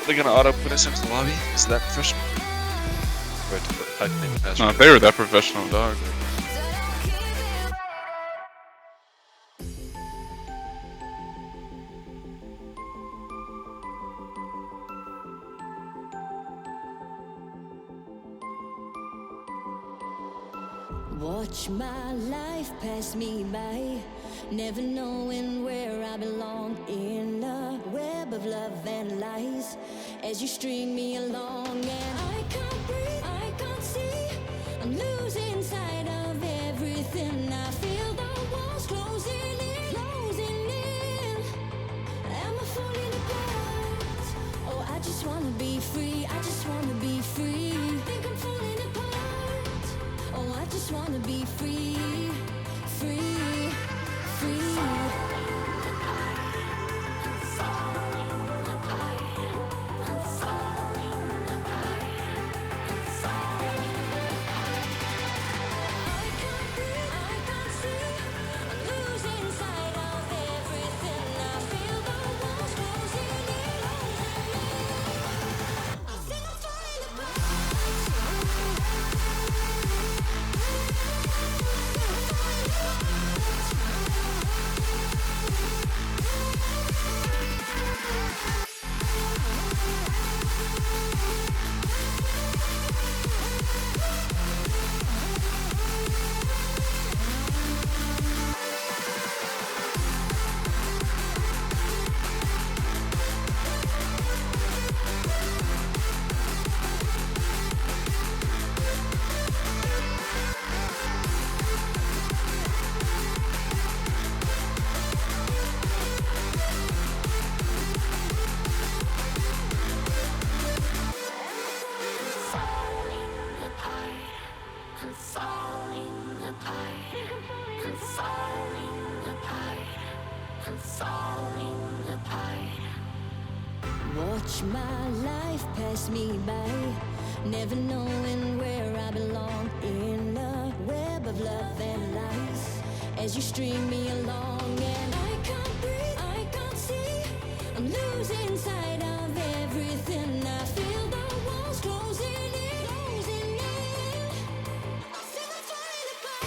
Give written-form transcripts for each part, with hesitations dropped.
They're gonna auto put us into the lobby. Is that professional? Wait, I think the password. No, if they were that professional, dog. Watch my life pass me by, never knowing where I belong in a web of love and lies. As you string me along, and I can't breathe, I can't see. I'm losing sight of everything. I feel the walls closing in, closing in. Am I falling apart? Oh, I just wanna be free. I just wanna be free. Think I'm falling apart. Oh, I just wanna be free, free, free. Watch my life pass me by, never knowing where I belong in a web of love and lies. As you string me along, and I can't breathe, I can't see. I'm losing sight of everything. I feel the walls closing in, closing in. I feel I'm falling apart.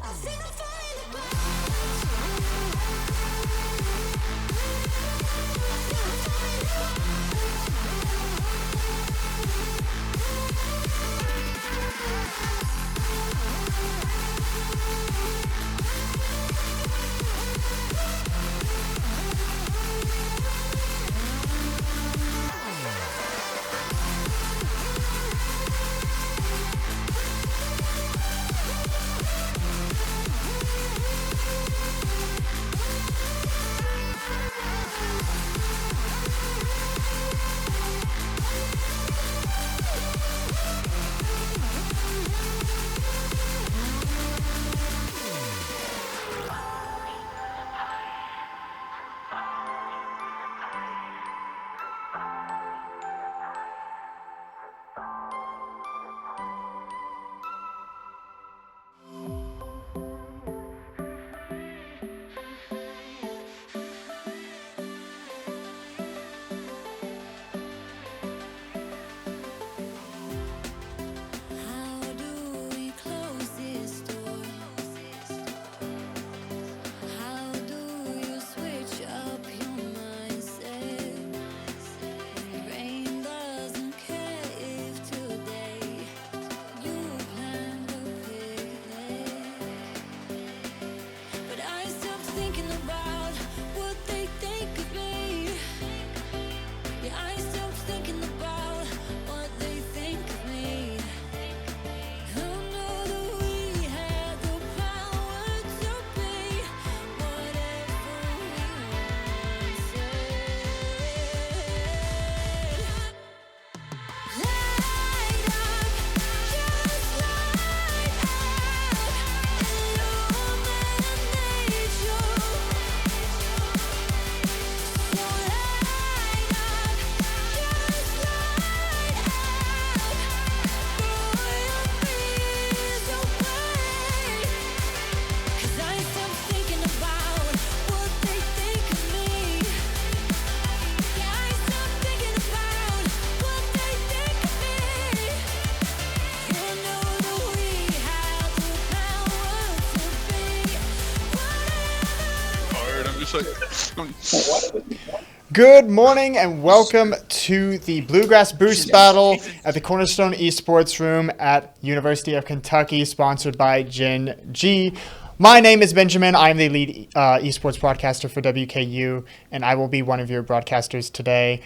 I feel I'm falling apart. Good morning and welcome to the Bluegrass Boost Battle at the Cornerstone Esports Room at University of Kentucky, sponsored by Gen G. My name is Benjamin. I am the lead esports broadcaster for WKU, and I will be one of your broadcasters today.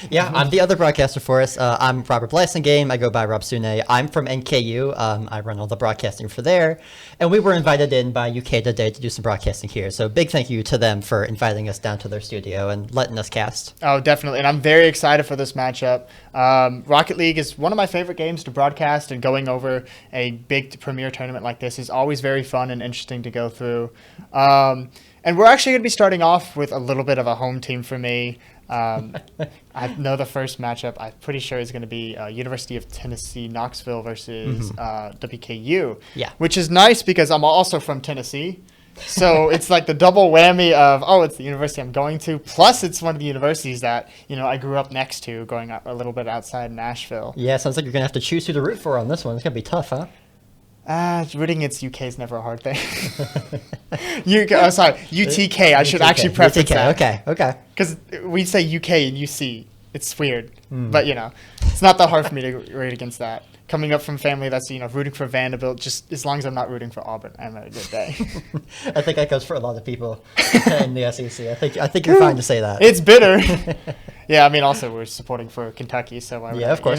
Yeah, I'm the other broadcaster for us. I'm Robert Blasingame. I go by Rob Sune. I'm from NKU. I run all the broadcasting for there. And we were invited in by UK today to do some broadcasting here. So big thank you to them for inviting us down to their studio and letting us cast. Oh, definitely. And I'm very excited for this matchup. Rocket League is one of my favorite games to broadcast, and going over a big premier tournament like this is always very fun and interesting to go through. And we're actually going to be starting off with a little bit of a home team for me. I know the first matchup, I'm pretty sure, is going to be University of Tennessee Knoxville versus WKU. Yeah. Which is nice because I'm also from Tennessee. So it's like the double whammy of, oh, it's the university I'm going to, plus it's one of the universities that, I grew up next to, going a little bit outside Nashville. Yeah, sounds like you're going to have to choose who to root for on this one. It's going to be tough, huh? Rooting against UK is never a hard thing. UTK. I should actually preface that. Okay. Because we say UK and UC. It's weird. But, it's not that hard for me to root against that. Coming up from family that's, rooting for Vanderbilt, just as long as I'm not rooting for Auburn, I'm having a good day. I think that goes for a lot of people in the SEC. I think you're fine to say that. It's bitter. Yeah, also we're supporting for Kentucky, so why would of course.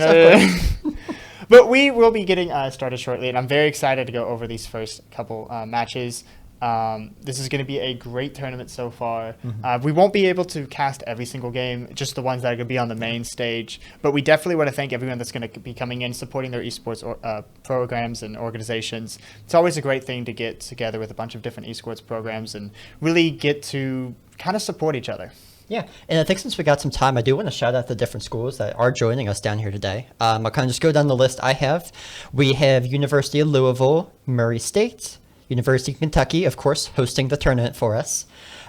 But we will be getting started shortly, and I'm very excited to go over these first couple matches. This is going to be a great tournament so far. We won't be able to cast every single game, just the ones that are going to be on the main stage. But we definitely want to thank everyone that's going to be coming in, supporting their esports programs and organizations. It's always a great thing to get together with a bunch of different esports programs and really get to kind of support each other. Yeah, and I think since we got some time, I do want to shout out the different schools that are joining us down here today. I'll kind of just go down the list I have. We have University of Louisville, Murray State, University of Kentucky, of course, hosting the tournament for us.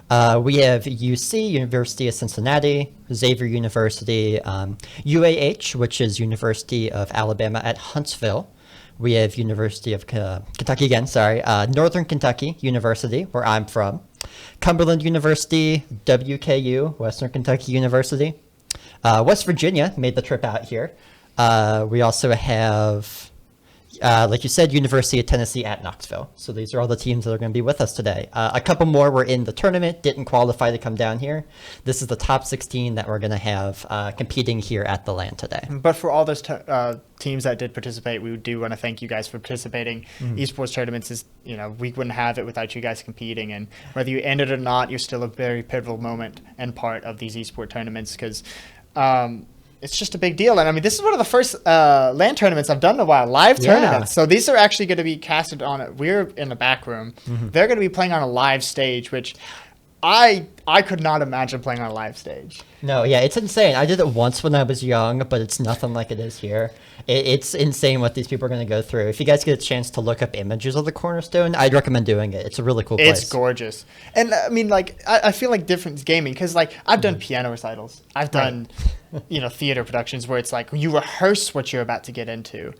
We have UC, University of Cincinnati, Xavier University, UAH, which is University of Alabama at Huntsville. We have University of Kentucky again, Northern Kentucky University, where I'm from. Cumberland University, WKU, Western Kentucky University. West Virginia made the trip out here. We also have, like you said, University of Tennessee at Knoxville. So these are all the teams that are going to be with us today. A couple more were in the tournament, didn't qualify to come down here. This is the top 16 that we're going to have competing here at the LAN today. But for all those teams that did participate, we do want to thank you guys for participating. Esports tournaments is, we wouldn't have it without you guys competing. And whether you end it or not, you're still a very pivotal moment and part of these esports tournaments because it's just a big deal. And this is one of the first LAN tournaments I've done in a while, live tournaments. So these are actually going to be casted on it. We're in the back room. They're going to be playing on a live stage, which I could not imagine playing on a live stage. No, yeah, it's insane. I did it once when I was young, but it's nothing like it is here. It's insane what these people are going to go through. If you guys get a chance to look up images of the Cornerstone, I'd recommend doing it. It's a really cool place. It's gorgeous. And I feel like different gaming because I've done piano recitals. I've done, theater productions where it's like you rehearse what you're about to get into.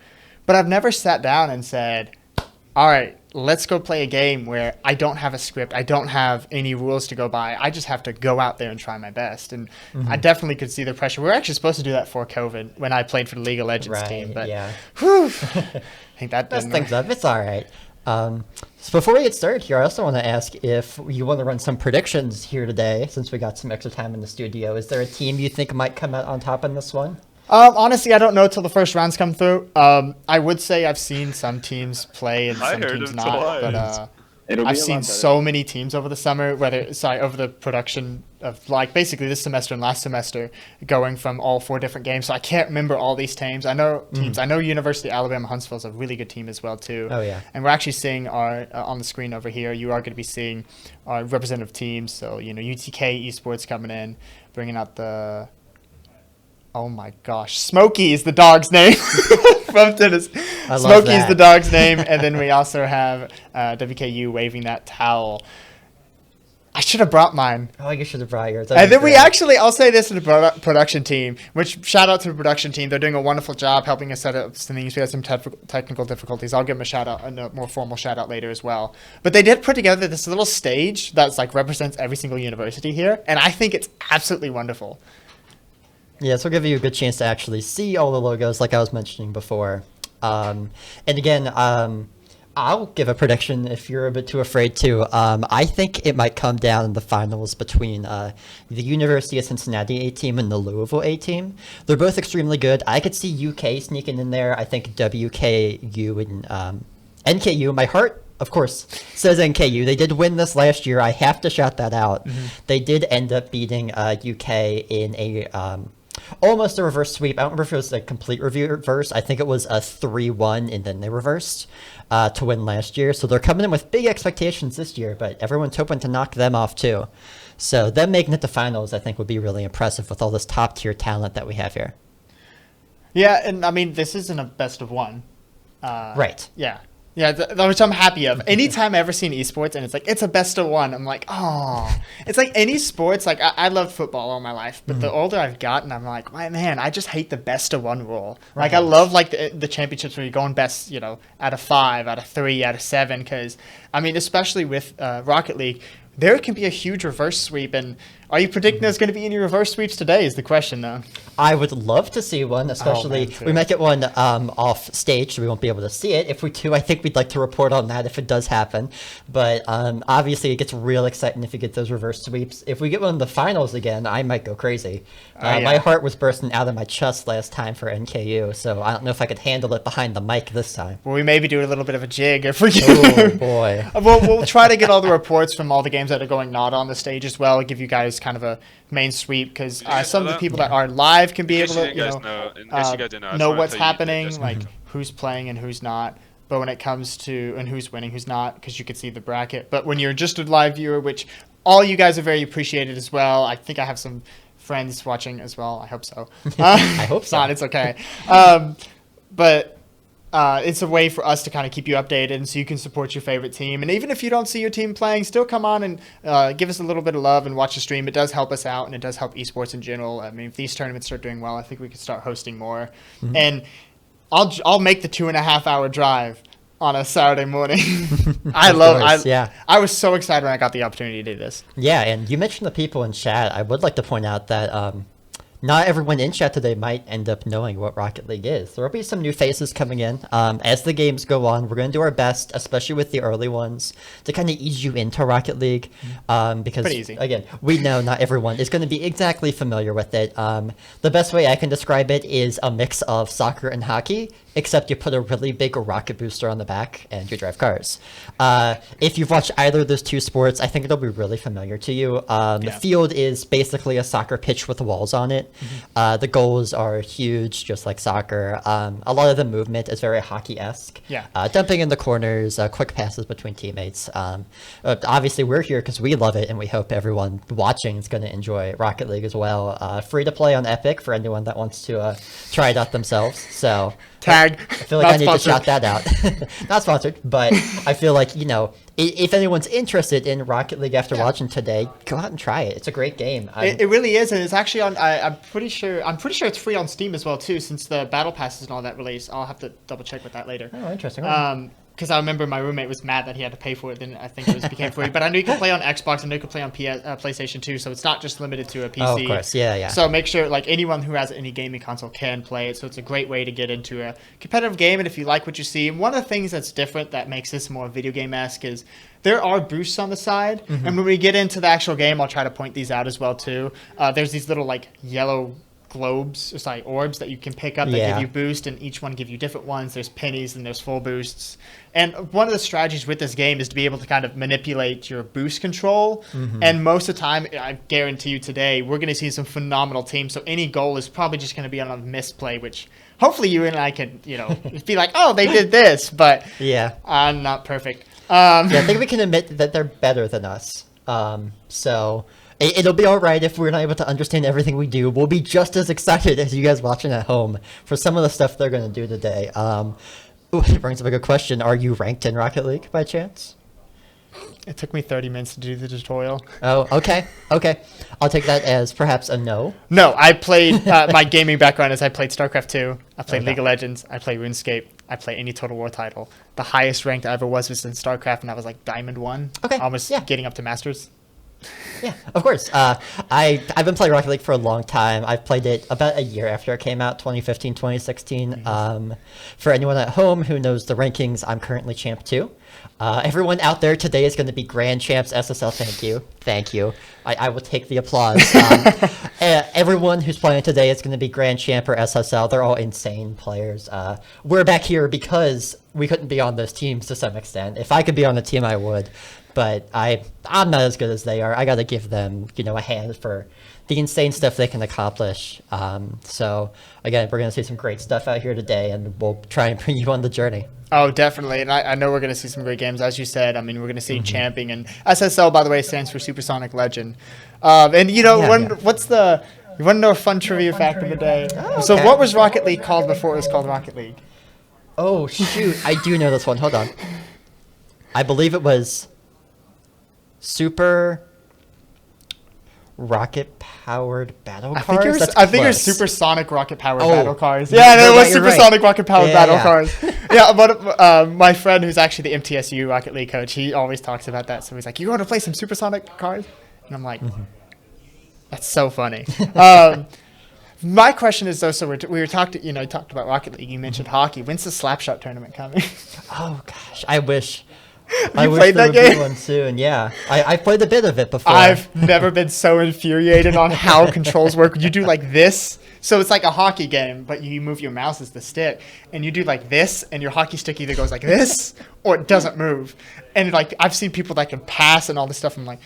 But I've never sat down and said, all right, let's go play a game where I don't have a script. I don't have any rules to go by. I just have to go out there and try my best. And I definitely could see the pressure. We were actually supposed to do that for COVID when I played for the League of Legends team. But whew, I think that That's didn't things work. up. It's all right. So before we get started here, I also want to ask if you want to run some predictions here today, since we got some extra time in the studio. Is there a team you think might come out on top in this one? Honestly, I don't know till the first rounds come through. I would say I've seen some teams play and some teams not, but I've seen so many teams over the summer, over the production of basically this semester and last semester, going from all 4 different games. So I can't remember all these teams. I know teams. I know University of Alabama Huntsville is a really good team as well too. Oh yeah. And we're actually seeing our on the screen over here. You are going to be seeing our representative teams. So UTK Esports coming in, bringing out the. Oh my gosh, Smokey is the dog's name from Tennessee. Smokey is the dog's name, and then we also have WKU waving that towel. I should have brought mine. Oh, you should have brought yours. And then I'll say this to the production team, which shout out to the production team. They're doing a wonderful job helping us set up some things. We had some technical difficulties. I'll give them a shout out, a more formal shout out later as well. But they did put together this little stage that's like represents every single university here. And I think it's absolutely wonderful. Yeah, so it'll give you a good chance to actually see all the logos like I was mentioning before. And again, I'll give a prediction if you're a bit too afraid to. I think it might come down in the finals between the University of Cincinnati A team and the Louisville A team. They're both extremely good. I could see UK sneaking in there. I think WKU and NKU. My heart, of course, says NKU. They did win this last year. I have to shout that out. Mm-hmm. They did end up beating UK in a almost a reverse sweep. I don't remember if it was a complete reverse. I think it was a 3-1 and then they reversed to win last year. So they're coming in with big expectations this year, but everyone's hoping to knock them off too. So them making it to finals, I think, would be really impressive with all this top tier talent that we have here. Yeah, and I mean, this isn't a best of one. Right. Yeah. Yeah, which I'm happy of. Anytime I ever seen esports and it's like, it's a best of one, I'm like, oh. It's like any sports, like I loved football all my life, but the older I've gotten, I'm like, man, I just hate the best of one rule. Right. Like I love like the championships where you're going best, out of 5, out of 3, out of 7, because, I mean, especially with Rocket League, there can be a huge reverse sweep. And are you predicting there's going to be any reverse sweeps today is the question, though. I would love to see one, especially we might get one off stage, so we won't be able to see it. If we do, I think we'd like to report on that if it does happen. But obviously, it gets real exciting if you get those reverse sweeps. If we get one in the finals again, I might go crazy. My heart was bursting out of my chest last time for NKU, so I don't know if I could handle it behind the mic this time. Well, we maybe do a little bit of a jig if we can. Oh, boy. We'll try to get all the reports from all the games that are going not on the stage as well, give you guys kind of a main sweep, because some of the people that are live can be able to know what's happening, like who's playing and who's not. But when it comes to and who's winning, who's not, because you can see the bracket. But when you're just a live viewer, which all you guys are very appreciated as well. I think I have some friends watching as well. I hope so. I hope so. Not, it's okay. But it's a way for us to kind of keep you updated, and so you can support your favorite team. And even if you don't see your team playing, still come on and give us a little bit of love and watch the stream. It does help us out, and it does help esports in general. I mean, if these tournaments start doing well, I think we could start hosting more. Mm-hmm. And I'll make the 2.5-hour drive on a Saturday morning. I was so excited when I got the opportunity to do this. Yeah, and you mentioned the people in chat. I would like to point out that not everyone in chat today might end up knowing what Rocket League is. There will be some new faces coming in. As the games go on, we're going to do our best, especially with the early ones, to kind of ease you into Rocket League. Because, again, we know not everyone is going to be exactly familiar with it. The best way I can describe it is a mix of soccer and hockey, except you put a really big rocket booster on the back and you drive cars. If you've watched either of those two sports, I think it'll be really familiar to you. The field is basically a soccer pitch with walls on it. Mm-hmm. The goals are huge, just like soccer. A lot of the movement is very hockey-esque. Yeah. Dumping in the corners, quick passes between teammates. Obviously, we're here because we love it, and we hope everyone watching is going to enjoy Rocket League as well. Free to play on Epic for anyone that wants to try it out themselves. So tag. I feel like I need to shout that out. Not sponsored, but I feel like, if anyone's interested in Rocket League after watching today, go out and try it. It's a great game. It really is, and it's actually on. I'm pretty sure it's free on Steam as well too, since the battle passes and all that release. I'll have to double check with that later. Oh, interesting. Because I remember my roommate was mad that he had to pay for it. Then I think it became free. But I know you can play on Xbox, and you can play on PlayStation too. So it's not just limited to a PC. Oh, of course, yeah. So make sure anyone who has any gaming console can play it. So it's a great way to get into a competitive game. And if you like what you see, one of the things that's different that makes this more video game-esque is there are boosts on the side. Mm-hmm. And when we get into the actual game, I'll try to point these out as well too. There's these little yellow orbs that you can pick up that give you boost, and each one give you different ones. There's pennies and there's full boosts. And one of the strategies with this game is to be able to kind of manipulate your boost control. Mm-hmm. And most of the time, I guarantee you today, we're going to see some phenomenal teams. So any goal is probably just going to be on a misplay, which hopefully you and I can, be like, oh, they did this. But I'm not perfect. I think we can admit that they're better than us. So it'll be all right if we're not able to understand everything we do. We'll be just as excited as you guys watching at home for some of the stuff they're going to do today. It brings up a good question. Are you ranked in Rocket League by chance? It took me 30 minutes to do the tutorial. Oh, okay. I'll take that as perhaps a no. No, I played, my gaming background is I played StarCraft 2, I played Okay. League of Legends, I played RuneScape, I pllayed any Total War title. The highest ranked I ever was in StarCraft, and I was like Diamond 1. Okay, Almost yeah. getting up to Masters. Yeah, of course. I've been playing Rocket League for a long time. I've played it about a year after it came out, 2015, 2016. For anyone at home who knows the rankings, I'm currently Champ 2. Everyone out there today is going to be Grand Champs SSL. Thank you. I will take the applause. Everyone who's playing today is going to be Grand Champ or SSL. They're all insane players. We're back here because we couldn't be on those teams to some extent. If I could be on the team, I would. But I'm not as good as they are. I got to give them, a hand for the insane stuff they can accomplish. So again, we're going to see some great stuff out here today, and we'll try and bring you on the journey. Oh, definitely. And I know we're going to see some great games. As you said, I mean, we're going to see champing. And SSL, by the way, stands for Supersonic Legend. And, you want to know a fun trivia fact of the day? Oh, So okay. what was Rocket League called before it was called Rocket League? Oh, shoot. I do know this one. Hold on. I believe it was Super Rocket-powered battle cars? I think it was close. supersonic rocket-powered Oh, battle cars. you're Yeah, it right, was you're right. supersonic rocket-powered Yeah, battle yeah. cars. Yeah, but my friend who's actually the MTSU Rocket League coach, he always talks about that. So he's like, "You want to play some supersonic cars?" And I'm like, "That's so funny." My question is though, so we were talked about Rocket League. You mentioned hockey. When's the Slapshot tournament coming? Oh, gosh. I wish. You wish played there that would be game? one soon. Yeah. I played a bit of it before. I've never been so infuriated on how controls work. You do like this. So it's like a hockey game, but you move your mouse as the stick, and you do like this, and your hockey stick either goes like this or it doesn't move. And like I've seen people that can pass and all this stuff. I'm like,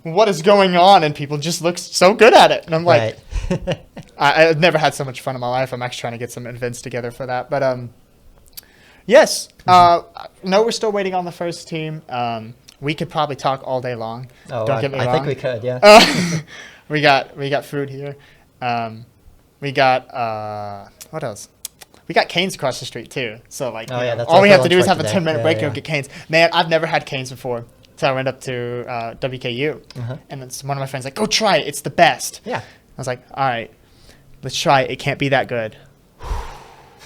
what is going on? And people just look so good at it, and I'm like, Right. I've never had so much fun in my life. I'm actually trying to get some events together for that. But yes, no, we're still waiting on the first team. We could probably talk all day long. Oh, Don't get me I wrong. think we could, yeah. We got food here. We got what else? We got Canes across the street too. So like, Oh, yeah, that's all we our have to do is lunch have break a today. 10-minute Yeah, break and yeah. go get Canes. Man, I've never had Canes before. So I went up to WKU, and then one of my friends like, "Go try it. It's the best." Yeah. I was like, "All right, let's try it. It can't be that good."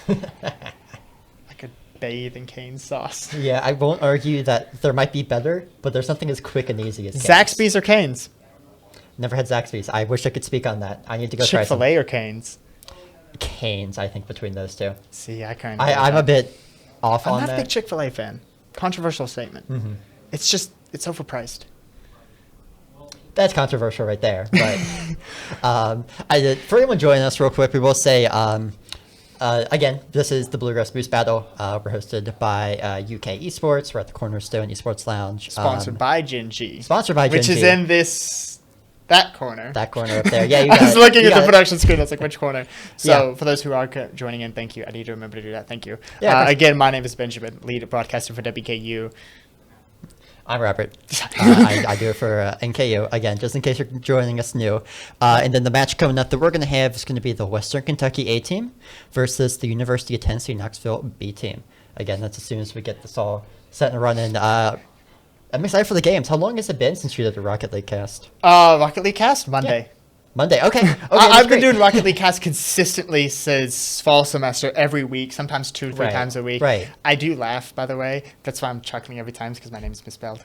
I could bathe in cane sauce. Yeah, I won't argue that there might be better, but there's something as quick and easy as Cane's. Zaxby's or Canes? Never had Zaxby's. I wish I could speak on that. I need to go try some. Chick-fil-A or Canes? Canes, I think, between those two. See, I kind of. I'm a bit off I'm on not a big that. Chick-fil-A fan. Controversial statement. It's overpriced. That's controversial right there. But for anyone joining us real quick, we will say, again, this is the Bluegrass Boost Battle. We're hosted by UK Esports. We're at the Cornerstone Esports Lounge. Sponsored by Gen G. Sponsored by Gen Which is G. in that corner. That corner up there. Yeah, you I got was it. looking You at got the it. production screen. I was like, which corner? So Yeah. for those who are joining in, thank you. I need to remember to do that. Thank you. Yeah, of course. Again, my name is Benjamin, lead broadcaster for WKU. I'm Robert. I do it for NKU, again, just in case you're joining us new. And then the match coming up that we're going to have is going to be the Western Kentucky A team versus the University of Tennessee Knoxville B team. Again, that's as soon as we get this all set and running. I'm excited for the games. How long has it been since you did the Rocket League cast? Rocket League cast Monday. Monday. Okay. I've been doing Rocket League cast consistently since fall semester, every week, sometimes 2 to 3 Right, times a week. right. I do laugh, by the way. That's why I'm chuckling every time, because my name's misspelled.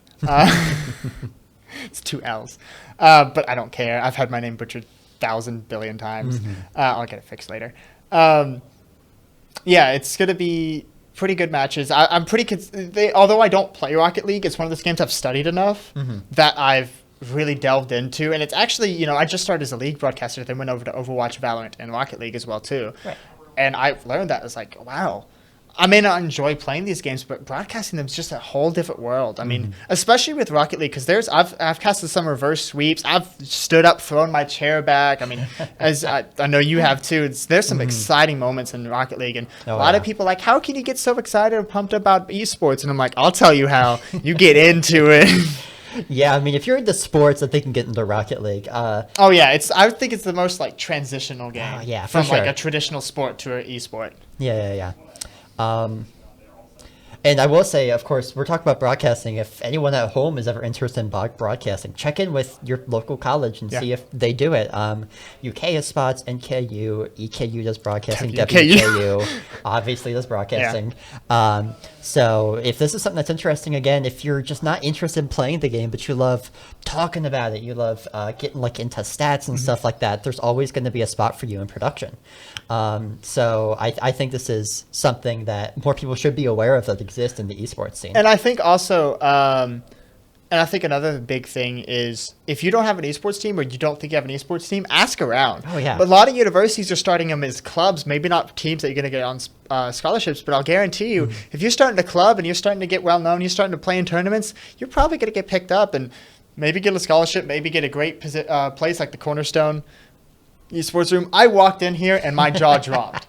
It's 2 L's. But I don't care. I've had my name butchered 1,000 billion times. I'll get it fixed later. Yeah, it's going to be pretty good matches. I'm pretty... although I don't play Rocket League, it's one of those games I've studied enough that I've really delved into. And it's actually, I just started as a League broadcaster, then went over to Overwatch, Valorant, and Rocket League as well, too. Right. And I've learned that. It's like, wow. I may not enjoy playing these games, but broadcasting them is just a whole different world. I mean, especially with Rocket League, because I've casted some reverse sweeps. I've stood up, thrown my chair back. I mean, as I know you have too. There's some exciting moments in Rocket League, and a lot of people are like, how can you get so excited and pumped about esports? And I'm like, I'll tell you how. You get into it. Yeah, I mean, if you're into sports, I think you can get into Rocket League. Oh yeah, I think it's the most like transitional game. Yeah, for from like sure. a traditional sport to an esport. Yeah. And I will say, of course, we're talking about broadcasting. If anyone at home is ever interested in broadcasting, check in with your local college and see if they do it. UK has spots, NKU, EKU does broadcasting, WKU obviously does broadcasting. Yeah. So if this is something that's interesting, again, if you're just not interested in playing the game, but you love talking about it, you love getting like into stats and stuff like that, there's always going to be a spot for you in production. So I think this is something that more people should be aware of that exists in the esports scene. And I think also, and I think another big thing is if you don't have an esports team or you don't think you have an esports team, ask around. Oh, yeah. But a lot of universities are starting them as clubs, maybe not teams that you're going to get on scholarships, but I'll guarantee you, if you're starting a club and you're starting to get well known, you're starting to play in tournaments, you're probably going to get picked up and maybe get a scholarship, maybe get a great place like the Cornerstone Esports Room. I walked in here and my jaw dropped.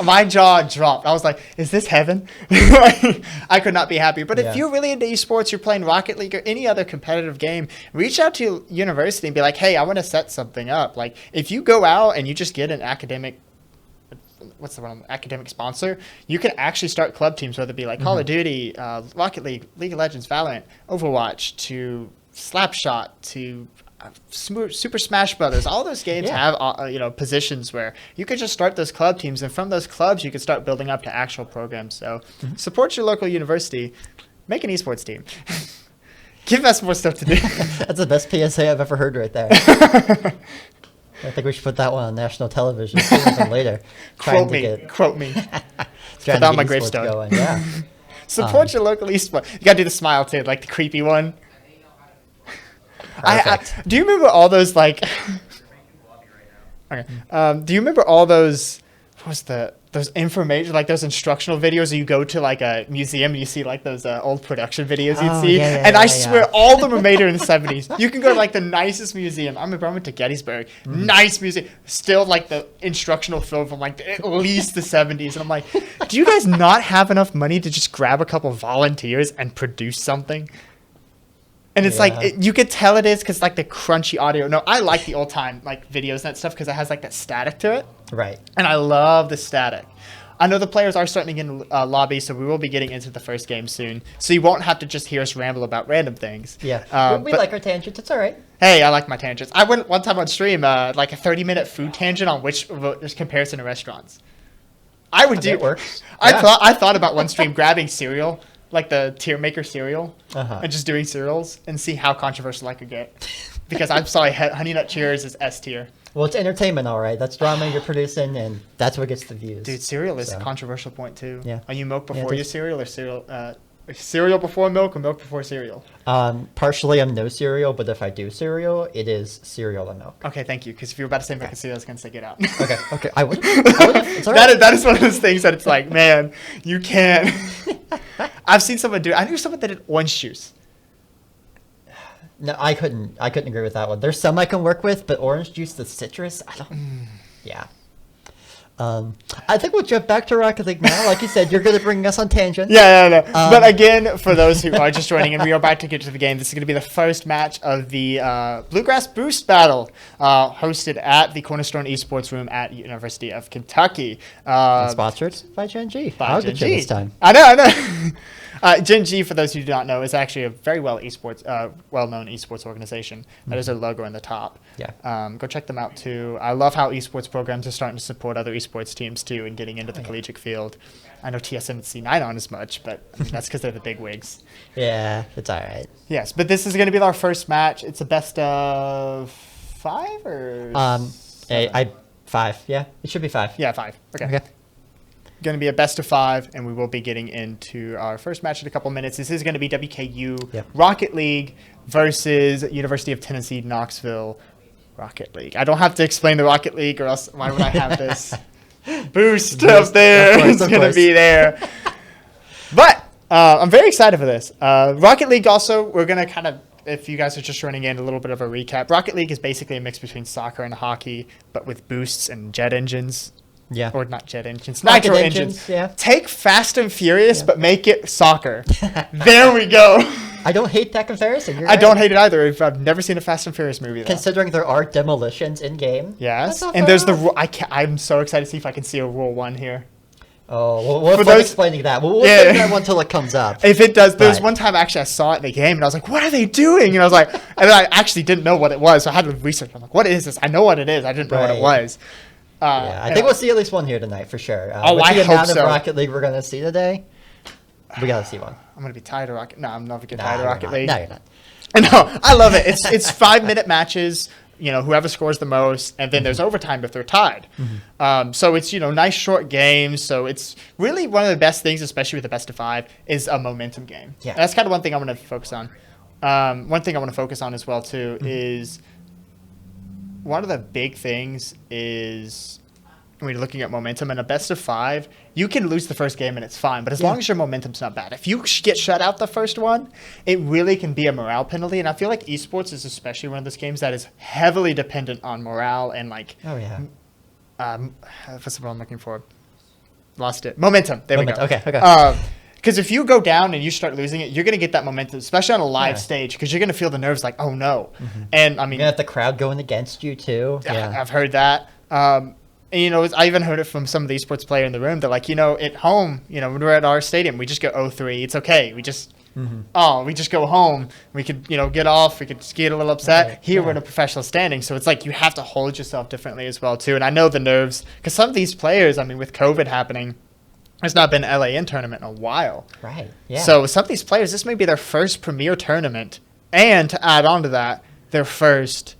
My jaw dropped. I was like, is this heaven? I could not be happier. But if you're really into esports, you're playing Rocket League or any other competitive game, reach out to university and be like, hey, I want to set something up. Like, if you go out and you just get an academic sponsor, you can actually start club teams, whether it be like Call of Duty, Rocket League, League of Legends, Valorant, Overwatch, to Slapshot, to Super Smash Brothers. All those games have positions where you could just start those club teams, and from those clubs you could start building up to actual programs. So support your local university, make an esports team. Give us more stuff to do. That's the best PSA I've ever heard right there. I think we should put that one on national television sooner than later. Quote me. Put that on my gravestone. Yeah. Support your local esports. You gotta do the smile too, like the creepy one. Do you remember all those like? Okay. Do you remember all those? Those information, like those instructional videos where you go to like a museum and you see like those old production videos you'd see? I swear all of them were made in the 70s. You can go to like the nicest museum. I remember I went to Gettysburg. Nice museum. Still like the instructional film from like at least the 70s. And I'm like, do you guys not have enough money to just grab a couple volunteers and produce something? And it's like, you could tell it is because like the crunchy audio. No, I like the old time like videos and that stuff because it has like that static to it. Right. And I love the static. I know the players are starting to get in lobby, so we will be getting into the first game soon. So you won't have to just hear us ramble about random things. Yeah. We like our tangents. It's all right. Hey, I like my tangents. I went one time on stream, like a 30-minute food tangent on which comparison to restaurants. I would do. It works. I thought about one stream grabbing cereal, like the tier maker cereal, and just doing cereals and see how controversial I could get. Because I'm sorry, Honey Nut Cheerios is S tier. Well, it's entertainment, all right. That's drama you're producing, and that's what gets the views. Dude, cereal is a controversial point too. Yeah. Are you milk before your cereal or cereal before milk or milk before cereal? Partially, I'm no cereal, but if I do cereal, it is cereal and milk. Okay, thank you. Because if you were about to say milk and cereal, I was going to say get out. Okay. I would. It's all right. That is one of those things that it's like, man, you can't. I've seen someone do it. I knew someone that did orange juice. No, I couldn't agree with that one. There's some I can work with, but orange juice, the citrus, I don't. Yeah. I think we'll jump back to Rocket League now. Like you said, you're going to bring us on tangents. Yeah. But again, for those who are just joining in, we are about to get to the game. This is going to be the first match of the Bluegrass Boost Battle, hosted at the Cornerstone Esports Room at University of Kentucky. And sponsored by Gen G. I'll get you this time. I know. Gen G, for those who do not know, is actually a very well-known esports organization. That is their logo in the top. Yeah. Go check them out too. I love how esports programs are starting to support other esports teams too and getting into the collegiate field. I know TSMC9 aren't as much, but that's because they're the big wigs. Yeah, it's all right. Yes, but this is going to be our first match. It's a best of 5 or 5. Yeah, it should be 5. Yeah, 5. Okay. Going to be a best of 5, and we will be getting into our first match in a couple minutes. This is going to be WKU Rocket League versus University of Tennessee Knoxville Rocket League. I don't have to explain the Rocket League, or else why would I have this boost up there? It's going to be there. But I'm very excited for this. Rocket League also, we're going to kind of, if you guys are just running in, a little bit of a recap. Rocket League is basically a mix between soccer and hockey, but with boosts and jet engines. Yeah. Or not jet engines, nitro engines. Yeah. Take Fast and Furious, but make it soccer. There we go. I don't hate that comparison. I don't hate it either. I've never seen a Fast and Furious movie, though. Considering there are demolitions in game. Yes. And there's I'm so excited to see if I can see a Rule 1 here. Oh, we'll For fun those- explaining that. We'll Yeah. save that one till it comes up. If it does, there's But- one time actually I saw it in a game and I was like, what are they doing? And I was like, and then I actually didn't know what it was. So I had to research. I'm like, what is this? I know what it is. I didn't know what it Right. was. Yeah, I think we'll see at least one here tonight for sure. Oh, with I the hope amount so. of Rocket League we're going to see today, we got to see one. I'm going to be tired of Rocket. No, I'm never getting Nah, tired of you're Rocket not. League. No, you're not. No, I love it. It's 5-minute matches. You know, whoever scores the most, and then there's overtime if they're tied. So it's nice short games. So it's really one of the best things, especially with the best of 5, is a momentum game. Yeah. And that's kind of one thing I want to focus on. One thing I want to focus on as well too is one of the big things is when you're looking at momentum in a best of 5, you can lose the first game and it's fine. But as long as your momentum's not bad, if you get shut out the first one, it really can be a morale penalty. And I feel like esports is especially one of those games that is heavily dependent on morale and like, Oh, yeah. what's the word I'm looking for? Lost it. Momentum. There we go. Okay, okay. Because if you go down and you start losing it, you're going to get that momentum, especially on a live Yeah. stage, because you're going to feel the nerves like, oh no. And I mean, You got the crowd going against you, too. Yeah. I've heard that. And, I even heard it from some of the esports player in the room. They're like, at home, when we're at our stadium, we just go 0-3. It's okay. We just, we just go home. We could, get off. We could just get a little upset. Right, Here yeah. we're in a professional standing. So it's like you have to hold yourself differently as well, too. And I know the nerves, because some of these players, with COVID happening, there's not been an LAN tournament in a while. Right. Yeah. So some of these players, this may be their first premier tournament, and to add on to that, their first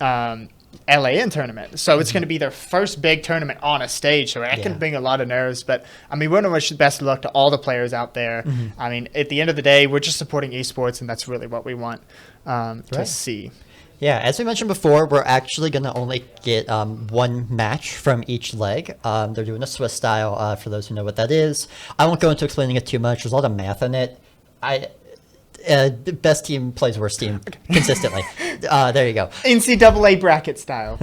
LAN tournament. So it's going to be their first big tournament on a stage. So that Yeah. can bring a lot of nerves. But we want to wish the best of luck to all the players out there. At the end of the day, we're just supporting esports, and that's really what we want to Right. see. Yeah, as we mentioned before, we're actually going to only get one match from each leg. They're doing a Swiss style, for those who know what that is. I won't go into explaining it too much. There's a lot of math in it. The best team plays worst team consistently. There you go. NCAA bracket style.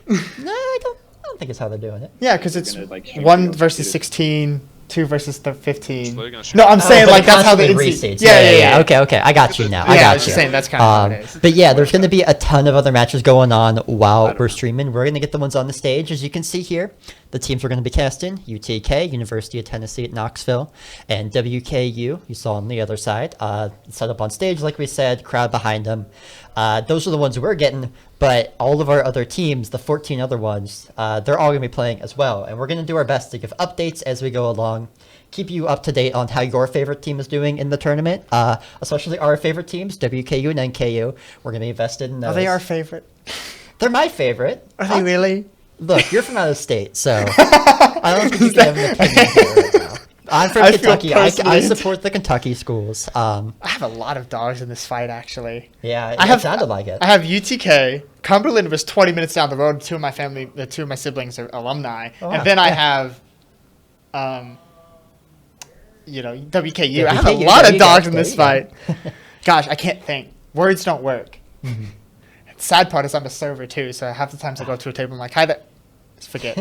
No, I don't think it's how they're doing it. Yeah, because it's Gonna, like, shoot 1 you versus up, 16, 2 versus 15. So they're gonna shoot No, I'm you up. saying but like it that's how the constantly NCAA. restates. Yeah. Okay. I got you now. Yeah, I I got was you. just saying that's kind of what it is. But yeah, there's going to be a ton of other matches going on while we're streaming. We're going to get the ones on the stage, as you can see here. The teams we're going to be casting: UTK, University of Tennessee at Knoxville, and WKU. You saw on the other side, set up on stage, like we said, crowd behind them. Those are the ones we're getting. But all of our other teams, the 14 other ones, they're all going to be playing as well. And we're going to do our best to give updates as we go along, keep you up to date on how your favorite team is doing in the tournament, especially our favorite teams, WKU and NKU. We're going to be invested in those. Are they our favorite? They're my favorite. Are they really? Look, you're from out of state, so I don't think you can have an opinion here right now. I'm from I feel Kentucky. I personally- support the Kentucky schools. I have a lot of dogs in this fight, actually. Yeah, I have it sounded like it. I have UTK. Cumberland was 20 minutes down the road. Two of my siblings are alumni, Oh, and wow. then I Yeah. have, WKU. I have a WKU, lot there of you dogs go, in there this you go. fight. Gosh, I can't think. Words don't work. Mm-hmm. Sad part is I'm a server too, so half the times I go to a table, I'm like, hi there. Just forget.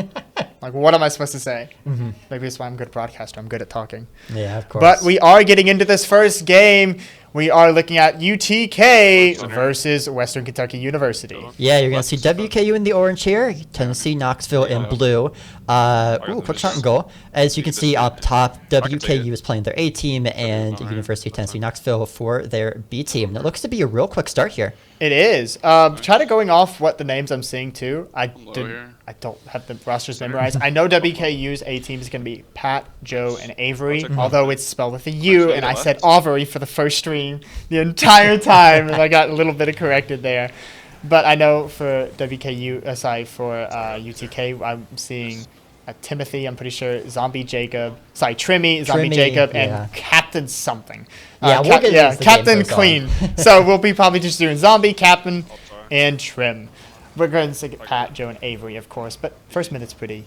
Like, what am I supposed to say? Mm-hmm. Maybe it's why I'm a good broadcaster. I'm good at talking. Yeah, of course. But we are getting into this first game. We are looking at UTK versus Western Kentucky University. Yeah, you're going to see WKU in the orange here, Tennessee, Knoxville in blue. Quick shot and goal. As you can see up top, WKU is playing their A team and University of Tennessee, Knoxville for their B team. And it looks to be a real quick start here. It is. Try to going off what the names I'm seeing too. I here. don't have the rosters memorized. I know WKU's A team is going to be Pat, Joe, and Avery, What's it called? although it's spelled with a U, Actually, and to I the said left. Avery for the first stream the entire time, and I got a little bit of corrected there. But I know for WKU, for UTK, I'm seeing Timothy, I'm pretty sure, Zombie Jacob, Zombie Trimmy, Jacob, and yeah. Captain something. Yeah, we'll get into as the game Captain goes on. Clean. So we'll be probably just doing Zombie, Captain, and Trim. We're going to get Pat, Joe, and Avery, of course, but first minute's pretty.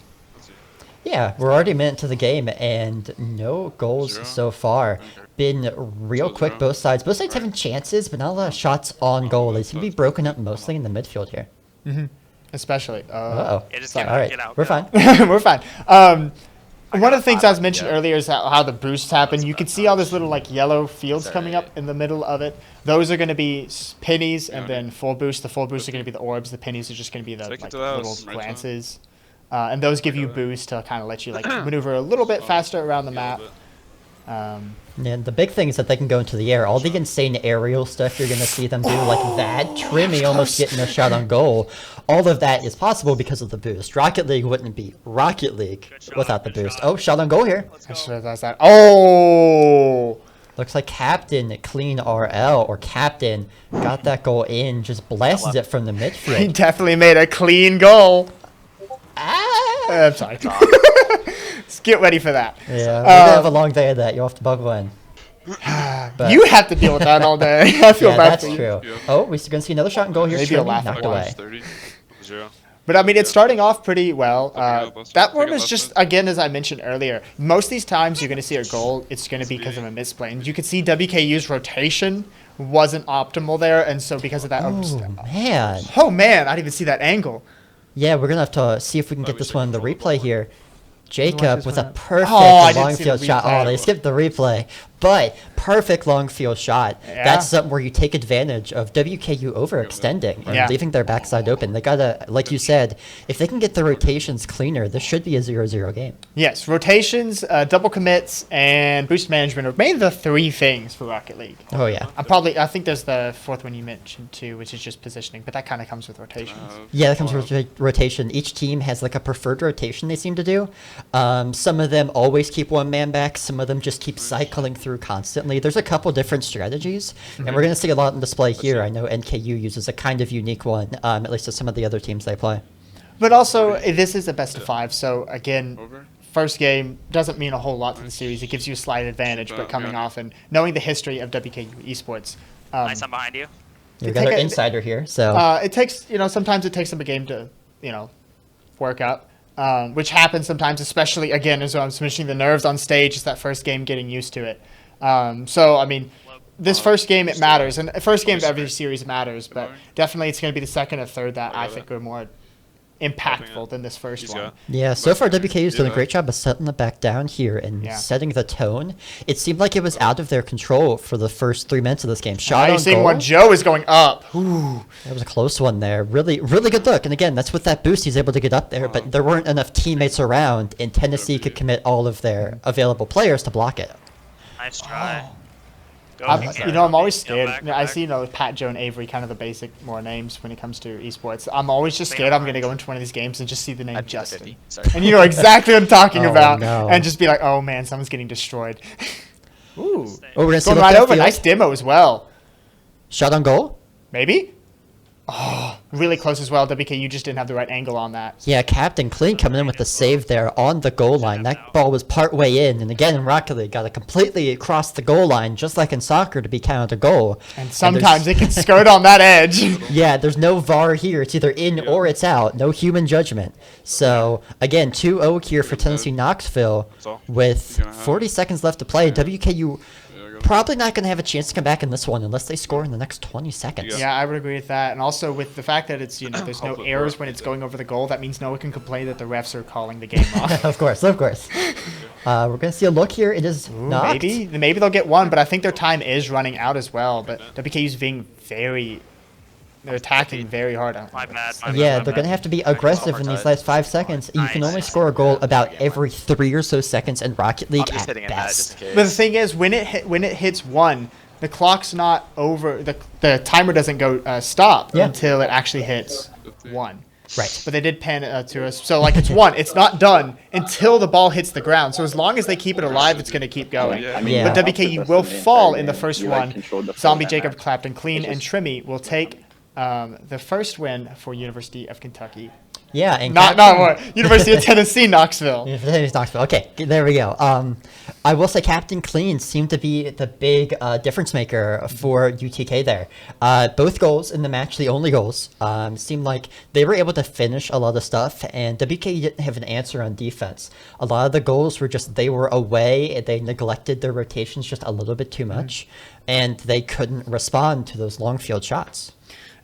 Yeah, we're already a minute into the game, and no goals Zero? so far. Okay. Been real So quick, zero? both sides. Both sides having chances, but not a lot of shots on goal. They seem to be broken up mostly in the midfield here. Especially. Uh-oh. Yeah, just Sorry. get All out, right, get out. we're get fine. out. We're fine. One of the things I was mentioning earlier is how the boosts happen. You can see all these little like yellow fields coming up in the middle of it. Those are going to be pennies, and then full boost. The full boosts are going to be the orbs. The pennies are just going to be the Take it like, to the house, little right, glances. And those give you boosts to kind of let you like maneuver a little bit faster around the map. And the big thing is that they can go into the air. All the insane aerial stuff you're going to see them do, like that, Trimmy almost getting a shot on goal, all of that is possible because of the boost. Rocket League wouldn't be Rocket League without the boost. Oh, shot on goal here. I should have realized that. Oh! Looks like Captain Clean RL, or Captain, got that goal in, just blasted it from the He midfield. definitely made a clean goal. I'm sorry. Let's get ready for that. Yeah, we're going to have a long day of that. You'll have to buckle in. But- You have to deal with that all day. I feel Yeah, bad that's for you. true. Yeah. Oh, we're going to see another shot and goal here. Maybe a Trimmy laugh knocked at away. 30, 0. But I mean, it's starting off pretty well. left That side, one take it was left just, side. again, as I mentioned earlier, most of these times you're going to see a goal, it's going to be because of a misplay. And you could see WKU's rotation wasn't optimal there, and so because of that, Oh, man. oh man, I didn't even see that angle. Yeah, we're going to have to see if we can get this one in the replay here. Jacob this with one a up. perfect Oh, I didn't long see the field shot. replay. Oh, they skipped the replay. But perfect long field shot. Yeah. That's something where you take advantage of WKU overextending and Yeah. leaving their backside open. They got to, like you said, if they can get the rotations cleaner, this should be a 0-0 game. Yes, rotations, double commits, and boost management are mainly the three things for Rocket League. Oh, yeah. I think there's the fourth one you mentioned too, which is just positioning, but that kind of comes with rotations. Yeah, that comes with rotation. Each team has like a preferred rotation they seem to do. Some of them always keep one man back. Some of them just keep cycling through constantly. There's a couple different strategies, and we're going to see a lot on display here. I know NKU uses a kind of unique one, at least to some of the other teams they play. But also, this is a best of 5, so again, Over. first game doesn't mean a whole lot to the series. It gives you a slight advantage, but coming Yeah. off and knowing the history of WKU esports, Nice, I'm behind you. We've got our take a- insider here, so it takes, sometimes it takes them a game to, work up, which happens sometimes, especially, again, as I was mentioning, the nerves on stage, it's that first game getting used to it. So, I mean, this first game, it matters, and first game of every series matters, but definitely it's going to be the second or third that I think are more impactful than this first He's one. got. yeah. So far, WKU's done a Yeah. great job of setting the back down here and Yeah. setting the tone. It seemed like it was out of their control for the first 3 minutes of this game. Now Shot you're on seeing goal. when Joe is going up. Ooh. That was a close one there. Really, really good look. And again, that's with that boost he's able to get up there. But there weren't enough teammates around, and Tennessee could commit all of their available players to block it. Nice try. Go, I'm, Kingston. I'm always Go scared. back, go I back. see, Pat, Joe, and Avery, kind of the basic more names when it comes to esports. I'm always just scared I'm going to go into one of these games and just see the name I'd be the Justin. 50. Sorry. And you know exactly what I'm talking Oh, about. no. And just be like, oh man, someone's getting destroyed. Ooh. Oh, we're gonna see Going what right that over. field- Nice demo as well. Shot on goal. Maybe? Oh, really close as well. WKU just didn't have the right angle on that. Yeah, Captain Clean coming in with the save there on the goal line. That ball was part way in, and again in Rocket League, got to completely across the goal line, just like in soccer, to be counted a goal. And sometimes there's- it can skirt on that edge. Yeah, there's no VAR here. It's either in or it's out. No human judgment. So, again, 2-0 here for Tennessee Knoxville all. with You're gonna have 40 seconds left to play. WKU Yeah, go. probably not going to have a chance to come back in this one unless they score in the next 20 seconds. Yeah, I would agree with that. And also with the fact that it's, there's no Hopefully errors for when it. it's going over the goal, that means no one can complain that the refs are calling the game off. Of course, of course. We're going to see a look here. It is Ooh, not. maybe they'll get one, but I think their time is running out as well. But WKU's being they're attacking very hard. My bad. My Yeah, bad, they're my going to have to be aggressive in these last 5 seconds. You can Nice. only score a goal about every 3 or so seconds in Rocket League I'm just at hitting at that just best. in case. But the thing is, when it hits one, the clock's not over. The timer doesn't go stop Yeah. until it actually hits one. Right. But they did pan it to us. So, like, it's one. It's not done until the ball hits the ground. So, as long as they keep it alive, it's going to keep going. Yeah. Yeah. But WKU will fall in the first You, one. controlled the flow Zombie, of that Jacob, match. Clapton, Clean, It's and just- Trimmy will take the first win for University of Kentucky. Yeah, and Not Captain- what? University of Tennessee, Knoxville. Yeah, Tennessee Knoxville. Okay, there we go. I will say Captain Clean seemed to be the big difference maker for UTK there. Both goals in the match, the only goals, seemed like they were able to finish a lot of stuff, and WK didn't have an answer on defense. A lot of the goals were just they were away, they neglected their rotations just a little bit too much, and they couldn't respond to those long field shots.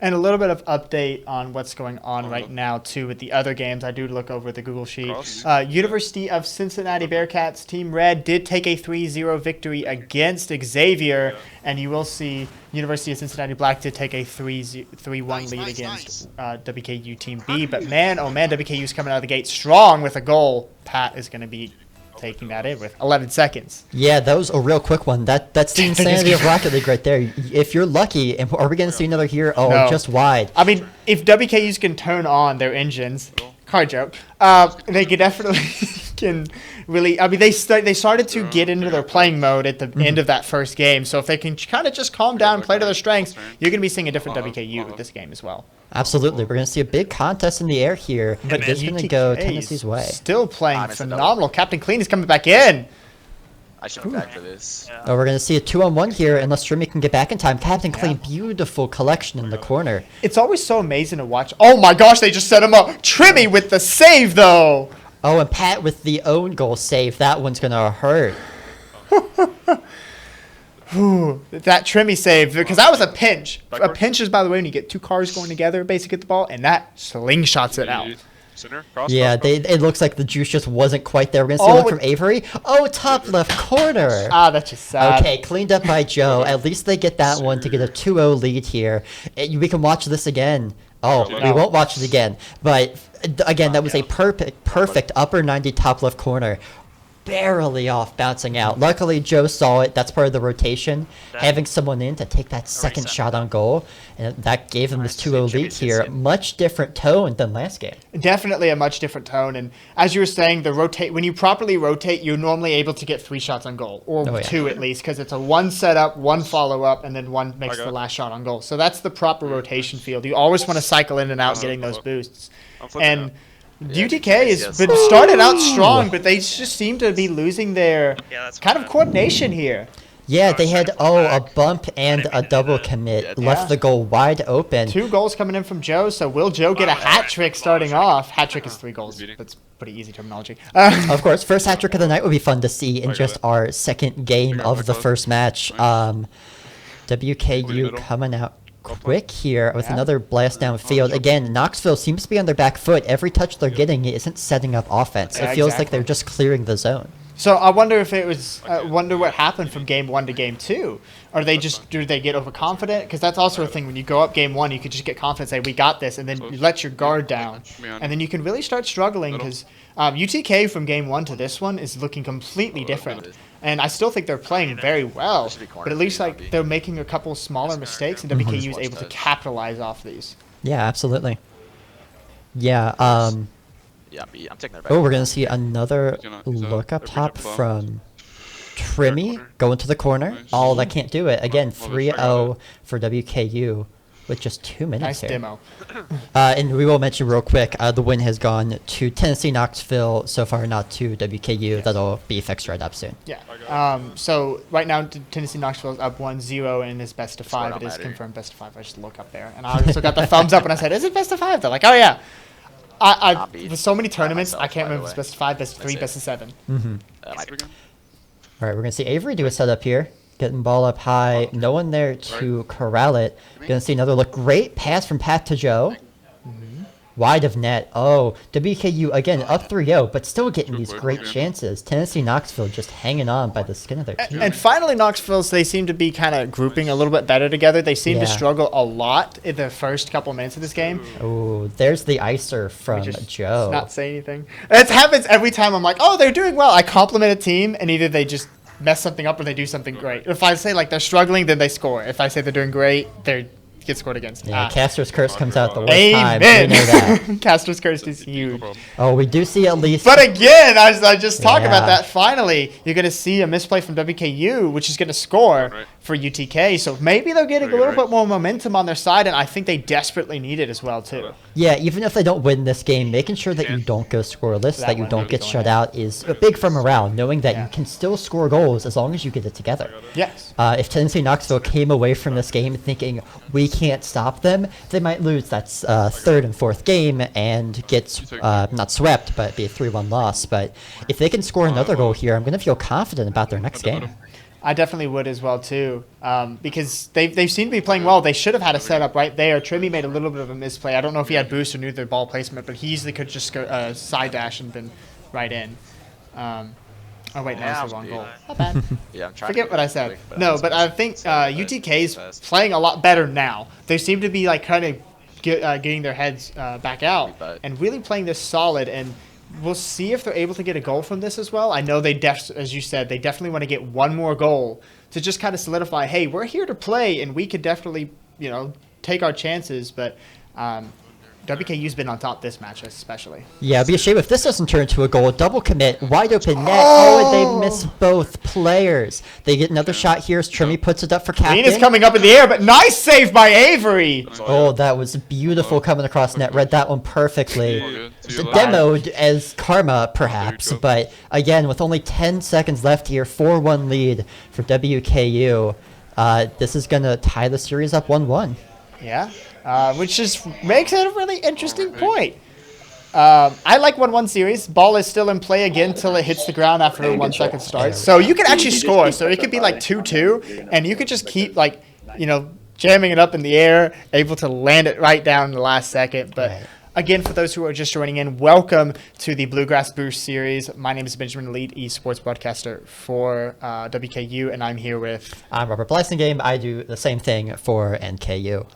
And a little bit of update on what's going on right now, too, with the other games. I do look over the Google Sheet. University of Cincinnati Bearcats, Team Red, did take a 3-0 victory against Xavier. And you will see University of Cincinnati Black did take a 3-1 lead against WKU Team B. But man, oh man, WKU's coming out of the gate strong with a goal. Pat is going to be taking that in with 11 seconds. Yeah, that was a real quick one. That's the insanity of Rocket League right there. If you're lucky, and are we going to see another here? Oh, No. just wide. I mean, if WKUs can turn on their engines, card joke, they could definitely can really. I mean, they started to get into their playing mode at the end of that first game. So if they can kind of just calm down, play to their strengths, you're going to be seeing a different WKU with this game as well. Absolutely. We're going to see a big contest in the air here. But It is going to UTK go is Tennessee's way. Still playing Ah, missed a double. phenomenal. Captain Clean is coming back in. I should have back for this. Oh, we're going to see a 2-on-1 here unless Trimmy can get back in time. Captain Clean, beautiful collection in the corner. It's always so amazing to watch. Oh my gosh, they just set him up. Trimmy with the save, though. Oh, and Pat with the own goal save. That one's going to hurt. That Trimmy save, because that was a pinch. A pinch is, by the way, when you get two cars going together, basically, at the ball, and that slingshots it out. Center, cross, Yeah, cross, it looks like the juice just wasn't quite there. We're going to see a Oh, look from Avery. Oh, top left corner. Ah, that's just sad. Okay, cleaned up by Joe. At least they get that one to get a 2-0 lead here. We can watch this again. Oh, we No. won't watch it again. But again, that was a perfect upper 90 top left corner. Barely off bouncing out. Luckily, Joe saw it. That's part of the rotation. Having someone in to take that second shot on goal. And that gave them this 2-0 lead here. Much different tone than last game. Definitely a much different tone. And as you were saying, when you properly rotate, you're normally able to get 3 shots on goal, or Oh, yeah. 2 at least, because it's a 1 setup, 1 follow up, and then 1 makes the last shot on goal. So that's the proper rotation field. You always want to cycle in and out, getting those boosts. And UTK has been started out strong, but they just seem to be losing their kind of coordination here. Yeah, they had, a bump and a double commit. Yeah. Left the goal wide open. 2 goals coming in from Joe, so will Joe get a hat trick starting off? Hat trick is 3 goals. That's pretty easy terminology. Of course, first hat trick of the night would be fun to see in just our second game of the first match. WKU coming out quick here with another blast downfield. Again, Knoxville seems to be on their back foot. Every touch they're getting isn't setting up offense. Yeah, It feels like exactly. they're just clearing the zone. So I wonder if it was. Wonder what happened from game 1 to game 2. Or do they get overconfident? Because that's also a thing. When you go up game 1, you could just get confident, say we got this, and then you let your guard down, and then you can really start struggling. Because UTK from game 1 to this one is looking completely different. And I still think they're playing very well, but at least like they're making a couple smaller mistakes, and WKU is able to capitalize off these. Yeah, absolutely. Yeah. Yeah, I'm taking their back. Oh, we're gonna see another He's look up they're top bringing up from Trimmy going to the corner. Nice. Oh, that can't do it. Again, Oh, 3-0 for WKU with just 2 minutes Nice here. demo. And we will mention real quick, the win has gone to Tennessee Knoxville so far, not to WKU. That'll be fixed right up soon. Yeah. So right now, Tennessee Knoxville is up 1-0 in this best of 5. don't It is matter. confirmed best of 5. I just look up there, and I also got the thumbs up, and I said, "Is it best of 5?" They're like, "Oh yeah." With so many tournaments, myself, I can't by the remember if it's way. best of 5, best of 3, That's best of 7. Might be. All right, we're going to see Avery do a setup here. Getting ball up high. No one there to corral it. Going to see another look. Great pass from Pat to Joe. Wide of net. Oh, WKU again up 3-0, but still getting these great chances. Tennessee Knoxville just hanging on by the skin of their teeth. And finally, Knoxville's, they seem to be kind of grouping a little bit better together. They seem to Yeah. struggle a lot in the first couple minutes of this game. Oh, there's the icer from Just Joe. not say anything. It happens every time. I'm like, oh, they're doing well. I compliment a team, and either they just mess something up or they do something great. If I say like they're struggling, then they score. If I say they're doing great, they get scored against. Yeah, Castro's curse comes out the worst time. Amen. We know that. Castro's curse is huge. Oh, we do see at least. But again, as I just talked about Yeah. that, finally, you're going to see a misplay from WKU, which is going to score for UTK. So maybe they're getting a little bit more momentum on their side, and I think they desperately need it as well, too. Yeah, even if they don't win this game, making sure that you don't go scoreless, that you don't get shut out is big for morale, knowing that you can still score goals as long as you get it together. Yes. If Tennessee Knoxville came away from this game thinking we can't stop them, they might lose that third and fourth game and get not swept, but be a 3-1 loss. But if they can score another goal here, I'm going to feel confident about their next game. I definitely would as well too, because they seem to be playing well. They should have had a setup right there. Trimmy made a little bit of a misplay. I don't know if he had boost or knew the ball placement, but he easily could just go side dash and been right in. Oh wait, no, that's the wrong goal. Not bad. Yeah, I'm trying. Forget what I said. No, but I think UTK's playing a lot better now. They seem to be like kind of getting their heads back out and really playing this solid. And we'll see if they're able to get a goal from this as well. I know they, as you said, they definitely want to get one more goal to just kind of solidify, hey, we're here to play, and we could definitely, take our chances. But WKU's been on top this match, especially. Yeah, it'd be a shame if this doesn't turn into a goal. Double commit, wide open net. Oh, and they miss both players. They get another shot here as Trimmy puts it up for captain. Green is coming up in the air, but nice save by Avery. Oh, that was beautiful coming across net. Read that one perfectly. Demoed as karma, perhaps, but again, with only 10 seconds left here, 4-1 lead for WKU. This is going to tie the series up 1-1. Yeah, which just makes it a really interesting point. I like 1-1 series. Ball is still in play again until it hits the ground after a 1 second start. So you can actually score. So it could be like 2-2, and you could just keep jamming it up in the air, able to land it right down in the last second. But again, for those who are just joining in, welcome to the Bluegrass Boost series. My name is Benjamin, lead esports broadcaster for WKU, and I'm here with... I'm Robert Bleissingame. I do the same thing for NKU.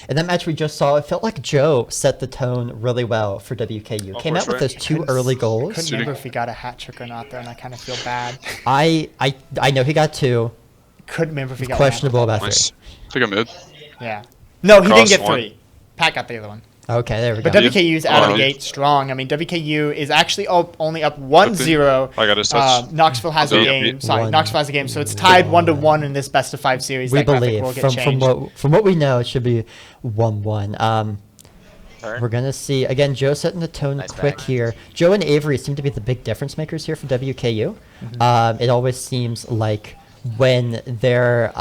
In that match we just saw, it felt like Joe set the tone really well for WKU. Came out with those 2 early goals. Couldn't remember if he got a hat trick or not, though, and I kind of feel bad. I know he got 2. Couldn't remember if he got questionable about 3. Take a mid. Yeah. No, he didn't get 3. Pat got the other one. Okay, there we go. But WKU's out of the gate strong. I mean, WKU is actually only up 1-0. I got his touch. Knoxville has a game. Knoxville has a game. So it's tied 1-1 in this best of 5 series. We believe from what we know, it should be 1-1. We're gonna see again. Joe setting the tone quick here. Joe and Avery seem to be the big difference makers here for WKU. It always seems like when they're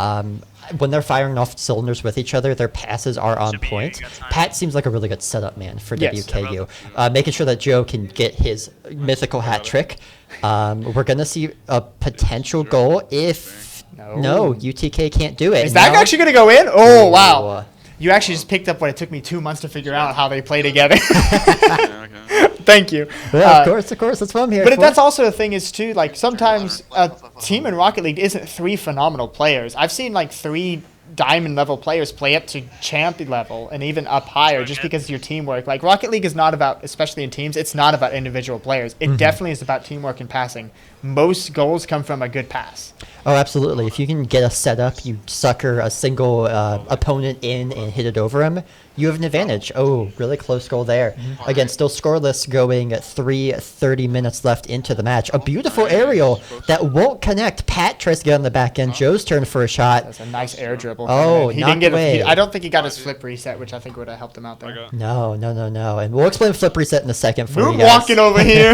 firing off cylinders with each other, their passes are on point. Pat seems like a really good setup man for WKU, making sure that Joe can get his mythical hat trick. We're going to see a potential goal if UTK can't do it. Is that actually going to go in? Oh, wow. You actually just picked up what it took me 2 months to figure out how they play together. Thank you. Yeah, of course. That's what I'm here for. But that's also the thing is, too, like, sometimes a team in Rocket League isn't 3 phenomenal players. I've seen, like, 3 diamond-level players play up to champion level and even up higher just because of your teamwork. Like, Rocket League is not about, especially in teams, it's not about individual players. It definitely is about teamwork and passing. Most goals come from a good pass. Oh, absolutely. If you can get a setup, you sucker a single opponent in and hit it over him, you have an advantage. Oh, really close goal there. Again, still scoreless going 3:30 minutes left into the match. A beautiful aerial that won't connect. Pat tries to get on the back end. Joe's turn for a shot. That's a nice air dribble. Oh, he didn't get I don't think he got his flip reset, which I think would have helped him out there. No. And we'll explain flip reset in a second for you guys. Walking over here.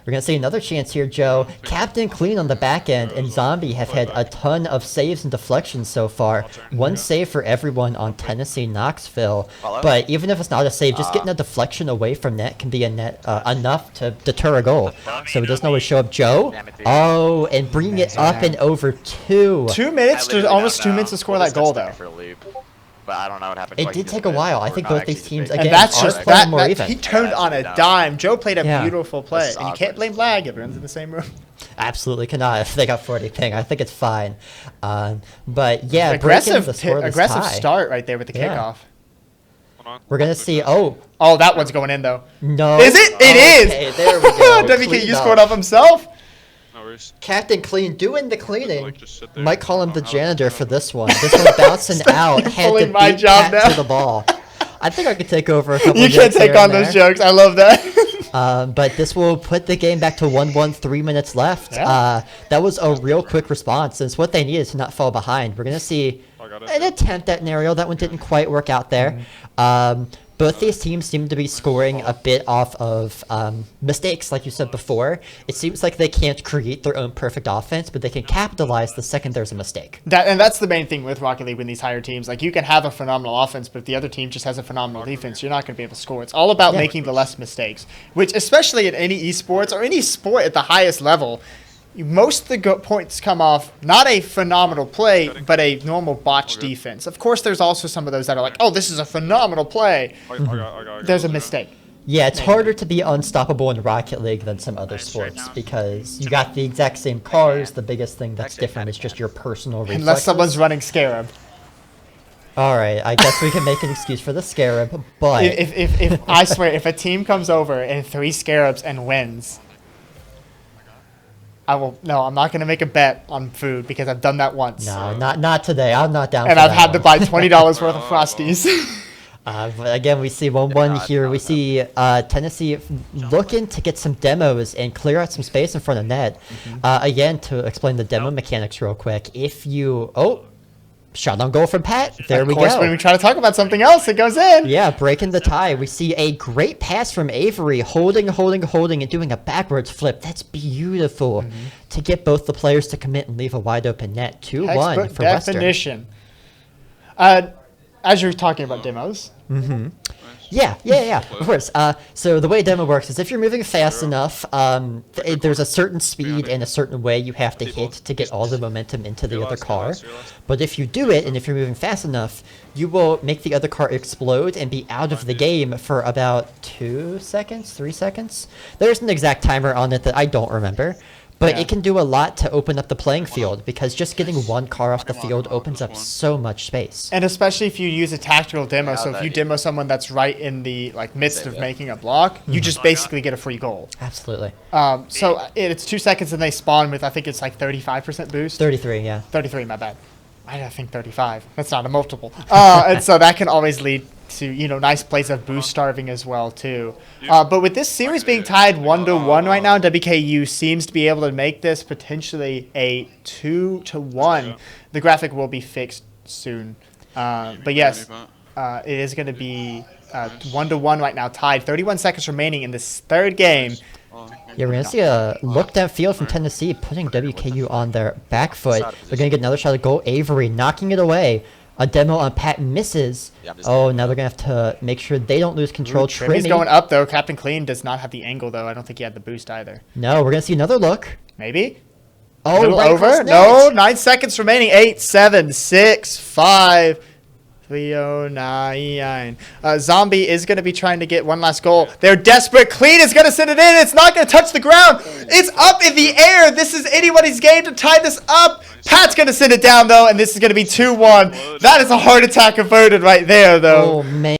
We're going to see another chance here, Joe. Captain Clean on the back end and Zombie have had a ton of saves and deflections so far. 1 save for everyone on Tennessee Knoxville. But even if it's not a save, just getting a deflection away from net can be enough to deter a goal. So it doesn't always show up. Joe? Oh, and bringing it up and over 2. 2 minutes to almost 2 minutes to score that goal, though. But I don't know what happened. It did take a while. I think both these teams, again, and that's are just playing more even. He turned on a dime. Joe played a beautiful play. And you can't blame lag. Everyone's in the same room. Absolutely cannot if they got 40 ping. I think it's fine. But yeah, aggressive tie. start right there with the kickoff. We're going to see, oh, that one's going in, though. No. Is it? It is. Okay, there we go. WKU scored off himself. Captain Clean doing the cleaning. Might call him the janitor for this one. This one bouncing out. Had to beat Pat to the ball. I think I could take over a couple of jokes. You can't take on those jokes. I love that. But this will put the game back to 1-1, 3 minutes left. Yeah. That was a real quick response. It's what they needed to not fall behind. We're going to see an attempt at an aerial. That one didn't quite work out there. Both these teams seem to be scoring a bit off of mistakes, like you said before. It seems like they can't create their own perfect offense, but they can capitalize the second there's a mistake. And that's the main thing with Rocket League when these higher teams. Like, you can have a phenomenal offense, but if the other team just has a phenomenal defense, you're not going to be able to score. It's all about making the less mistakes, which, especially in any esports or any sport at the highest level, most of the points come off not a phenomenal play, but a normal botch defense. Of course, there's also some of those that are like, oh, this is a phenomenal play. There's a mistake. Yeah, it's harder to be unstoppable in Rocket League than some other sports because you got the exact same cars. The biggest thing that's different is just your personal reflexes. Unless someone's running Scarab. All right, I guess we can make an excuse for the Scarab, but If I swear, if a team comes over in 3 Scarabs and wins, I will. No, I'm not going to make a bet on food because I've done that once. no, not today. I'm not down. And for I've that had to one. buy $20 worth of Frosties. But again, we see 1-1 here. We see Tennessee looking to get some demos and clear out some space in front of net. Again, to explain the demo mechanics real quick, if you... Oh, shot on goal from Pat. There we Of course, go. when we try to talk about something else, it goes in. Yeah, breaking the tie. We see a great pass from Avery, holding, and doing a backwards flip. That's beautiful to get both the players to commit and leave a wide open net. 2-1 Textbook for Western. definition. As you're talking about demos, Yeah, of course. So the way a demo works is if you're moving fast enough, there's a certain speed and a certain way you have to hit to get all the momentum into the other car. But if you do it, and if you're moving fast enough, you will make the other car explode and be out of the game for about 2 seconds, 3 seconds. There's an exact timer on it that I don't remember. But it can do a lot to open up the playing field because just getting one car off the field opens up so much space. and especially if you use a tactical demo, so if you demo someone that's right in the midst of making a block, you just basically get a free goal. Absolutely. So it's 2 seconds and they spawn with, I think it's like 35% boost. 33, yeah. 33, my bad. Why did I think 35? That's not a multiple. And so that can always lead to, nice plays of boost starving as well, too. But with this series being tied 1-1 right now, WKU seems to be able to make this potentially a 2-1. The graphic will be fixed soon. But yes, it is going to be 1-1 right now, tied. 31 seconds remaining in this third game. Yeah, we're going to see a look downfield from Tennessee, putting WKU on their back foot. They're going to get another shot at goal. Avery knocking it away. A demo on Pat misses. Oh, now they're going to have to make sure they don't lose control. Trimmy's going up, though. Captain Clean does not have the angle, though. I don't think he had the boost either. No, we're going to see another look. Maybe? Oh, Little right across over? net. No, 9 seconds remaining. 8, 7, 6, 5, 309. Zombie is going to be trying to get one last goal. They're desperate. Clean is going to send it in. It's not going to touch the ground. It's up in the air. This is anybody's game to tie this up. Pat's going to send it down, though, and this is going to be 2-1. That is a heart attack averted right there, though. Oh, man.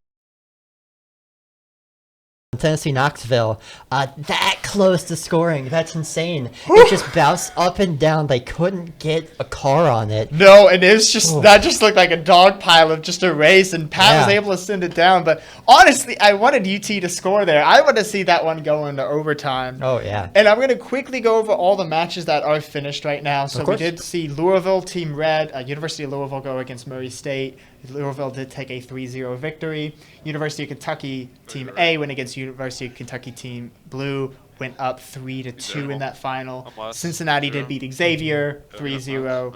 Tennessee Knoxville, that close to scoring. That's insane. It just bounced up and down. They couldn't get a car on it. No, and it was just that just looked like a dog pile of just a race, and Pat was able to send it down. But honestly, I wanted UT to score there. I want to see that one go into overtime. Oh, yeah. And I'm going to quickly go over all the matches that are finished right now. So we course. did see Louisville, Team Red, University of Louisville go against Murray State. Louisville did take a 3-0 victory. University of Kentucky, Team A, went against University of Kentucky, Team Blue, went up 3-2 in that final. Cincinnati did beat Xavier 3-0.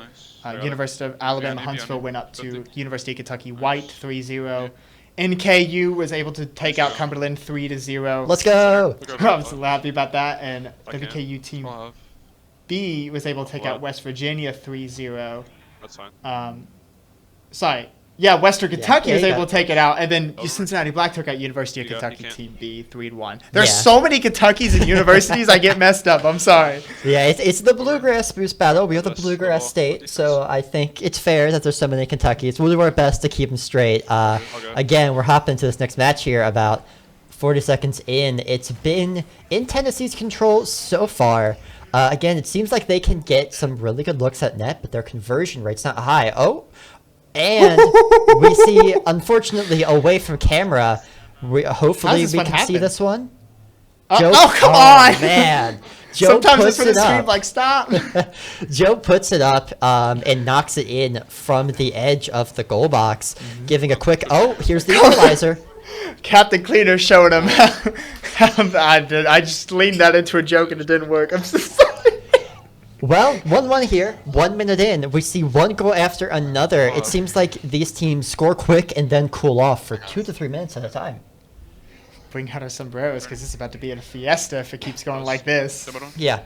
University of Alabama, Huntsville went up to University of Kentucky White 3-0. NKU was able to take out Cumberland 3-0. Let's go. I'm so happy about that. And WKU Team B was able to take out West Virginia 3-0. That's fine. Yeah, Western Kentucky was you able got to take it out, and then Cincinnati Black took out University of Kentucky can't. Team B 3-1. There's so many Kentuckys and universities, I get messed up. I'm sorry. Yeah, it's the Bluegrass boost battle. We are the Bluegrass state, so I think it's fair that there's so many Kentuckys. We'll do our best to keep them straight. Again, we're hopping to this next match here about 40 seconds in. It's been in Tennessee's control so far. Again, it seems like they can get some really good looks at net, but their conversion rate's not high. And we see, unfortunately, away from camera, hopefully we can see this one. Come on! Man. Joe Sometimes puts it's when it the screen up. like, stop. Joe puts it up and knocks it in from the edge of the goal box, giving a quick, here's the equalizer. Captain Cleaner showing him. I just leaned that into a joke and it didn't work. I'm so sorry. Well, 1-1 here. 1 minute in. We see one goal after another. It seems like these teams score quick and then cool off for 2 to 3 minutes at a time. Bring out our sombreros because it's about to be a fiesta if it keeps going like this. Yeah.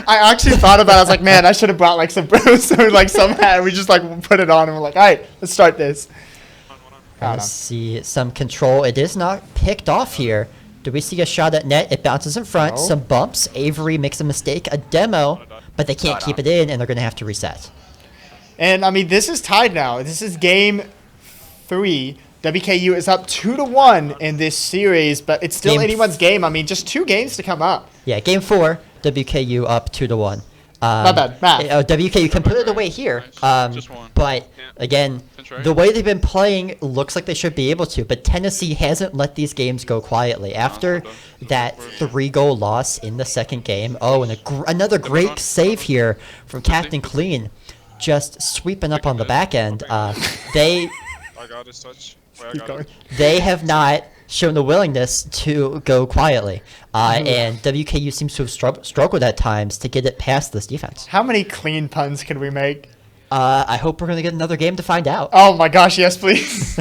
I actually thought about it. I was like, man, I should have brought like some bros or like some hat. We just like put it on and we're like, all right, let's start this. Let's see some control. It is not picked off here. Do we see a shot at net? It bounces in front. No. Some bumps. Avery makes a mistake. A demo, but they can't keep it in, and they're going to have to reset. And I mean, this is tied now. This is game 3. WKU is up 2-1 in this series, but it's still Game anyone's game. I mean, just 2 games to come up. Yeah, game 4, WKU up 2-1. My bad, math. WKU can put it away here, Just one. but again, Pinch right. the way they've been playing looks like they should be able to. But Tennessee hasn't let these games go quietly. After that 3-goal loss in the second game, and another great save here from Captain Clean, just sweeping up on the back end. They I got his touch. Wait, I Keep got going. it. they have not shown the willingness to go quietly, and WKU seems to have struggled at times to get it past this defense. How many clean puns can we make? I hope we're gonna get another game to find out. Oh my gosh, yes, please.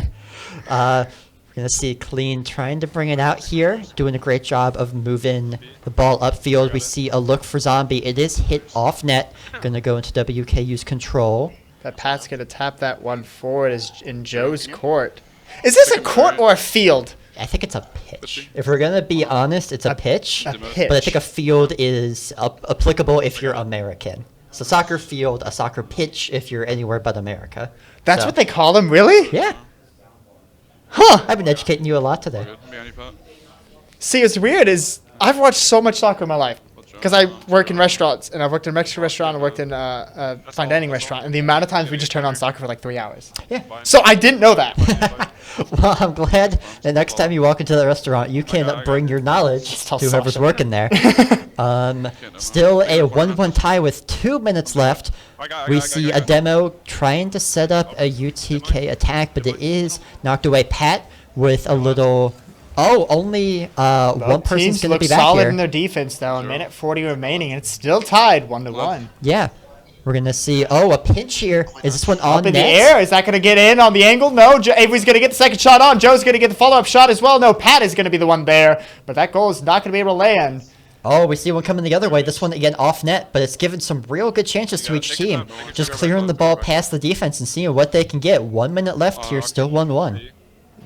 We're gonna see Clean trying to bring it out here, doing a great job of moving the ball upfield. We see a look for Zombie. It is hit off net. Gonna go into WKU's control. That Pat's going to tap that one forward is in Joe's court. Is this a court or a field? I think it's a pitch. If we're gonna be honest, it's a pitch. A pitch. But I think a field is applicable if you're American. So soccer field, a soccer pitch if you're anywhere but America. That's So, what they call them, really? Yeah, Huh. I've been educating you a lot today. Good. Behind you, Pat. See, what's weird is I've watched so much soccer in my life because I work in restaurants, and I've worked in a Mexican restaurant, I worked in a fine dining restaurant, and the amount of times we just turn on soccer for like 3 hours. Yeah. So I didn't know that. Well, I'm glad the next time you walk into the restaurant, you can bring your knowledge tell to whoever's Sasha. working there. Still a 1-1 tie with 2 minutes left. We see a demo trying to set up a UTK attack, but it is knocked away. Pat with a little... only one person's Teams going to look be back solid here. in their defense, though. A minute 40 remaining, and it's still tied 1-1. Yeah. We're going to see... a pinch here. Is this one on Up in the net? air. Is that going to get in on the angle? No. Avery's going to get the second shot on. Joe's going to get the follow-up shot as well. No, Pat is going to be the one there. But that goal is not going to be able to land. We see one coming the other way. This one, again, off net, but it's given some real good chances to each team. Just clearing the ball past the defense and seeing what they can get. 1 minute left here, still 1-1.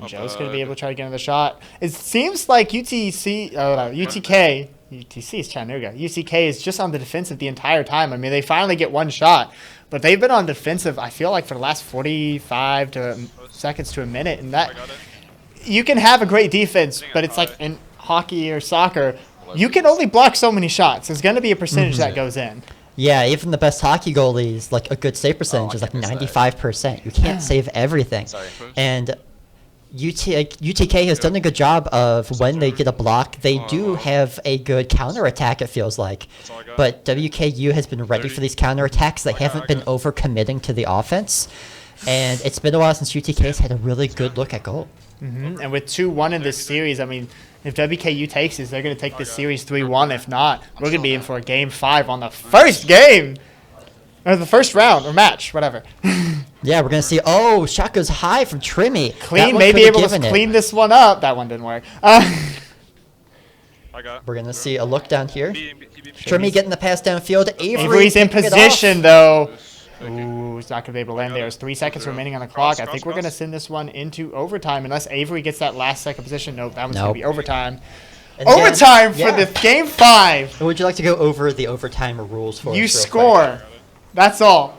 Joe's going to be able to try to get another shot. It seems like UTK is Chattanooga. UTK is just on the defensive the entire time. I mean, they finally get one shot, but they've been on defensive, I feel like, for the last 45 seconds to a minute. And that you can have a great defense, but it's like in hockey or soccer, you can only block so many shots. There's going to be a percentage that goes in. Yeah, even the best hockey goalies, like a good save percentage is like 95%. You can't save everything. And UTK has done a good job of when they get a block, they do have a good counterattack, it feels like. But WKU has been ready for these counterattacks. They haven't been over-committing to the offense. And it's been a while since UTK's had a really good look at goal. And with 2-1 in this series, I mean, if WKU takes this, they're going to take this series 3-1. If not, we're going to be in for a Game 5 on the first game. Or the first round, or match, whatever. Yeah, we're going to see, shot goes high from Trimmy. Clean may be able to clean this one up. That one didn't work. We're going to see a look down here. Trimmy getting the pass downfield. Avery's in picking it position, off. though. Ooh, he's not going to be able to land there. There's 3 seconds remaining on the clock. I think we're going to send this one into overtime unless Avery gets that last second position. Nope, that one's going to be overtime. And then- Overtime for yeah. the Game 5. Would you like to go over the overtime rules for us You real quick? score. That's all.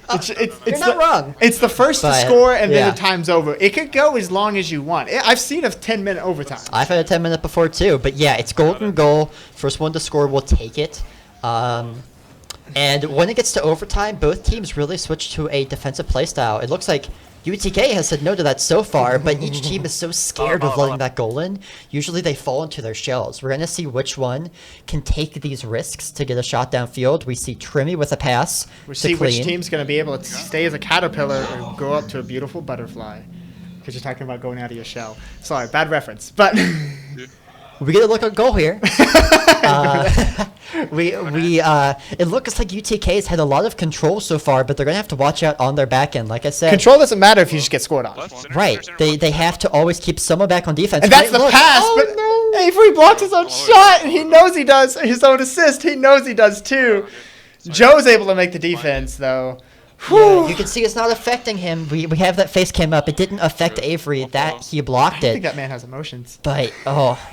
It's You're not wrong. It's the first to But, score, and then yeah. the time's over. It could go as long as you want. I've seen a 10-minute overtime. I've had a 10-minute before too, but yeah, it's golden goal. First one to score will take it. And when it gets to overtime, both teams really switch to a defensive play style. It looks like UTK has said no to that so far, but each team is so scared of letting that goal in. Usually they fall into their shells. We're going to see which one can take these risks to get a shot downfield. We see Trimmy with a pass We'll to see which Clean. team's going to be able to stay as a caterpillar or go up to a beautiful butterfly. Because you're talking about going out of your shell. Sorry, bad reference. But We get a look at goal here. It looks like UTK's had a lot of control so far, but they're gonna have to watch out on their back end. Like I said, control doesn't matter if you just get scored on. right? They have to always keep someone back on defense. And that's Great the look. pass. Oh, but no. Avery blocks his own shot, and he knows he does. His own assist, he knows he does too. Joe's able to make the defense, though. Yeah, you can see it's not affecting him. We have that face cam up. It didn't affect Avery. That he blocked I think it. that man has emotions. But,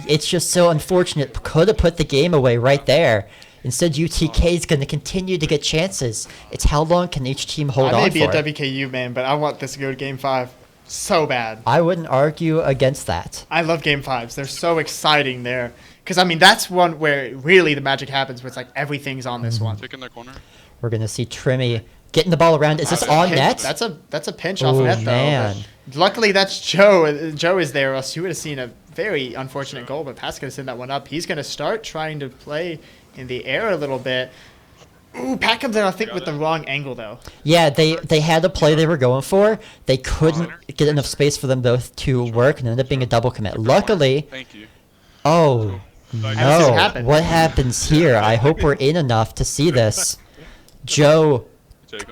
it's just so unfortunate. Could have put the game away right there. Instead, UTK is going to continue to get chances. It's how long can each team hold I on may be for. a WKU man, but I want this to go to Game 5 so bad. I wouldn't argue against that. I love Game 5s. They're so exciting there. Because, I mean, that's one where really the magic happens, where it's like everything's on this one. Chick in their corner. We're going to see Trimmy getting the ball around. Is this on net? That's a pinch off Oh, net, though. man. But luckily, that's Joe. Joe is there, or else you would have seen a very unfortunate goal, but Pat's going to send that one up. He's going to start trying to play in the air a little bit. Ooh, Pat comes in, I think, with the wrong angle, though. Yeah, they had a play they were going for. They couldn't get enough space for them both to work and ended up being a double commit. Luckily, Thank you. oh, see what no. happened. What happens here? I hope we're in enough to see this. Joe.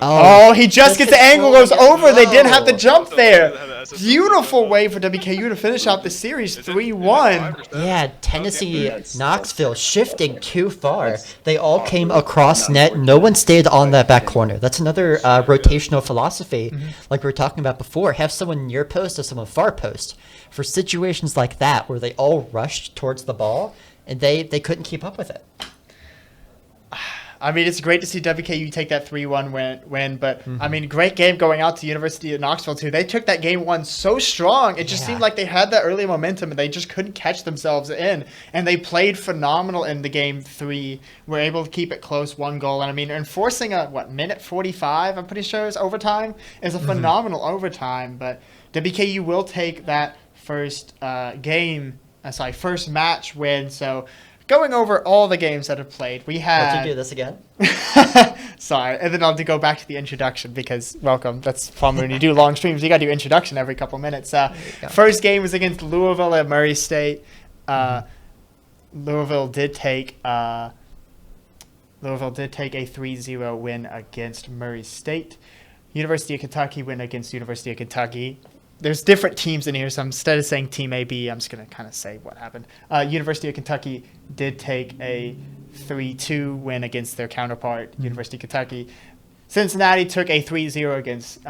Oh, he just gets the angle, goes over. They didn't have the No. jump there. Beautiful way for WKU to finish out the series 3-1. Yeah, Tennessee, Knoxville shifting too far. They all came across net. No one stayed on that back corner. That's another rotational philosophy, like we were talking about before. Have someone near post or someone far post. For situations like that, where they all rushed towards the ball, and they couldn't keep up with it. I mean, it's great to see WKU take that 3-1 win, but I mean, great game going out to University of Knoxville too. They took that game one so strong. It just Yeah. seemed like they had that early momentum and they just couldn't catch themselves in. And they played phenomenal in the game 3. Were able to keep it close, 1 goal. And I mean, enforcing a minute 45, I'm pretty sure is overtime, is a phenomenal overtime. But WKU will take that first first match win. So. Going over all the games that have played, we had... Let's do this again. Sorry, and then I'll have to go back to the introduction because, welcome, that's fun when you do long streams. You got to do introduction every couple minutes. First game was against Louisville at Murray State. Louisville did take a 3-0 win against Murray State. University of Kentucky win against University of Kentucky. There's different teams in here, so instead of saying Team AB, I'm just going to kind of say what happened. University of Kentucky did take a 3-2 win against their counterpart, University of Kentucky. Cincinnati took a 3-0 against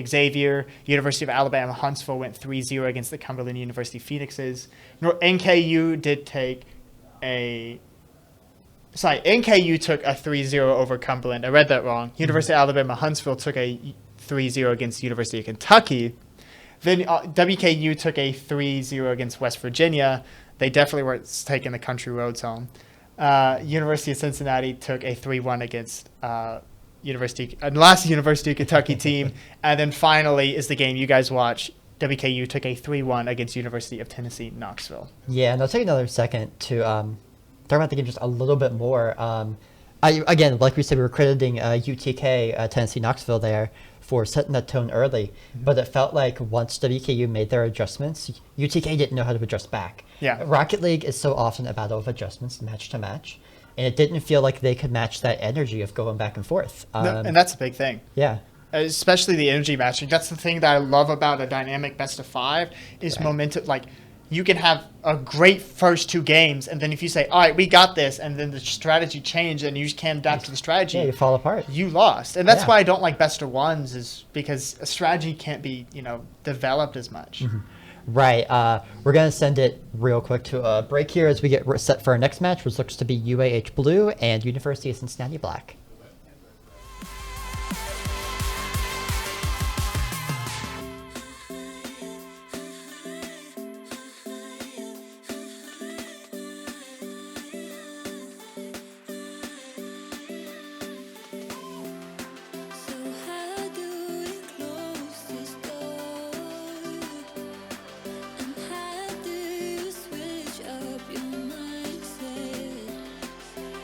Xavier. University of Alabama Huntsville went 3-0 against the Cumberland University Phoenixes. NKU took a 3-0 over Cumberland. I read that wrong. University of Alabama Huntsville took a 3-0 against University of Kentucky. Then WKU took a 3-0 against West Virginia. They definitely weren't taking the country roads home. University of Cincinnati took a 3-1 against last University of Kentucky team. And then finally is the game you guys watch. WKU took a 3-1 against University of Tennessee Knoxville. Yeah, and I'll take another second to talk about the game just a little bit more. Again, like we said, we were crediting UTK, Tennessee Knoxville there for setting that tone early. But it felt like once WKU made their adjustments, UTK didn't know how to adjust back. Yeah. Rocket League is so often a battle of adjustments, match to match. And it didn't feel like they could match that energy of going back and forth. And that's a big thing. Yeah. Especially the energy matching. That's the thing that I love about a dynamic best of 5 is momentum. Like, you can have a great first 2 games, and then if you say, all right, we got this, and then the strategy changed and you just can't adapt to the strategy, Yeah, you fall apart. you lost. And that's Yeah. why I don't like best of 1s, is because a strategy can't be, developed as much. Right. We're going to send it real quick to a break here as we get set for our next match, which looks to be UAH Blue and University of Cincinnati Black. So how do we close this door? And how do you switch up your mindset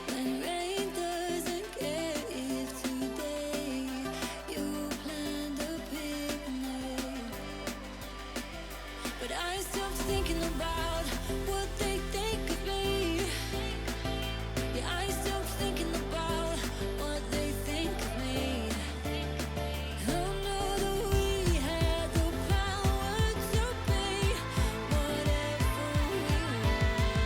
when rain doesn't care if today you planned a picnic? But I stopped thinking about what they think of me. Yeah, I stopped thinking about what they think of me. I know that we had the power to be whatever we want.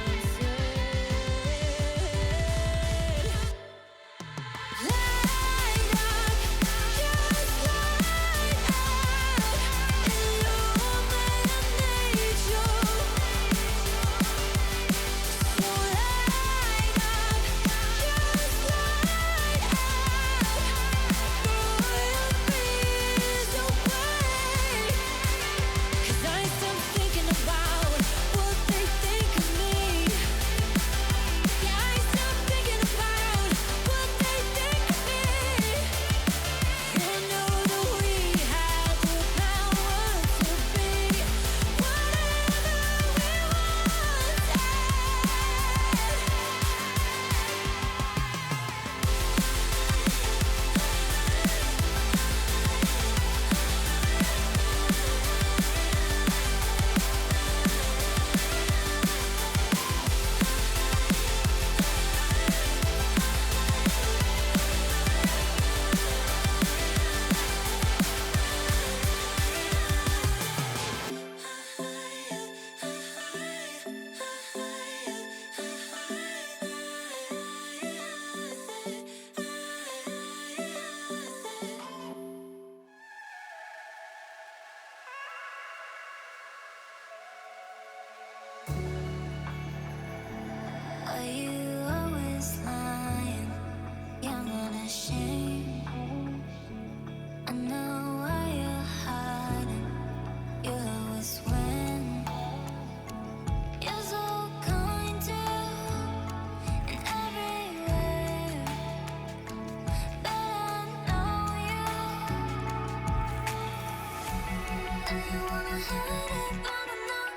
wanna hide it, but I know.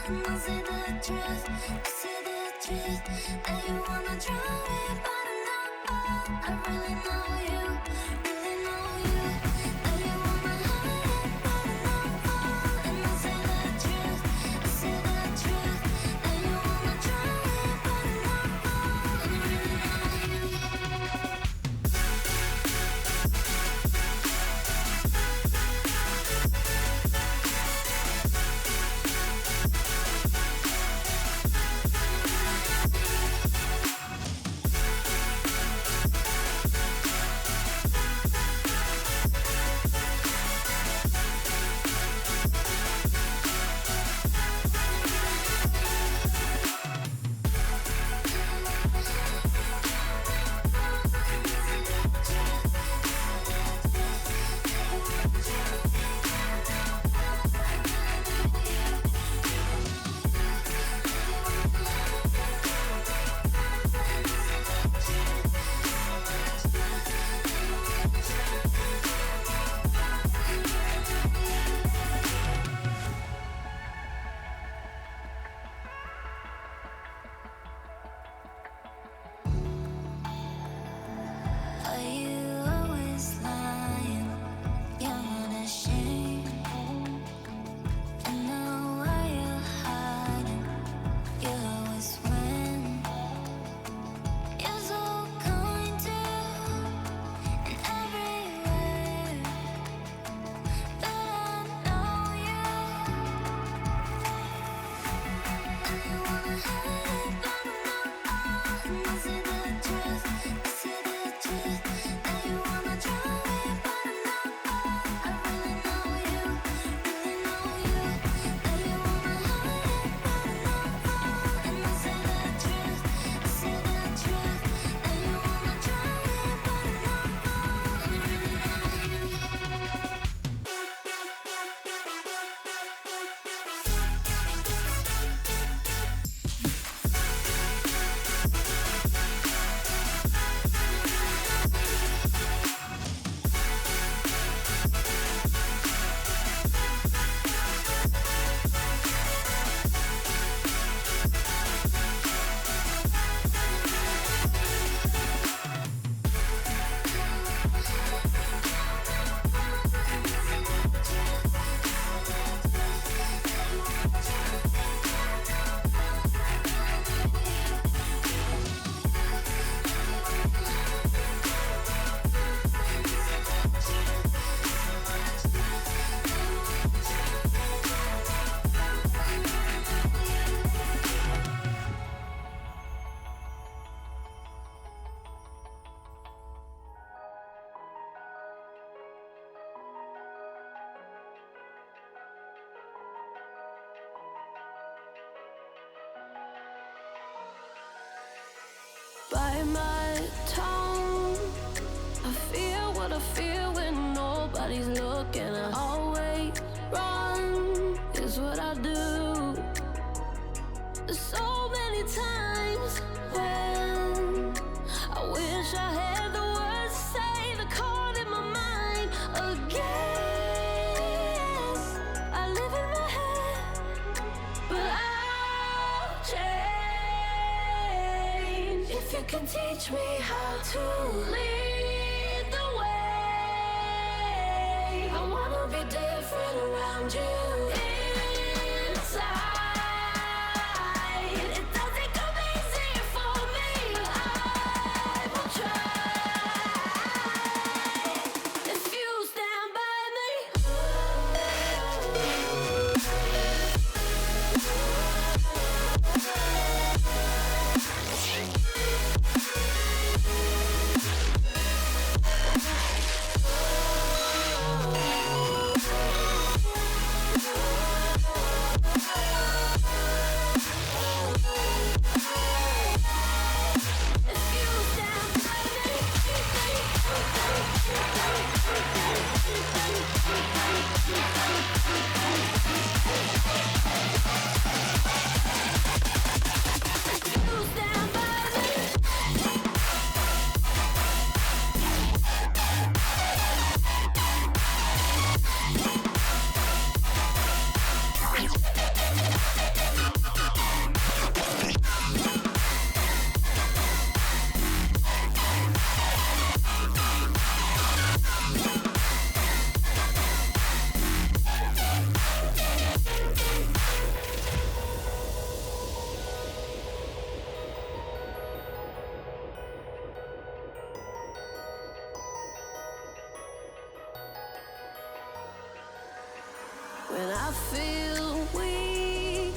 And I'll say the truth, say the truth. And you wanna drown me, but I know. I really know you, really know you. And you wanna hide it, but I know. And I'll say the truth, say the truth. And you wanna drown me, but I know. And I really know you. Are you always lying? You're not ashamed. And now why you hiding? You always win. You're so kind to in every way, but I know you. And you wanna hide it, but I know. And I'll say the truth, say the truth. And you wanna drown me, but I know. I really know you, really know you. And you wanna hide it, but I know. And I'll say the truth, say the truth. And you wanna drown me, but I know. And I really know you. Bite my tongue. I feel what I feel when nobody's looking. I always run, is what I do. There's so many times when I wish I had the words to say, the chord in my mind again. I live in my head, but I'll change if you can teach me how to lead the way. I wanna be different around you. Inside, it doesn't come easy for me. I will try if you stand by me. feel weak.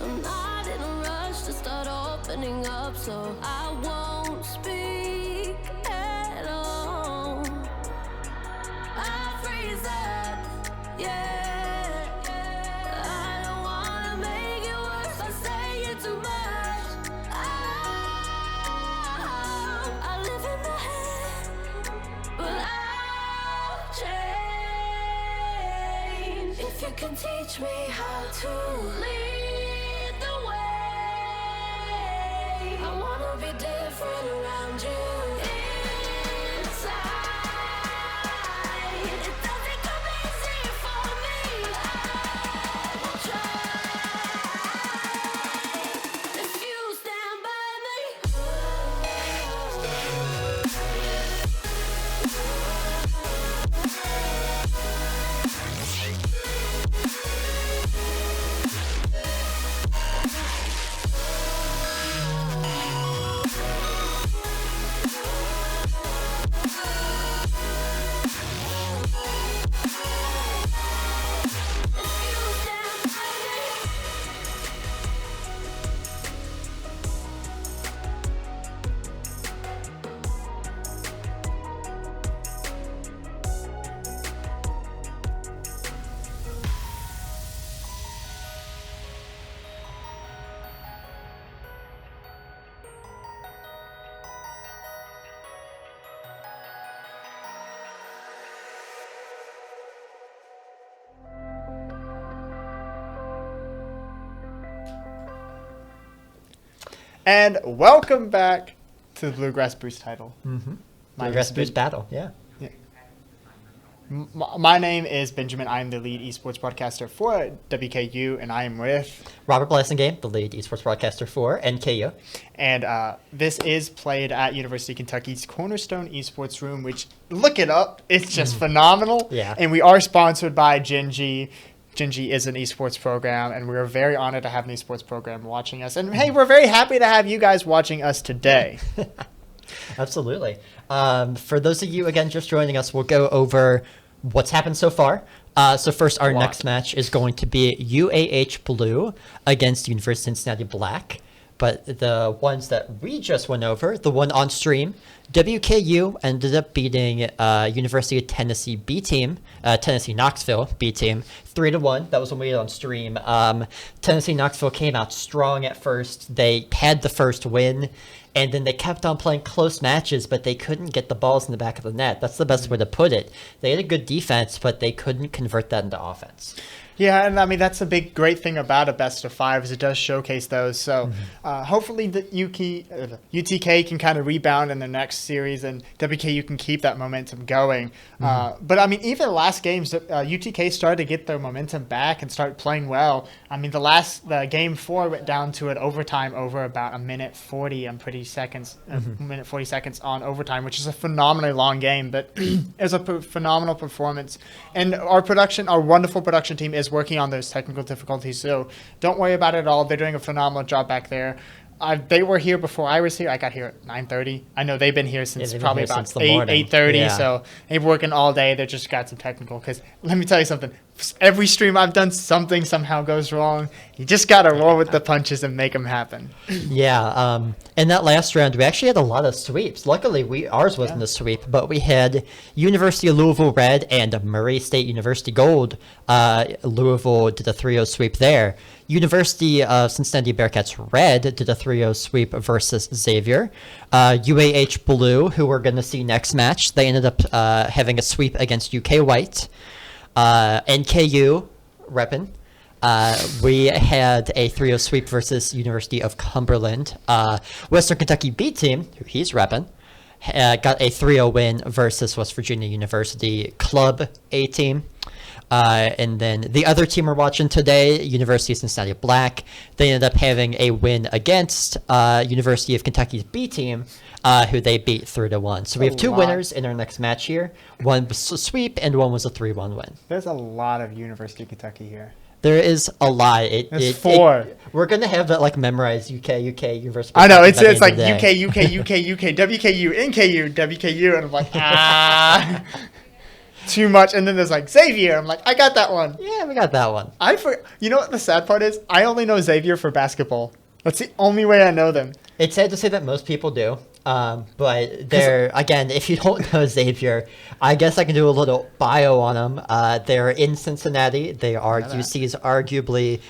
I'm not in a rush to start opening up, so I won't speak at all. I freeze up, yeah. I don't wanna make it worse by saying too much. I live in the head, but I'll change. If you can teach me how to lead the way, I wanna be different around you. Inside, it doesn't come easy for me. I will try if you stand by me. And welcome back to the Bluegrass Boost title. Mm-hmm. My Bluegrass name's Boost battle, yeah. My name is Benjamin. I'm the lead esports broadcaster for WKU, and I am with Robert Blassingame, the lead esports broadcaster for NKU. And this is played at University of Kentucky's Cornerstone Esports Room, which, look it up, it's just phenomenal. Yeah. And we are sponsored by Genji. Genji is an esports program, and we're very honored to have an esports program watching us. And hey, we're very happy to have you guys watching us today. Absolutely. For those of you, again, just joining us, we'll go over what's happened so far. So first, our next match is going to be UAH Blue against University of Cincinnati Black. But the ones that we just went over, the one on stream, WKU ended up beating University of Tennessee B team, Tennessee Knoxville B team, 3-1. That was when we had on stream. Tennessee Knoxville came out strong at first. They had the first win, and then they kept on playing close matches, but they couldn't get the balls in the back of the net. That's the best way to put it. They had a good defense, but they couldn't convert that into offense. Yeah, and I mean, that's a great thing about a best of five is it does showcase those. So hopefully the UTK can kind of rebound in the next series and WKU can keep that momentum going. But I mean, even the last games, UTK started to get their momentum back and start playing well. I mean, the game 4 went down to an overtime over about a minute 40. I'm pretty seconds, minute 40 seconds on overtime, which is a phenomenally long game. But it was a phenomenal performance, and our wonderful production team is working on those technical difficulties, so don't worry about it at all. They're doing a phenomenal job back there. They were here before I was here. I got here at 9:30. I know they've been here since probably about 8:30. Yeah. So they've been working all day. They just got some technical. Because let me tell you something. Every stream I've done, something somehow goes wrong. You just got to roll with the punches and make them happen. Yeah. In that last round, we actually had a lot of sweeps. Luckily, ours wasn't a sweep, but we had University of Louisville Red and Murray State University Gold. Louisville did a 3-0 sweep there. University of Cincinnati Bearcats Red did a 3-0 sweep versus Xavier. UAH Blue, who we're going to see next match, they ended up having a sweep against UK White. NKU reppin'. We had a 3-0 sweep versus University of Cumberland. Western Kentucky B team, who he's reppin', got a 3-0 win versus West Virginia University Club A team. And then the other team we're watching today, University of Cincinnati Black, they ended up having a win against University of Kentucky's B team, who they beat 3-1. So we have two winners in our next match here. One was a sweep and one was a 3-1 win. There's a lot of University of Kentucky here. There is a lot. There's 4. We're gonna have that like memorized. UK, University. I know it's like UK, WKU, NKU, WKU, and I'm like too much. And then there's like Xavier. I'm like, I got that one. Yeah, we got that one. You know what the sad part is? I only know Xavier for basketball. That's the only way I know them. It's sad to say that most people do. But they're, again, if you don't know Xavier, I guess I can do a little bio on them. They're in Cincinnati. They are UC's arguably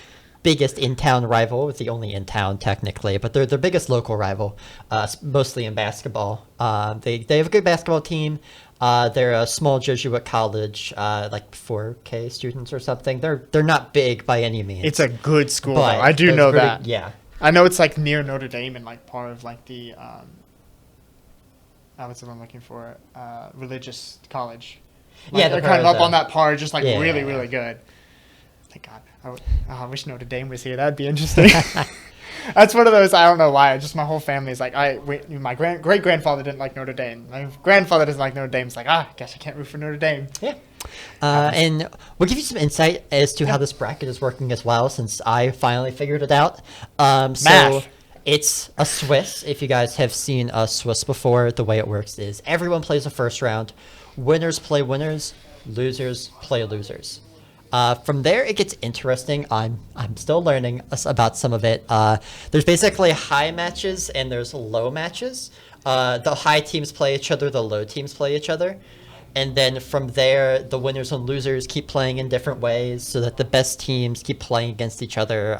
biggest in-town rival. It's the only in-town technically, but they're their biggest local rival, mostly in basketball. They have a good basketball team. They're a small Jesuit college, like 4K students or something. They're not big by any means. It's a good school, though. but I do know pretty- that. Yeah. I know it's like near Notre Dame and like part of like the what's the one I'm looking for? Religious college. Like, Yeah, they're they're kind of part up of on that par, just like Yeah, really, yeah, yeah. really good. Thank God. I wish Notre Dame was here. That'd be interesting. That's one of those. I don't know why. Just my whole family is like, my great grandfather didn't like Notre Dame. My grandfather doesn't like Notre Dame. It's like, I guess I can't root for Notre Dame. Yeah. And we'll give you some insight as to how this bracket is working as well, since I finally figured it out. So Math. it's a Swiss. If you guys have seen a Swiss before, the way it works is everyone plays the first round. Winners play winners. Losers play losers. From there, it gets interesting. I'm still learning about some of it. There's basically high matches and there's low matches. The high teams play each other. The low teams play each other. And then from there, the winners and losers keep playing in different ways so that the best teams keep playing against each other.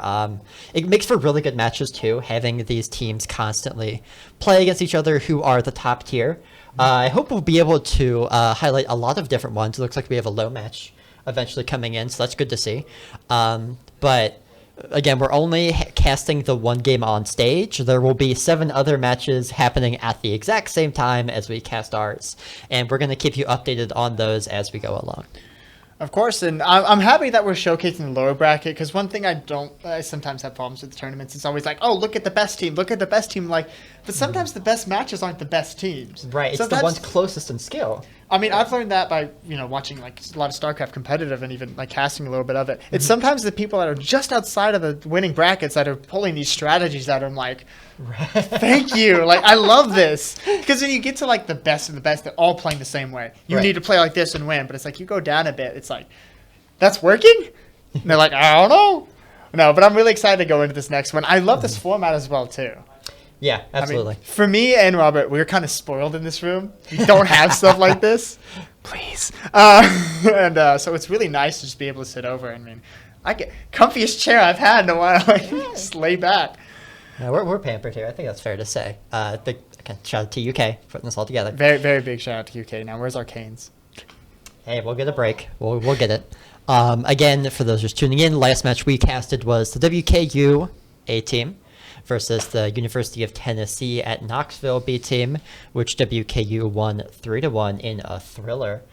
It makes for really good matches, too, having these teams constantly play against each other who are the top tier. I hope we'll be able to highlight a lot of different ones. It looks like we have a low match eventually coming in, so that's good to see. But again, we're only casting the one game on stage. There will be 7 other matches happening at the exact same time as we cast ours, and we're going to keep you updated on those as we go along. Of course, and I'm happy that we're showcasing the lower bracket, because one thing I sometimes have problems with the tournaments. It's always like, oh, look at the best team, like, but sometimes the best matches aren't the best teams. Right, it's Sometimes- the ones closest in skill. I mean, I've learned that by, watching like a lot of StarCraft competitive and even like casting a little bit of it. It's sometimes the people that are just outside of the winning brackets that are pulling these strategies that I'm like, thank you. Like, I love this. Because when you get to like the best of the best, they're all playing the same way. You Right. need to play like this and win. But it's like you go down a bit. It's like, that's working? And they're like, I don't know. No, but I'm really excited to go into this next one. I love this format as well, too. Yeah, absolutely. I mean, for me and Robert, we're kind of spoiled in this room. We don't have stuff like this. Please. So it's really nice to just be able to sit over. I mean, I get comfiest chair I've had in a while. Just lay back. No, we're pampered here. I think that's fair to say. Big shout out to UK for putting this all together. Very, very big shout out to UK. Now, where's our Canes? Hey, we'll get a break. We'll get it. Again, for those just tuning in, last match we casted was the WKU A team versus the University of Tennessee at Knoxville B team, which WKU won 3-1 in a thriller.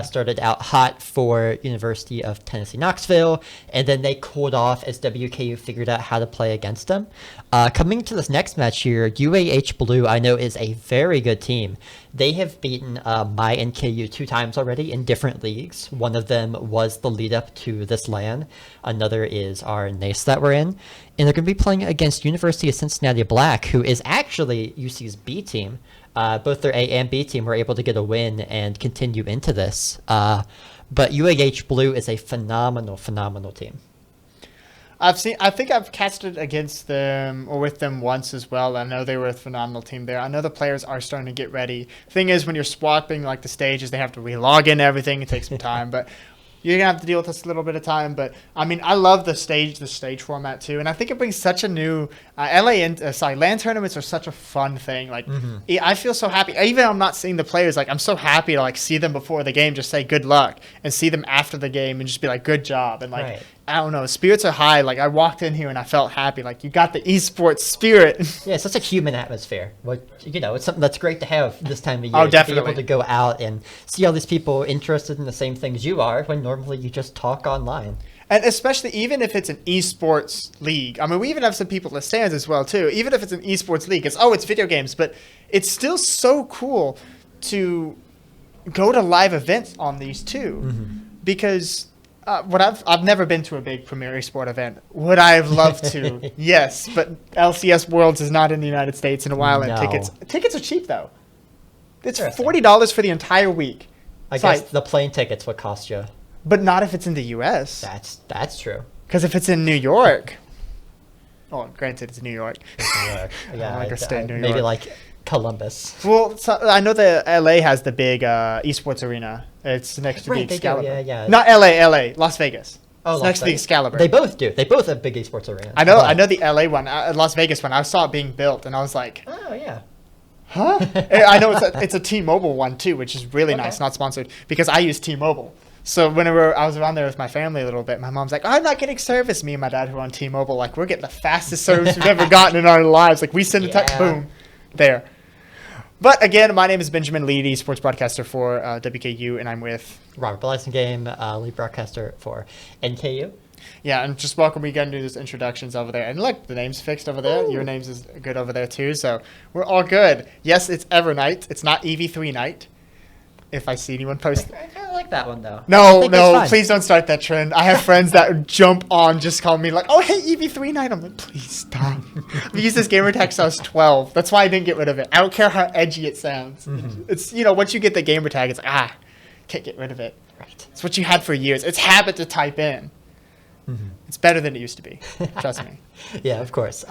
Started out hot for University of Tennessee Knoxville, and then they cooled off as WKU figured out how to play against them. Coming to this next match here, UAH Blue I know is a very good team. They have beaten my NKU 2 times already in different leagues. One of them was the lead up to this LAN. Another is our NACE that we're in. And they're going to be playing against University of Cincinnati Black, who is actually UC's B team. Both their A and B team were able to get a win and continue into this. But UAH Blue is a phenomenal team. I think I've casted against them or with them once as well. I know they were a phenomenal team there. I know the players are starting to get ready. Thing is, when you're swapping like the stages, they have to re-log in everything. It takes some time, but you're gonna have to deal with this a little bit of time. But I mean, I love the stage format too, and I think it brings such a new LAN tournaments are such a fun thing. Like, I feel so happy. Even if I'm not seeing the players, like I'm so happy to like see them before the game, just say good luck, and see them after the game and just be like good job and like. Right. I don't know. Spirits are high. Like, I walked in here and I felt happy. Like, you got the esports spirit. Yeah, it's such a human atmosphere. It's something that's great to have this time of year. Oh, To definitely. be able to go out and see all these people interested in the same things you are, when normally you just talk online. And especially even if it's an esports league. I mean, we even have some people in the stands as well, too. Even if it's an esports league, it's video games. But it's still so cool to go to live events on these, too. Because... I've never been to a big Premier Esport event. Would I have loved to? Yes, but LCS Worlds is not in the United States in a while, and No. tickets are cheap though. It's Interesting. $40 for the entire week. I So guess the plane tickets would cost you. but not if it's in the U.S. That's true. Because if it's in New York, granted it's New York. Yeah, like a state in New maybe York. like Columbus. Well, so I know the LA has the big esports arena. It's next to the Right, they do, Excalibur. yeah. Not LA, Las Vegas. Oh, It's Las next to the Vegas. Excalibur. They both do. They both have big esports arenas. I know But- the LA one, Las Vegas one. I saw it being built, and I was like, Oh yeah. huh? I know it's a T-Mobile one too, which is really Okay. nice. Not sponsored because I use T-Mobile. So whenever I was around there with my family a little bit, my mom's like, "I'm not getting service." Me and my dad who are on T-Mobile, like we're getting the fastest service we've ever gotten in our lives. Like we send a text, Yeah. boom, there. But again, my name is Benjamin Leedy, sports broadcaster for WKU, and I'm with. Robert Blasingame, lead broadcaster for NKU. Yeah, and just welcome. We got to do those introductions over there. And look, the name's fixed over there. Ooh. Your name's is good over there too. So we're all good. Yes, it's Evernight. It's not EV3 night. If I see anyone post. I kind of like that one though. I No, think that's no, fine. please don't start that trend. I have friends that jump on just call me like, oh, hey, EV3 night. I'm like, please stop. I've used this gamer tag since I was 12. That's why I didn't get rid of it. I don't care how edgy it sounds. Mm-hmm. It's, once you get the gamer tag, it's like, can't get rid of it. Right. It's what you had for years. It's habit to type in. Mm-hmm. It's better than it used to be. Trust me. Yeah, of course.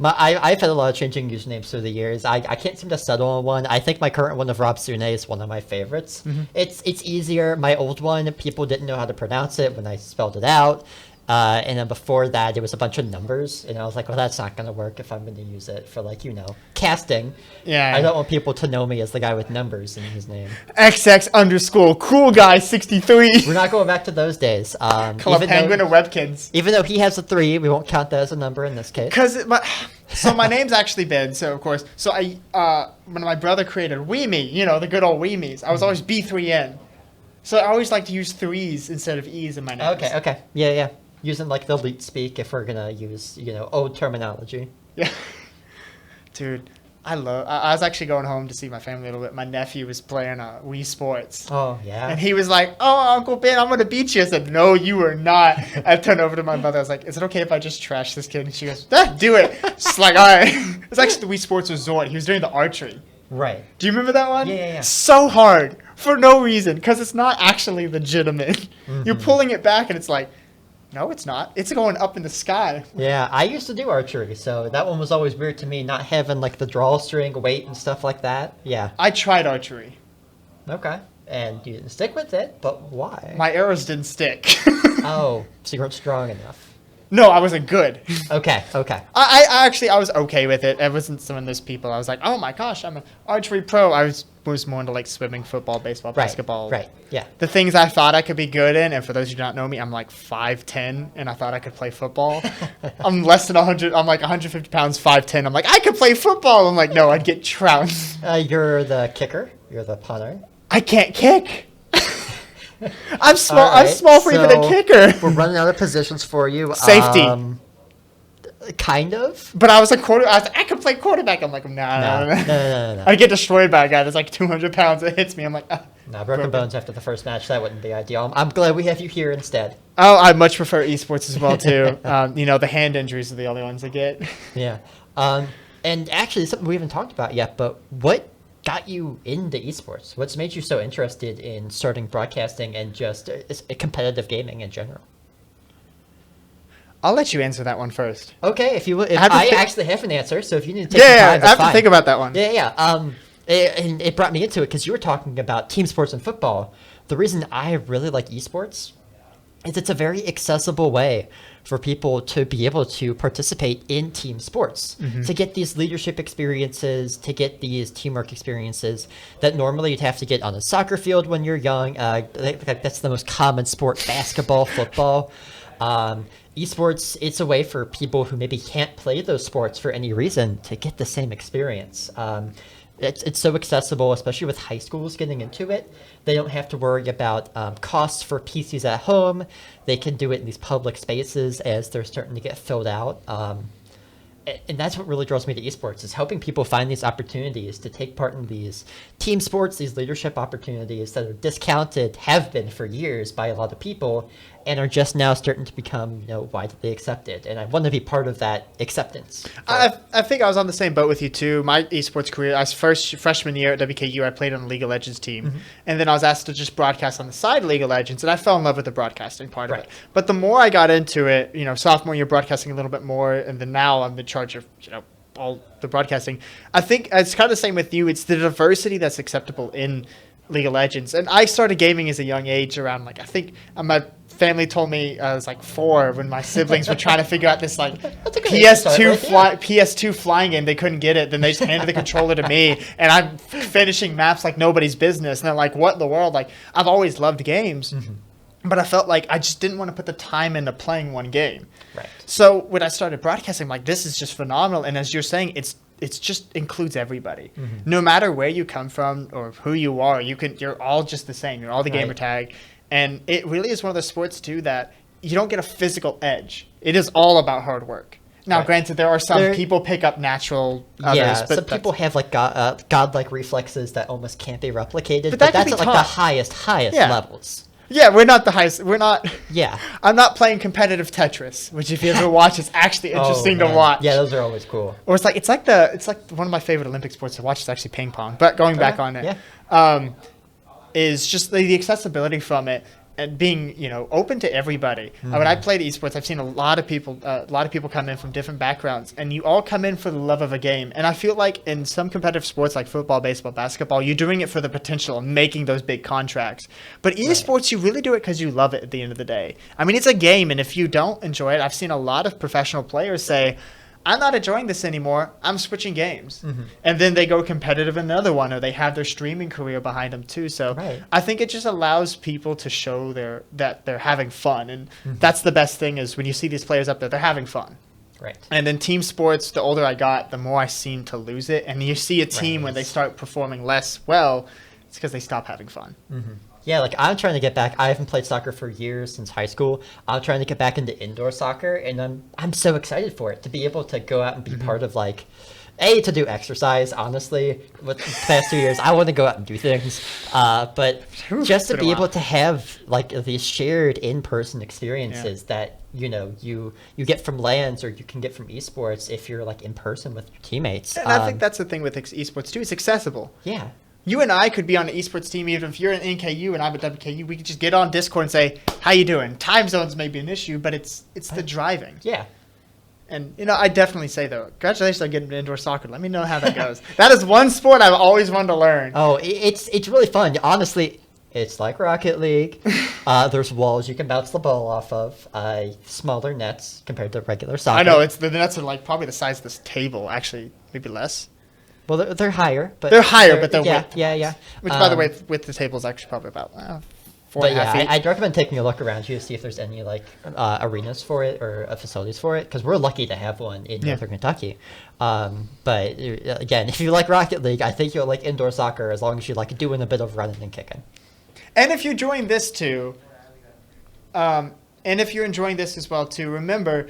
I've had a lot of changing usernames through the years. I can't seem to settle on one. I think my current one of Rob Sune is one of my favorites. Mm-hmm. It's easier. My old one, people didn't know how to pronounce it when I spelled it out. And then before that, it was a bunch of numbers. And I was like, well, that's not going to work if I'm going to use it for, like, casting. Yeah. I don't want people to know me as the guy with numbers in his name. XX_cool guy63. We're not going back to those days. Call up Penguin or Webkins. Even though he has a 3, we won't count that as a number in this case. Because my name's actually Ben, so of course. So when my brother created WeMe, the good old WeMe's, I was always B3N. So I always like to use 3s instead of E's in my name. Okay. Yeah. Using, like, the elite speak if we're going to use, old terminology. Yeah. Dude, I was actually going home to see my family a little bit. My nephew was playing Wii Sports. Oh, yeah. And he was like, "Oh, Uncle Ben, I'm going to beat you." I said, "No, you are not." I turned over to my mother. I was like, "Is it okay if I just trash this kid?" And she goes, "Do it." She's like, "All right." It's actually the Wii Sports Resort. He was doing the archery. Right. Do you remember that one? Yeah. So hard for no reason because it's not actually legitimate. You're pulling it back and it's like, no, it's not. It's going up in the sky. Yeah, I used to do archery, so that one was always weird to me, not having, like, the drawstring weight and stuff like that. Yeah. I tried archery. Okay. And you didn't stick with it, but why? My arrows didn't stick. Oh, so you weren't strong enough. No, I wasn't good. Okay. I was okay with it. I wasn't some of those people. I was like, oh my gosh, I'm an archery pro. I was more into like swimming, football, baseball, basketball. Right, yeah. The things I thought I could be good in, and for those who don't know me, I'm like 5'10", and I thought I could play football. I'm less than 100. I'm like 150 pounds, 5'10". I'm like, I could play football. I'm like, no, I'd get trounced. You're the kicker. You're the punter. I can't kick. I'm small. All right, I'm small for even a so kicker. We're running out of positions for you. Safety. Kind of. But I was a quarter. I was like, I could play quarterback. I'm like, nah. No. I get destroyed by a guy that's like 200 pounds. It hits me. I'm like, No, broken bones after the first match. That wouldn't be ideal. I'm glad we have you here instead. Oh, I much prefer esports as well too. The hand injuries are the only ones I get. Yeah. And actually, something we haven't talked about yet. But what got you into esports? What's made you so interested in starting broadcasting and just competitive gaming in general? I'll let you answer that one first. Okay, if I actually have an answer, so if you need to take some Yeah, time, I that's have to fine. think about that one. Yeah. And it brought me into it because you were talking about team sports and football. The reason I really like esports is it's a very accessible way for people to be able to participate in team sports, to get these leadership experiences, to get these teamwork experiences that normally you'd have to get on a soccer field when you're young. That's the most common sport, basketball, football. Esports, it's a way for people who maybe can't play those sports for any reason to get the same experience. It's so accessible, especially with high schools getting into it. They don't have to worry about costs for PCs at home. They can do it in these public spaces as they're starting to get filled out. And that's what really draws me to esports, is helping people find these opportunities to take part in these team sports, these leadership opportunities that are discounted, have been for years by a lot of people, and are just now starting to become, widely accepted. And I want to be part of that acceptance. I think I was on the same boat with you too. My esports career, I was freshman year at WKU, I played on the League of Legends team. And then I was asked to just broadcast on the side of League of Legends, and I fell in love with the broadcasting part of it. But the more I got into it, sophomore year broadcasting a little bit more, and then now I'm in charge of, all the broadcasting. I think it's kind of the same with you. It's the diversity that's acceptable in League of Legends. And I started gaming as a young age around, I think my family told me I was 4 when my siblings were trying to figure out this PS2 flying game. They couldn't get it. Then they just handed the controller to me, and I'm finishing maps like nobody's business. And they're like, what in the world? I've always loved games. But I felt like I just didn't want to put the time into playing one game. Right. So when I started broadcasting, this is just phenomenal. And as you're saying, it's just includes everybody. No matter where you come from or who you are, you're all just the same. You're all the gamer tag. And it really is one of the sports too that you don't get a physical edge. It is all about hard work. Now, granted, there are some people pick up natural others, but some people have godlike reflexes that almost can't be replicated. But that's at the highest levels. Yeah, we're not the highest. We're not. Yeah. I'm not playing competitive Tetris, which if you ever watch, it's actually interesting to watch. Yeah, those are always cool. Or it's like one of my favorite Olympic sports to watch is actually ping pong. But going back on it, is just the accessibility from it and being open to everybody. When I played esports, I've seen a lot of people come in from different backgrounds, and you all come in for the love of a game. And I feel like in some competitive sports like football, baseball, basketball, you're doing it for the potential of making those big contracts. But esports, you really do it because you love it at the end of the day. I mean, it's a game, and if you don't enjoy it, I've seen a lot of professional players say, I'm not enjoying this anymore. I'm switching games. And then they go competitive in another one, or they have their streaming career behind them too. So I think it just allows people to show that they're having fun. And that's the best thing is when you see these players up there, they're having fun. Right. And then team sports, the older I got, the more I seem to lose it. And you see a team when they start performing less well, it's because they stop having fun. Yeah, I'm trying to get back. I haven't played soccer for years, since high school. I'm trying to get back into indoor soccer, and I'm so excited for it, to be able to go out and be part of to do exercise, honestly. With the past 2 years, I want to go out and do things. But just to be able to have these shared in-person experiences that you get from LANs or you can get from esports if you're in person with your teammates. And I think that's the thing with esports too. It's accessible. Yeah. You and I could be on an esports team, even if you're in NKU and I'm at WKU. We could just get on Discord and say, "How you doing?" Time zones may be an issue, but it's the driving. Yeah. And I definitely say though, congratulations on getting into indoor soccer. Let me know how that goes. That is one sport I've always wanted to learn. Oh, it's really fun. Honestly, it's like Rocket League. There's walls you can bounce the ball off of. Smaller nets compared to regular soccer. I know the nets are probably the size of this table. Actually, maybe less. Well, they're higher, but they're width. Yeah. Which, by the way, with the table is actually probably about 4.5 feet. I'd recommend taking a look around you to see if there's any arenas for it or facilities for it, because we're lucky to have one in Northern Kentucky. But again, if you like Rocket League, I think you'll like indoor soccer as long as you like doing a bit of running and kicking. And if you're enjoying this too, as well too, remember,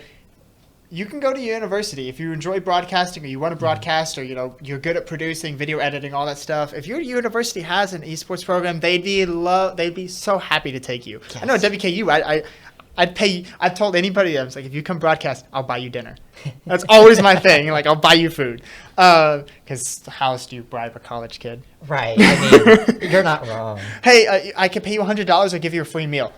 you can go to university if you enjoy broadcasting or you want to broadcast or you're good at producing, video editing, all that stuff. If your university has an esports program, they'd be so happy to take you. Yes. I know at WKU, I'd pay you. I've told anybody, I was like, if you come broadcast, I'll buy you dinner. That's always my thing. I'll buy you food. Because how else do you bribe a college kid? Right. I mean, you're not wrong. Hey, I could pay you $100 or give you a free meal.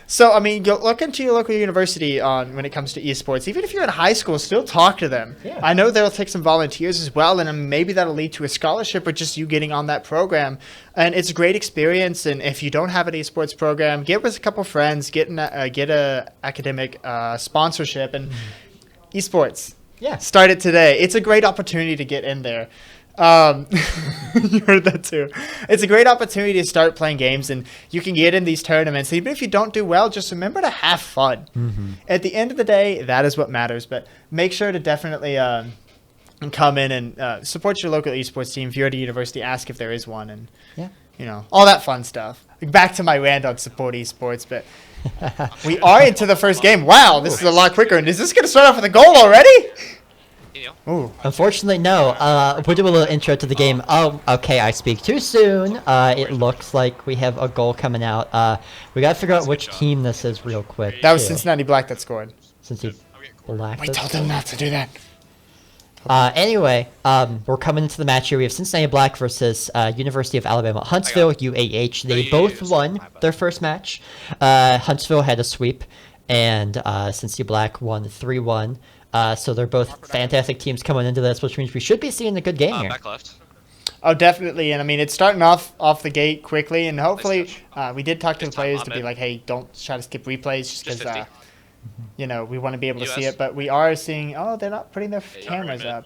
So, I mean, look into your local university when it comes to esports. Even if you're in high school, still talk to them. Yeah. I know they'll take some volunteers as well, and maybe that'll lead to a scholarship or just you getting on that program. And it's a great experience. And if you don't have an esports program, get with a couple friends, get a academic sponsorship, and esports. Yeah. Start it today. It's a great opportunity to get in there. You heard that too. It's a great opportunity to start playing games, and you can get in these tournaments. Even if you don't do well, just remember to have fun. At the end of the day, that is what matters. But make sure to definitely come in and support your local esports team. If you're at a university, ask if there is one, and all that fun stuff. Back to my rant on support esports, but we are into the first game. Wow, this is a lot quicker. And is this going to start off with a goal already? Can you? Ooh. Unfortunately, no. We'll do a little intro to the game. Oh, okay, I speak too soon. It looks like we have a goal coming out. We gotta figure out which team this is real quick. That was too. Cincinnati Black that scored. Cincinnati Black. We told them not to do that. Anyway, we're coming into the match here. We have Cincinnati Black versus University of Alabama Huntsville, UAH. They both won their first match. Huntsville had a sweep, and Cincinnati Black won 3-1. So they're both fantastic teams coming into this, which means we should be seeing a good game here. Back left. Oh, definitely. And I mean, it's starting off the gate quickly, and hopefully, we did talk to the players to be like, hey, don't try to skip replays just because, you know, we want to be able to see it. But we are seeing, oh, they're not putting their cameras up.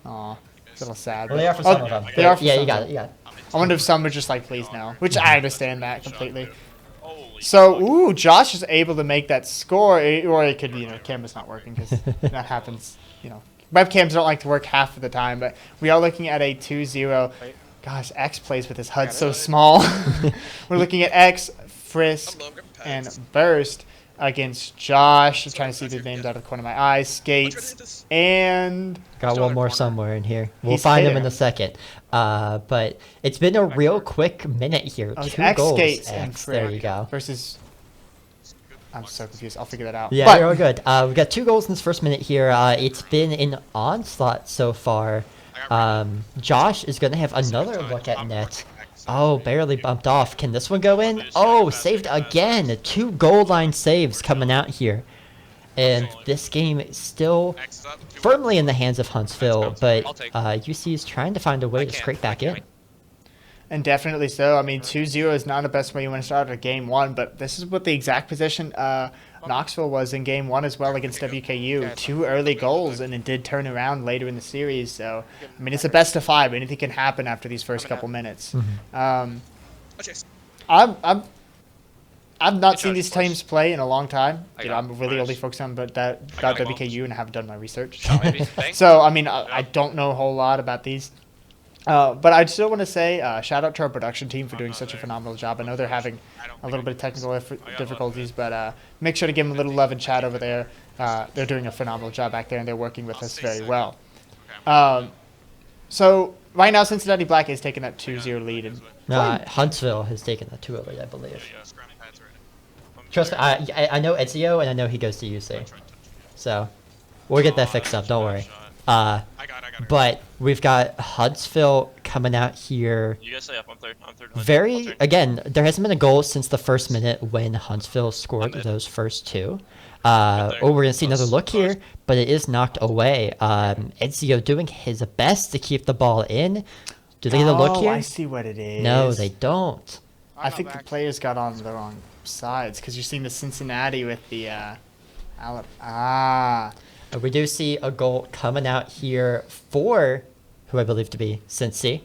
Aw, it's a little sad. Well, they are for some of them. They are for yeah, some you got of it. You got it. I wonder if some were just like, please no, which I understand that completely. So, ooh, Josh is able to make that score, or it could be, you know, camera's not working because that happens, you know. Webcams don't like to work half of the time, but we are looking at a 2-0. Gosh, X plays with his HUD so small. We're looking at X, Frisk, and Burst against Josh. I'm trying to see the names out of the corner of my eyes. Skates, and... Got one more somewhere in here. We'll find him in a second. But it's been a real quick minute here. Oh, 2 X, goals. Skates, and X, there you go. versus... I'm so confused. I'll figure that out. Yeah, But- you're all good. We've got 2 goals in this first minute here. It's been an onslaught so far. Josh is going to have another look at net. Oh, barely bumped off. Can this one go in? Oh, saved again. 2 goal line saves coming out here. And this game is still firmly in the hands of Huntsville, but UC is trying to find a way to scrape back in. And definitely so. I mean, 2-0 is not the best way you want to start a game 1, but this is what the exact position Knoxville was in game 1 as well against WKU. 2 early goals, and it did turn around later in the series. So, I mean, it's a best of 5. Anything can happen after these first couple minutes. I've not seen these teams play in a long time. You know, I'm really only focused on about WKU and I haven't done my research. So, I mean, I don't know a whole lot about these. But I still want to say shout out to our production team for doing such a phenomenal job. I know they're having a little bit of technical difficulties, but make sure to give them a little love and chat over there. They're doing a phenomenal job back there, and they're working with us very well. So right now, Cincinnati Black is taking that 2-0 lead. And Huntsville has taken the 2-0 lead, I believe. Trust me, I know Ezio, and I know he goes to UC. So we'll get that fixed up, don't worry. But we've got Huntsville coming out here. You guys stay up. I'm third. Again, there hasn't been a goal since the first minute when Huntsville scored those first 2. We're going to see another look here, but it is knocked away. Ezio doing his best to keep the ball in. Do they get a look here? I see what it is. No, they don't. I think the players got on the wrong sides because you're seeing the Cincinnati with the We do see a goal coming out here for who I believe to be Cincy.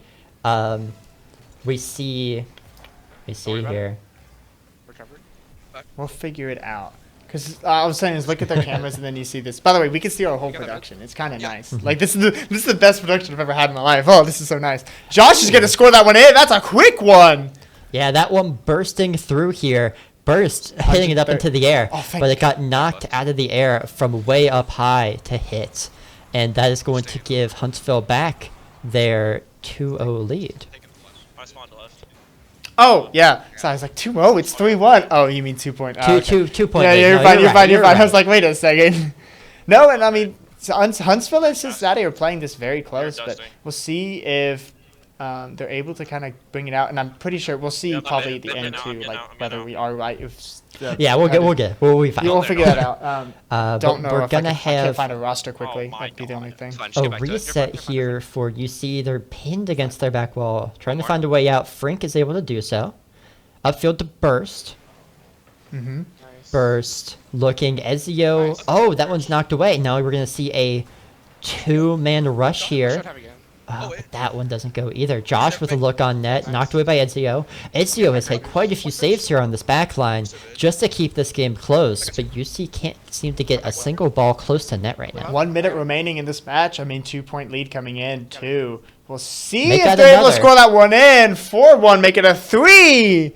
We see here. We'll figure it out. Because I was saying is look at their cameras and then you see this. By the way, we can see our whole production. It's kind of nice. Like this is the best production I've ever had in my life. Oh, this is so nice. Josh is gonna score that one in. That's a quick one. Yeah, that one bursting through here. Burst, hitting it up into the air, but it got knocked out of the air from way up high to hit. And that is going to give Huntsville back their 2-0 lead. Oh, yeah. So I was like, 2-0? It's 3-1. Oh, you mean 2 point. Oh, okay. 2 point. Yeah, you're fine. I was like, wait a second. No, and I mean, Huntsville and Cincinnati are playing this very close, but we'll see if they're able to kind of bring it out, and I'm pretty sure we'll see probably at the end too, like whether we are right. Yeah, we'll be fine. We'll figure that out. Don't know. We're if gonna I can't have find a roster quickly. That'd be the only thing. a reset here for UC. They're pinned against their back wall, trying to find a way out. Frink is able to do so. Upfield to Burst. Burst looking Ezio. Oh, that one's knocked away. Now we're gonna see a 2-man rush here. But that one doesn't go either. Josh with a look on net, knocked away by Ezio. Ezio has had quite a few saves here on this back line just to keep this game close, but UC can't seem to get a single ball close to net right now. 1 minute remaining in this match. I mean, 2-point lead coming in, too. We'll see if they're able to score that one in. 4-1, make it a 3.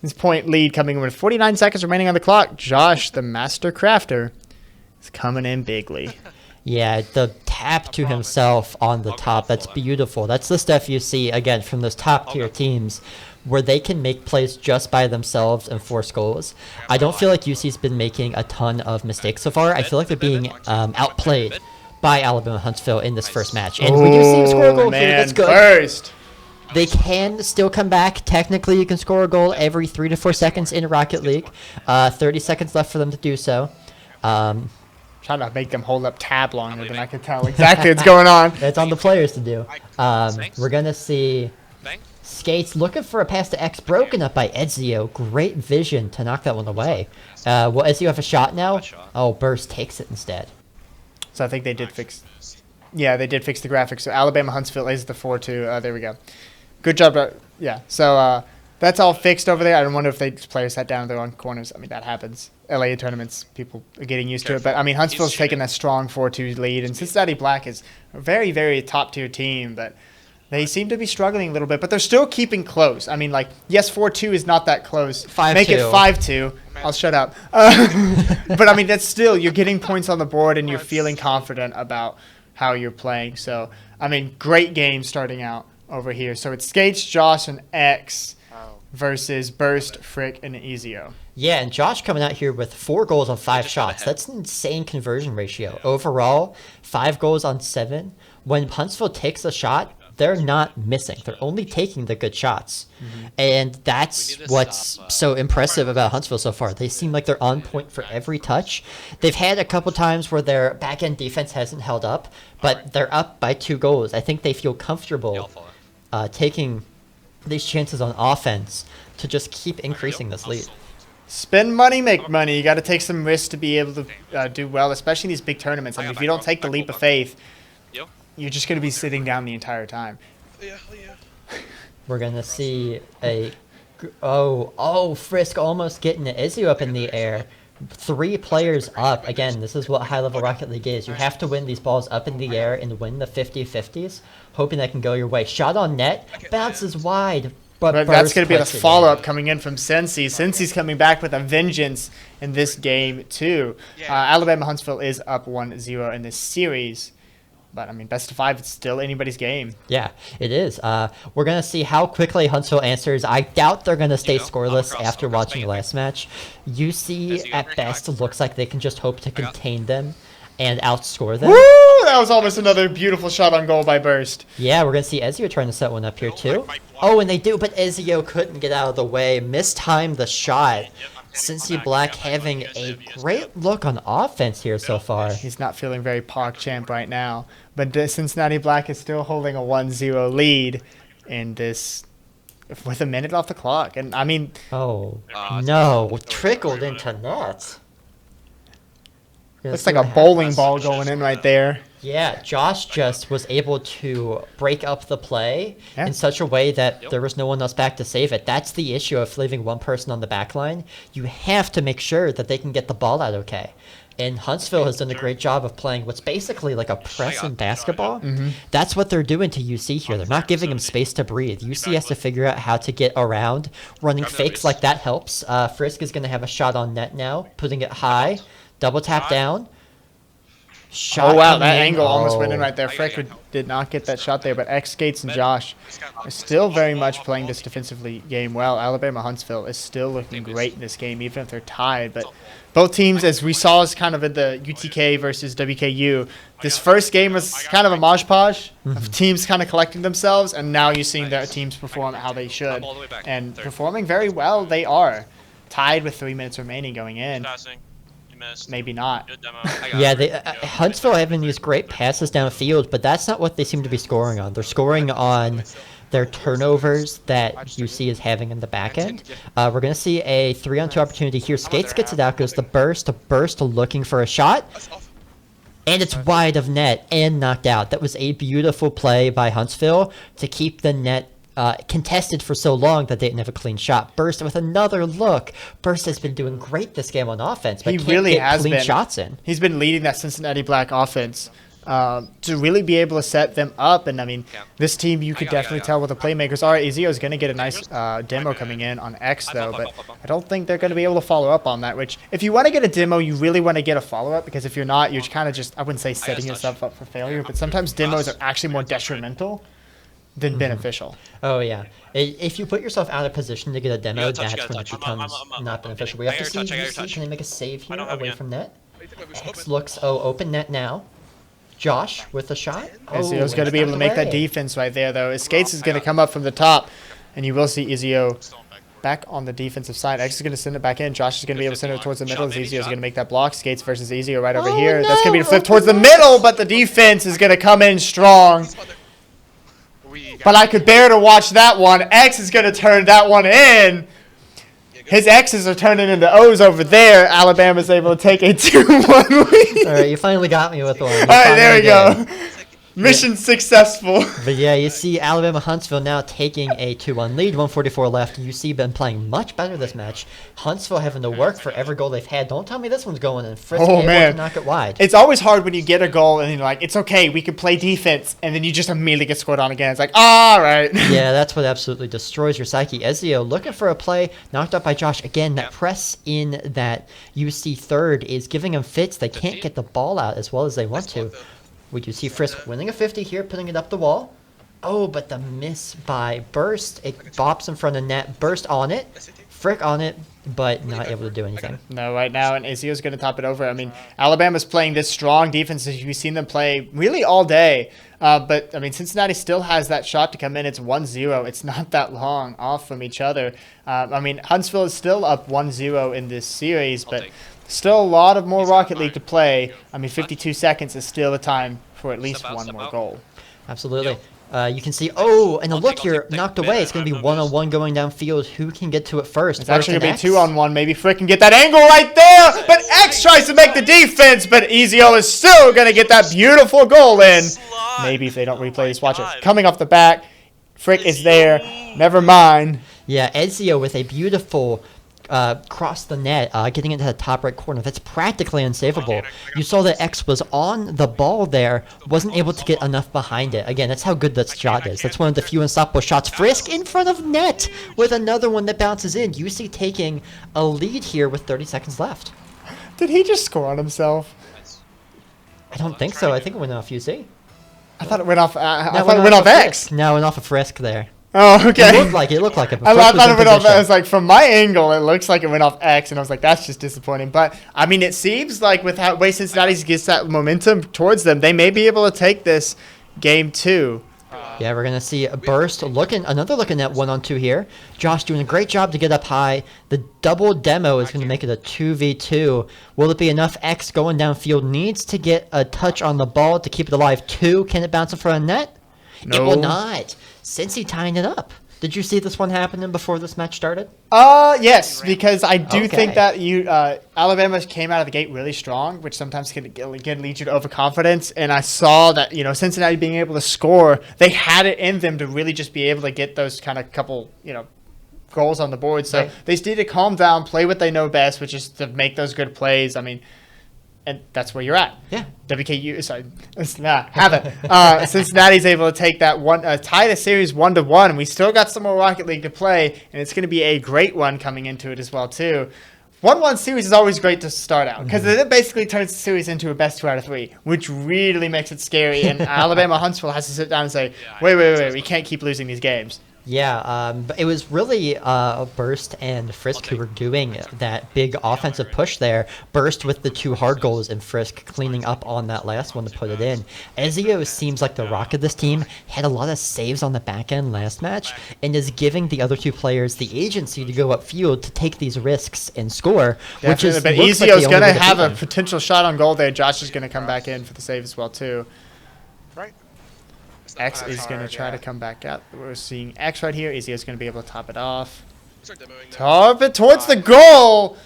This point lead coming in with 49 seconds remaining on the clock. Josh, the master crafter, is coming in bigly. Yeah, the tap to himself on the top. That's beautiful. That's the stuff you see, again, from those top-tier teams where they can make plays just by themselves and force goals. I don't feel like UC's been making a ton of mistakes so far. I feel like they're being outplayed by Alabama Huntsville in this first match. And we do see him score a goal here. That's good. First. They can still come back. Technically, you can score a goal every 3 to 4 seconds in Rocket League. 30 seconds left for them to do so. Trying to make them hold up tab longer than I could tell exactly what's going on. It's on the players to do. We're going to see Skates looking for a pass to X, broken up by Ezio. Great vision to knock that one away. Will Ezio have a shot now? Oh, Burst takes it instead. So I think they did fix... Yeah, they did fix the graphics. So Alabama Huntsville is the 4-2. There we go. Good job. Yeah, so that's all fixed over there. I don't wonder if players sat down in their own corners. I mean, that happens. LA tournaments, people are getting used to it. But, I mean, Huntsville's taking a strong 4-2 lead. And Cincinnati Black is a very, very top-tier team. But they seem to be struggling a little bit. But they're still keeping close. I mean, like, yes, 4-2 is not that close. 5-2. Make it 5-2. I'll shut up. But, I mean, that's still, you're getting points on the board and you're feeling confident about how you're playing. So, I mean, great game starting out over here. So it's Skates, Josh, and X versus Burst, Frick, and Ezio. Yeah, and Josh coming out here with 4 goals on 5 shots. That's an insane conversion ratio. Overall, 5 goals on 7. When Huntsville takes a shot, they're not missing. They're only taking the good shots. And that's what's so impressive about Huntsville so far. They seem like they're on point for every touch. They've had a couple times where their back-end defense hasn't held up, but they're up by 2 goals. I think they feel comfortable taking these chances on offense to just keep increasing this lead. Spend money, make money. You got to take some risks to be able to do well, especially in these big tournaments. I mean, if you don't take the leap of faith, you're just going to be sitting down the entire time. We're going to see a... Oh, Frisk almost getting Izzy up in the air. 3 players up. Again, this is what high-level Rocket League is. You have to win these balls up in the air and win the 50-50s, hoping that can go your way. Shot on net, bounces wide. But that's going to be the follow-up coming in from Sensi. Sensi's coming back with a vengeance in this game, too. Alabama Huntsville is up 1-0 in this series. But, I mean, best of 5, it's still anybody's game. Yeah, it is. We're going to see how quickly Huntsville answers. I doubt they're going to stay scoreless after watching the last match. UC, at best, looks like they can just hope to contain them and outscore them. Woo! That was almost another beautiful shot on goal by Burst. Yeah, we're going to see Ezio trying to set one up here, too. Oh, and they do, but Ezio couldn't get out of the way. Mistimed the shot. Cincy Black having a great look on offense here so far. He's not feeling very PogChamp right now. But Cincinnati Black is still holding a 1-0 lead in this with a minute off the clock. And, I mean... Oh, no. Trickled into net. Looks like a bowling ball going in right there. Yeah, Josh just was able to break up the play in such a way that there was no one else back to save it. That's the issue of leaving one person on the back line. You have to make sure that they can get the ball out okay. And Huntsville has done a great job of playing what's basically like a press in basketball. That's what they're doing to UC here. They're not giving them space to breathe. UC has to figure out how to get around. Running fakes like that helps. Frisk is going to have a shot on net now, putting it high. Double tap down. Shot wow, that angle almost went in right there. Frick did not get that shot there, but X, Skates, and Josh are still very much playing this defensively game well. Alabama Huntsville is still looking great in this game, even if they're tied. But both teams, as we saw, is kind of in the UTK versus WKU. This first game was kind of a mosh podge of teams kind of collecting themselves, and now you're seeing their teams perform how they should. And performing very well, they are. Tied with 3 minutes remaining going in. Maybe not. Yeah, Huntsville having these great passes downfield, but that's not what they seem to be scoring on. They're scoring on their turnovers that UC is having in the back end. We're going to see a 3-on-2 opportunity here. Skates gets it out, goes to Burst looking for a shot. And it's wide of net and knocked out. That was a beautiful play by Huntsville to keep the net contested for so long that they didn't have a clean shot. Burst with another look. Burst has been doing great this game on offense, but he can't really get has clean been. shots in. He's been leading that Cincinnati Black offense to really be able to set them up. And I mean, this team, you could definitely tell what the playmakers are. Ezio is going to get a nice demo coming in on X, though, but I don't think they're going to be able to follow up on that, which if you want to get a demo, you really want to get a follow-up, because if you're not, you're kind of just, I wouldn't say setting yourself up for failure, but sometimes demos are actually more detrimental than beneficial. Oh, yeah. If you put yourself out of position to get a demo, that's when it becomes not beneficial. We have to see, UC, can they make a save here away from net? X looks, open net now. Josh with a shot. Ezio's going to be able to make that defense right there, though. Skates is going to come up from the top, and you will see Ezio back on the defensive side. X is going to send it back in. Josh is going to be able to send it towards the middle. Ezio is going to make that block. Skates versus Ezio right over here. No. That's going to be the flip towards the middle, but the defense is going to come in strong. But I could bear to watch that one. X is going to turn that one in. His X's are turning into O's over there. Alabama's able to take a 2-1 lead. All right, you finally got me with one. All right, there we go. Mission successful. But yeah, you see Alabama Huntsville now taking a 2-1 lead, 144 left. UC been playing much better this match. Huntsville having to work for every goal they've had. Don't tell me this one's going in. Frisk able to knock it wide. It's always hard when you get a goal and you're like, it's okay, we can play defense, and then you just immediately get scored on again. It's like, all right. Yeah, that's what absolutely destroys your psyche. Ezio looking for a play, knocked up by Josh. Again, that press in that UC third is giving them fits. They can't get the ball out as well as they want to. We do see Frisk winning a 50 here, putting it up the wall. Oh, but the miss by Burst. It bops in front of net. Burst on it. Frick on it, but not able to do anything. No, right now, and Ezio's going to top it over. I mean, Alabama's playing this strong defense as we've seen them play really all day. But, I mean, Cincinnati still has that shot to come in. It's 1-0. It's not that long off from each other. I mean, Huntsville is still up 1-0 in this series, but still a lot of more Rocket League to play. I mean, 52 seconds is still the time for at least one more goal. Absolutely. You can see, and a look here, knocked away. It's going to be one-on-one going downfield. Who can get to it first? It's actually going to be 2-on-1. Maybe Frick can get that angle right there. But X tries to make the defense, but Ezio is still going to get that beautiful goal in. Maybe if they don't replay this, watch it. Coming off the back, Frick is there. Never mind. Yeah, Ezio with a beautiful cross the net, getting into the top right corner. That's practically unsavable. You saw that X was on the ball there, wasn't able to get enough behind it. Again, that's how good that shot is. That's one of the few unstoppable shots. Frisk in front of net with another one that bounces in. UC taking a lead here with 30 seconds left. Did he just score on himself? I don't think so. I think it went off UC. I thought it went off. I thought it went off X. No, it went off of Frisk there. Oh, okay. It looked like it. I thought it went off. I was like, from my angle, it looks like it went off X, and I was like, that's just disappointing. But I mean, it seems like with how way Cincinnati gets that momentum towards them, they may be able to take this game too. Yeah, we're gonna see a Burst another looking at 1-on-2 here. Josh doing a great job to get up high. The double demo is gonna make it a 2v2. Will it be enough? X going downfield needs to get a touch on the ball to keep it alive. Can it bounce in front of net? No. It will not. Cincy tying it up. Did you see this one happening before this match started? Yes, because I do think that Alabama came out of the gate really strong, which sometimes can lead you to overconfidence. And I saw that, Cincinnati being able to score, they had it in them to really just be able to get those kind of couple, goals on the board. So they just need to calm down, play what they know best, which is to make those good plays. I mean, and that's where you're at. Yeah. Cincinnati's able to take that one, tie the series 1-1, and we still got some more Rocket League to play, and it's going to be a great one coming into it as well too. 1-1 series is always great to start out because it basically turns the series into a best 2 out of 3, which really makes it scary. And Alabama Huntsville has to sit down and say, wait, we can't keep losing these games. Yeah, but it was really Burst and Frisk who were doing that big offensive push there. Burst with the 2 hard goals and Frisk cleaning up on that last one to put it in. Ezio seems like the rock of this team, had a lot of saves on the back end last match, and is giving the other 2 players the agency to go upfield to take these risks and score. Definitely, which is but Ezio's going to have a potential shot on goal there. Josh is going to come back in for the save as well too. X is going to try to come back out. We're seeing X right here. Ezio's going to be able to top it off. Top it towards the goal.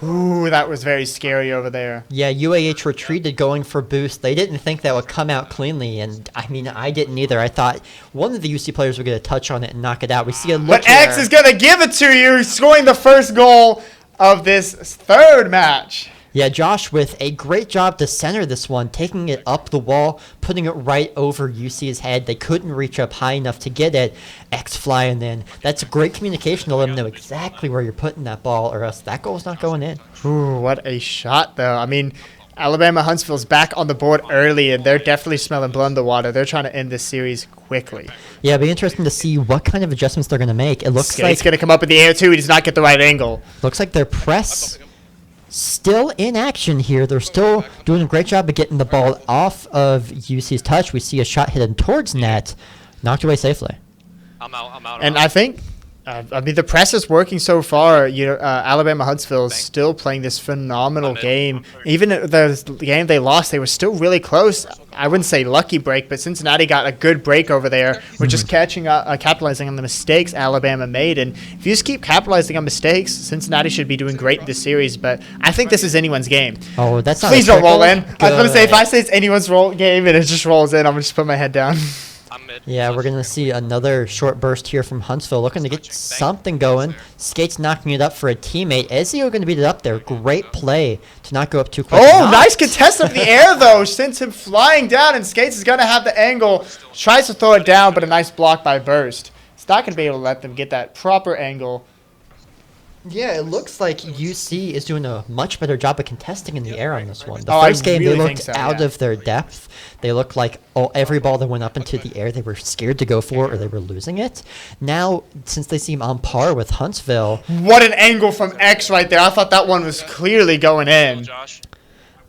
Ooh, that was very scary over there. Yeah, UAH retreated going for boost. They didn't think that would come out cleanly, and I mean, I didn't either. I thought one of the UC players would get a touch on it and knock it out. We see a look But X is going to give it to you, scoring the first goal of this third match. Yeah, Josh with a great job to center this one, taking it up the wall, putting it right over UC's head. They couldn't reach up high enough to get it. X flying in. That's great communication to let them know exactly where you're putting that ball, or else that goal's not going in. Ooh, what a shot, though. I mean, Alabama Huntsville's back on the board early, and they're definitely smelling blood in the water. They're trying to end this series quickly. Yeah, it'll be interesting to see what kind of adjustments they're going to make. It looks like Skate's going to come up in the air, too. He does not get the right angle. Looks like their press still in action here. They're still doing a great job of getting the ball off of UC's touch. We see a shot hidden towards net, knocked away safely. I'm out. And I think, the press is working so far. Alabama Huntsville is still playing this phenomenal game. Even the game they lost, they were still really close. I wouldn't say lucky break, but Cincinnati got a good break over there. We're just capitalizing on the mistakes Alabama made. And if you just keep capitalizing on mistakes, Cincinnati should be doing great in this series. But I think this is anyone's game. Oh, that's not. Please don't roll in. I was going to say, if Good. I say it's anyone's game and it just rolls in, I'm going to just put my head down. I'm mid. Yeah, we're going to see another short burst here from Huntsville, looking to get something going. Skates knocking it up for a teammate. Ezio going to beat it up there. Great play to not go up too quick. Oh, Not- nice contest up in the air, though. Sends him flying down, and Skates is going to have the angle. Tries to throw it down, but a nice block by Burst. It's not going to be able to let them get that proper angle. Yeah, it looks like UC is doing a much better job of contesting in the air on this one. The Oh, I first game, they really looked think so, out yeah. of their depth. They looked like every ball that went up into the air, they were scared to go for or they were losing it. Now, since they seem on par with Huntsville, What an angle from X right there. I thought that one was clearly going in. Josh.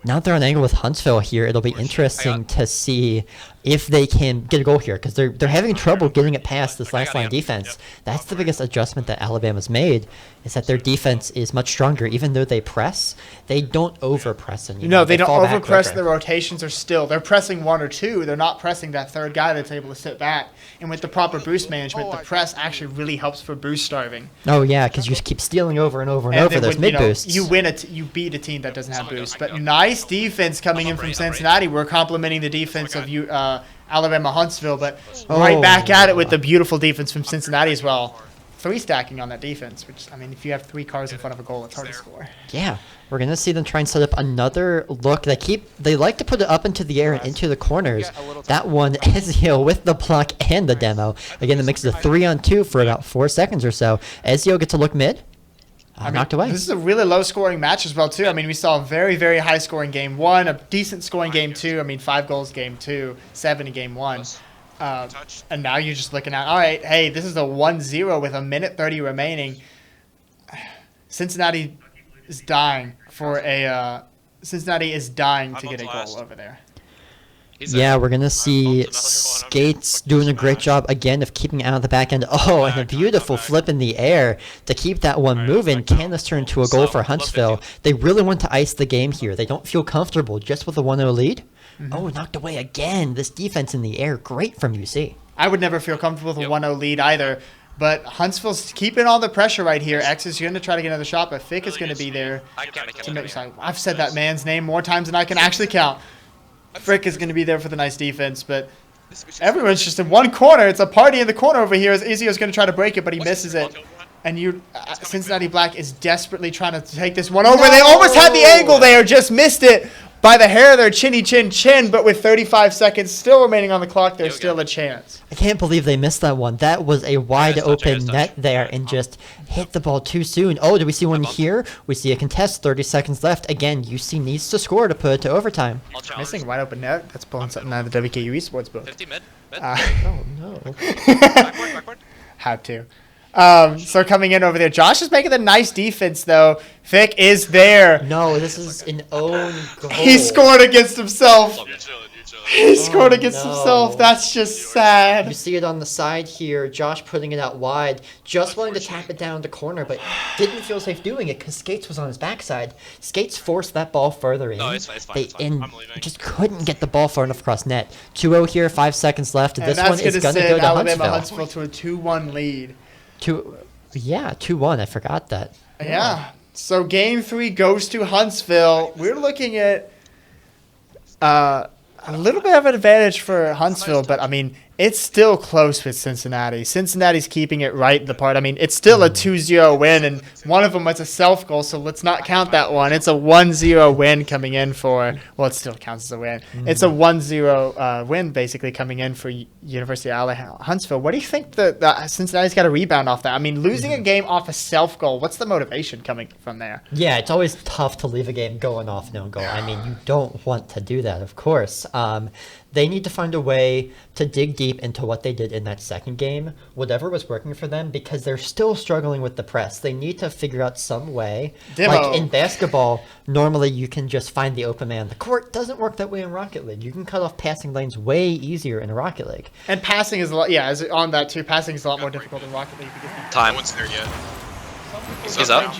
now that they're on angle with Huntsville here, it'll be interesting to see if they can get a goal here, because they're having trouble getting it past this last line defense. That's the biggest adjustment that Alabama's made, is that their defense is much stronger. Even though they press, they don't over press anymore. No, they don't fall back overpress. quicker. The rotations are still. They're pressing one or two. They're not pressing that third guy that's able to sit back. And with the proper boost management, the press actually really helps for boost starving. Oh yeah, because you just keep stealing over and over and, over then those when, mid boosts. You beat a team that doesn't have boost. But nice defense coming in from Cincinnati. We're complimenting the defense of Alabama Huntsville, but right back at it with the beautiful defense from Cincinnati as well. 3 stacking on that defense, which, I mean, if you have 3 cars in front of a goal, it's hard to score. Yeah, we're gonna see them try and set up another look. They like to put it up into the air and into the corners. That one, Ezio with the block and the demo. Again, that makes it a 3-on-2 for about 4 seconds or so. Ezio gets a look mid. Knocked away. This is a really low-scoring match as well, too. I mean, we saw a very, very high-scoring game 1, a decent scoring game 2. I mean, 5 goals game 2, 7 in game 1. And now you're just looking at, all right, hey, this is a 1-0 with a minute 30 remaining. Cincinnati is dying to get a goal over there. Yeah, we're going to see Skates doing a great job again of keeping it out of the back end. Oh, and a beautiful flip in the air to keep that one moving. Can this turn into a goal for Huntsville? They really want to ice the game here. They don't feel comfortable just with a 1-0 lead. Oh, knocked away again. This defense in the air, great from UC. I would never feel comfortable with a 1-0 lead either. But Huntsville's keeping all the pressure right here. X is going to try to get another shot, but Fick is going to be there to make sure. I've said that man's name more times than I can actually count. Frick is going to be there for the nice defense, but everyone's just in one corner. It's a party in the corner over here as Ezio's going to try to break it, but he misses it. And Cincinnati Black is desperately trying to take this one over. They almost had the angle there, just missed it by the hair of their chinny chin, but with 35 seconds still remaining on the clock, there's still a chance. I can't believe they missed that one. That was a wide open net there and just hit the ball too soon. Oh, do we see one here? We see a contest, 30 seconds left. Again, UC needs to score to put it to overtime. Missing wide open net. That's pulling something out of the WKU Esports book. 50 mid. Oh, no. Backward. Had to. So coming in over there, Josh is making a nice defense though. Fick is there. No, this is an own goal. He scored against himself. You're chilling. He scored against no. himself. That's just You sad. see it on the side here. Josh putting it out wide, just wanting to tap it down the corner, but didn't feel safe doing it because Skates was on his backside. Skates forced that ball further in. No, it's fine, it's fine, They it's fine. I'm leaving. just couldn't get the ball far enough across net. 2-0 here, 5 seconds left. And This that's one is going going to to send go to Alabama Huntsville. Huntsville to a 2-1 lead. 2-1. I forgot that. Yeah. So game 3 goes to Huntsville. We're looking at a little bit of an advantage for Huntsville, but I mean, It's still close with Cincinnati. Cincinnati's keeping it right the part. I mean, it's still a 2-0 win, and one of them was a self-goal, so let's not count that one. It's a 1-0 win coming in for, well, it still counts as a win. It's a 1-0 win, basically, coming in for University of Huntsville. What do you think the Cincinnati's got to rebound off that? I mean, losing a game off a self-goal, what's the motivation coming from there? Yeah, it's always tough to leave a game going off no goal. I mean, you don't want to do that, of course. They need to find a way to dig deep into what they did in that second game, whatever was working for them, because they're still struggling with the press. They need to figure out some way. Like in basketball, normally you can just find the open man. The court doesn't work that way in Rocket League. You can cut off passing lanes way easier in Rocket League. And passing is a lot, on that too, passing is a lot more difficult in Rocket League. Because Time. No one's there yet. He's up.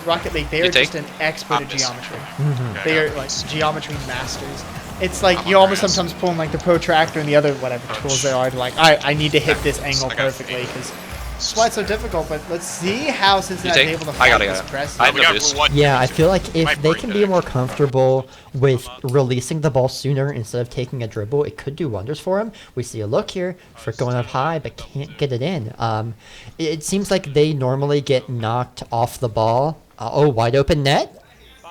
Rocket League, they are just an expert at geometry. They are like geometry masters. It's like you're almost sometimes pulling like the protractor and the other whatever tools there are to like, I need to hit this angle perfectly because that's why it's so difficult. But let's see how Cincinnati's able to fight this press. Yeah, I feel like if they can be more comfortable with releasing the ball sooner instead of taking a dribble, it could do wonders for them. We see a look here for going up high, but can't get it in. It seems like they normally get knocked off the ball. Wide open net.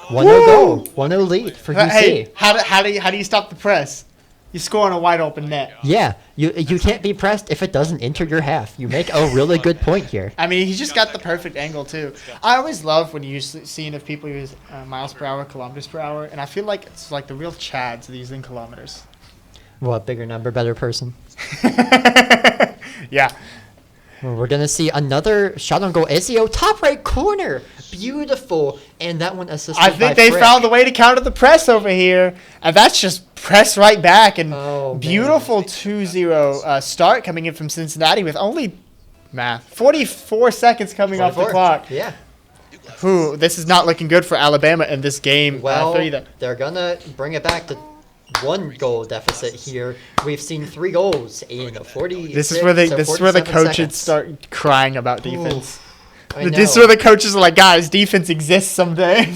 1-0 goal. 1-0 lead for UC. Hey, how do you stop the press? You score on a wide open net. Yeah, you can't be pressed if it doesn't enter your half. You make a really good point here. I mean, he's just got the perfect angle too. I always love when you seeing if people use miles per hour, kilometers per hour, and I feel like it's like the real Chads using kilometers. What, bigger number, better person? Yeah. Well, we're going to see another shot on goal. Ezio, top right corner. Beautiful. And that one assisted I think by they Frick. found the way to counter the press over here. And that's just press right back. And beautiful 2-0 start coming in from Cincinnati with only 44 seconds coming off the clock. Yeah. Ooh, this is not looking good for Alabama in this game. Well, they're going to bring it back to 1 goal deficit here. We've seen 3 goals in 40. This is where the coaches start crying about defense. Ooh, this is where the coaches are like, guys, defense exists someday.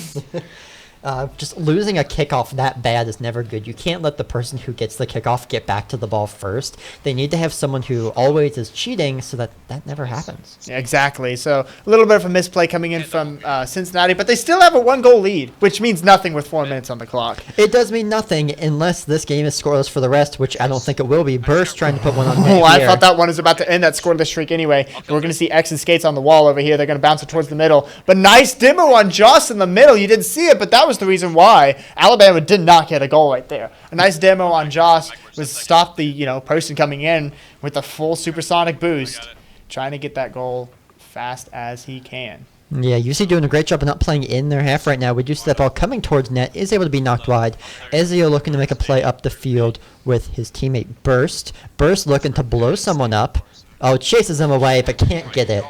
Just losing a kickoff that bad is never good. You can't let the person who gets the kickoff get back to the ball first. They need to have someone who always is cheating so that never happens. Yeah, exactly. So a little bit of a misplay coming in from Cincinnati, but they still have a 1-goal lead, which means nothing with 4 minutes on the clock. It does mean nothing unless this game is scoreless for the rest, which I don't think it will be. Burst trying to put one on net I here. thought that one was about to end that scoreless streak anyway. We're going to see X and Skates on the wall over here. They're going to bounce it towards the middle. But nice demo on Joss in the middle. You didn't see it, but that was the reason why Alabama did not get a goal right there. A nice demo on Joss was stop the person coming in with a full supersonic boost, trying to get that goal fast as he can. Yeah, UC doing a great job of not playing in their half right now. We do see that ball coming towards net, is able to be knocked wide. Ezio looking to make a play up the field with his teammate Burst. Burst looking to blow someone up. Oh, chases him away, but can't get it.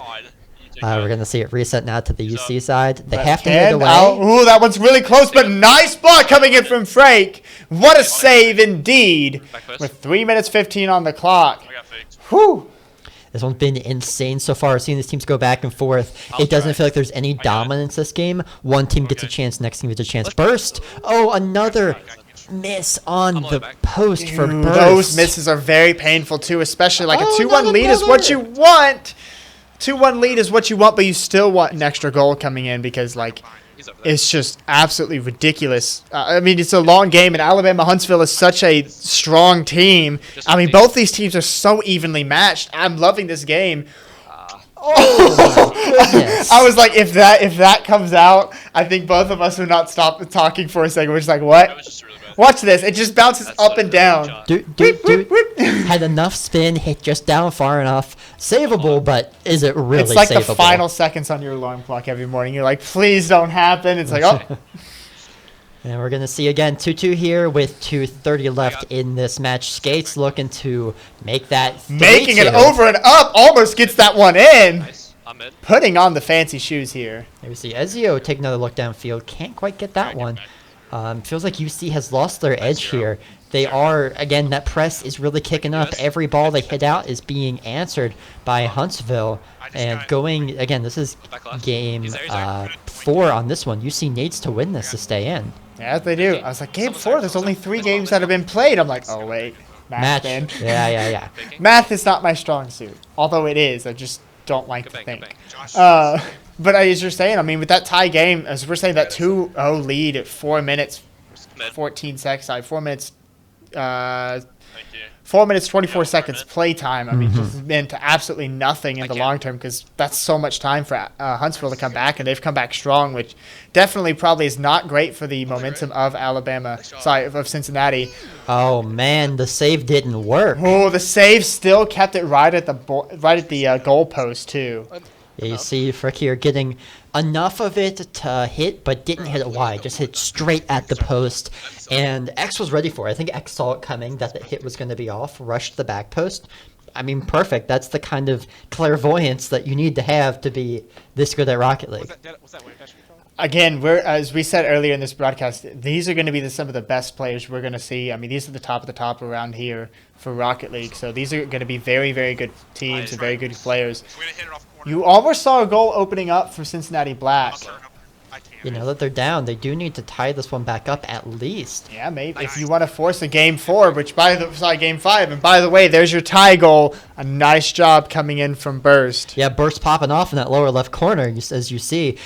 We're going to see it reset now to the UC side. They have to get it away. Ooh, that one's really close, but nice block coming in from Frank. What a save indeed. With 3 minutes 15 on the clock. Whew. This one's been insane so far, seeing these teams go back and forth. It doesn't feel like there's any dominance this game. One team gets a chance, next team gets a chance. Burst. Oh, another miss on the post for Burst. Those misses are very painful too, especially like a 2-1 lead is what you want. 2-1 lead is what you want, but you still want an extra goal coming in because, like, it's just absolutely ridiculous. I mean, it's a long game, and Alabama-Huntsville is such a strong team. I mean, both these teams are so evenly matched. I'm loving this game. I was like, if that comes out, I think both of us would not stop talking for a second. We're just like, what? Watch this. It just bounces up and down. Had enough spin, hit just down far enough. Savable, but is it really It's like savable? the final seconds on your alarm clock every morning. You're like, please don't happen. It's like, oh. And we're going to see again 2-2 here with 2:30 left in this match. Skates looking to make that 3-2. Making it over and up. Almost gets that one in. Putting on the fancy shoes here. There we see Ezio take another look downfield. Can't quite get that one. Feels like UC has lost their edge here. They are, again, that press is really kicking up. Every ball they hit out is being answered by Huntsville. And going, again, this is game 4 on this one. UC needs to win this to stay in. Yeah, they do. I was like, game 4, there's only 3 games that have been played. I'm like, oh, wait. math, man. Yeah. Math is not my strong suit, although it is. I just don't like to think. Josh. But as you're saying, I mean, with that tie game, as we're saying, that 2-0 lead at 4 minutes, 14 seconds, 4 minutes, Thank you. 4 minutes, 24 Yeah, seconds 4 minutes. play time. I mean, just meant absolutely nothing in the long term because that's so much time for Huntsville to come back, and they've come back strong, which definitely probably is not great for the momentum of of Cincinnati. Oh man, the save didn't work. Oh, the save still kept it right at the goal post too. Yeah, you see Frick here getting enough of it to hit, but didn't hit it wide. Just hit straight at the post. And X was ready for it. I think X saw it coming, that the hit was going to be off, rushed the back post. I mean, perfect. That's the kind of clairvoyance that you need to have to be this good at Rocket League. Was that way Patrick? Again, as we said earlier in this broadcast, these are going to be some of the best players we're going to see. I mean, these are the top of the top around here for Rocket League. So these are going to be very, very good teams and very good players. We're gonna hit it off corner. You almost saw a goal opening up for Cincinnati Black. I can't. You know that they're down. They do need to tie this one back up at least. Yeah, maybe if you want to force a game 4, which game 5. And by the way, there's your tie goal. A nice job coming in from Burst. Yeah, Burst popping off in that lower left corner, as you see.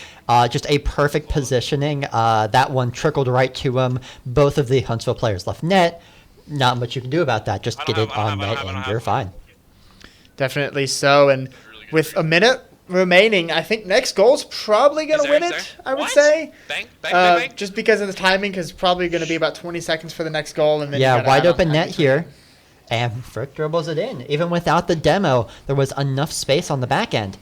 Just a perfect positioning. That one trickled right to him. Both of the Huntsville players left net. Not much you can do about that. Just get it on net and you're fine. Definitely so. And with a minute remaining, I think next goal's probably going to win it, I would say. Bang. Just because of the timing, because it's probably going to be about 20 seconds for the next goal. And then Yeah, wide open net here. And Frick dribbles it in. Even without the demo, there was enough space on the back end.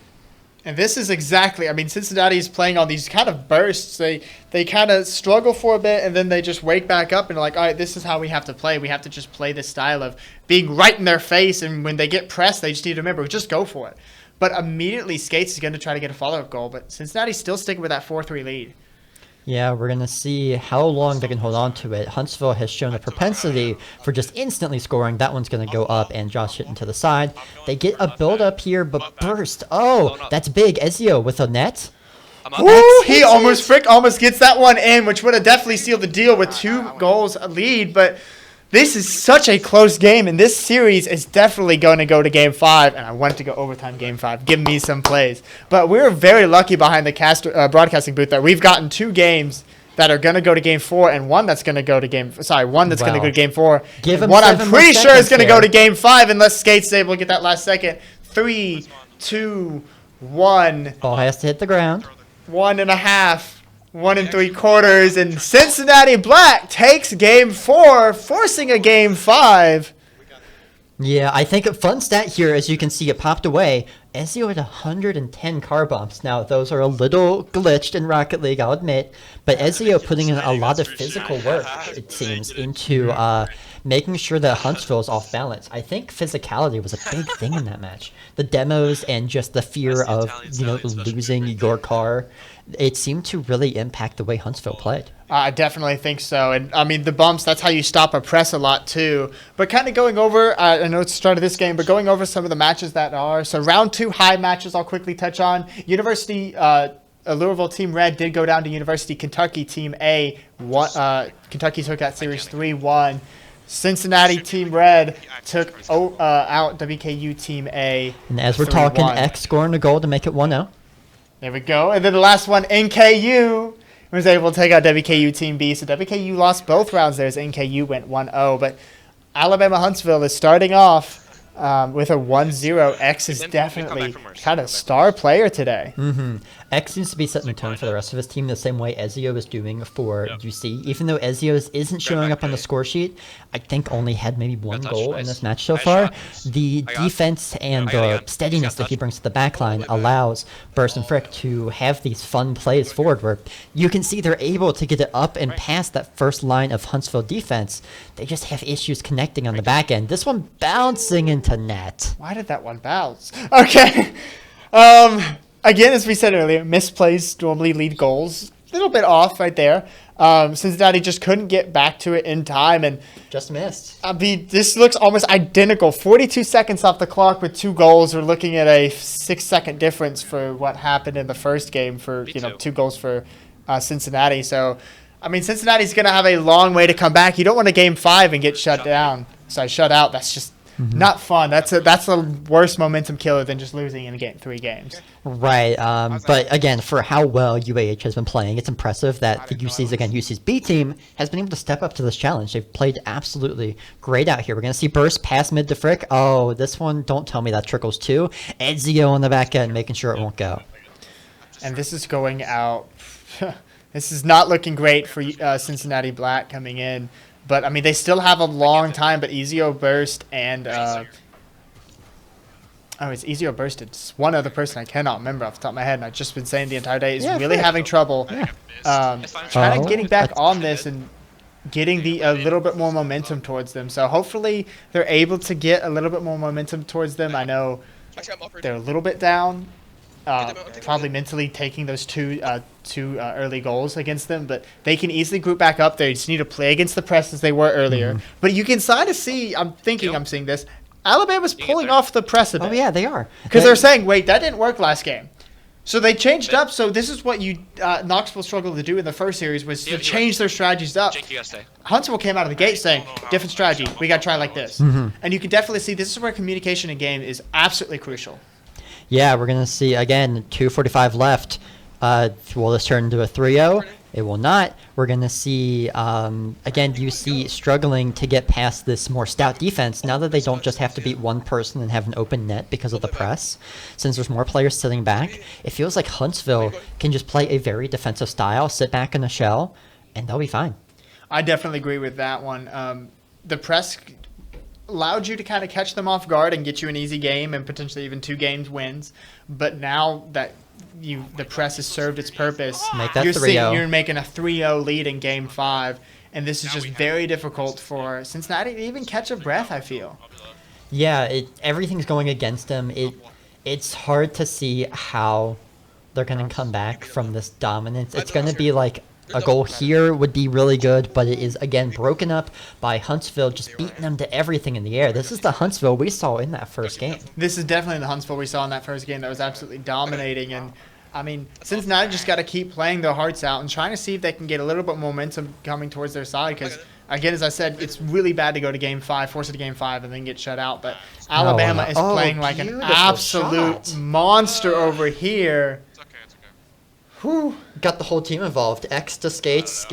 And this is exactly, I mean, Cincinnati is playing on these kind of bursts. They kind of struggle for a bit, and then they just wake back up and are like, all right, this is how we have to play. We have to just play this style of being right in their face, and when they get pressed, they just need to remember, just go for it. But immediately, Skates is going to try to get a follow-up goal, but Cincinnati's still sticking with that 4-3 lead. Yeah, we're going to see how long they can hold on to it. Huntsville has shown a propensity for just instantly scoring. That one's going to go up, and Josh hitting to the side. They get a build-up here, but Burst. Oh, that's big. Ezio with a net. Ooh, Frick almost gets that one in, which would have definitely sealed the deal with 2 goals lead, but this is such a close game, and this series is definitely going to go to Game 5, and I want to go overtime Game 5. Give me some plays. But we're very lucky behind the broadcasting booth that we've gotten 2 games that are going to go to Game 4, and one that's going to go to Game 4. Give him one I'm 7 more pretty sure is seconds going to there. go to Game 5 unless Skates is able to get that last second. 3, 2, 1. Ball has to hit the ground. 1.5. 1 3/4, and Cincinnati Black takes Game 4, forcing a Game 5. Yeah, I think a fun stat here, as you can see, it popped away. Ezio had 110 car bumps. Now, those are a little glitched in Rocket League, I'll admit. But Ezio putting in a lot of physical work, it seems, into making sure that Huntsville is off balance. I think physicality was a big thing in that match. The demos and just the fear of, losing your car, it seemed to really impact the way Huntsville played. I definitely think so. And, I mean, the bumps, that's how you stop a press a lot, too. But kind of going over, I know it's the start of this game, but going over some of the matches that are. So, round 2 high matches I'll quickly touch on. University Louisville Team Red did go down to University Kentucky Team A. Kentucky took that series 3-1. Cincinnati Team Red took out WKU Team A. And as we're 3-1. talking, X scoring a goal to make it 1-0. There we go. And then the last one, NKU was able to take out WKU Team B. So WKU lost both rounds there as NKU went 1-0. But Alabama Huntsville is starting off with a 1-0. X is definitely kind of star player today. X seems to be setting the tone for the rest of his team the same way Ezio is doing for UC. Even though Ezio isn't showing up on the score sheet, I think only had maybe 1 goal in this match so far. The defense and the steadiness that he brings to the back line allows Burst and Frick to have these fun plays forward where you can see they're able to get it up and past that first line of Huntsville defense. They just have issues connecting on the back end. This one bouncing into net. Why did that one bounce? Okay. Again, as we said earlier, misplays normally lead goals. A little bit off right there. Cincinnati just couldn't get back to it in time. And Just missed. I mean, this looks almost identical. 42 seconds off the clock with 2 goals. We're looking at a 6-second difference for what happened in the first game for, 2 goals for Cincinnati. So, I mean, Cincinnati's going to have a long way to come back. You don't want a Game 5 and get shut down. shut out. That's just not fun. That's a worse momentum killer than just losing in 3 games. Right. But again, for how well UAH has been playing, it's impressive that the UC's B team has been able to step up to this challenge. They've played absolutely great out here. We're going to see Burst pass mid to Frick. Oh, this one, don't tell me that trickles too. Ezio on the back end, making sure it won't go. And this is going out. This is not looking great for Cincinnati Black coming in. But, I mean, they still have a long time, but Ezio Burst and it's Ezio Burst. It's one other person I cannot remember off the top of my head, and I've just been saying the entire day is really having trouble trying to getting back on this and getting a little bit more momentum towards them. So hopefully they're able to get a little bit more momentum towards them. I know they're a little bit down, probably mentally taking those two early goals against them, but they can easily group back up there. You just need to play against the press as they were earlier. But you can kind of see, I'm seeing this, Alabama's pulling off the press a bit. Oh, yeah, they are. Because they're saying, wait, that didn't work last game. So they changed up. So this is what Knoxville struggled to do in the first series, was to change their strategies up. Huntsville came out of the gate saying, different strategy. We got to try like this. And you can definitely see this is where communication in game is absolutely crucial. Yeah, we're going to see, again, 2:45 left. Will this turn into a 3-0? It will not. We're going to see, again, UC struggling to get past this more stout defense now that they don't just have to beat one person and have an open net because of the press. Since there's more players sitting back, it feels like Huntsville can just play a very defensive style, sit back in a shell, and they'll be fine. I definitely agree with that one. The press allowed you to kind of catch them off guard and get you an easy game and potentially even 2 games wins. But now that the press has served its purpose, Make that you're 3-0. you're making a 3-0 lead in Game 5, and this is just very difficult for Cincinnati to even catch a breath, I feel. Yeah, everything's going against them. It's hard to see how they're going to come back from this dominance. It's going to be like a goal here would be really good, but it is, again, broken up by Huntsville just beating them to everything in the air. This is the Huntsville we saw in that first game. This is definitely the Huntsville we saw in that first game that was absolutely dominating. And, I mean, Cincinnati just got to keep playing their hearts out and trying to see if they can get a little bit more momentum coming towards their side because, again, as I said, it's really bad to go to Game 5, force it to Game 5, and then get shut out. But Alabama is playing like an absolute monster over here. Whew. Got the whole team involved. X to Skates,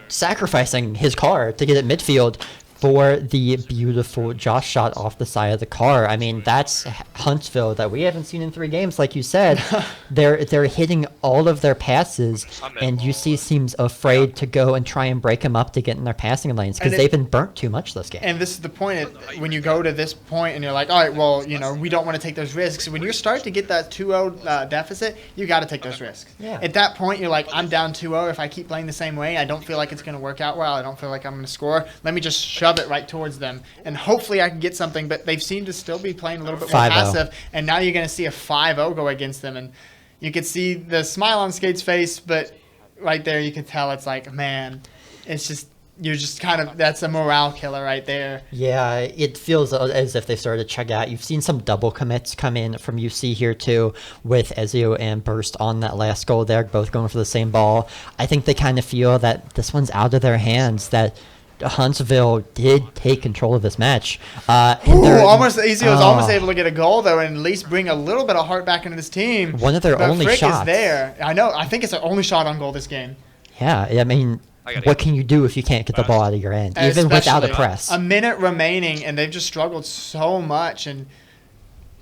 sacrificing his car to get it midfield for the beautiful Josh shot off the side of the car. I mean, that's Huntsville that we haven't seen in 3 games, like you said. They're hitting all of their passes, and UC seems afraid to go and try and break them up to get in their passing lanes because they've been burnt too much this game. And this is the point. When you go to this point and you're like, all right, well, we don't want to take those risks. When you start to get that 2-0 deficit, you got to take those risks. Yeah. At that point, you're like, I'm down 2-0. If I keep playing the same way, I don't feel like it's going to work out well. I don't feel like I'm going to score. Let me just shove it right towards them, and hopefully I can get something. But they've seemed to still be playing a little bit more 5-0. passive, and now you're going to see a 5-0 go against them, and you can see the smile on Skate's face, but right there you can tell it's like, man, it's just you're just kind of that's a morale killer right there. Yeah, it feels as if they started to check out. You've seen some double commits come in from UC here too, with Ezio and Burst on that last goal there, both going for the same ball. I think they kind of feel that this one's out of their hands, that Huntsville did take control of this match. Ezio was almost able to get a goal, though, and at least bring a little bit of heart back into this team. One of their only Frick shots. Is there. I know. I think it's their only shot on goal this game. Yeah, I mean, what can you do if you can't get the ball out of your end, even without a press? A minute remaining, and they've just struggled so much. And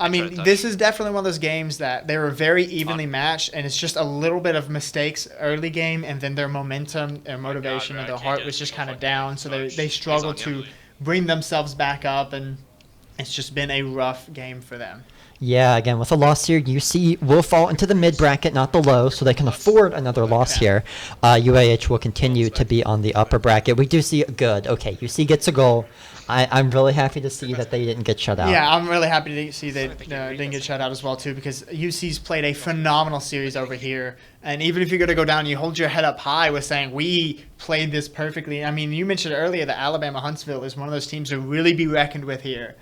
I mean, this is definitely one of those games that they were very evenly matched, and it's just a little bit of mistakes early game, and then their momentum, their motivation, and their heart was just kind of down. So they struggled to bring themselves back up, and it's just been a rough game for them. Yeah, again, with a loss here, UC will fall into the mid-bracket, not the low, so they can afford another loss here. UAH will continue to be on the upper bracket. We do see good. Okay, UC gets a goal. I'm really happy to see that they didn't get shut out. Yeah, I'm really happy to see they didn't get shut out as well, too, because UC's played a phenomenal series over here. And even if you're going to go down, you hold your head up high with saying, we played this perfectly. I mean, you mentioned earlier that Alabama Huntsville is one of those teams to really be reckoned with here.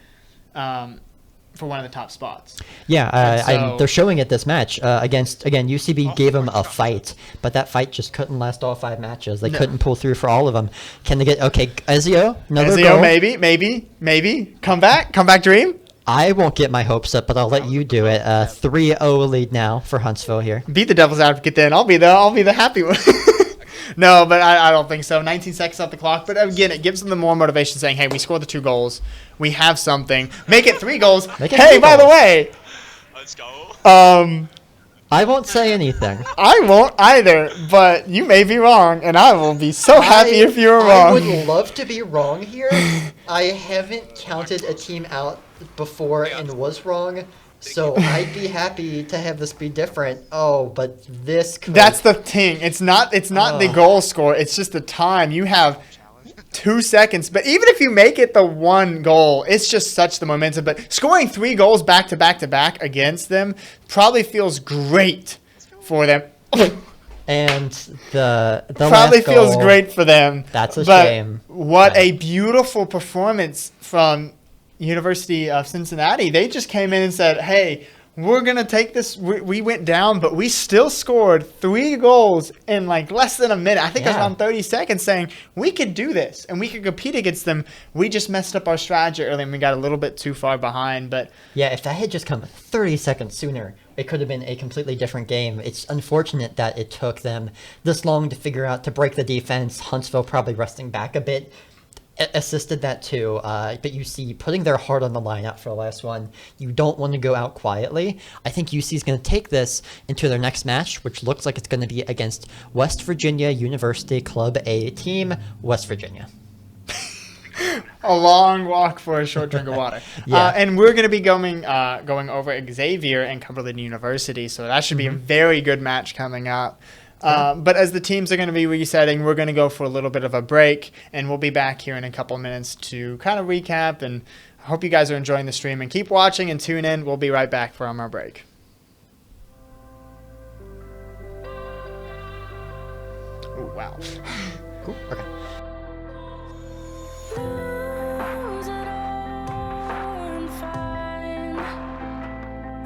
for one of the top spots. Yeah, so- they're showing it this match against, again, UCB gave them a fight, but that fight just couldn't last all 5 matches. They couldn't pull through for all of them. Can they get, okay, Ezio, another goal. maybe. Come back, Dream. I won't get my hopes up, but I'll let you do it. 3-0 lead now for Huntsville here. Beat the devil's advocate then. I'll be the happy one. No, but I don't think so. 19 seconds off the clock. But again, it gives them the more motivation saying, hey, we scored the 2 goals. We have something. Make it 3 goals. Make it Hey, 3 by the goals. way, Let's go. I won't say anything. I won't either, but you may be wrong, and I will be so happy if you're I wrong. would love to be wrong here. I haven't counted a team out before and was wrong, so I'd be happy to have this be different. Oh, but this could... That's the thing. It's not the goal score. It's just the time. You have 2 seconds. But even if you make it the 1 goal, it's just such the momentum. But scoring 3 goals back to back to back against them probably feels great for them. And the Probably last feels goal, great for them. That's a but shame. What Right. a beautiful performance from University of Cincinnati. They just came in and said, hey, we're going to take this. We went down, but we still scored 3 goals in like less than a minute. I think it was Yeah. around 30 seconds saying we could do this and we could compete against them. We just messed up our strategy early and we got a little bit too far behind. But Yeah, if that had just come 30 seconds sooner, it could have been a completely different game. It's unfortunate that it took them this long to figure out to break the defense. Huntsville probably resting back a bit assisted that too. But you see, putting their heart on the line out for the last one, you don't want to go out quietly. I think UC is going to take this into their next match, which looks like it's going to be against West Virginia University Club A team, West Virginia. a long walk for a short drink of water. Yeah. And we're going to be going over Xavier and Cumberland University, so that should be a very good match coming up. But as the teams are going to be resetting, we're going to go for a little bit of a break, and we'll be back here in a couple minutes to kind of recap. And I hope you guys are enjoying the stream, and keep watching and tune in. We'll be right back from our break. Ooh, wow. Cool. Okay. Lose it all and find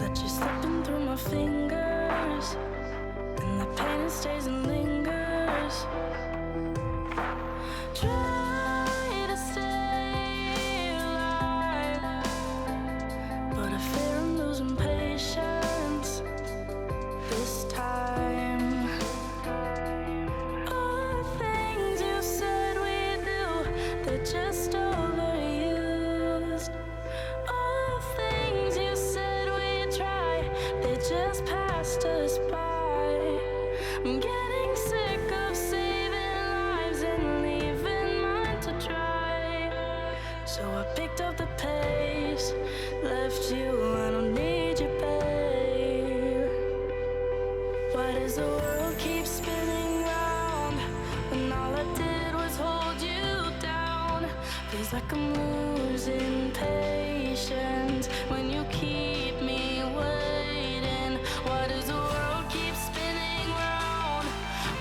that you're slipping through my fingers, and the pain it stays and lingers. Try to stay alive, but I fear I'm losing patience this time. All the things you said we do, they're just overused. All the things you said we try, they just passed us by. I'm getting sick of saving lives and leaving mine to try. So I picked up the pace, left you, I don't need you, babe. Why does the world keep spinning round when all I did was hold you down? Feels like I'm losing patience when you keep me waiting. Why does the world keep spinning round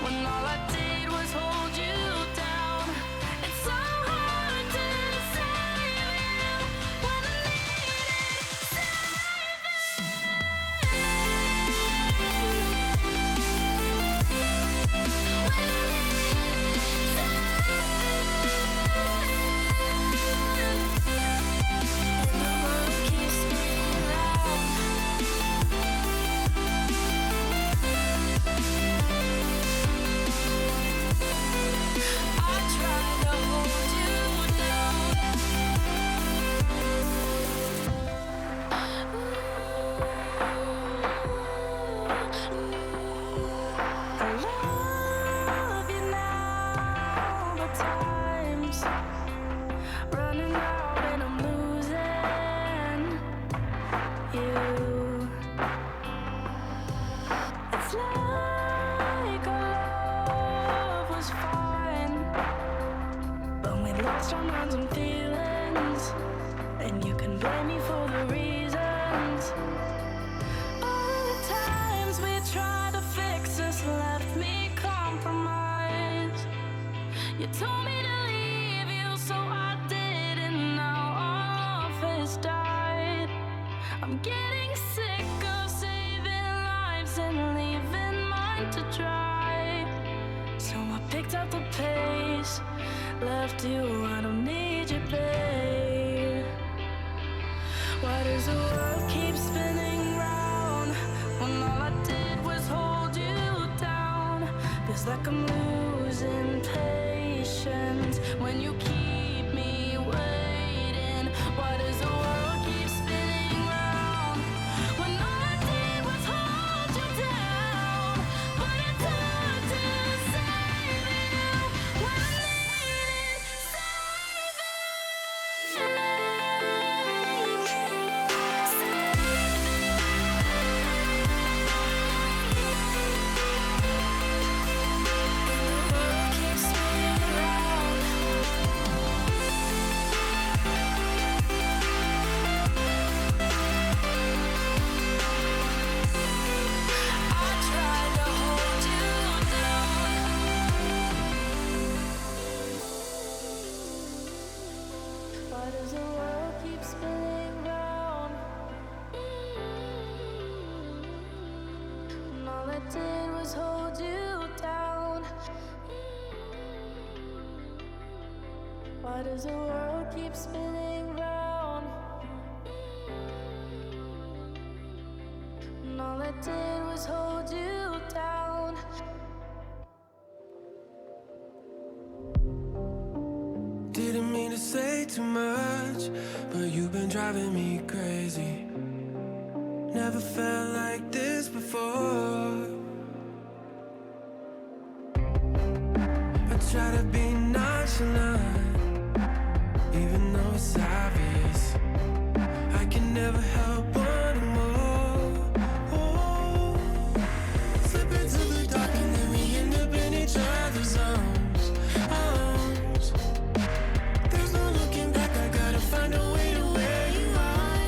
when all I did was hold you down? It's so hard to save you when I needed running out and I'm losing you. It's like our love was fine, but we lost our minds and feelings, and you can blame me for the reasons. All the times we tried to fix this left me compromised. You told me to leave you, so I did, and now all of us died. I'm getting sick of saving lives and leaving mine to dry. So I picked up the pace, left you, I don't need you, babe. Why does the world keep spinning round when all I did was hold you down? Feels like I'm losing patience when you keep me waiting. Why does the world keep spinning round when all I did was hold you down? But it's hard to save you when I needed Why does the world keep spinning round? And all I did was hold you down. Why does the world keep spinning round? And all I did was hold you down. Didn't mean to say too much, but you've been driving me crazy. Never felt like this before. I try to be nonchalant, even though it's obvious. I can never help wanting more. Oh, slip into the dark and then we end up in each other's arms. There's no looking back, I gotta find a way to where you are.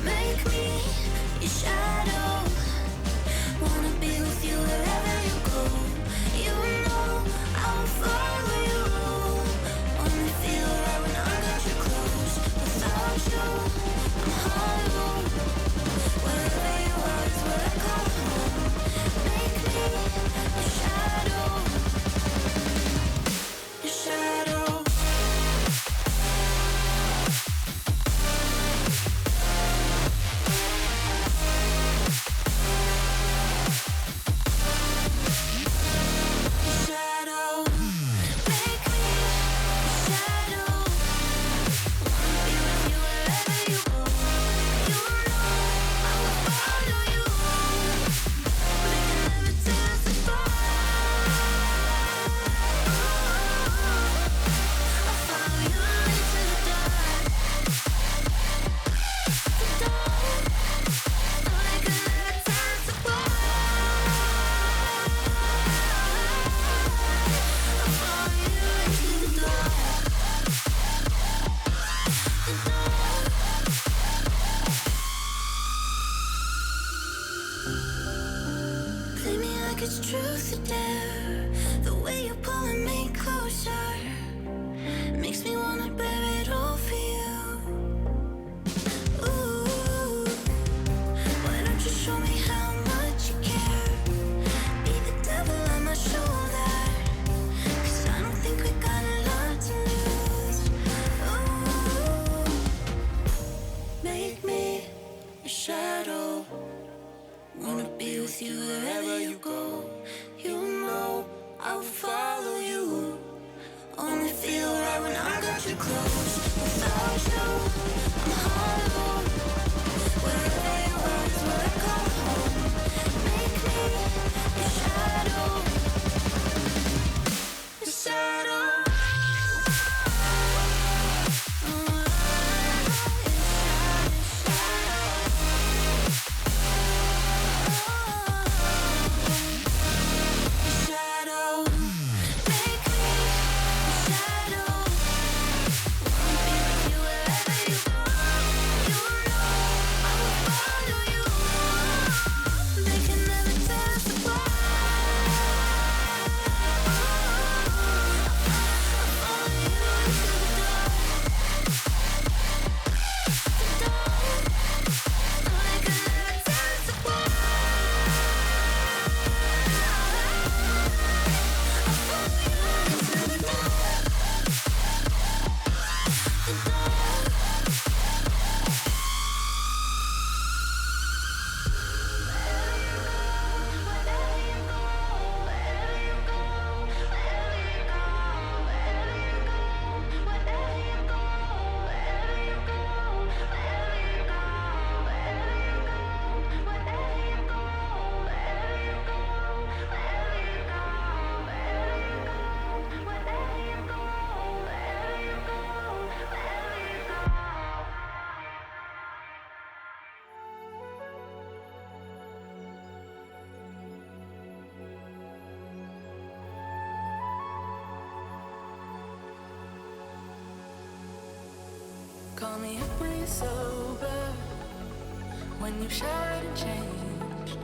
Make me your shadow. Wanna be with you wherever you go. You know I'll follow you. Only feel right when I got you close. Without you, I'm hollow. Wherever you are is where I come home. Make me your shadow. Your shadow. Shadow, make me a shadow. Wanna be with you wherever you go. You know I will follow you. We can never tell us apart. I'll follow you into the dark. The dark. No, they can never tell us apart. I'll follow you into the dark. The dark. Play me like it's truth or dare. The way you're pulling me closer makes me wanna bear it all for you. Ooh, why don't you show me how much you care? Be the devil on my shoulder, 'cause I don't think we got a lot to lose. Ooh, make me a shadow. Wanna be with you wherever you go. You know I'll follow you. Only feel right when I got you close. Without you, I'm hollow. Wherever you are is where I come home. Make me your shadow. Your shadow. Shadow, make me a shadow. Call me up when you're sober, when you showered and changed.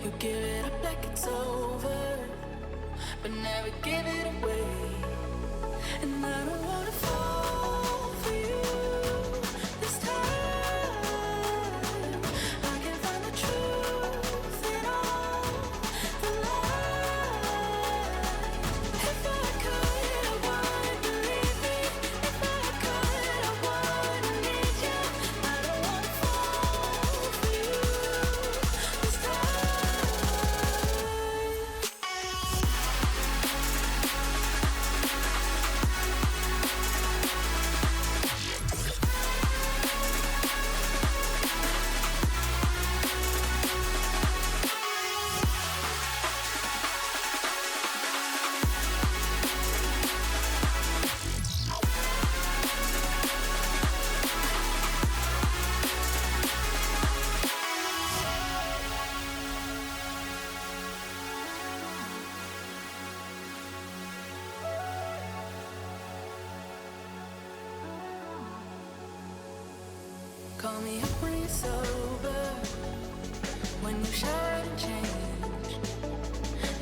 You give it up like it's over, but never give it away. And I don't wanna fall for you this time. I can find the truth in all the lies. If I could, I would believe me. If I could, I would need you. I don't wanna fall for you this time. Call me up when you're sober, when you showered and changed.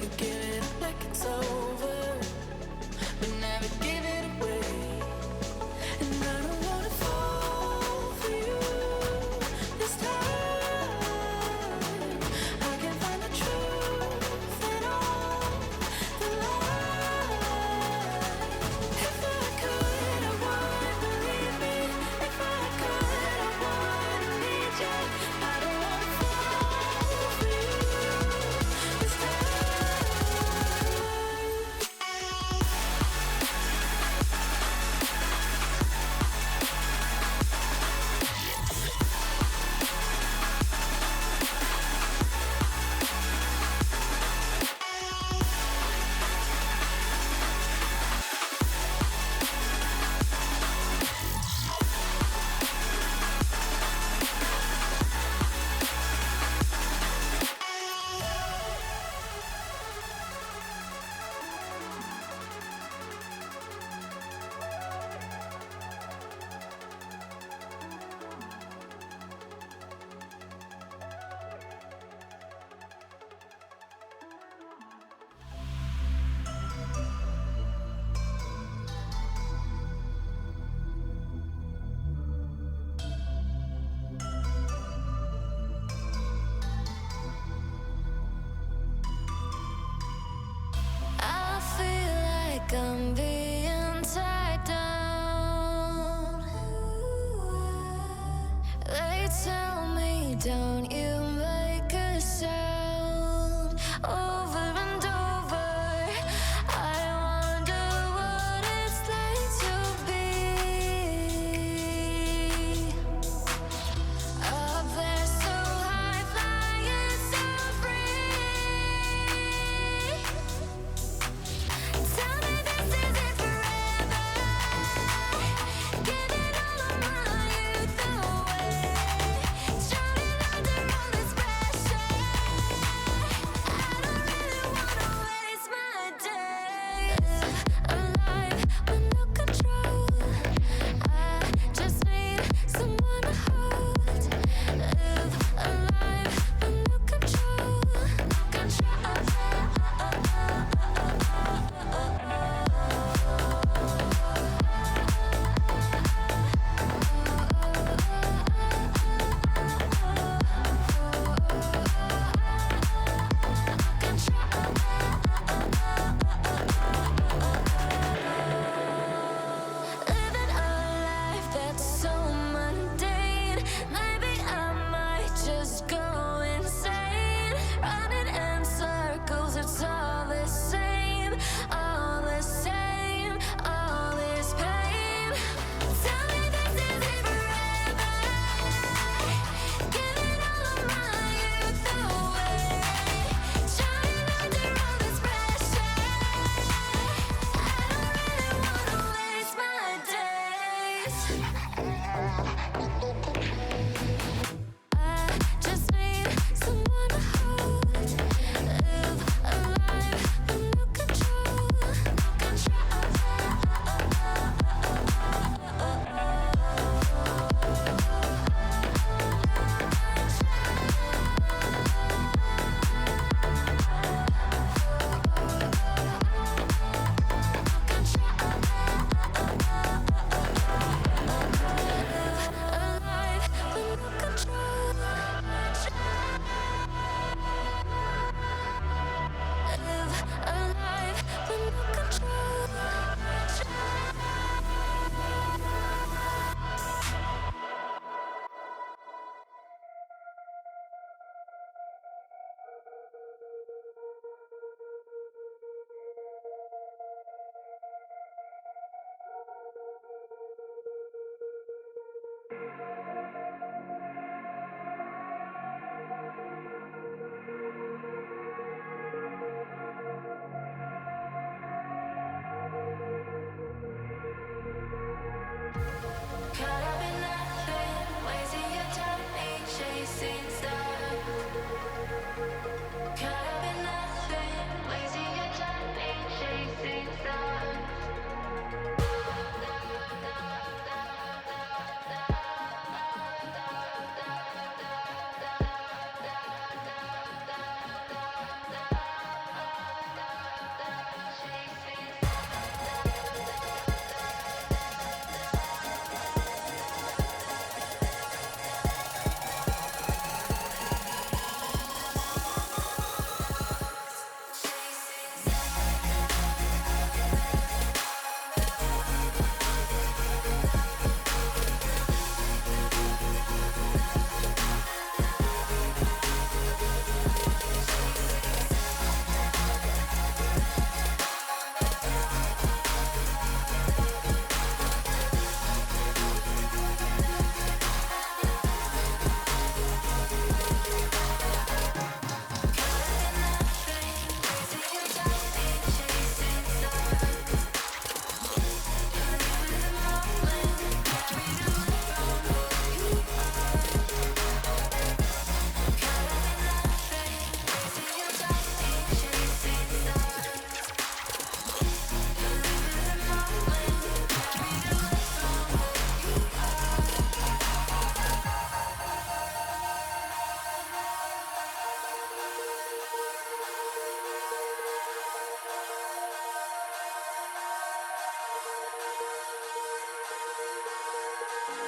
You give it up like it's over, but never give it away. And I don't wanna fall for you this time. I can find the truth in all the lies. If I could, I would believe me. If I could, I would need you. I don't wanna fall for you this time. I feel like I'm being tied down. They tell me, don't you make a sound. Over and over, I wonder what it's like to be up there so high, flying so free. Tell me this isn't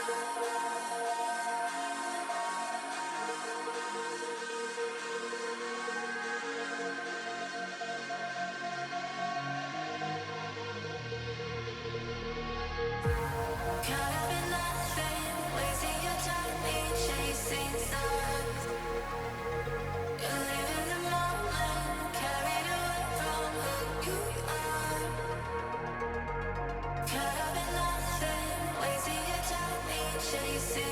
Caught up in nothing, wasting your time, ain't chasing stars. You live in the moment, carried away from who you are. Caught up in nothing, wasting your time, ain't chasing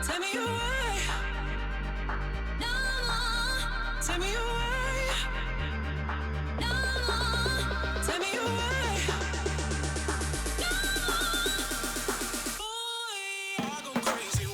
Take me away. No more. Take me away. No more. Take me away. Boy, I go crazy.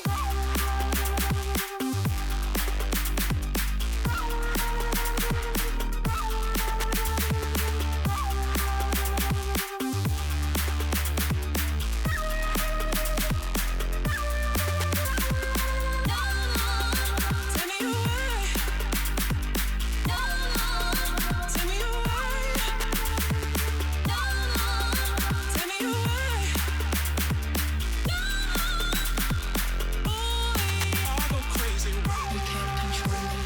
Take me away. Take me away. Take me away. Boy, I go crazy. You can't control me.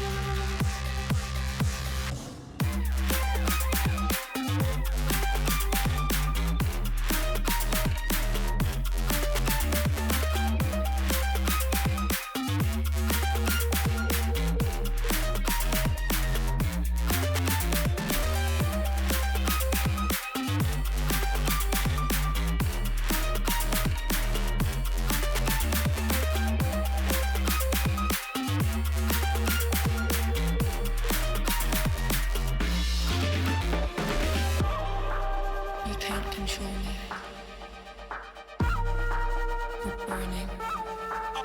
You can't control me. We're burning.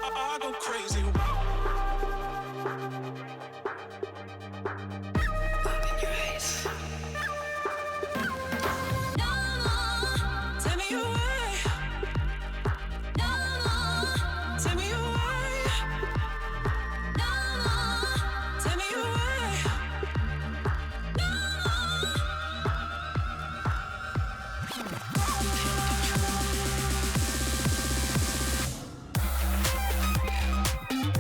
I go crazy. Open your eyes. Take me away. Take me away. Take me away. You can't control me.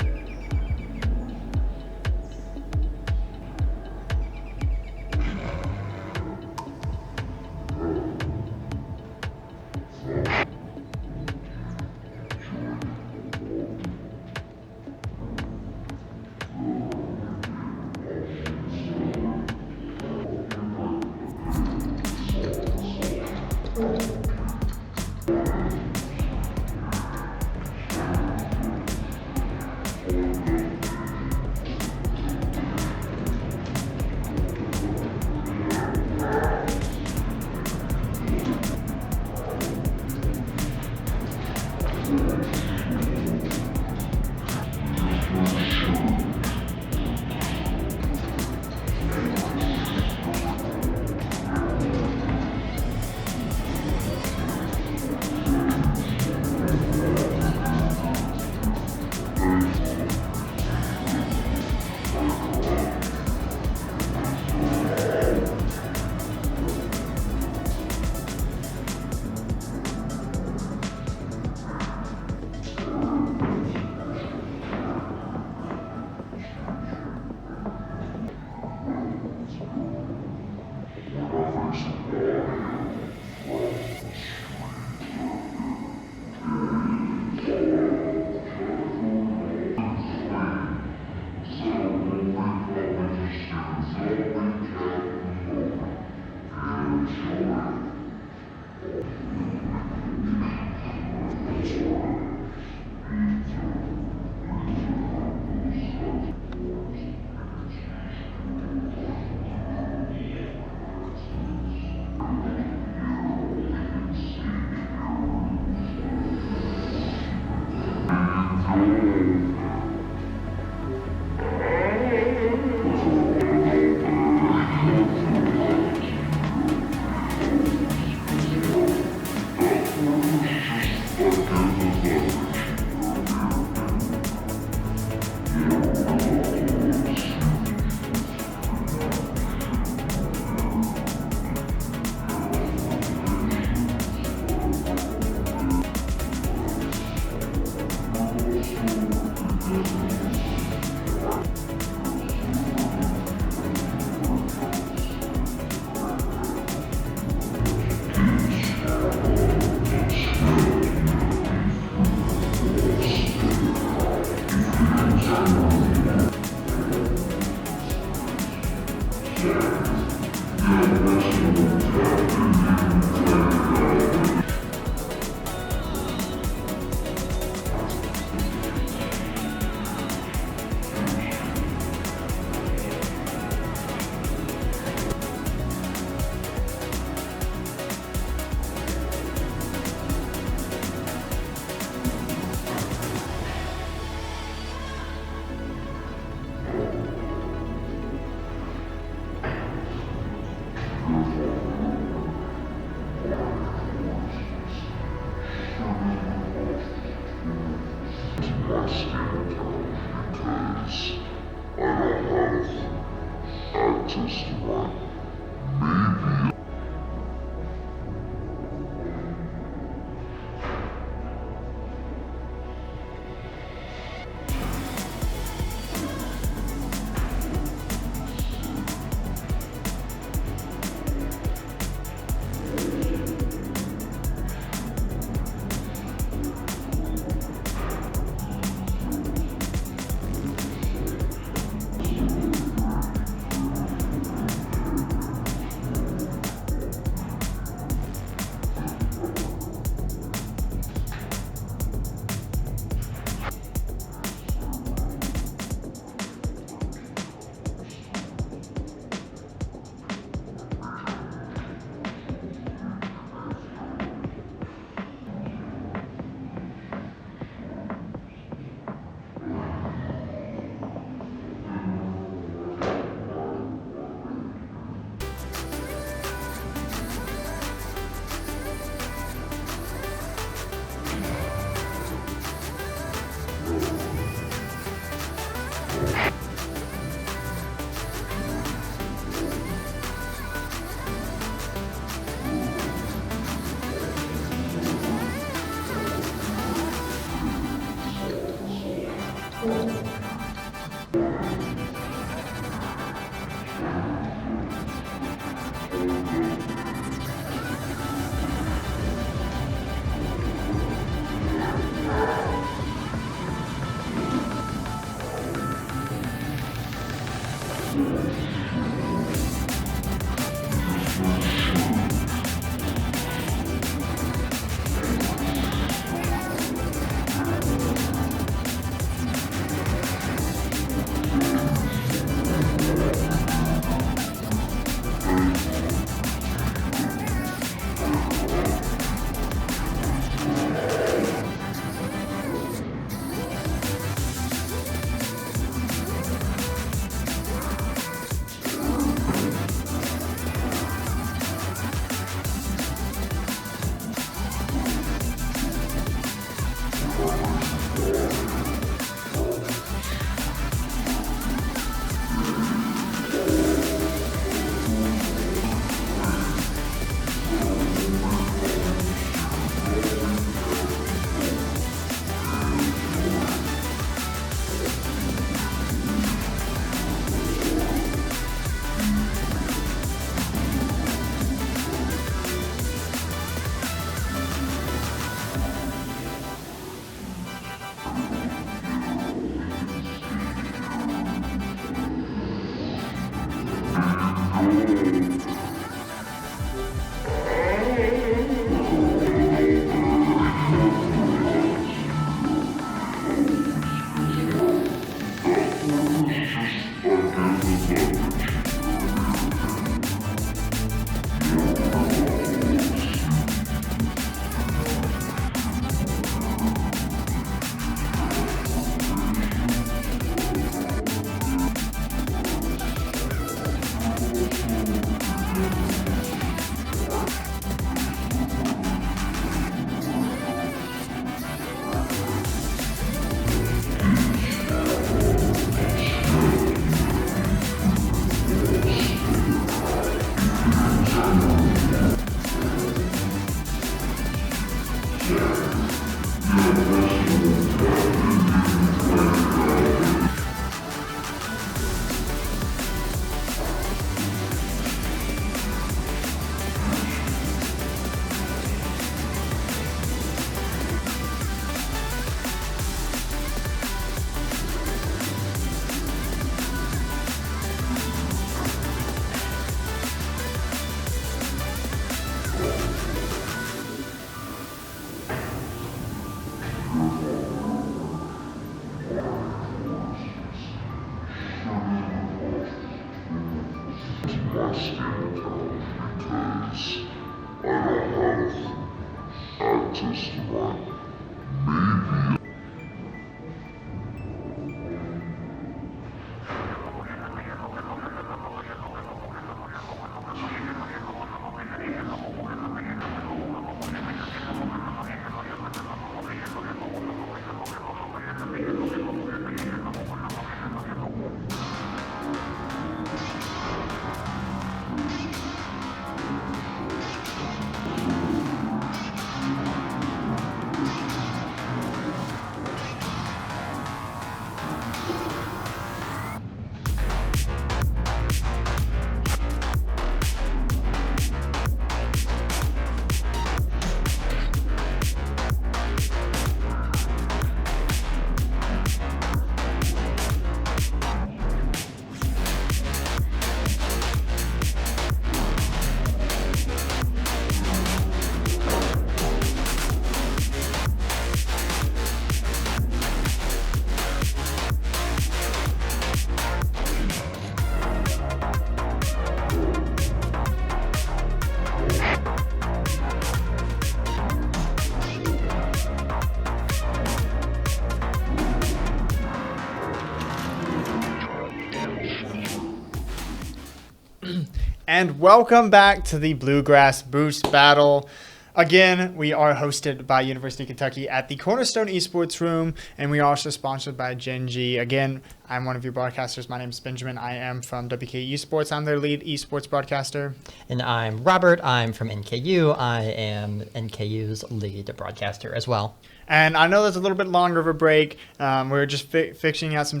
And welcome back to the Bluegrass Boost Battle. Again, we are hosted by University of Kentucky at the Cornerstone Esports Room, and we are also sponsored by Gen G. Again, I'm one of your broadcasters. My name is Benjamin. I am from WK Esports. I'm their lead esports broadcaster. And I'm Robert. I'm from NKU. I am NKU's lead broadcaster as well. And I know there's a little bit longer of a break. We're just fixing out some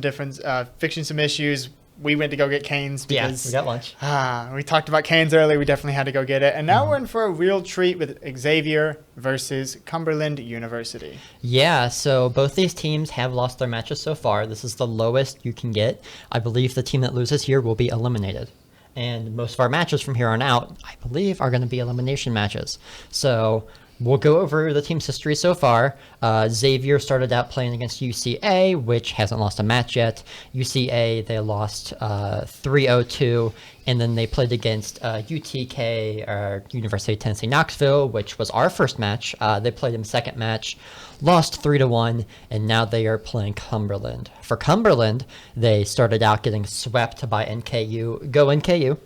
fixing some issues. We went to go get canes because we got lunch. We talked about canes earlier. We definitely had to go get it. And now we're in for a real treat with Xavier versus Cumberland University. Yeah, so both these teams have lost their matches so far. This is the lowest you can get. I believe the team that loses here will be eliminated. And most of our matches from here on out, I believe, are going to be elimination matches. So we'll go over the team's history so far. Xavier started out playing against UCA, which hasn't lost a match yet. UCA, they lost 3-0-2, and then they played against UTK, or University of Tennessee Knoxville, which was our first match. They played in second match, lost 3-1, and now they are playing Cumberland. For Cumberland, they started out getting swept by NKU. Go NKU.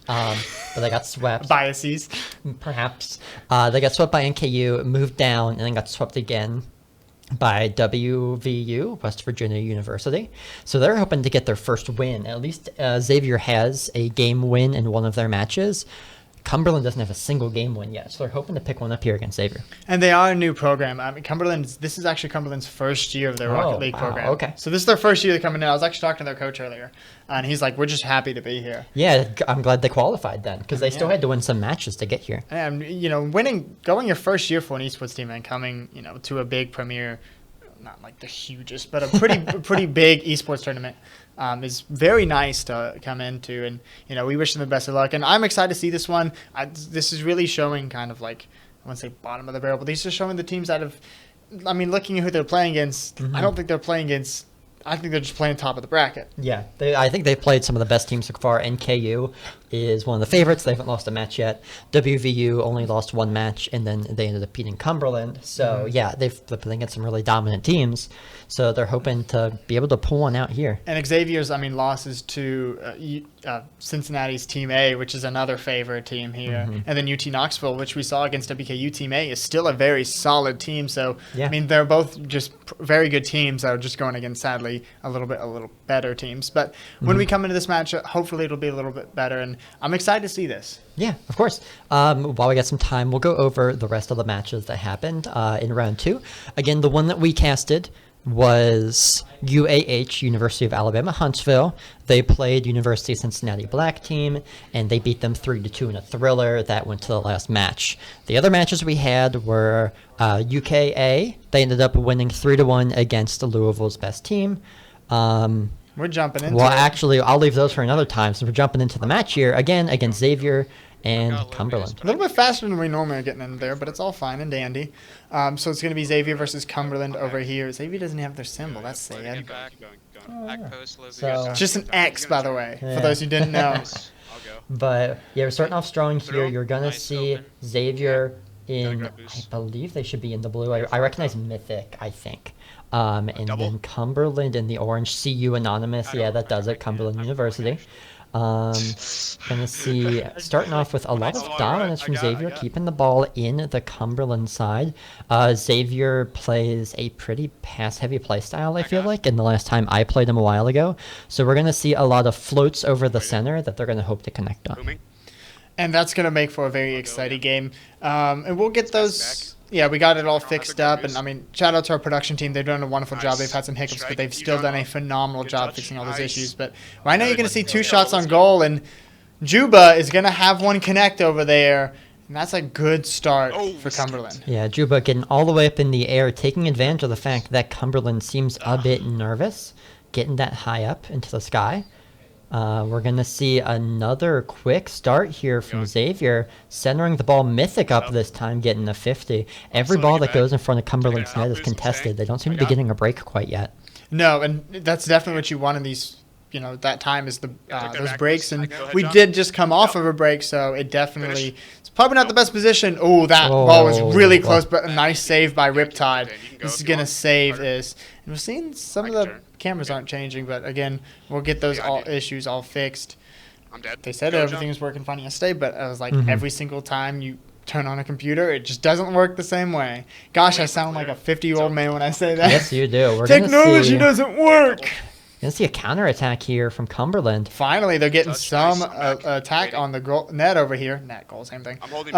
But they got swept. Biases. Perhaps. They got swept by NKU, moved down, and then got swept again by WVU, West Virginia University. So they're hoping to get their first win. At least Xavier has a game win in one of their matches. Cumberland doesn't have a single game win yet, so they're hoping to pick one up here against Xavier. And they are a new program. I mean, this is actually Cumberland's first year of their Rocket League program. Okay. So this is their first year they're coming in. I was actually talking to their coach earlier, and he's like, we're just happy to be here. Yeah, I'm glad they qualified then, because they still had to win some matches to get here. And, going your first year for an esports team and coming, to a big premier, not like the hugest, but a pretty big esports tournament, is very nice to come into, and we wish them the best of luck. And I'm excited to see this one. This is really showing kind of like, I wouldn't say bottom of the barrel, but these are showing the teams that have. I mean, looking at who they're playing against, I don't think they're playing against. I think they're just playing top of the bracket. Yeah, I think they've played some of the best teams so far. NKU is one of the favorites. They haven't lost a match yet. WVU only lost one match, and then they ended up beating Cumberland. So, yeah, they've been against some really dominant teams. So they're hoping to be able to pull one out here. And Xavier's, losses to Cincinnati's Team A, which is another favorite team here. And then UT Knoxville, which we saw against WKU Team A, is still a very solid team. So, yeah. They're both just very good teams that are just going against, sadly, a little better teams. But when we come into this match, hopefully it'll be a little bit better. And I'm excited to see this. Yeah, of course. While we got some time, we'll go over the rest of the matches that happened in round 2. Again, the one that we casted was UAH, University of Alabama, Huntsville. They played University of Cincinnati Black team, and they beat them 3-2 in a thriller that went to the last match. The other matches we had were UKA. They ended up winning 3-1 against Louisville's best team. We're jumping into Well, it. actually, I'll leave those for another time, since we're jumping into the match here, again, against Xavier and Cumberland. A little bit faster than we normally are getting in there, but it's all fine and dandy. So it's going to be Xavier versus Cumberland over here. Xavier doesn't have their symbol. That's sad. So- It's just an X, by the way, Yeah. for those who didn't know. But yeah, we're starting off strong here. You're going to see Xavier in, I believe they should be in the blue. I recognize Mythic, I think. And then Cumberland in the orange. CU Anonymous. Yeah, that does it. Cumberland University. Gonna see, starting off with a lot of dominance from Xavier, keeping the ball in the Cumberland side. Xavier plays a pretty pass-heavy play style, I feel like, and the last time I played him a while ago. So we're gonna see a lot of floats over the center that they're gonna hope to connect on. And that's going to make for a very exciting game. And we'll get those... Yeah, we got it all fixed up. And, I mean, shout out to our production team. They've done a wonderful job. They've had some hiccups, but they've still done a phenomenal job fixing all those issues. But right now you're going to see 2 shots on goal, and Juba is going to have one connect over there. And that's a good start for Cumberland. Yeah, Juba getting all the way up in the air, taking advantage of the fact that Cumberland seems a bit nervous, getting that high up into the sky. We're going to see another quick start here from Xavier, centering the ball Mythic up this time, getting a 50. Every ball that goes in front of Cumberland's net is contested. They don't seem to be getting a break quite yet. No, and that's definitely what you want in these, you know, that time is the those breaks. And we did just come off of a break, so it definitely, it's probably not the best position. Oh, that ball was really close, but a nice save by Riptide. This is going to save this. And we're seeing some of the cameras aren't changing, but again, we'll get those issues all fixed. They said everything was working fine yesterday, but I was like, every single time you turn on a computer, it just doesn't work the same way. Gosh, I sound like a 50-year-old man when I say that. Yes, you do. We're Technology doesn't work. Gonna see a counterattack here from Cumberland. Finally, they're getting some attack on the goal, net over here. Net goal, same thing. I'm holding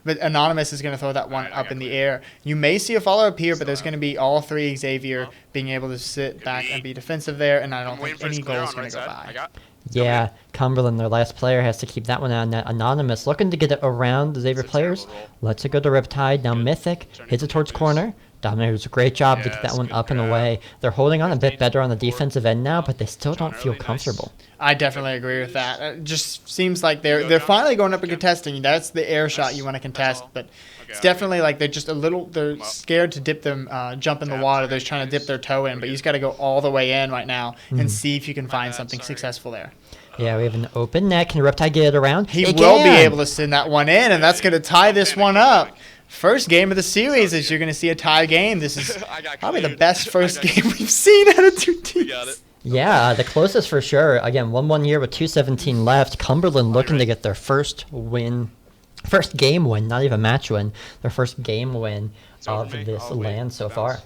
But Anonymous is going to throw that one up in the air. You may see a follow-up here, but there's going to be all 3 Xavier being able to sit back and be defensive there, and I don't think any goal is going to go by. Yeah, Cumberland, their last player, has to keep that one on net. Anonymous looking to get it around the Xavier players. Lets it go to Riptide. Now Mythic hits it towards corner. Dominator does a great job to get that one up and away. They're holding on a bit better on the defensive end now, but they still don't feel comfortable. I definitely agree with that. It just seems like they're finally going up and contesting. That's the air shot you want to contest, but it's definitely like they're just a little, they're scared to dip them, jump in the water. They're trying to dip their toe in, but you just got to go all the way in right now and see if you can find something successful there. Yeah, we have an open net. Can Riptide get it around? He will be able to send that one in, and that's going to tie this one up. First game of the series is you're going to see a tie game. This is probably the best first game we've seen out of 2 teams. Yeah, the closest for sure. Again, 1-1 here with 2:17 left. Cumberland looking to get their first game win, not even match win, their first game win of this land so far.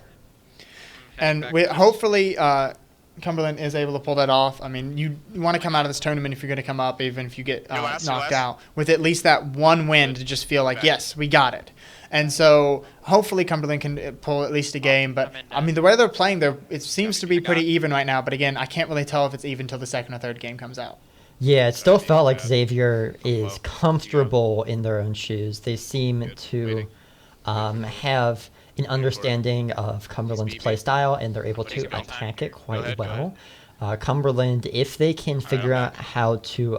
And hopefully Cumberland is able to pull that off. I mean, you want to come out of this tournament if you're going to come up, even if you get knocked out, with at least that one win to just feel like, yes, we got it. And so hopefully Cumberland can pull at least a game. But, I mean, the way they're playing, it seems to be pretty even right now. But, again, I can't really tell if it's even until the second or third game comes out. Yeah, it still felt like Xavier is comfortable in their own shoes. They seem to have an understanding of Cumberland's play style, and they're able to attack it quite well. Cumberland, if they can figure out how to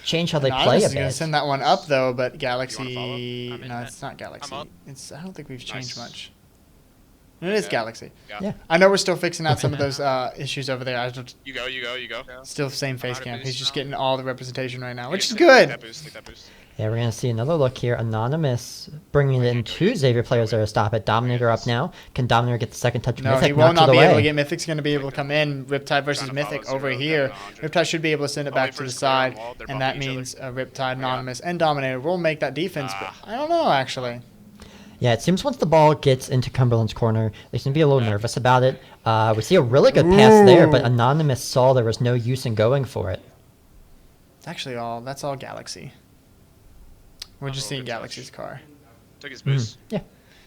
change how they play a bit. Going to send that one up, though, but Galaxy... No, it's not Galaxy. I don't think we've changed much. It is Galaxy. Yeah. I know we're still fixing out some of those issues over there. You go. Still the same face cam. He's just getting all the representation right now, which is good. Take that boost. Yeah, we're going to see another look here. Anonymous bringing in 2 Xavier players there to stop it. Dominator up now. Can Dominator get the second touch? No, Mythic he will not be away. able to get. Mythic's going to be able to come in. Riptide versus Mythic over here. Riptide should be able to send it back to the side, and that means Riptide, Anonymous, and Dominator will make that defense, but I don't know, actually. Yeah, it seems once the ball gets into Cumberland's corner, they seem to be a little nervous about it. We see a really good pass there, but Anonymous saw there was no use in going for it. That's all Galaxy. We're just seeing good touch. Galaxy's car. Took his boost. Yeah.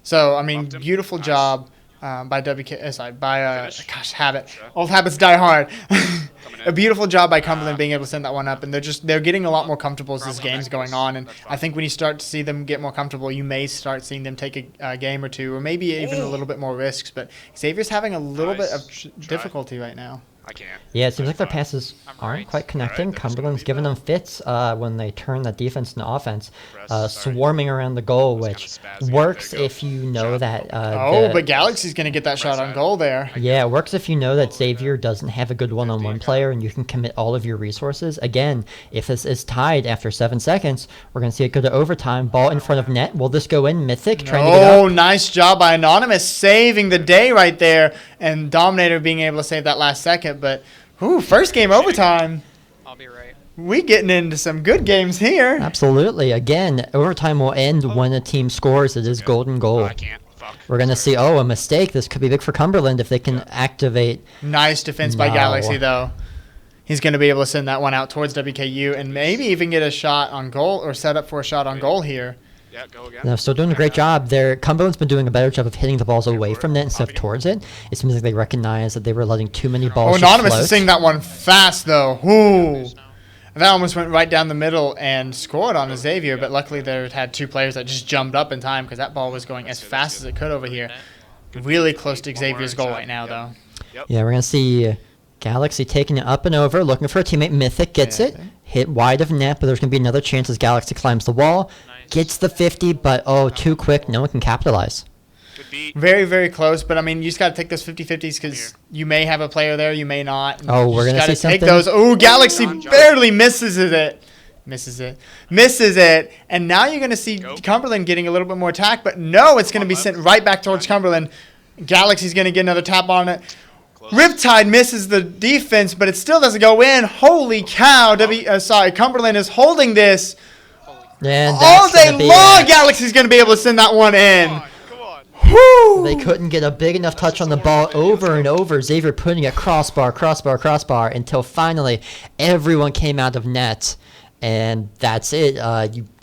So I mean, Bumped him. beautiful Nice. job by Finish. gosh, Habit. Sure. Old habits die hard. Coming A in. beautiful job by Cumberland being able to send that one up, and they're getting a lot more comfortable as this Problem game's back going is- on. And that's I fine. think when you start to see them get more comfortable, you may start seeing them take a game or two, or maybe even a little bit more risks. But Xavier's having a little bit of Nice. Try. difficulty right now. I can't. Yeah, it seems like their That's fine. passes aren't right. quite connecting. Alright, then it's gonna Cumberland's be giving that. them fits when they turn that defense into offense, Press, sorry. swarming around the goal, was which kinda spazzy. works There you go. if you know Shot. that. But Galaxy's gonna get that shot on side. goal there. Yeah, it works if you know that Xavier doesn't have a good one-on-one player and you can commit all of your resources. Again, if this is tied after 7 seconds, we're going to see it go to overtime. Ball in front of net. Will this go in? Mythic trying to get Oh, up. nice job by Anonymous saving the day right there, and Dominator being able to save that last second. But, first game overtime. I'll be right. We getting into some good games here. Absolutely. Again, overtime will end when a team scores. It is golden goal. I can't. Fuck. We're going to see, a mistake. This could be big for Cumberland if they can activate. Nice defense by No. Galaxy, though. He's going to be able to send that one out towards WKU and maybe even get a shot on goal or set up for a shot on goal here. Yeah, go again. They're still doing a great job. Cumberland's been doing a better job of hitting the balls away from net instead of towards it. It seems like they recognize that they were letting too many balls just Anonymous float. is seeing that one fast, though. Ooh. That almost went right down the middle and scored on Xavier, but luckily they had two players that just jumped up in time because that ball was going as fast as it could over here. Really close to Xavier's goal right now, though. Yeah, we're going to see Galaxy taking it up and over, looking for a teammate. Mythic gets it. Hit wide of net, but there's going to be another chance as Galaxy climbs the wall. Gets the 50, but too quick. No one can capitalize. Good beat. Very, very close, but I mean, you just got to take those 50-50s because you may have a player there, you may not. Oh, we're You gonna just gotta see take something? those. Oh, Galaxy John. barely misses it. Misses it. And now you're going to see Go. Cumberland getting a little bit more attack, but no, it's going to be sent right back towards Cumberland. Galaxy's going to get another tap on it. Close. Riptide misses the defense, but it still doesn't go in. Holy cow. Cumberland is holding this And all that's day gonna be long. it. Galaxy's going to be able to send that one in. Come on. Whew. They couldn't get a big enough touch on the ball over and over. Xavier putting it crossbar until finally everyone came out of net. And that's it.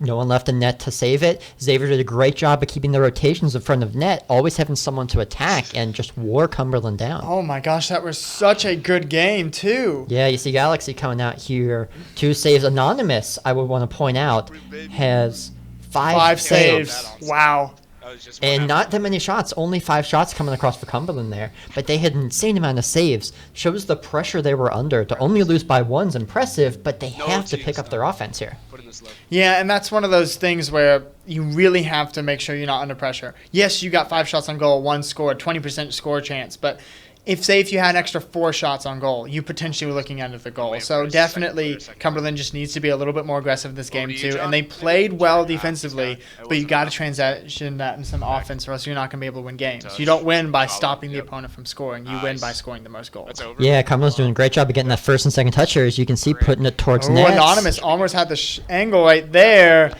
No one left in net to save it. Xavier did a great job of keeping the rotations in front of net, always having someone to attack, and just wore Cumberland down. Oh my gosh, that was such a good game, too. Yeah, you see Galaxy coming out here. 2 saves. Anonymous, I would want to point out, has 5 saves. Wow. That was just And one not that many shots, only 5 shots coming across for Cumberland there. But they had an insane amount of saves. Shows the pressure they were under. To only lose by 1's impressive, but they No have to teams, pick up though. their offense here. Put in this low. Yeah, and that's one of those things where you really have to make sure you're not under pressure. Yes, you got 5 shots on goal, 1 scored, 20% score chance, but if you had an extra 4 shots on goal, you potentially were looking under the goal. Wait for So a definitely second. Cumberland just needs to be a little bit more aggressive this game VOD, too. John? And they played well defensively, It but you wasn't got to enough. transition that into some offense, or else you're not going to be able to win games. Touch. You don't win by Solid. stopping the Yep. opponent from scoring. You win Nice. by scoring the most goals. That's over. Yeah, Cumberland's doing a great job of getting that first and second touch here, as you can see, putting it towards Oh, net. Anonymous almost had the angle right there.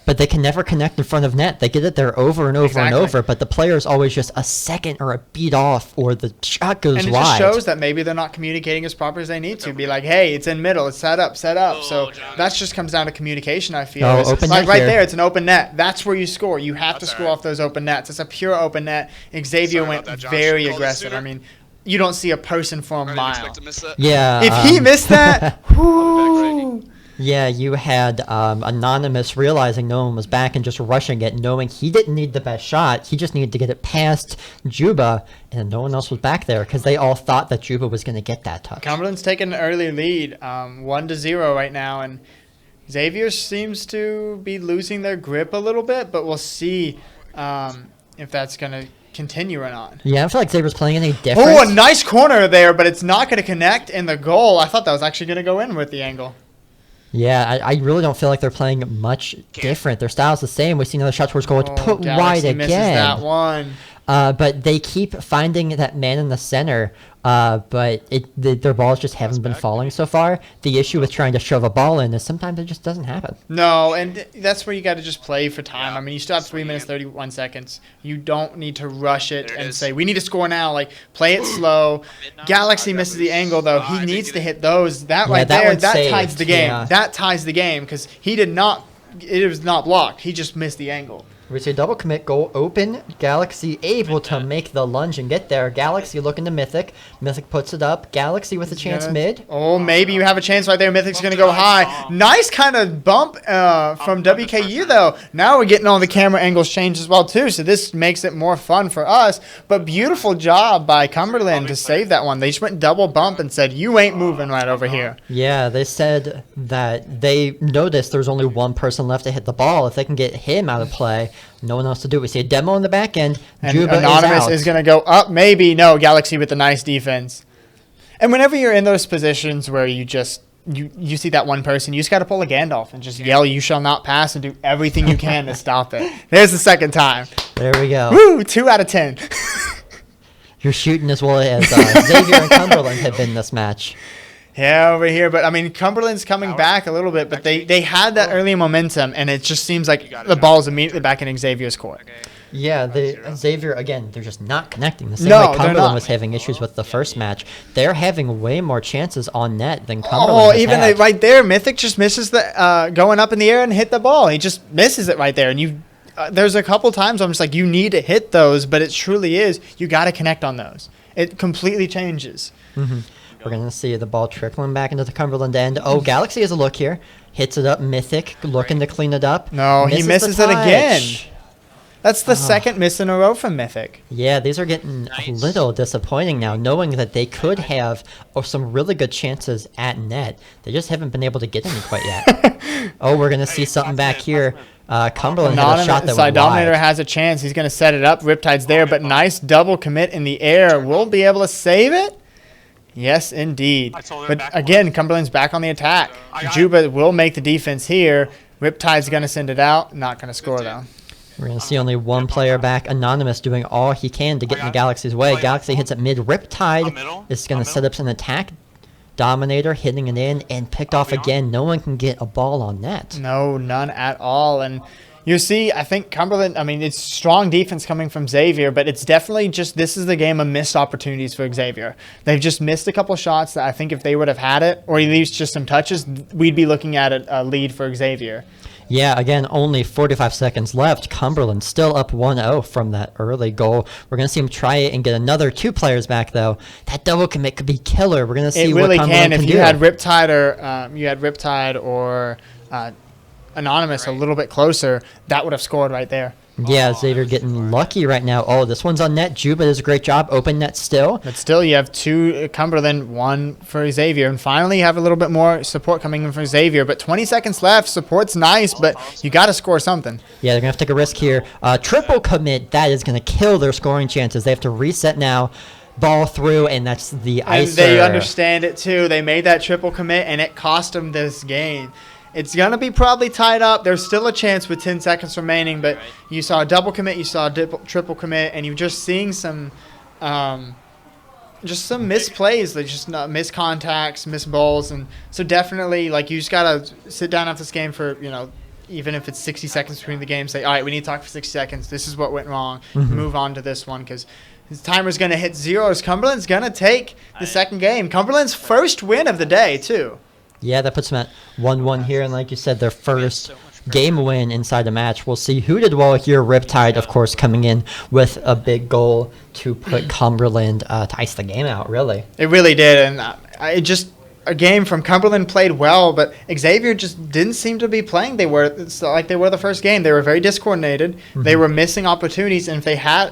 But they can never connect in front of net. They get it there over and over Exactly. and over, but the player is always just a second or a beat off, or the shot goes And it wide. just shows that maybe they're not communicating as proper as they need to. Be like, hey, it's in middle, it's set up. So that just comes down to communication, I feel. Oh, It's open like net right here. there, it's an open net. That's where you score. You have to That's score all right. off those open nets. It's a pure open net. Xavier Sorry went about that, Josh. very Called it aggressive. sooner. I mean, you don't see a person for a I didn't mile. expect to miss that. Yeah. If he missed that, whoo. Yeah, you had Anonymous realizing no one was back and just rushing it, knowing he didn't need the best shot. He just needed to get it past Juba, and no one else was back there because they all thought that Juba was going to get that touch. Cumberland's taking an early lead, 1-0 right now, and Xavier seems to be losing their grip a little bit, but we'll see if that's going to continue or not. Yeah, I feel like Xavier's playing any different. Oh, a nice corner there, but it's not going to connect in the goal. I thought that was actually going to go in with the angle. Yeah, I really don't feel like they're playing much different. Their style's the same. We see another shot towards goal. It's put Galaxy wide misses again. that one. but they keep finding that man in the center. But their balls just haven't been falling so far. The issue with trying to shove a ball in is sometimes it just doesn't happen. No, and that's where you got to just play for time. I mean, you still have 3 minutes, 31 seconds. You don't need to rush it and say, we need to score now. Like, play it slow. Galaxy misses the angle, though. He needs to hit those. That right there, that ties the game. Yeah. That ties the game because he did not – it was not blocked. He just missed the angle. We see double commit goal open. Galaxy able to make the lunge and get there. Galaxy looking to Mythic. Mythic puts it up. Galaxy with a chance mid. Oh, maybe you have a chance right there. Mythic's going to go high. Nice kind of bump from WKU, though. Now we're getting all the camera angles changed as well, too, so this makes it more fun for us. But beautiful job by Cumberland to save that one. They just went double bump and said, you ain't moving right over here. Yeah, they said that they noticed there's only one person left to hit the ball. If they can get him out of play, no one else to do it. We see a demo in the back end. And Juba Anonymous is going to go up. Maybe. No, Galaxy with a nice defense. And whenever you're in those positions where you just you see that one person, you just got to pull a Gandalf and just yell, you shall not pass, and do everything you can to stop it. There's the second time. There we go. Woo, 2 out of 10. You're shooting as well as Xavier and Cumberland have been this match. Yeah, over here. But, I mean, Cumberland's coming back a little bit, but they had that early momentum, and it just seems like the ball's immediately back in Xavier's court. Yeah, Xavier, again, they're just not connecting. The same No, way they're Cumberland not. was having issues with the first match. They're having way more chances on net than Cumberland has even had. right there, Mythic just misses the going up in the air and hit the ball. He just misses it right there. And there's a couple times I'm just like, you need to hit those, but it truly is. You got to connect on those. It completely changes. Mm-hmm. We're going to see the ball trickling back into the Cumberland end. Oh, Galaxy has a look here. Hits it up. Mythic looking to clean it up. No, he misses the it again. touch. That's the second miss in a row from Mythic. Yeah, these are getting a little disappointing now, knowing that they could have some really good chances at net. They just haven't been able to get any quite yet. Oh, we're going to see something back here. Cumberland had a shot that went Dominator wide. has a chance. He's going to set it up. Riptide's there, but nice double commit in the air. Will be able to save it? Yes, indeed. But again, Cumberland's back on the attack. Juba will make the defense here. Riptide's going to send it out. Not going to score, though. We're going to see only one player back. Anonymous doing all he can to get in the Galaxy's way. Galaxy hits it mid. Riptide is going to set up an attack. Dominator hitting it in and picked off again. No one can get a ball on net. No, none at all. And you see, I think Cumberland, I mean, it's strong defense coming from Xavier, but it's definitely just, this is the game of missed opportunities for Xavier. They've just missed a couple shots that I think if they would have had it, or at least just some touches, we'd be looking at a lead for Xavier. Yeah, again, only 45 seconds left. Cumberland still up 1-0 from that early goal. We're going to see him try it and get another 2 players back, though. That double commit could be killer. We're going to see it really what Cumberland can. can If do. you had Riptide or Anonymous a little bit closer, that would have scored right there. Yeah, Xavier getting lucky right now. Oh, this one's on net. Juba does a great job. Open net still. But still, you have 2 Cumberland, 1 for Xavier. And finally, you have a little bit more support coming in for Xavier. But 20 seconds left. Support's nice, but you got to score something. Yeah, they're going to have to take a risk here. Triple commit. That is going to kill their scoring chances. They have to reset now. Ball through, and that's the icer. And they understand it, too. They made that triple commit, and it cost them this game. It's going to be probably tied up. There's still a chance with 10 seconds remaining, but you saw a double commit, you saw a triple commit, and you're just seeing some missed plays, like just missed contacts, missed balls. And so definitely, like, you just got to sit down after this game for, even if it's 60 seconds between the games, say, all right, we need to talk for 60 seconds. This is what went wrong. Move on to this one because his timer's going to hit 0. Cumberland's going to take the second game. Cumberland's first win of the day, too. Yeah, that puts them at 1-1 here, and like you said, their first game win inside the match. We'll see who did well here. Riptide, of course, coming in with a big goal to put Cumberland to ice the game out, really. It really did, and a game from Cumberland played well, but Xavier just didn't seem to be playing. It's like they were the first game. They were very discoordinated. They were missing opportunities, and if they had,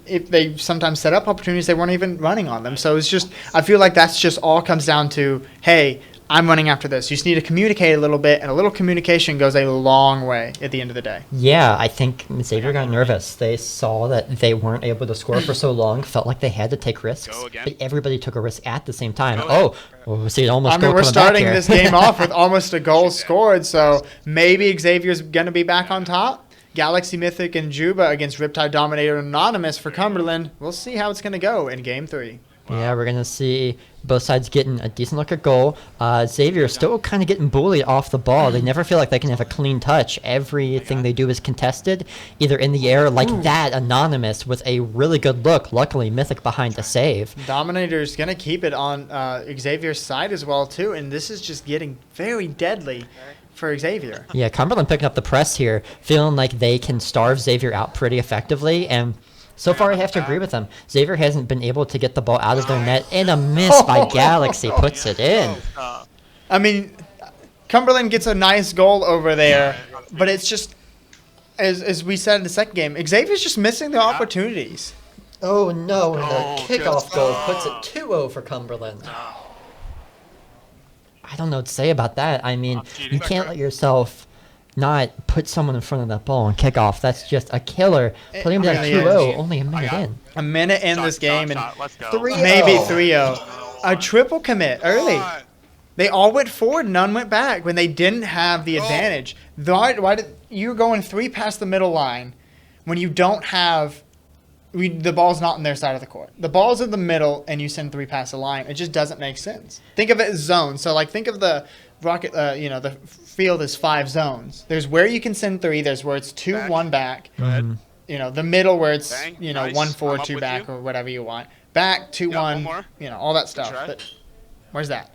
if they sometimes set up opportunities, they weren't even running on them. So it's just, I feel like that's just all comes down to, hey, I'm running after this. You just need to communicate a little bit, and a little communication goes a long way at the end of the day. Yeah, I think Xavier got nervous. They saw that they weren't able to score for so long, felt like they had to take risks. But everybody took a risk at the same time. We'll see it almost go we're coming starting back here. this game off with almost a goal scored, so maybe Xavier's going to be back on top. Galaxy, Mythic, and Juba against Riptide, Dominator, and Anonymous for Cumberland. We'll see how it's going to go in Game 3. Yeah, we're going to see both sides getting a decent look at goal. Xavier still kind of getting bullied off the ball. They never feel like they can have a clean touch. Everything they do is contested, either in the air like that Anonymous with a really good look. Luckily, Mythic behind the save. Dominator's going to keep it on Xavier's side as well, too, and this is just getting very deadly for Xavier. Yeah, Cumberland picking up the press here, feeling like they can starve Xavier out pretty effectively, and so far, I have to agree with them. Xavier hasn't been able to get the ball out of their net, and a miss by Galaxy puts it in. I mean, Cumberland gets a nice goal over there, but it's just, as we said in the second game, Xavier's just missing the opportunities. Oh no, and the kickoff goal puts it 2-0 for Cumberland. I don't know what to say about that. I mean, you can't let yourself not put someone in front of that ball and kick off. That's just a killer. Putting them down 2-0, only a minute in. A minute in this game, and maybe 3-0. A triple commit early. They all went forward, none went back when they didn't have the advantage. Why did you're going 3 past the middle line when you don't have the ball's not on their side of the court. The ball's in the middle, and you send 3 past the line. It just doesn't make sense. Think of it as zones. So, like, think of the rocket. The field as 5 zones. There's where you can send 3. There's where it's 2-1 back. Go ahead. The middle where it's Nice. 1-4, I'm 2 up back, with you. or whatever you want. Back 2-1. one more. All that stuff. try. But where's that?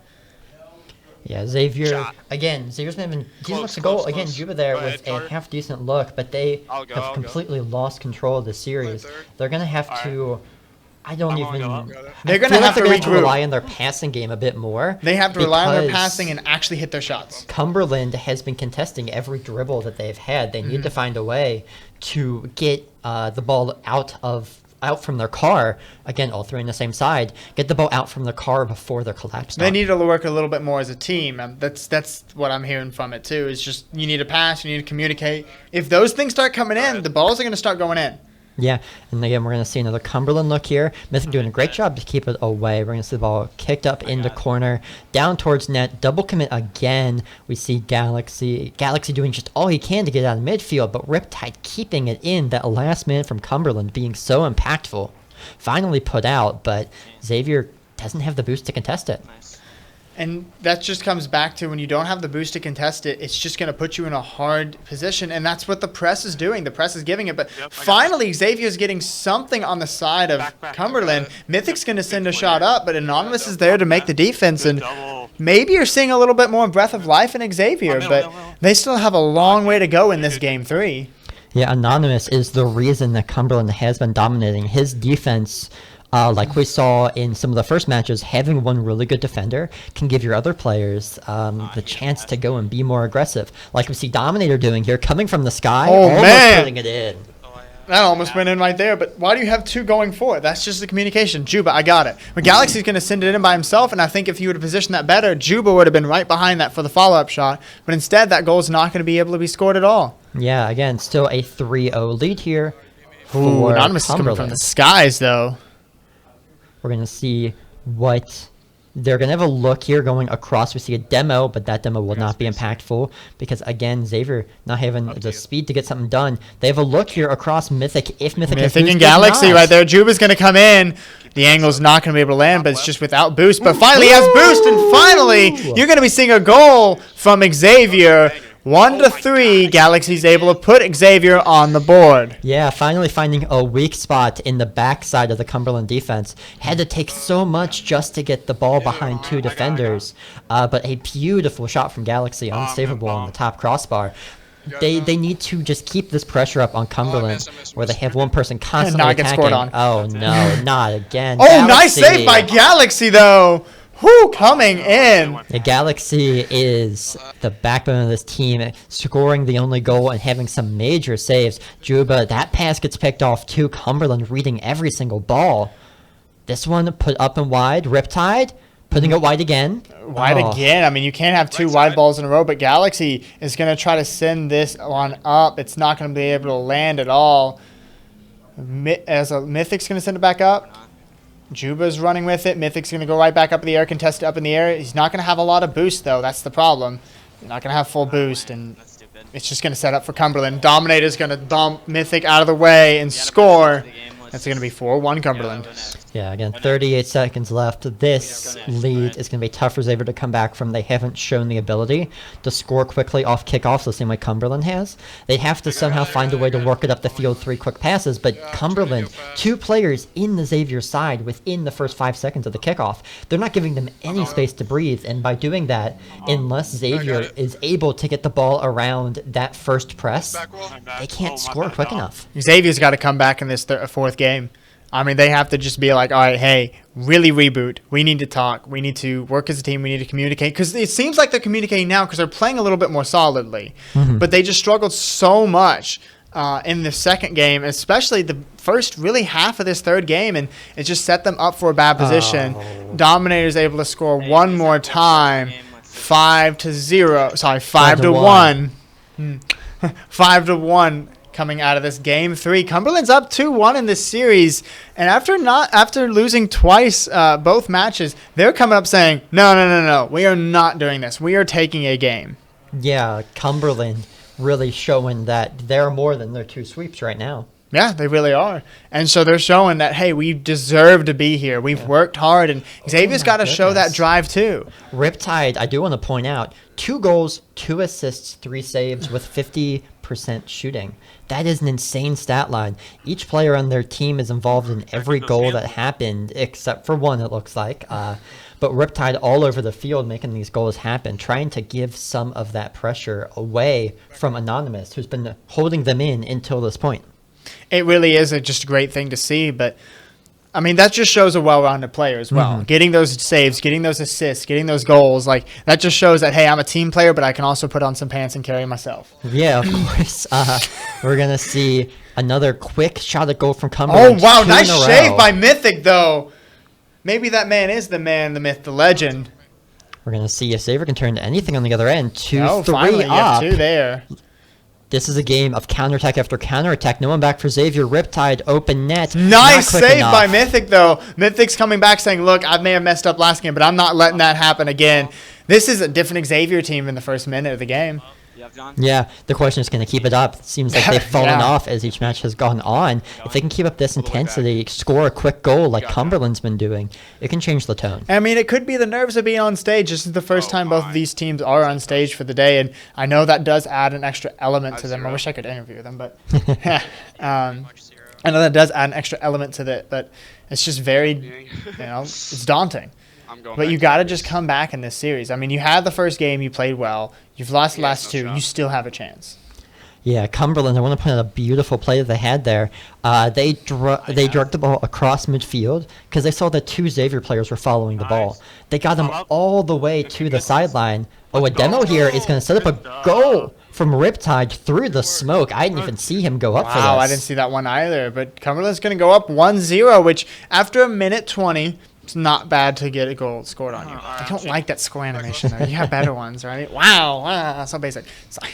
Yeah, Xavier, Shot. again, Xavier's been having decent Close, looks to goal. close, Again, close. Juba there Go with ahead, a Carter. half-decent look, but they I'll go, have I'll go. completely lost control of the series. Play third. They're going to have Alright. to... I don't I'm even... gonna go up. They're going gonna have to they're gonna regroup. rely on their passing game a bit more. They have to rely on their because passing and actually hit their shots. Cumberland has been contesting every dribble that they've had. They need to find a way to get the ball out from their car. Again, all 3 on the same side. Get the ball out from their car before they're collapsed. They on. need to work a little bit more as a team. That's what I'm hearing from it too. It's just you need to pass, you need to communicate. If those things start coming in, the balls are going to start going in. Yeah, and again, we're going to see another Cumberland look here. Mythic doing a great job to keep it away. We're going to see the ball kicked up into corner, down towards net, double commit again. We see Galaxy doing just all he can to get out of midfield, but Riptide keeping it in. That last minute from Cumberland being so impactful. Finally put out, but Xavier doesn't have the boost to contest it. And that just comes back to when you don't have the boost to contest it, it's just going to put you in a hard position. And that's what the press is doing. The press is giving it. But finally, Xavier's getting something on the side of Cumberland. Mythic's going to send a shot up, but Anonymous is there to make the defense. And maybe you're seeing a little bit more breath of life in Xavier, but they still have a long way to go in this Game 3. Yeah, Anonymous is the reason that Cumberland has been dominating. His defense, like we saw in some of the first matches, having one really good defender can give your other players the chance to go and be more aggressive. Like we see Dominator doing here, coming from the sky, almost man. putting it in. That almost went in right there, but why do you have 2 going for it? That's just the communication. Juba, I got it. But Galaxy's going to send it in by himself, and I think if you would have positioned that better, Juba would have been right behind that for the follow-up shot. But instead, that goal is not going to be able to be scored at all. Yeah, again, still a 3-0 lead here Ooh, for Anonymous is coming from Cumberland. the skies, though. We're going to see what... They're going to have a look here going across. We see a demo, but that demo will not be impactful because, again, Xavier not having the speed to get something done. They have a look here across Mythic. If Mythic has Mythic boost, and does Galaxy not. right there. Juba's going to come in. The angle's not going to be able to land, but it's just without boost. But finally he has boost, and finally you're going to be seeing a goal from Xavier. 1-3, Galaxy's able to put Xavier on the board. Yeah, finally finding a weak spot in the backside of the Cumberland defense. Had to take so much just to get the ball behind 2 defenders. But a beautiful shot from Galaxy, unsavable on the top crossbar. They need to just keep this pressure up on Cumberland, where they have one person constantly not get attacking. scored on. Oh no, not again. Oh, nice Galaxy. save by Galaxy, though. Whew, coming in. The Galaxy is the backbone of this team, scoring the only goal and having some major saves. Juba, that pass gets picked off too. Cumberland reading every single ball. This one put up and wide. Riptide putting it wide again. Wide again. I mean, you can't have 2 wide balls in a row, but Galaxy is going to try to send this one up. It's not going to be able to land at all. Mythic's going to send it back up. Juba's running with it. Mythic's going to go right back up in the air, contest it up in the air. He's not going to have a lot of boost, though. That's the problem. You're not going to have full boost. And it's just going to set up for Cumberland. Dominator's going to bump Mythic out of the way and score. That's going to be 4-1 Cumberland. Yeah, again, 38 seconds left. This lead is going to be tough for Xavier to come back from. They haven't shown the ability to score quickly off kickoffs the same way Cumberland has. They have to somehow find a way to work it up the field, 3 quick passes, but Cumberland, 2 players in the Xavier side within the first 5 seconds of the kickoff. They're not giving them any space to breathe, and by doing that, unless Xavier is able to get the ball around that first press, they can't score quick enough. Xavier's got to come back in this fourth game. I mean, they have to just be like, all right, hey, really reboot. We need to talk. We need to work as a team. We need to communicate. Because it seems like they're communicating now because they're playing a little bit more solidly. But they just struggled so much in the second game, especially the first really half of this third game, and it just set them up for a bad position. Dominator's able to score one more time. 5-0. Sorry, 5-1. 5-1. Coming out of this game 3. Cumberland's up 2-1 in this series, and after losing twice both matches, they're coming up saying, no, we are not doing this. We are taking a game. Yeah, Cumberland really showing that they're more than their 2 sweeps right now. Yeah, they really are. And so they're showing that, hey, we deserve to be here. We've worked hard, and Xavier's got to show that drive too. Riptide, I do want to point out, 2 goals, 2 assists, 3 saves with 50% shooting. That is an insane stat line. Each player on their team is involved in every goal that happened, except for one, it looks like. But Riptide all over the field making these goals happen, trying to give some of that pressure away from Anonymous, who's been holding them in until this point. It really is just a great thing to see, but I mean, that just shows a well-rounded player as well. Getting those saves, getting those assists, getting those goals, like that just shows that, hey, I'm a team player, but I can also put on some pants and carry myself. Yeah, of course. We're going to see another quick shot at goal from Cumberland. Oh, wow, nice save by Mythic, though. Maybe that man is the man, the myth, the legend. We're going to see if Xavier can turn to anything on the other end. 2-3 finally, you have up. 2 there. This is a game of counterattack after counterattack. No one back for Xavier. Riptide, open net. Nice save by Mythic, though. Mythic's coming back saying, look, I may have messed up last game, but I'm not letting that happen again. This is a different Xavier team in the first minute of the game. Yeah, the question is, can they keep it up? It seems like they've fallen off as each match has gone on. If they can keep up this intensity, score a quick goal like Cumberland's been doing, it can change the tone. I mean, it could be the nerves of being on stage. This is the first time both of these teams are on stage for the day, and I know that does add an extra element to them. I wish I could interview them, but I know that does add an extra element to it, but it's just very, it's daunting. But you got to just come back in this series. I mean, you had the first game, you played well. You've lost the last 2. You still have a chance. Yeah, Cumberland, I want to point out a beautiful play that they had there. They dragged the ball across midfield because they saw that 2 Xavier players were following the ball. They got them all the way to the sideline. Oh, a demo here is going to set up a goal from Riptide through the smoke. I didn't even see him go up for this. Wow, I didn't see that one either. But Cumberland's going to go up 1-0, which after a minute 20... it's not bad to get a goal scored on you. I don't like that score animation, though. You have better ones, right? Wow, so basic. Sorry.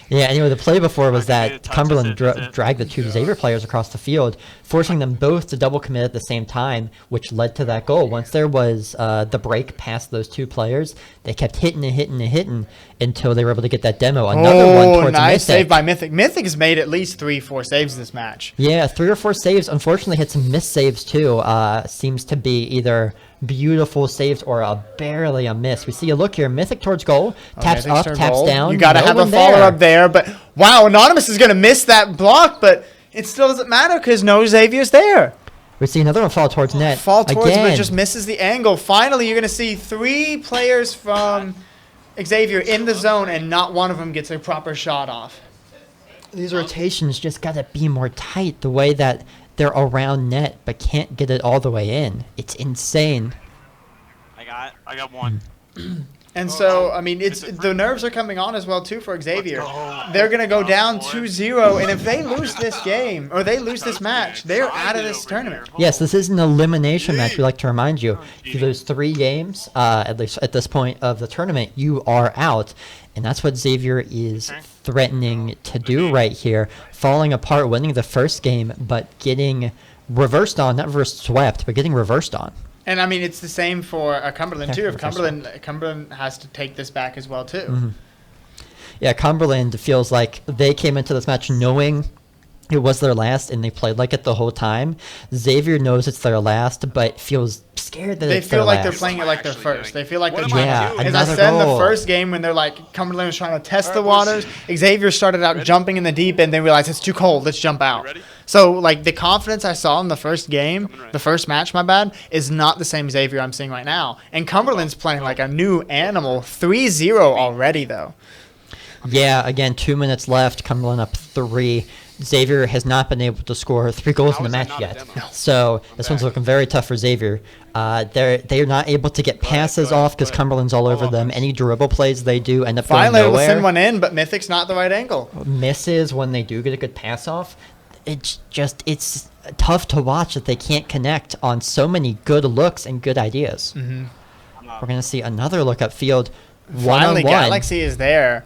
Yeah, anyway, the play before was that Cumberland dragged the 2 Xavier players across the field, forcing them both to double commit at the same time, which led to that goal. Once there was the break past those 2 players, they kept hitting until they were able to get that demo. Another one towards nice Mythic. Save by Mythic. Mythic has made at least 3-4 saves this match. Yeah, 3 or 4 saves. Unfortunately, had some missed saves too. Seems to be either beautiful saves or barely a miss. We see a look here. Mythic towards goal. Taps up, taps down. You got to have a follow-up there. But, wow, Anonymous is going to miss that block, but it still doesn't matter because no Xavier's there. We see another one fall towards net. Fall towards, again. but just misses the angle. Finally, you're going to see 3 players from Xavier in the zone, and not one of them gets a proper shot off. These rotations just got to be more tight the way that they're around net but can't get it all the way in. It's insane. I got one. And so, I mean, it's the nerves are coming on as well, too, for Xavier. They're going to go down 2-0, and if they lose this game, or they lose this match, they're out of this tournament. Yes, this is an elimination match, we like to remind you. If you lose 3 games, at least at this point of the tournament, you are out. And that's what Xavier is threatening to do right here. Falling apart, winning the first game, but getting reversed on, not reverse swept, but getting reversed on. And, I mean, it's the same for Cumberland, too. If Cumberland has to take this back as well, too. Yeah, Cumberland feels like they came into this match knowing it was their last, and they played like it the whole time. Xavier knows it's their last, but feels scared that They it's their feel like last. they're playing it like they're first. They feel like they're What trying am I to. doing? As I Another said in the goal. first game, when they're like Cumberland was trying to test the waters, Xavier started out jumping in the deep end, then realized it's too cold. Let's jump out. ready? So like the confidence I saw in the first game, the first match, my bad, is not the same Xavier I'm seeing right now. And Cumberland's playing like a new animal. 3-0 already though. Yeah, again, 2 minutes left. Cumberland up 3. Xavier has not been able to score 3 goals in the How is match that not a yet. demo? So this one's looking very tough for Xavier. They're not able to get passes off because Cumberland's all over them. Any dribble plays they do end up Finally going able to send nowhere. one in, but Mythic's not the right angle. Misses when they do get a good pass off. It's tough to watch that they can't connect on so many good looks and good ideas. Mm-hmm. We're going to see another look upfield. Finally, 1-on-1. Galaxy is there.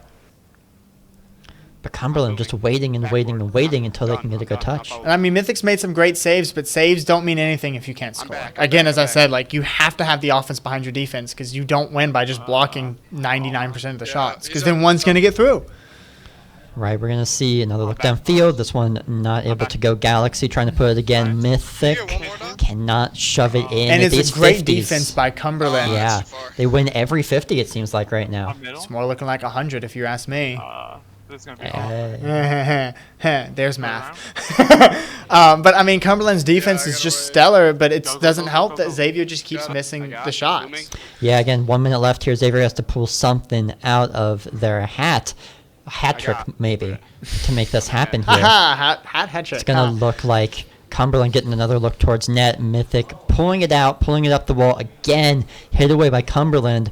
But Cumberland just waiting and waiting and waiting until they can get a good touch. And I mean, Mythic's made some great saves, but saves don't mean anything if you can't score. Again, as I said, like you have to have the offense behind your defense because you don't win by just blocking 99% of the shots because then one's going to get through. Right, we're going to see another look downfield. This one not able to go. Galaxy trying to put it again. Mythic cannot shove it in. And at it's these a great 50s. defense by Cumberland. Yeah, they win every 50, it seems like, right now. It's more looking like 100 if you ask me. This is gonna be hard. There's math. But I mean, Cumberland's defense is just stellar, but it doesn't help that Xavier just keeps missing the shots. Yeah, again, 1 minute left here. Xavier has to pull something out of their hat. A hat trick, maybe, to make this happen here. Haha, hat trick. It's going to look like Cumberland getting another look towards net. Mythic pulling it out, pulling it up the wall again. Hit away by Cumberland.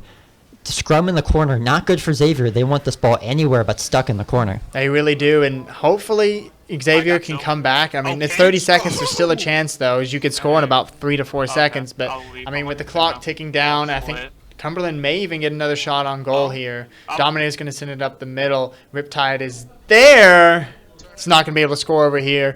Scrum in the corner. Not good for Xavier. They want this ball anywhere but stuck in the corner. They really do, and hopefully Xavier can come back. I mean, it's 30 seconds. There's still a chance, though, as you could score in about 3 to 4 seconds. But, I mean, with the clock ticking down, I think Cumberland may even get another shot on goal here. Dominator's going to send it up the middle. Riptide is there. It's not going to be able to score over here.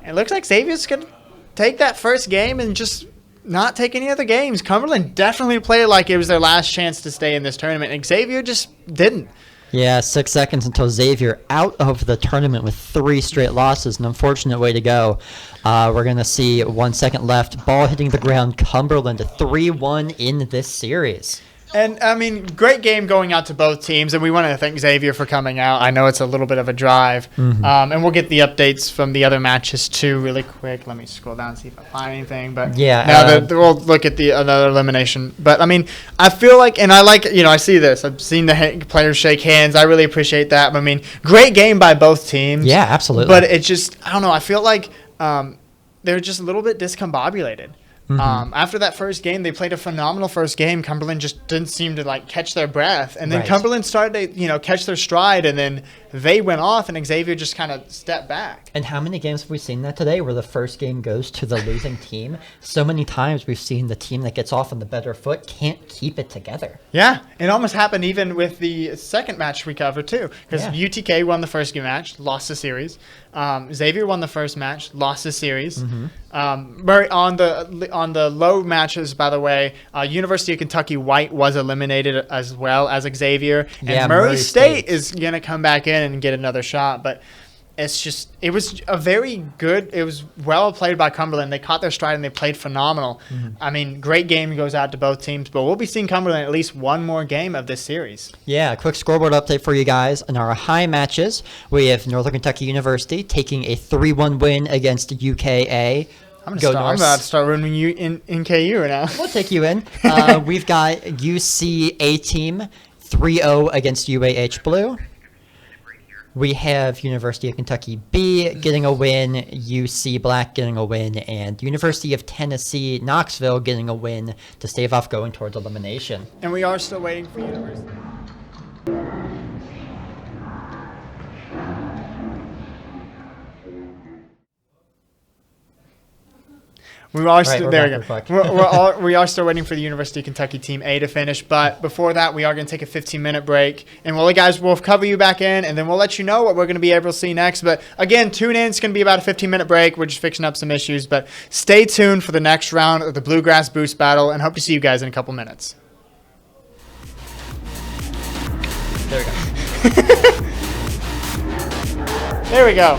And it looks like Xavier's going to take that first game and just not take any other games. Cumberland definitely played like it was their last chance to stay in this tournament, and Xavier just didn't. Yeah, 6 seconds until Xavier out of the tournament with 3 straight losses. An unfortunate way to go. We're going to see 1 second left. Ball hitting the ground. Cumberland 3-1 in this series. And, I mean, great game going out to both teams, and we want to thank Xavier for coming out. I know it's a little bit of a drive. And we'll get the updates from the other matches, too, really quick. Let me scroll down and see if I find anything. But Yeah, now we'll look at the another elimination. But, I mean, I feel like, and I like, I see this. I've seen the players shake hands. I really appreciate that. But, I mean, great game by both teams. Yeah, absolutely. But it just, I don't know, I feel like they're just a little bit discombobulated. After that first game, they played a phenomenal first game. Cumberland just didn't seem to catch their breath, and then Right. Cumberland started to catch their stride, and then they went off, and Xavier just kind of stepped back. And how many games have we seen that today where the first game goes to the losing team? So many times we've seen the team that gets off on the better foot can't keep it together. Yeah, it almost happened even with the second match we covered too, because Yeah. UTK won the first game match, lost the series. Xavier won the first match, lost the series. Murray on the low matches, by the way, University of Kentucky White was eliminated as well as Xavier, and Yeah, Murray Murray State State. is gonna come back in and get another shot, but. It was a very good, it was well played by Cumberland. They caught their stride and they played phenomenal. I mean, great game goes out to both teams, but we'll be seeing Cumberland at least one more game of this series. Yeah, a quick scoreboard update for you guys. In our high matches, we have Northern Kentucky University taking a 3-1 win against UKA. I'm Go about Norse. to start running you in KU right now. We'll take you in. We've got UCA team 3-0 against UAH Blue. We have University of Kentucky B getting a win, UC Black getting a win, and University of Tennessee Knoxville getting a win to stave off going towards elimination. And we are still waiting for University. We are still we're there. back, We go. We are still waiting for the University of Kentucky Team A to finish, but before that, we are going to take a 15-minute break, and we'll cover you back in, and then we'll let you know what we're going to be able to see next. But again, tune in. It's going to be about a 15-minute break. We're just fixing up some issues, but stay tuned for the next round of the Bluegrass Boost Battle, and hope to see you guys in a couple minutes. There we go. There we go.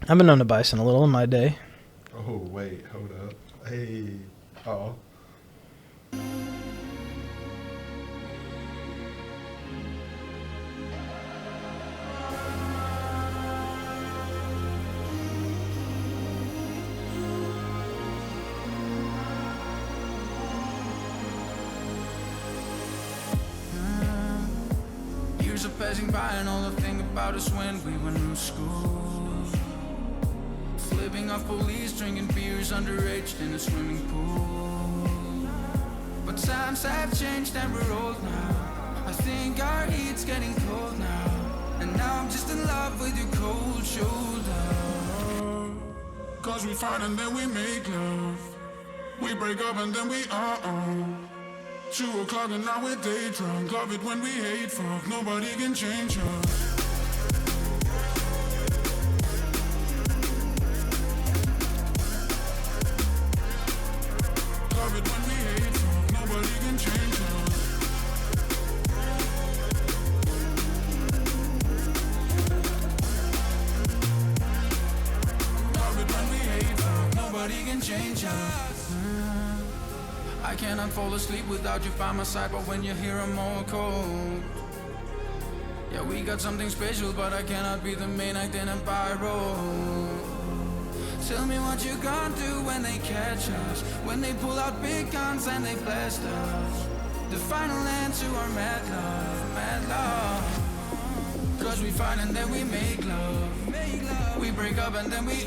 I've been on a bison a little in my day. Oh, wait, hold up. Hey. Oh. Years are passing by and all I think about is when we were in school. Flipping off police, drinking beers underage in a swimming pool. But times have changed and we're old now. I think our heat's getting cold now. And now I'm just in love with your cold shoulder. Cause we fight and then we make love. We break up and then we 2 o'clock and now we're day drunk. Love it when we hate fuck. Nobody can change us. Love it when we hate fuck. Nobody can change us. Love it when we hate fuck. Nobody can change us. I cannot fall asleep without you by my side, but when you're here I'm all cold. Yeah, we got something special, but I cannot be the main act in a role. Tell me what you gonna do when they catch us, when they pull out big guns and they blast us. The final end to our mad love, mad love. Cause we fight and then we make love. We break up and then we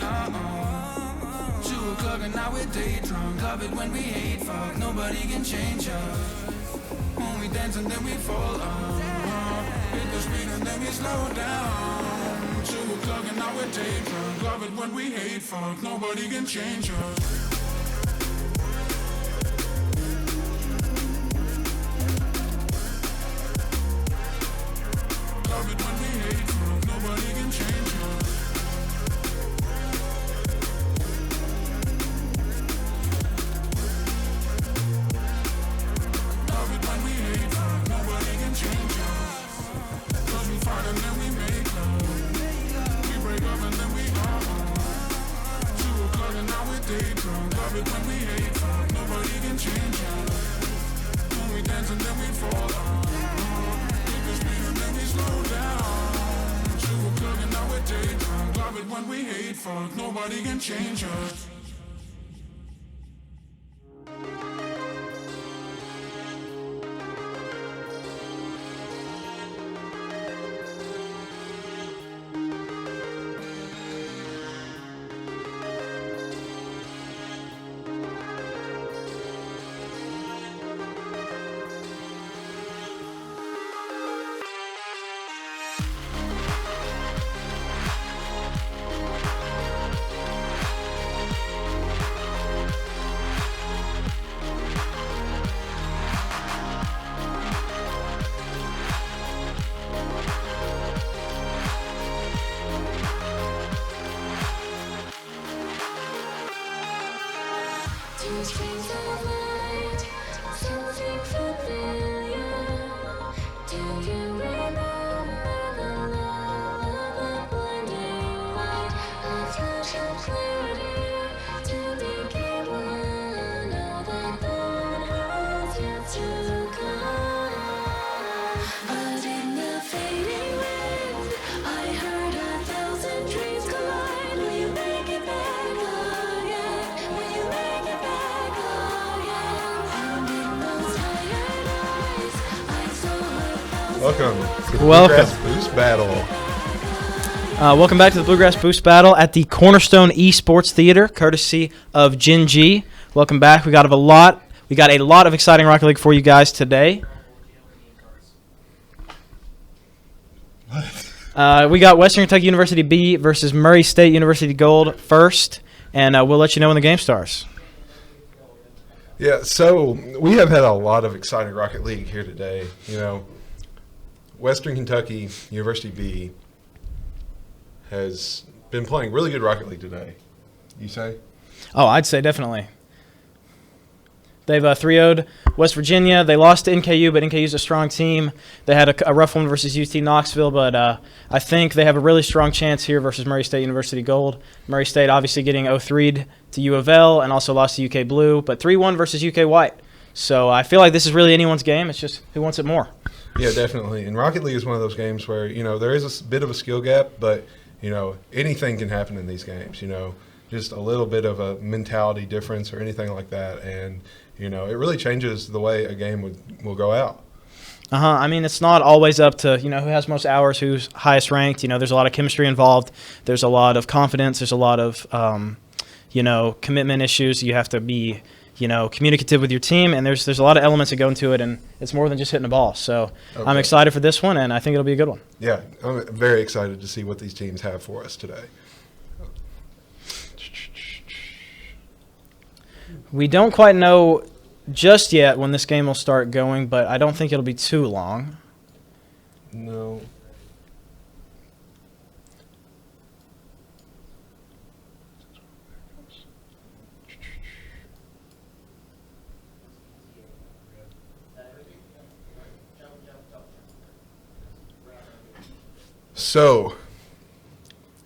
2 o'clock and now we're day drunk. Love it when we hate fuck. Nobody can change us. When we dance and then we fall hit the speed and then we slow down. 2 o'clock and now we're day drunk. Love it when we hate fuck. Nobody can change us. Love it when we hate fuck. Nobody can change us. And then we make love. We break up and then we 2 o'clock and now we're day drunk. Love it when we hate fuck. Nobody can change us. When we dance and then we fall hit the speed and then we slow down. 2 o'clock and now we're day drunk. Love it when we hate fuck. Nobody can change us. Welcome to the Welcome. Bluegrass Boost Battle. Welcome back to the Bluegrass Boost Battle at the Cornerstone Esports Theater, courtesy of Gen G. Welcome back. We got a lot of exciting Rocket League for you guys today. We got Western Kentucky University B versus Murray State University Gold first, and we'll let you know when the game starts. Yeah, so we have had a lot of exciting Rocket League here today. Western Kentucky University B has been playing really good Rocket League today. You say? Oh, I'd say definitely. They've 3-0'd West Virginia. They lost to NKU, but NKU's a strong team. They had a rough one versus UT Knoxville, but I think they have a really strong chance here versus Murray State University Gold. Murray State obviously getting 0-3'd to U of L and also lost to UK Blue, but 3-1 versus UK White. So I feel like this is really anyone's game. It's just who wants it more. Yeah, definitely. And Rocket League is one of those games where, there is a bit of a skill gap, but, anything can happen in these games, just a little bit of a mentality difference or anything like that. And, it really changes the way a game will go out. I mean, it's not always up to, who has most hours, who's highest ranked. There's a lot of chemistry involved. There's a lot of confidence. There's a lot of, commitment issues. You have to be, communicative with your team. And there's a lot of elements that go into it, and it's more than just hitting a ball. So okay. I'm excited for this one, and I think it'll be a good one. Yeah, I'm very excited to see what these teams have for us today. We don't quite know just yet when this game will start going, but I don't think it'll be too long. No. So,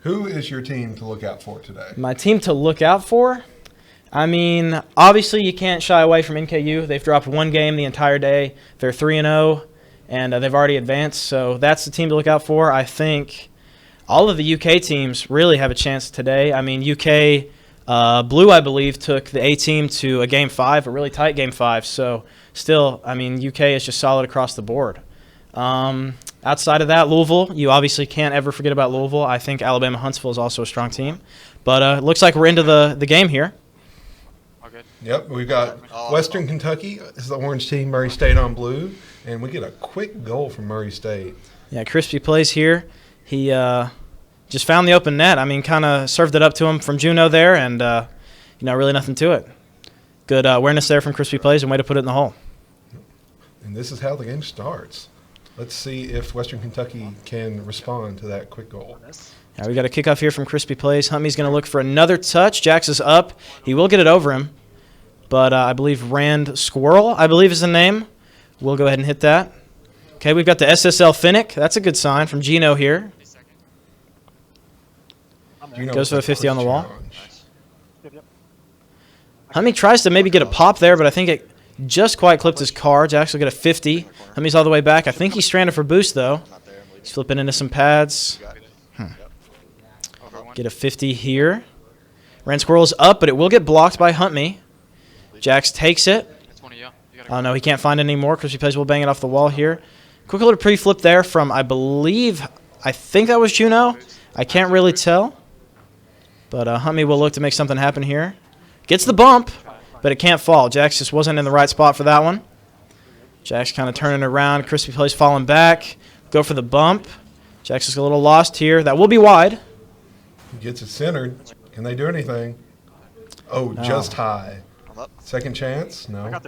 who is your team to look out for today? My team to look out for? I mean, obviously you can't shy away from NKU. They've dropped one game the entire day. They're 3-0, and they've already advanced. So that's the team to look out for. I think all of the UK teams really have a chance today. I mean, UK Blue, I believe, took the A team to a Game 5, a really tight Game 5. So still, I mean, UK is just solid across the board. Outside of that, Louisville, you obviously can't ever forget about Louisville. I think Alabama Huntsville is also a strong team. But it looks like we're into the game here. Yep, we've got Western Kentucky is the orange team, Murray State on blue, and we get a quick goal from Murray State. Yeah, Crispy plays here. He just found the open net. I mean, kind of served it up to him from Juno there, and, really nothing to it. Good awareness there from Crispy plays and way to put it in the hole. And this is how the game starts. Let's see if Western Kentucky can respond to that quick goal. Yeah, we got a kickoff here from Crispy plays. Hummy's going to look for another touch. Jax is up. He will get it over him. But I believe Rand Squirrel, I believe is the name. We'll go ahead and hit that. Okay, we've got the SSL Finnick. That's a good sign from Gino here. Goes for the 50 on the wall. Hummy tries to maybe get a pop there, but I think it just quite clipped his car. Jax will get a 50. Hummy's all the way back. I think he's stranded for boost, though. He's flipping into some pads. Get a 50 here. Rand Squirrel's up, but it will get blocked by Huntme. Jax takes it. Oh, no, he can't find it anymore. Crispy plays will bang it off the wall here. Quick little pre-flip there from, I think that was Juno. I can't really tell. But Huntme will look to make something happen here. Gets the bump, but it can't fall. Jax just wasn't in the right spot for that one. Jax kind of turning around. Crispy plays falling back. Go for the bump. Jax is a little lost here. That will be wide. He gets it centered. Can they do anything? Oh, no. Just high. Second chance? No. No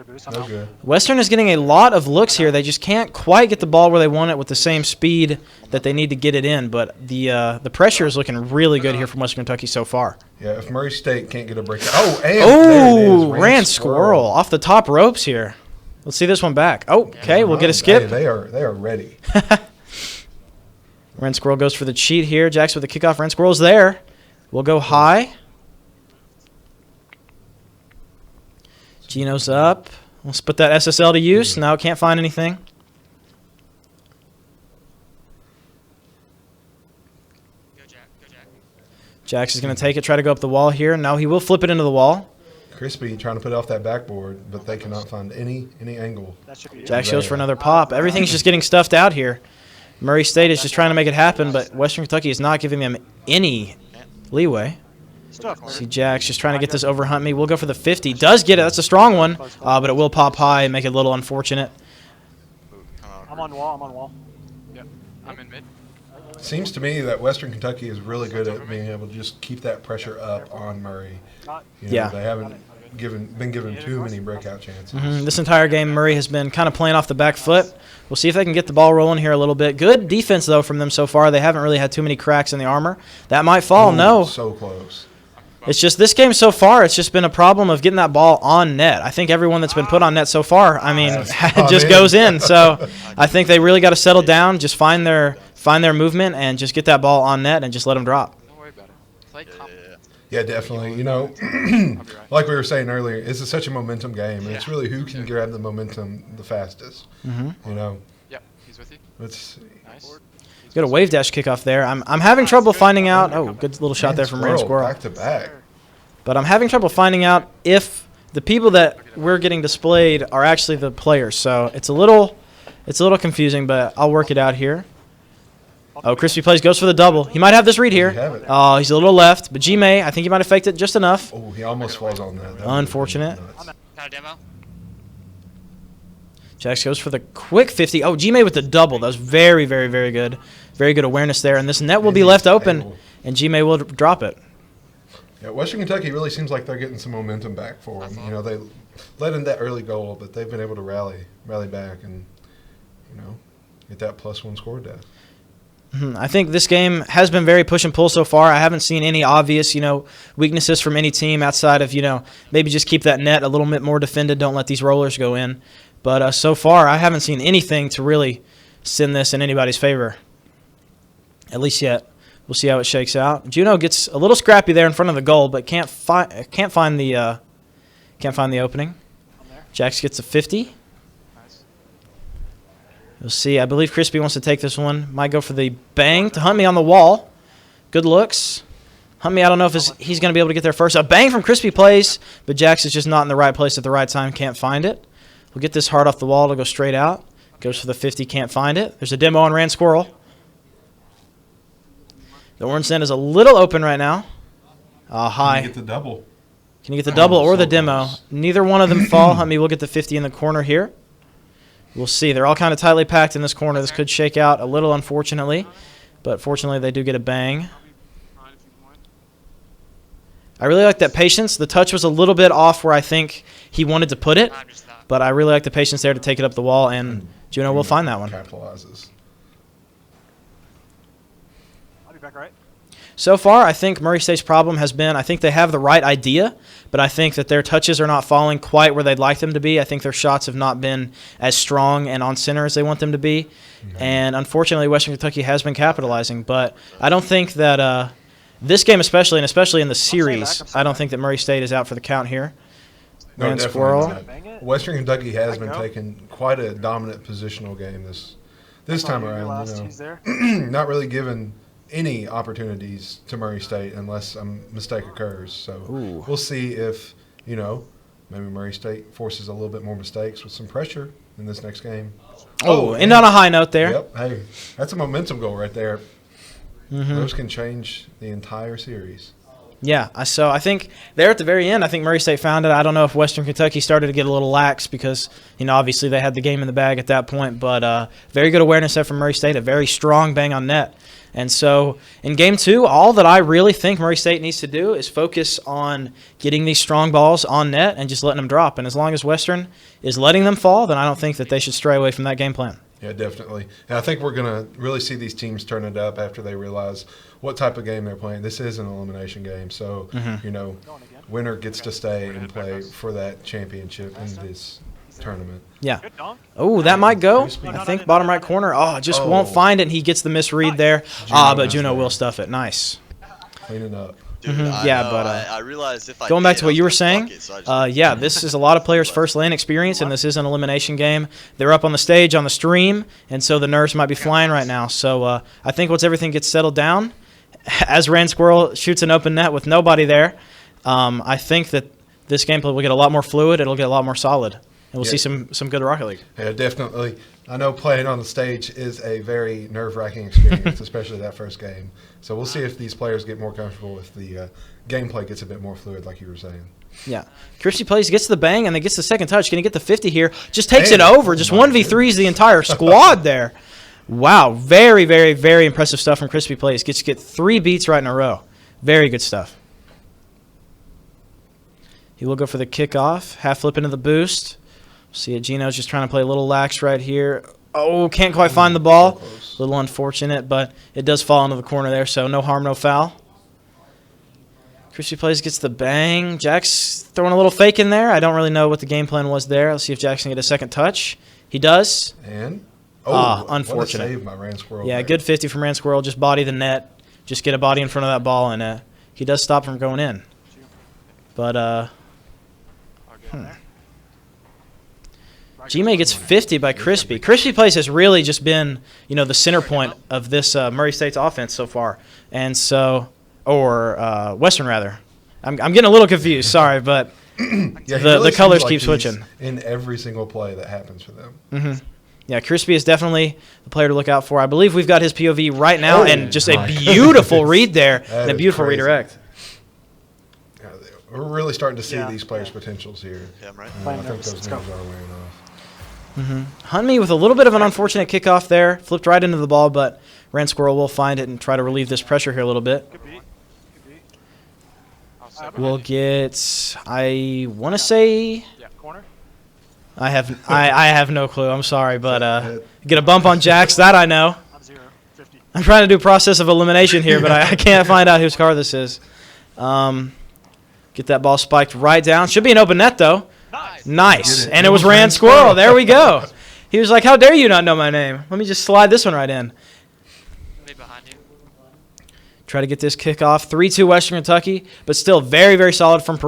good. Western is getting a lot of looks here. They just can't quite get the ball where they want it with the same speed that they need to get it in. But the pressure is looking really good here from Western Kentucky so far. Yeah, if Murray State can't get a break. Oh, and Rand Squirrel off the top ropes here. Let's see this one back. Oh, okay, we'll get a skip. Hey, they are ready. Rand Squirrel goes for the cheat here. Jax with the kickoff. Rand Squirrel's there. We'll go high. Gino's up. Let's put that SSL to use. Now can't find anything. Jax is going to take it, try to go up the wall here. Now he will flip it into the wall. Crispy trying to put it off that backboard, but they cannot find any angle. Jack goes for another pop. Everything's just getting stuffed out here. Murray State is just trying to make it happen, but Western Kentucky is not giving them any leeway. See Jack's just trying to get this over Hunt Me. We'll go for the 50. Does get it. That's a strong one, but it will pop high and make it a little unfortunate. I'm on wall. Yep. I'm in mid. Seems to me that Western Kentucky is really good at being able to just keep that pressure up on Murray. Yeah. They haven't been given too many breakout chances. This entire game, Murray has been kind of playing off the back foot. We'll see if they can get the ball rolling here a little bit. Good defense, though, from them so far. They haven't really had too many cracks in the armor. That might fall. No. So close. It's just this game so far, it's just been a problem of getting that ball on net. I think everyone that's been put on net so far, I mean, it just goes in. So I think they really got to settle down, just find their movement, and just get that ball on net and just let them drop. Don't worry about it. Play calm. Yeah, definitely. You know, like we were saying earlier, this is such a momentum game, and it's really who can grab the momentum the fastest. You know. Yep, he's with you. Let's Nice. Got a wave dash kickoff there. I'm having trouble finding out. Oh, good little shot there from Rand Squirrel. Back to back. But I'm having trouble finding out if the people that we're getting displayed are actually the players. So it's a little confusing, but I'll work it out here. Oh, Crispy Plays goes for the double. He might have this read here. Oh, he's a little left, but G-May, I think he might have faked it just enough. Oh, he almost falls on that. Unfortunate. Got a demo? Jax goes for the quick 50. Oh, G-May with the double. That was very, very, very good. Very good awareness there. And this net will be left open, and G-May will drop it. Yeah, Western Kentucky really seems like they're getting some momentum back for them. You know, they let in that early goal, but they've been able to rally back and, you know, get that +1 score down. I think this game has been very push and pull so far. I haven't seen any obvious, weaknesses from any team outside of, maybe just keep that net a little bit more defended. Don't let these rollers go in. But so far, I haven't seen anything to really send this in anybody's favor, at least yet. We'll see how it shakes out. Juno gets a little scrappy there in front of the goal, but can't find the opening. Jax gets a 50. We'll see. I believe Crispy wants to take this one. Might go for the bang to Hunt Me on the wall. Good looks. Hunt Me, I don't know if he's going to be able to get there first. A bang from Crispy Plays, but Jax is just not in the right place at the right time. Can't find it. We'll get this hard off the wall to go straight out. Goes for the 50. Can't find it. There's a demo on Rand Squirrel. The orange net is a little open right now. High. Can you get the double? Can you get the double or so the demo? close. Neither one of them fall. Hunt Me will get the 50 in the corner here. We'll see. They're all kind of tightly packed in this corner. This could shake out a little, unfortunately. But fortunately, they do get a bang. I really like that patience. The touch was a little bit off where I think he wanted to put it. But I really like the patience there to take it up the wall. And Juno will find that one. Capitalizes. I'll be back right. So far, I think Murray State's problem has been I think they have the right idea, but I think that their touches are not falling quite where they'd like them to be. I think their shots have not been as strong and on center as they want them to be. And unfortunately, Western Kentucky has been capitalizing. But I don't think that this game especially, and especially in the series, I don't think that Murray State is out for the count here. No, Rand definitely Squirrel. not. Western Kentucky has been taking quite a dominant positional game this time around. Not really given any opportunities to Murray State unless a mistake occurs. So we'll see if, maybe Murray State forces a little bit more mistakes with some pressure in this next game. End on a high note there. Yep. Hey, that's a momentum goal right there. Those can change the entire series. Yeah, so I think there at the very end, I think Murray State found it. I don't know if Western Kentucky started to get a little lax because, obviously they had the game in the bag at that point. But very good awareness there from Murray State, a very strong bang on net. And so in Game 2, all that I really think Murray State needs to do is focus on getting these strong balls on net and just letting them drop. And as long as Western is letting them fall, then I don't think that they should stray away from that game plan. Yeah, definitely. And I think we're going to really see these teams turn it up after they realize what type of game they're playing. This is an elimination game, so, winner gets to stay and play for that championship in this tournament. Yeah. Oh, that might go. I think bottom right corner. Oh, just won't find it, and he gets the misread there. But Juno will stuff it. Nice. Clean it up. Dude, I realized if I going back to what you were just saying, bucket, so I just this is a lot of players' first LAN experience, and this is an elimination game. They're up on the stage on the stream, and so the nerves might be flying right now. So I think once everything gets settled down, as Rand Squirrel shoots an open net with nobody there, I think that this gameplay will get a lot more fluid. It'll get a lot more solid. And we'll see some good Rocket League. Yeah, definitely. I know playing on the stage is a very nerve-wracking experience, especially that first game. So we'll see if these players get more comfortable if the gameplay gets a bit more fluid, like you were saying. Yeah. Crispy Plays, gets the bang, and then gets the second touch. Going to get the 50 here. Just takes it over. Just 1v3s the entire squad there. Wow. Very, very, very impressive stuff from Crispy Plays. Gets to get 3 beats right in a row. Very good stuff. He will go for the kickoff. Half flip into the boost. See it. Gino's just trying to play a little lax right here. Oh, can't quite find the ball. A little unfortunate, but it does fall into the corner there, so no harm, no foul. Crispy Plays, gets the bang. Jack's throwing a little fake in there. I don't really know what the game plan was there. Let's see if Jack's can get a second touch. He does. And? Unfortunate. What a save by Rand Squirrel. Yeah, good 50 from Rand Squirrel. Just body the net. Just get a body in front of that ball, and he does stop from going in. But, G-May gets 50 by Crispy. Crispy Plays has really just been, the center point of this Murray State's offense so far. And so, or Western rather. I'm getting a little confused, sorry, but the colors keep switching. In every single play that happens for them. Mm-hmm. Yeah, Crispy is definitely the player to look out for. I believe we've got his POV right now, and just a beautiful read there and a beautiful redirect. Yeah, we're really starting to see these players' potentials here. Yeah, I'm right. I think those names are wearing off. Hunt me with a little bit of an unfortunate kickoff there. Flipped right into the ball, but Rand Squirrel will find it and try to relieve this pressure here a little bit. We'll get, I want to say, corner. I have no clue. I'm sorry, but get a bump on Jax. That I know. I'm trying to do process of elimination here, but I can't find out whose car this is. Get that ball spiked right down. Should be an open net, though. Nice. And it was Rand Squirrel. There we go. He was like, how dare you not know my name? Let me just slide this one right in. Try to get this kickoff. 3-2 Western Kentucky, but still very, very solid from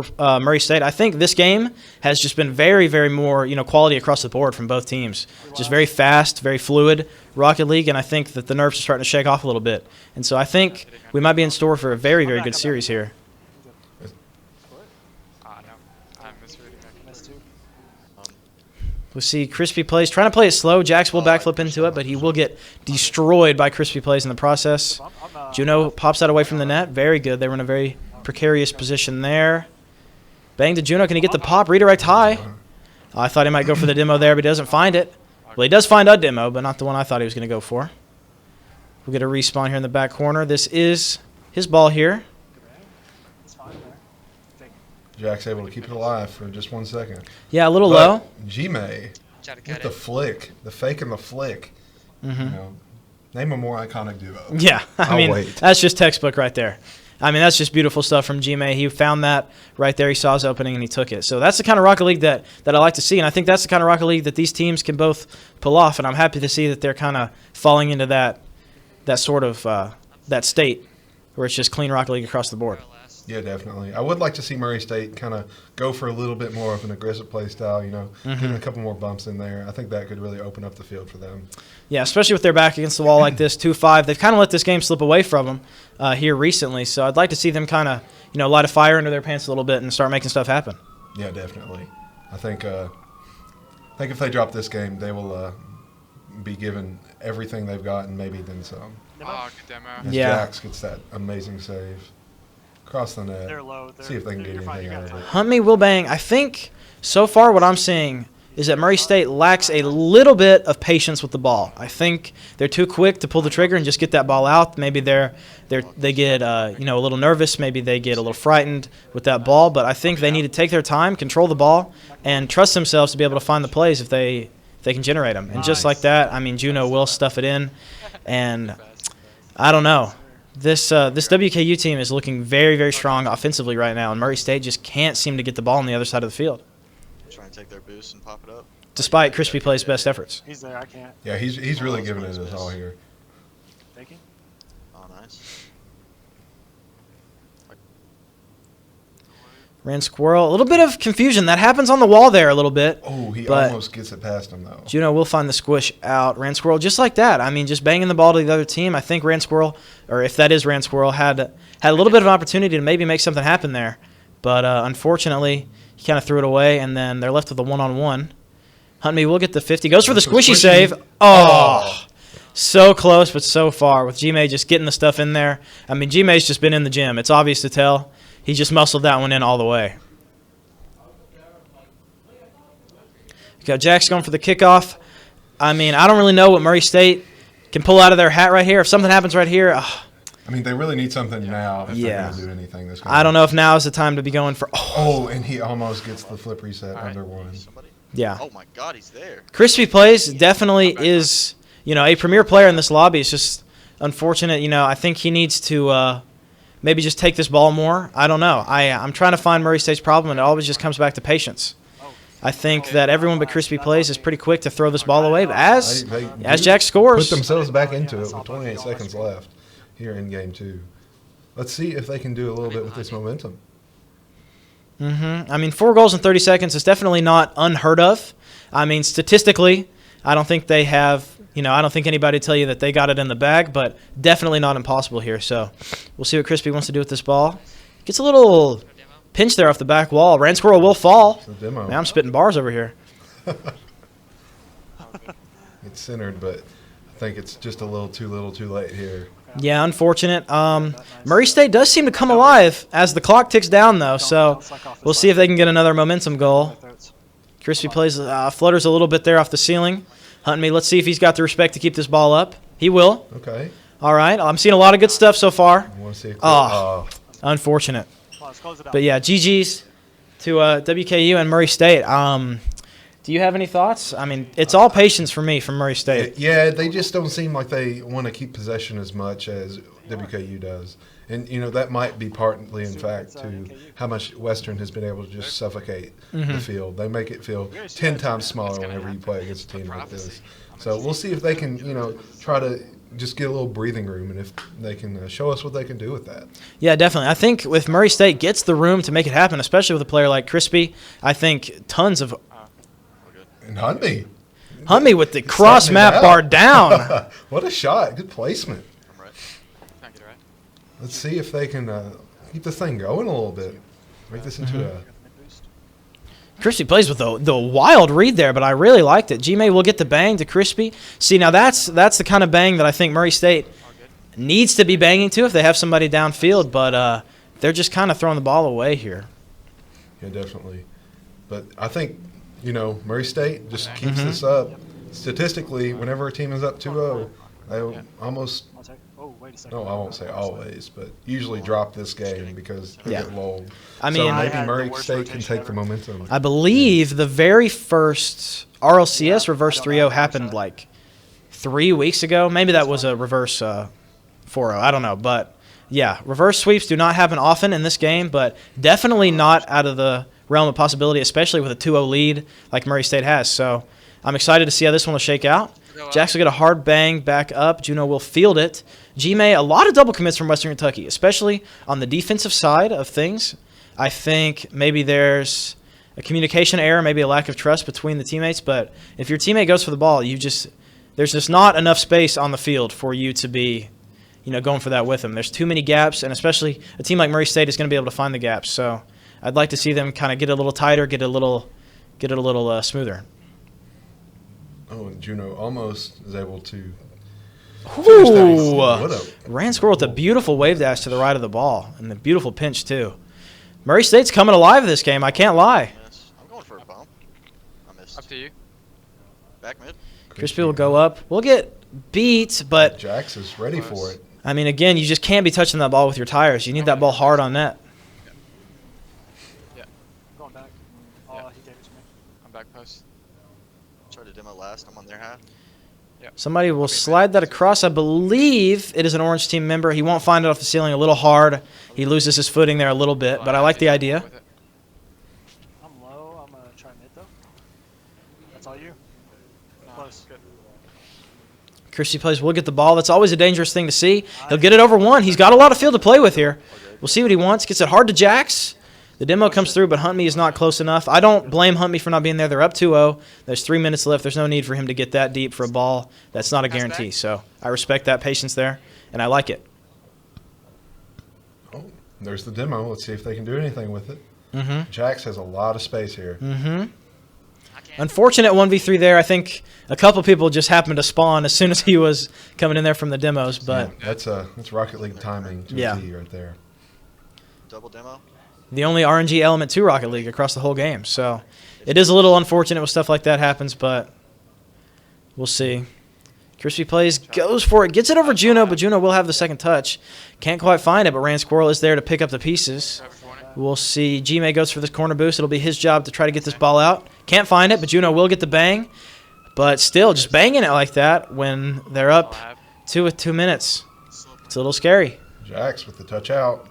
Murray State. I think this game has just been very, very more quality across the board from both teams. Just very fast, very fluid Rocket League, and I think that the nerves are starting to shake off a little bit. And so I think we might be in store for a very, very good series here. We see Crispy Plays trying to play it slow. Jax will backflip into it, but he will get destroyed by Crispy Plays in the process. Juno pops that away from the net. Very good. They were in a very precarious position there. Bang to Juno. Can he get the pop? Redirect high. I thought he might go for the demo there, but he doesn't find it. Well, he does find a demo, but not the one I thought he was going to go for. We'll get a respawn here in the back corner. This is his ball here. Jack's able to keep it alive for just 1 second. Yeah, a little low. G-May with the flick, the fake and the flick. Name a more iconic duo. Yeah, I mean, that's just textbook right there. I mean, that's just beautiful stuff from G-May. He found that right there. He saw his opening, and he took it. So that's the kind of Rocket League that I like to see, and I think that's the kind of Rocket League that these teams can both pull off, and I'm happy to see that they're kind of falling into that sort of that state where it's just clean Rocket League across the board. Yeah, definitely. I would like to see Murray State kind of go for a little bit more of an aggressive play style, getting a couple more bumps in there. I think that could really open up the field for them. Yeah, especially with their back against the wall like this, 2-5. They've kind of let this game slip away from them here recently. So I'd like to see them kind of, light a fire under their pants a little bit and start making stuff happen. Yeah, definitely. I think if they drop this game, they will be given everything they've got and maybe then some. Oh, good demo. Yeah. Jax gets that amazing save. Cross the net. They're low. See if they can get anything out of it. Hunt me, will bang. I think so far what I'm seeing is that Murray State lacks a little bit of patience with the ball. I think they're too quick to pull the trigger and just get that ball out. Maybe they get a little nervous. Maybe they get a little frightened with that ball. But I think they need to take their time, control the ball, and trust themselves to be able to find the plays if they can generate them. And just like that, I mean, Juno will stuff it in. And I don't know. This WKU team is looking very, very strong offensively right now, and Murray State just can't seem to get the ball on the other side of the field. Trying to take their boost and pop it up. Despite Crispy Play's best efforts. He's there. I can't. Yeah, he's really giving it his all here. Taking. Oh, nice. Rand Squirrel. A little bit of confusion. That happens on the wall there a little bit. Oh, he almost gets it past him, though. Juno will find the squish out. Rand Squirrel just like that. I mean, just banging the ball to the other team. I think Rand Squirrel, or if that is Rand Squirrel, had a little bit of an opportunity to maybe make something happen there. But unfortunately, He kind of threw it away, and then they're left with a one-on-one. Huntme will get the 50. Goes for the squishy save. Oh, so close, but so far with G-May just getting the stuff in there. I mean, G-May's just been in the gym. It's obvious to tell. He just muscled that one in all the way. Got Jax going for the kickoff. I mean, I don't really know what Murray State can pull out of their hat right here. If something happens right here, I mean, they really need something now if they're going to do anything. I don't know if now is the time to be going for. Oh, and he almost gets the flip reset under one. Yeah. Oh my God, he's there. Crispy Plays definitely is, a premier player in this lobby. It's just unfortunate. I think he needs to maybe just take this ball more. I don't know. I'm trying to find Murray State's problem, and it always just comes back to patience. I think that everyone but Crispy Plays is pretty quick to throw this ball away. But as Jack scores, put themselves back into it with 28 seconds left here in game 2. Let's see if they can do a little bit with this momentum. I mean, 4 goals in 30 seconds is definitely not unheard of. I mean, statistically, I don't think they have, I don't think anybody would tell you that they got it in the bag, but definitely not impossible here. So we'll see what Crispy wants to do with this ball. Gets a little pinch there off the back wall. Ran Squirrel will fall. Man, I'm spitting bars over here. It's centered, but I think it's just a little too late here. Yeah, unfortunate. Murray State does seem to come alive as the clock ticks down, though, so we'll see if they can get another momentum goal. Crispy Plays flutters a little bit there off the ceiling. Huntme, let's see if he's got the respect to keep this ball up. He will. Okay. All right. I'm seeing a lot of good stuff so far. I want to see it unfortunate. But, yeah, GG's to WKU and Murray State. Do you have any thoughts? I mean, it's all patience for me from Murray State. Yeah, they just don't seem like they want to keep possession as much as WKU does. And, that might be partly, in fact, to how much Western has been able to just suffocate the field. They make it feel 10 times smaller whenever you play against a team like this. So we'll see if they can, try to just get a little breathing room and if they can show us what they can do with that. Yeah, definitely. I think with Murray State gets the room to make it happen, especially with a player like Crispy, I think tons of – and Huntme with the cross map bar down. What a shot. Good placement. I'm right. Can I get it right? Let's see if they can keep this thing going a little bit. Make this into a... Crispy Plays with the wild read there, but I really liked it. G-May will get the bang to Crispy. See, now that's the kind of bang that I think Murray State needs to be banging to if they have somebody downfield, but they're just kind of throwing the ball away here. Yeah, definitely. But I think... Murray State just keeps this up. Statistically, whenever a team is up 2-0, they almost – no, I won't say always, but usually drop this game because they get lulled. I mean, so maybe Murray State can take the momentum. I believe the very first RLCS reverse 3-0 happened like 3 weeks ago. Maybe that was a reverse 4-0. I don't know. But, yeah, reverse sweeps do not happen often in this game, but definitely not out of the – realm of possibility, especially with a 2-0 lead like Murray State has. So I'm excited to see how this one will shake out. Jax will get a hard bang back up. Juno will field it. G-May, a lot of double commits from Western Kentucky, especially on the defensive side of things. I think maybe there's a communication error, maybe a lack of trust between the teammates. But if your teammate goes for the ball, there's just not enough space on the field for you to be going for that with them. There's too many gaps, and especially a team like Murray State is going to be able to find the gaps. So I'd like to see them kind of get a little tighter, get it a little smoother. Oh, and Juno almost is able to. Ooh! Ran Squirrel with a beautiful wave dash to the right of the ball, and a beautiful pinch too. Murray State's coming alive this game. I can't lie. I'm going for a bump. I missed. Up to you. Back mid. Crispy will go up. We'll get beat, but Jax is ready for it. I mean, again, you just can't be touching that ball with your tires. You need that ball hard on net. Back post. Try to demo last. I'm on their hat. Yep. Somebody will slide that across. I believe it is an Orange Team member. He won't find it off the ceiling a little hard. He loses his footing there a little bit, but I like the idea. I'm low. I'm going to try mid, though. That's all you. Close. Good. Crispy Plays will get the ball. That's always a dangerous thing to see. He'll get it over one. He's got a lot of field to play with here. We'll see what he wants. Gets it hard to Jax. The demo comes through, but Huntme is not close enough. I don't blame Huntme for not being there. They're up 2-0. There's 3 minutes left. There's no need for him to get that deep for a ball. That's not a guarantee. So I respect that patience there, and I like it. Oh, there's the demo. Let's see if they can do anything with it. Mm-hmm. Jax has a lot of space here. Mm-hmm. Unfortunate 1v3 there. I think a couple people just happened to spawn as soon as he was coming in there from the demos. But Yeah, that's Rocket League timing to a T right there. Double demo. the only RNG element to Rocket League across the whole game. So it is a little unfortunate when stuff like that happens, but we'll see. Crispy plays, goes for it, gets it over Juno, but Juno will have the second touch. Can't quite find it, but Rand Squirrel is there to pick up the pieces. We'll see. G-May goes for this corner boost. It'll be his job to try to get this ball out. Can't find it, but Juno will get the bang. But still, just banging it like that when they're up 2 with 2 minutes. It's a little scary. Jax with the touch out.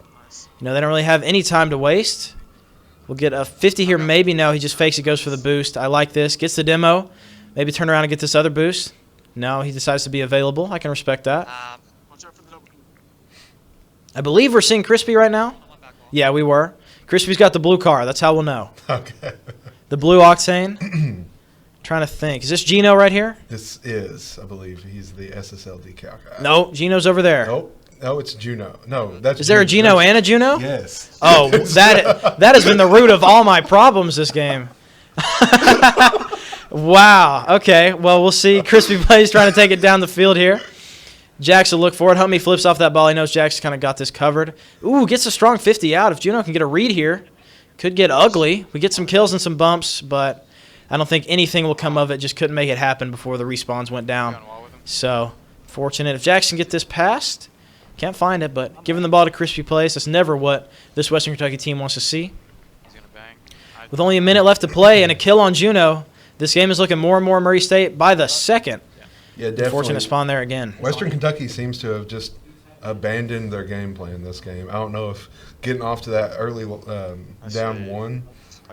You know, they don't really have any time to waste. We'll get a 50 here, maybe. No, he just fakes it, goes for the boost. I like this. Gets the demo. Maybe turn around and get this other boost. No, he decides to be available. I can respect that. I believe we're seeing Crispy right now. Yeah, we were. Crispy's got the blue car. That's how we'll know. Okay. The blue octane. Trying to think. Is this Gino right here? This is, I believe, he's the SSL decal guy. No, Gino's over there. Nope. No, it's Juno. No, that's. Is there a Gino and a Juno? Yes. Oh, that has been the root of all my problems this game. Wow. Okay. Well, we'll see. Crispy plays trying to take it down the field here. Jax will look for it. Hummy flips off that ball. He knows Jax kind of got this covered. Ooh, gets a strong 50 out. If Juno can get a read here, could get ugly. We get some kills and some bumps, but I don't think anything will come of it. Just couldn't make it happen before the respawns went down. So, fortunate. If Jax can get this past, can't find it, but giving the ball to Crispy Plays, that's never what this Western Kentucky team wants to see. With only a minute left to play and a kill on Juno, this game is looking more and more Murray State by the second. Yeah, definitely. Fortunate spawn there again. Western Kentucky seems to have just abandoned their game plan this game. I don't know if getting off to that early down one,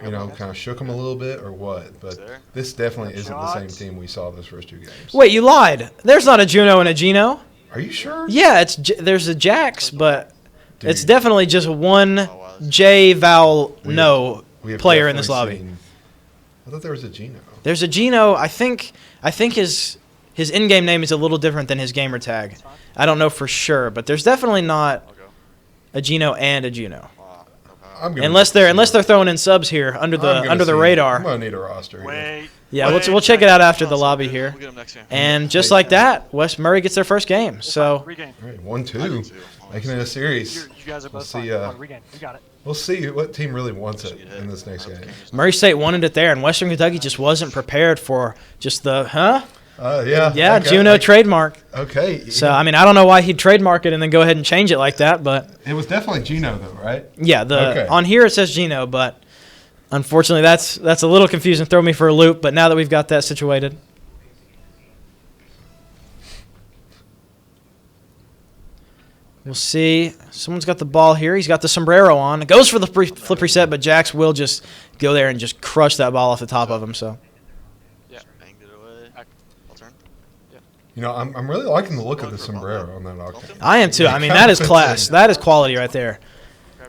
you know, kind of shook them a little bit or what. But this definitely isn't the same team we saw those first two games. Wait, you lied. There's not a Juno and a Gino. Are you sure? Yeah, there's a Jax, but it's definitely just one J vowel no player in this lobby. I thought there was a Gino. There's a Gino. I think his in-game name is a little different than his gamer tag. I don't know for sure, but there's definitely not a Gino and a Juno. Unless they're throwing in subs here under the radar. I'm gonna need a roster here. Wait. Yeah, we'll check it out after the lobby here. And just like that, West Murray gets their first game. So all right, 1-2, making it a series. You guys are both see. regain. We got it. We'll see what team really wants it in this next game. Murray State wanted it there, and Western Kentucky just wasn't prepared for just the Yeah, okay. Juno trademark. Okay. So I mean, I don't know why he'd trademark it and then go ahead and change it like that, but it was definitely Gino though, right? Yeah, on here it says Gino, but unfortunately that's a little confusing. Throw me for a loop. But now that we've got that situated, we'll see. Someone's got the ball here. He's got the sombrero on. It goes for the flip reset, but Jax will just go there and just crush that ball off the top of him. So. You know, I'm really liking the look of the sombrero on that octane. I am too. I mean, that is class. That is quality right there.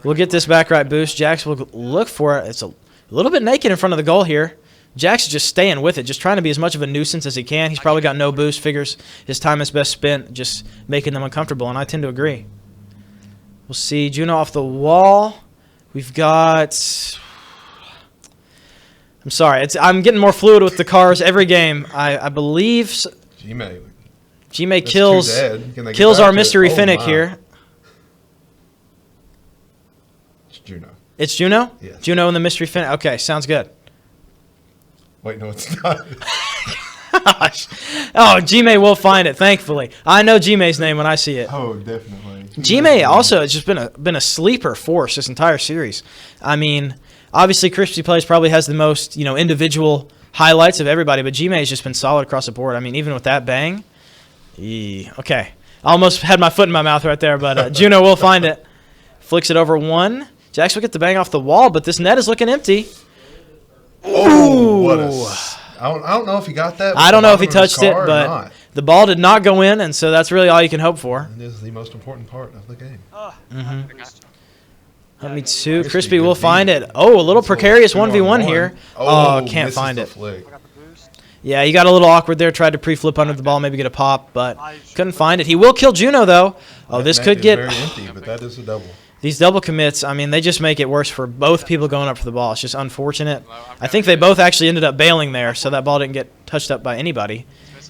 We'll get this back right boost. Jax will look for it. It's a little bit naked in front of the goal here. Jax is just staying with it, just trying to be as much of a nuisance as he can. He's probably got no boost. Figures his time is best spent just making them uncomfortable, and I tend to agree. We'll see Juno off the wall. We've got... I'm sorry. I'm getting more fluid with the cars every game. I believe... G-May kills our mystery Finnick here. It's Juno. It's Juno? Yes. Juno and the mystery Finnick. Okay, sounds good. Wait, no, it's not. Gosh. Oh, G-May will find it, thankfully. I know G-May's name when I see it. Oh, definitely. G-May also has just been a sleeper force this entire series. I mean, obviously Crispy Plays probably has the most, individual highlights of everybody, but G-May has just been solid across the board. I mean, even with that bang... Okay. I almost had my foot in my mouth right there, but Juno will find it. Flicks it over one. Jax will get the bang off the wall, but this net is looking empty. Oh, what I don't know if he got that. I don't know if he touched it, but the ball did not go in, and so that's really all you can hope for. It is the most important part of the game. Me too. Crispy will find it. Oh, a little precarious 1v1 here. Oh, can't find it. Yeah, he got a little awkward there. Tried to pre-flip under the ball, maybe get a pop, but couldn't find it. He will kill Juno, though. Oh, this could get... very empty, but that is a double. these double commits, I mean, they just make it worse for both people going up for the ball. It's just unfortunate. I think they both actually ended up bailing there, so that ball didn't get touched up by anybody.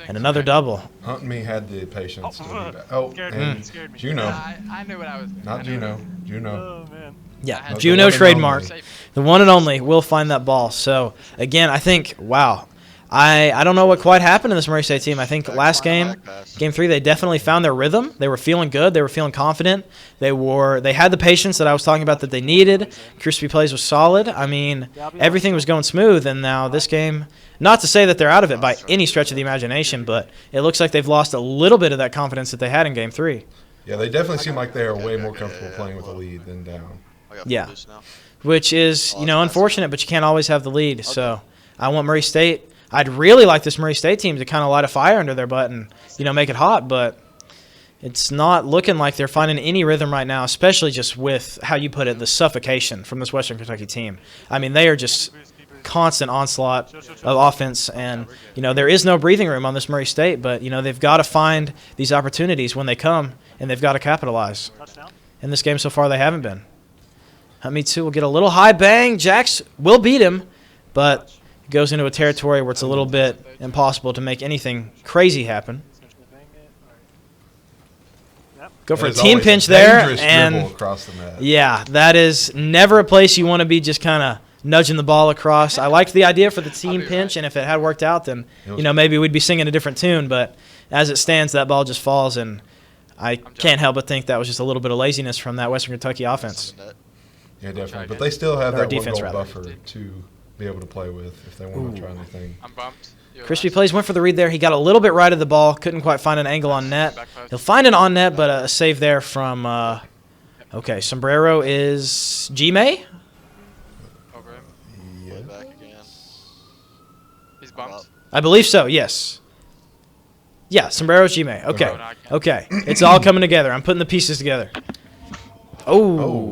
And another double. Hunt and me had the patience to do that. Oh, and Juno. I knew what I was doing. Not Juno. Juno. Oh man. Yeah, The Juno one and trademark. only. The one and only will find that ball. So, again, I think, wow. I don't know what quite happened in this Murray State team. I think last game, game 3, they definitely found their rhythm. They were feeling good. They were feeling confident. They had the patience that I was talking about that they needed. Crispy plays was solid. I mean, everything was going smooth. And now this game, not to say that they're out of it by any stretch of the imagination, but it looks like they've lost a little bit of that confidence that they had in game 3. Yeah, they definitely seem like they are way more comfortable playing with a lead than down. Yeah, which is, unfortunate, but you can't always have the lead. So I want Murray State. I'd really like this Murray State team to kind of light a fire under their butt and, make it hot, but it's not looking like they're finding any rhythm right now, especially just with, how you put it, the suffocation from this Western Kentucky team. I mean, they are just constant onslaught of offense, and, there is no breathing room on this Murray State, but, they've got to find these opportunities when they come, and they've got to capitalize. In this game so far, they haven't been. Me too will get a little high bang. Jax will beat him, but goes into a territory where it's a little bit impossible to make anything crazy happen. Go for a team pinch there, and across the net. Yeah, that is never a place you want to be just kind of nudging the ball across. I liked the idea for the team pinch, and if it had worked out, then maybe we'd be singing a different tune. But as it stands, that ball just falls, and I can't help but think that was just a little bit of laziness from that Western Kentucky offense. Yeah, definitely. But they still have that defense, one goal rather. buffer to be able to play with if they want to try anything. I'm bumped. Crispy plays, went for the read there. He got a little bit right of the ball. Couldn't quite find an angle on net. He'll find it on net, but a save there from, okay, Sombrero is G-May? Over him. Yeah. Back again. He's bumped. I believe so, yes. Yeah, Sombrero's G-May. Okay, okay. It's all coming together. I'm putting the pieces together. Oh.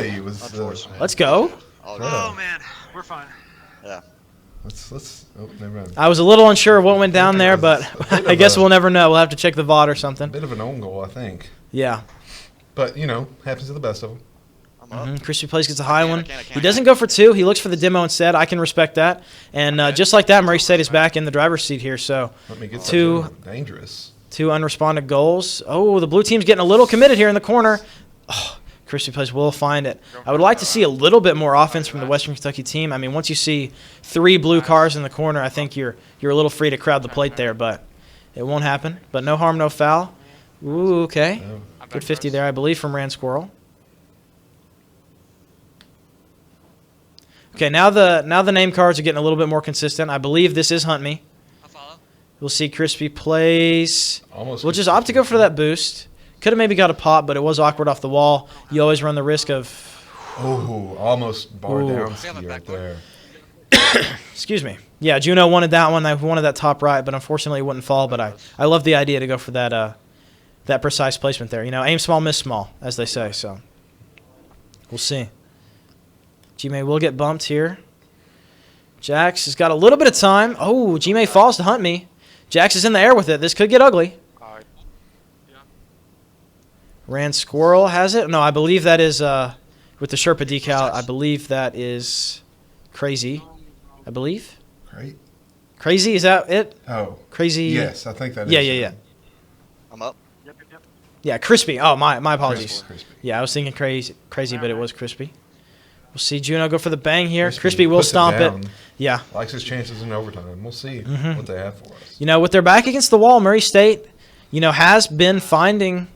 He was. Let's go. Oh man, we're fine. Yeah. Let's. Oh, never mind. I was a little unsure what went down there, but I guess we'll never know. We'll have to check the VOD or something. Bit of an own goal, I think. Yeah. But happens to the best of them. Crispy plays, gets a high one. He doesn't go for 2. He looks for the demo instead. I can respect that. And just like that, Murray State is back in the driver's seat here. So Let me get dangerous. 2 unresponded goals. Oh, the blue team's getting a little committed here in the corner. Oh, Crispy plays will find it. I would like to see a little bit more offense from the Western Kentucky team. I mean, once you see 3 blue cars in the corner, I think you're a little free to crowd the plate there, but it won't happen. But no harm, no foul. Ooh, okay. Good 50 there, I believe, from Rand Squirrel. Okay, now the name cards are getting a little bit more consistent. I believe this is Hunt Me. I'll follow. We'll see Crispy plays. Almost. We'll just opt to go for that boost. Could have maybe got a pop, but it was awkward off the wall. You always run the risk of... Oh, almost bar down ski right there. Excuse me. Yeah, Juno wanted that one. I wanted that top right, but unfortunately it wouldn't fall. But I love the idea to go for that precise placement there. Aim small, miss small, as they say. So we'll see. G-May will get bumped here. Jax has got a little bit of time. Oh, G-May falls to Hunt Me. Jax is in the air with it. This could get ugly. Rand Squirrel has it. No, I believe that is with the Sherpa decal. I believe that is Crazy. I believe. Right. Crazy, is that it? Oh. Crazy. Yes, I think that is. Yeah. I'm up. Yep. Yeah, Crispy. Oh, my apologies. Crispy. Yeah, I was thinking crazy, but it was Crispy. We'll see Juno go for the bang here. Crispy will stomp it. Yeah. Likes his chances in overtime. We'll see what they have for us. With their back against the wall, Murray State, has been finding,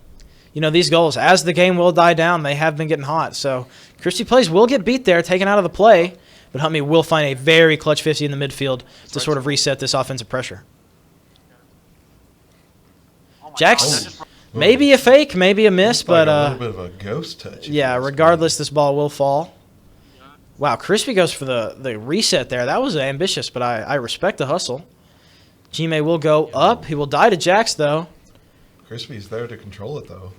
these goals. As the game will die down, they have been getting hot. So Crispy plays will get beat there, taken out of the play, but Hunt Me will find a very clutch 50 in the midfield to sort of reset this offensive pressure. Jax, maybe a fake, maybe a miss, but a little bit of a ghost touch. Yeah, regardless, this ball will fall. Wow, Crispy goes for the reset there. That was ambitious, but I respect the hustle. G-May will go up. He will die to Jax, though. Crispy's there to control it, though.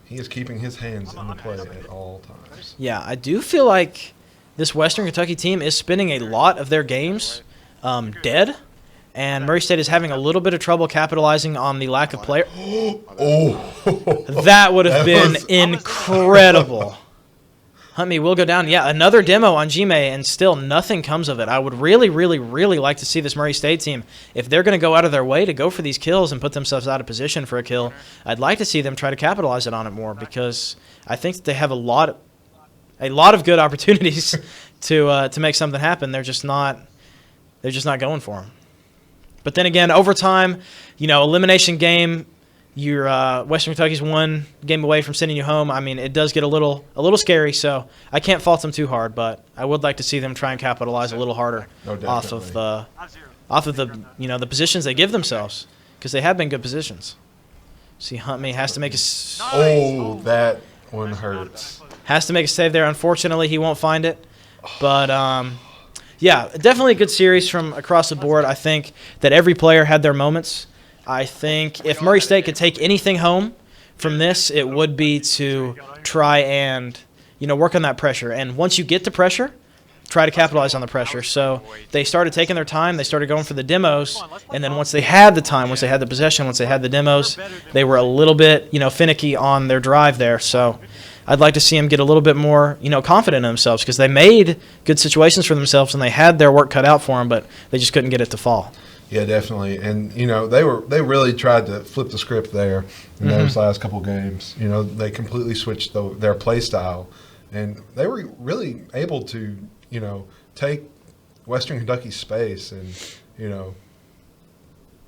He is keeping his hands in the play at all times. Yeah, I do feel like this Western Kentucky team is spending a lot of their games dead, And Murray State is having a little bit of trouble capitalizing on the lack of player. Oh, That would have That been was- incredible. Huntme will go down. Yeah, another demo on Gmail, and still nothing comes of it. I would really, really, really like to see this Murray State team, if they're going to go out of their way to go for these kills and put themselves out of position for a kill, I'd like to see them try to capitalize on it more, because I think that they have a lot of good opportunities to make something happen. They're just not going for them. But then again, overtime, elimination game. Your Western Kentucky's one game away from sending you home. I mean, it does get a little scary, so I can't fault them too hard. But I would like to see them try and capitalize a little harder off of the the positions they give themselves, because they have been good positions. See, Huntme has to make Oh, that one hurts. a save there. Unfortunately, he won't find it. But yeah, definitely a good series from across the board. I think that every player had their moments. I think if Murray State could take anything home from this, it would be to try and work on that pressure. And once you get the pressure, try to capitalize on the pressure. So they started taking their time. They started going for the demos. And then once they had the time, once they had the possession, once they had the demos, they were a little bit finicky on their drive there. So I'd like to see them get a little bit more confident in themselves, because they made good situations for themselves and they had their work cut out for them, but they just couldn't get it to fall. Yeah, definitely. And they really tried to flip the script there in those last couple games. They completely switched their play style, and they were really able to take Western Kentucky's space and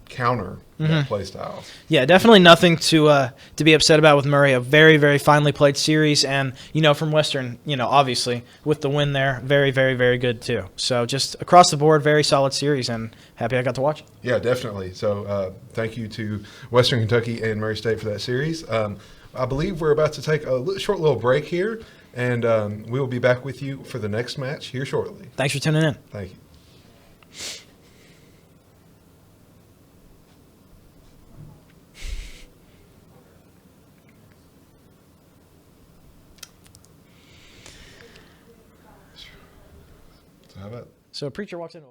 counter that play style. Yeah, definitely nothing to be upset about with Murray. A very, very finely played series, and from Western, obviously with the win there, very, very, very good too. So just across the board, very solid series, and happy I got to watch it. Yeah, definitely. So thank you to Western Kentucky and Murray State for that series. I believe we're about to take a short little break here, and we will be back with you for the next match here shortly. Thanks for tuning in. Thank you. So how about So a preacher walks in.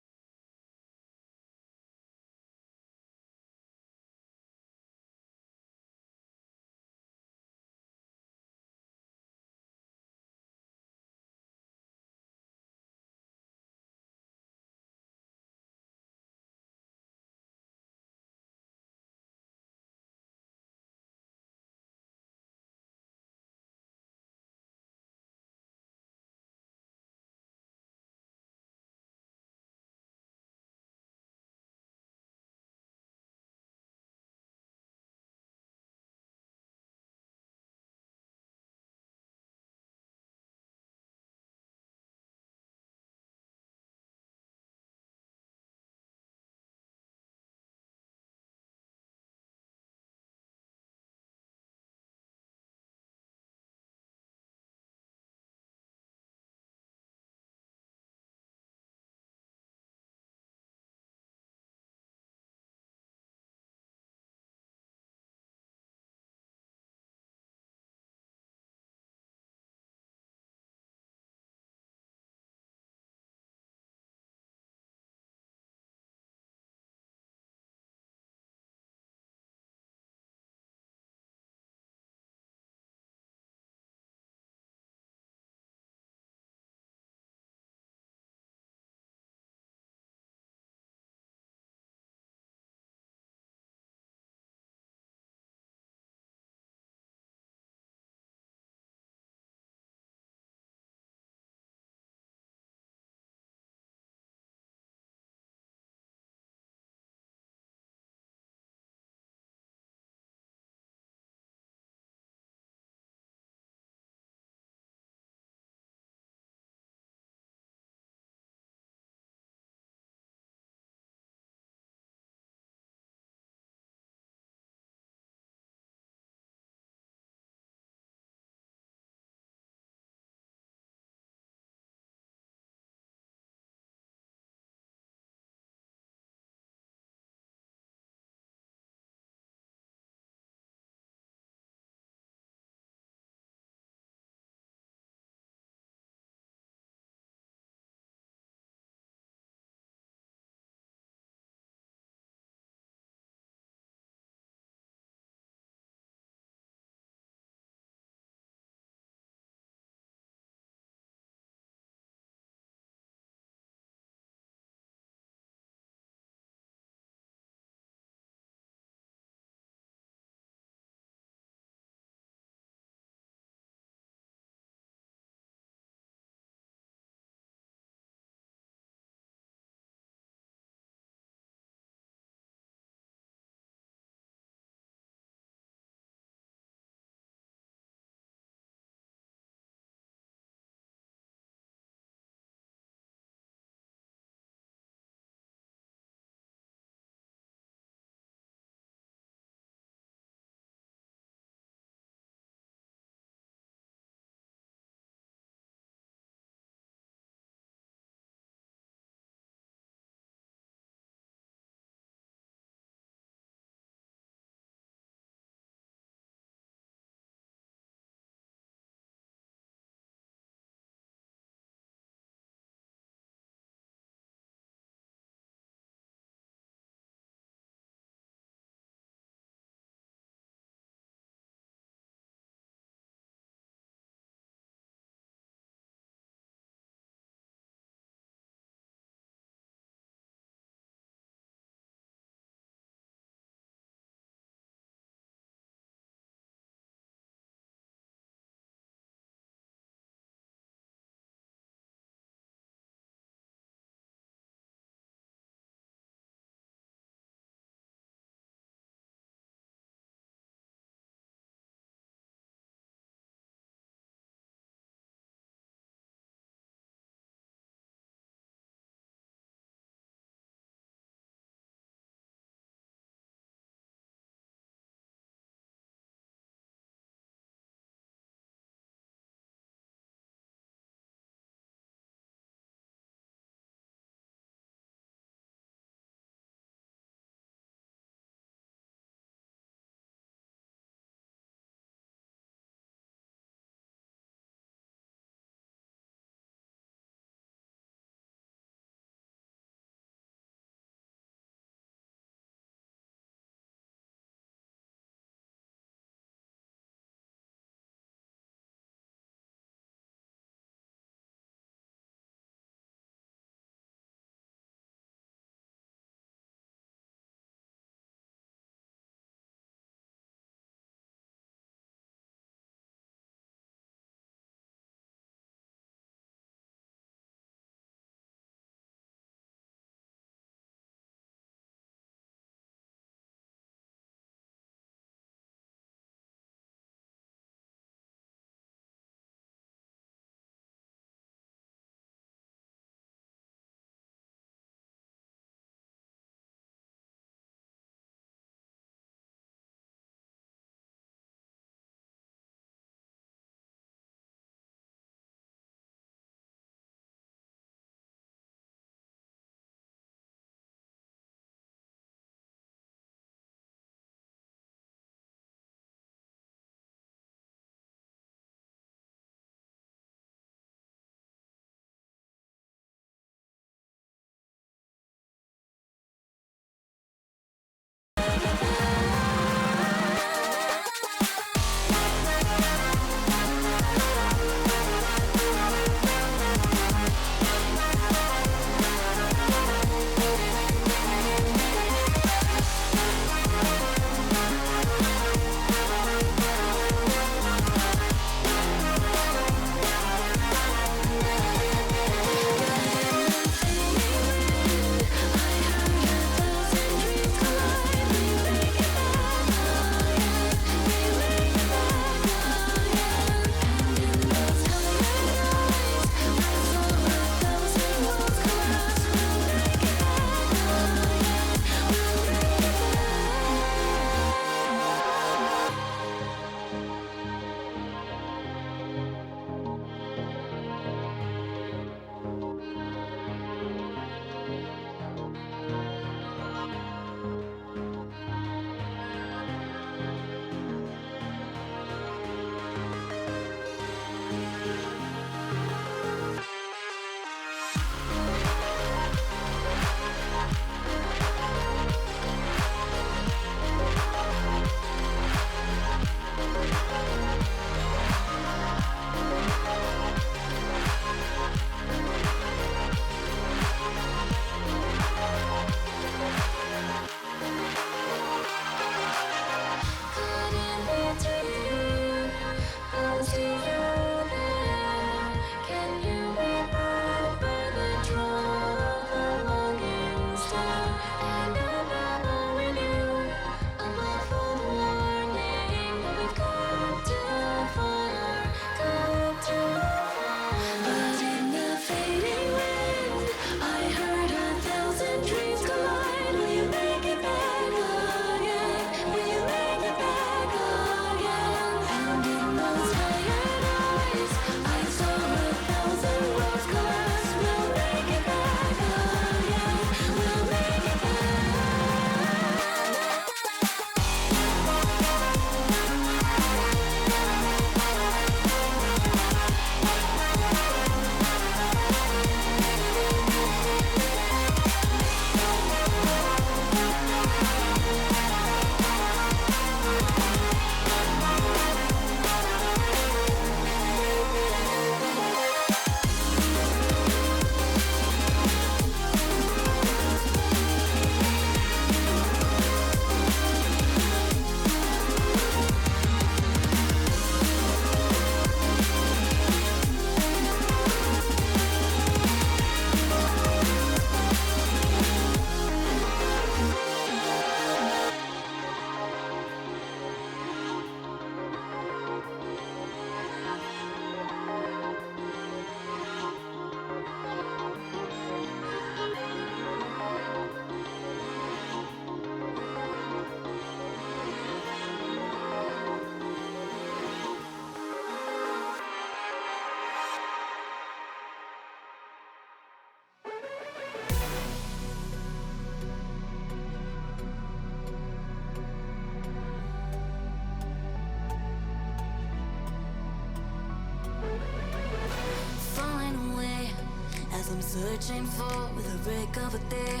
I'm searching for the break of a day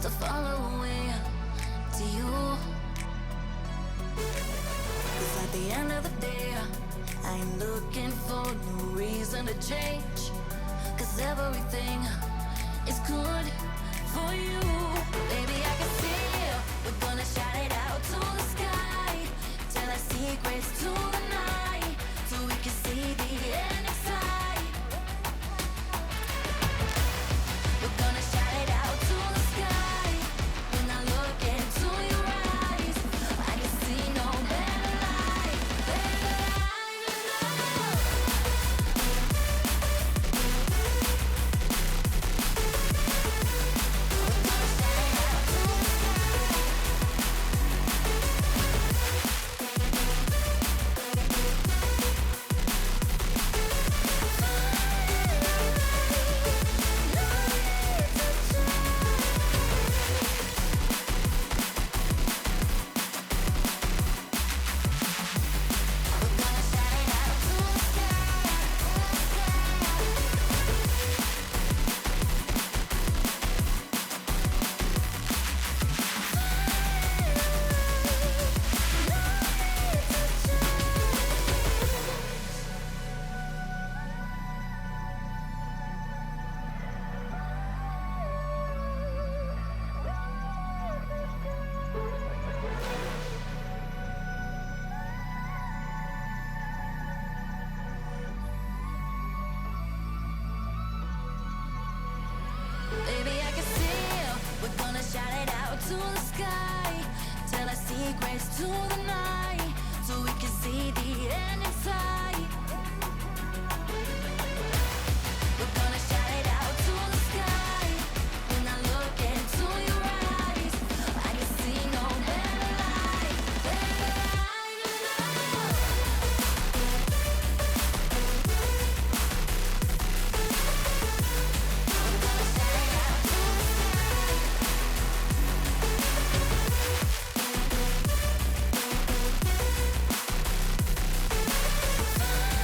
to follow away to you. 'Cause at the end of the day, I ain't looking for no reason to change. 'Cause everything is good for you. Baby, I can see we're gonna shout it out to the sky. Tell our secrets to the night, so we can see the end inside. We're gonna shout it out to the sky. When I look into your eyes, I can see no better light, better light than love. We're gonna shout it out to the sky. Baby, I can see we're gonna shout it out to the sky. Tell our secrets to the night, so we can see the end inside. We're gonna shout it out to the sky. When I look into your eyes, I can see no better light, better light than love. We're gonna shout it out to the sky. Fire.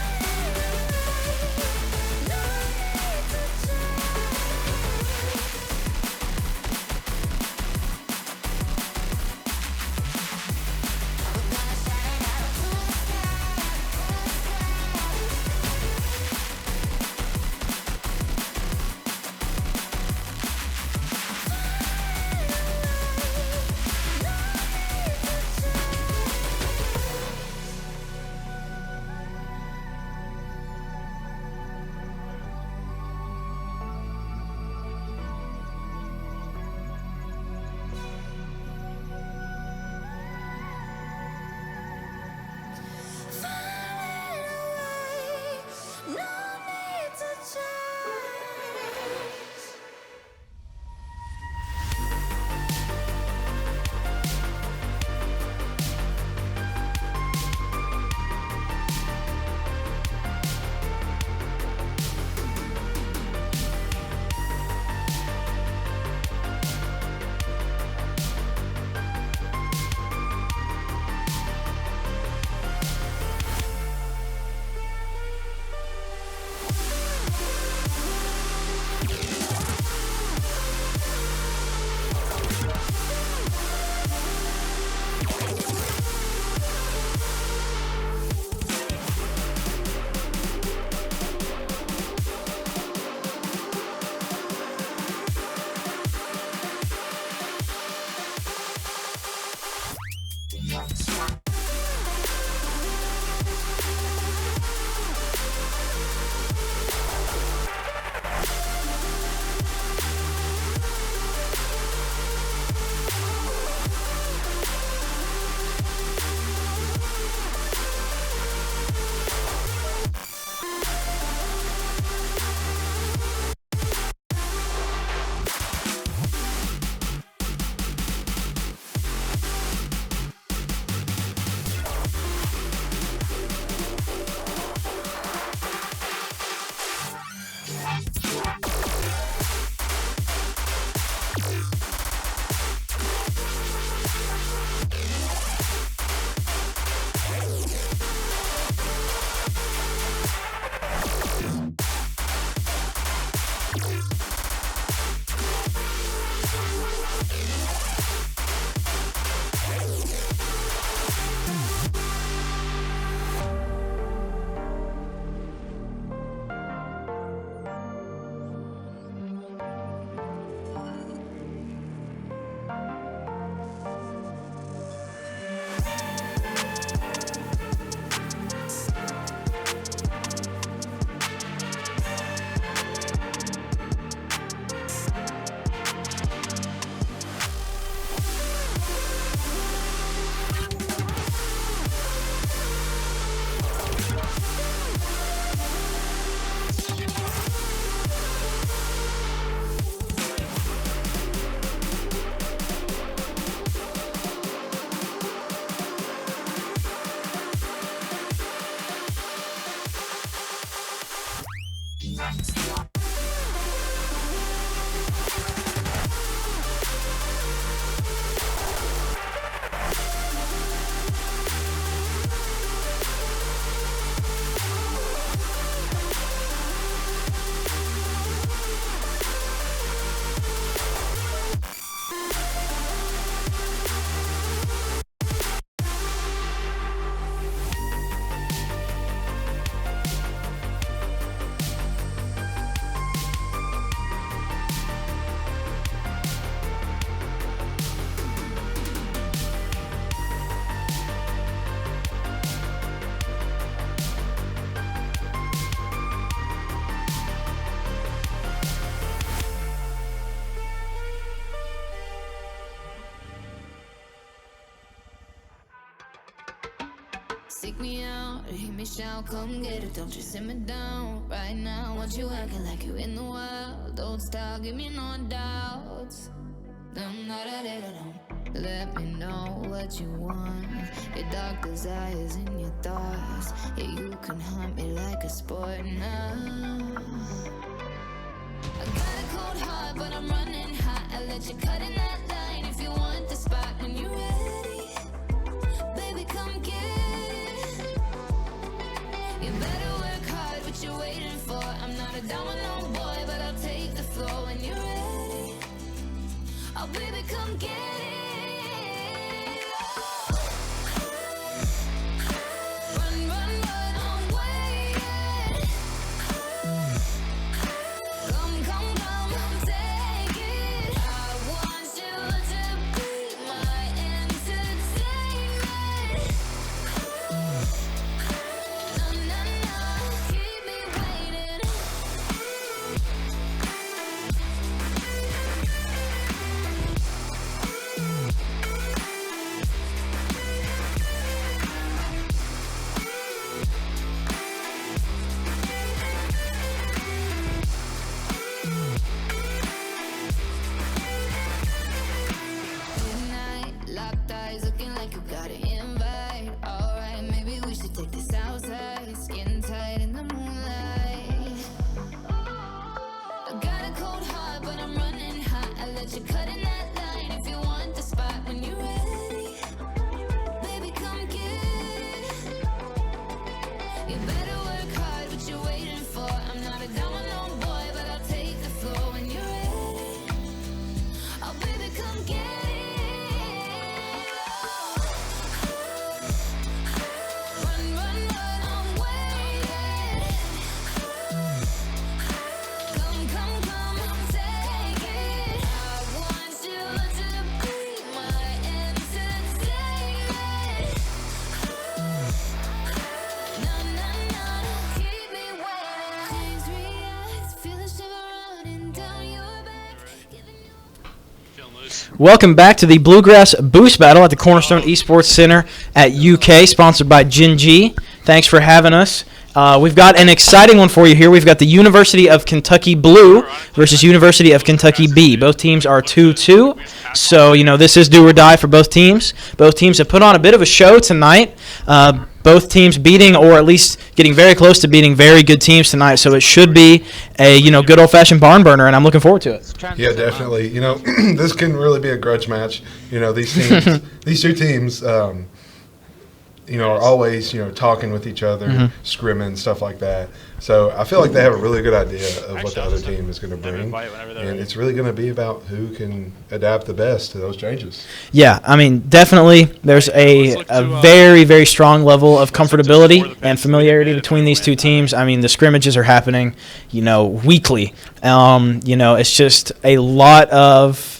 Seek me out, hear me shout, come get it, don't you simmer down. Right now, want you acting like you in the wild. Don't stop, give me no doubts. Let me know what you want. Your dark desires and your thoughts. Yeah, you can hunt me like a sport now. I got a cold heart, but I'm running hot. I let you cut in that line if you want the spot. When you're ready, baby, come get it. You better work hard, what you waiting for? I'm not a domino boy, but I'll take the floor. When you're ready, oh baby, come get it. Run, run, run, I'm waiting. Come, come, come, take it. I want you to be my entertainment. No, no, no, keep me waiting. Midnight, locked eyes, looking like you got an invite. Alright, maybe we should take this outside. Skin tight in the moonlight. I got a cold heart, but I'm running hot. I let you cut in that line if you want the spot. When you're ready, baby, come get it. You better work hard, what you waiting for? I'm not a domino boy, but I'll take the floor. When you're ready, oh baby, come get it. Run, run, run, I'm waiting. Come, come, come, take it. I want you to be my entertainment. No, no, no, keep me waiting. Things react, feel the shiver running down your back. Giving you Welcome back to the Bluegrass Boost Battle at the Cornerstone Esports Center at UK, sponsored by Gen G. Thanks for having us. We've got an exciting one for you here. We've got the University of Kentucky Blue versus University of Kentucky B. Both teams are 2-2, so this is do or die for both teams. Both teams have put on a bit of a show tonight. Both teams beating, or at least getting very close to beating, very good teams tonight. So it should be a good old-fashioned barn burner, and I'm looking forward to it. Yeah, definitely. This can really be a grudge match. These teams, these two teams, are always talking with each other, scrimming, stuff like that. So I feel like they have a really good idea of what the other team is going to bring, and it's really going to be about who can adapt the best to those changes. Yeah, I mean, definitely there's a very, very strong level of comfortability and familiarity between these two teams. I mean, the scrimmages are happening, weekly. It's just a lot of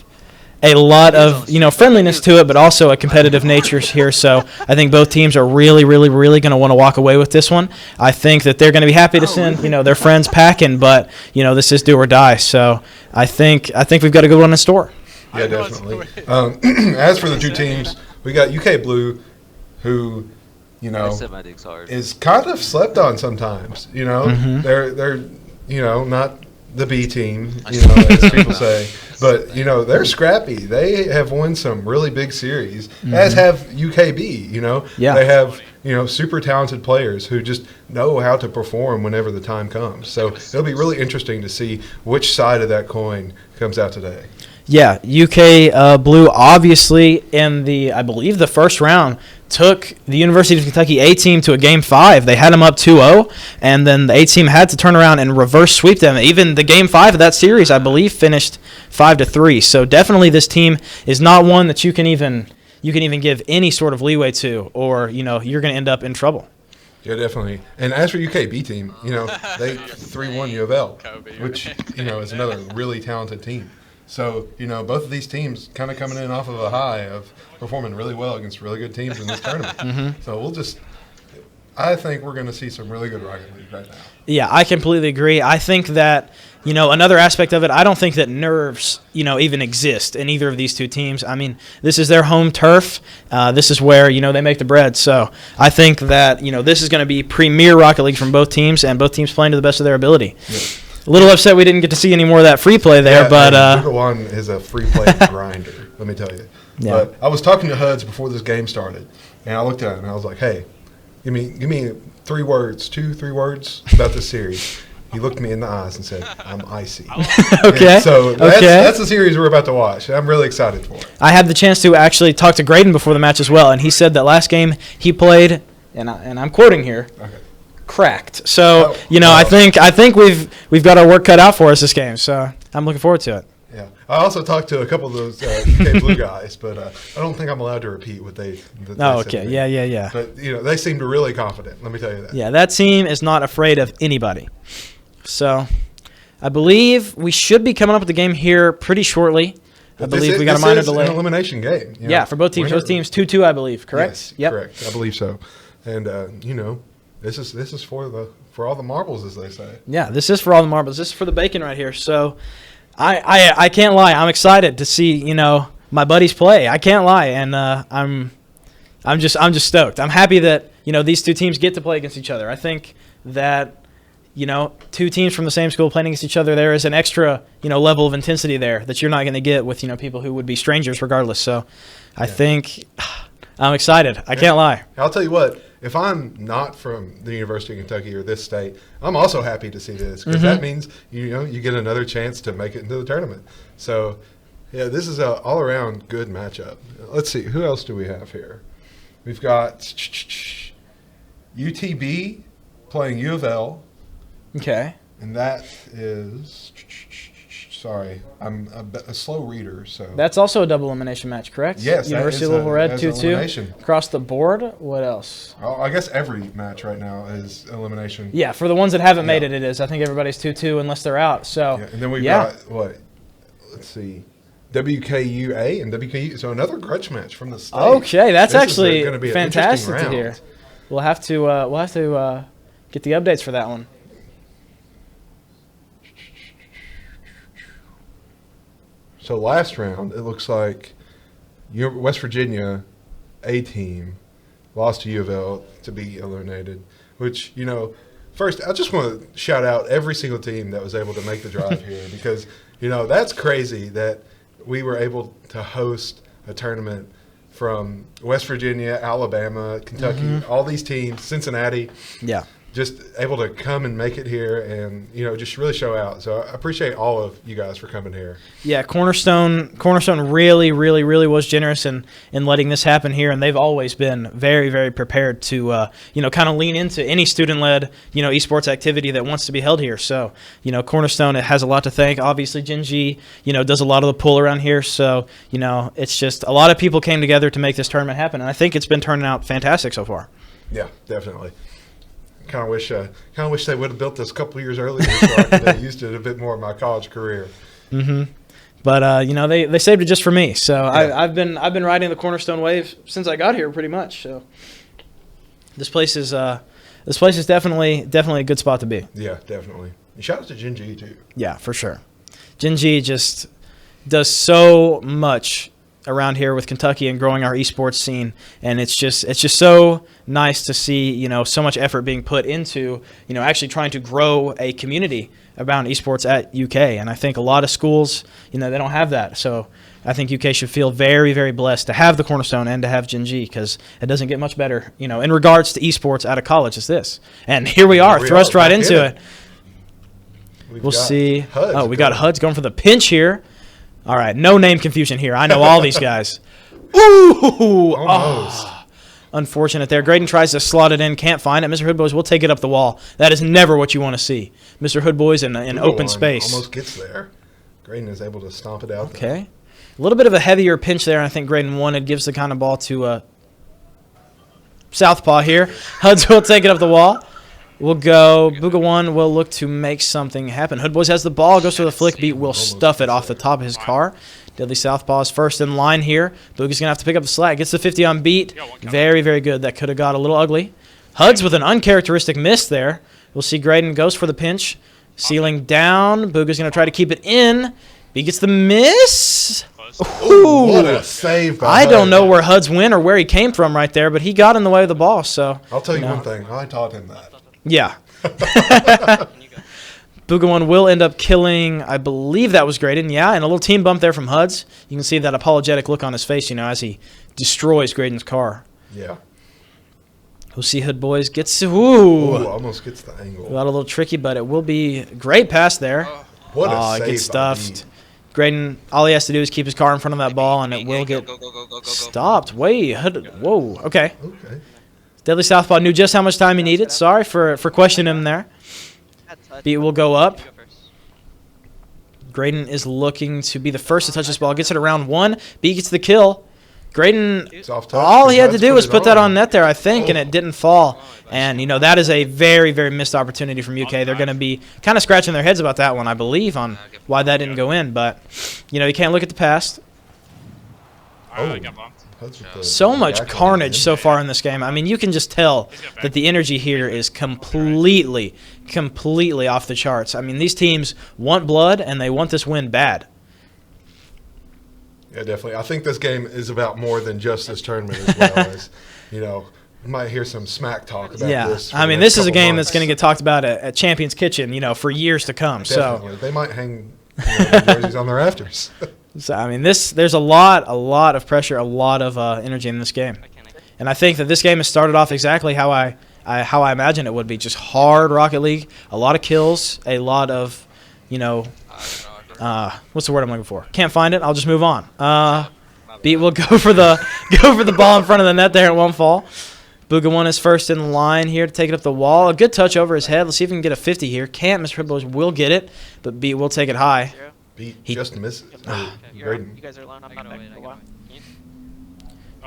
friendliness to it, but also a competitive nature here. So I think both teams are really, really, really going to want to walk away with this one. I think that they're going to be happy to send, their friends packing, but, this is do or die. So I think we've got a good one in store. Yeah, definitely. As for the two teams, we got UK Blue, who, is kind of slept on sometimes. They're not the B team, as people say. But, they're scrappy. They have won some really big series, as have UKB, Yeah. They have, super talented players who just know how to perform whenever the time comes. So it'll be really interesting to see which side of that coin comes out today. Yeah, UK Blue obviously in I believe the first round took the University of Kentucky A team to a Game 5. They had them up 2-0, and then the A team had to turn around and reverse sweep them. Even the Game 5 of that series, I believe, finished 5-3. So definitely this team is not one that you can even give any sort of leeway to, or you're going to end up in trouble. Yeah, definitely. And as for UKB team, they 3-1 U of L, which is another really talented team. So, both of these teams kind of coming in off of a high of performing really well against really good teams in this tournament. So I think we're going to see some really good Rocket League right now. Yeah, I completely agree. I think that, another aspect of it, I don't think that nerves, even exist in either of these two teams. I mean, this is their home turf. This is where, they make the bread. So I think that, this is going to be premier Rocket League from both teams, and both teams playing to the best of their ability. Yeah. A little upset we didn't get to see any more of that free play there, but One is a free play grinder, let me tell you. Yeah. But I was talking to Huds before this game started, and I looked at him and I was like, "Hey, give me 3 words about this series." He looked me in the eyes and said, "I'm icy." Okay. And so that's the series we're about to watch. I'm really excited for it. I had the chance to actually talk to Graydon before the match as well, and he said that last game he played, and I'm quoting here. Okay. Cracked. So I think we've got our work cut out for us this game. So I'm looking forward to it. Yeah, I also talked to a couple of those UK Blue guys, but I don't think I'm allowed to repeat what they. Okay. Yeah. But they seemed really confident. Let me tell you that. Yeah, that team is not afraid of anybody. So, I believe we should be coming up with the game here pretty shortly. I believe we got a minor delay. An elimination game. Yeah, for both teams. Both teams 2-2, I believe. Correct. Yes, yep. Correct. I believe so. And this is for all the marbles, as they say. Yeah, this is for all the marbles. This is for the bacon right here. So, I can't lie. I'm excited to see my buddies play. I can't lie, and I'm just stoked. I'm happy that these two teams get to play against each other. I think that two teams from the same school playing against each other, there is an extra level of intensity there that you're not going to get with people who would be strangers regardless. So, I think I'm excited. I can't lie. I'll tell you what. If I'm not from the University of Kentucky or this state, I'm also happy to see this because that means you get another chance to make it into the tournament. So, yeah, this is an all-around good matchup. Let's see, who else do we have here? We've got UTB playing U of L. Okay. And that is sorry, I'm a slow reader, so that's also a double elimination match, correct? Yes. University of Louisville Red 2-2 across the board. What else? Oh, I guess every match right now is elimination. Yeah, for the ones that haven't made it, it is. I think everybody's 2-2 unless they're out. So and then we've got what? Let's see. WKUA and WKU. So another grudge match from the state. Okay, that's this actually gonna be fantastic to hear. We'll have to get the updates for that one. So last round, it looks like West Virginia A team lost to U of L to be eliminated, which, first, I just want to shout out every single team that was able to make the drive here because, that's crazy that we were able to host a tournament from West Virginia, Alabama, Kentucky, all these teams, Cincinnati. Yeah. Just able to come and make it here and, just really show out. So I appreciate all of you guys for coming here. Yeah, Cornerstone really, really, really was generous in letting this happen here, and they've always been very, very prepared to, kind of lean into any student-led, esports activity that wants to be held here. So, Cornerstone, it has a lot to thank. Obviously, Gen G, does a lot of the pull around here. So, it's just a lot of people came together to make this tournament happen, and I think it's been turning out fantastic so far. Yeah, definitely. Kind of wish they would have built this a couple of years earlier so I could have used it a bit more in my college career. But they saved it just for me. So yeah. I've been riding the Cornerstone wave since I got here, pretty much. So this place is definitely a good spot to be. Yeah, definitely. And shout out to Gen G too. Yeah, for sure. Gen G just does so much around here with Kentucky and growing our esports scene, and it's just so nice to see, you know, so much effort being put into, you know, actually trying to grow a community around esports at UK. And I think a lot of schools, you know, they don't have that. So I think UK should feel very, very blessed to have the Cornerstone and to have Gen G, because it doesn't get much better, you know, in regards to esports out of college as this. And here we are, thrust right into it. We'll see. Oh, we got HUD's going for the pinch here. All right, no name confusion here. I know all these guys. Ooh! Almost. Oh, unfortunate there. Graydon tries to slot it in, can't find it. Mr. Hoodboys will take it up the wall. That is never what you want to see. Mr. Hoodboys in open space. Almost gets there. Graydon is able to stomp it out. Okay. A little bit of a heavier pinch there, and I think Graydon wanted. Gives the kind of ball to Southpaw here. HUD's will take it up the wall. We'll go. Booga One will look to make something happen. Hoodboys has the ball, goes for the flick. Beat will stuff it off the top of his car. Deadly Southpaw is first in line here. Booga's going to have to pick up the slack. Gets the 50 on Beat. Very, very good. That could have got a little ugly. HUD's with an uncharacteristic miss there. We'll see Graydon goes for the pinch. Ceiling down. Booga's going to try to keep it in. Beat gets the miss. Ooh. What a save by I HUD. don't know where HUD's went or where he came from right there, but he got in the way of the ball. So I'll tell you one thing. I taught him that. yeah. Booga One will end up killing, I believe that was Graydon. Yeah, and a little team bump there from HUD's. You can see that apologetic look on his face, you know, as he destroys Graydon's car. Yeah. We'll see Hoodboys gets, Ooh, almost gets the angle. Got a little tricky, but it will be great pass there. What a save it gets by stuffed. Beat. Graydon, all he has to do is keep his car in front of that ball, and it will get stopped. Wait, whoa, okay. Okay. Deadly Southpaw knew just how much time he needed. Sorry for questioning him there. Beat will go up. Graydon is looking to be the first to touch this ball. Gets it around one. Beat gets the kill. Graydon, all he had to do was put that on net there, I think, and it didn't fall. And, you know, that is a very, very missed opportunity from UK. They're going to be kind of scratching their heads about that one, I believe, on why that didn't go in. But, you know, you can't look at the past. So much carnage so far in this game. I mean, you can just tell that the energy here is completely off the charts. I mean, these teams want blood, and they want this win bad. Yeah, definitely. I think this game is about more than just this tournament as well as, you know, you might hear some smack talk about this. I mean, this is a game that's going to get talked about at Champion's Kitchen, you know, for years to come. Definitely. So they might hang the jerseys on the rafters. So, I mean, there's a lot of pressure, a lot of energy in this game. And I think that this game has started off exactly how I imagined it would be. Just hard Rocket League, a lot of kills, a lot of, you know, what's the word I'm looking for? Can't find it. I'll just move on. Beat will go for the ball in front of the net there. It won't fall. Booga One is first in line here to take it up the wall. A good touch over his head. Let's see if we can get a 50 here. Can't. Mr. Hoodboys will get it, but Beat will take it high. Beat just misses. You guys are alone. I'm not back for a while.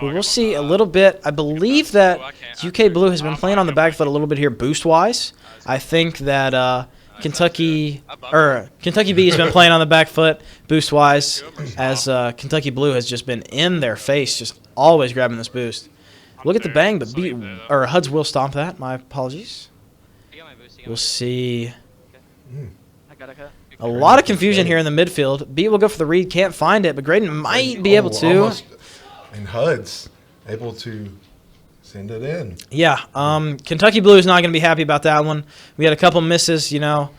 We'll see a little bit. I believe that UK Blue has been playing on the back foot a little bit here boost-wise. I think that Kentucky B has been playing on the back foot boost-wise, as Kentucky Blue has just been in their face, just always grabbing this boost. Look at the bang, but HUD's will stomp that. My apologies. We'll see. A lot of confusion here in the midfield. Beat will go for the read, can't find it, but Graydon might be able to. Almost. And HUD's able to send it in. Yeah, Kentucky Blue is not going to be happy about that one. We had a couple misses, you know.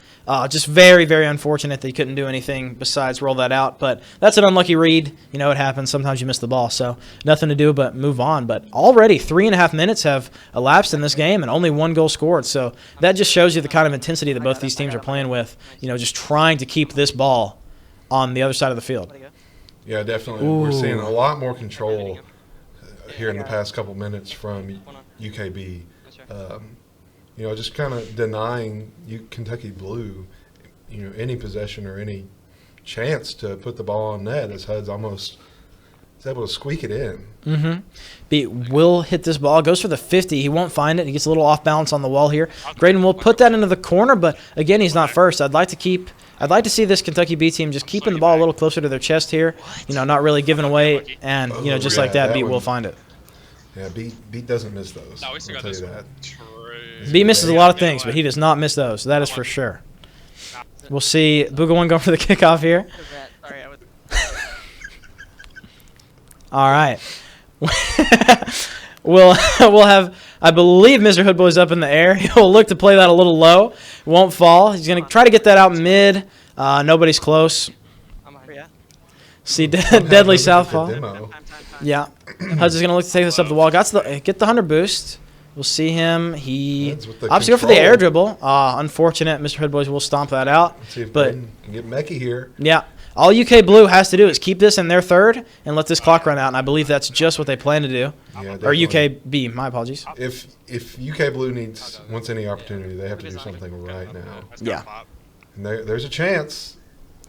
Just very, very unfortunate they couldn't do anything besides roll that out. But that's an unlucky read. You know, it happens. Sometimes you miss the ball. So nothing to do but move on. But already 3.5 minutes have elapsed in this game and only 1 goal scored. So that just shows you the kind of intensity that both these teams are playing with. You know, just trying to keep this ball on the other side of the field. Yeah, definitely. Ooh. We're seeing a lot more control here in the past couple minutes from UKB. You know, just kind of denying Kentucky Blue, you know, any possession or any chance to put the ball on net, as HUD's almost is able to squeak it in. Mm-hmm. Beat will hit this ball, goes for the 50. He won't find it. He gets a little off balance on the wall here. Graydon will put that into the corner, but again, he's not first. I'd like to see this Kentucky B team just keeping the ball a little closer to their chest here, you know, not really giving away, and, you know, just like that, Beat will find it. Yeah, Beat doesn't miss those. I'll tell you that. B misses a lot of things, but he does not miss those. That is for sure. We'll see Booga One going for the kickoff here. All right. we'll have, I believe, Mr. Hoodboy's up in the air. He'll look to play that a little low. Won't fall. He's going to try to get that out mid. Nobody's close. See, Deadly Southpaw. Yeah. Hud's is going to look to take this up the wall. Get the 100 boost. We'll see him. He opts to go for the air dribble. Unfortunate. Mr. Hoodboys will stomp that out. Let's see if but can get Mecky here. Yeah. All UK Blue has to do is keep this in their third and let this clock run out, and I believe that's just what they plan to do. Yeah, or UKB, my apologies. If UK Blue wants any opportunity, they have to do something right now. Yeah. And there's a chance.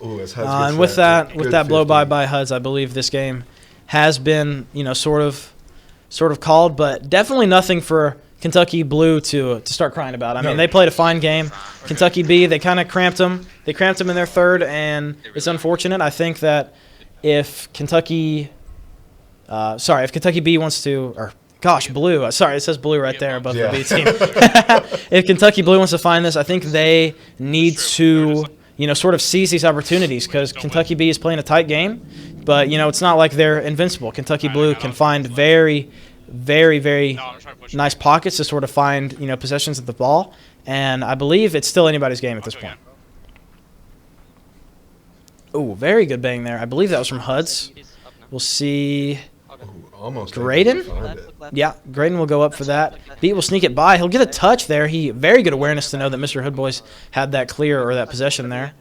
Ooh, as Huds And with that blow by Huds, I believe this game has been, sort of called, but definitely nothing for Kentucky Blue to start crying about. I mean, they played a fine game. Kentucky B, they kind of cramped them. They cramped them in their third, and it's unfortunate. I think that if Kentucky B wants to, or gosh, Blue. Sorry, it says Blue right there above the B team. If Kentucky Blue wants to find this, I think they need to, sort of seize these opportunities because Kentucky B is playing a tight game, but, it's not like they're invincible. Kentucky Blue can find very, very, very nice pockets to sort of find, possessions of the ball, and I believe it's still anybody's game at this point. Ooh, very good bang there. I believe that was from Huds. We'll see. Almost Graydon? Yeah, Graydon will go up for that. Beat will sneak it by. He'll get a touch there. Very good awareness to know that Mr. Hoodboys had that clear or that possession there.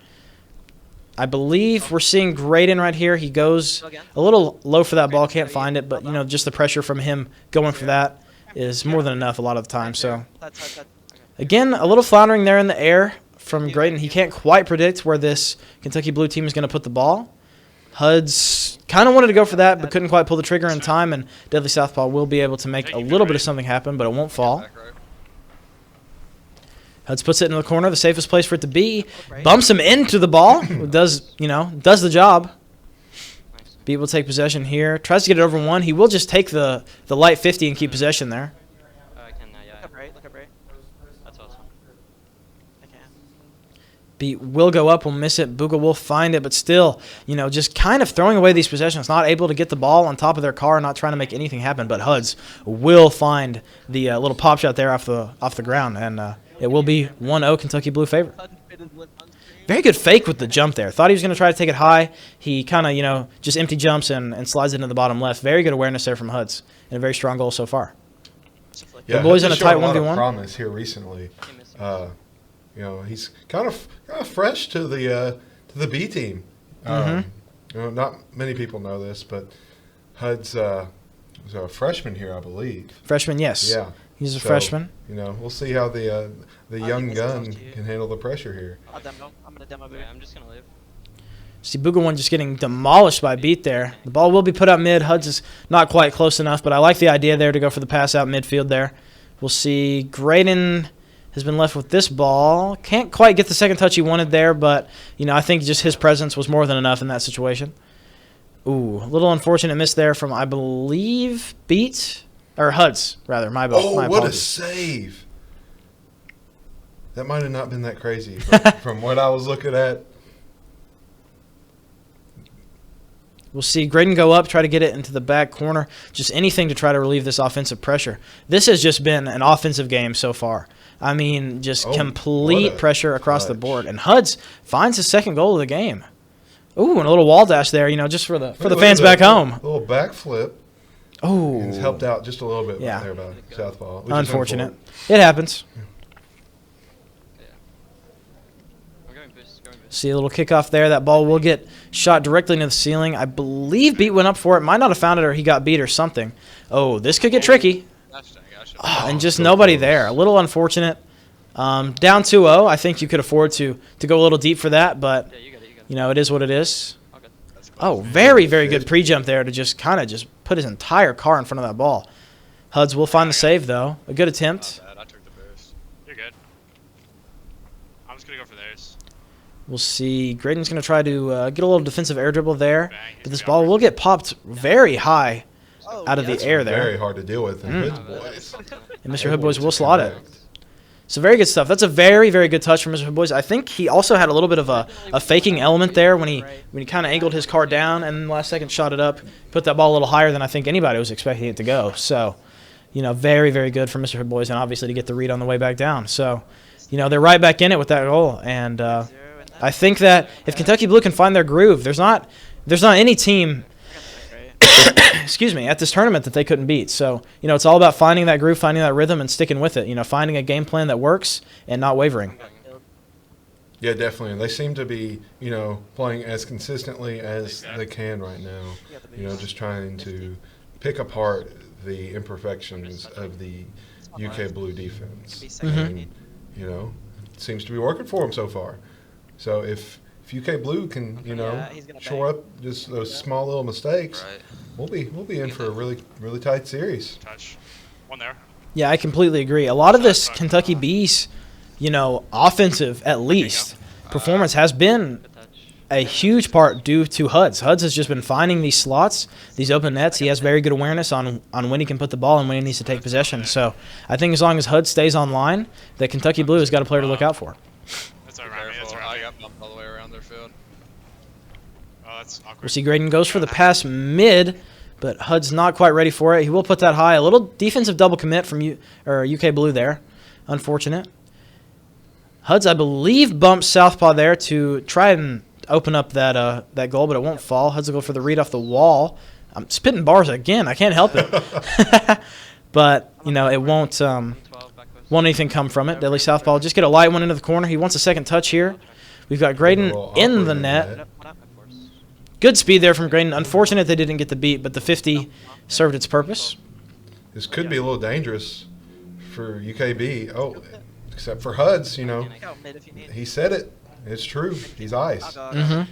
I believe we're seeing Graydon right here. He goes a little low for that ball. Can't find it, but, just the pressure from him going for that is more than enough a lot of the time. So, again, a little floundering there in the air from Graydon. He can't quite predict where this Kentucky Blue team is going to put the ball. Huds kind of wanted to go for that, but couldn't quite pull the trigger in time, and Deadly Southpaw will be able to make a little bit of something happen, but it won't fall. Huds puts it into the corner, the safest place for it to be. Bumps him into the ball. Does the job. Beat will take possession here. Tries to get it over one. He will just take the light 50 and keep possession there. Beat will go up, will miss it. Booga will find it, but still, just kind of throwing away these possessions, not able to get the ball on top of their car, not trying to make anything happen. But Huds will find the little pop shot there off the ground, and it will be 1-0 Kentucky Blue favor. Very good fake with the jump there. Thought he was going to try to take it high. He kind of, just empty jumps and slides it into the bottom left. Very good awareness there from Huds, and a very strong goal so far. Yeah, the boys in a tight 1v1. Promise here recently. He's kind of fresh to the B team. Not many people know this, but Hud's was a freshman here, I believe. Freshman, yes. Yeah, he's a freshman. We'll see how the young gun can handle the pressure here. I'm gonna demo Booga. I'm just gonna leave. See Booga one just getting demolished by Beat there. The ball will be put out mid. Huds is not quite close enough, but I like the idea there to go for the pass out midfield there. We'll see Graydon has been left with this ball. Can't quite get the second touch he wanted there, but, I think just his presence was more than enough in that situation. Ooh, a little unfortunate miss there from, I believe, Beat? Or Huds, rather. My what apologies. A save. That might have not been that crazy from what I was looking at. We'll see Graydon go up, try to get it into the back corner. Just anything to try to relieve this offensive pressure. This has just been an offensive game so far. I mean, just complete pressure across the board. And Huds finds his second goal of the game. Ooh, and a little wall dash there, just for the fans back home. A little backflip. Oh. He's helped out just a little bit there by Southpaw. Unfortunate. It happens. See a little kickoff there. That ball will get shot directly into the ceiling. I believe Beat went up for it. Might not have found it, or he got beat or something. Oh, this could get tricky. And just nobody there. A little unfortunate. Down 2-0. I think you could afford to go a little deep for that, but it is what it is. Oh, very, very good pre-jump there to just kind of just put his entire car in front of that ball. Huds will find the save, though. A good attempt. I took the boost. You're good. I'm just going to go for theirs. We'll see. Graydon's going to try to get a little defensive air dribble there, but this ball will get popped very high out of the air there. Very hard to deal with in Hood's boys. And Mr. Hoodboys will slot it. So very good stuff. That's a very, very good touch from Mr. Hood Boys. I think he also had a little bit of a faking element there when he kind of angled his car down and then last second shot it up, put that ball a little higher than I think anybody was expecting it to go. So, very, very good for Mr. Hood Boys, and obviously to get the read on the way back down. So, they're right back in it with that goal. And I think that if Kentucky Blue can find their groove, there's not any team excuse me, at this tournament that they couldn't beat. So, it's all about finding that groove, finding that rhythm, and sticking with it. Finding a game plan that works and not wavering. Yeah, definitely. They seem to be, playing as consistently as they can right now. Just trying to pick apart the imperfections of the UK Blue defense. And, it seems to be working for them so far. So if UK Blue can, shore up just those small little mistakes, we'll be in for a really, really tight series. Touch. One there. Yeah, I completely agree. A lot of this Kentucky Bees, offensive at least, performance has been a huge part due to Huds. Huds has just been finding these slots, these open nets. He has very good awareness on when he can put the ball and when he needs to take possession. So I think as long as Huds stays online, that Kentucky Blue has got a player to look out for. That's around me. That's around me. I got bumped all the way around their field. Oh, that's awkward. We'll see Graydon goes for the pass mid, but Hud's not quite ready for it. He will put that high. A little defensive double commit from UK Blue there. Unfortunate. Huds, I believe, bumps Southpaw there to try and open up that goal, but it won't fall. Huds will go for the read off the wall. I'm spitting bars again. I can't help it. But, it won't anything come from it. Deadly Southpaw just get a light one into the corner. He wants a second touch here. We've got Graydon in the net. Good speed there from Graydon. Unfortunate they didn't get the beat, but the 50 served its purpose. This could be a little dangerous for UKB. Oh, except for Huds, he said it. It's true. He's ice. Mm-hmm.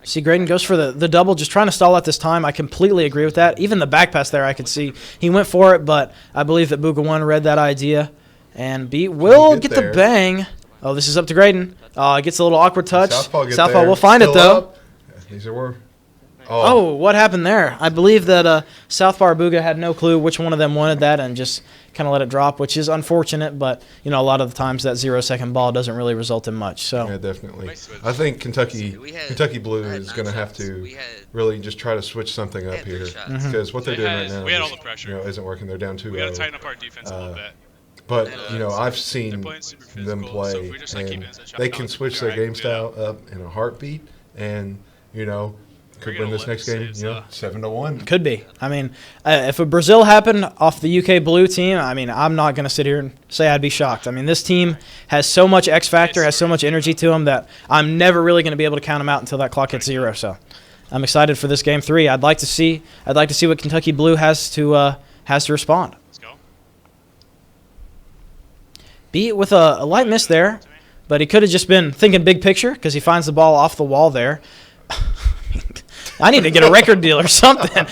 See, Graydon goes for the double, just trying to stall out this time. I completely agree with that. Even the back pass there, I could see. He went for it, but I believe that Booga 1 read that idea. And B will get the bang. Oh, this is up to Graydon. Gets a little awkward touch. Southpaw will find it, though. These are Oh, what happened there? I believe that Southpaw or Booga had no clue which one of them wanted that and just kind of let it drop, which is unfortunate. But, a lot of the times that 0-second ball doesn't really result in much. So yeah, definitely. I think Kentucky Blue is going to have to really just try to switch something up here because what they're doing right now isn't working. They're down 2-0. We got to tighten up our defense a little bit. But, I've seen them play, and they can switch their game style up in a heartbeat and, could win this next game, 7-1. Could be. I mean, if a Brazil happened off the UK Blue team, I'm not going to sit here and say I'd be shocked. This team has so much X factor, has so much energy to them that I'm never really going to be able to count them out until that clock hits 0. So I'm excited for this game 3. I'd like to see what Kentucky Blue has to respond. Let's go. Beat with a light miss there, but he could have just been thinking big picture because he finds the ball off the wall there. I need to get a record deal or something.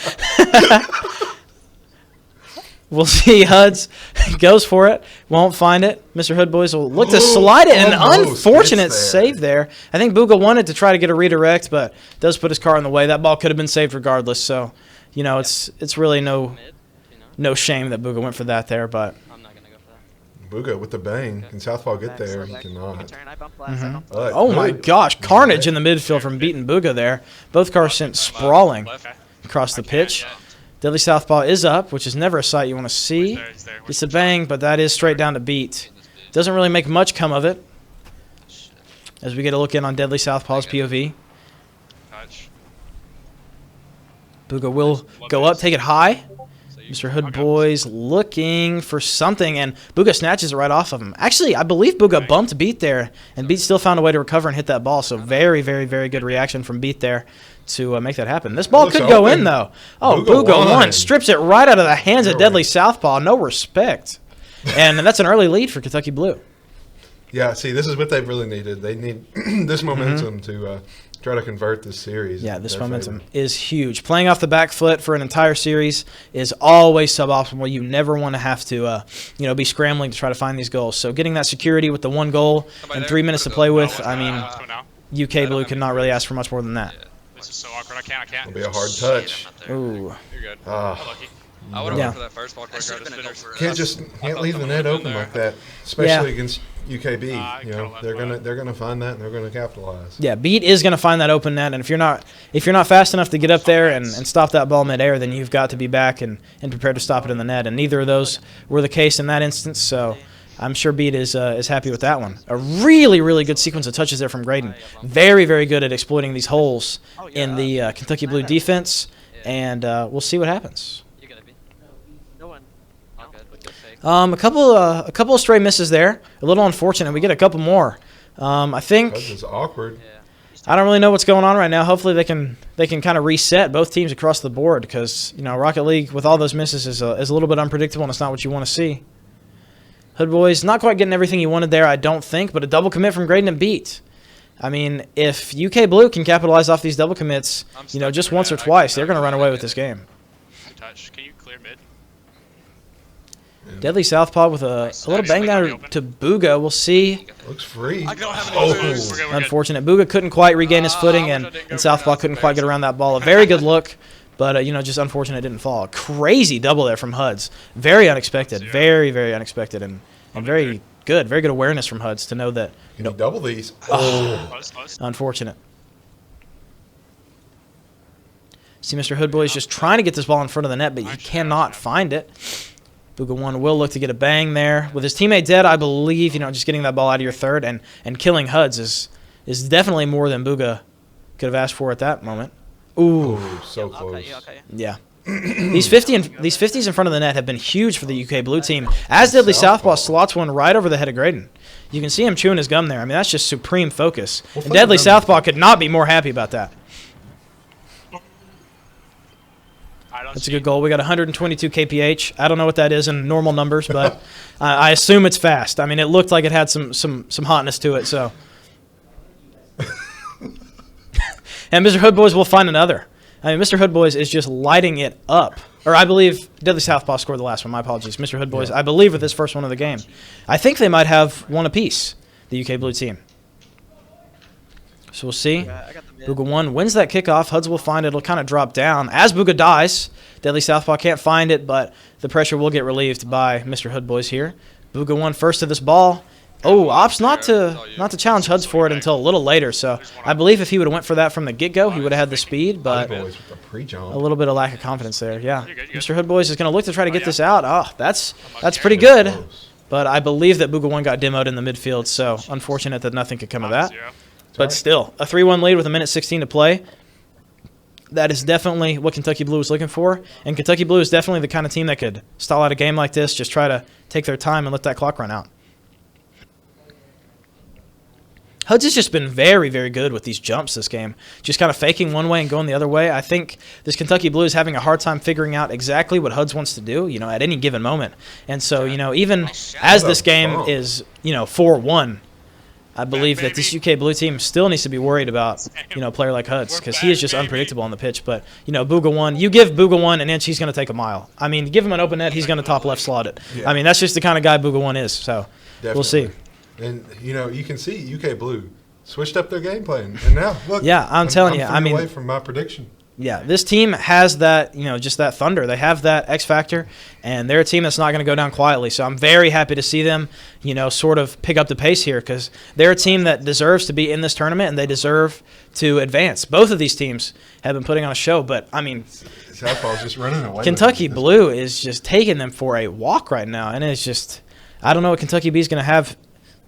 We'll see. Huds goes for it. Won't find it. Mr. Hood Boys will look to slide it. An unfortunate save there. I think Booga wanted to try to get a redirect, but does put his car in the way. That ball could have been saved regardless. So, it's really no shame that Booga went for that there, but Booga with the bang. Can Southpaw get there? He cannot. Oh my gosh. Carnage in the midfield from beating Booga there. Both cars sent sprawling across the pitch. Deadly Southpaw is up, which is never a sight you want to see. It's a bang, but that is straight down to beat. Doesn't really make much come of it. As we get a look in on Deadly Southpaw's POV. Booga will go up, take it high. Mr. Hood Boys looking for something, and Booga snatches it right off of him. Actually, I believe Booga bumped Beat there, and Beat still found a way to recover and hit that ball. So very, very, very good reaction from Beat there to make that happen. This ball could go in, though. Oh, Booga 1 strips it right out of the hands of Deadly Southpaw. No respect. And that's an early lead for Kentucky Blue. Yeah, see, this is what they've really needed. They need this momentum to try to convert this series. Yeah, this momentum is huge. Playing off the back foot for an entire series is always suboptimal. You never want to have to, be scrambling to try to find these goals. So getting that security with the 1 goal and 3 minutes to play with, UK Blue cannot really ask for much more than that. This is so awkward. I can't. It'll be a hard touch. Ooh. You're good. Ah. I'm lucky. I would have Yeah. went for that first ball quicker. I just finished. Can't leave the net open like that, especially against UKB. I You know, kinda left they're gonna find that and they're gonna capitalize. Yeah, Beat is going to find that open net, and if you're not fast enough to get up there and stop that ball midair, then you've got to be back and prepared to stop it in the net. And neither of those were the case in that instance. So I'm sure Beat is happy with that one. A really, really good sequence of touches there from Graydon. Very, very good at exploiting these holes in the Kentucky Blue defense, and we'll see what happens. You're gonna be. No one. All good. A couple of stray misses there. A little unfortunate. We get a couple more. I think. This is awkward. I don't really know what's going on right now. Hopefully they can kind of reset both teams across the board because Rocket League with all those misses is a little bit unpredictable and it's not what you want to see. Hood Boys not quite getting everything he wanted there, I don't think, but a double commit from Graydon and Beat. I mean, if UK Blue can capitalize off these double commits, just once or twice, they're going to run away with this game. Good touch. Can you clear mid? Deadly Southpaw with a little bang down to Booga. We'll see. Looks free. I don't have any moves. We're good. Unfortunate. Booga couldn't quite regain his footing, and Southpaw couldn't quite get around that ball. A very good look, but just unfortunate it didn't fall. Crazy double there from Huds. Very unexpected. Very, very unexpected, and very good. Very good awareness from Huds to know that. Can you double these? Close. Unfortunate. See, Mr. Hoodboy is just trying to get this ball in front of the net, but he cannot find it. Booga 1 will look to get a bang there. With his teammate dead, I believe, just getting that ball out of your third and killing Huds is definitely more than Booga could have asked for at that moment. Ooh. So close. Yeah. These 50s in front of the net have been huge for the UK Blue team. As Deadly Southpaw slots one right over the head of Graydon. You can see him chewing his gum there. I mean, that's just supreme focus. And Deadly Southpaw could not be more happy about that. That's a good goal. We got 122 kph. I don't know what that is in normal numbers, but I assume it's fast. I mean, it looked like it had some hotness to it. So, and Mr. Hoodboys will find another. I mean, Mr. Hoodboys is just lighting it up. Or I believe Deadly Southpaw scored the last one. My apologies. Mr. Hoodboys, I believe, with this first one of the game. I think they might have one apiece, the UK Blue team. So we'll see. Booga 1 wins that kickoff. Huds will find it. It'll kind of drop down. As Booga dies, Deadly Southpaw can't find it, but the pressure will get relieved by Mr. Hoodboys here. Booga 1 first to this ball. Oh, opts not to challenge Huds for it until a little later. So I believe if he would have went for that from the get-go, he would have had the speed, but a little bit of lack of confidence there. Yeah, Mr. Hoodboys is going to look to try to get this out. Oh, that's pretty good. But I believe that Booga 1 got demoed in the midfield, so unfortunate that nothing could come of that. But still, a 3-1 lead with 1:16 to play. That is definitely what Kentucky Blue was looking for. And Kentucky Blue is definitely the kind of team that could stall out a game like this, just try to take their time and let that clock run out. Huds has just been very, very good with these jumps this game. Just kind of faking one way and going the other way. I think this Kentucky Blue is having a hard time figuring out exactly what Huds wants to do, at any given moment. And so, even as this game is, 4-1, I believe that this UK Blue team still needs to be worried about, a player like Huds because he is just unpredictable on the pitch. But, Booga 1, you give Booga 1 an inch, he's going to take a mile. I mean, give him an open net, he's going to top left slot it. Yeah. I mean, that's just the kind of guy Booga 1 is. So We'll see. And, you can see UK Blue switched up their game plan. And now, look. Yeah, I'm telling you. I mean, away from my prediction. Yeah, this team has that, just that thunder. They have that X factor, and they're a team that's not going to go down quietly. So I'm very happy to see them, sort of pick up the pace here because they're a team that deserves to be in this tournament, and they deserve to advance. Both of these teams have been putting on a show, but, I mean, Southpaw's just running away. Kentucky Blue is just taking them for a walk right now, and it's just, I don't know what Kentucky B is going to have,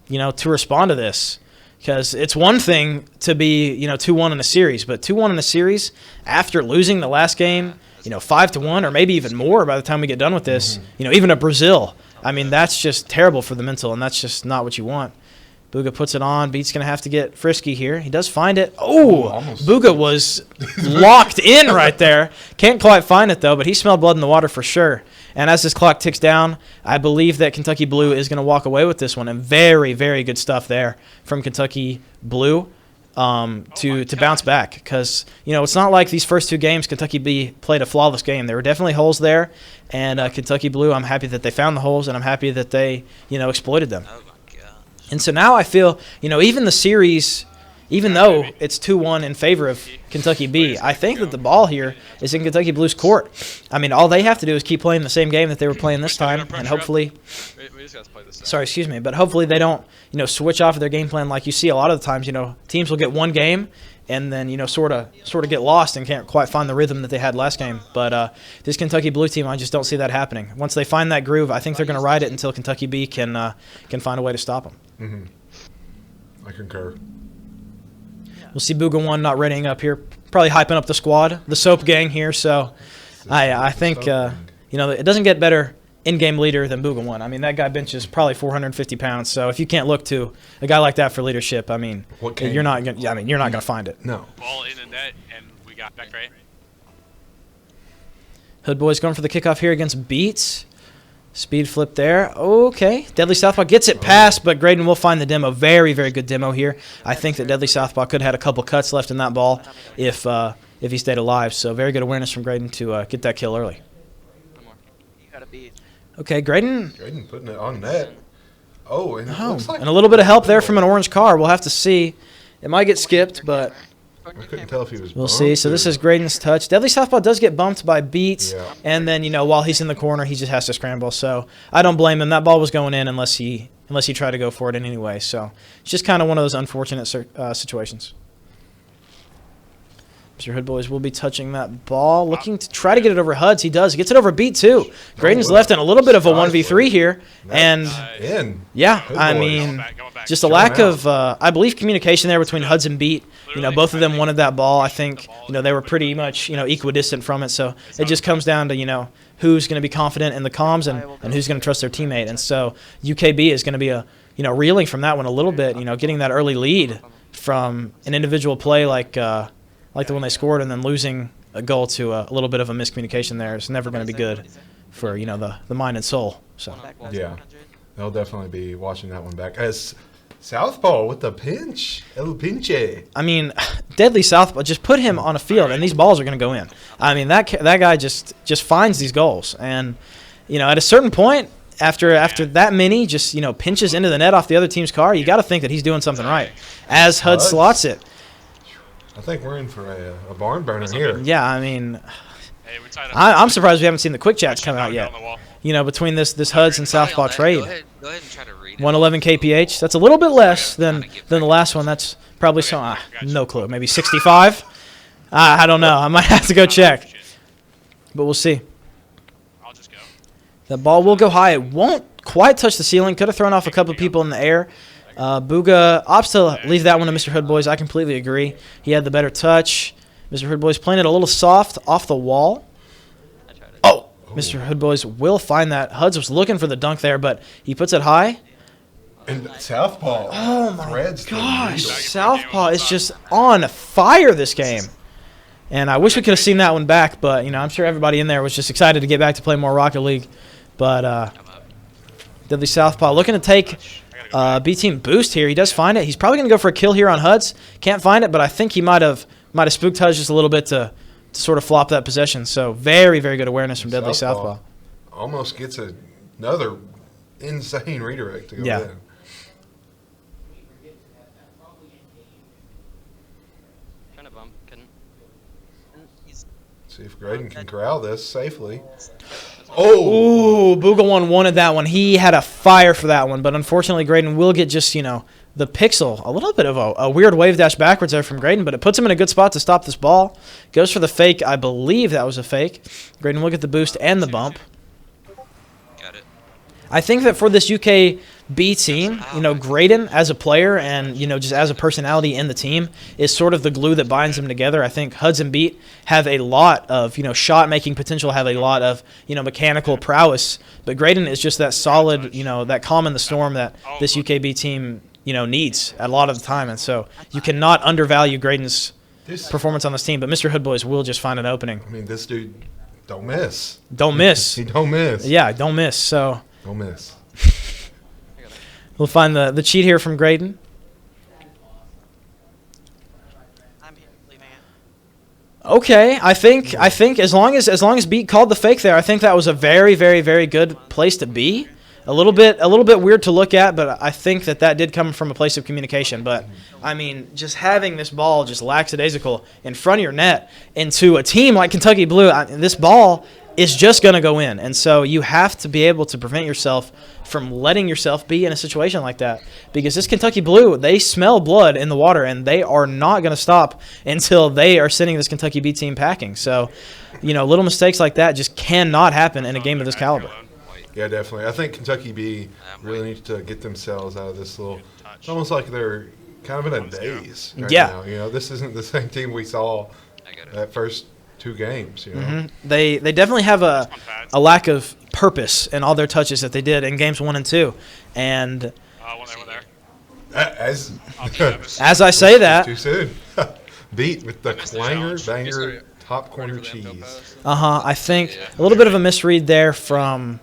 to respond to this. Because it's one thing to be, 2-1 in a series, but 2-1 in a series after losing the last game, 5-1 or maybe even more by the time we get done with this, even a Brazil. I mean, that's just terrible for the mental, and that's just not what you want. Booga puts it on. Beat's going to have to get frisky here. He does find it. Oh, Booga was locked in right there. Can't quite find it, though, but he smelled blood in the water for sure. And as this clock ticks down, I believe that Kentucky Blue is going to walk away with this one. And very, very good stuff there from Kentucky Blue to bounce back. Because, it's not like these first two games Kentucky B played a flawless game. There were definitely holes there. And Kentucky Blue, I'm happy that they found the holes, and I'm happy that they, exploited them. And so now I feel, even the series even though it's 2-1 in favor of Kentucky B. I think that the ball here is in Kentucky Blue's court. I mean, all they have to do is keep playing the same game that they were playing this time, and hopefully, We just gotta play this. sorry, excuse me, but hopefully they don't, switch off of their game plan like you see a lot of the times. Teams will get one game and then sort of get lost and can't quite find the rhythm that they had last game. But this Kentucky Blue team, I just don't see that happening. Once they find that groove, I think they're going to ride it until Kentucky B can find a way to stop them. Mm-hmm. I concur. We'll see Booga 1 not readying up here, probably hyping up the squad, the Soap Gang here. So I think it doesn't get better in-game leader than Booga 1. I mean, that guy benches probably 450 pounds. So if you can't look to a guy like that for leadership, I mean, you're not going to find it. No. Ball in the net, and we got back right. Hood Boys going for the kickoff here against Beats. Speed flip there. Okay. Deadly Southpaw gets it past, but Graydon will find the demo. Very, very good demo here. I think that Deadly Southpaw could have had a couple cuts left in that ball if he stayed alive. So very good awareness from Graydon to get that kill early. You gotta be. Okay, Graydon. Graydon putting it on net. Oh, and it looks like and a little bit of help there from an orange car. We'll have to see. It might get skipped, but I couldn't tell if he was. we'll see. So this is Graydon's touch. Deadly Southpaw does get bumped by Beats, and then while he's in the corner, he just has to scramble. So I don't blame him. That ball was going in unless he tried to go for it in any way. So it's just kind of one of those unfortunate situations. Mr. Hood Boys will be touching that ball, looking to try to get it over Huds. He does. He gets it over Beat too. Graydon's left in a little bit of a 1v3 here, and I mean, just a lack of, I believe, communication there between Huds and Beat. Both of them wanted that ball. I think they were pretty much equidistant from it. So it just comes down to who's going to be confident in the comms and who's going to trust their teammate. And so UKB is going to be reeling from that one a little bit. Getting that early lead from an individual play like the one they scored, and then losing a goal to a little bit of a miscommunication there is never going to be good for the mind and soul. So yeah, they'll definitely be watching that one back. As Southpaw with the pinch, El Pinche. I mean, Deadly Southpaw, just put him on a field, and these balls are going to go in. I mean, that guy just finds these goals, and at a certain point, after that many just pinches into the net off the other team's car, you got to think that he's doing something right. As Hud slots it. I think we're in for a barn burner here. Yeah, I mean, I'm surprised we haven't seen the quick chats come out yet. Between this Huds and Southpaw trade. Go ahead and try to read it. 111 kph. That's a little bit less than the last one. That's probably no clue. Maybe 65. I don't know. I might have to go check, but we'll see. I'll just go. The ball will go high. It won't quite touch the ceiling. Could have thrown off a couple of people in the air. Booga opts to leave that one to Mr. Hood Boys. I completely agree. He had the better touch. Mr. Hood Boys playing it a little soft off the wall. Oh, Mr. Hood Boys will find that. Huds was looking for the dunk there, but he puts it high. And Southpaw. Oh my gosh, Southpaw is just on fire this game. And I wish we could have seen that one back, but I'm sure everybody in there was just excited to get back to play more Rocket League. But Deadly Southpaw looking to take B team boost here. He does find it. He's probably going to go for a kill here on Huds. Can't find it, but I think he might have spooked Huds just a little bit to sort of flop that possession. So very, very good awareness from Deadly Southpaw. Almost gets another insane redirect to go in. Trying to bump. Couldn't. See if Graydon can corral this safely. Oh, Booga 1 wanted that one. He had a fire for that one, but unfortunately Graydon will get just, the pixel. A little bit of a weird wave dash backwards there from Graydon, but it puts him in a good spot to stop this ball. Goes for the fake. I believe that was a fake. Graydon will get the boost and the bump. Got it. I think that for this UKB team, Graydon as a player and, just as a personality in the team is sort of the glue that binds them together. I think Huds and Beat have a lot of, shot-making potential, have a lot of, mechanical prowess. But Graydon is just that solid, that calm in the storm that this UKB team, needs a lot of the time. And so you cannot undervalue Graydon's performance on this team. But Mr. Hood Boys will just find an opening. I mean, this dude don't miss. Don't miss. He don't miss. Yeah, don't miss. So don't miss. We'll find the cheat here from Graydon. Okay, I think as long as Beat called the fake there, I think that was a very, very, very good place to be. a little bit weird to look at, but I think that did come from a place of communication. But I mean, just having this ball just lackadaisical in front of your net into a team like Kentucky Blue, this ball is just going to go in. And so you have to be able to prevent yourself from letting yourself be in a situation like that. Because this Kentucky Blue, they smell blood in the water, and they are not going to stop until they are sending this Kentucky B team packing. So, little mistakes like that just cannot happen in a game of this caliber. Yeah, definitely. I think Kentucky B really needs to get themselves out of this little – it's almost like they're kind of in a daze right now. This isn't the same team we saw that first – 2 games. They definitely have a lack of purpose in all their touches that they did in games 1 and 2, and as I say that, too soon. Beat with the clanger banger top corner cheese. I think a little bit of a misread there from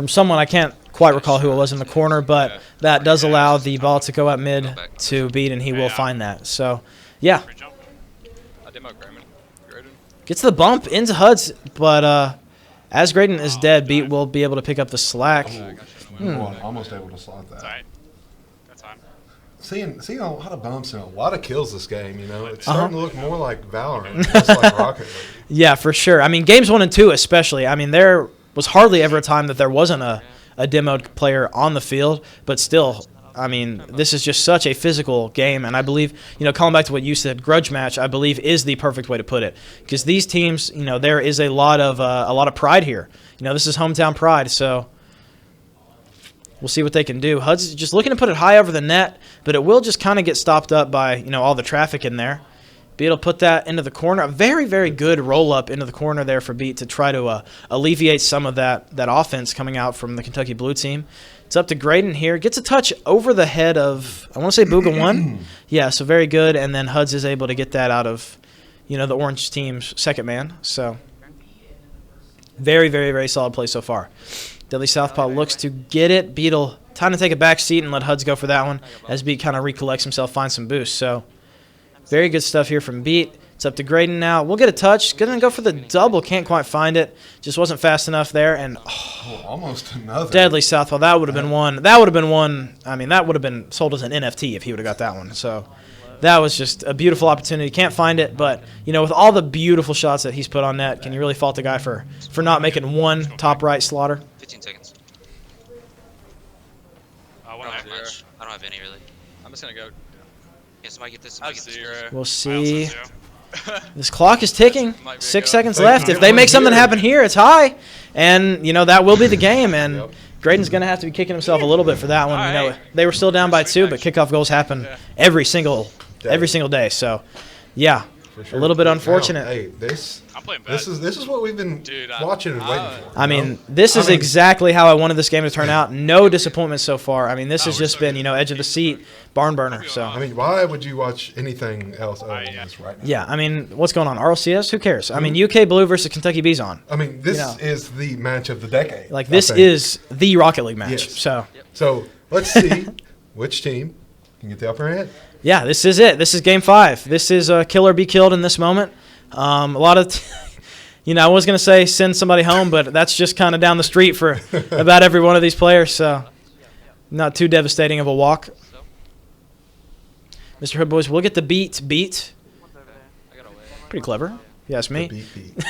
someone. I can't quite recall who it was in the corner, but that does allow the ball to go up mid to Beat, and he will find that. So yeah. Gets the bump into Huds, but as Graydon is dead, Beat will be able to pick up the slack. Almost able to slot that. That's fine. Seeing a lot of bumps and a lot of kills this game, it's starting to look more like Valorant, less like Rocket League. Yeah, for sure. I mean, games 1 and 2 especially. I mean, there was hardly ever a time that there wasn't a demoed player on the field, but still, I mean, this is just such a physical game, and I believe, calling back to what you said, grudge match, I believe is the perfect way to put it, because these teams, there is a lot of pride here. This is hometown pride, so we'll see what they can do. Huds is just looking to put it high over the net, but it will just kind of get stopped up by all the traffic in there. Beat will put that into the corner. A very, very good roll-up into the corner there for Beat to try to alleviate some of that offense coming out from the Kentucky Blue team. It's up to Graydon here. Gets a touch over the head of, I want to say Booga 1. Yeah, so very good. And then Huds is able to get that out of, the orange team's second man. So very, very, very solid play so far. Deadly Southpaw looks to get it. Beat'll time to take a back seat and let Huds go for that one as Beat kind of recollects himself, finds some boost. So very good stuff here from Beat. It's up to Graydon now. We'll get a touch. Going to go for the double. Can't quite find it. Just wasn't fast enough there. And almost another. Deadly Southpaw. That would have been one. That would have been one. I mean, that would have been sold as an NFT if he would have got that one. So that was just a beautiful opportunity. Can't find it. But, with all the beautiful shots that he's put on net, can you really fault the guy for not making one top right slaughter? 15 seconds. I don't have any, really. I'm just going to go. Yeah, somebody get this. We'll see. This clock is ticking. 6 seconds left. If they make something happen here, it's high. And, that will be the game. And Graydon's going to have to be kicking himself a little bit for that one. They were still down by 2, but kickoff goals happen every single day. So, yeah, a little bit unfortunate. Hey, this is what we've been watching and waiting for. I mean, this is exactly how I wanted this game to turn out. No disappointment so far. I mean, this has just been, edge of the seat, barn burner. So I mean, why would you watch anything else other than this right now? Yeah, I mean, what's going on? RLCS? Who cares? I mean, UK Blue versus Kentucky B's on. I mean, this is the match of the decade. Like, this is the Rocket League match. Yes. So let's see which team can get the upper hand. Yeah, this is it. This is Game 5. This is kill or be killed in this moment. A lot of, I was going to say send somebody home, but that's just kind of down the street for about every one of these players. So not too devastating of a walk. Mr. Hood Boys will get the beat. Pretty clever, if you ask me. Beat.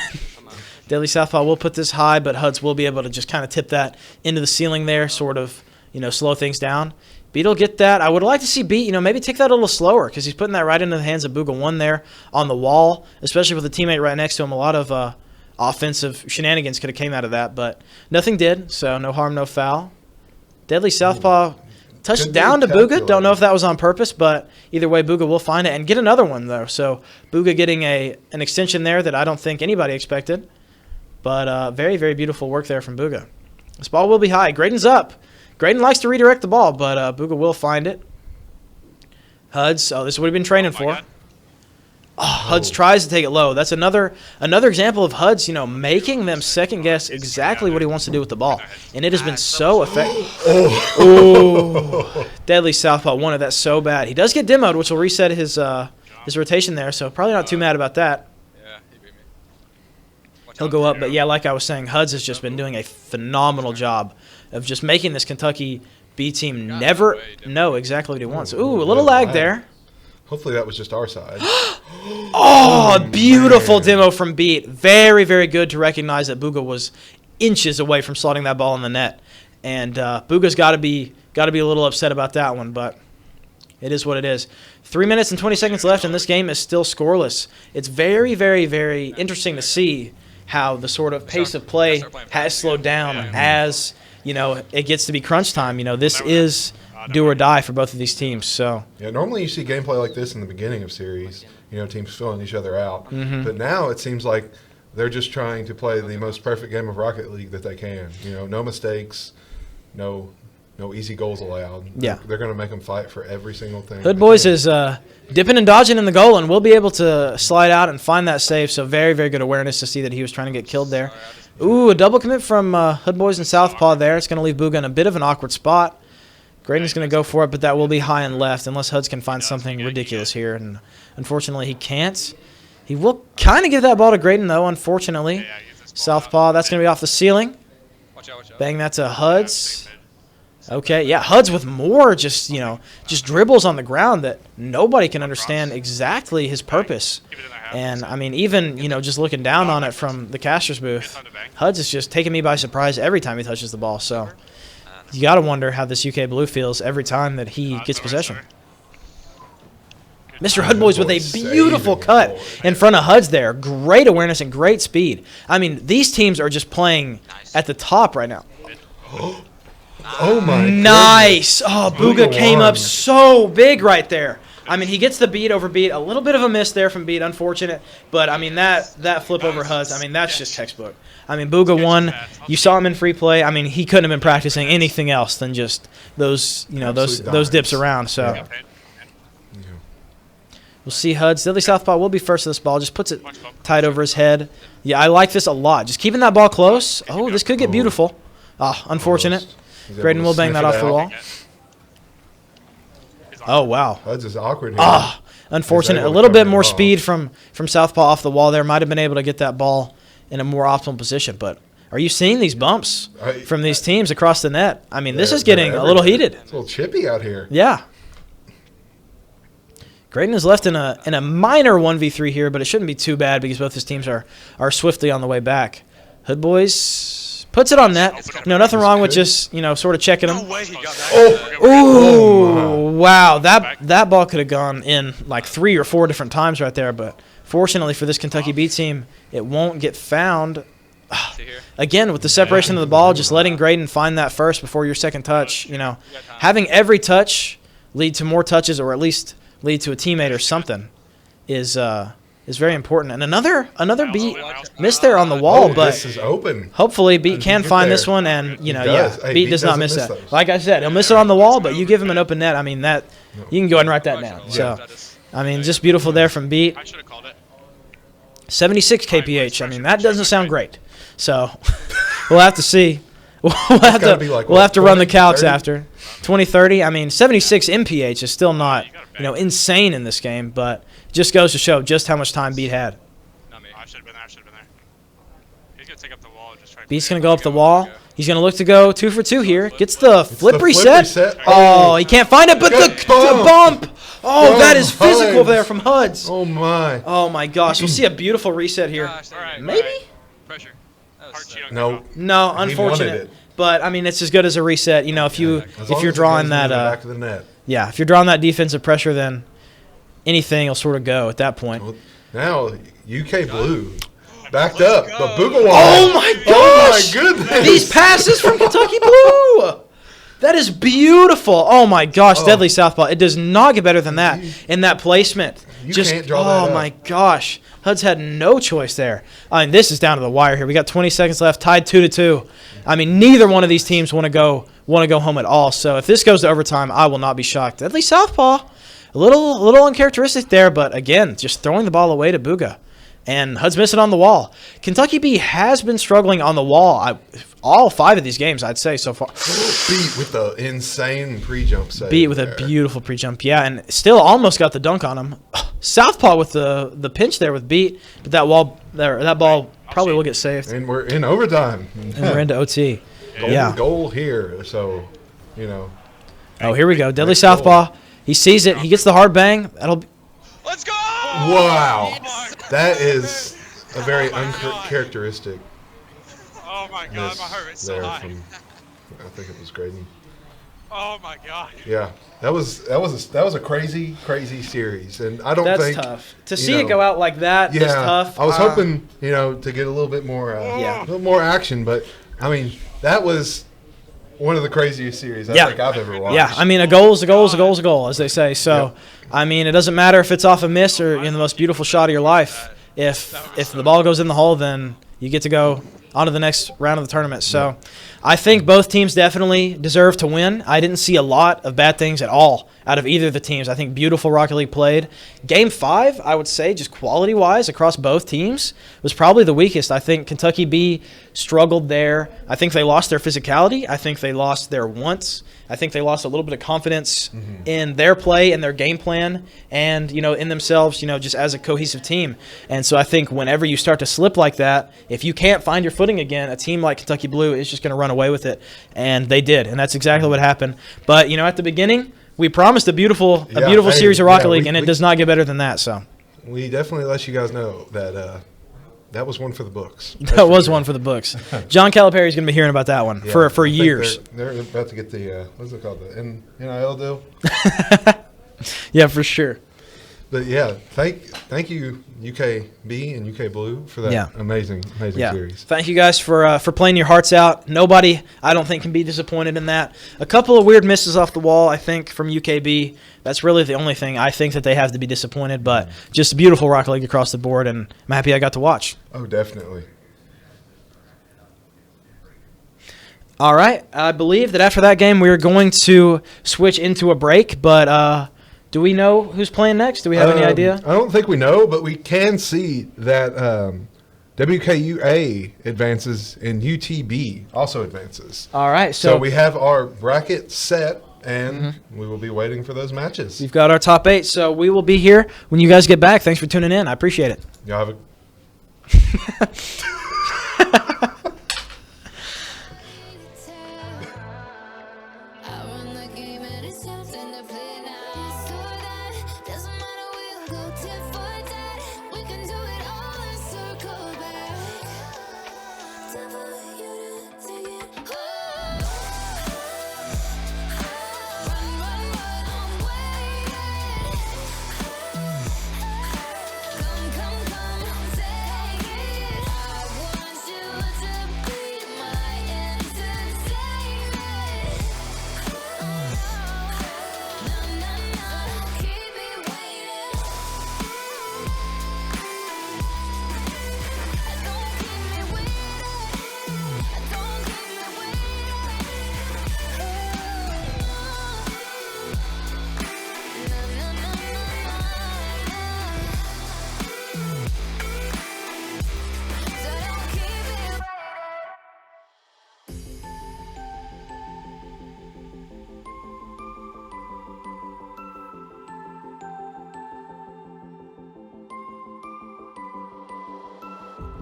Deadly Southpaw will put this high, but Huds will be able to just kind of tip that into the ceiling there, sort of, slow things down. Beat will get that. I would like to see Beat, maybe take that a little slower because he's putting that right into the hands of Booga 1 there on the wall, especially with a teammate right next to him. A lot of offensive shenanigans could have came out of that, but nothing did, so no harm, no foul. Deadly Southpaw touched down to Booga. Don't know if that was on purpose, but either way, Booga will find it and get another one, though. So Booga getting an extension there that I don't think anybody expected, but very, very beautiful work there from Booga. This ball will be high. Graydon's up. Graydon likes to redirect the ball, but Booga will find it. Huds, this is what we've been training for. Huds tries to take it low. That's another example of Huds, making them second guess exactly what he wants to do with the ball, and it has been so effective. Deadly Southpaw wanted that so bad. He does get demoed, which will reset his rotation there, so probably not too mad about that. Yeah, he beat me. He'll go up, but yeah, like I was saying, Huds has just been doing a phenomenal job of just making this Kentucky B team never know exactly what he wants. Ooh, a little lag there. Hopefully that was just our side. Oh, beautiful demo from Beat. Very, very good to recognize that Booga was inches away from slotting that ball in the net. And Booga's got to be a little upset about that one, but it is what it is. 3 minutes and 20 seconds left, and this game is still scoreless. It's very, very, very interesting to see how the sort of pace of play has slowed down as, it gets to be crunch time. This is do or die for both of these teams. So yeah, normally you see gameplay like this in the beginning of series, teams filling each other out. Mm-hmm. But now it seems like they're just trying to play the most perfect game of Rocket League that they can. No mistakes, no easy goals allowed. Yeah. They're going to make them fight for every single thing. Hood Boys is dipping and dodging in the goal, and we'll be able to slide out and find that save. So very, very good awareness to see that he was trying to get killed there. Ooh, a double commit from Hood Boys and Southpaw there. It's going to leave Booga in a bit of an awkward spot. Graydon's going to go for it, but that will be high and left unless Huds can find something ridiculous here. And unfortunately, he can't. He will kind of give that ball to Graydon, though, unfortunately. Southpaw, that's going to be off the ceiling. Bang that to Huds. Okay, yeah, Huds with more just dribbles on the ground that nobody can understand exactly his purpose. And, I mean, even, just looking down on it from the caster's booth, Huds is just taking me by surprise every time he touches the ball. So you got to wonder how this UK Blue feels every time that he gets possession. Mr. Hood Boys with a beautiful cut in front of Huds there. Great awareness and great speed. I mean, these teams are just playing at the top right now. Oh, my Nice. goodness. Oh, Booga came up so big right there. I mean, he gets the beat over beat. A little bit of a miss there from beat, unfortunate. But, I mean, that flip over Huds, I mean, that's just textbook. I mean, Booga won. You saw him in free play. I mean, he couldn't have been practicing anything else than just those, those dips around. So we'll see Huds. Deadly Southpaw will be first to this ball. Just puts it tight over his head. Yeah, I like this a lot. Just keeping that ball close. Oh, this could get beautiful. Ah, unfortunate. Graydon will bang that off the wall. Oh, wow. Huds is awkward here. Ah, unfortunate. A little bit more speed from Southpaw off the wall there. Might have been able to get that ball in a more optimal position. But are you seeing these bumps from these teams across the net? I mean, this is getting a little heated. It's a little chippy out here. Yeah. Graydon is left in a minor 1v3 here, but it shouldn't be too bad because both his teams are swiftly on the way back. Hood Boys puts it on net. Nothing wrong with just, sort of checking him. Ooh, wow. That ball could have gone in like 3 or 4 different times right there, but fortunately for this Kentucky B team, it won't get found. Again, with the separation of the ball, just letting Graydon find that first before your second touch. Having every touch lead to more touches or at least lead to a teammate or something is very important. And another beat missed there on the wall, but this is open. Hopefully beat can find this one, and beat does not miss that. Like I said, he'll miss it on the wall, but you give him an open net. I mean, that you can go ahead and write that down. So, I mean, just beautiful there from beat. 76 kph. I mean, that doesn't sound great. So we'll have to see. We'll have to run the calcs after 2030. I mean, 76 mph is still not insane in this game, but just goes to show just how much time Beat had. I should have been there. He's going to take up the wall and just try to Beat's going to go up the wall. He's going to look to go 2 for 2 here. Gets the flip reset. Oh, he can't find it, but the bump. Oh, that is physical there from Huds. Oh, my. Oh, my gosh. We'll see a beautiful reset here. Maybe? Pressure. No, unfortunate. But, I mean, it's as good as a reset. If you're drawing that back to the net. Yeah, if you're drawing that defensive pressure, then anything will sort of go at that point. Well, now, UK Blue backed up. The Booga wall. Oh, my gosh. Oh, my goodness. These passes from Kentucky Blue. That is beautiful. Oh, my gosh. Deadly Southpaw. It does not get better than that in that placement. You can't draw that up. My gosh. Huds had no choice there. I mean, this is down to the wire here. We got 20 seconds left, tied 2-2. I mean, neither one of these teams want to go home at all. So if this goes to overtime, I will not be shocked. At least Southpaw, a little uncharacteristic there, but again, just throwing the ball away to Booga. And Huds missing on the wall. Kentucky B has been struggling on the wall. All 5 of these games, I'd say, so far. Beat with the insane pre-jump save. Beat with a beautiful pre-jump, yeah, and still almost got the dunk on him. Southpaw with the pinch there with Beat, but that ball probably will get saved. And we're in overtime. And we're into OT. golden Yeah. goal here. So, you know. Oh, here we go. Deadly Next goal. southpaw. He sees it. He gets the hard bang. That'll be, Let's go! Wow. That is a very uncharacteristic. Oh my god, my heart rate's so there high. from, I think it was Graydon. Oh my god. Yeah, that was a crazy series, and I don't that's think tough. To you see know, it go out like that yeah, is tough. I was hoping to get a little bit more a little more action, but I mean that was one of the craziest series I think I've ever watched. Yeah, I mean a goal is a goal is a goal is a goal, as they say. So, I mean it doesn't matter if it's off a miss or in the most beautiful shot of your life. If the ball goes in the hole, then you get to go on to the next round of the tournament. So I think both teams definitely deserve to win. I didn't see a lot of bad things at all out of either of the teams. I think beautiful Rocket League played. Game 5, I would say, just quality-wise across both teams, was probably the weakest. I think Kentucky B struggled there. I think they lost their physicality. I think they lost their wants. I think they lost a little bit of confidence in their play and their game plan and, in themselves, just as a cohesive team. And so I think whenever you start to slip like that, if you can't find your footing again, a team like Kentucky Blue is just going to run away with it. And they did. And that's exactly what happened. But, at the beginning, we promised a beautiful series of Rocket League, and it does not get better than that. So we definitely let you guys know that that was one for the books. That was one for the books. John Calipari is going to be hearing about that one for years. They're about to get the what's it called, the NIL deal. Yeah, for sure. But yeah, thank you UKB and UK Blue for that amazing series. Thank you guys for playing your hearts out. Nobody, I don't think, can be disappointed in that. A couple of weird misses off the wall, I think, from UKB. That's really the only thing I think that they have to be disappointed. But just beautiful Rocket League across the board, and I'm happy I got to watch. Oh, definitely. All right, I believe that after that game, we're going to switch into a break, but do we know who's playing next? Do we have any idea? I don't think we know, but we can see that WKUA advances and UTB also advances. All right. So we have our bracket set, and we will be waiting for those matches. We've got our top 8, so we will be here when you guys get back. Thanks for tuning in. I appreciate it. Y'all have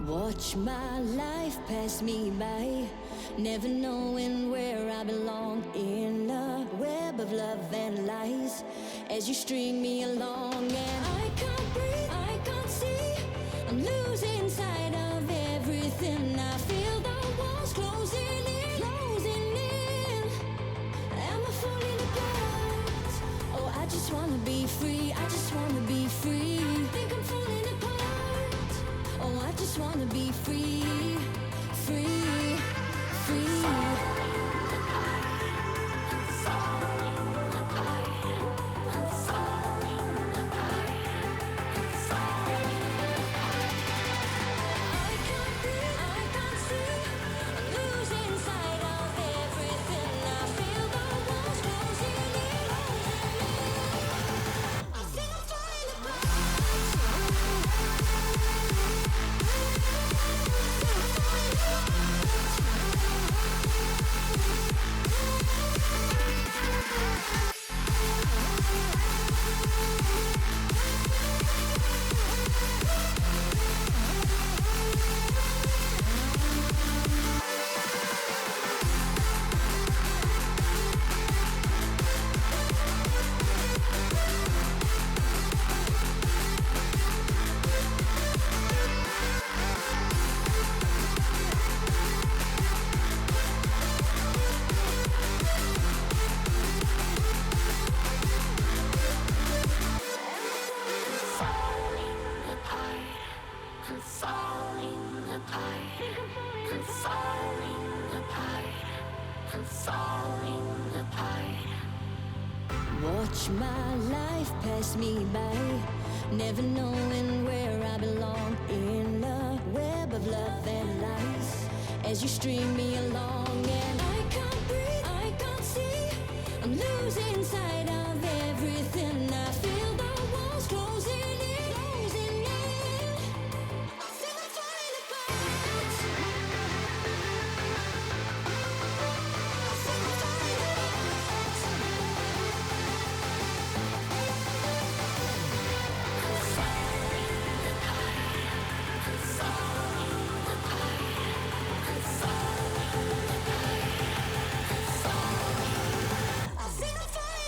Watch my life pass me by, never knowing where I belong in a web of love and lies. As you string me along, and I can't breathe, I can't see. I'm losing sight of everything. I feel the walls closing in, closing in. Am I falling apart? Oh, I just wanna be free. I just wanna be free. Think I'm falling apart. Oh, I just wanna be free, free, free. Watch my life pass me by, never knowing where I belong in the web of love and lies. As you string me along, and I can't breathe, I can't see, I'm losing sight of everything. I feel the walls closing in, closing in. I feel I'm falling apart. I feel I'm falling apart. I feel I'm falling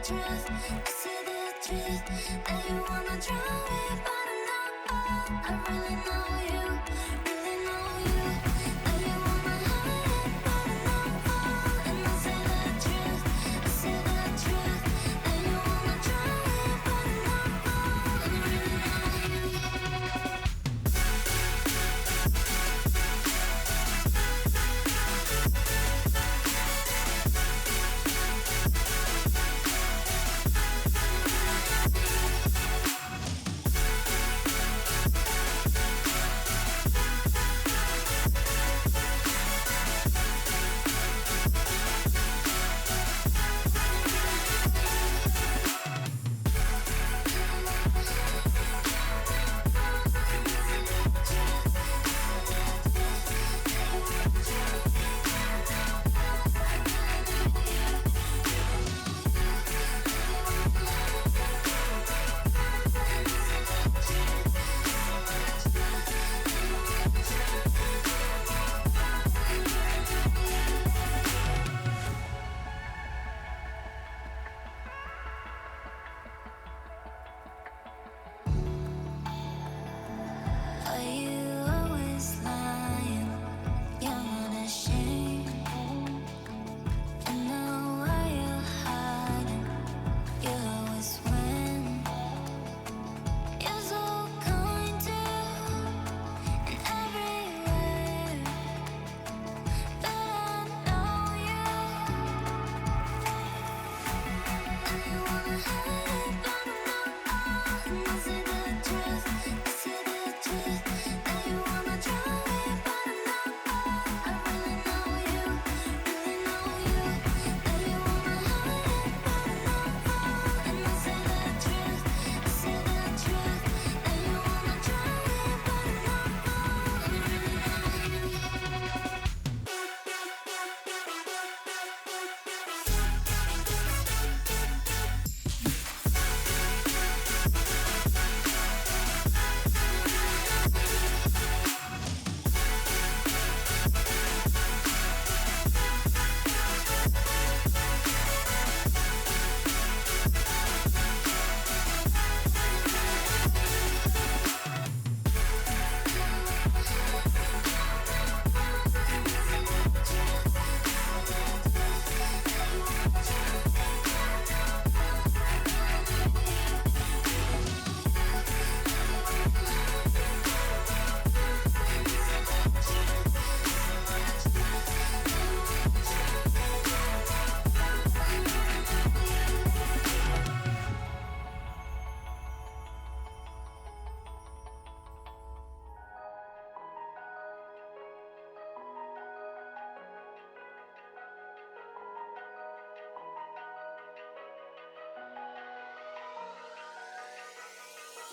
truth, this is the truth. That you wanna drown me, but I know I really know you, really know you. That you wanna hide it, but I know and I say the truth, I say the truth. That you wanna drown me, but I know I really know you. Are you always lying? You're unashamed. You know why you're hiding. You always win. You're so kind to in every way. But I know you. And you wanna hide it, but I know. And I say the truth, I say the truth. That you wanna drown me, but I know I really know you, really know you. That you wanna hide it, but I know. And I say the truth, I say the truth. That you wanna drown me, but I know I really know you.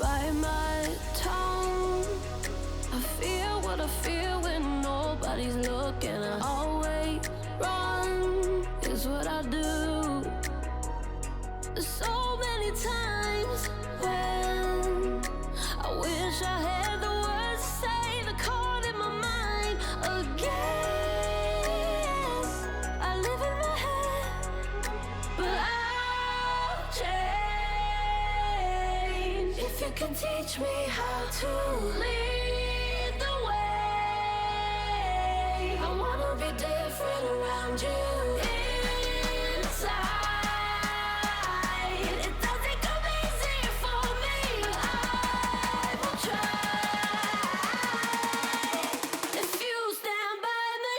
Bite my tongue. I feel what I feel when nobody's looking. I always run, is what I do. There's so many times when I wish I had the words to say, the chord in my mind again. I live in my head, but I'll change if you can teach me how to lead the way. I wanna be different around you. Inside, it doesn't come easy for me. I will try if you stand by me.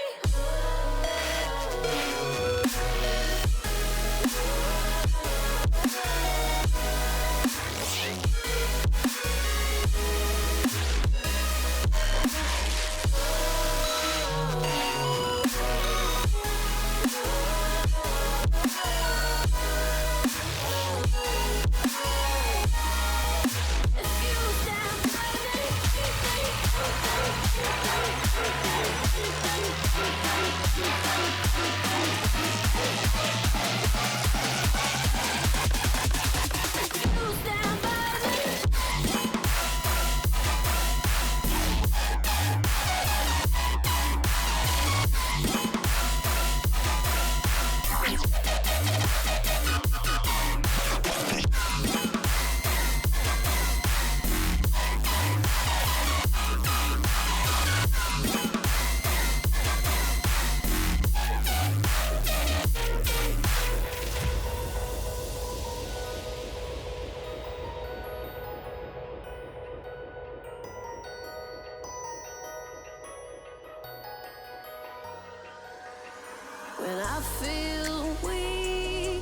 I feel weak.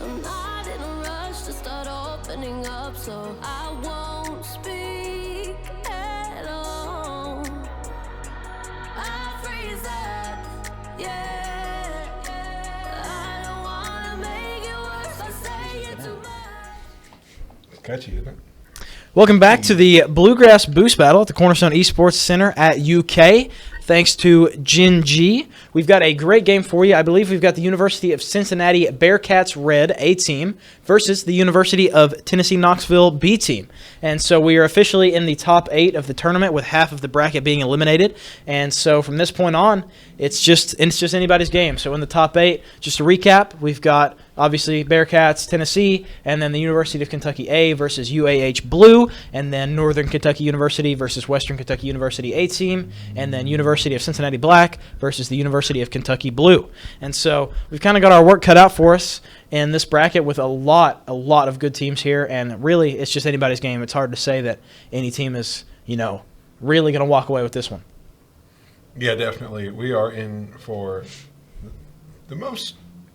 I'm not in a rush to start opening up, so I won't speak at all. I freeze up, yeah. I don't wanna make it worse. I say it too much. Catchy, isn't it? Welcome back to the Bluegrass Boost Battle at the Cornerstone Esports Center at UK. Thanks to Jin G. We've got a great game for you. I believe we've got the University of Cincinnati Bearcats Red A team versus the University of Tennessee Knoxville B team. And so we are officially in the top 8 of the tournament with half of the bracket being eliminated. And so from this point on, it's just anybody's game. So in the top 8, just to recap, we've got obviously Bearcats, Tennessee, and then the University of Kentucky A versus UAH Blue, and then Northern Kentucky University versus Western Kentucky University A team, and then University of Cincinnati Black versus the University of Kentucky Blue. And so we've kind of got our work cut out for us in this bracket with a lot of good teams here, and really it's just anybody's game. It's hard to say that any team is, really going to walk away with this one. Yeah, definitely. We are in for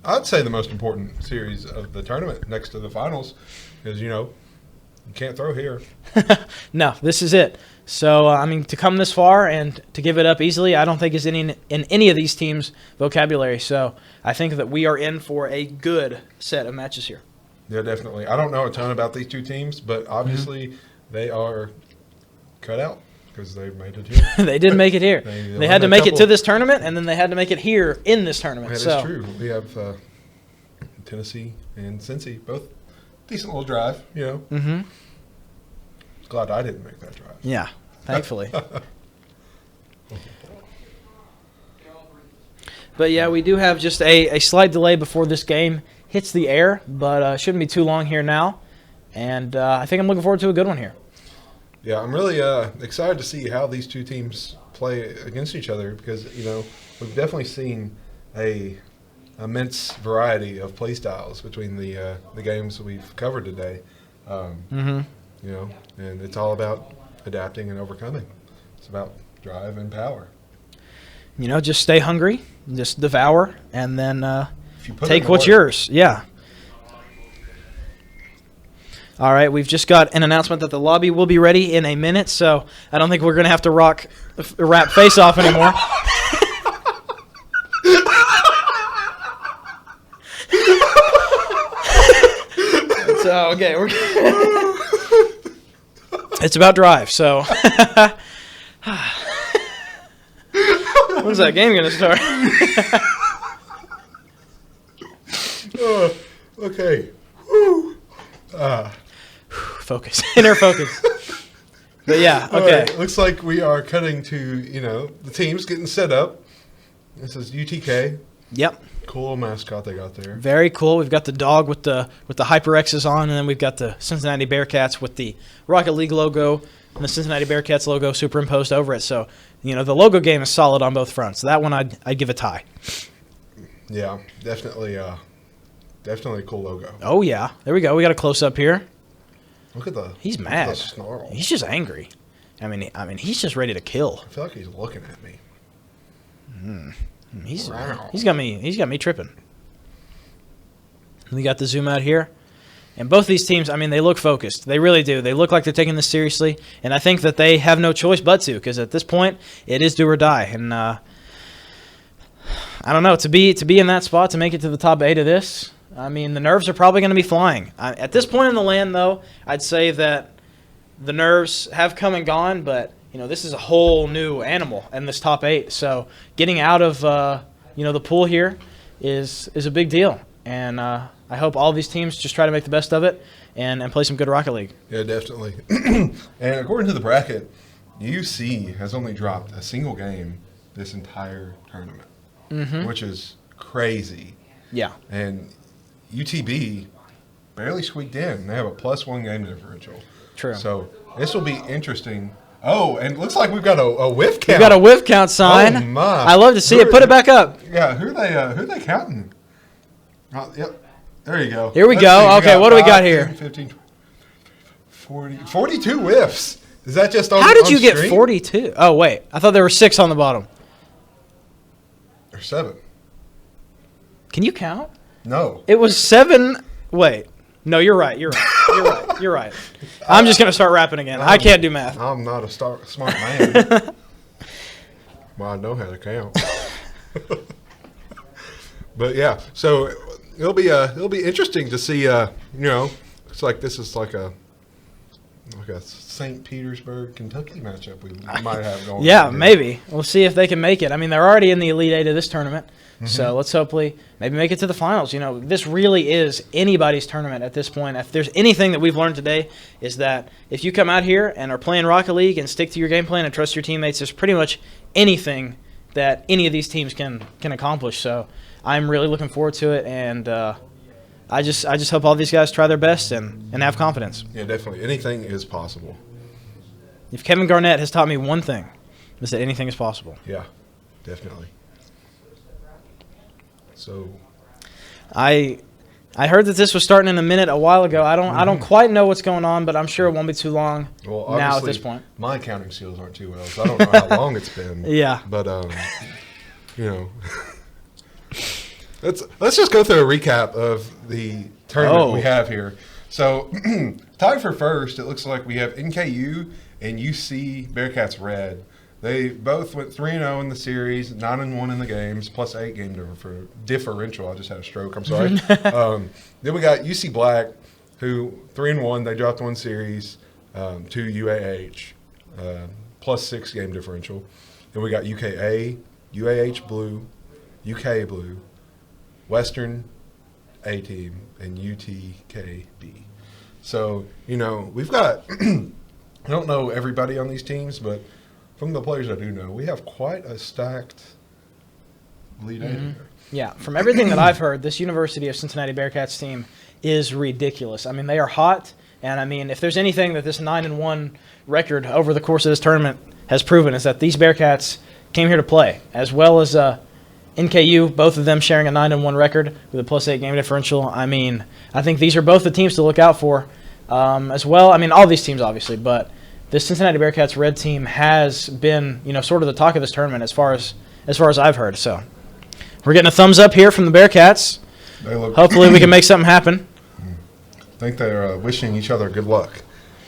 I'd say the most important series of the tournament next to the finals is, you can't throw here. No, this is it. So, to come this far and to give it up easily, I don't think is in any of these teams' vocabulary. So, I think that we are in for a good set of matches here. Yeah, definitely. I don't know a ton about these two teams, but obviously they are cut out because they made it here. They did make it here. They had to make it to this tournament, and then they had to make it here in this tournament. That is true. We have Tennessee and Cincy, both decent little drive, Mm-hmm. Glad I didn't make that drive. Yeah, thankfully. But yeah, we do have just a slight delay before this game hits the air, but shouldn't be too long here now. And I think I'm looking forward to a good one here. Yeah, I'm really excited to see how these two teams play against each other because, we've definitely seen a immense variety of play styles between the games we've covered today. And it's all about adapting and overcoming. It's about drive and power. Just stay hungry, just devour, and then take what's work. yours. Yeah. All right, we've just got an announcement that the lobby will be ready in a minute, so I don't think we're going to have to rap face-off anymore. So, okay, it's about drive, so. When's that game going to start? Okay. Focus. Inner focus. But yeah, okay. Right, looks like we are cutting to, the teams getting set up. This is UTK. Yep. Cool mascot they got there. Very cool. We've got the dog with the HyperX's on, and then we've got the Cincinnati Bearcats with the Rocket League logo and the Cincinnati Bearcats logo superimposed over it. So, the logo game is solid on both fronts. So that one I'd give a tie. Yeah, definitely a cool logo. Oh yeah. There we go. We got a close up here. Look at He's mad. the snarl. He's just angry. I mean, he's just ready to kill. I feel like he's looking at me. He's got me tripping. We got the zoom out here. And both these teams, they look focused. They really do. They look like they're taking this seriously. And I think that they have no choice but to, because at this point, it is do or die. And I don't know, to be in that spot, to make it to the top 8 of this, the nerves are probably going to be flying. At this point in the land, though, I'd say that the nerves have come and gone, but this is a whole new animal in this top 8. So getting out of the pool here is a big deal. And I hope all these teams just try to make the best of it and play some good Rocket League. Yeah, definitely. And according to the bracket, UC has only dropped a single game this entire tournament, which is crazy. Yeah. And UTB barely squeaked in. They have a +1 game differential. True. So this will be interesting. Oh, and it looks like we've got a whiff count. We've got a whiff count sign. Oh, my. I love to see it. Put it back up. Yeah, who are they counting? Yep. There you go. Here we go. Okay, what do we got here? 15, 40, 42 whiffs. Is that just on How did you stream? get 42? Oh, wait. I thought there were 6 on the bottom. Or 7. Can you count? No. It was 7. Wait. No, you're right. You're right. You're right. I'm just going to start rapping again. I can't do math. I'm not a smart man. Well, I know how to count. But yeah, so it'll be interesting to see. It's like this is like a St. Petersburg, Kentucky matchup we might have going. Yeah, maybe we'll see if they can make it. I mean, they're already in the Elite Eight of this tournament, so let's hopefully maybe make it to the finals. This really is anybody's tournament at this point. If there's anything that we've learned today, is that if you come out here and are playing Rocket League and stick to your game plan and trust your teammates, there's pretty much anything that any of these teams can accomplish. So I'm really looking forward to it, and I just hope all these guys try their best and have confidence. Yeah, definitely. Anything is possible. If Kevin Garnett has taught me one thing, it's that anything is possible. Yeah, definitely. So I heard that this was starting in a minute a while ago. I don't quite know what's going on, but I'm sure it won't be too long now at this point. My counting skills aren't too well, so I don't know how long it's been. Yeah. But let's just go through a recap of the tournament we have here. So tied for first, it looks like we have NKU and UC Bearcats Red. They both went 3-0 in the series, 9-1 in the games, plus 8 game differential. I just had a stroke. I'm sorry. Then we got UC Black, who 3-1. They dropped one series to UAH, plus 6 game differential. Then we got UKA, UAH Blue, UK Blue, Western A Team, and UTKB. So, we've got I don't know everybody on these teams, but from the players I do know, we have quite a stacked lead here. Yeah, from everything that I've heard, this University of Cincinnati Bearcats team is ridiculous. I mean, they are hot, and I mean, if there's anything that this 9-1 record over the course of this tournament has proven, is that these Bearcats came here to play, as well as NKU, both of them sharing a 9-1 record with a plus 8 game differential. I mean, I think these are both the teams to look out for as well. I mean, all these teams, obviously, but this Cincinnati Bearcats Red team has been, sort of the talk of this tournament as far as I've heard. So we're getting a thumbs up here from the Bearcats. Hopefully we can make something happen. I think they're wishing each other good luck.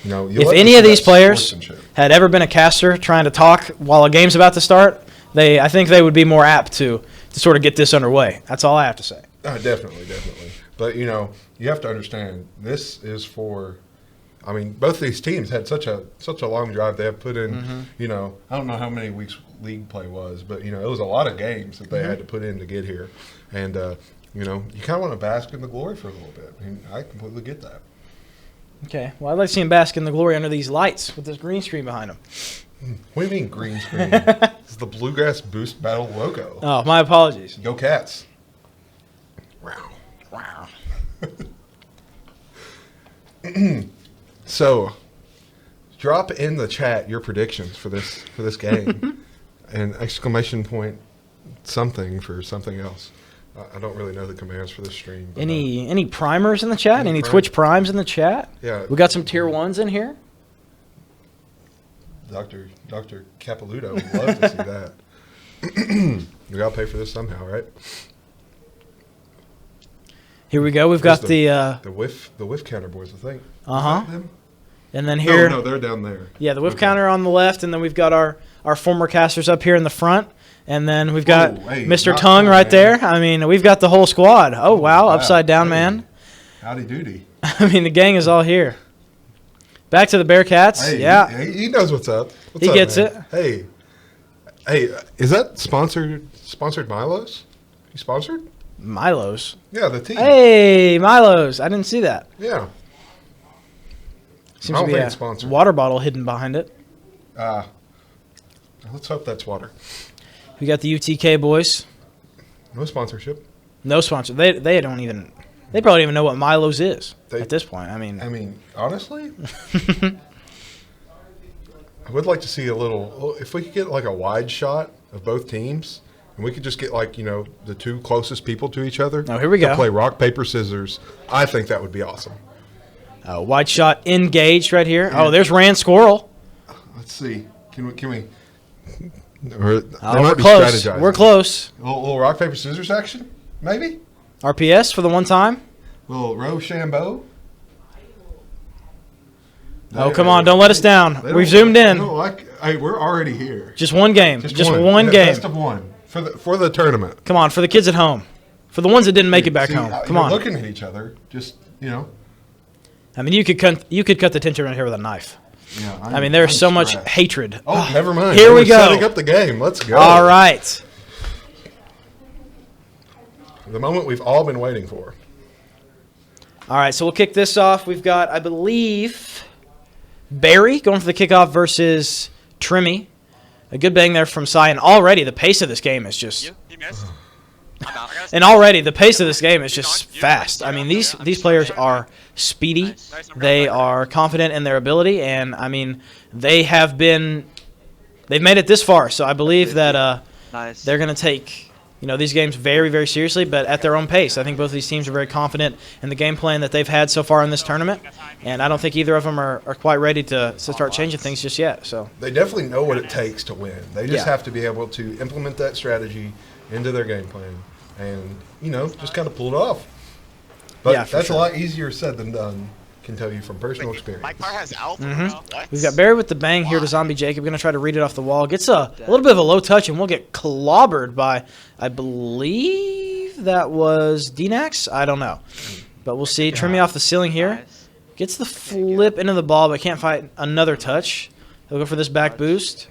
If any of these players had ever been a caster trying to talk while a game's about to start, I think they would be more apt to sort of get this underway. That's all I have to say. Definitely. But, you have to understand, this is for – I mean, both these teams had such a long drive. They have put in, I don't know how many weeks league play was, but, it was a lot of games that they had to put in to get here. And, you kind of want to bask in the glory for a little bit. I mean, I completely get that. Okay. Well, I'd like to see him bask in the glory under these lights with this green screen behind him. What do you mean green screen? It's the Bluegrass Boost Battle logo. Oh, my apologies. Go Cats. Wow. So, drop in the chat your predictions for this game, and exclamation point something for something else. I don't really know the commands for this stream. But, any primers in the chat? Any Twitch primes in the chat? Yeah. We got some tier 1s in here. Dr. Capiluto would love to see that. We gotta pay for this somehow, right? Here we go. We've got the whiff counter boys, I think. And then here, no, they're down there. Yeah, the whiff counter on the left, and then we've got our former casters up here in the front, and then we've got Mr. Tongue right there. I mean, we've got the whole squad. Oh wow, upside down man. Howdy doody. I mean, the gang is all here. Back to the Bearcats. Hey, yeah, he knows what's up. He gets it. Hey, is that sponsored Milo's? You sponsored? Milo's. Yeah, the team. Hey, Milo's. I didn't see that. Yeah. Seems to be a water bottle hidden behind it. Let's hope that's water. We got the UTK boys. No sponsorship. No sponsor. They probably don't even know what Milo's is at this point. I mean, honestly, I would like to see a little. If we could get like a wide shot of both teams, and we could just get the two closest people to each other. Oh, here we go. To play rock paper scissors. I think that would be awesome. Wide shot engaged right here. Yeah. Oh, there's Rand Squirrel. Let's see. Can we? We're close. We're close. A little rock paper scissors action, maybe. RPS for the one time. Little Rochambeau. Oh, come on. Don't let us down. We've zoomed in. We're already here. Just one game. Just one Yeah, game. Best of one for the tournament. Come on, for the kids at home. For the ones that didn't make it back See, home. Come you're on. looking at each other. Just, I mean, you could cut the tension right here with a knife. Yeah, I mean, there's I'm so much stressed. hatred. Oh, never mind. Here we We're go. Setting up the game. Let's go. All right. The moment we've all been waiting for. All right, so we'll kick this off. We've got, I believe, Barry going for the kickoff versus Trimmy. A good bang there from Cy, and already the pace of this game is just... He missed. I'm out. And already the pace of this game is just fast. I mean, these players are speedy. They are confident in their ability, and I mean, they've made it this far. So I believe that they're going to take these games very, very seriously, but at their own pace. I think both of these teams are very confident in the game plan that they've had so far in this tournament, and I don't think either of them are quite ready to start changing things just yet. So they definitely know what it takes to win. They just have to be able to implement that strategy into their game plan and, just kind of pull it off. But that's a lot easier said than done, can tell you from personal experience. My car has alpha. We've got Barry with the bang here to Zombie Jacob. Going to try to read it off the wall. Gets a little bit of a low touch, and we'll get clobbered by, I believe that was D-Nax? I don't know. But we'll see. Trimmy off the ceiling here. Gets the flip into the ball, but can't fight another touch. He'll go for this back boost.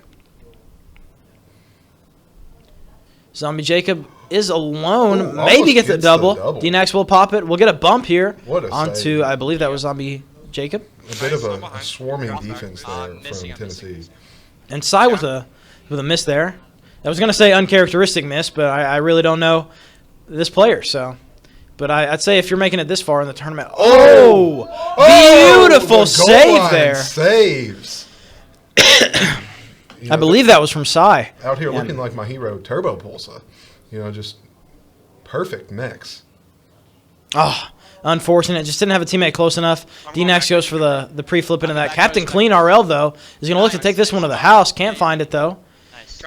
Zombie Jacob is alone. Maybe get the double. D-Nax will pop it. We'll get a bump here onto, I believe that was Zombie Jacob. A bit of a swarming defense there from Tennessee. And Cy with a miss there. I was going to say uncharacteristic miss, but I really don't know this player. So, but I'd say if you're making it this far in the tournament, beautiful save there. Saves. I believe that was from Cy. Out here looking like my hero, Turbo Pulsa. Just perfect mix. Oh, unfortunate. Just didn't have a teammate close enough. D-Nax goes for the pre-flip into that. Captain Clean RL, though, is going to look to take this one to the house. Can't find it, though.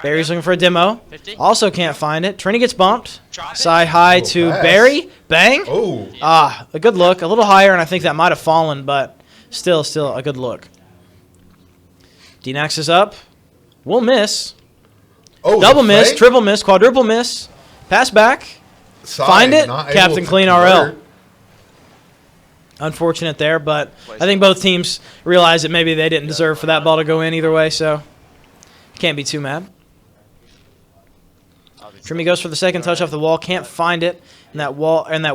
Barry's looking for a demo. Also can't find it. Trini gets bumped. Side high to Barry. Bang. A good look. A little higher, and I think that might have fallen, but still a good look. D-Nax is up. We'll miss. Double miss, triple miss, quadruple miss. Pass back. Find it. Captain Clean RL. Unfortunate there, but I think both teams realize that maybe they didn't deserve for that ball to go in either way, so can't be too mad. Trimmy goes for the second touch off the wall. Can't find it. And that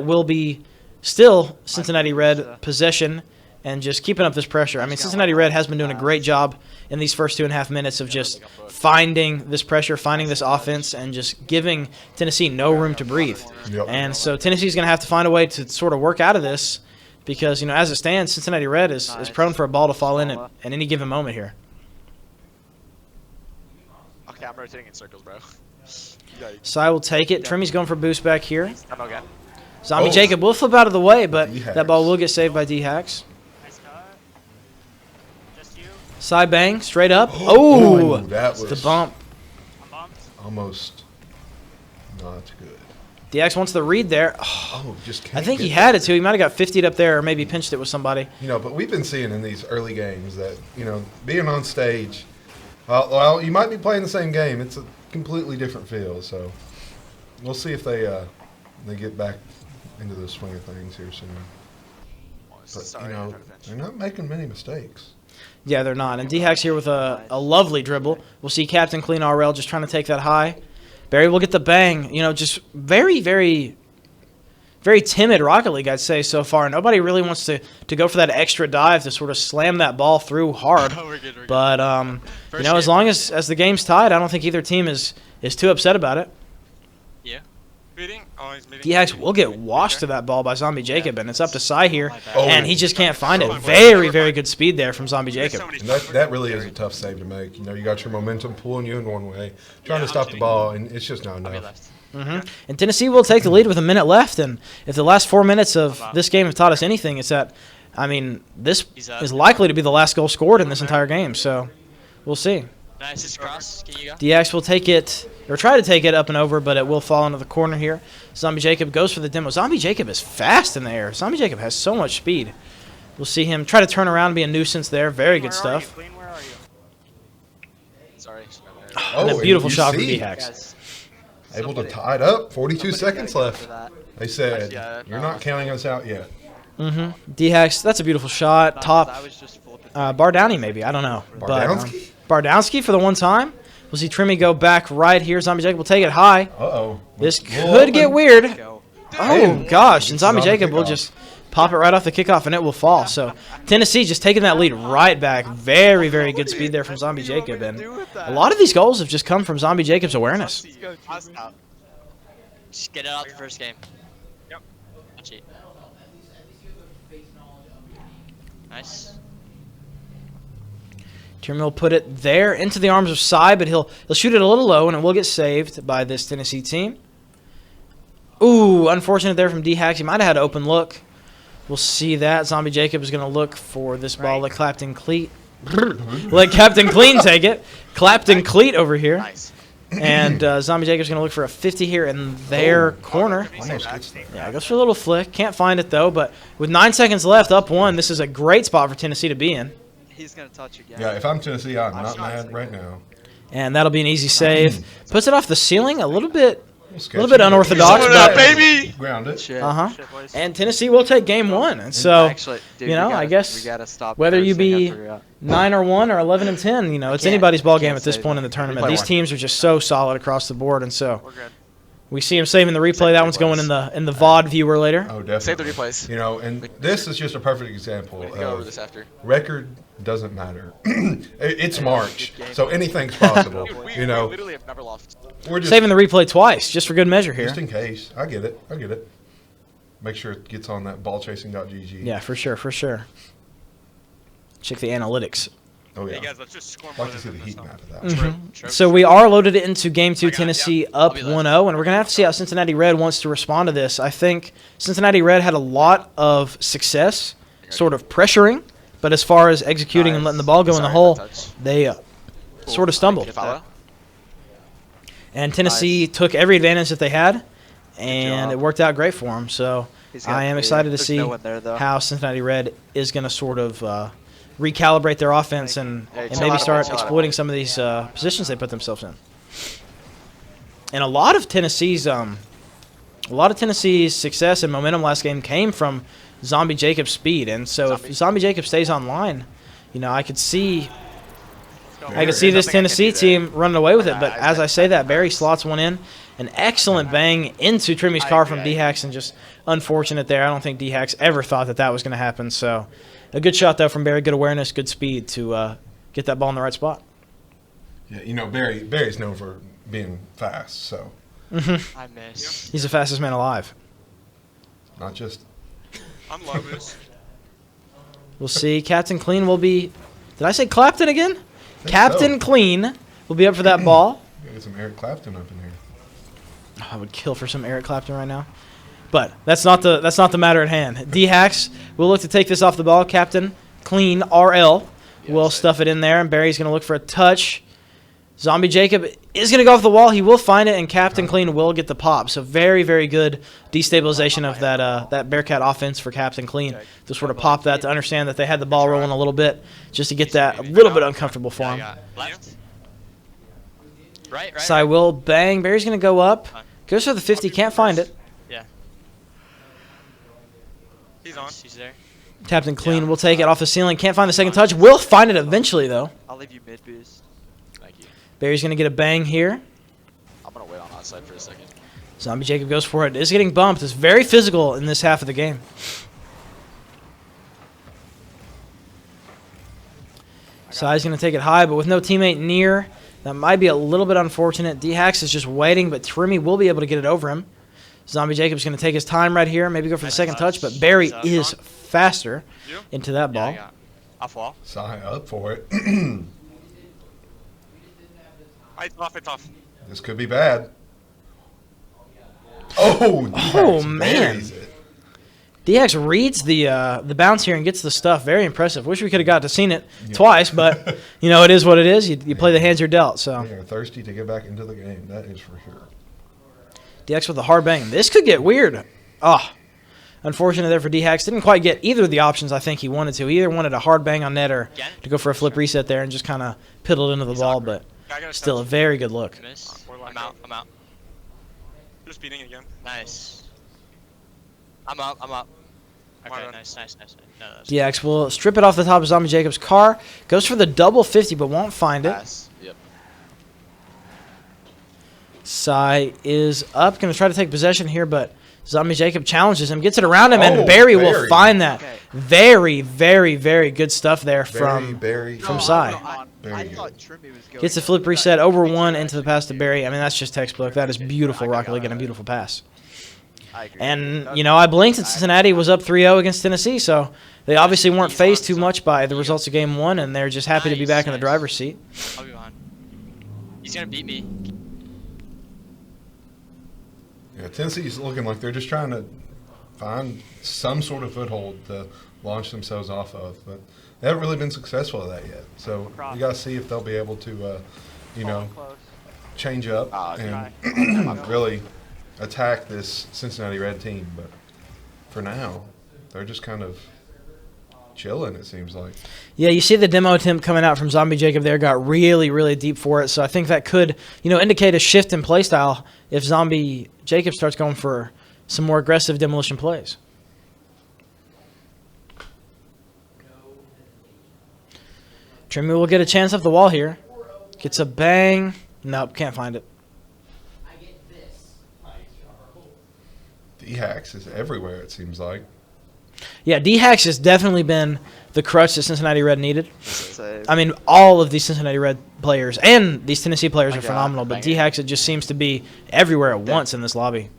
will be still Cincinnati Red possession and just keeping up this pressure. I mean, Cincinnati Red has been doing a great job in these first 2.5 minutes of just finding this pressure, finding this offense, and just giving Tennessee no room to breathe. And so Tennessee's going to have to find a way to sort of work out of this because, as it stands, Cincinnati Red is prone for a ball to fall in at any given moment here. Okay, I'm rotating in circles, bro. Cy will take it. Trimmy's going for boost back here. Zombie Jacob will flip out of the way, but that ball will get saved by D-Hacks. Side bang, straight up. That was the bump. Almost not good. DX wants the read there. Just can't I think he had it too. He might have got 50'd up there or maybe pinched it with somebody. But we've been seeing in these early games that, being on stage, well, you might be playing the same game. It's a completely different feel. So we'll see if they get back into the swing of things here soon. But, they're not making many mistakes. Yeah, they're not. And D-Hacks here with a lovely dribble. We'll see Captain Clean RL just trying to take that high. Barry will get the bang. Just very, very, very timid Rocket League, I'd say, so far. Nobody really wants to go for that extra dive to sort of slam that ball through hard. We're good. But, as long as the game's tied, I don't think either team is too upset about it. Yeah. D-Hacks will get washed to that ball by Zombie Jacob, and it's up to Cy here, and he just can't find it. Very, very good speed there from Zombie Jacob. And that really is a tough save to make. You got your momentum pulling you in one way, trying to stop the ball, and it's just not enough. And Tennessee will take the lead with a minute left, and if the last 4 minutes of this game have taught us anything, it's that, this is likely to be the last goal scored in this entire game, so we'll see. Nice, just cross. Can you go? DX will take it, or try to take it up and over, but it will fall into the corner here. Zombie Jacob goes for the demo. Zombie Jacob is fast in the air. Zombie Jacob has so much speed. We'll see him try to turn around and be a nuisance there. Very good stuff. Clean, where are you? Sorry. And a beautiful you shot from see. D-Hacks. Able to tie it up. 42 seconds left. They said, Yeah, you're not counting us out yet. D-Hacks, that's a beautiful shot. Top. Bardowny maybe. I don't know. Bardowski? But Bardowski for the one time. We'll see Trimmy go back right here. Zombie Jacob will take it high. Uh-oh. This could get weird. Oh, gosh. And Zombie Jacob will just pop it right off the kickoff, and it will fall. So Tennessee just taking that lead right back. Very, very good speed there from Zombie Jacob. And a lot of these goals have just come from Zombie Jacob's awareness. Just get it out the first game. Yep. Not cheat. Nice. Trimmy will put it there into the arms of Cy, but he'll shoot it a little low, and it will get saved by this Tennessee team. Ooh, unfortunate there from D-Hacks. He might have had an open look. We'll see that. Zombie Jacob is going to look for this ball. Let Clapton Cleat. Let Captain Clean take it. Clapton Cleat over here. Nice. And Zombie Jacob's going to look for a 50 here in their corner. Yeah, goes for a little flick. Can't find it, though. But with 9 seconds left, up one, this is a great spot for Tennessee to be in. He's going to touch again. Yeah, if I'm Tennessee, I'm not mad right now. And that'll be an easy save. Puts it off the ceiling a little bit Sketchy. unorthodox. But baby! Ground it. Shit. Uh-huh. And Tennessee will take game one. And so, Actually, dude, you know, we gotta, I guess we gotta stop whether you cursing be after 9-1 or 11-10, you know, it's can't- anybody's ball can't game at this say point that. in the tournament. Replay These one. teams are just so solid across the board, and so We're good. we see him saving the replay. That one's going in the VOD viewer later. Oh, definitely. Save the replays. You know, and this is just a perfect example We can go over of this after. record doesn't matter. It's March, so anything's possible. Dude, we You know, literally have never lost. we're just Saving the replay twice, just for good measure here. just in case. I get it. Make sure it gets on that ballchasing.gg. Yeah, for sure, for sure. Check the analytics. Oh yeah. Hey guys, let's just score I'd more like to see than the this heat stuff. map of that. So we are loaded into Game 2, I got it, Tennessee yeah. up I'll be 1-0, left. and we're going to have to see how Cincinnati Red wants to respond to this. I think Cincinnati Red had a lot of success sort of pressuring, but as far as executing and letting the ball go in the Sorry, hole, that touch. they sort of stumbled. Follow? And Tennessee took every advantage that they had, and job. it worked out great for them. So He's got I am the- excited to there's see no one there, though. how Cincinnati Red is going to sort of recalibrate their offense and chill maybe out, start chill out. exploiting some of these positions they put themselves in. And a lot of Tennessee's success and momentum last game came from Zombie Jacob's speed, and so if Zombie Jacob stays online, you know, I could see this Tennessee team running away with it. But as I say that, Barry slots one in, an excellent bang into Trimmy's car from D-Hacks, and just unfortunate there. I don't think D-Hacks ever thought that was going to happen. So a good shot though from Barry, good awareness, good speed to get that ball in the right spot. Yeah, you know, Barry's known for being fast, so I miss. He's the fastest man alive. not just I'm Lobus. We'll see. Captain Clean will be. Did I say Clapton again? think Captain so. Clean will be up for that ball. Get some Eric Clapton up in here. I would kill for some Eric Clapton right now, but that's not the matter at hand. D-Hacks will look to take this off the ball. Captain Clean RL will stuff it in there, and Barry's going to look for a touch. Zombie Jacob is going to go off the wall. He will find it, and Captain Clean will get the pop. So very, very good destabilization of that Bearcat offense for Captain Clean to sort of pop that, to understand that they had the ball rolling a little bit, just to get that a little bit uncomfortable for him. Left. Right. Cy will bang. Barry's going to go up. Goes for the 50. Can't find it. Yeah. He's on. He's there. Captain Clean will take it off the ceiling. Can't find the second touch. Will find it eventually, though. I'll leave you mid boost. Thank you. Barry's going to get a bang here. I'm going to wait on outside for a second. Zombie Jacob goes for it. It is getting bumped. It's very physical in this half of the game. Cy's going to take it high, but with no teammate near, that might be a little bit unfortunate. D-Hacks is just waiting, but Trimmy will be able to get it over him. Zombie Jacob's going to take his time right here, maybe go for the second touch, but Barry is faster into that ball. Off wall. Cy up for it. It's off. It's off. This could be bad. Oh, Oh, D-Hacks man. buries it. DX reads the bounce here and gets the stuff. Very impressive. Wish we could have got to seen it twice, but it is what it is. You play the hands you're dealt. So They are thirsty to get back into the game. That is for sure. DX with a hard bang. This could get weird. Unfortunate there for D-Hacks. Didn't quite get either of the options I think he wanted to. He either wanted a hard bang on net or to go for a flip reset there and just kind of piddled into the ball, but still a very good look. I'm out. I'm out. Just beating again. Nice. I'm up. Okay, nice. No, DX will strip it off the top of Zombie Jacob's car. Goes for the double 50, but won't find it. Yep. Sai is up. Going to try to take possession here, but Zombie Jacob challenges him. Gets it around him, and Barry will find that. Okay. Very, very, very good stuff there from Sai. Gets the flip reset over one into the pass to Barry. I mean, that's just textbook. That is beautiful Rocket League and a beautiful pass. And, I blinked and Cincinnati was up 3-0 against Tennessee, so they obviously weren't phased too much by the results of Game 1, and they're just happy to be back in the driver's seat. I'll be behind. He's going to beat me. Yeah, Tennessee's looking like they're just trying to find some sort of foothold to launch themselves off of, but they haven't really been successful at that yet. So we got to see if they'll be able to, change up and really attack this Cincinnati Red team. But for now, they're just kind of chilling, it seems like. Yeah, you see the demo attempt coming out from Zombie Jacob there, got really, really deep for it. So I think that could, indicate a shift in play style if Zombie Jacob starts going for some more aggressive demolition plays. Trimmy will get a chance off the wall here. Gets a bang. Nope, can't find it. D-Hacks is everywhere, it seems like. Yeah, D-Hacks has definitely been the crutch that Cincinnati Red needed. I mean, all of these Cincinnati Red players and these Tennessee players are phenomenal, but D-Hacks, it just seems to be everywhere at once in this lobby.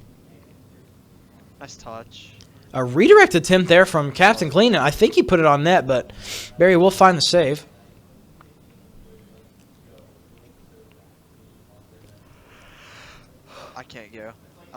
Nice touch. A redirect attempt there from Captain Clean. I think he put it on net, but Barry will find the save. I can't go.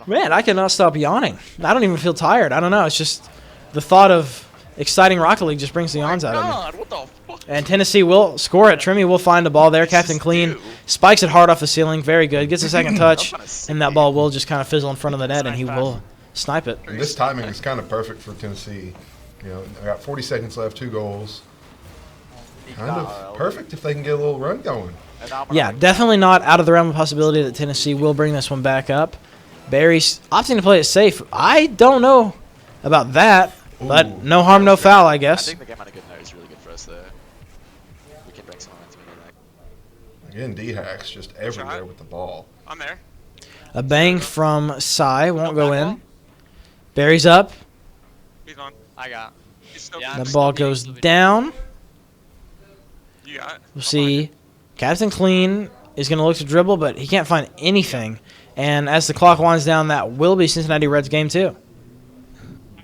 Man, I cannot stop yawning. I don't even feel tired. I don't know. It's just the thought of exciting Rocket League just brings the yawns out of me. What the fuck? And Tennessee will score it. Trimmy will find the ball there. Captain Clean spikes it hard off the ceiling. Very good. Gets a second touch, and that ball will just kind of fizzle in front of the net, and he will snipe it. And this timing is kind of perfect for Tennessee. I got 40 seconds left, 2 goals. Kind of perfect if they can get a little run going. Yeah, definitely not out of the realm of possibility that Tennessee will bring this one back up. Barry's opting to play it safe. I don't know about that, but no harm, no foul, I guess. I think the game on a good note is really good for us there. We can bring some momentum into that. Again, D-Hacks just everywhere with the ball. I'm there. A bang from Sai won't go in. Barry's up. He's on. I got. The ball goes down. You got it. We'll see. Captain Clean is going to look to dribble, but he can't find anything. And as the clock winds down, that will be Cincinnati Reds game 2.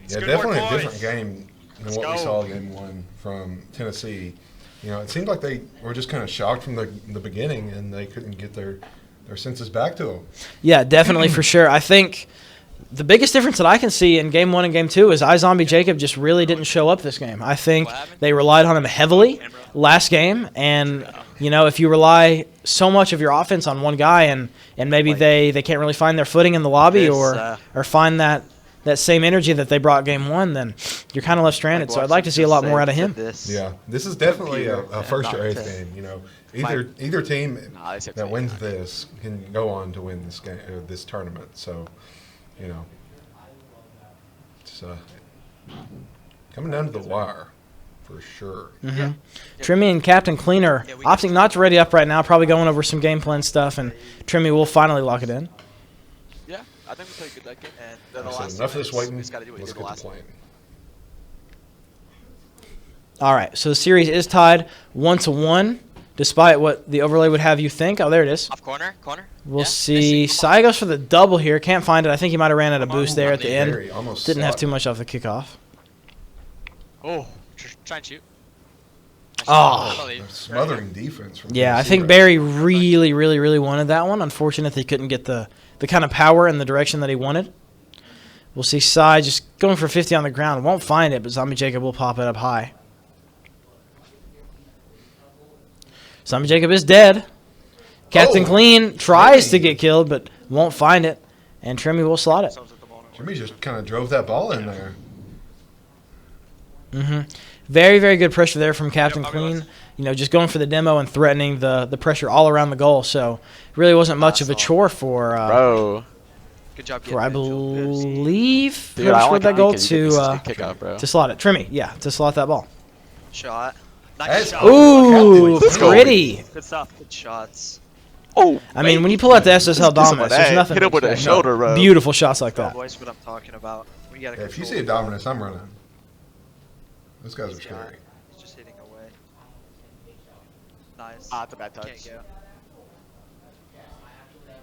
Yeah, definitely a different game than what we saw game 1 from Tennessee. It seemed like they were just kind of shocked from the beginning, and they couldn't get their senses back to them. Yeah, definitely for sure. I think the biggest difference that I can see in game 1 and game 2 is iZombie Jacob just really didn't show up this game. I think they relied on him heavily last game, and if you rely so much of your offense on one guy and maybe they can't really find their footing in the lobby or find that same energy that they brought game 1, then you're kind of left stranded. So I'd like to see a lot more out of him. Yeah, this is definitely a first or 8th game. Either team that wins this can go on to win this game, this tournament. So, it's coming down to the wire. For sure. Mm-hmm. Trimmy and Captain Clean are opting not to ready up right now, probably going over some game plan stuff, and Trimmy will finally lock it in. Yeah, I think we played good that game. And then enough of this waiting. Let's get to playing. All right, so the series is tied 1-1, despite what the overlay would have you think. Oh, there it is. Off corner. We'll see. Sai goes for the double here. Can't find it. I think he might have ran out of boost there at the end. Didn't have too much off the kickoff. Oh. Try and shoot. Smothering defense. From I think Barry really, really, really wanted that one. Unfortunate he couldn't get the kind of power and the direction that he wanted. We'll see Sai just going for 50 on the ground. Won't find it, but Zombie Jacob will pop it up high. Zombie Jacob is dead. Captain Clean tries to get killed, but won't find it. And Trimmy will slot it. Jimmy just kind of drove that ball in there. Very, very good pressure there from Captain Clean. You know, just going for the demo and threatening the pressure all around the goal. So, really wasn't much of a chore for Bro. Good job I believe Dude, I scored that goal to slot it. Trimmy, yeah, to slot that ball. Shot. Ooh, pretty. Good stuff. Good shots. Oh, I mean, when you pull out the SSL Dominus, there's nothing. Hit him with a shoulder rub. Beautiful shots like that. Boys, what I'm talking about. We gotta If you see a Dominus, I'm running. Those guys are scary. He's just hitting away. Nice. Ah, it's a bad touch. Can't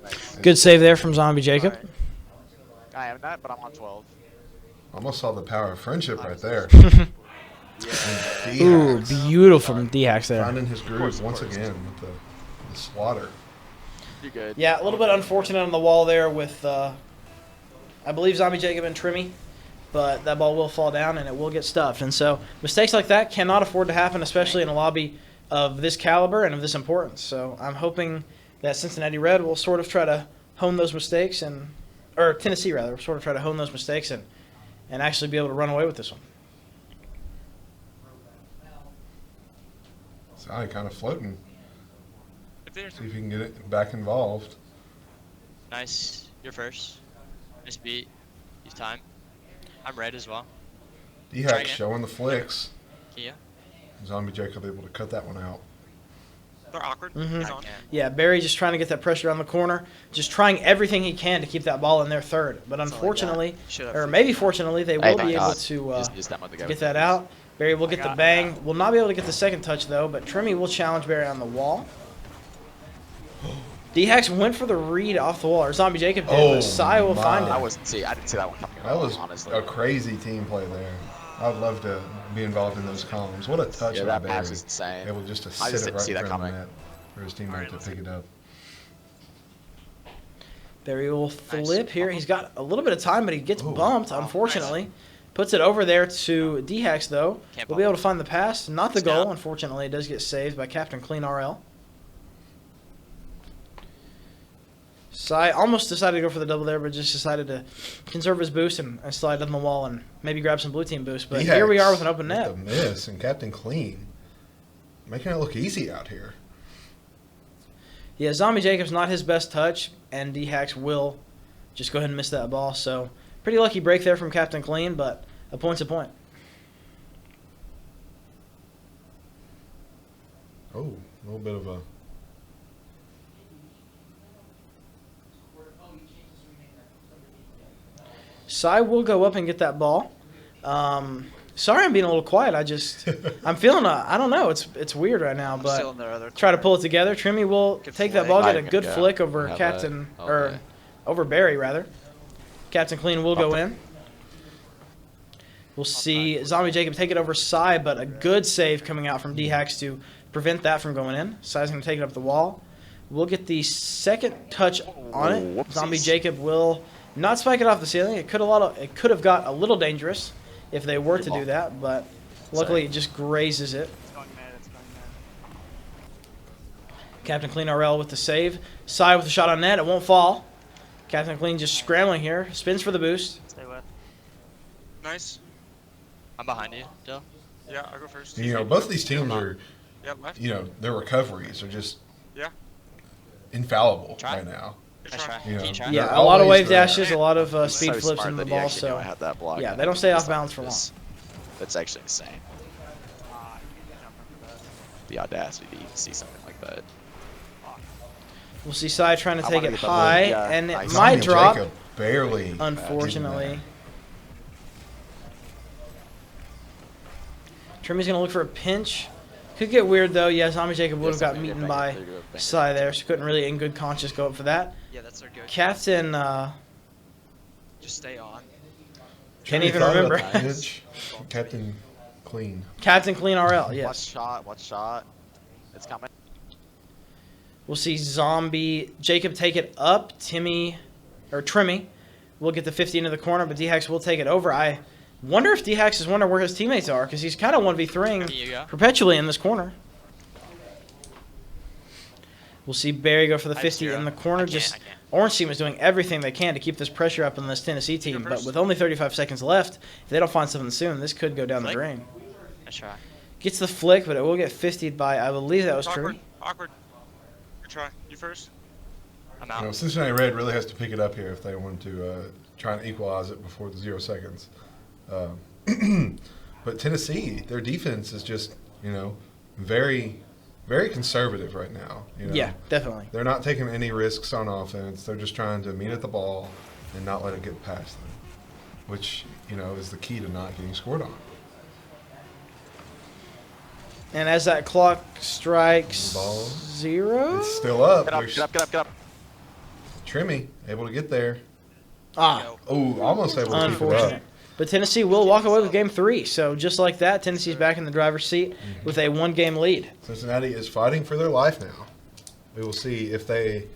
go. Good save there from Zombie Jacob. Right. I am not, but I'm on 12. Almost saw the power of friendship right there. Ooh, beautiful from D-Hacks there. Finding his groove once again with the swatter. You're good. Yeah, a little bit unfortunate on the wall there with, I believe, Zombie Jacob and Trimmy. But that ball will fall down and it will get stuffed. And so mistakes like that cannot afford to happen, especially in a lobby of this caliber and of this importance. So I'm hoping that Cincinnati Red will sort of try to hone those mistakes or Tennessee rather, sort of try to hone those mistakes and actually be able to run away with this one. Sally kind of floating. See if he can get it back involved. Nice. You're first. Nice beat. Use time. I'm red as well. D-Hack showing the flicks. Kia. Zombie Jacob able to cut that one out. They're awkward. Yeah, Barry just trying to get that pressure on the corner, just trying everything he can to keep that ball in their third. But unfortunately, or maybe fortunately, they will be able to get that out. Barry will get the bang. Will not be able to get the second touch, though, but Trimmy will challenge Barry on the wall. D-Hacks went for the read off the wall, or Zombie Jacob did, but Sai will find it. I didn't see that one coming. That was honestly a crazy team play there. I'd love to be involved in those columns. What a touch by that Barry. pass is insane. Able just to I just sit it didn't right see in that front of coming. the net for his teammate to pick it up. Barry will flip here. He's got a little bit of time, but he gets bumped, unfortunately. Puts it over there to D-Hacks, though. We'll be able to find the pass. Not the goal, unfortunately. It does get saved by Captain Clean RL. Sai almost decided to go for the double there, but just decided to conserve his boost and slide on the wall and maybe grab some blue team boost. But here we are with an open net. The miss and Captain Clean making it look easy out here. Yeah, Zombie Jacob's not his best touch, and D-Hacks will just go ahead and miss that ball. So pretty lucky break there from Captain Clean, but a point's a point. Oh, a little bit of a... Sai will go up and get that ball. Sorry I'm being a little quiet. I'm feeling I don't know. It's weird right now, but try to pull it together. Trimmy will take that ball, get a good flick over Captain, or over Barry, rather. Captain Clean will go in. We'll see Zombie Jacob take it over Sai, but a good save coming out from D-Hacks to prevent that from going in. Sai's going to take it up the wall. We'll get the second touch on it. Whoopsies. Zombie Jacob will not spike it off the ceiling. It could have got a little dangerous if they were to do that, but luckily it just grazes it. Captain Clean RL with the save. Sai with the shot on net. It won't fall. Captain Clean just scrambling here. Spins for the boost. Stay left. Nice. I'm behind you, Dill. Yeah, I'll go first. You know, both these teams are, left. you know, their recoveries are just Yeah. infallible right now. Nice try. You know, Yeah, they're a lot of always wave there. dashes, a lot of speed so flips smart in the that he ball. actually knew So I had that block yeah, and they don't stay off just balance for long. That's actually insane. The audacity to even see something like that. We'll see Sai trying to I take wanna it get the high, ball. Yeah, and it nice. might Zombie drop. Jacob barely. Unfortunately. Trimmy's going to look for a pinch. Could get weird, though. Yeah, Zombie Jacob would have got beaten by Sai there, so couldn't really, in good conscience, go up for that. Yeah, that's our good. Captain, Just stay on. can't He even thought about remember. the pitch. Captain Clean. Captain Clean RL, Watch yes. shot, watch shot. It's coming. We'll see Zombie Jacob take it up. Trimmy will get the 50 into the corner, but D-Hex will take it over. I wonder if D-Hex is wondering where his teammates are, because he's kind of 1v3ing perpetually in this corner. We'll see Barry go for the 50 in the corner. Orange team is doing everything they can to keep this pressure up on this Tennessee team, but with only 35 seconds left, if they don't find something soon, this could go down the drain. Nice try. Gets the flick, but it will get 50'd by, I believe that was true. Awkward. Good try. You first. I'm out. Cincinnati Red really has to pick it up here if they want to try and equalize it before the 0 seconds. But Tennessee, their defense is just, very, very conservative right now. Yeah, definitely. They're not taking any risks on offense. They're just trying to meet at the ball and not let it get past them, which, is the key to not getting scored on. And as that clock strikes 0, it's still up. Get up. Trimmy able to get there. Oh, almost able to keep it up. But Tennessee will walk away with game 3. So just like that, Tennessee's back in the driver's seat with a 1-game lead. Cincinnati is fighting for their life now. We will see if they,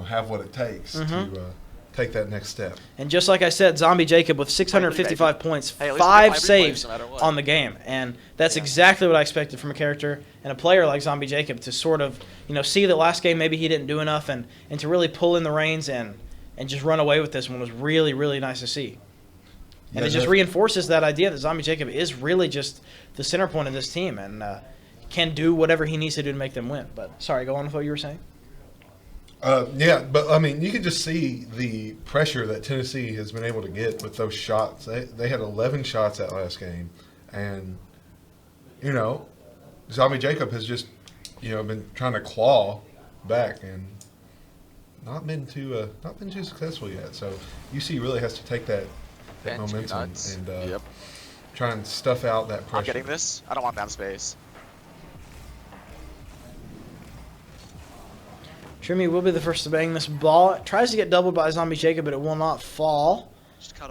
have what it takes to take that next step. And just like I said, Zombie Jacob with 655 points, 5 saves on the game. And that's exactly what I expected from a character and a player like Zombie Jacob to sort of, see the last game maybe he didn't do enough and to really pull in the reins and just run away with this one was really, really nice to see. And it just reinforces that idea that Zombie Jacob is really just the center point of this team and can do whatever he needs to do to make them win. But sorry, go on with what you were saying. Yeah, but I mean, you can just see the pressure that Tennessee has been able to get with those shots. They had 11 shots that last game, and Zombie Jacob has just been trying to claw back and not been too successful yet. So UC really has to take that momentum and try and stuff out that pressure. I'm getting this. I don't want down space. Trimmy will be the first to bang this ball. It tries to get doubled by Zombie Jacob, but it will not fall.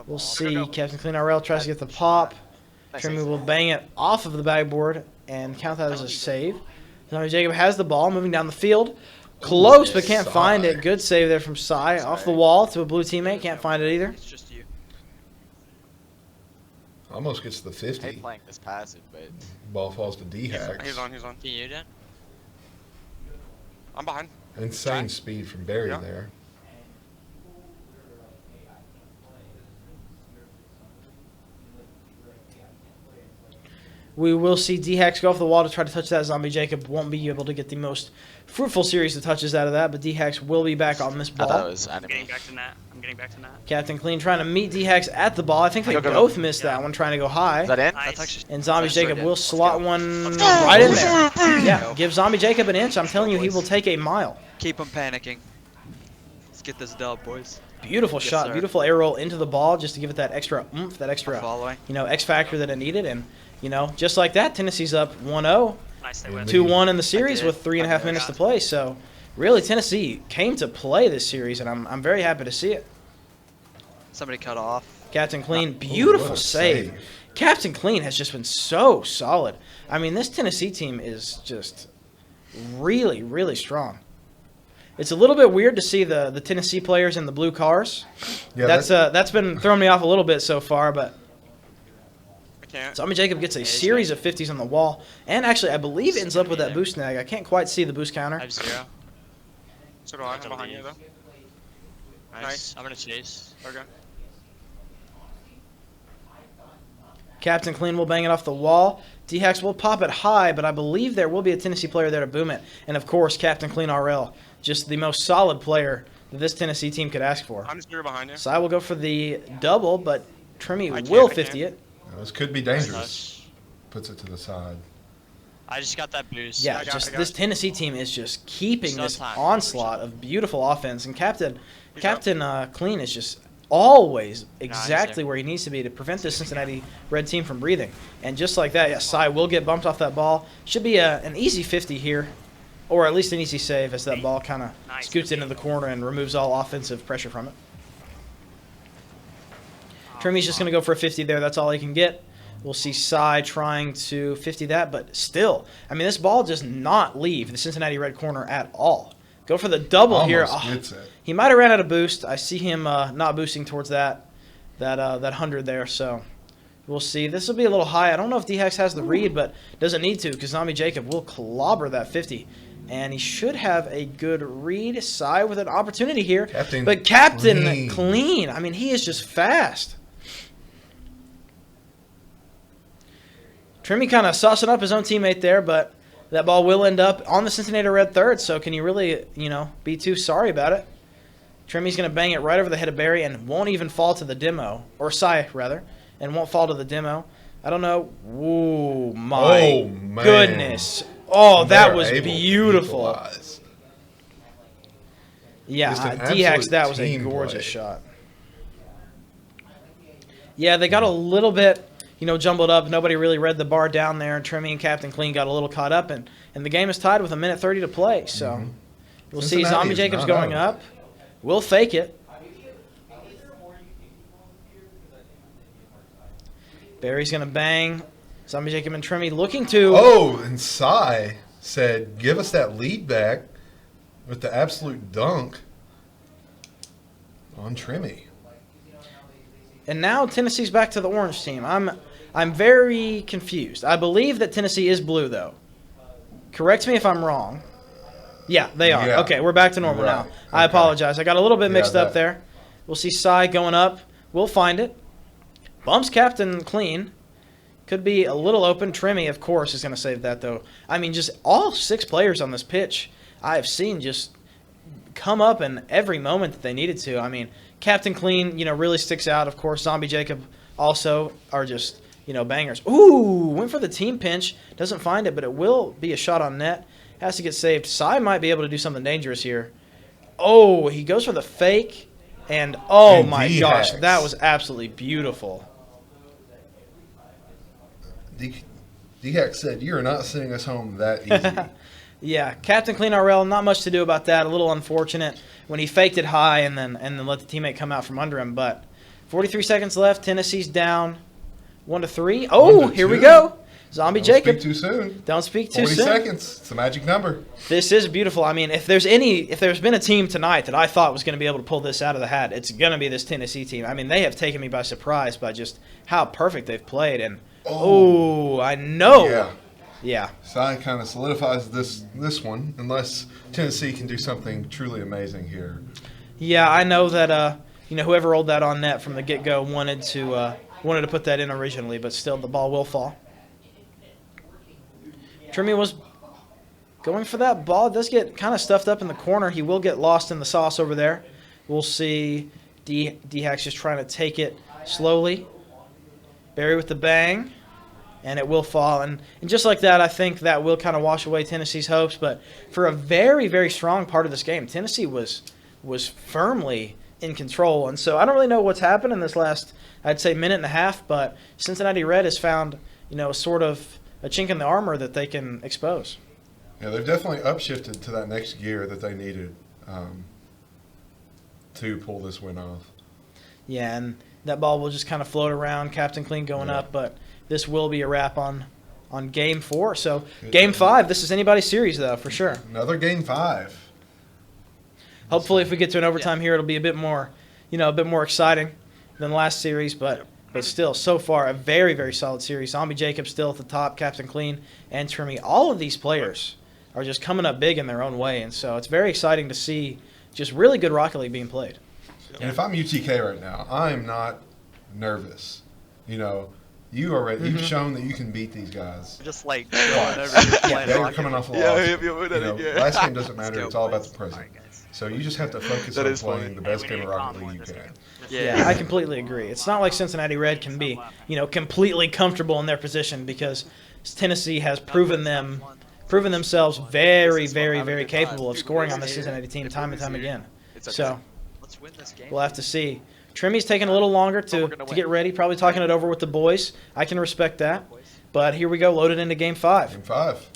We'll see. Captain Clean RL tries to get the pop. Trimmy will bang it off of the backboard and count that as a save. Zombie Jacob has the ball moving down the field. Close, but can't find it. Good save there from Sai. Off the wall to a blue teammate. Can't find it either. It's just you. Almost gets the 50. I hate playing this passive, but ball falls to D-Hacks. He's on. Can you, Dan? I'm behind. Insane speed from Barry there. We will see D-Hacks go off the wall to try to touch that. Zombie Jacob won't be able to get the most fruitful series of touches out of that, but D-Hacks will be back on this ball. that was enemy. I'm getting back to Nat. Captain Clean trying to meet D-Hacks at the ball. I think they both missed that one, trying to go high. Is that in? Nice. And Zombie Jacob will slot one right in there. Yeah, give Zombie Jacob an inch. I'm telling you, he will take a mile. Keep him panicking. Let's get this dub, boys. Beautiful shot, beautiful air roll into the ball just to give it that extra oomph, that extra, following. X factor that it needed. And, just like that, Tennessee's up 1-0. Nice, they win. 2-1 in the series with 3.5 minutes to play. So, really, Tennessee came to play this series, and I'm very happy to see it. Somebody cut off. Captain Clean, beautiful save. Captain Clean has just been so solid. I mean, this Tennessee team is just really, really strong. It's a little bit weird to see the Tennessee players in the blue cars. Yeah, that's been throwing me off a little bit so far, but Zombie Jacob gets a series of 50s on the wall, and actually, I believe ends up with that boost snag. I can't quite see the boost counter. 5-0. So do I. I'm behind you, though. Nice. I'm going to chase. Okay. Captain Clean will bang it off the wall. D-Hacks will pop it high, but I believe there will be a Tennessee player there to boom it. And, of course, Captain Clean RL, just the most solid player that this Tennessee team could ask for. I'm just here behind you. So I will go for the double, but Trimmy will 50 it. This could be dangerous. Puts it to the side. I just got that boost. Yeah, this Tennessee team is just keeping this onslaught of beautiful offense. And Captain Clean is just always exactly where he needs to be to prevent this Cincinnati Red team from breathing. And just like that, Sai will get bumped off that ball. Should be an easy 50 here, or at least an easy save as that ball kind of scoots into the corner and removes all offensive pressure from it. Trimmy's just going to go for a 50 there. That's all he can get. We'll see Sai trying to 50 that, but still, I mean, this ball does not leave the Cincinnati Red corner at all. Go for the double here. Almost gets it. He might have ran out of boost. I see him not boosting towards that 100 there. So we'll see. This will be a little high. I don't know if D-Hex has the read, but doesn't need to because Zombie Jacob will clobber that 50. And he should have a good read. Sai with an opportunity here. But Captain Clean. I mean, he is just fast. Trimmy kind of saucing up his own teammate there, but that ball will end up on the Cincinnati Red third, so can you really, be too sorry about it? Trimmy's going to bang it right over the head of Barry and won't even fall to the demo, or Sai, rather, and won't fall to the demo. I don't know. Ooh, my goodness. Oh, that was beautiful. Yeah, D-Hex, that was a gorgeous shot. Yeah, they got a little bit jumbled up. Nobody really read the bar down there, and Trimmy and Captain Clean got a little caught up, and the game is tied with 1:30 to play. So we'll see. Zombie Jacob's going up. We'll fake it. Barry's going to bang. Zombie Jacob and Trimmy looking to... Oh, and Sai said, give us that lead back with the absolute dunk on Trimmy. And now Tennessee's back to the orange team. I'm very confused. I believe that Tennessee is blue, though. Correct me if I'm wrong. Yeah, they are. Yeah. Okay, we're back to normal now. I apologize. I got a little bit mixed up there. We'll see Sai going up. We'll find it. Bumps Captain Clean. Could be a little open. Trimmy, of course, is going to save that, though. I mean, just all 6 players on this pitch I have seen just come up in every moment that they needed to. I mean, Captain Clean, really sticks out. Of course, Zombie Jacob also are just, bangers. Ooh, went for the team pinch. Doesn't find it, but it will be a shot on net. Has to get saved. Sai might be able to do something dangerous here. Oh, he goes for the fake. And, oh, my gosh, that was absolutely beautiful. D-Hex said, you are not sending us home that easy. Yeah, Captain Clean RL, not much to do about that. A little unfortunate when he faked it high and then let the teammate come out from under him. But 43 seconds left. Tennessee's down 1-3. Oh, here we go. Zombie Jacob. Don't speak too soon. Don't speak too 40 soon. 40 seconds. It's a magic number. This is beautiful. I mean, if there's been a team tonight that I thought was going to be able to pull this out of the hat, it's going to be this Tennessee team. I mean, they have taken me by surprise by just how perfect they've played. And, I know. Yeah. Sai kind of solidifies this one, unless Tennessee can do something truly amazing here. Yeah, I know that whoever rolled that on net from the get-go wanted to put that in originally, but still the ball will fall. Trimmy was going for that ball. It does get kind of stuffed up in the corner. He will get lost in the sauce over there. We'll see D-Hex just trying to take it slowly. Barry with the bang. And it will fall. And just like that, I think that will kind of wash away Tennessee's hopes. But for a very, very strong part of this game, Tennessee was firmly in control. And so I don't really know what's happened in this last, I'd say, minute and a half. But Cincinnati Red has found, sort of a chink in the armor that they can expose. Yeah, they've definitely upshifted to that next gear that they needed to pull this win off. Yeah, and that ball will just kind of float around. Captain Clean going up, but this will be a wrap on Game 4. So Game 5, this is anybody's series, though, for sure. Another Game 5. Hopefully, if we get to an overtime here, it'll be a bit more exciting than last series. But still, so far, a very, very solid series. Zombie Jacob still at the top, Captain Clean, and Trimmy. All of these players are just coming up big in their own way. And so it's very exciting to see just really good Rocket League being played. And if I'm UTK right now, I'm not nervous. You are ready. You've shown that you can beat these guys. Just like you're coming off a loss. Last game doesn't matter. It's all about the present. So you just have to focus on playing the best game of Rocket League you can. Yeah, I completely agree. It's not like Cincinnati Red can be, completely comfortable in their position because Tennessee has proven themselves very, very, very capable of scoring on the Cincinnati team time and time again. So we'll have to see. Trimmy's taking a little longer to get ready, probably talking it over with the boys. I can respect that. But here we go, loaded into Game 5. Game 5.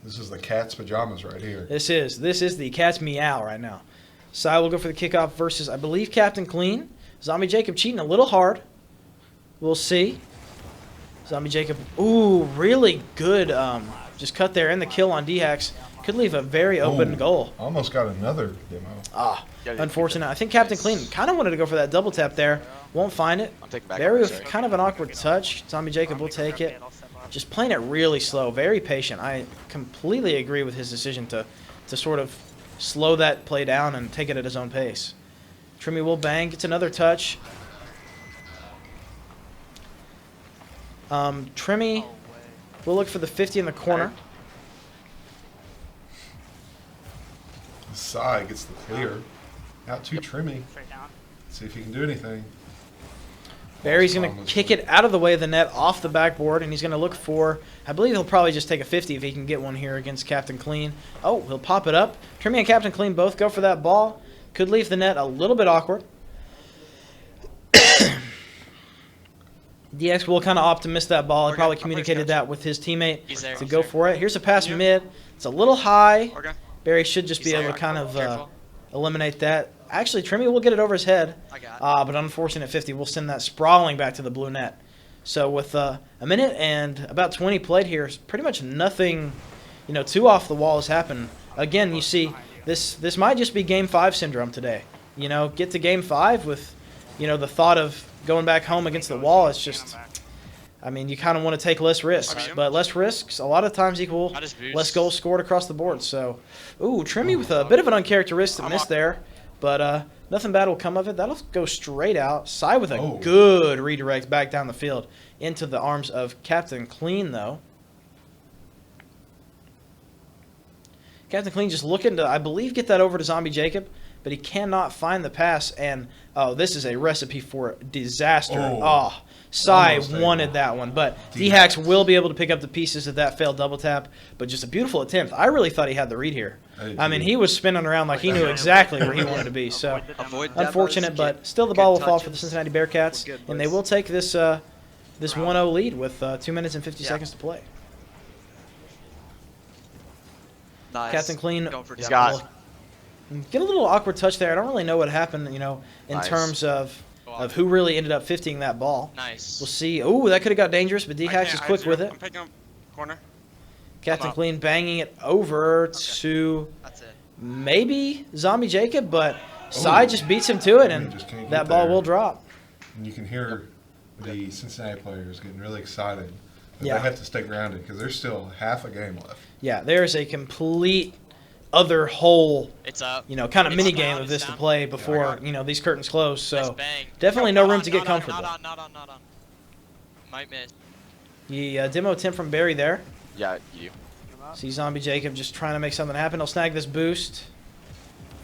This is the cat's pajamas right here. This is the cat's meow right now. Sai will go for the kickoff versus, I believe, Captain Clean. Zombie Jacob cheating a little hard. We'll see. Zombie Jacob, ooh, really good just cut there and the kill on D-Hex. Could could leave a very open Ooh, goal. Almost got another demo. Ah, unfortunate. I think Captain Clean kind of wanted to go for that double tap there. Won't find it. Barry with kind of an awkward touch. Zombie Jacob will take it. Just playing it really slow, very patient. I completely agree with his decision to sort of slow that play down and take it at his own pace. Trimmy will bang, gets another touch. Trimmy will look for the 50 in the corner. Sai gets the clear. Out to Trimmy. See if he can do anything. Barry's going to kick it out of the way of the net off the backboard, and he's going to look for, I believe he'll probably just take a 50 if he can get one here against Captain Clean. Oh, he'll pop it up. Trimmy and Captain Clean both go for that ball. Could leave the net a little bit awkward. DX will kind of opt to miss that ball. He probably communicated that with his teammate to go for it. Here's a pass mid. It's a little high. Barry should just be able to kind of eliminate that. Actually, Trimmy will get it over his head, but unfortunate 50 will send that sprawling back to the blue net. So with a minute and about 20 played here, pretty much nothing, too off the wall has happened. Again, you see, this might just be Game 5 syndrome today. Get to Game 5 with, the thought of going back home against the wall. It's just, you kind of want to take less risks, but less risks a lot of times equal less goals scored across the board. So, ooh, Trimmy with a bit of an uncharacteristic miss there. But nothing bad will come of it. That'll go straight out. Sai with a good redirect back down the field into the arms of Captain Clean, though. Captain Clean just looking to, I believe, get that over to Zombie Jacob, but he cannot find the pass. And, this is a recipe for disaster. Sai wanted that one, but D-Hacks will be able to pick up the pieces of that failed double tap, but just a beautiful attempt. I really thought he had the read here. He was spinning around like he knew exactly where he wanted to be. So, unfortunate, but still the ball will fall for the Cincinnati Bearcats, and they will take this 1-0 lead with 2 minutes and 50 seconds to play. Nice. Captain Clean He's got get a little awkward touch there. I don't really know what happened, in terms of who really ended up 50ing that ball. Nice. We'll see. Oh, that could have got dangerous, but D-Hacks is quick with it. I'm picking up corner. Captain Clean banging it over to maybe Zombie Jacob, but Sai just beats him to it, and that ball will drop. And you can hear the Cincinnati players getting really excited that they have to stay grounded because there's still half a game left. Yeah, there's a complete other whole, kind of mini game of this to play before, these curtains close. So definitely no room to get comfortable. Might miss. The demo attempt from Barry there. Yeah, you. See Zombie Jacob just trying to make something happen. He'll snag this boost.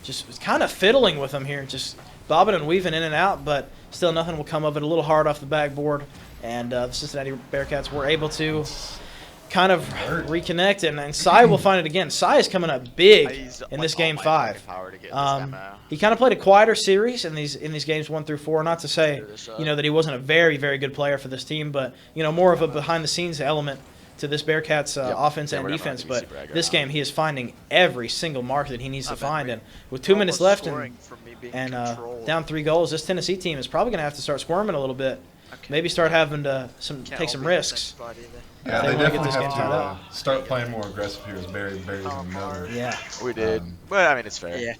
Just kind of fiddling with him here, just bobbing and weaving in and out, but still nothing will come of it. A little hard off the backboard, and the Cincinnati Bearcats were able to kind of reconnect, and Sai will find it again. Sai is coming up big in this Game 5. He kind of played a quieter series in these games 1 through 4. Not to say that he wasn't a very, very good player for this team, but more of a behind-the-scenes element to this Bearcats offense and defense. But this game, he is finding every single mark that he needs to find, and with 2 minutes left and down 3 goals, this Tennessee team is probably going to have to start squirming a little bit. Maybe start having to take some risks. Yeah, they definitely have to start playing more aggressive here as Barry's in the motor. Yeah, we did. But it's fair. Yeah.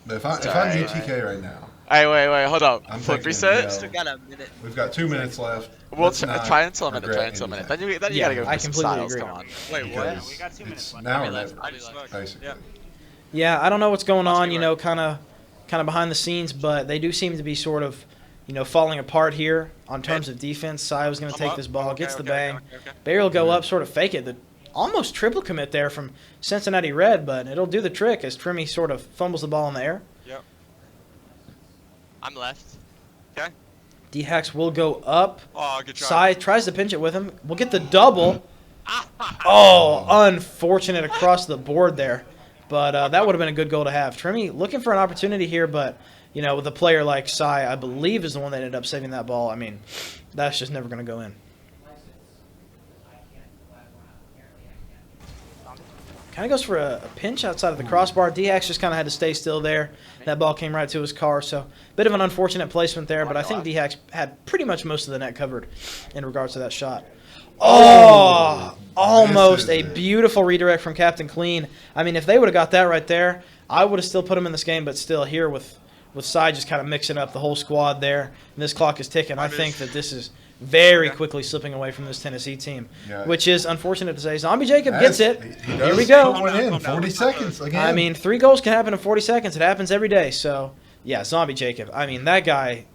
But if I'm UTK right now. Hey, wait, hold up. I'm Flip thinking, reset. Still got a minute. We've got 2 minutes left. We'll try until a minute. Then you gotta go for some styles. Agree. Come on. Wait, what? We got 2 minutes left. Now or never, basically. Yeah, I don't know what's going on, kind of behind the scenes, but they do seem to be sort of, falling apart here on terms of defense. Sai was going to take this ball, gets the bang. Barry will go up, sort of fake it. The almost triple commit there from Cincinnati Red, but it'll do the trick as Trimmy sort of fumbles the ball in the air. Yep. I'm left. Okay. D-Hacks will go up. Oh, good try. Sai tries to pinch it with him. We'll get the double. Oh, unfortunate across the board there. But that would have been a good goal to have. Trimmy looking for an opportunity here, but, with a player like Sai, I believe is the one that ended up saving that ball. That's just never going to go in. kind of goes for a pinch outside of the crossbar. D-Hax just kind of had to stay still there. That ball came right to his car, so bit of an unfortunate placement there, but I think D-Hax had pretty much most of the net covered in regards to that shot. Oh, almost a beautiful redirect from Captain Clean. I mean, if they would have got that right there, I would have still put him in this game, but still here with Cy just kind of mixing up the whole squad there, and this clock is ticking. I think that this is very quickly slipping away from this Tennessee team, which is unfortunate to say. Zombie Jacob gets it. Here we go. 40 seconds again. I mean, 3 goals can happen in 40 seconds. It happens every day. So, yeah, Zombie Jacob. I mean, that guy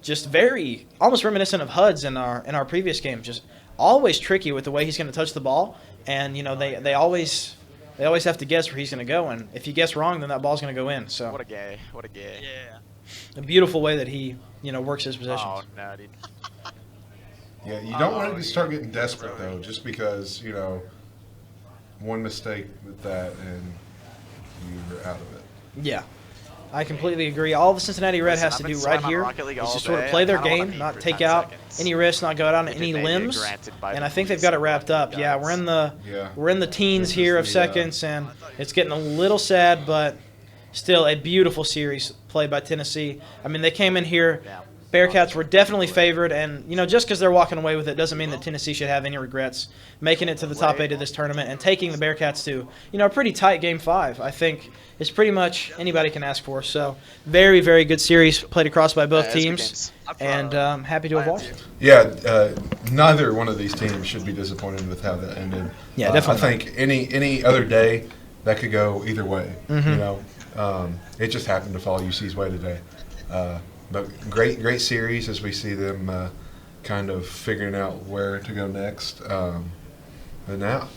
just very almost reminiscent of Huds in our previous game. Just always tricky with the way he's going to touch the ball, and you know they always have to guess where he's going to go, and if you guess wrong, then that ball's going to go in. So what a gay. Yeah. A beautiful way that he works his possessions. Oh no, dude. Yeah, you don't want to start getting desperate though, just because one mistake with that and you're out of it. Yeah, I completely agree. All the Cincinnati Red has to do right here is just sort of play their game, not take out any risks, not go out on any limbs, and I think they've got it wrapped up. Yeah, we're in the teens here of seconds, and it's getting a little sad, but still a beautiful series played by Tennessee. I mean, they came in here. Bearcats were definitely favored, and just because they're walking away with it doesn't mean that Tennessee should have any regrets making it to the top 8 of this tournament and taking the Bearcats to a pretty tight Game 5. I think it's pretty much anybody can ask for. So very, very good series played across by both teams, and happy to have watched it. Yeah, neither one of these teams should be disappointed with how that ended. Yeah, definitely. I think any other day that could go either way. It just happened to fall UC's way today. But great series as we see them kind of figuring out where to go next. But now,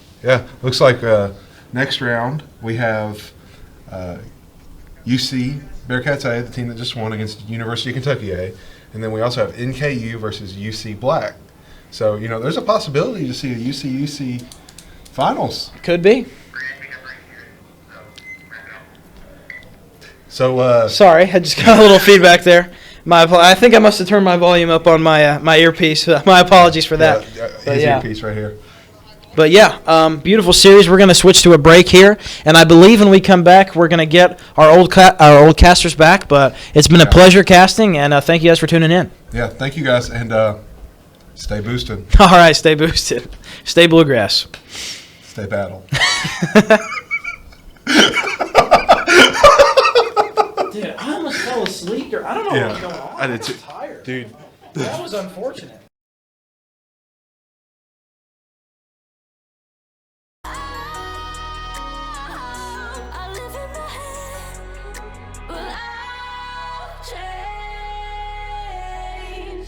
looks like next round we have UC Bearcats A, the team that just won against University of Kentucky A, and then we also have NKU versus UC Black. So there's a possibility to see a UC finals. Could be. So sorry, I just got a little feedback there. I think I must have turned my volume up on my earpiece. My apologies for that. His earpiece right here. But yeah, beautiful series. We're going to switch to a break here, and I believe when we come back, we're going to get our old casters back. But it's been a pleasure casting, and thank you guys for tuning in. Yeah, thank you guys, and stay boosted. All right, stay boosted. Stay Bluegrass. Stay battle. Dude, I almost fell asleep. I don't know what was going on. I did too. was tired. Dude. That was unfortunate.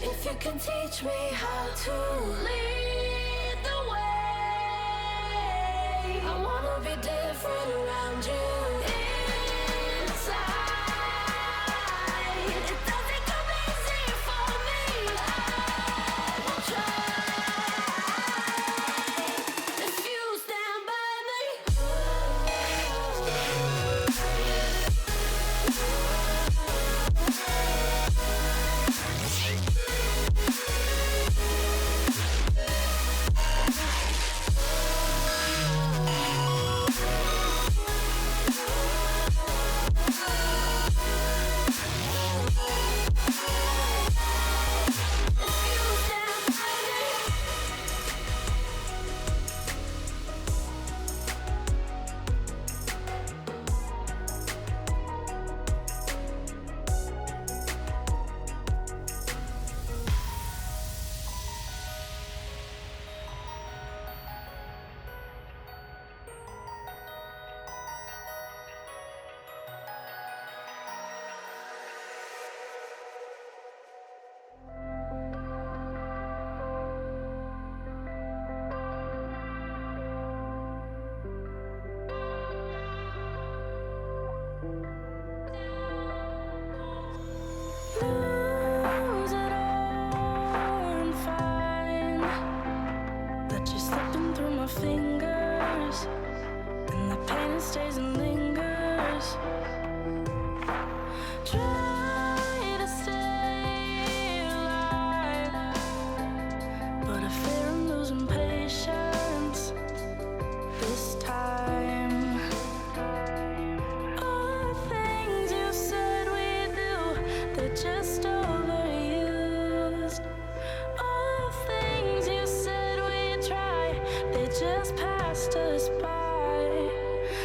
If you can teach me how to lead the way, I wanna be different around you. Inside, it doesn't come easy for me. I will try if you stand by me. Lose it all and find that you're slipping through my fingers, and the pain stays and lingers. Try to stay alive, but I fear I'm losing patience this time. passed us by.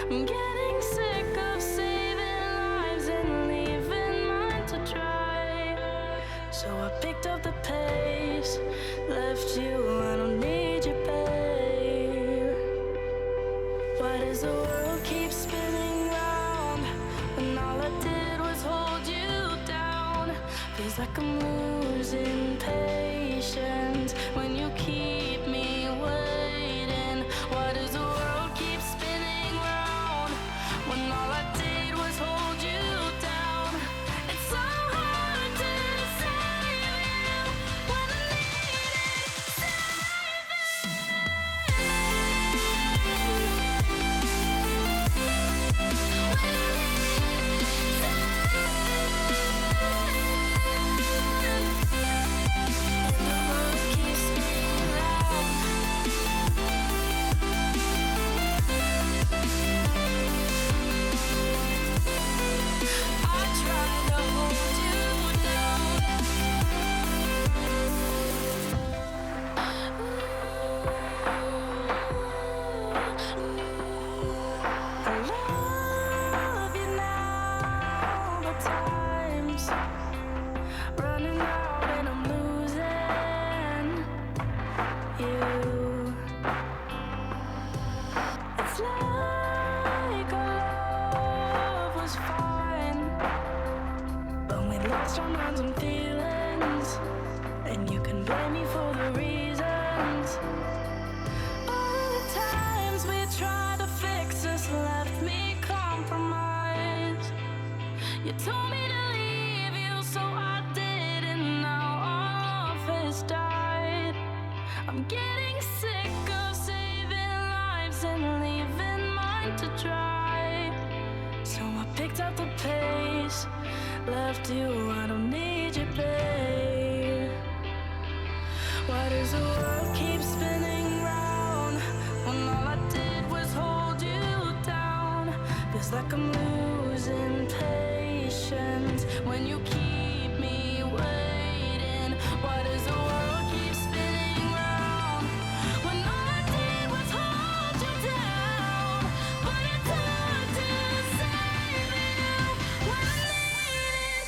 I'm getting sick of saving lives and leaving mine to dry. So I picked up the pace, left you, I don't need you, babe. Why does the world keep spinning round when all I did was hold you down? Feels like I'm losing patience when you keep me waiting. Why does the world keep spinning round when all I did was hold you down? It's so hard to save you when I needed running out and I'm losing you. It's like our love was fine, but we lost our minds and feelings, and you can blame me for the reasons. All the times we tried to fix us left me compromised. You told me to leave you, so I did, and now our love has died. I'm getting sick of saving lives and leaving mine to dry. So I picked up the pace, left you, I don't need you, babe. Why does the world keep spinning round when all I did was hold you down? Feels like I'm losing patience when you keep me waiting. Why does the world keep spinning round when all I did was hold you down? But it's hard to save you when I needed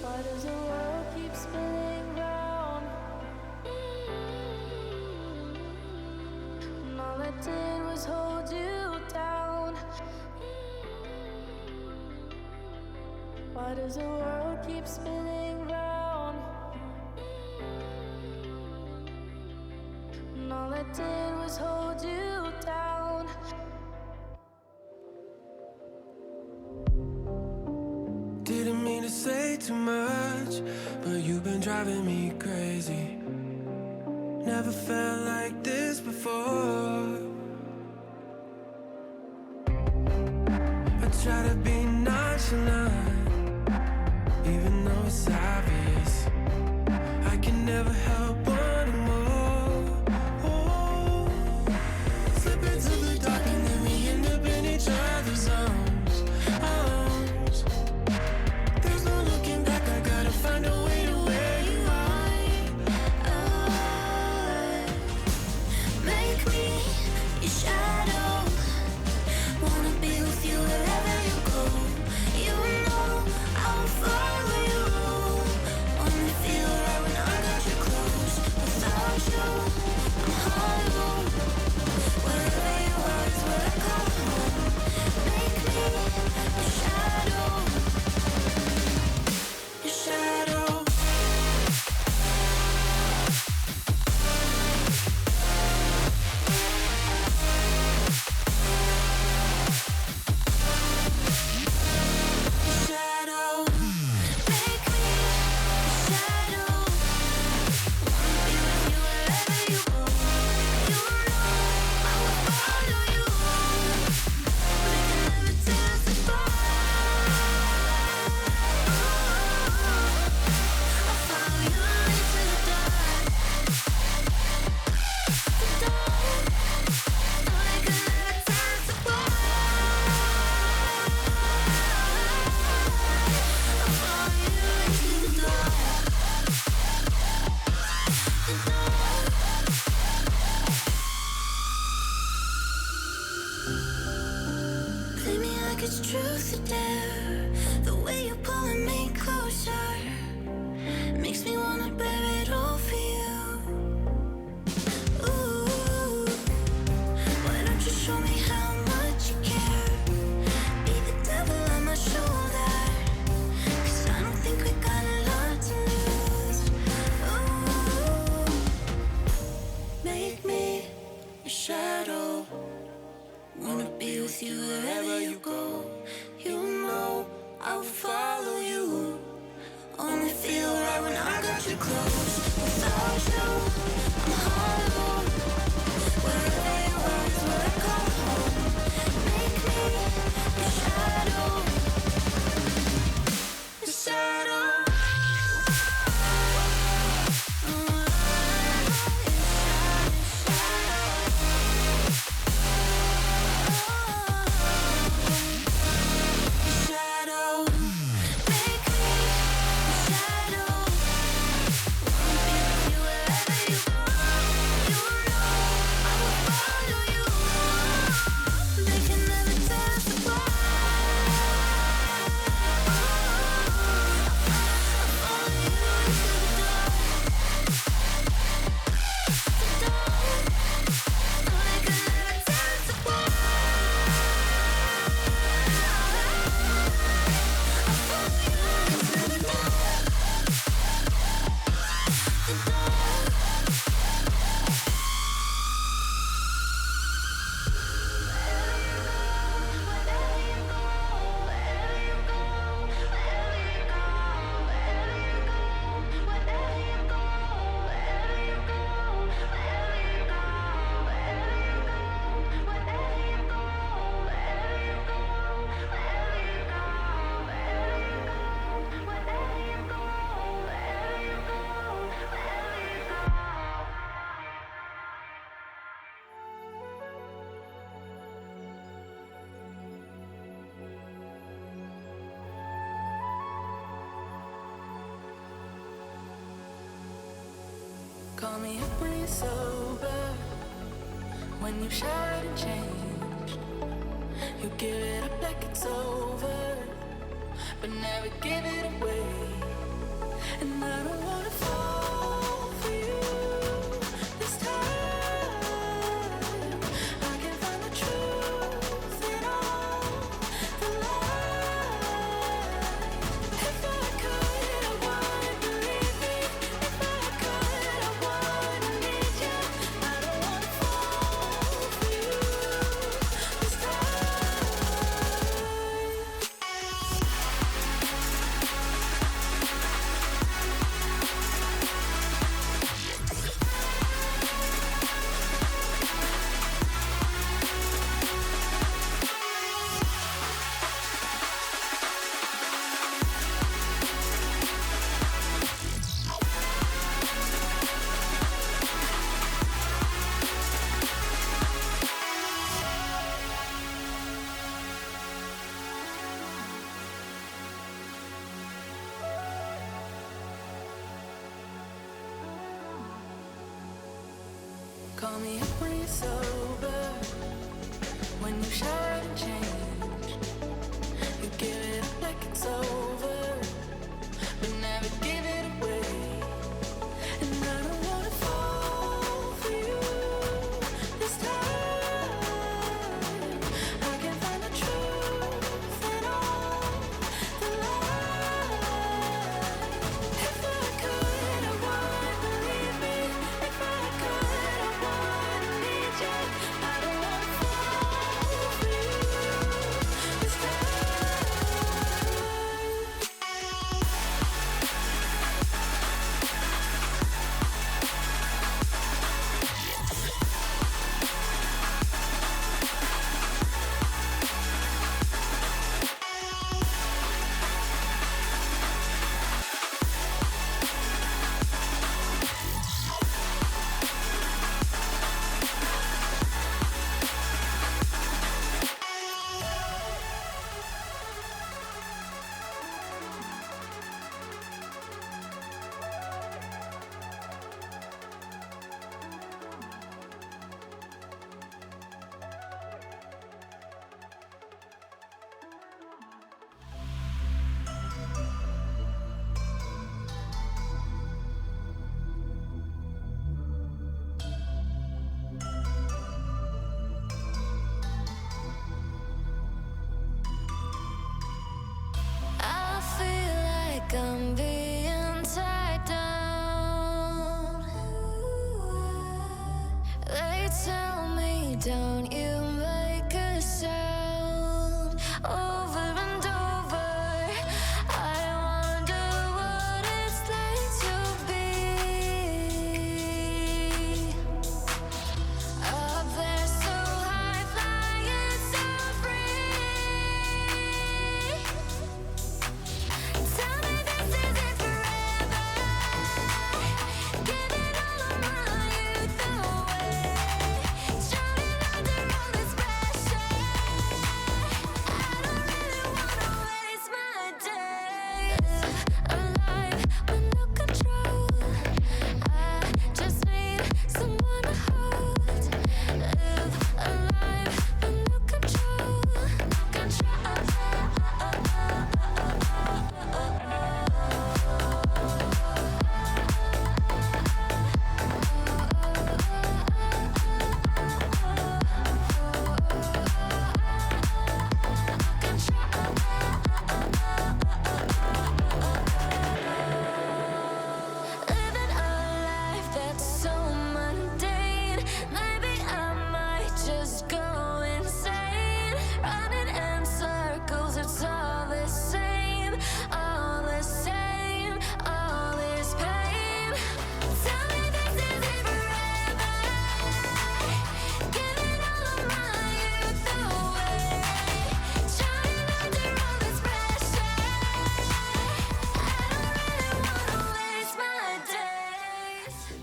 Why does the world keep spinning round? And all I did was hold you down. Why does the world keep spinning round? And all I did was hold you down. Didn't mean to say too much, but you've been driving me crazy. Never felt like this before. I try to be nonchalant, even though it's obvious. I can never help wanting more. Oh, slip into the dark and then we end up in each other's arms. There's no looking back, I gotta find a way to where you are. Make me your shadow. Wanna be with you wherever you go. You know I'll follow you. like it's truth to dare. The way you're pulling me closer makes me wanna bear it all for you. Ooh, why don't you show me how much you care? Be the devil on my shoulder, 'cause I don't think we got a lot to lose. Ooh, make me a shadow. Wanna be with you wherever you go. You know I'll follow you. Only feel right when I got you close. Without you, I'm hollow. Wherever you are is where I call home. Make me a shadow. A shadow. Call me up when you're sober, when you showered and changed. You give it up like it's over, but never give it away. And I don't wanna fall for you this time. I can find the truth in all the lies. If I could, I wanna believe me. If I could, I wanna need you. I don't wanna fall for you this time.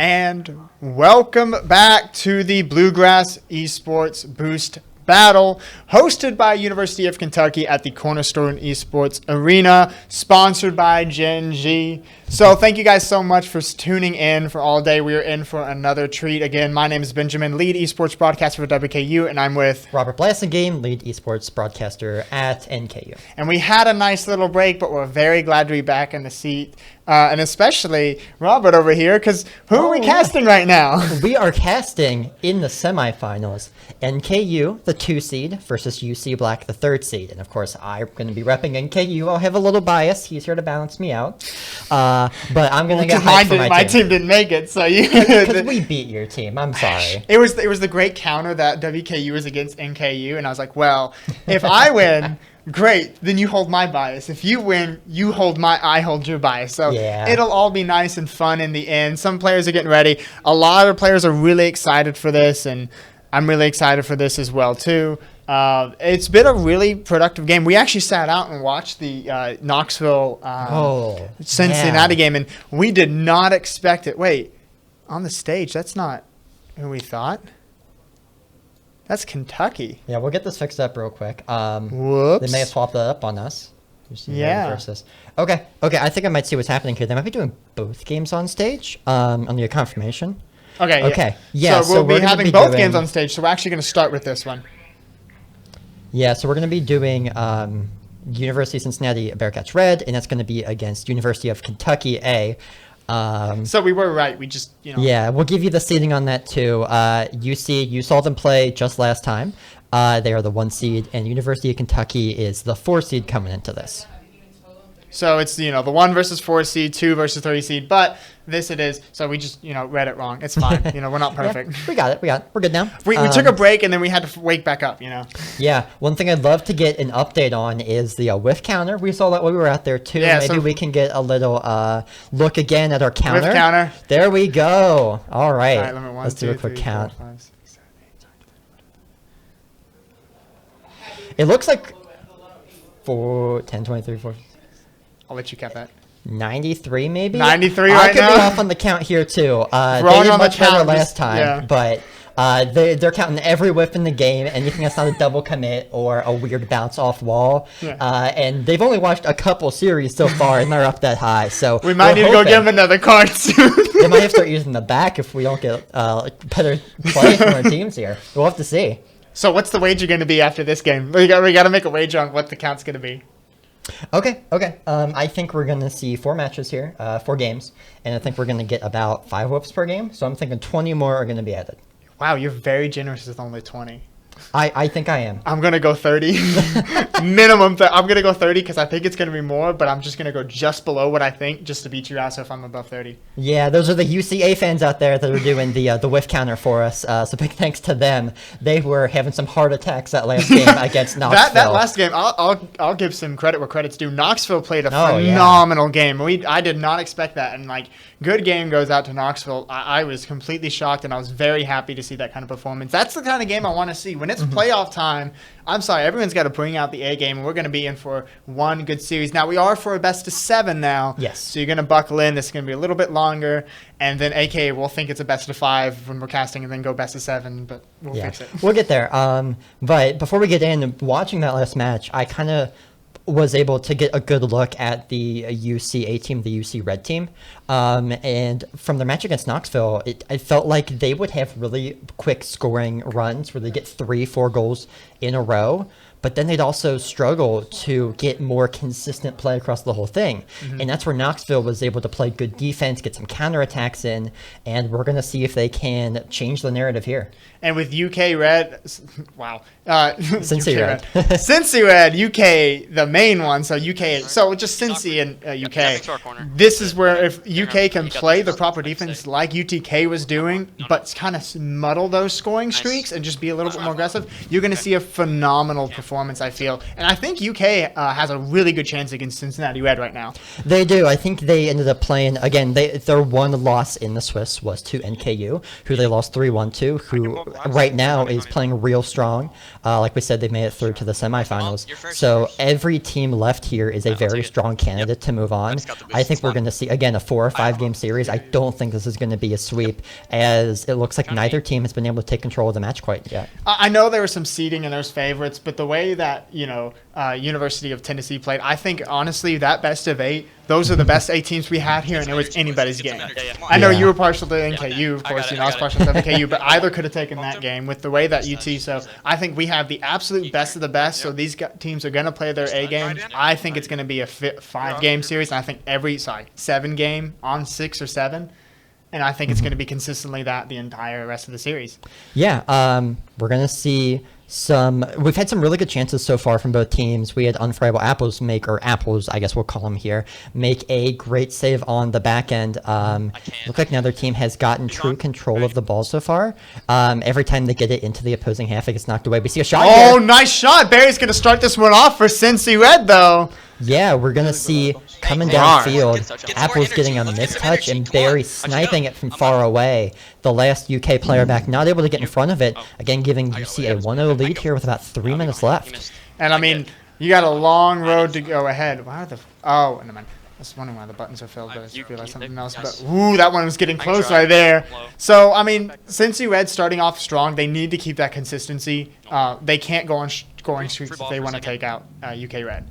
And welcome back to the Bluegrass Esports Boost Battle, hosted by University of Kentucky at the Cornerstone Esports Arena, sponsored by Gen G. So thank you guys so much for tuning in for all day. We are in for another treat. Again, my name is Benjamin, lead esports broadcaster for WKU, and I'm with Robert Blassingame, lead esports broadcaster at NKU. And we had a nice little break, but we're very glad to be back in the seat. And especially Robert over here, because who are we casting right now? We are casting in the semifinals NKU, the 2 seed, versus UC Black, the 3rd seed. And of course, I'm going to be repping NKU. I'll have a little bias. He's here to balance me out. But I'm going to get hyped for my team didn't make it, so you. Because we beat your team. I'm sorry. It was the great counter that WKU was against NKU, and I was like, well, if I win. Great, then you hold my bias. If you win, I hold your bias. So It'll all be nice and fun in the end. Some players are getting ready. A lot of players are really excited for this, and I'm really excited for this as well too. It's been a really productive game. We actually sat out and watched the Knoxville Cincinnati game, and we did not expect it. Wait, on the stage, that's not who we thought. That's Kentucky. Yeah, we'll get this fixed up real quick. Whoops. They may have swapped that up on us. Yeah. Versus. Okay. I think I might see what's happening here. They might be doing both games on stage on the confirmation. Okay. Yeah. So we'll be having both games on stage. So we're actually going to start with this one. Yeah. So we're going to be doing University of Cincinnati Bearcats Red, and that's going to be against University of Kentucky A. So we were right. We just, Yeah, we'll give you the seeding on that too. UC, you saw them play just last time. They are the 1 seed, and University of Kentucky is the 4 seed coming into this. So it's, the 1 versus 4 seed, 2 versus 3 seed, but this it is. So we just, read it wrong. It's fine. We're not perfect. Yeah, we got it. We're good now. We took a break, and then we had to wake back up, Yeah. One thing I'd love to get an update on is the whiff counter. We saw that when we were out there, too. Yeah, Maybe we can get a little look again at our counter. Whiff counter. There we go. All right. All right, Let's do a quick count. 4, 5, 6, 7, 8, 9, 10, 11. It looks like 10, 23, 4. I'll let you cap that. 93 maybe? 93 I right could now? be off on the count here too. They Wrong did on the much better count, last time, yeah. but they're counting every whiff in the game, anything that's not a double commit or a weird bounce off wall. Yeah. And they've only watched a couple series so far, and they're up that high. So we might need to go give them another card soon. They might have to start using the back if we don't get better play from our teams here. We'll have to see. So what's the wager going to be after this game? We got to make a wager on what the count's going to be. Okay. I think we're going to see 4 matches here, 4 games, and I think we're going to get about 5 whips per game. So I'm thinking 20 more are going to be added. Wow, you're very generous with only 20. I think I am. I'm going to go 30. Minimum. I'm going to go 30 because I think it's going to be more, but I'm just going to go just below what I think just to beat you out. So if I'm above 30. Yeah, those are the UCA fans out there that are doing the whiff counter for us. So big thanks to them. They were having some heart attacks that last game against Knoxville. That last game, I'll give some credit where credit's due. Knoxville played a phenomenal game. I did not expect that, and good game goes out to Knoxville. I was completely shocked, and I was very happy to see that kind of performance. That's the kind of game I want to see. When it's playoff time, I'm sorry, everyone's got to bring out the A game, and we're going to be in for one good series. Now, we are for a best of 7 now. Yes. So you're going to buckle in. This is going to be a little bit longer, and then AK will think it's a best of 5 when we're casting, and then go best of 7, but we'll fix it. We'll get there. But before we get in, watching that last match, I kind of was able to get a good look at the UCA team, the UC Red team. And from their match against Knoxville, I felt like they would have really quick scoring runs where they get 3-4 goals in a row. But then they'd also struggle to get more consistent play across the whole thing. And that's where Knoxville was able to play good defense, get some counterattacks in, and we're going to see if they can change the narrative here. And with UK Red, wow. Cincy Red. Cincy Red, UK, the main one. So UK, so just Cincy and UK. This is where if UK can play the proper defense like UTK was doing, but kind of muddle those scoring streaks and just be a little bit more aggressive, you're going to see a phenomenal performance performance, I feel. And I think UK has a really good chance against Cincinnati Red right now. They do. I think they ended up playing, again, their one loss in the Swiss was to NKU, who they lost 3-1 to, who right now is playing real strong. Like we said, they made it through to the semifinals. So every team left here is a very strong candidate to move on. I think we're going to see, again, a 4 or 5 game series. I don't think this is going to be a sweep, as it looks like neither team has been able to take control of the match quite yet. I know there was some seeding and there's favorites, but the way that, University of Tennessee played, I think, honestly, that best of 8, those are the best 8 teams we had here, and it was anybody's game. I know you were partial to NKU, of course, I was partial to NKU, but either could have taken that game with the way that UT, so I think we have the absolute best of the best, so these teams are going to play their A games. I think it's going to be a 5-game series, and I think 7-game on 6 or 7. And I think it's going to be consistently that the entire rest of the series. Yeah, we're going to see we've had some really good chances so far from both teams. We had Unfriable Apples Apples, I guess we'll call them here, make a great save on the back end. Look like neither team has gotten true control of the ball so far. Every time they get it into the opposing half, it gets knocked away. We see a shot here. Nice shot. Barry's going to start this one off for Cincy Red, though. Yeah, we're going to see coming downfield, Apples getting a mistouch and Barry sniping it from far away. The last UK player back not able to get in front of it. Again, giving UC a 1-0 lead here with about 3 minutes left. And I mean, you got a long road to go ahead. Why are the... Oh, never mind. I was wondering why the buttons are filled, but I just realized something else. But, ooh, that one was getting close right there. So, I mean, Cincy Red starting off strong, they need to keep that consistency. They can't go on scoring streaks if they want to take out UK Red.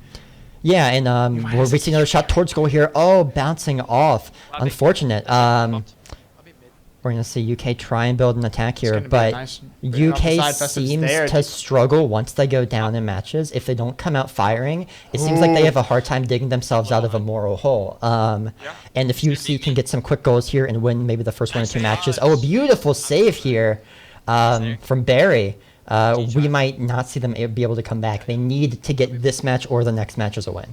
Yeah, and we see another shot towards goal here. Oh, bouncing off. Unfortunate. We're going to see UK try and build an attack here, but UK seems to struggle once they go down in matches. If they don't come out firing, it seems like they have a hard time digging themselves out of a moral hole. And if UC can get some quick goals here and win maybe the first 1 or 2 matches. Oh, a beautiful save here from Barry. We might not see them be able to come back. They need to get this match or the next match as a win.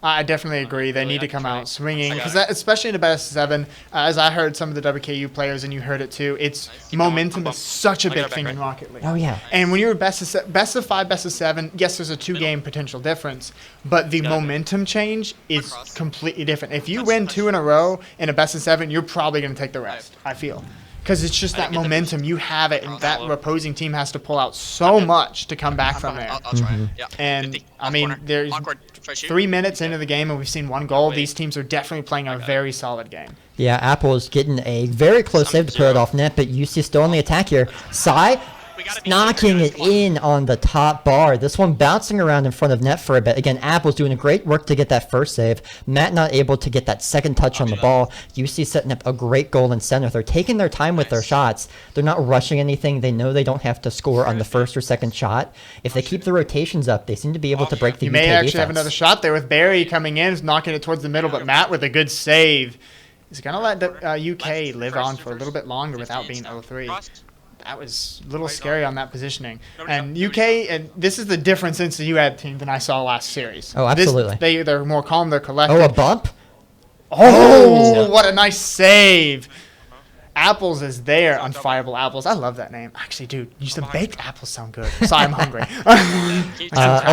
I definitely agree. They need to come out swinging, because especially in a best of 7, as I heard some of the WKU players, and you heard it too, it's momentum is such a big thing in Rocket League. Oh, yeah. And when you're best of 5, best of 7, yes, there's a 2-game potential difference, but the momentum change is completely different. If you win 2 in a row in a best of 7, you're probably going to take the rest, I feel. Because it's just that momentum. You have it, and that opposing team has to pull out so much to come back from there. And, I mean, there's 3 minutes into the game, and we've seen 1 goal. These teams are definitely playing a very solid game. Yeah, Apple's getting a very close save to put it off net, but UC still on the attack here. Sai knocking it in on the top bar. This one bouncing around in front of net for a bit. Again, Apple's doing a great work to get that first save. Matt not able to get that second touch on the ball. UC setting up a great goal in center. They're taking their time with their shots. They're not rushing anything. They know they don't have to score on the first or second shot. If they keep the rotations up, they seem to be able to break the UK defense. You may actually have another shot there with Barry coming in, knocking it towards the middle, but Matt with a good save. He's going to let the UK live on for a little bit longer without being 0-3. That was a little scary on that positioning. And UK, and this is the difference since the U.S. team than I saw last series. Oh, absolutely. They're more calm, they're collected. Oh, a bump? Oh, what a nice save. Apples is there, Unfireable Apples. I love that name. Actually, dude, some baked apples sound good. Sorry, I'm hungry.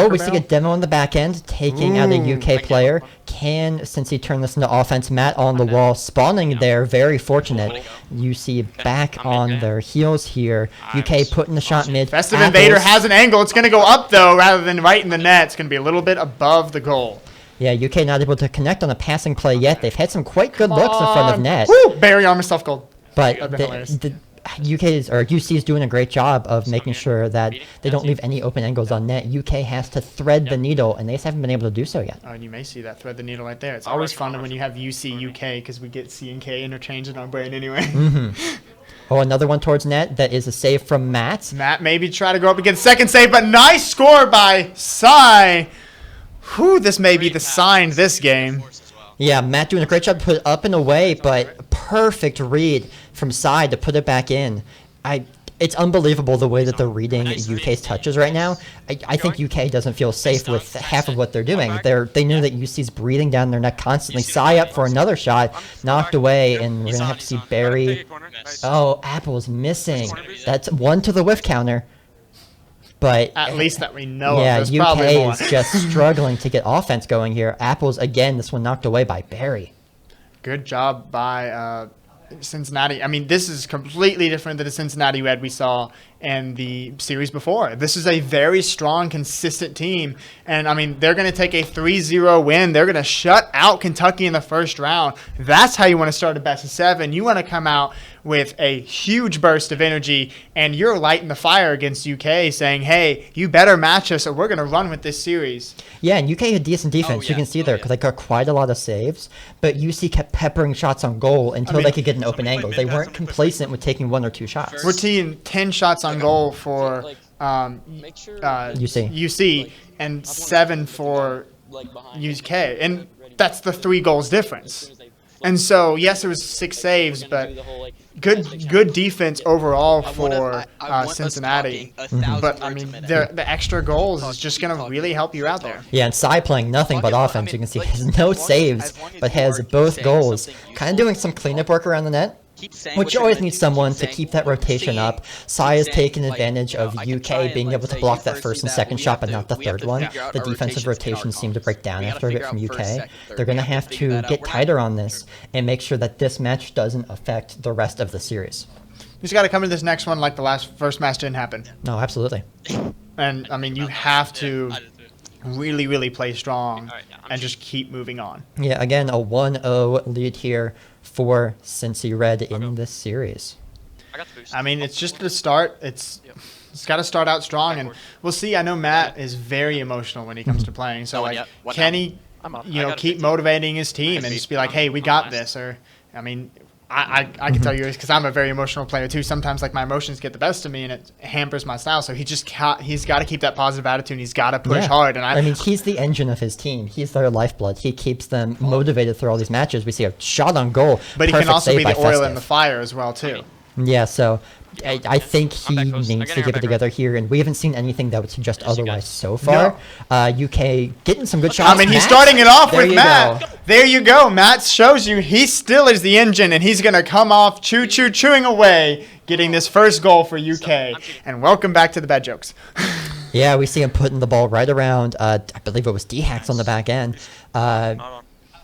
We see a demo on the back end, taking out a UK player. Since he turned this into offense, Matt on the wall, spawning there, very fortunate. You see back on their heels here. UK putting the shot mid. Festive Invader has an angle. It's going to go up, though, rather than right in the net. It's going to be a little bit above the goal. Yeah, UK not able to connect on a passing play yet. They've had some quite good looks in front of net. Woo! Barry on myself goal. But the UC is doing a great job of making sure that they don't leave any open angles on net. UK has to thread the needle, and they just haven't been able to do so yet. Oh, and you may see that thread the needle right there. It's always fun when you have UC UK because we get C and K interchanged in our brain anyway. Oh, another one towards net. That is a save from Matt. Matt maybe try to go up against second save, but nice score by Sai. Whew, this may be the sign this game. Yeah, Matt doing a great job to put it up and away, but perfect read from side to put it back in. It's unbelievable the way that they're reading UK's touches right now. I think UK doesn't feel safe with half of what they're doing. They know that UC's breathing down their neck constantly. Sai up for another shot, knocked away, and we're going to have to see Barry. Oh, Apple's missing. That's 1 to the whiff counter. But At least that we know yeah, of. There's probably more. UK is just struggling to get offense going here. Apples, again, this one knocked away by Barry. Good job by Cincinnati. I mean, this is completely different than the Cincinnati Red we saw in the series before. This is a very strong, consistent team. And, I mean, they're going to take a 3-0 win. They're going to shut out Kentucky in the first round. That's how you want to start a best of 7. You want to come out with a huge burst of energy, and you're lighting the fire against UK, saying, hey, you better match us or we're going to run with this series. Yeah, and UK had decent defense. You can see there because they got quite a lot of saves, but UC kept peppering shots on goal until they could get an open angle. They weren't complacent with taking 1 or 2 shots. We're seeing 10 shots on goal for UC and 7 for UK, and that's the 3 goals difference. And so, yes, it was 6 saves, but good defense overall for Cincinnati. But, I mean, the extra goals is just going to really help you out there. Yeah, and Sai playing nothing but offense. You can see he has no saves, but has both goals. Kind of doing some cleanup work around the net, which you always need someone to keep that rotation up. Sai has taken advantage of UK being able to block that first and second shot, but not the third one. The defensive rotations seem to break down after a bit from UK. They're going to have to get tighter on this and make sure that this match doesn't affect the rest of the series. You just got to come to this next one like the first match didn't happen. No, absolutely. And, I mean, you have to really, really play strong and just keep moving on. Yeah, again, a 1-0 lead here for Cincy Red in this series. I mean, it's just the start. It's got to start out strong, and we'll see. I know Matt is very emotional when he comes to playing, so like, can he, keep motivating his team and just be like, "Hey, we got this"? Or, I mean, I can tell you because I'm a very emotional player too. Sometimes like my emotions get the best of me and it hampers my style. So he's got to keep that positive attitude. And he's got to push hard. And I mean, he's the engine of his team. He's their lifeblood. He keeps them motivated through all these matches. We see a shot on goal, but he can also be the oil in the fire as well too. Yeah, so I think he needs to get it together here, and we haven't seen anything that would suggest otherwise so far. UK getting some good shots. I mean, he's starting it off with Matt. There you go. Matt shows you he still is the engine, and he's going to come off chewing away, getting this first goal for UK. And welcome back to the bad jokes. Yeah, we see him putting the ball right around, I believe it was D-Hacks on the back end.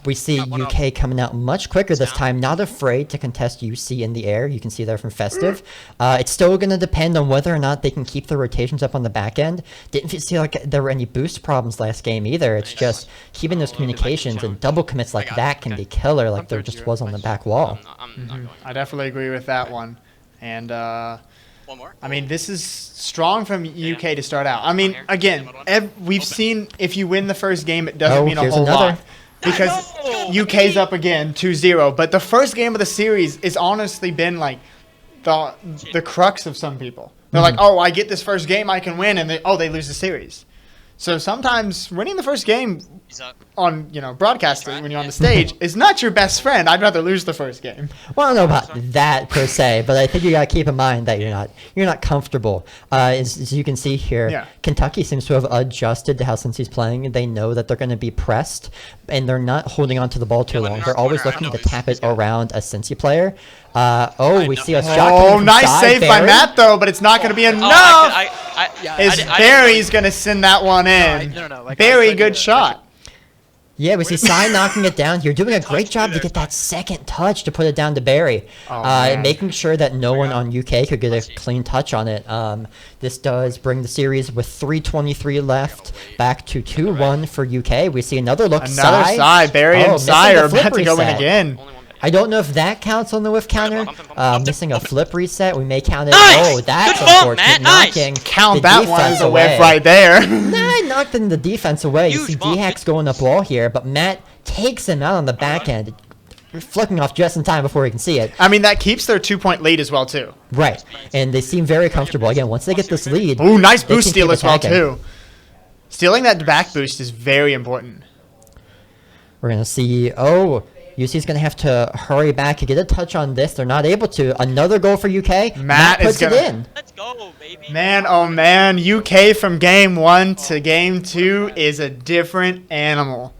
We see UK coming out much quicker this time, not afraid to contest UC in the air. You can see there from Festive. It's still going to depend on whether or not they can keep the rotations up on the back end. Didn't feel like there were any boost problems last game either. It's just keeping those communications, and double commits like that can be killer, like there just was on the back wall. I definitely agree with that one. And I mean, this is strong from UK to start out. I mean, again, we've seen if you win the first game, it doesn't mean a whole lot. Because UK's up again 2-0. But the first game of the series has honestly been like the crux of some people. They're like, oh, I get this first game, I can win. And they lose the series. So sometimes winning the first game on broadcasting when you're on the stage is not your best friend. I'd rather lose the first game. Well, I don't know about that per se, but I think you got to keep in mind that you're not comfortable. As you can see here, Kentucky seems to have adjusted to how Cincy's playing. They know that they're going to be pressed, and they're not holding on to the ball too long. They're always looking to tap it around a Cincy player. We see a shot. Oh, nice save by Matt though, but it's not going to be enough. Barry's going to send that one in. Barry, good shot. Yeah, we see Sai knocking it down here, doing a great job to get that second touch to put it down to Barry, making sure that no one on UK could get a clean touch on it. This does bring the series with 3:23 left back to 2-1 for UK. We see another look. Another Sai. Barry and Sai are about to go in again. I don't know if that counts on the whiff counter. Missing a flip reset. We may count it. Nice! Oh, that's Good ball, unfortunate. Matt. Knocking Count that one as a whiff right there. Nah, knocked in the defense away. You see D-Hacks going up wall here, but Matt takes him out on the back end. Flicking off just in time before he can see it. I mean, that keeps their 2-point lead as well, too. Right. And they seem very comfortable. Again, once they get this lead. Ooh, nice boost steal as well, too. Stealing that back boost is very important. We're going to see, UC's going to have to hurry back and get a touch on this. They're not able to. Another goal for UK. Matt puts it in. Let's go, baby. Man, oh man. UK from game 1 to game 2 is a different animal.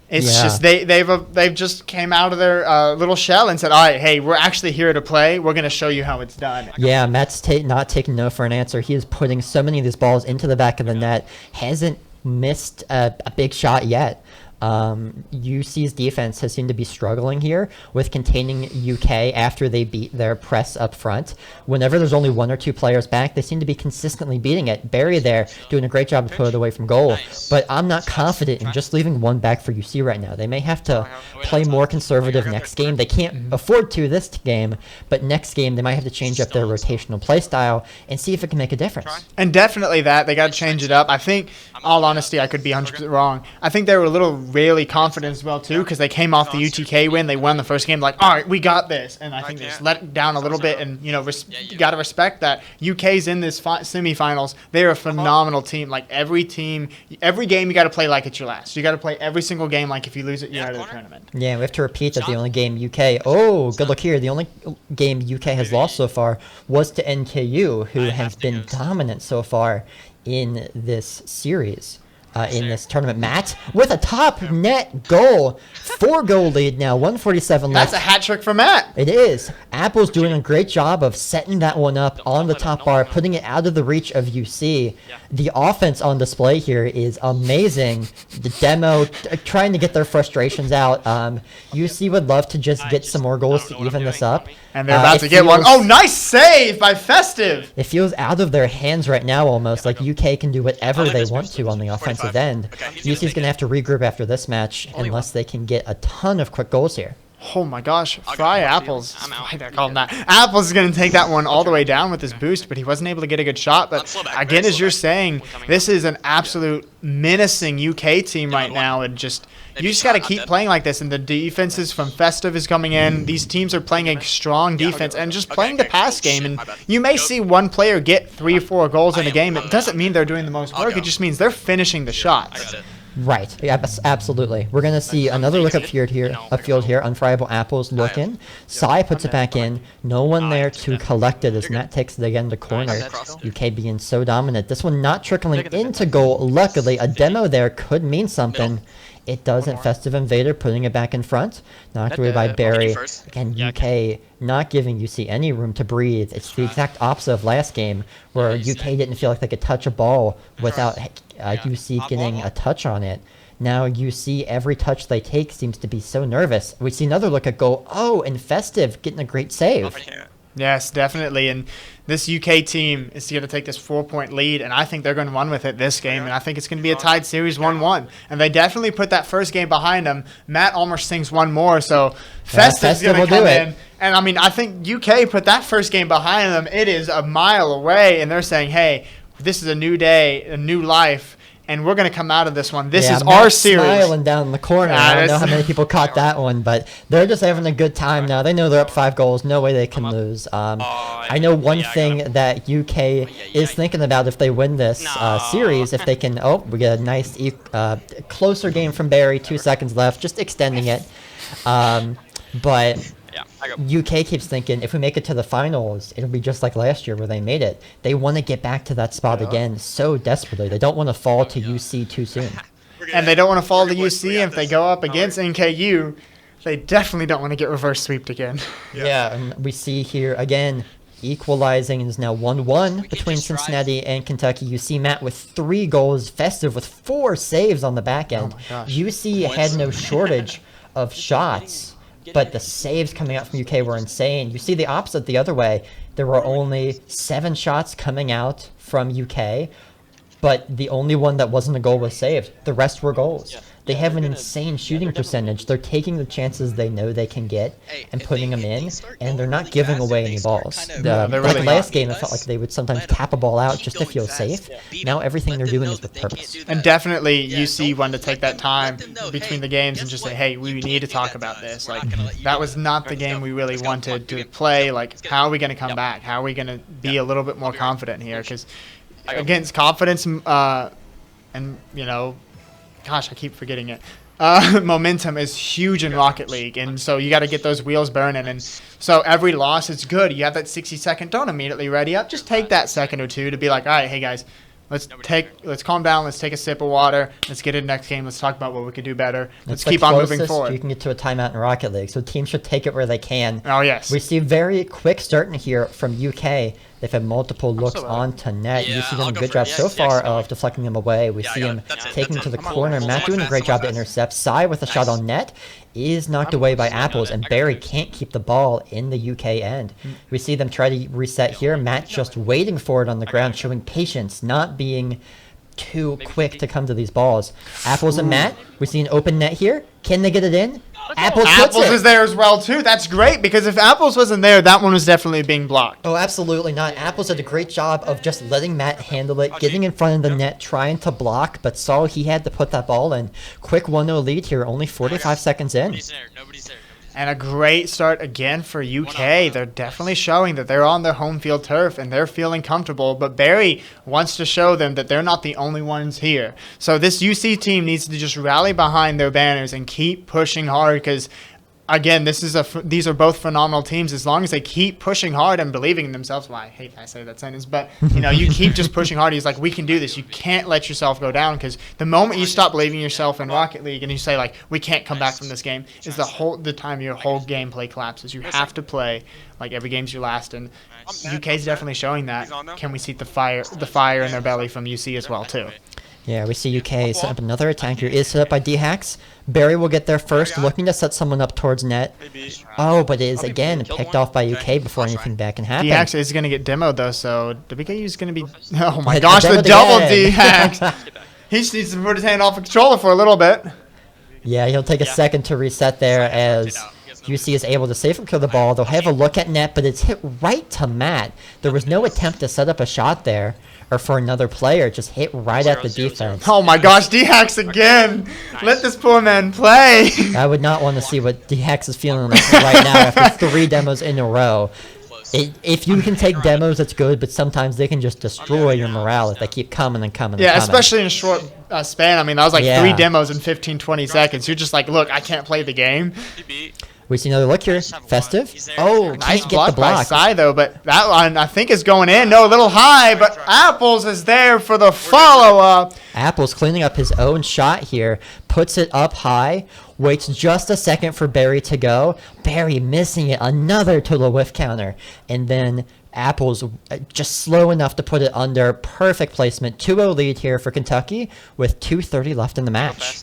It's Yeah. just they've just came out of their little shell and said, all right, hey, we're actually here to play. We're going to show you how it's done. Yeah, Matt's not taking no for an answer. He is putting so many of these balls into the back of the net. Hasn't missed a big shot yet. UC's defense has seemed to be struggling here with containing UK after they beat their press up front. Whenever there's only 1 or 2 players back, they seem to be consistently beating it. Barry there doing a great job to put it away from goal, but I'm not confident in just leaving 1 back for UC right now. They may have to play more conservative next game. They can't afford to this game, but next game they might have to change up their rotational play style and see if it can make a difference. And definitely they got to change it up. I think, all honesty, I could be 100% wrong. I think they were a little really confident as well too, because they came off the UTK win. They won the first game, like, all right, we got this. And I think they just let it down a little bit. And you got to respect that UK's in this semifinals. They're a phenomenal team. Like every game you got to play like it's your last. You got to play every single game like if you lose it, you're out of the tournament. Yeah, we have to repeat that the only game UK. Oh, good look here. The only game UK has lost so far was to NKU, who has been dominant so far in this series. In this tournament. Matt with a top net goal. 4-goal lead now, 147 left. That's a hat trick for Matt. It is. Apple's doing a great job of setting that one up on the top bar, putting it out of the reach of UC. The offense on display here is amazing. The demo trying to get their frustrations out. UC would love to just get some more goals to even this up. And they're about to get one. Oh, nice save by Festive. It feels out of their hands right now almost, like UK can do whatever they want to on the offensive end. UC's going to have to regroup after this match unless they can get a ton of quick goals here. Oh my gosh, Fry Apples. Why did I call him that? Apples is going to take that one all the way down with his boost, but he wasn't able to get a good shot. But again, as you're saying, this is an absolute menacing UK team right now, and you just got to keep playing like this. And the defenses from Festive is coming in. These teams are playing a strong defense and just playing the pass game. And you may see one player get 3 or 4 goals in a game. It doesn't mean they're doing the most work. It just means they're finishing the shots. Right. Yeah, absolutely. We're going to see another look upfield here. Unfriable Apples looking. Sai puts it back in. No one there to collect it as Matt takes it again to corner. UK being so dominant. This one not trickling into goal. Luckily, a demo there could mean something. It doesn't. Festive Invader putting it back in front. Knocked away by Barry. Again, UK not giving UC any room to breathe. It's the exact opposite of last game, where UK didn't feel like they could touch a ball without UC getting a touch on it. Now UC, every touch they take seems to be so nervous. We see another look at goal. Oh, and Festive getting a great save. Yes, definitely. And this UK team is going to take this 4-point lead, and I think they're going to run with it this game, and I think it's going to be a tied series 1-1. And they definitely put that first game behind them. Matt almost sings one more, so Festive's going to come in. And, I mean, I think UK put that first game behind them. It is a mile away, and they're saying, hey, this is a new day, a new life, and we're going to come out of this one. This is our series. Smiling down in the corner. I don't know how many people caught that one, but they're just having a good time now. They know they're up 5 goals. No way they can lose. I know one thing that UK is thinking about if they win this series, if they can. Oh, we get a nice closer game from Barry. 2 seconds left, just extending it. But UK keeps thinking if we make it to the finals, it'll be just like last year where they made it. They want to get back to that spot again so desperately. They don't want to fall to UC too soon. And they don't want to fall to UC. If they go up against NKU, they definitely don't want to get reverse sweeped again. Yeah, and we see here again, equalizing is now 1-1 between Cincinnati and Kentucky. You see Matt with 3 goals, Festive with 4 saves on the back end. UC had no shortage of shots, but the saves coming out from UK were insane. You see the opposite the other way. There were only 7 shots coming out from UK, but the only one that wasn't a goal was saved. The rest were goals. They have an insane shooting percentage. They're taking the chances they know they can get and putting them in, and they're not giving away any balls. Like last game, it felt like they would sometimes tap a ball out just to feel safe. Now everything they're doing is with purpose. And definitely UC wanted to take that time between the games and just say, hey, we need to talk about this. Like, that was not the game we really wanted to play. Like, how are we going to come back? How are we going to be a little bit more confident here? Because against confidence and, you know, gosh, I keep forgetting it. Momentum is huge in Rocket League, and so you got to get those wheels burning. And so every loss is good. You have that 60-second, don't immediately ready up. Just take that second or two to be like, all right, hey guys, Let's calm down. Let's take a sip of water. Let's get into the next game. Let's talk about what we could do better. Let's It's keep the on moving closest forward. You can get to a timeout in Rocket League, so teams should take it where they can. Oh, yes. We see very quick starting here from UK. They've had multiple looks onto net. You see them a good job so far of deflecting them away. We see him taking to the corner. Matt doing a great job to intercept. Sai with a shot on net is knocked away by Apples, and Barry can't keep the ball in the UK end. We see them try to reset here. Matt just waiting for it on the ground, showing patience, not being too quick to come to these balls. Apples and Matt, we see an open net here. Can they get it in? Apples is there as well, too. That's great, because if Apples wasn't there, that one was definitely being blocked. Oh, absolutely not. Apples did a great job of just letting Matt handle it, getting in front of the net, trying to block, but saw he had to put that ball in. Quick 1-0 lead here, only 45 seconds in. Nobody's there. And a great start again for UK. They're definitely showing that they're on their home field turf and they're feeling comfortable. But Barry wants to show them that they're not the only ones here. So this UC team needs to just rally behind their banners and keep pushing hard because, again, these are both phenomenal teams. As long as they keep pushing hard and believing in themselves. Well, I hate that I say that sentence, but you keep just pushing hard. He's like, we can do this. You can't let yourself go down because the moment you stop believing in yourself in Rocket League and you say like, we can't come back from this game, is the time your whole gameplay collapses. You have to play like every game's your last, and UK's definitely showing that. Can we see the fire in their belly from UC as well too? Yeah, we see UK set up another attack here. Is set up by D-Hacks. Barry will get there first, looking to set someone up towards net. Oh, but it is again picked off by UK before anything bad can happen. D-Hacks is going to get demoed though, so WKU is going to be... Oh my gosh, the double D-Hacks! He just needs to put his hand off the controller for a little bit. Yeah, he'll take a second to reset there as UC is able to safely kill the ball. They'll have a look at net, but it's hit right to Matt. There was no attempt to set up a shot there. Or for another player, just hit right at the defense. Oh my gosh, D-Hacks again! Let this poor man play! I would not want to see what D-Hacks is feeling like right now after 3 demos in a row. If you can take demos, it's good, but sometimes they can just destroy your morale if they keep coming and coming and coming. Especially in a short span. I mean, that was like 3 demos in 15, 20 seconds. You're just like, look, I can't play the game. We see another look here. Festive. Oh, nice block by Sai, though, but that one I think is going in. No, a little high, but Apples is there for the follow-up. Apples cleaning up his own shot here. Puts it up high. Waits just a second for Barry to go. Barry missing it. Another total whiff counter. And then Apples just slow enough to put it under. Perfect placement. 2-0 lead here for Kentucky with 2:30 left in the match.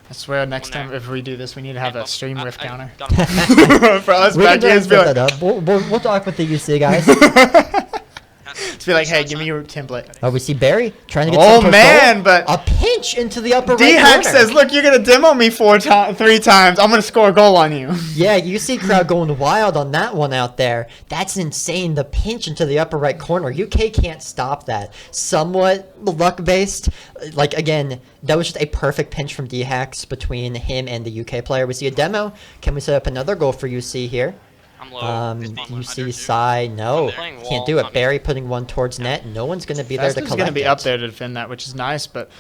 I swear next time if we do this, we need to have a stream riff counter. For us back here, that up. We'll talk with the UC guys. Just be like, hey, give me your template. Oh, we see Barry trying to get some man, but a pinch into the upper right D-Hack says, look, you're going to demo me 3 times. I'm going to score a goal on you. Yeah, you see crowd going wild on that one out there. That's insane. The pinch into the upper right corner. UK can't stop that. Somewhat luck-based. Like, again, that was just a perfect pinch from D-Hacks between him and the UK player. We see a demo. Can we set up another goal for UC here? UC Sai, no, can't do it. Barry putting one towards net. No one's going to be there to collect it. Going to be up there to defend that, which is nice, but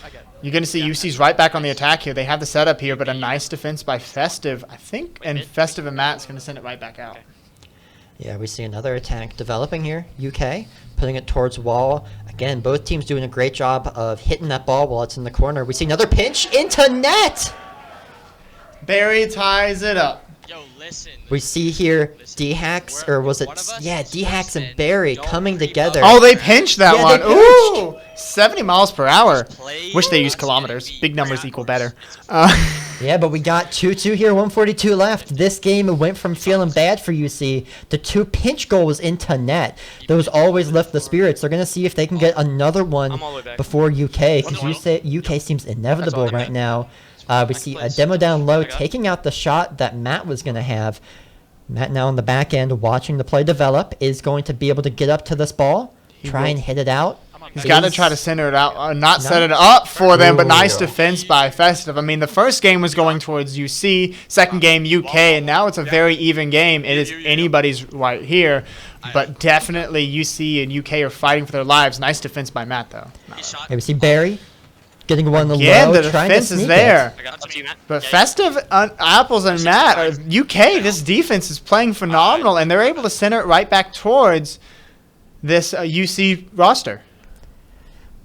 you're going to see UC's right back on the attack here. They have the setup here, but a nice defense by Festive, I think, and Festive and Matt's going to send it right back out. Yeah, we see another attack developing here. UK putting it towards wall. Again, both teams doing a great job of hitting that ball while it's in the corner. We see another pinch into net. Barry ties it up. Yo, listen. We see here D-Hacks, or was it? Yeah, D-Hacks and Barry coming together. Oh, they pinched that one. Ooh, 70 miles per hour. Wish they used kilometers. Big numbers equal better. Yeah, but we got 2-2 here, 142 left. This game went from feeling bad for UC to 2 pinch goals into net. Those always lift the spirits. They're going to see if they can get another one before UK, because UK seems inevitable right now. We see a demo down low taking out the shot that Matt was going to have. Matt now on the back end watching the play develop is going to be able to get up to this ball, try and hit it out. He's got to try to center it out, not set it up for them, but nice defense by Festive. I mean, the first game was going towards UC, second game UK, and now it's a very even game. It is anybody's right here, but definitely UC and UK are fighting for their lives. Nice defense by Matt, though. Here we see Barry getting one low, the defense is there. But Festive, Apples, and Matt, UK, this defense is playing phenomenal, and they're able to center it right back towards this UC roster.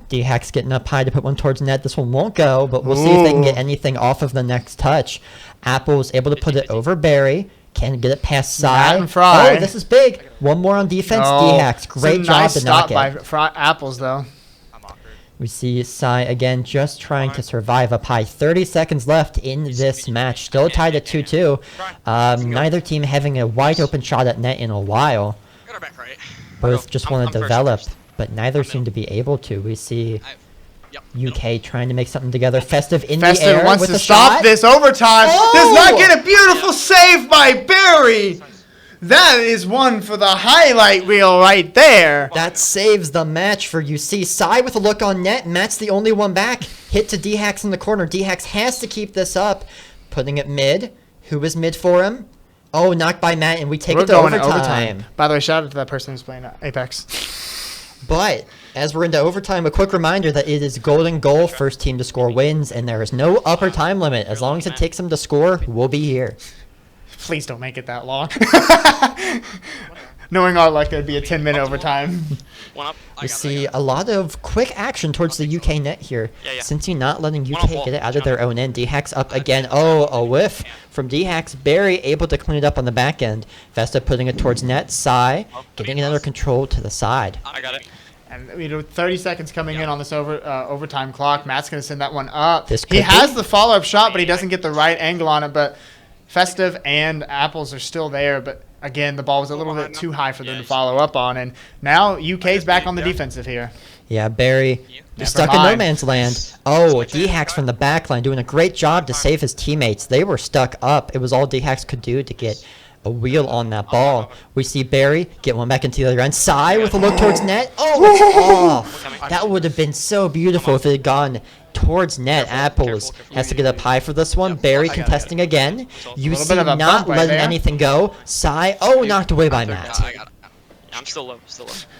D-Hacks getting up high to put one towards net. This one won't go, but we'll see if they can get anything off of the next touch. Apple's able to put it over Barry. Can't get it past Sai. Oh, this is big. One more on defense. D-Hacks. Great job to knock it. By Apples, though. We see Sai again just trying to survive up high. 30 seconds left in this match. Still tied at 2-2. Neither team having a wide open shot at net in a while. Both just want to develop, but neither seem to be able to. We see UK trying to make something together. Festive in the air wants with to a stop shot. this overtime. Does not get a beautiful save by Barry. That is one for the highlight reel right there. That saves the match for UC. Sai with a look on net. Matt's the only one back. Hit to D-Hacks in the corner. D-Hacks has to keep this up. Putting it mid. Who was mid for him? Oh, knocked by Matt, and we take it to overtime. By the way, shout out to that person who's playing Apex. But as we're into overtime, a quick reminder that it is golden goal. First team to score wins, and there is no upper time limit. As long as it takes them to score, we'll be here. Please don't make it that long. Knowing our luck, there'd be a 10-minute overtime. We see a lot of quick action towards the UK net here. Since you're not letting UK get it out of their own end. D-Hacks up again. Oh, a whiff from D-Hacks. Barry able to clean it up on the back end. Vesta putting it towards net. Sai getting it under control to the side. I got it. And 30 seconds coming in on this overtime clock. Matt's going to send that one up. He has the follow-up shot, but he doesn't get the right angle on it. But Festive and Apples are still there, but again, the ball was a little bit too high for them to follow up on, and now UK's back on the defensive here. Yeah, Barry stuck in no man's land. Oh, D-Hacks from the back line doing a great job to save his teammates. They were stuck up. It was all D-Hacks could do to get a wheel on that ball. We see Barry get one back into the other end. Sai with a look towards net. Oh, it's off. That would have been so beautiful if it had gone towards net. Apples has to get up high for this one. Barry contesting again. You see not letting anything go. Sai, knocked away by Matt. I'm still low,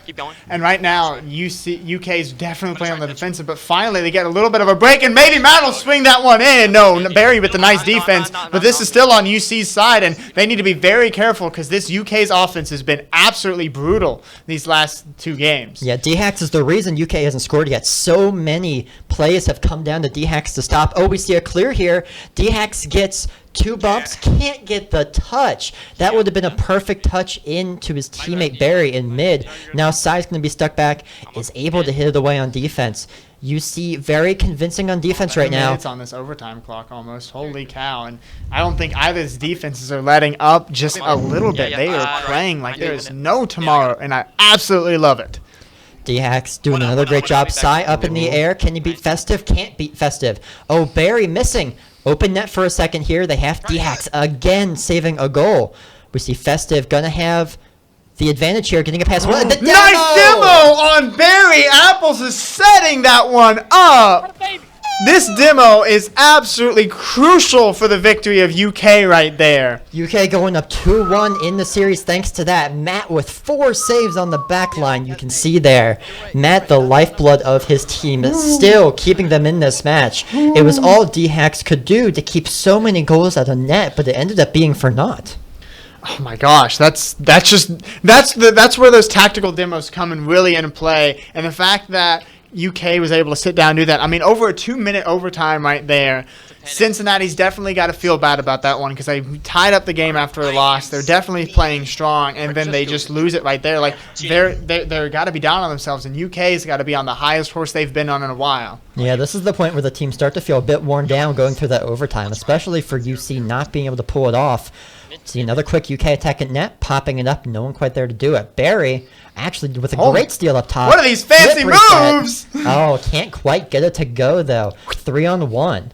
Keep going. And right now, UK's definitely playing on the defensive, but finally they get a little bit of a break, and maybe Matt will swing that one in. No, Barry with the nice defense, but this is still on UC's side, and they need to be very careful because this UK's offense has been absolutely brutal these last two games. Yeah, D-Hacks is the reason UK hasn't scored yet. So many plays have come down to D-Hacks to stop. Oh, we see a clear here. D-Hacks gets two bumps, can't get the touch. That would have been a perfect touch into his teammate Barry in mid. Now Sai's going to be stuck back, is able to hit it away on defense. You see very convincing on defense right now. It's on this overtime clock almost. Holy cow. And I don't think either of his defenses are letting up just a little bit. They are playing like there is no tomorrow, and I absolutely love it. D-Hacks doing another great job. Sai up in the air. Can you beat Festive? Can't beat Festive. Oh, Barry missing. Open net for a second here. They have D-Hacks again saving a goal. We see Festive gonna have the advantage here, getting a pass. Nice demo on Barry. Apples is setting that one up. This demo is absolutely crucial for the victory of UK right there. UK going up 2-1 in the series thanks to that. Matt with 4 saves on the back line. You can see there. Matt, the lifeblood of his team, still keeping them in this match. It was all D-Hacks could do to keep so many goals out of net, but it ended up being for naught. Oh my gosh, that's where those tactical demos come and really into play, and the fact that UK was able to sit down and do that. I mean, over a 2-minute overtime right there. Cincinnati's definitely got to feel bad about that one because they tied up the game after a loss. They're definitely playing strong, and then they just lose it right there. Like they're got to be down on themselves, and UK's got to be on the highest horse they've been on in a while. Yeah, this is the point where the teams start to feel a bit worn down going through that overtime, especially for UC not being able to pull it off. See another quick UK attack at net, popping it up. No one quite there to do it. Barry actually with a great steal up top. What are these fancy moves? Oh, can't quite get it to go though. 3-on-1.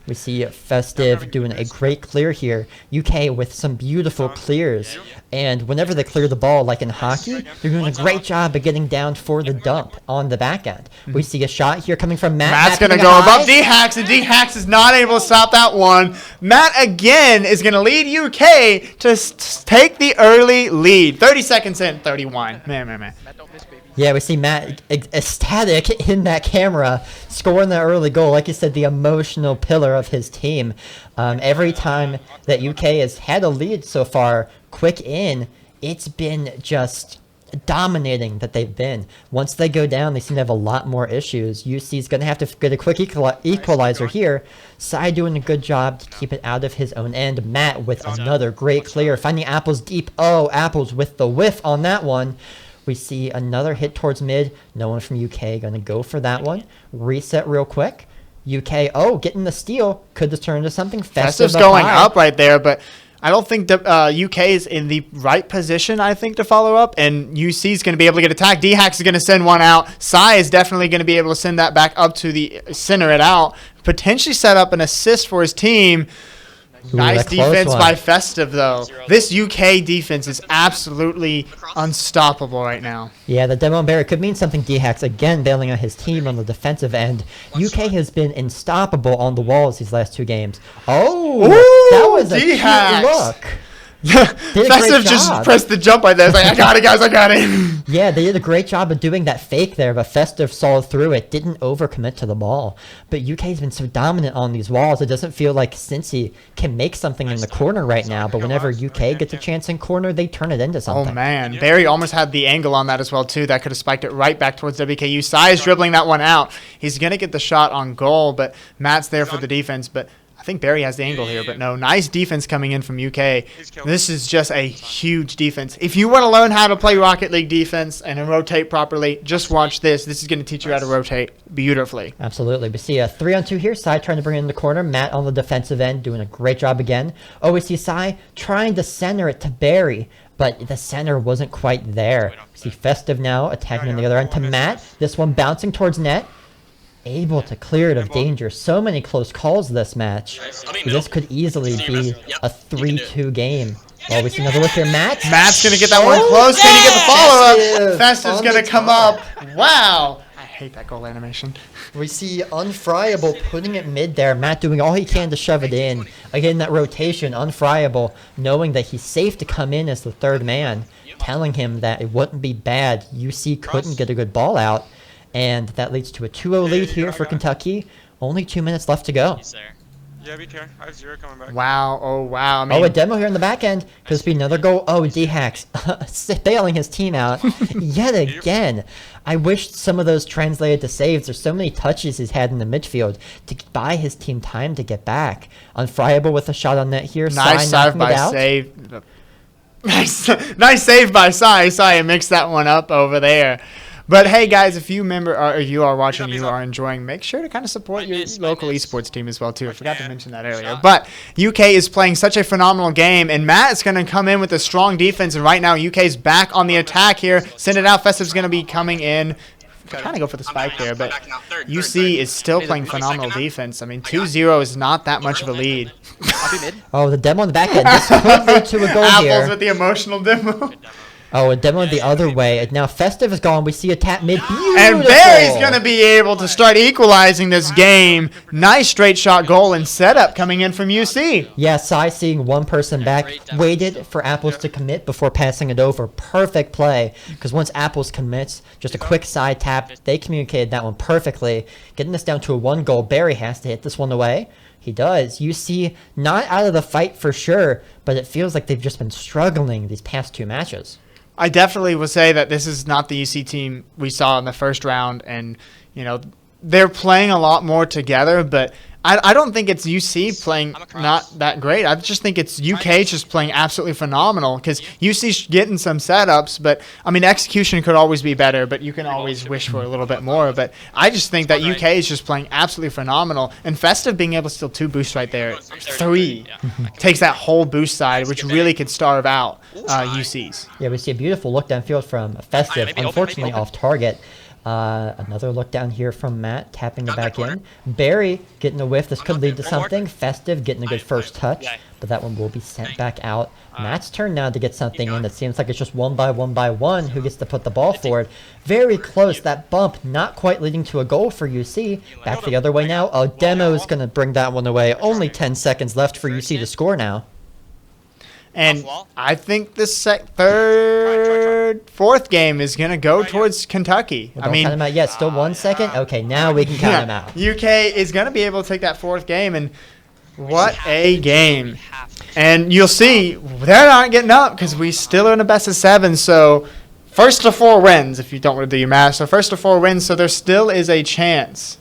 We see Festive doing a great clear here. UK with some beautiful clears. And whenever they clear the ball, like in hockey, they're doing a great job of getting down for the dump on the back end. We see a shot here coming from Matt. Matt's going to go above D-Hacks, and D-Hacks is not able to stop that one. Matt again is going to lead UK to take the early lead. 30 seconds in, 31. Man. Yeah, we see Matt ecstatic in that camera, scoring the early goal. Like you said, the emotional pillar of his team. Every time that UK has had a lead so far, quick in, it's been just dominating that they've been. Once they go down, they seem to have a lot more issues. UC's going to have to get a quick equalizer here. Sai doing a good job to keep it out of his own end. Matt with another great clear, finding Apples deep. Oh, Apples with the whiff on that one. We see another hit towards mid. No one from UK going to go for that one. Reset real quick. UK, getting the steal. Could this turn into something? Festive's going up right there, but I don't think the UK is in the right position, I think, to follow up. And UC is going to be able to get attacked. D-Hax is going to send one out. Sai is definitely going to be able to send that back up to the center it out. Potentially set up an assist for his team. Ooh, nice defense by Festive, though. This UK defense is absolutely unstoppable right now. Yeah, the demo Barry could mean something. D-Hax again bailing out his team on the defensive end. UK has been unstoppable on the walls these last 2 games. Oh, that was a cute look. Festive just pressed the jump right there. It's like, I got it, guys, I got it. Yeah, they did a great job of doing that fake there, but Festive saw through it, didn't overcommit to the ball. But UK's been so dominant on these walls, it doesn't feel like Cincy can make something in the corner right now, but whenever UK gets a chance in corner, they turn it into something. Oh, man. Barry almost had the angle on that as well, too. That could have spiked it right back towards WKU. Sai is dribbling that one out. He's going to get the shot on goal, but Matt's there for the defense, but I think Barry has the angle here, but no, nice defense coming in from UK. This is just a huge defense. If you want to learn how to play Rocket League defense and rotate properly, just watch this. This is going to teach you how to rotate beautifully. Absolutely. We see a 3-on-2 here. Sai trying to bring it in the corner. Matt on the defensive end doing a great job again. Oh, we see Sai trying to center it to Barry, but the center wasn't quite there. We see Festive now attacking on the other end to Matt. This one bouncing towards net. Able to clear it of danger. So many close calls this match. This could easily be a 3-2 game. Well, we see another look here. Matt's going to get that one close. Can he get the follow-up? Festive's going to come up. Wow. I hate that goal animation. We see Unfryable putting it mid there. Matt doing all he can to shove it in. Again, that rotation. Unfryable knowing that he's safe to come in as the third man. Telling him that it wouldn't be bad. UC couldn't get a good ball out. And that leads to a 2-0 lead here for Kentucky. Only 2 minutes left to go. Yeah, be careful. I have 0 coming back. Wow. Oh, wow. I mean, a demo here in the back end. Could this be another goal? Oh, D-Hax bailing his team out yet again. I wish some of those translated to saves. There's so many touches he's had in the midfield to buy his team time to get back. Unfryable with a shot on net here. Nice save by save. Nice save by Sai. Sai mixed that one up over there. But hey, guys, if you remember, or you are watching, you are enjoying, make sure to kind of support your local esports team as well, too. I forgot to mention that earlier. But UK is playing such a phenomenal game, and Matt is going to come in with a strong defense, and right now UK is back on the attack here. Send it out. Festive's going to be coming in. Trying to go for the spike there, but UC is still playing phenomenal defense. I mean, 2-0 is not that much of a lead. Oh, the demo on the back end. This could lead to a goal here. Apples with the emotional demo. Oh, a demo the other way. And now Festive is gone. We see a tap mid. Beautiful. And Barry's going to be able to start equalizing this game. Nice straight shot goal and setup coming in from UC. Yeah, Sai seeing one person back. Waited for Apples to commit before passing it over. Perfect play. Because once Apples commits, just a quick side tap. They communicated that one perfectly. Getting this down to a 1 goal. Barry has to hit this one away. He does. UC not out of the fight for sure, but it feels like they've just been struggling these past 2 matches. I definitely would say that this is not the UC team we saw in the first round, and they're playing a lot more together, but I don't think it's UC playing not that great. I just think it's UK just playing absolutely phenomenal, because UC's getting some setups, but I mean, execution could always be better, but you can always wish for a little bit more. But I just think that UK is just playing absolutely phenomenal, and Festive being able to steal 2 boosts right there, 3, takes that whole boost side, which really could starve out UC's. Yeah, we see a beautiful look downfield from Festive, unfortunately off target. Another look down here from Matt, tapping it back in. Barry getting a whiff. This could lead to something. Festive getting a good first touch, but that one will be sent back out. Matt's turn now to get something in. It seems like it's just 1 by 1 by 1 who gets to put the ball forward. Very close. That bump not quite leading to a goal for UC. Back the other way now. Oh, Demo is going to bring that one away. Only 10 seconds left for UC to score now. And I think the fourth game is going to go towards Kentucky. Well, don't count him out yet. Still 1 second? Okay, now we can count him out. UK is going to be able to take that 4th game, and what a game. And you'll see, they're not getting up because we still are in a best of 7, so first to 4 wins, if you don't want to do your math. So first to 4 wins, so there still is a chance.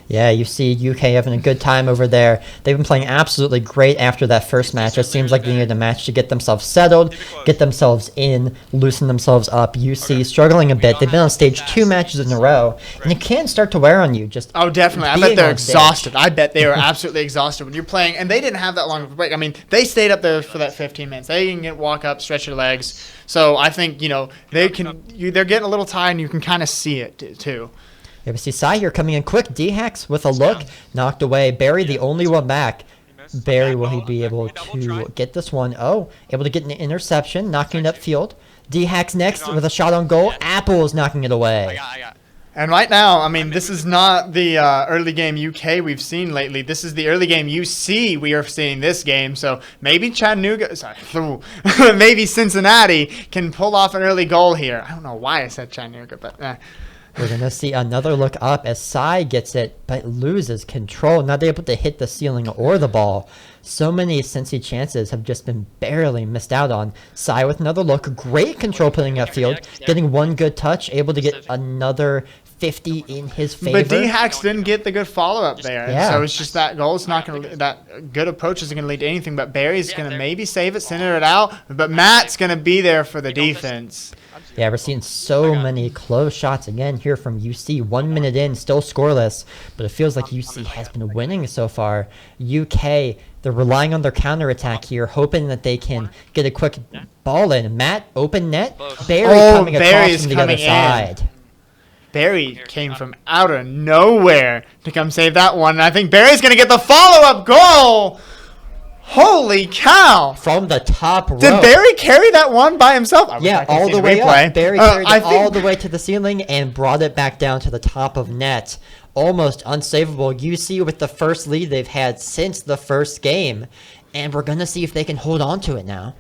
Yeah, you see UK having a good time over there. They've been playing absolutely great after that first match. It seems like they needed a match to get themselves settled, get themselves in, loosen themselves up. UC struggling a bit. They've been on stage 2 matches in a row, and it can start to wear on you. Oh, definitely. I bet they're exhausted. I bet they are absolutely exhausted when you're playing. And they didn't have that long of a break. I mean, they stayed up there for that 15 minutes. They can walk up, stretch their legs. So I think, they're getting a little tired, and you can kind of see it, too. Yeah, we see Sai here coming in quick. D-Hacks with a look. Knocked away. Barry, the only one back. Barry, will he be able to get this one? Oh, able to get an interception, knocking it upfield. D-Hacks next with a shot on goal. Apples knocking it away. And right now, I mean, this is not the early game UK we've seen lately. This is the early game UC we are seeing this game. So maybe maybe Cincinnati can pull off an early goal here. I don't know why I said Chattanooga, but We're going to see another look up as Sai gets it, but loses control, not able to hit the ceiling or the ball. So many Cincy chances have just been barely missed out on. Sai with another look, great control putting upfield, getting one good touch, able to get another 50 in his favor. But D-Hacks didn't get the good follow-up there. Yeah. So it's just that goal is not going to – that good approach isn't going to lead to anything. But Barry's going to maybe save it, center it out. But Matt's going to be there for the defense. Yeah, we're seeing so many close shots again here from UC. 1 minute in, still scoreless, but it feels like UC has been winning so far. UK, they're relying on their counterattack here, hoping that they can get a quick ball in. Matt, open net. Barry coming across from the other side. Barry came from out of nowhere to come save that one. And I think Barry's going to get the follow-up goal. Holy cow! From the top row. Did Barry carry that one by himself? Yeah, all the way up. Barry carried it all the way to the ceiling and brought it back down to the top of net. Almost unsavable. UC with the first lead they've had since the first game. And we're going to see if they can hold on to it now.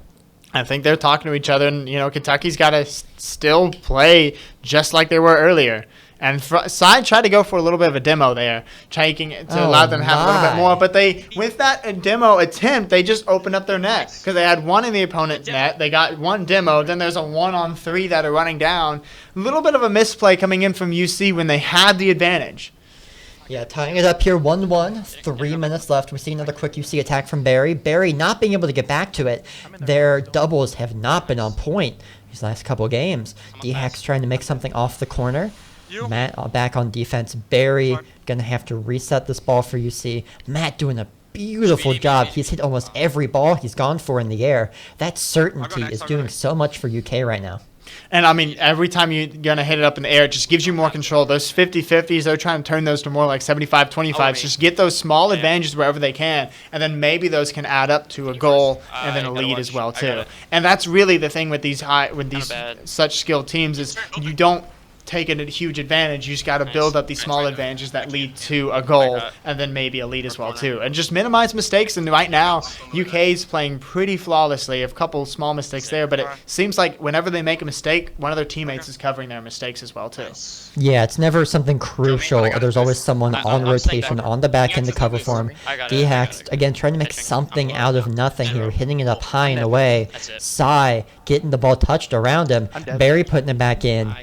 I think they're talking to each other, and, Kentucky's got to still play just like they were earlier. And Side tried to go for a little bit of a demo there, trying to allow them to have a little bit more. But with that demo attempt, they just opened up their net because they had one in the opponent's net. They got one demo. Then there's a 1-on-3 that are running down. A little bit of a misplay coming in from UC when they had the advantage. Yeah, tying it up here 1-1, 3 minutes left. We see another quick UC attack from Barry. Barry not being able to get back to it. Their doubles have not been on point these last couple games. D-Hacks trying to make something off the corner. Matt back on defense. Barry going to have to reset this ball for UC. Matt doing a beautiful job. He's hit almost every ball he's gone for in the air. That certainty is doing so much for UK right now. And, I mean, every time you're going to hit it up in the air, it just gives you more control. Those 50-50s, they're trying to turn those to more like 75-25s. Just get those small advantages wherever they can, and then maybe those can add up to a goal and then a lead as well, too. And that's really the thing with these such skilled teams is you don't take a huge advantage. You just got to build up these small advantages that lead to a goal and then maybe a lead as well too, and just minimize mistakes. And right now UK's playing pretty flawlessly. A couple small mistakes there, but it seems like whenever they make a mistake, one of their teammates is covering their mistakes as well too. Yeah, it's never something crucial. There's always someone on rotation on the back end to cover for him. D-Hacks again trying to make something out of nothing here, hitting it up high and away. Sai getting the ball touched around him. Barry putting it back in.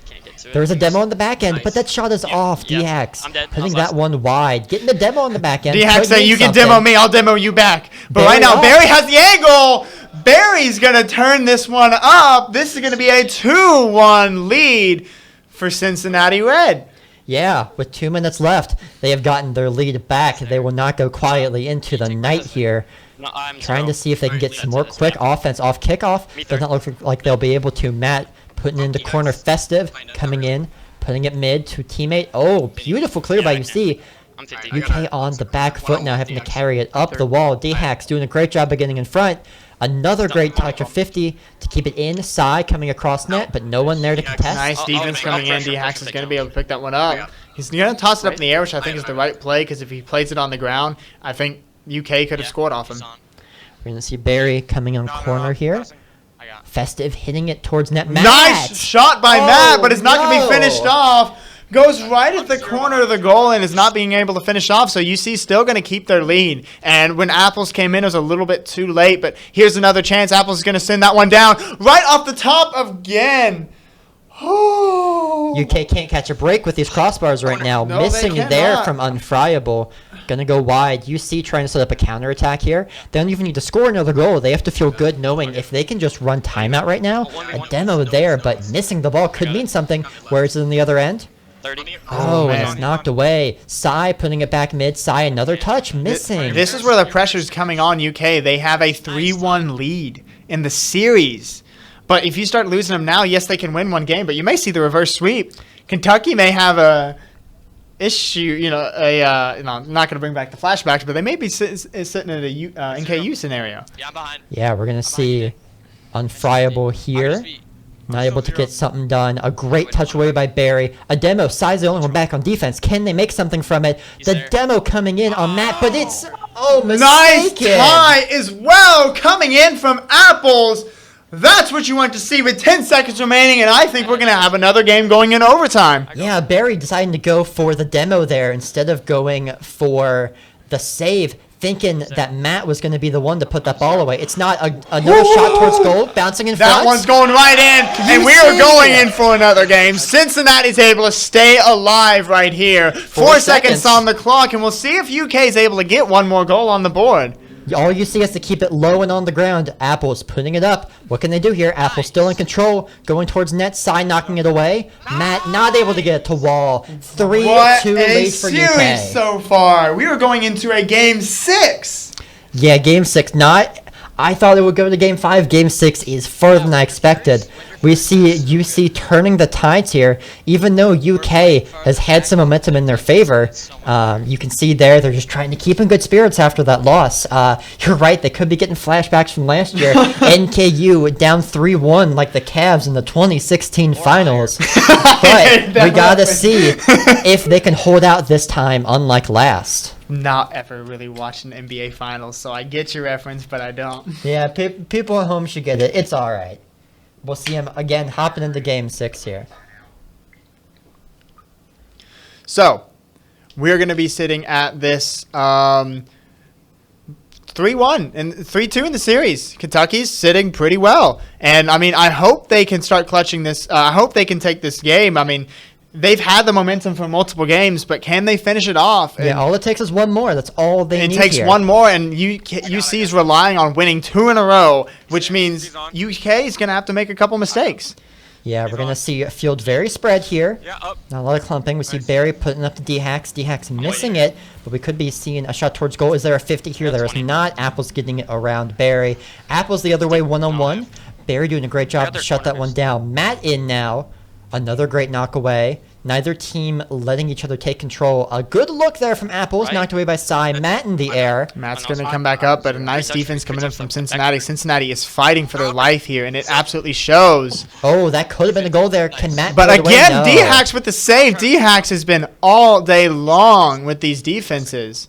There was a demo on the back end, but that shot is off. D-Hacks putting that one wide. Getting the demo on the back end. D-Hacks saying, you can demo me, I'll demo you back. But right now, Barry has the angle. Barry's going to turn this one up. This is going to be a 2-1 lead for Cincinnati Red. Yeah, with 2 minutes left, they have gotten their lead back. They will not go quietly into the night here. Trying to see if they can get some more quick offense off kickoff. Does not look like they'll be able to. Matt putting it into corner. Festive coming in, putting it mid to teammate. Oh, beautiful clear by UC. UK on the back foot now, having to carry it up the wall. D-Hacks doing a great job of getting in front. Another great touch of 50 to keep it inside, coming across net, but no one there to contest. Nice defense coming in. D-Hacks is going to be able to pick that one up. He's going to toss it up in the air, which I think is the right play, because if he plays it on the ground, I think UK could have scored off him. We're going to see Barry coming on corner here. Festive hitting it towards net. Matt. Nice shot by Matt, but it's not going to be finished off. Goes right at the corner of the goal and is not being able to finish off. So UC still going to keep their lead. And when Apples came in, it was a little bit too late. But here's another chance. Apples is going to send that one down right off the top again. UK can't catch a break with these crossbars right now. No, they Missing there cannot. from Unfriable. Gonna go wide. UC trying to set up a counterattack here. They don't even need to score another goal. They have to feel good knowing if they can just run timeout right now. A demo there, but missing the ball could mean something. Where is it on the other end? 30. Oh, and man. it's knocked away. Sai putting it back mid. Sai another touch. Missing. This is where the pressure's coming on UK. They have a 3-1 lead in the series. But if you start losing them now, yes, they can win one game, but you may see the reverse sweep. Kentucky may have a issue, I'm not going to bring back the flashbacks, but they may be sitting at a NKU scenario. Yeah, I'm behind. Yeah, we're going to see Unfriable here. Not able to get something done. A great touch away by Barry. A demo. Sai's the only one back on defense. Can they make something from it? The demo coming in on that, but it's Nice mistaken. tie as well coming in from Apples. That's what you want to see with 10 seconds remaining, and I think we're going to have another game going in overtime. Yeah, Barry deciding to go for the demo there instead of going for the save, thinking that Matt was going to be the one to put that ball away. It's not another shot towards goal, bouncing in front. That one's going right in, and we are going in for another game. Cincinnati's able to stay alive right here. 4 seconds on the clock, and we'll see if UK is able to get one more goal on the board. All you see is to keep it low and on the ground. Apple's putting it up. What can they do here? Apple's still in control, going towards net. Sai knocking it away. Matt not able to get it to wall. 3-2 What a lead for UK. series so far. We are going into a game 6. Yeah, game 6. I thought it would go to game 5. Game 6 is further than I expected. We see UC turning the tides here, even though UK has had some momentum in their favor. You can see there they're just trying to keep in good spirits after that loss. You're right, they could be getting flashbacks from last year. NKU down 3-1 like the Cavs in the 2016 finals. But we gotta see if they can hold out this time, unlike last. Not ever really watching NBA finals, so I get your reference, but I don't. Yeah, people at home should get it. It's all right. We'll see him again hopping into game 6 here. So, we're going to be sitting at this 3-1 and 3-2 in the series. Kentucky's sitting pretty well. And, I hope they can start clutching this. I hope they can take this game. They've had the momentum for multiple games, but can they finish it off? Yeah, all it takes is one more. That's all they need. It takes one more, and UC is relying on winning 2 in a row, which means UK is going to have to make a couple mistakes. Yeah, we're going to see a field very spread here. Yeah, up. Not a lot of clumping. We see Barry putting up the D-Hacks. D-Hacks missing it, but we could be seeing a shot towards goal. Is there a 50 here? There is not. Apple's getting it around Barry. Apple's the other way, one-on-one. Barry doing a great job to shut that one down. Matt in now. Another great knock away. Neither team letting each other take control. A good look there from Apples, knocked away by Sai. Matt in the air. Matt's going to come back up, but a nice defense coming in from Cincinnati. Cincinnati is fighting for their life here, and it absolutely shows. Oh, that could have been a goal there. Can Matt But put it away? again, No. D-Hacks with the save. D-Hacks has been all day long with these defenses.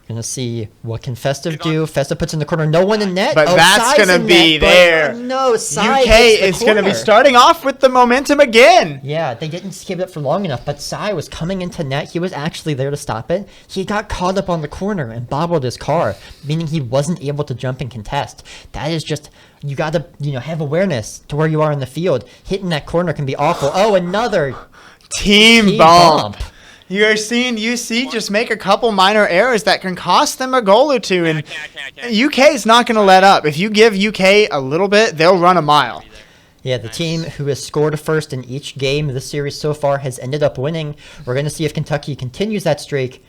Gonna see what can Festive do. Festive puts in the corner. No one in net. But that's Sai's going to in be net, but there. No, Sai UK hits the is going to be corner. starting off with the momentum again. Yeah, they didn't keep it up for long enough, but Sai was coming into net. He was actually there to stop it. He got caught up on the corner and bobbled his car, meaning he wasn't able to jump and contest. That is just, you got to have awareness to where you are in the field. Hitting that corner can be awful. Oh, another Team bump. You're seeing UC just make a couple minor errors that can cost them a goal or two, and UK is not going to let up. If you give UK a little bit, they'll run a mile. Yeah, the team who has scored a first in each game of the series so far has ended up winning. We're going to see if Kentucky continues that streak.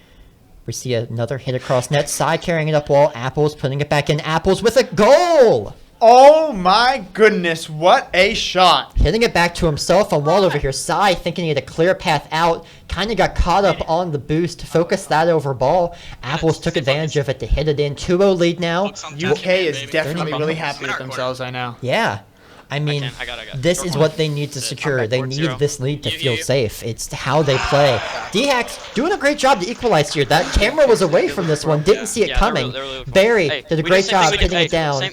We see another hit across net. Sai carrying it up wall. Apples putting it back in. Apples with a goal! Oh my goodness, what a shot. Hitting it back to himself on wall over here. Sai thinking he had a clear path out. Kind of got caught up on the boost. Focused that over ball. Apples took advantage of it to hit it in. 2-0 lead now. UK is definitely really happy with themselves right now. Yeah. I mean, this is what they need to secure. They need this lead to feel safe. It's how they play. D-Hacks doing a great job to equalize here. That camera was away from this one. Didn't see it coming. Barry did a great job hitting it down.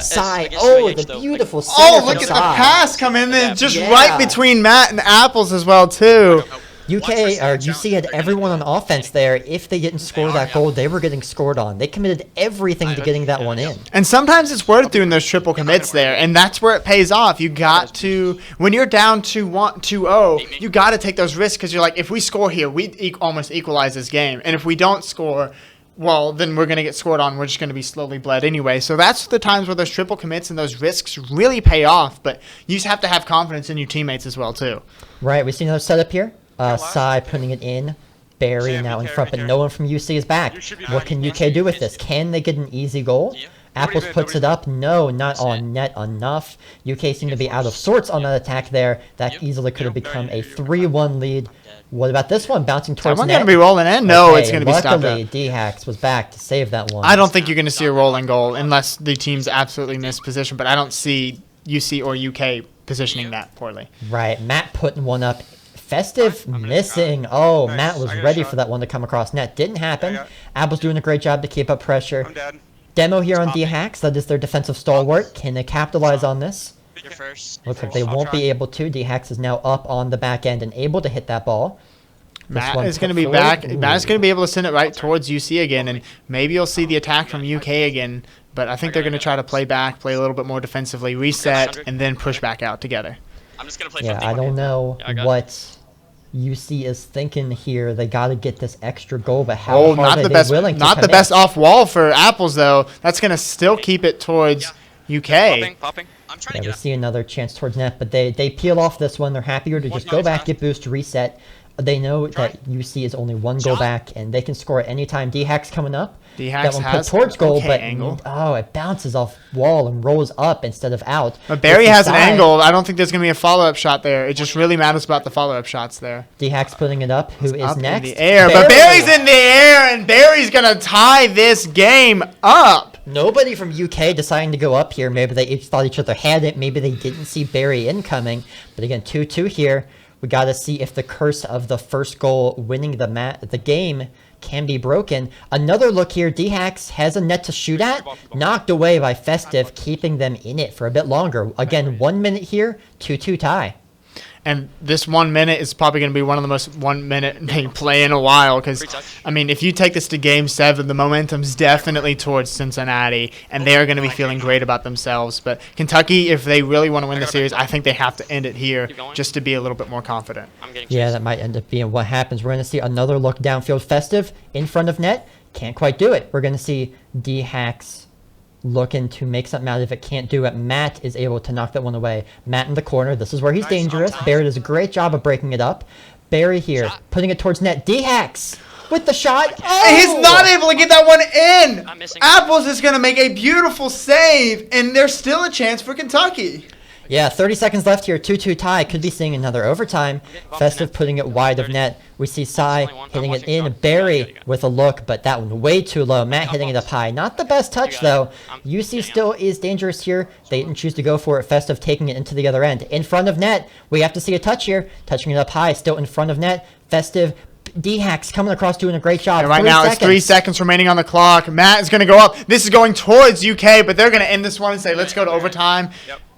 Sai. Oh, the beautiful center Oh, from look at the Sai. pass come in there, just right between Matt and Apples as well, too. UK or UC had everyone on offense there. If they didn't score that goal, they were getting scored on. They committed everything to getting that one in. And sometimes it's worth doing those triple commits there, and that's where it pays off. You got to, when you're down 2-0, you got to take those risks because you're like, if we score here, we almost equalize this game. And if we don't score, well, then we're going to get scored on. We're just going to be slowly bled anyway. So that's the times where those triple commits and those risks really pay off. But you just have to have confidence in your teammates as well, too. Right. We see another setup here. Sai putting it in. Barry now in front, but no one from UC is back. What can UK do with this? Can they get an easy goal? Apples puts it up. No, not on net enough. UK seem to be out of sorts on that attack there. That easily could have become a 3-1 lead. What about this one? Bouncing towards Someone net. going to be rolling in? No, it's going to be stopped. Luckily, D-Hacks was back to save that one. I don't think you're going to see a rolling goal unless the team's absolutely missed position, but I don't see UC or UK positioning that poorly. Right. Matt putting one up. Festive missing. Oh, Matt was ready for that one to come across net. Didn't happen. Apple's doing a great job to keep up pressure. Demo here on D-Hacks. That is their defensive stalwart. Can they capitalize on this? Looks like they won't be able to. D-Hacks is now up on the back end and able to hit that ball. Matt is going to be back. Matt is going to be able to send it right towards UC again, and maybe you'll see the attack from UK again. But I think they're going to try to play back, play a little bit more defensively, reset, and then push back out together. Yeah, I don't know what UC is thinking here. They got to get this extra goal, but how hard are they willing to not the commit? best off wall for Apples, though. That's going to still keep it towards UK. Popping. I'm trying Yeah, we see another chance towards net, but they peel off this one. They're happier to just go back, get boost, reset. They know that UC is only one goal back, and they can score at any time. D-Hacks coming up. D-Hacks that one has put towards goal, but angle. Oh, it bounces off wall and rolls up instead of out. But Barry has an angle. I don't think there's going to be a follow-up shot there. It just really matters about the follow-up shots there. D-Hacks putting it up. Who is up next? In the air, but Barry's in the air, and Barry's going to tie this game up. Nobody from UK deciding to go up here. Maybe they each thought each other had it. Maybe they didn't see Barry incoming. But again, 2-2 here. We got to see if the curse of the first goal winning the game can be broken. Another look here. D-Hacks has a net to shoot at. Knocked away by Festive, keeping them in it for a bit longer. Again, 1 minute here. 2-2 tie. And this 1 minute is probably going to be one of the most 1 minute they play in a while. Because, I mean, if you take this to Game 7, the momentum's definitely towards Cincinnati. And they're going to be feeling great about themselves. But Kentucky, if they really want to win the series, I think they have to end it here just to be a little bit more confident. Yeah, that might end up being what happens. We're going to see another look downfield. Festive in front of net. Can't quite do it. We're going to see D-Hacks looking to make something out of it. Can't do it. Matt is able to knock that one away. Matt in the corner. This is where he's dangerous. Barry does a great job of breaking it up. Barry here, putting it towards net. D-Hacks with the shot. Oh! He's not able to get that one in. Apples is going to make a beautiful save, and there's still a chance for Kentucky. Yeah, 30 seconds left here. 2-2 tie. Could be seeing another overtime. Festive putting it wide of net. We see Sai hitting it in. Barry with a look, but that one way too low. Matt hitting it up high. Not the best touch, though. UC still is dangerous here. They didn't choose to go for it. Festive taking it into the other end. In front of net. We have to see a touch here. Touching it up high. Still in front of net. Festive. D-Hacks coming across doing a great job. And right now, it's 3 seconds remaining on the clock. Matt is going to go up. This is going towards UK, but they're going to end this one and say, let's go to overtime.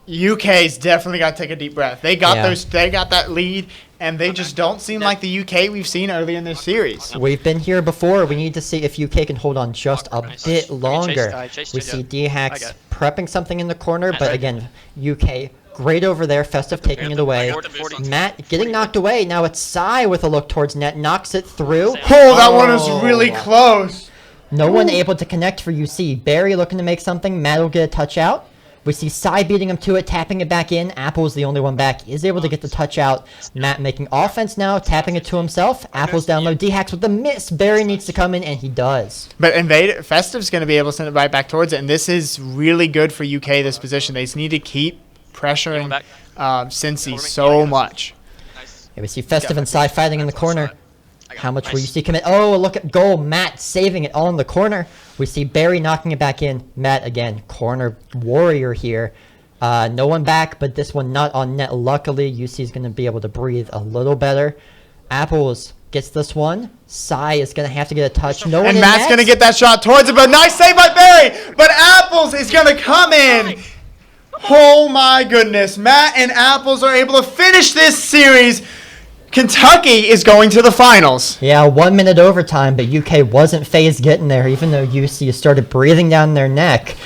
UK's definitely got to take a deep breath. They got they got that lead, and they just don't seem like the UK we've seen early in this series. We've been here before. We need to see if UK can hold on just a bit longer. We see D-Hacks prepping something in the corner, but again, UK great over there. Festive taking it away. Matt getting knocked away. Now it's Sai with a look towards net. Knocks it through. Oh, that one was really close. No one able to connect for UC. Barry looking to make something. Matt will get a touch out. We see Sai beating him to it, tapping it back in. Apple's the only one back. Is able to get the touch out. Matt making offense now, tapping it to himself. Apple's down low. D-Hacks with the miss. Barry needs to come in, and he does. But Festive's going to be able to send it right back towards it, and this is really good for UK, this position. They just need to keep pressuring Cincy so much. Yeah, we see Festive and Sai fighting in the corner. How much will you see commit? Oh, look at goal. Matt saving it all in the corner. We see Barry knocking it back in. Matt again, corner warrior here. No one back, but this one not on net. Luckily, UC is going to be able to breathe a little better. Apples gets this one. Sai is going to have to get a touch. No one and in Matt's going to get that shot towards it, but nice save by Barry. But Apples is going to come in. Oh, my goodness. Matt and Apples are able to finish this series. Kentucky is going to the finals. Yeah, 1 minute overtime, but UK wasn't phased getting there, even though UC started breathing down their neck.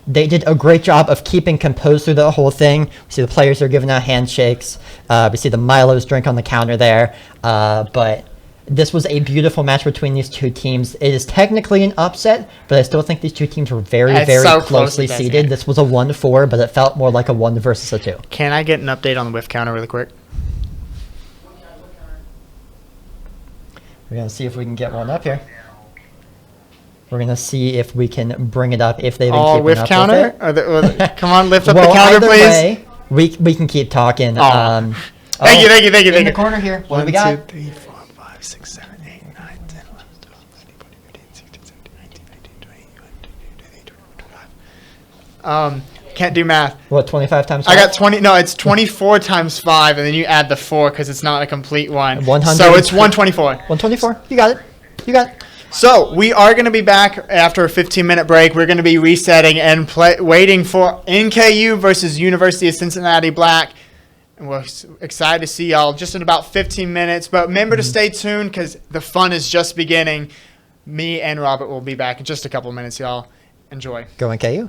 They did a great job of keeping composed through the whole thing. We see the players are giving out handshakes. We see the Milo's drink on the counter there. But this was a beautiful match between these two teams. It is technically an upset, but I still think these two teams were very, very so closely close, seeded. This was a 1-4, but it felt more like a 1 versus a 2. Can I get an update on the whiff counter really quick? We're going to see if we can get one up here. We're going to see if we can bring it up if they've been keeping whiff up counter? with it. Come on, lift up Well, the counter, either please. way, we can keep talking. Thank you. In the corner here. What do we got? 1, 2, 3, 4, 5, 6, 7, 8, 9, 10, 11, 12, 13, 14, 15, 16, 17, 18, 19, 20, 21, 22, 25. Can't do math. What, 25 times 5? I got 20. No, it's 24 times 5, and then you add the 4 because it's not a complete one. 100. So it's 124. 124. You got it. You got it. So we are going to be back after a 15-minute break. We're going to be resetting and waiting for NKU versus University of Cincinnati Black. And we're excited to see y'all just in about 15 minutes. But remember to stay tuned because the fun is just beginning. Me and Robert will be back in just a couple minutes, y'all. Enjoy. Go NKU.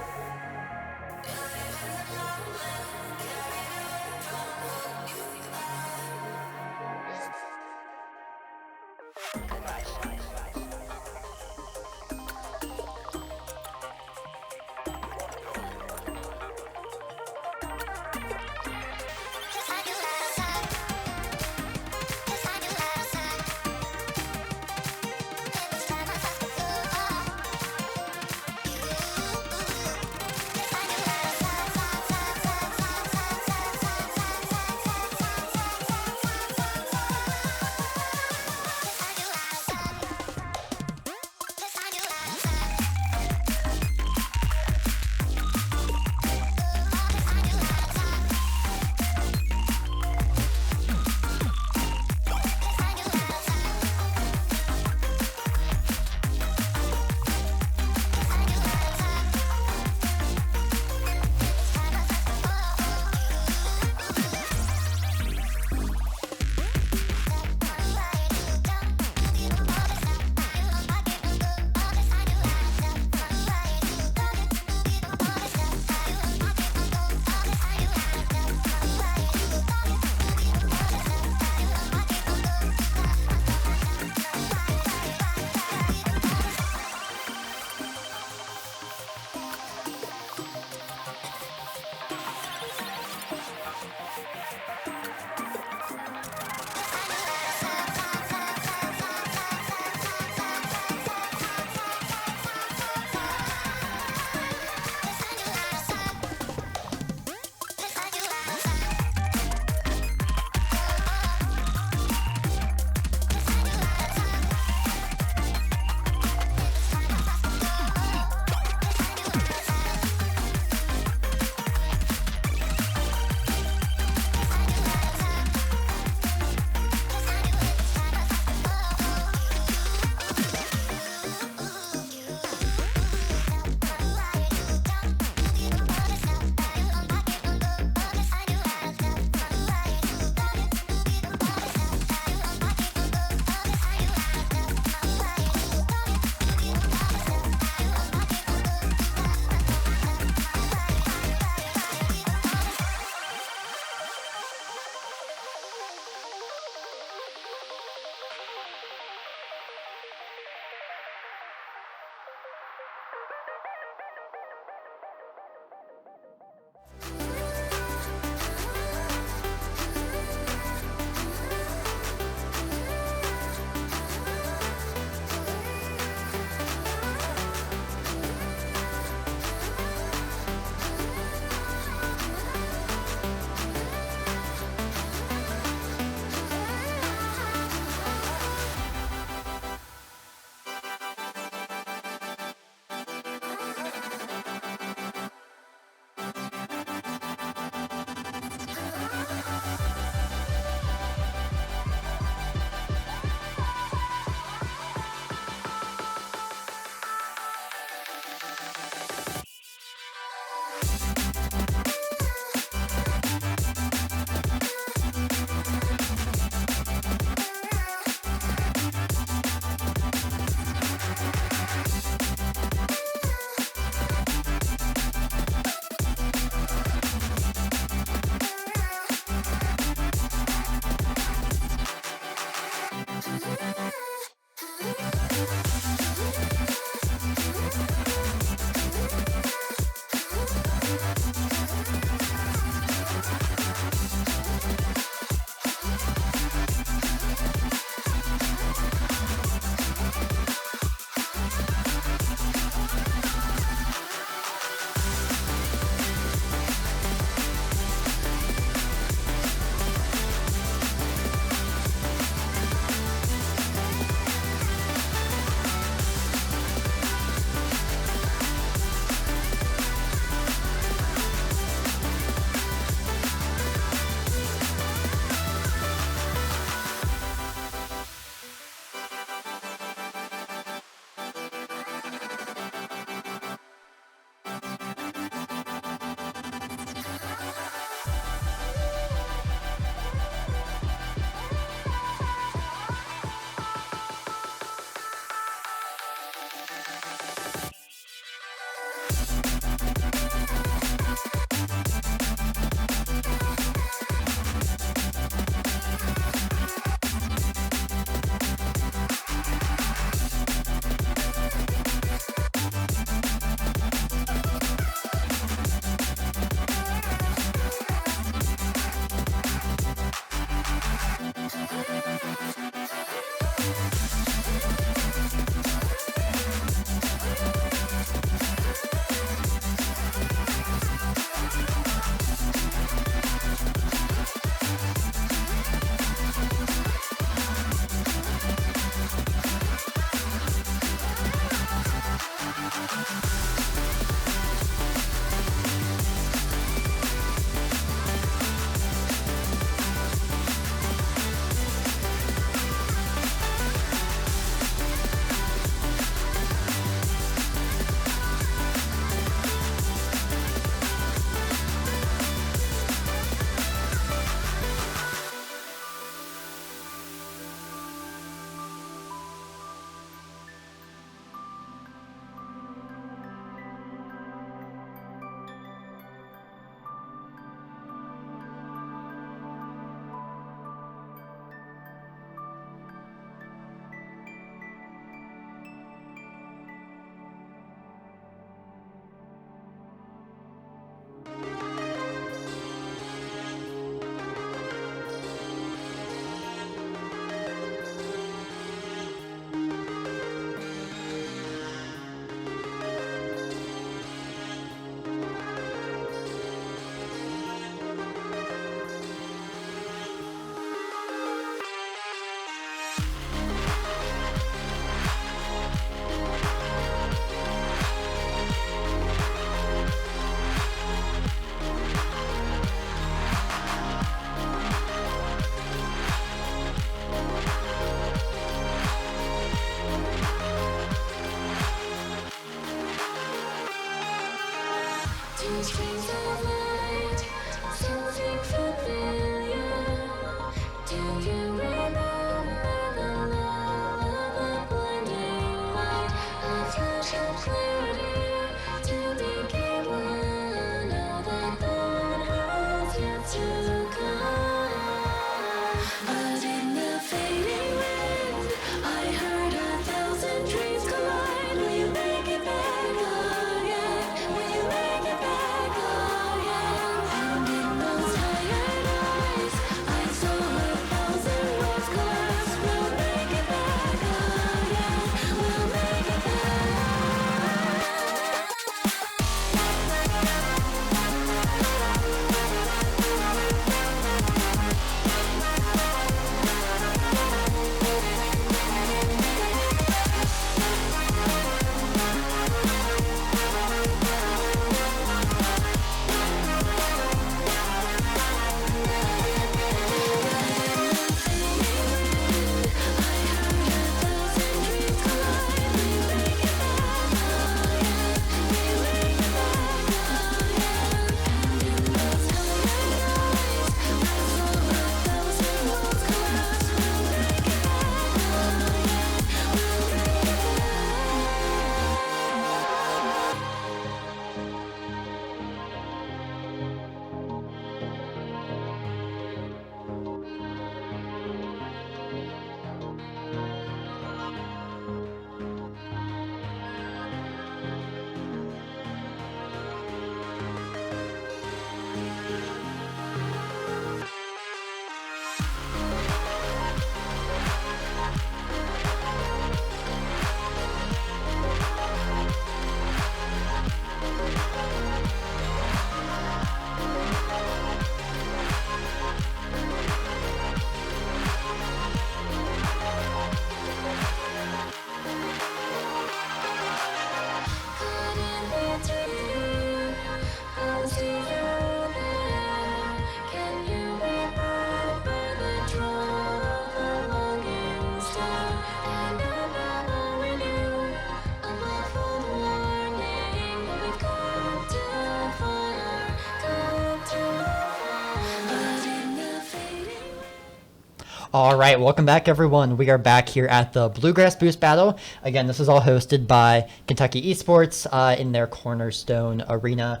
All right, welcome back, everyone. We are back here at the Bluegrass Boost Battle. Again, this is all hosted by Kentucky Esports in their Cornerstone Arena.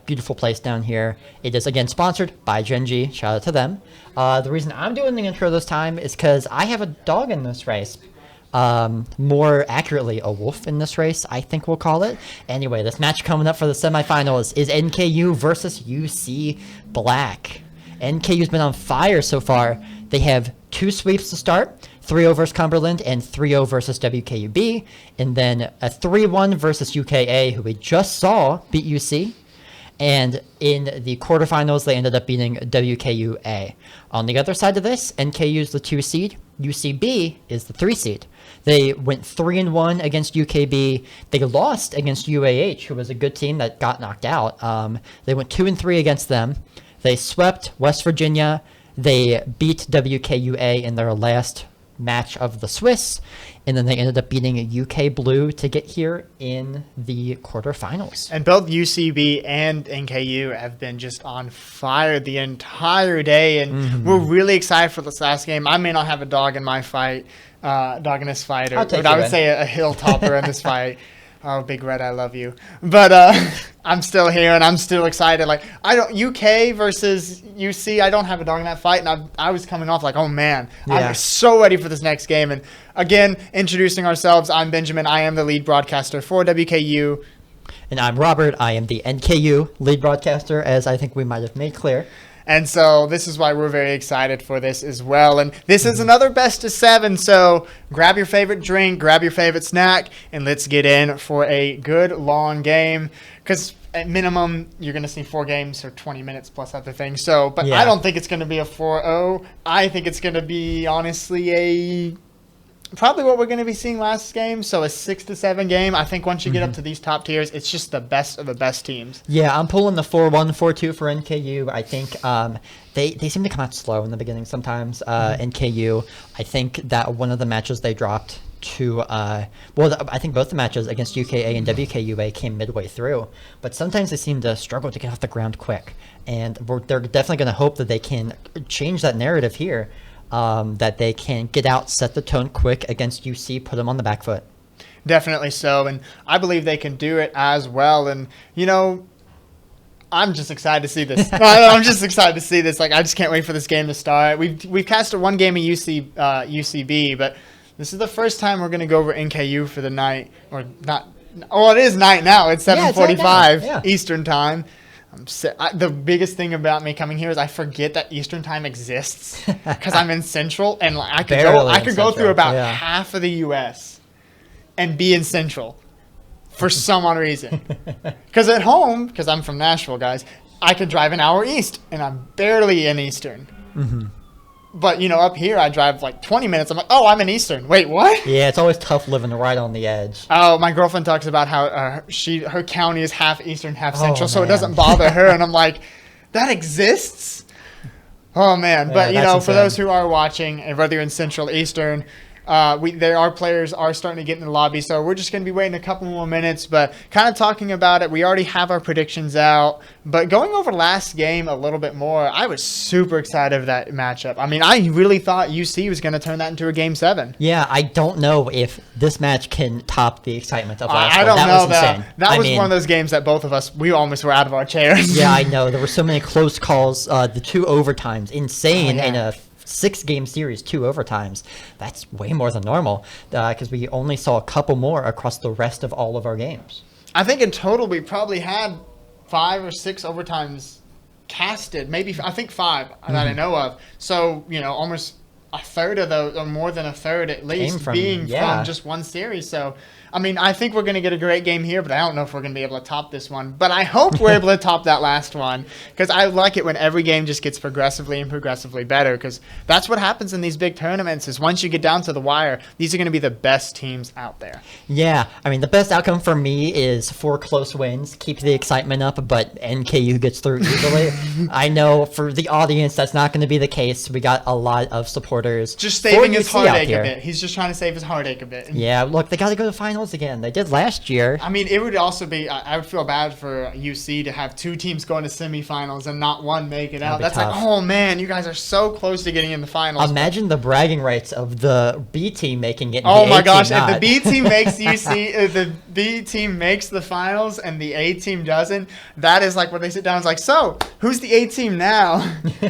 Beautiful place down here. It is, again, sponsored by Gen G. Shout out to them. The reason I'm doing the intro this time is because I have a dog in this race. More accurately, a wolf in this race, I think we'll call it. Anyway, this match coming up for the semifinals is NKU versus UC Black. NKU's been on fire so far. They have 2 sweeps to start, 3-0 versus Cumberland and 3-0 versus WKUB, and then a 3-1 versus UKA, who we just saw beat UC. And in the quarterfinals, they ended up beating WKUA. On the other side of this, NKU is the 2 seed, UCB is the 3 seed. They went 3-1 against UKB. They lost against UAH, who was a good team that got knocked out. They went 2-3 against them. They swept West Virginia. They beat WKUA in their last match of the Swiss, and then they ended up beating UK Blue to get here in the quarterfinals. And both UCB and NKU have been just on fire the entire day, and we're really excited for this last game. I may not have a dog in my fight, dog in this fight, or I would say a hilltopper in this fight. Oh, Big Red, I love you. But I'm still here, and I'm still excited. Like, UK versus UC, I don't have a dog in that fight, and I was coming off like, oh, man. Yeah. I'm so ready for this next game. And, again, introducing ourselves, I'm Benjamin. I am the lead broadcaster for WKU. And I'm Robert. I am the NKU lead broadcaster, as I think we might have made clear. And so this is why we're very excited for this as well. And this is another best of 7. So grab your favorite drink, grab your favorite snack, and let's get in for a good long game. Because at minimum, you're going to see 4 games or 20 minutes plus other things. So, but yeah. I don't think it's going to be a 4-0. I think it's going to be, honestly, probably what we're going to be seeing last game. So a 6-7 game. I think once you get up to these top tiers, it's just the best of the best teams. Yeah, I'm pulling the 4-1, 4-2 for NKU. I think they seem to come out slow in the beginning sometimes. NKU, I think that one of the matches they dropped to, I think both the matches against UKA and WKUA came midway through. But sometimes they seem to struggle to get off the ground quick. And they're definitely going to hope that they can change that narrative here. That they can get out, set the tone quick against UC, put them on the back foot. Definitely so, and I believe they can do it as well. And, you know, I'm just excited to see this. I'm just excited to see this. Like, I just can't wait for this game to start. We've casted 1 game of UCB, but this is the first time we're going to go over NKU for the night. Or not. Oh, it is night now. It's 7:45 Eastern time. The biggest thing about me coming here is I forget that Eastern time exists because I'm in Central, and like, I could go through about half of the U.S. and be in Central for some odd reason. Because at home, because I'm from Nashville, guys, I could drive an hour east, and I'm barely in Eastern. But, you know, up here I drive like 20 minutes. I'm like, oh, I'm in Eastern. Wait, what? Yeah, it's always tough living right on the edge. Oh, my girlfriend talks about how her county is half Eastern, half Central, so it doesn't bother her. And I'm like, that exists? Oh, man. Yeah, but, you know, for those who are watching, and whether you're in Central, Eastern, players are starting to get in the lobby, so we're just going to be waiting a couple more minutes, but kind of talking about it, we already have our predictions out, but going over last game a little bit more, I was super excited for that matchup. I mean, I really thought UC was going to turn that into a Game 7. Yeah, I don't know if this match can top the excitement of last one. I don't know, though. That was one of those games that both of us, we almost were out of our chairs. Yeah, I know. There were so many close calls. The 2 overtimes, insane in a 6-game series, 2 overtimes. That's way more than normal because we only saw a couple more across the rest of all of our games. I think in total we probably had 5 or 6 overtimes casted. Maybe, I think 5 that I know of. So, you know, almost a third of those, or more than a third at least, from just one series. So, I mean, I think we're going to get a great game here, but I don't know if we're going to be able to top this one. But I hope we're able to top that last one, because I like it when every game just gets progressively and progressively better, because that's what happens in these big tournaments is once you get down to the wire, these are going to be the best teams out there. Yeah, I mean, the best outcome for me is 4 close wins, keep the excitement up, but NKU gets through easily. I know for the audience that's not going to be the case. We got a lot of supporters supporters. Just for saving his UC out heartache a here. bit. He's just trying to save his heartache a bit. And Yeah, look, they got to go to finals again. They did last year. I mean, it would also be, I would feel bad for UC to have 2 teams going to semifinals and not one make it out. That'd be That's tough. like, oh man, you guys are so close to getting in the finals. Imagine the bragging rights of the B team making it. And Oh the my A gosh, team if the not. B team makes UC, if the B team makes the finals and the A team doesn't, that is like when they sit down, it's like, so, who's the A team now?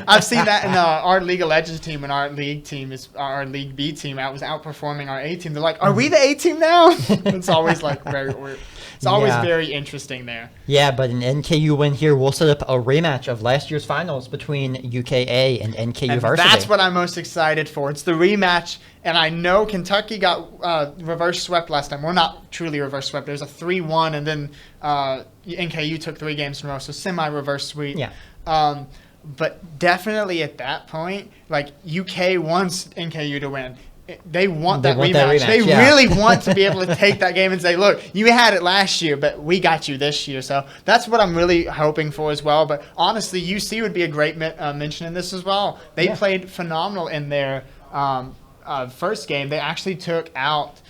I've seen that in our League of Legends team, when our league team is, our League B team was outperforming our A team. They're like, are we the A team now? It's always like very weird. It's always Yeah. very interesting there. Yeah, but an NKU win here will set up a rematch of last year's finals between UKA and NKU And varsity. that's what I'm most excited for. It's the rematch, and I know Kentucky got reverse swept last time. Well, not truly reverse swept. It was a 3-1, and then NKU took 3 games in a row, so semi-reverse sweep. Yeah. But definitely at that point, like, UK wants NKU to win. They want that rematch. They yeah. really want to be able to take that game and say, look, you had it last year, but we got you this year. So that's what I'm really hoping for as well. But honestly, UC would be a great mention in this as well. They played phenomenal in their first game. They actually took out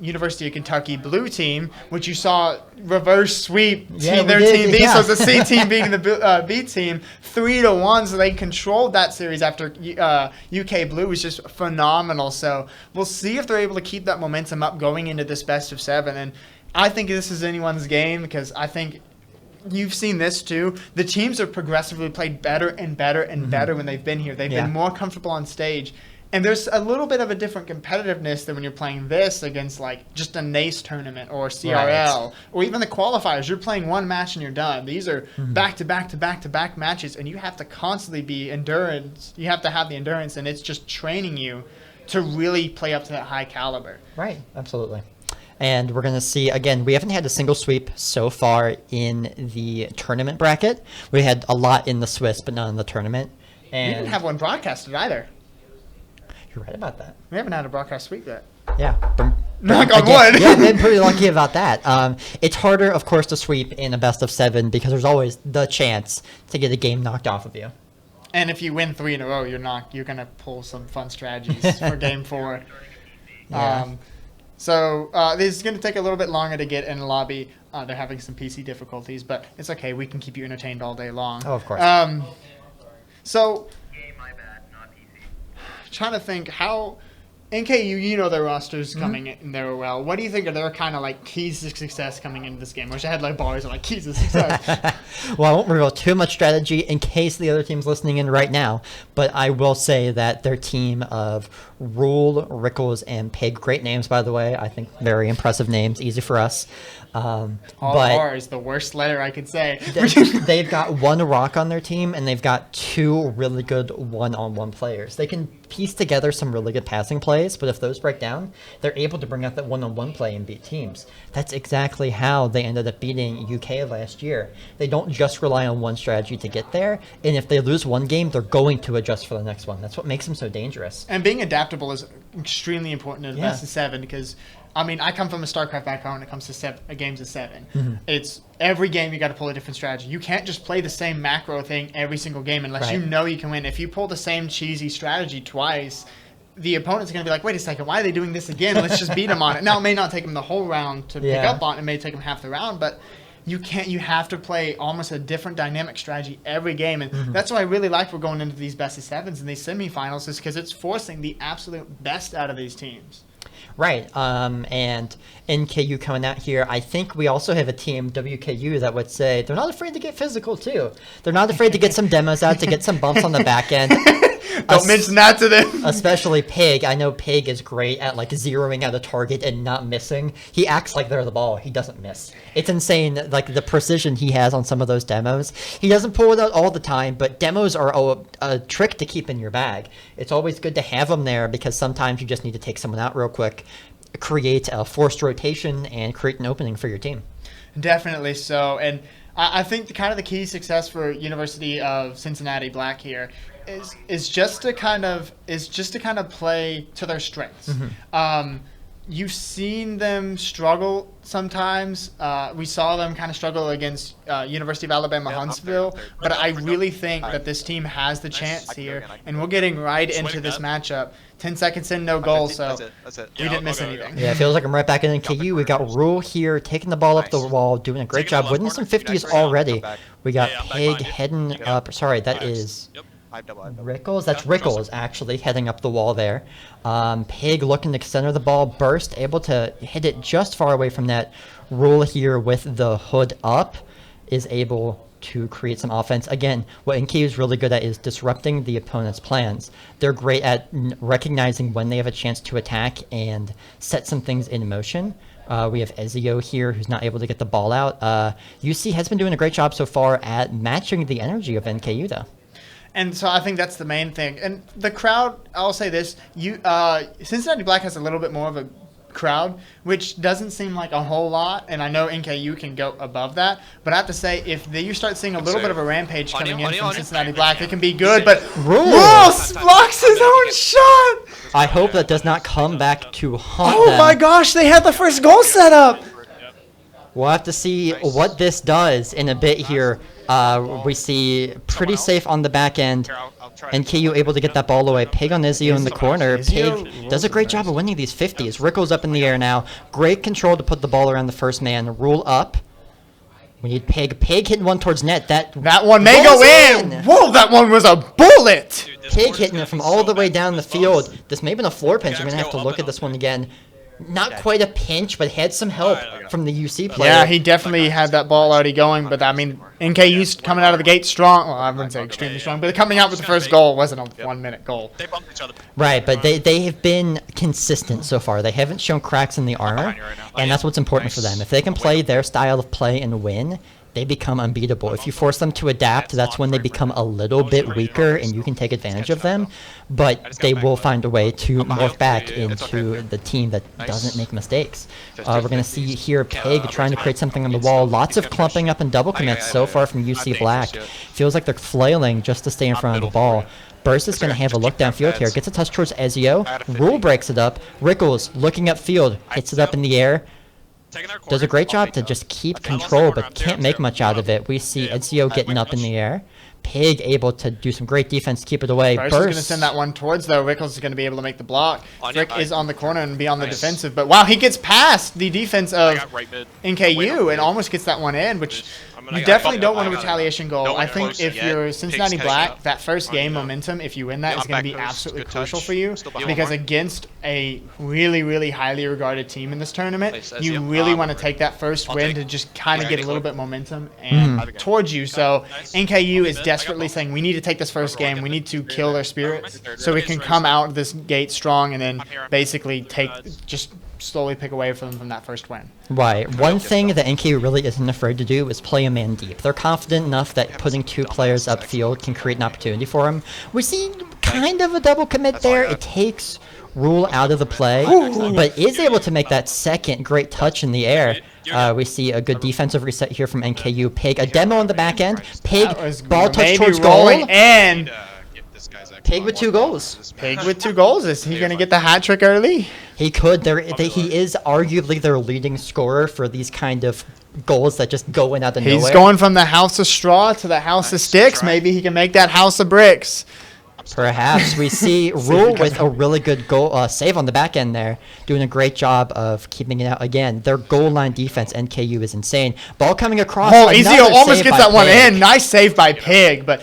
University of Kentucky blue team, which you saw reverse sweep their team B. So it's the C team beating the B team 3-1. So they controlled that series after UK blue was just phenomenal. So we'll see if they're able to keep that momentum up going into this best of 7. And I think this is anyone's game, because I think you've seen this too. The teams have progressively played better and better and better when they've been here. They've been more comfortable on stage. And there's a little bit of a different competitiveness than when you're playing this against like just a NACE tournament or CRL or even the qualifiers. You're playing one match and you're done. These are back-to-back-to-back-to-back matches, and you have to constantly be endurance. You have to have the endurance, and it's just training you to really play up to that high caliber. Right, absolutely. And we're going to see, again, we haven't had a single sweep so far in the tournament bracket. We had a lot in the Swiss, but not in the tournament. And We didn't have one broadcasted either. You're right about that. We haven't had a broadcast sweep yet. Yeah. Knock on Again, wood. Yeah, I've been pretty lucky about that. It's harder, of course, to sweep in a best of 7 because there's always the chance to get a game knocked off of you. And if you win 3 in a row, you're gonna pull some fun strategies for game 4. Yeah. So this is gonna take a little bit longer to get in the lobby. They're having some PC difficulties, but it's okay. We can keep you entertained all day long. Oh, of course. So trying to think how NKU, you know their roster's coming in there well. What do you think are their kind of like keys to success coming into this game? I wish I had like bars of like keys to success. Well, I won't reveal too much strategy in case the other team's listening in right now, but I will say that their team of Rule, Rickles, and Pig, great names, by the way. I think very impressive names, easy for us. All But R is the worst letter I could say. they've got 1 rock on their team, and they've got 2 really good one-on-one players. They can piece together some really good passing plays, but if those break down, they're able to bring out that one-on-one play and beat teams. That's exactly how they ended up beating UK last year. They don't just rely on one strategy to get there, and if they lose one game, they're going to adjust for the next one. That's what makes them so dangerous. And being adaptable is extremely important in the best of 7 because, I mean, I come from a StarCraft background when it comes to games of 7. It's every game you got to pull a different strategy. You can't just play the same macro thing every single game unless you know you can win. If you pull the same cheesy strategy twice, the opponent's going to be like, wait a second, why are they doing this again? Let's just beat them on it. Now, it may not take them the whole round to pick up on it. It may take them half the round, but you can't. You have to play almost a different dynamic strategy every game, and that's why I really like we're going into these best of 7s and these semifinals is because it's forcing the absolute best out of these teams. Right, and NKU coming out here, I think we also have a team, WKU, that would say they're not afraid to get physical, too. They're not afraid to get some demos out, to get some bumps on the back end. Don't mention that to them. Especially Pig. I know Pig is great at, like, zeroing out a target and not missing. He acts like they're the ball. He doesn't miss. It's insane, like, the precision he has on some of those demos. He doesn't pull it out all the time, but demos are a trick to keep in your bag. It's always good to have them there because sometimes you just need to take someone out real quick, create a forced rotation, and create an opening for your team. Definitely so. And I think the key to success for University of Cincinnati Black here is just to kind of play to their strengths. you've seen them struggle sometimes. We saw them kind of struggle against University of Alabama Huntsville, but I really think that this team has the chance here, and we're getting right into this matchup. 10 seconds in, no goal, so we didn't miss anything. Yeah, it feels like I'm right back in KU. We got Rule here taking the ball up the wall, doing a great job, winning some 50s already. We got Pig heading up. Sorry, that is Rickles. That's Rickles actually heading up the wall there. Pig looking to center the ball, burst, able to hit it just far away from that. Rule here with the hood up is able to create some offense. Again, what NKU is really good at is disrupting the opponent's plans. They're great at recognizing when they have a chance to attack and set some things in motion. We have Ezio here who's not able to get the ball out. UC has been doing a great job so far at matching the energy of NKU though. And so I think that's the main thing. And the crowd, I'll say this, Cincinnati Black has a little bit more of a crowd, which doesn't seem like a whole lot, and I know NKU can go above that, but I have to say, if you start seeing a little bit of a rampage coming in from Cincinnati Black, it can be good, but Rule blocks his own shot! I hope that does not come back to haunt them. Oh my gosh, they had the first goal set up! We'll have to see what this does in a bit here. We see pretty safe on the back end. NKU able to get that ball away. Pig on Izio in the corner. Pig does a great job of winning these 50s. Rickles up in the air now. Great control to put the ball around the first man. Rule up. We need Pig. Pig hitting one towards net. That one may go in. Whoa, that one was a bullet. Pig hitting it from all the way down the field. This may have been a floor pinch. We're going to have to look at this one again. Not quite a pinch, but had some help from the UC player. Yeah, he definitely had that ball already going, but I mean, NKU's coming out of the gate strong. Well, I wouldn't say extremely strong, but coming out with the first goal wasn't a 1 minute goal. They bumped each other. Right, but they have been consistent so far. They haven't shown cracks in the armor, and that's what's important for them. If they can play their style of play and win, they become unbeatable. If you force them to adapt, that's when they become a little bit weaker and you can take advantage of them. But they will find a way to morph back into the team that doesn't make mistakes. We're going to see here Pig trying to create something on the wall. Lots of clumping up and double commits so far from UC Black. Feels like they're flailing just to stay in front of the ball. Burst is going to have a look downfield here. Gets a touch towards Ezio. Rule breaks it up. Rickles looking upfield. Hits it up in the air. Does a great job to just keep control, but can't make much out of it. We see Ezio getting up in the air. Pig able to do some great defense to keep it away. Burst is going to send that one towards, though. Rickles is going to be able to make the block. Frick is on the corner and be on the defensive. But, wow, he gets past the defense of NKU and almost gets that one in, which you definitely don't want a retaliation goal. I think if you're Cincinnati Black, that first game momentum, if you win that, is going to be absolutely crucial for you. Because against a really, really highly regarded team in this tournament, you really want to take that first win to just kind of get a little bit momentum and towards you. So NKU is desperately saying, we need to take this first game. We need to kill their spirit so we can come out of this gate strong and then basically just slowly pick away from them from that first win. Right. One thing that NKU really isn't afraid to do is play a man deep. They're confident enough that putting two players upfield can create an opportunity for them. We see kind of a double commit there. It takes Rule out of the play, but is able to make that second great touch in the air. We see a good defensive reset here from NKU. Pig, a demo on the back end. Pig, ball touch towards goal. And Pig with 2 goals. Pig with 2 goals. Is he going to get the hat trick early? He could. He is arguably their leading scorer for these kind of goals that just go in out of nowhere. He's going from the house of straw to the house of sticks. Maybe he can make that house of bricks. Perhaps. We see Rule with a really good goal save on the back end there, doing a great job of keeping it out. Again, their goal line defense, NKU, is insane. Ball coming across. Oh, Ezio almost gets that one in. Nice save by Pig, but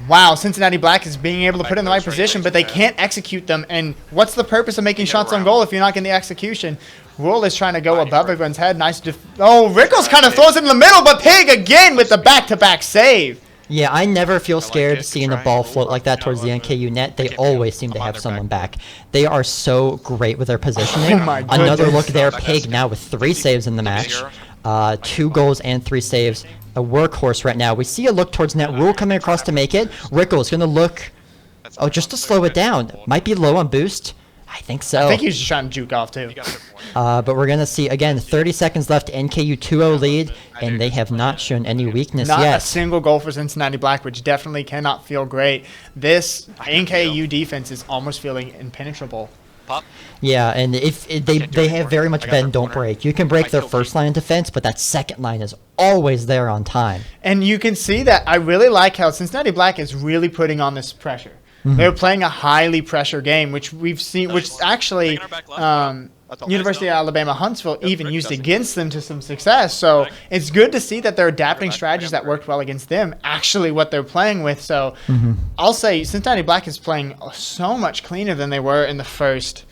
wow, Cincinnati Black is being able to put it in the right position, but they can't execute them. And what's the purpose of making shots on goal if you're not getting the execution? Rule is trying to go above everyone's head. Nice. Rickles kind of throws it in the middle, but Pig again with the back-to-back save. Yeah, I never feel scared seeing a ball float like that towards the NKU net. They always seem to have someone back. They are so great with their positioning. Another look there. Pig now with 3 saves in the match. 2 goals and 3 saves. A workhorse right now. We see a look towards net. Rule coming across to make it. Rickles going to look. Oh, just to slow it down. Might be low on boost. I think so. I think he's just trying to juke off, too. But we're going to see, again, 30 seconds left. NKU 2-0 lead, and they have not shown any weakness yet. Not a single goal for Cincinnati Black, which definitely cannot feel great. This NKU defense is almost feeling impenetrable. Pop. Yeah, and if they have very much I got been her don't corner. break. You can break I their killed first me. line of defense, but that second line is always there on time. And you can see that I really like how Cincinnati Black is really putting on this pressure. Mhm. They're playing a highly pressure game, which we've seen, which actually University of Alabama Huntsville even used against them to some success. So it's good to see that they're adapting strategies that worked well against them, actually what they're playing with. So I'll say Cincinnati Black is playing so much cleaner than they were in the first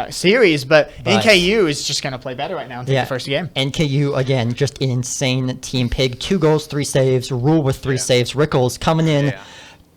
series, but NKU is just going to play better right now and take the first game. NKU, again, just an insane team. Pig, 2 goals, 3 saves. Rule with 3 saves. Rickles coming in,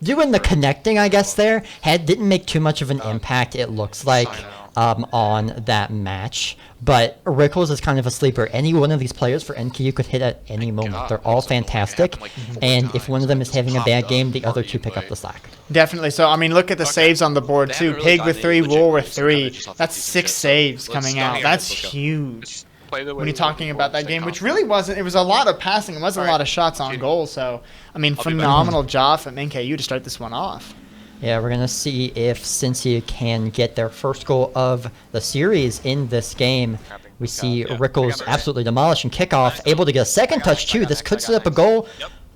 doing the connecting, I guess, there. Didn't make too much of an impact, it looks like, on that match. But Rickles is kind of a sleeper. Any one of these players for NKU could hit at any moment. They're all fantastic. And if one of them is having a bad game, the other 2 pick up the slack. Definitely. So, I mean, look at the saves on the board, too. Pig with 3, Rule with 3. That's 6 saves coming out. That's huge. When you're talking about that game, which really wasn't, it was a lot of passing. It wasn't a lot of shots on goal. So, I mean, phenomenal job from NKU to start this one off. Yeah, we're going to see if Cincy can get their first goal of the series in this game. We see Rickles absolutely demolishing kickoff, able to get a second touch, too. This could set up a goal.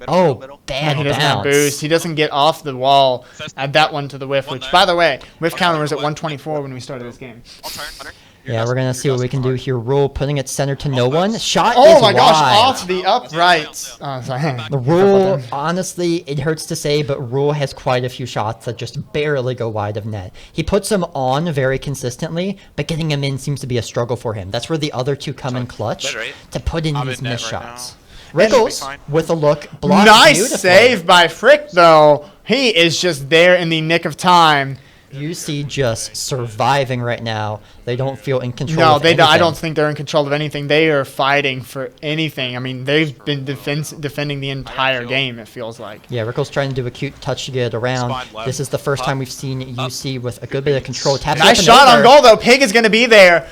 Oh, bad He doesn't have boost. He doesn't get off the wall. Add that one to the whiff, which, by the way, whiff counter was at 124 when we started this game. Yeah, we're going to see what we can do here. Rule putting it center to no one. Shot Oh is my gosh, wide. off the upright. Oh, sorry. The Rule, honestly, it hurts to say, but Rule has quite a few shots that just barely go wide of net. He puts them on very consistently, but getting them in seems to be a struggle for him. That's where the other 2 come in clutch to put in these missed shots. Rickles with a look. Blocked Nice beautifully. save by Frick, though. He is just there in the nick of time. UC just surviving right now. They don't feel in control. No, of they don't. I anything. don't think they're in control of anything. They are fighting for anything. I mean, they've been defending the entire game, it feels like. Yeah, Rickles trying to do a cute touch to get it around. This is the first time we've seen UC with a good bit of control. Taps Nice up and shot on over. goal, though. Pig is going to be there.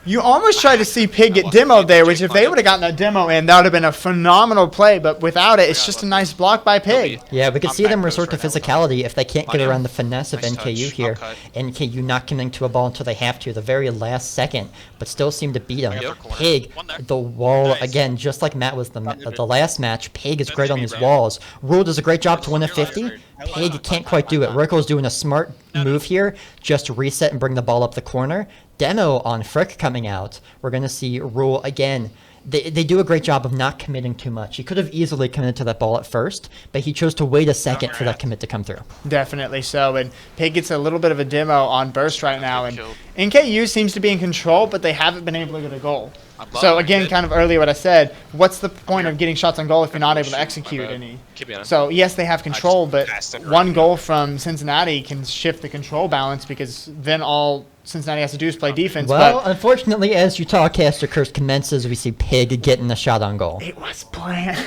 You almost tried to see Pig get demoed there, which if they would have gotten a demo in, that would have been a phenomenal play. But without it, it's just a nice block by Pig. Yeah, we could see them resort to physicality if they can't get around the finesse of NKU here. NKU not coming to a ball until they have to, the very last second, but still seem to beat them. Pig, the wall, again, just like Matt was the last match, Pig is great on these walls. Rule does a great job to win a 50. Pig can't quite do it. Rickles doing a smart move here, just reset and bring the ball up the corner. Demo on Frick coming out. We're going to see Rule again. They do a great job of not committing too much. He could have easily committed to that ball at first, but he chose to wait a second for that commit to come through. Definitely so. And Pig gets a little bit of a demo on Burst right now. And NKU seems to be in control, but they haven't been able to get a goal. So again, kind of earlier what I said, what's the point of getting shots on goal if you're not able to execute any? So yes, they have control, but one goal from Cincinnati can shift the control balance because then all Cincinnati has to do is play defense. Well, but unfortunately, as Utah caster curse commences, we see Pig getting a shot on goal. it was planned.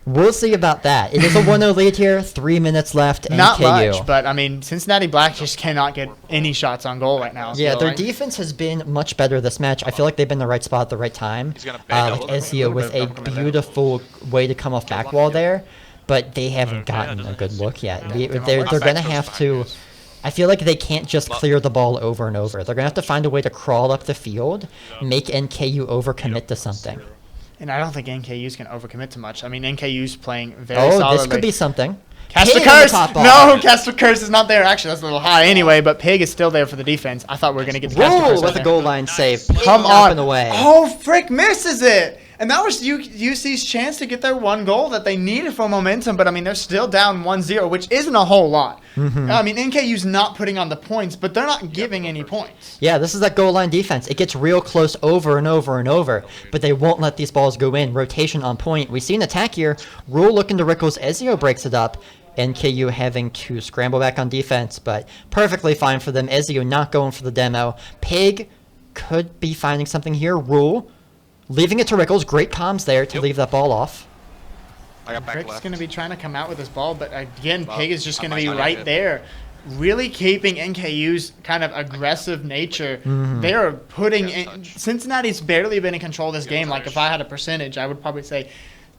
We'll see about that. It is a 1-0 lead here. 3 minutes left. Not NKU. much, but I mean, Cincinnati Black just cannot get any shots on goal right now. Yeah, So, their like, defense has been much better this match. I feel like they've been in the right spot at the right time. Like Ezio with a beautiful way to come off back wall there, but they haven't gotten a good look yet. They're going to have to... I feel like they can't just clear the ball over and over. They're going to have to find a way to crawl up the field, make NKU overcommit to something. And I don't think NKU's going to overcommit to much. I mean, NKU's playing very solidly. Oh, this could be something. Cast the Pig on the curse! top bar. No, Cast the curse is not there. Actually, that's a little high anyway, but Pig is still there for the defense. I thought we were going to get the Cast the curse With right a there. goal line save. Pig Come up on. and away. Oh, Frick misses it. And that was UC's chance to get their one goal that they needed for momentum. But, I mean, they're still down 1-0, which isn't a whole lot. I mean, NKU's not putting on the points, but they're not giving any points. Yeah, this is that goal line defense. It gets real close over and over and over, but they won't let these balls go in. Rotation on point. We see an attack here. Rule looking to Rickles. Ezio breaks it up. NKU having to scramble back on defense, but perfectly fine for them. Ezio not going for the demo. Pig could be finding something here. Rule leaving it to Rickles. Great comms there to leave that ball off. Frick's going to be trying to come out with this ball, but again, Pig is just going to be right there. Really keeping NKU's kind of aggressive nature. They are putting in, Cincinnati's barely been in control of this game. Like if I had a percentage, I would probably say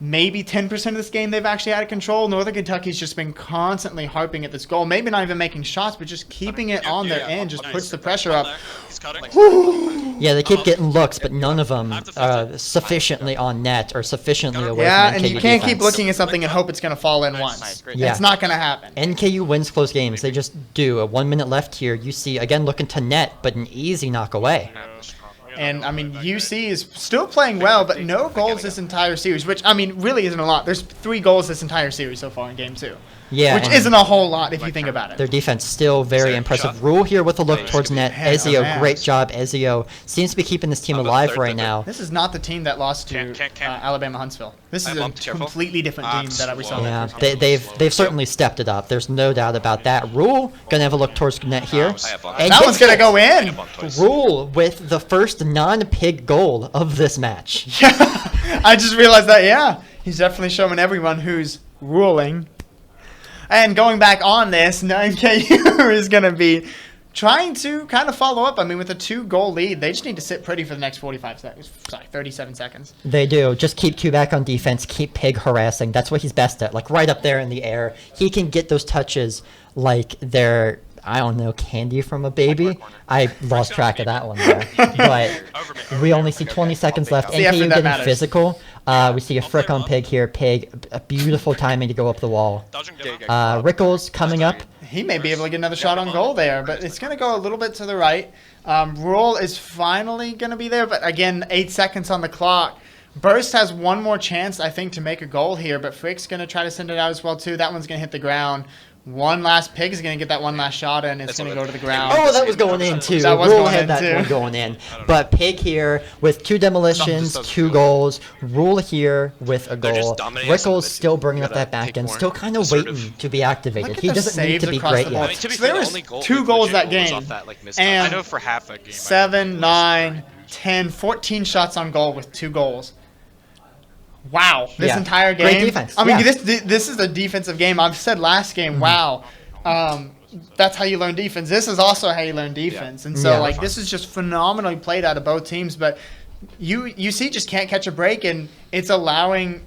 maybe 10% of this game they've actually had control. Northern Kentucky's just been constantly harping at this goal. Maybe not even making shots, but just keeping it on their end just puts the pressure up. Yeah, they keep getting looks, but none of them are sufficiently on net or sufficiently away Yeah, from and NKU you can't defense. keep looking at something and hope it's going to fall in once. Yeah. It's not going to happen. NKU wins close games. They just do. A 1 minute left here. You see, again, looking to net, but an easy knock away. And, I mean, UC is still playing well, but no goals this entire series, which, I mean, really isn't a lot. There's 3 goals this entire series so far in Game 2. Yeah, which isn't a whole lot if you think about it. Their defense still very impressive. Rule here with a look towards net. Ezio, great job. Ezio seems to be keeping this team alive right now. This is not the team that lost to Alabama Huntsville. This is a completely different team that we saw. Yeah, they've certainly stepped it up. There's no doubt about that. Rule gonna have a look towards net here. And that one's gonna go in. Rule with the first non-pig goal of this match. Yeah, I just realized that. Yeah, he's definitely showing everyone who's ruling. And going back on this, NKU is going to be trying to kind of follow up. I mean, with a 2-goal lead, they just need to sit pretty for the next 45 seconds. Sorry, 37 seconds. They do. Just keep Q back on defense. Keep Pig harassing. That's what he's best at. Like right up there in the air. He can get those touches like they're, I don't know, candy from a baby. I lost track of that one there. But we only see 20 seconds left. NKU getting physical. We see a frick on Pig here. Pig, a beautiful timing to go up the wall. Rickles coming up. He may be able to get another shot on goal there, but it's going to go a little bit to the right. Rule is finally going to be there, but again, 8 seconds on the clock. Burst has one more chance, I think, to make a goal here, but Frick's going to try to send it out as well, too. That one's going to hit the ground. One last Pig is going to get that one last shot, and it's going to go to the ground. Oh, that was going in, too. That was Rule going had in, that too. one going in. But Pig here with 2 demolitions, 2 goals. Rule here with a goal. Rickles still bringing up that back end, still kind of waiting to be activated. He doesn't need to be great yet. So there was 2 goals that game, and I know for half a game. 7, 9, 10, 14 shots on goal with 2 goals. Wow, this entire game. Great defense. I mean, this is a defensive game. I've said last game, wow. That's how you learn defense. This is also how you learn defense. And so, like, this is just phenomenally played out of both teams. But UC just can't catch a break, and it's allowing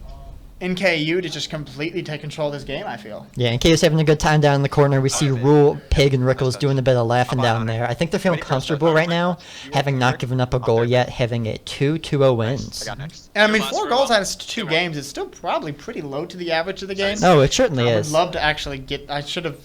NKU to just completely take control of this game, I feel. Yeah, NKU's having a good time down in the corner. We see Rule, Pig, and Rickles doing a bit of laughing down there. I think they're feeling comfortable right now, having not given up a goal yet, having it 2-2-0 wins. And I mean, 4 goals out of 2 games is still probably pretty low to the average of the game. No, it certainly is. I would love to actually get. I should have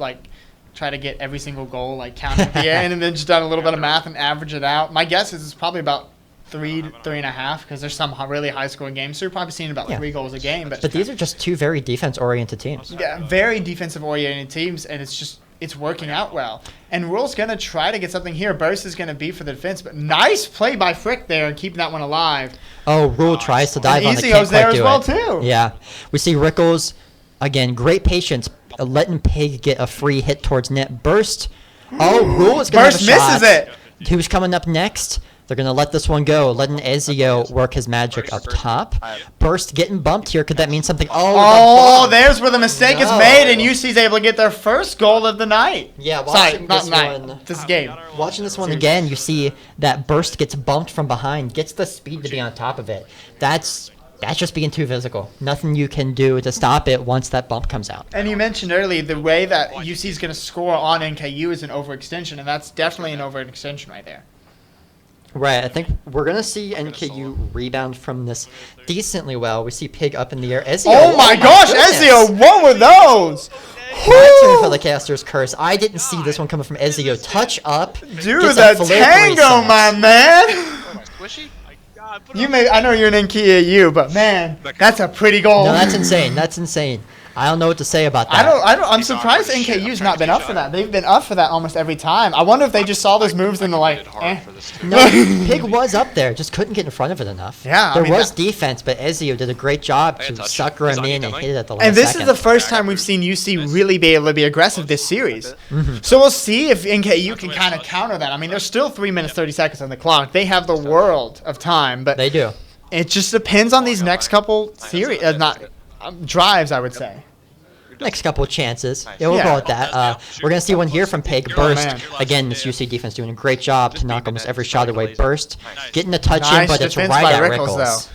tried to get every single goal counted at the end, and then just done a little bit of math and average it out. My guess is it's probably about 3.5, because there's some really high-scoring games. So you're probably seeing about 3 goals a game. But these are just 2 very defense-oriented teams. Yeah, very defensive-oriented teams, and it's working out well. And Rule's going to try to get something here. Burst is going to be for the defense, but nice play by Frick there and keeping that one alive. Oh, Rule tries to dive on it, can't Ezio's there quite as do well, it. too. Yeah. We see Rickles, again, great patience, letting Pig get a free hit towards net. Burst. Oh, Rule is going to have a shot. Burst misses it. Who's coming up next? They're going to let this one go, letting Ezio work his magic up top. Burst getting bumped here. Could that mean something? Oh, there's where the mistake is made, and UC's able to get their first goal of the night. Yeah, watching this game. Watching this one again, you see that Burst gets bumped from behind, gets the speed to be on top of it. That's just being too physical. Nothing you can do to stop it once that bump comes out. And you mentioned earlier the way that UC is going to score on NKU is an overextension, and that's definitely an overextension right there. Right, I think we're going to see NKU rebound from this decently well. We see Pig up in the air. Ezio, oh my gosh, Ezio, what were those? My turn for the caster's curse. I didn't see this one coming from Ezio. Touch up. Dude, the tango, my man. I know you're an NKU, but man, that's a pretty goal. No, that's insane. That's insane. I don't know what to say about that. I'm surprised NKU's not been up for that. They've been up for that almost every time. I wonder if they just saw those moves and they're like, No, Pig was up there, just couldn't get in front of it enough. Yeah, there was defense, but Ezio did a great job to sucker him in and hit it at the last second. And this second. is the first time we've seen UC really be able to be aggressive this series. So we'll see if NKU can kind of counter that. I mean, there's still 3 minutes 30 seconds on the clock. They have the world of time, but they do. It just depends on these next couple series, drives, I would say. Next couple chances. Yeah, we'll go with that. We're going to see one here from Pig. Burst. Again, this UC defense doing a great job to knock almost every shot away. Burst. Getting a touch in, but it's right at Rickles.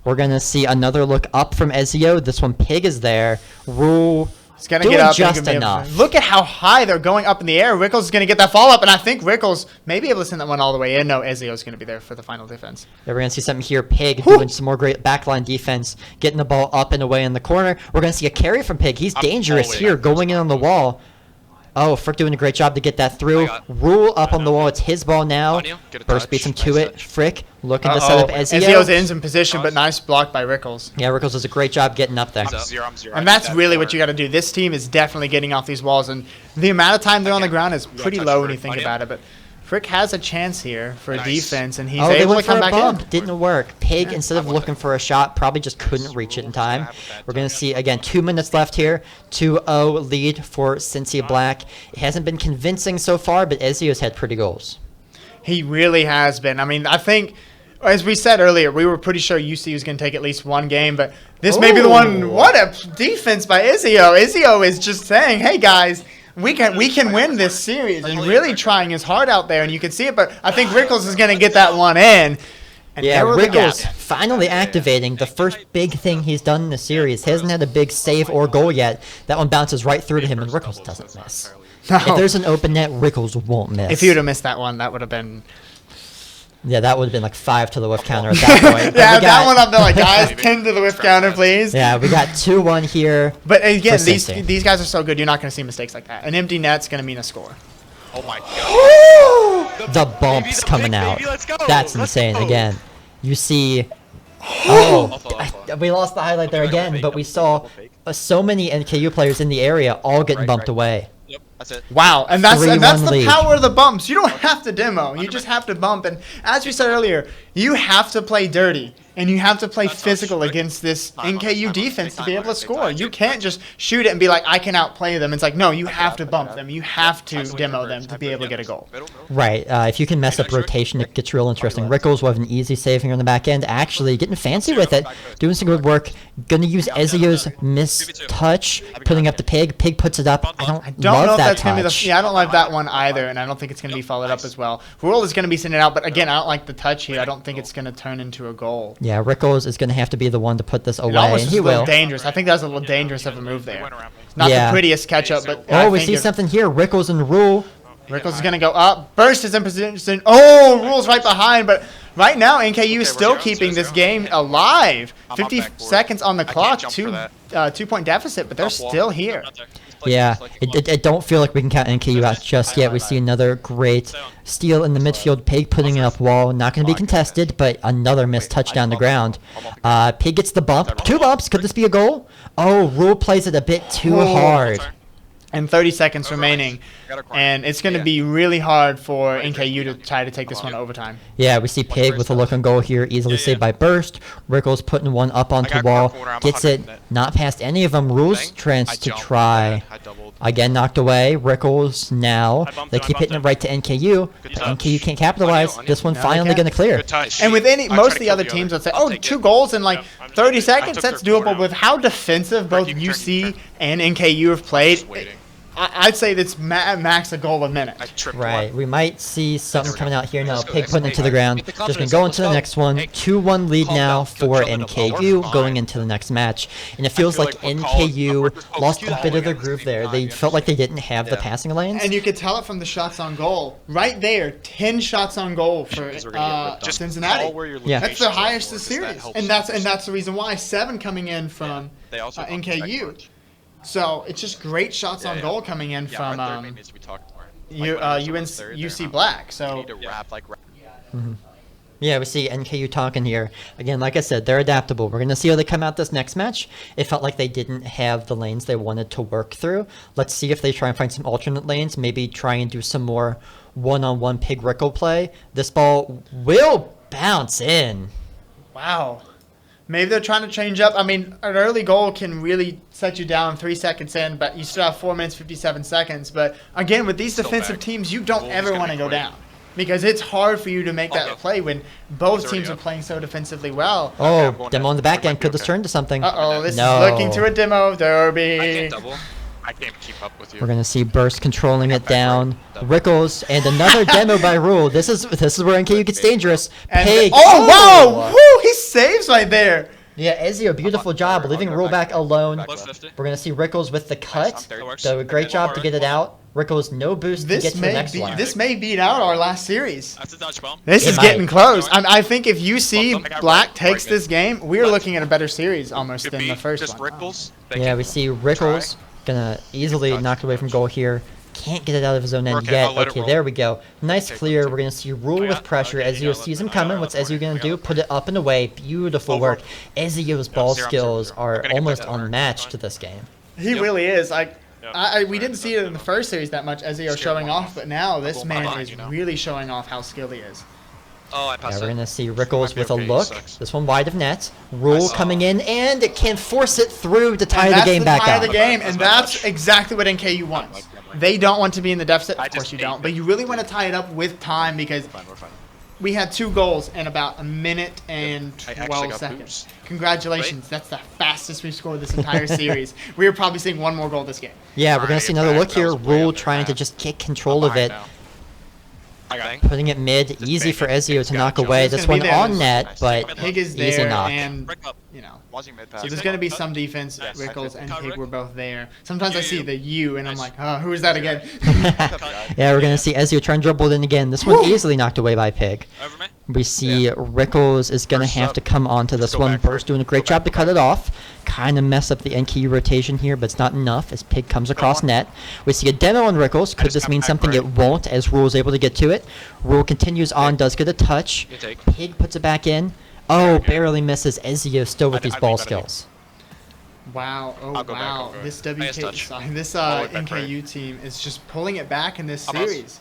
We're going to see another look up from Ezio. This one, Pig is there. Rule It's going to doing get up. just enough. Look at how high they're going up in the air. Rickles is going to get that fall up, and I think Rickles may be able to send that one all the way in. No, Ezio is going to be there for the final defense. Yeah, we're going to see something here. Pig doing some more great backline defense, getting the ball up and away in the corner. We're going to see a carry from Pig. He's dangerous here, going in on the wall. Oh, Frick doing a great job to get that through. Rule up on the wall. It's his ball now. Burst beats him to it. Frick looking to set up Ezio. Ezio's in position, but nice block by Rickles. Yeah, Rickles does a great job getting up there. I'm zero. And that's really what you got to do. This team is definitely getting off these walls, and the amount of time they're on the ground is pretty low when you think about it. But Frick has a chance here for defense, and he's able to come back in. Didn't work. Pig, instead of looking for a shot, probably just couldn't reach it in time. We're going to see, again, 2 minutes left here. 2-0 lead for Cincy Black. It hasn't been convincing so far, but Ezio's had pretty goals. He really has been. I mean, I think, as we said earlier, we were pretty sure UC was going to take at least one game, but this may be the one. What a defense by Ezio. Ezio is just saying, hey, guys, we can win this series, and really trying his heart out there, and you can see it, but I think Rickles is going to get that one in. And yeah, Rickles finally activating the first big thing he's done in the series. He hasn't had a big save or goal yet. That one bounces right through to him, and Rickles doesn't miss. No. If there's an open net, Rickles won't miss. If he would have missed that one, that would have been... Yeah, that would have been like 5 to the whiff counter at that point. Yeah, that one up there, like, guys, 10 to the whiff counter, please. Yeah, we got 2-1 here. But again, these guys are so good, you're not going to see mistakes like that. An empty net's going to mean a score. Oh my god. The bumps coming out. That's insane. Again, you see... we lost the highlight there again, but we saw so many NKU players in the area all getting bumped away. Yep, that's it. Wow, and that's the lead. power of the bumps. You don't have to demo. You just have to bump. And as we said earlier, you have to play dirty, and you have to play physical against this NKU defense to be able to score. You can't just shoot it and be like, I can outplay them. It's like, no, you have to bump them. You have to demo them to be able to get a goal. Right. If you can mess up rotation, it gets real interesting. Rickles will have an easy save here on the back end. Actually, getting fancy with it, doing some good work. Going to use Ezio's mistouch, putting up the Pig. Pig puts it up. I don't love that touch. I don't like that one either, and I don't think it's going to be followed up as well. Rule is going to be sending it out, but again, I don't like the touch here. I don't think it's going to turn into a goal. Yeah, Rickles is going to have to be the one to put this away, and he will. will. Dangerous. I think that was a little dangerous of a move there. Not the prettiest catch-up, but we see something here. Rickles and Rule. Rickles is going to go up. Burst is in position. Oh, Rule's right behind, but right now NKU is still keeping this game alive. 50 seconds on the clock, two-point deficit, but they're still here. Yeah, it don't feel like we can count NKU out just yet. We see another great steal in the midfield. Pig putting it up wall. Not going to be contested, but another missed touch down the ground. Pig gets the bump. 2 bumps. Could this be a goal? Oh, Rule plays it a bit too hard. And 30 seconds remaining, and it's going to be really hard for NKU to try to take this one to overtime. Yeah, we see Pig with a look on goal here, easily saved by Burst. Rickles putting one up onto wall, gets it not past any of them. Rules chance to try. Again, knocked away. Rickles now. They keep hitting it right to NKU. But NKU can't capitalize. This one finally going to clear. And with most of the other teams would say, oh, 2 goals in like 30 seconds, that's doable. With how defensive both UC and NKU have played, I'd say that's max a goal a minute. Right. We might see something coming out here now. Pig putting it to the ground. Just going to go into the next one. 2-1 lead now for NKU going into the next match. And it feels like NKU lost a bit of their groove there. They felt like they didn't have the passing lanes. And you could tell it from the shots on goal. Right there, 10 shots on goal for Cincinnati. Yeah. That's their highest this series. And that's the reason why. 7 coming in from NKU. So it's just great shots on goal coming in from UC Black. So yeah, we see NKU talking here. Again, like I said, they're adaptable. We're going to see how they come out this next match. It felt like they didn't have the lanes they wanted to work through. Let's see if they try and find some alternate lanes, maybe try and do some more one-on-one Pig Rickle play. This ball will bounce in. Wow. Maybe they're trying to change up. I mean, an early goal can really set you down 3 seconds in, but you still have 4 minutes, 57 seconds. But again, with these defensive teams, you don't ever want to go down because it's hard for you to make that play when both teams are playing so defensively well. Oh, demo on the back end could this turn to something? Uh-oh, this is looking to a demo derby. I can't keep up with you. We're gonna see Burst controlling it down. Rickles and another demo by Rule. This is where NKU gets dangerous. Pig. Oh wow! Woo! he saves right there. Yeah, Ezio, beautiful job leaving go Rule back back alone. Back left. 50. We're going to see Rickles with the cut. That works. So a great Okay, job one to more, get it one more. out. Rickles, no boost to get to the next one. This may beat out our last series. That's a dodge bomb. This It is might. getting close. I think if UC I got Black right takes mid. this game, we're looking at a better series almost Could than be the first just one. Rickles. Yeah, we see Rickles going to easily knock away from goal here. Can't get it out of his own end Okay, I'll yet. let it Okay, roll. there we go. Nice Okay, clear. let's We're going to see Rule Oh, yeah? with pressure. Okay, you Ezio gotta sees him let- coming. I What's got Ezio going it. to do? Put it up and away. Beautiful work. Ezio's ball 0-0. skills are I'm gonna get almost back to that. unmatched to this game. He really is. Yep. We didn't see it in the first series that much Ezio showing off, but now this going man behind, is you know. really showing off how skilled he is. Oh, I Yeah, passed we're it. going to see Rickles be with a okay, he look. sucks. This one wide of net. Rule coming in, and it can force it through to tie And the that's game back tie up. of the game, That's and my that's touch. exactly what NKU wants. They don't want to be in the deficit. I Of course just you ate don't, but it. you really want to tie it up with time because We're fine. we had 2 goals in about a minute and I actually 12 got seconds. boost. Congratulations. That's the fastest we've scored this entire series. We are probably seeing one more goal this game. Yeah, we're going to Alright, see another back. look That here. was way Rule under trying to half. just get control of Behind it. now. I got Putting it mid, easy bang for it. Ezio It's to gotta knock jump. away. It's This gonna one be there. on net, Nice. but Pig is easy there, knock. and Break up. you know. Watching mid pass. So there's going to be some defense. Yes. Rickles and Cut, Pig Rick. were both there. Sometimes I You. see the U, and I'm like, oh, who is that again? Yeah, we're going to see Ezio try and dribble it in again. This one easily knocked away by Pig. Over me. We see Rickles is going to Burst have up. to come onto this Go one. back, Burst doing a great go job back, to cut it off. Kind of mess up the NKU rotation here, but it's not enough as Pig comes across net. We see a demo on Rickles. Could just this got mean back something? right. It won't, as Rule is able to get to it. Rule continues on, does get a touch. You take. Pig puts it back in. Oh, barely misses. Ezio still with I these think ball better. skills. Wow! Oh I'll go back, wow! I'll go This Highest WK, touch. sorry, this All the way back NKU team is just pulling it back in this Almost. series.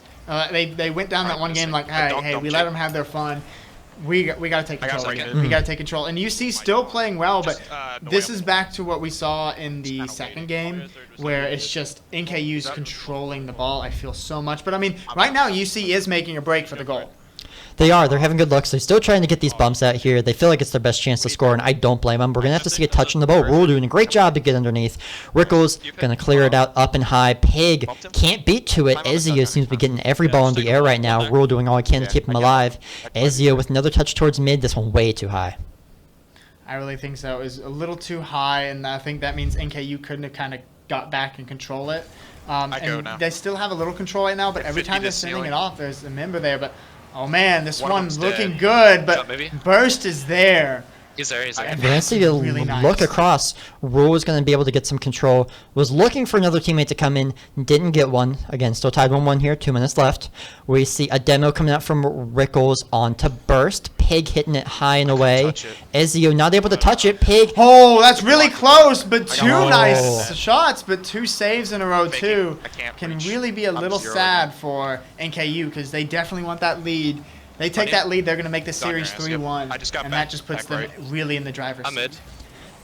They went down that Alright, one this game thing. like, I hey, don't- hey, don't we cheat. let them have their fun. We got to take I got control second. again. We got to take control. And UC still playing well, but Just, no this way is I'm- back to what we saw in the kinda second waiting. game, where it's just NKU's controlling the ball. I feel so much, but I mean, right now UC is making a break for the goal. They are. They're having good looks. They're still trying to get these bumps out here. They feel like it's their best chance to score, and I don't blame them. We're going to have to see a touch on the ball. Rule doing a great job to get underneath. Rickles going to clear it out up and high. Pig can't beat to it. Ezio seems to be getting every ball in the air right now. Rule doing all he can to keep him alive. Ezio with another touch towards mid. This one way too high. I really think so. It was a little too high, and I think that means NKU couldn't have kind of got back and control it. I And go now. they still have a little control right now, but every 50 time they're to sending ceiling. it off, there's a member there. But oh man, this One of one's them's looking dead. good, but Shot, maybe? Burst is there. He's there. He's there. I- We're going to see a Really nice. look across. Rule is going to be able to get some control. Was looking for another teammate to come in. Didn't get one. Again, still tied 1-1 here. 2 minutes left. We see a demo coming out from Rickles onto Burst. Pig hitting it high and away. touch it. Ezio not able to touch it. Pig. Oh, that's really close, but two Oh. nice shots, but 2 saves in a row Thank too. you. I can't Can reach. really be a I'm little 0 sad again. for NKU because they definitely want that lead. They take Funny. that lead, they're going to make the It's on your series ass, yep. 3-1, I just got and back- that just puts back them right. really in the driver's I'm seat. mid.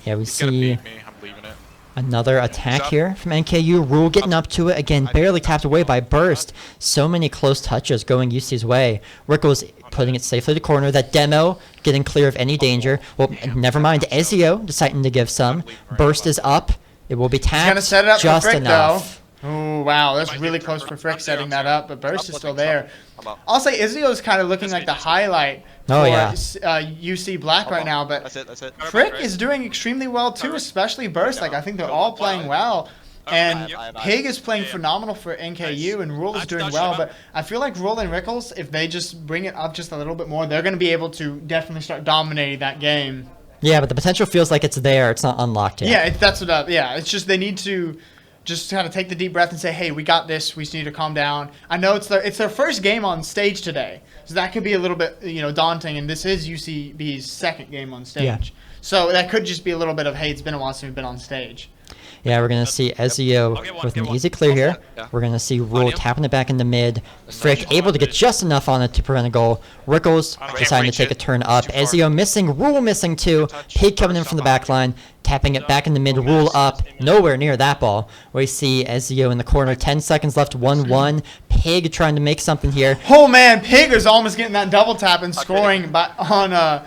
Yeah, we He's gonna see beat me. I'm leaving it. another attack Up. here from NKU. Rule getting up to it again. Barely tapped away by Burst. So many close touches going UC's way. Rickles putting it safely to corner. That demo getting clear of any danger. Well, never mind. Ezio deciding to give some. Burst is up. It will be He's tapped. going to set it up just for Frick, enough. though. Oh, wow, that's Might really get close turned for around. Frick I'm setting zero, that up, but Burst is still there. I'm up. I'll say Izio's kind of looking like the highlight Oh, for yeah. UC Black right now, but That's it. That's it. Frick is doing extremely well too, especially Burst. Like I think they're all playing well. And Pig is playing phenomenal for NKU, and Rule is doing well. But I feel like Rule and Rickles, if they just bring it up just a little bit more, they're going to be able to definitely start dominating that game. Yeah, but the potential feels like it's there. It's not unlocked yet. Yeah, that's what. Yeah, it's just they need to just kind of take the deep breath and say, "Hey, we got this. We just need to calm down." I know it's their first game on stage today, so that could be a little bit daunting. And this is UCB's second game on stage, Yeah. so that could just be a little bit of, "Hey, it's been a while since we've been on stage." Yeah, we're going to see Ezio with an easy clear here. Yeah. We're going to see Rule tapping it back in the mid. Frick able to get just enough on it to prevent a goal. Rickles deciding to take a turn up. Ezio missing. Rule missing too. Pig coming in from the back line. Tapping it back in the mid. Rule up. Nowhere near that ball. We see Ezio in the corner. 10 seconds left. 1-1. Pig trying to make something here. Oh man, Pig is almost getting that double tap and scoring on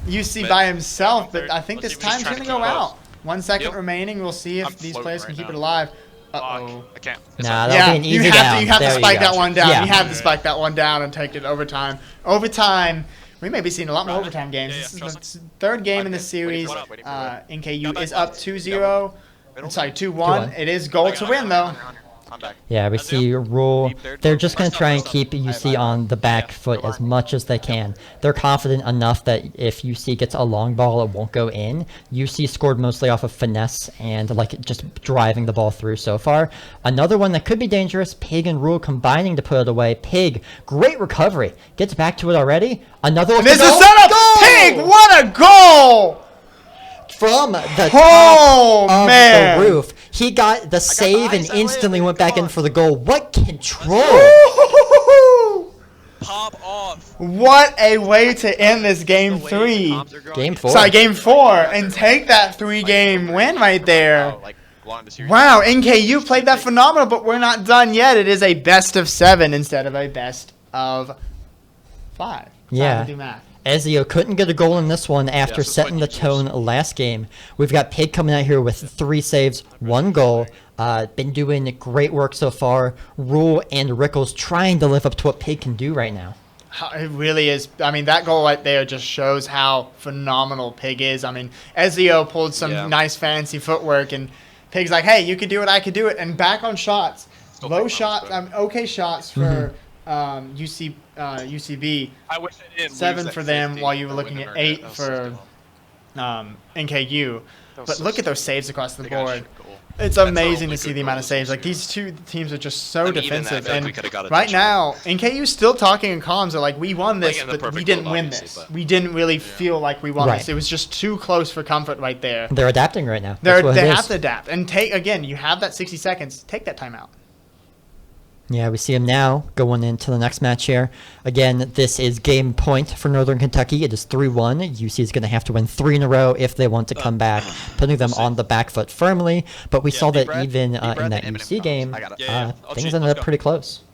UC by himself, but I think this time's going to go out. 1 second remaining. We'll see if I'm these floating players right can keep now. it alive. Uh-oh. I can't. Nah, that'll Yeah, be an easy you have down. to, you have There to spike go. that one down. Yeah. You have to spike that one down and take it overtime. Overtime, We may be seeing a lot more overtime games. Yeah, This trust is the third game in the series. Waiting for it. NKU is up 2-0. I'm sorry, 2-1. It is goal to win, though. I'm back. Yeah, we see Rule. They're just going to try and keep UC on the back foot as much as they can. They're confident enough that if UC gets a long ball, it won't go in. UC scored mostly off of finesse and like just driving the ball through so far. Another one that could be dangerous, Pig and Rule combining to put it away. Pig, great recovery. Gets back to it already. Another one. This is set up. Pig, what a goal! From the top of man. the roof. He got the save and instantly went back in for the goal. What control! Pop off. What a way to end this game 3. Game 4. Sorry, game 4. And take that 3-game win right there. Wow, NKU played that phenomenal, but we're not done yet. It is a best of 7 instead of a best of 5. Yeah. Do math. Ezio couldn't get a goal in this one after setting the tone last game. We've got Pig coming out here with 3 saves, 1 goal. Been doing great work so far. Rule and Rickles trying to live up to what Pig can do right now. It really is. I mean, that goal right there just shows how phenomenal Pig is. I mean, Ezio pulled some nice fancy footwork, and Pig's like, hey, you could do it, I could do it. And back on shots. Low shots, okay shots for UCB. I wish I didn't 7 lose for that them 50. while you were That looking wouldn't at have 8 hurt. for NKU. But so look at those saves across the They got a board. shit goal. It's That's amazing the to see only the good amount of goal saves. Like, this these two teams are just so I mean, even defensive. that, I feel like we And coulda got a right touchdown. now, NKU's still talking in comms. They're like, we won this, Playing in the but we perfect didn't world, win obviously, this. but- We didn't really feel like we won Right. this. It was just too close for comfort right there. They're adapting right now. They That's what it have is. to adapt. And take, again, you have that 60 seconds. Take that timeout. Yeah, we see him now going into the next match here. Again, this is game point for Northern Kentucky. It is 3-1. UC is going to have to win 3 in a row if they want to come back, putting them on the back foot firmly. But we saw that even in that UC game, things ended up pretty close.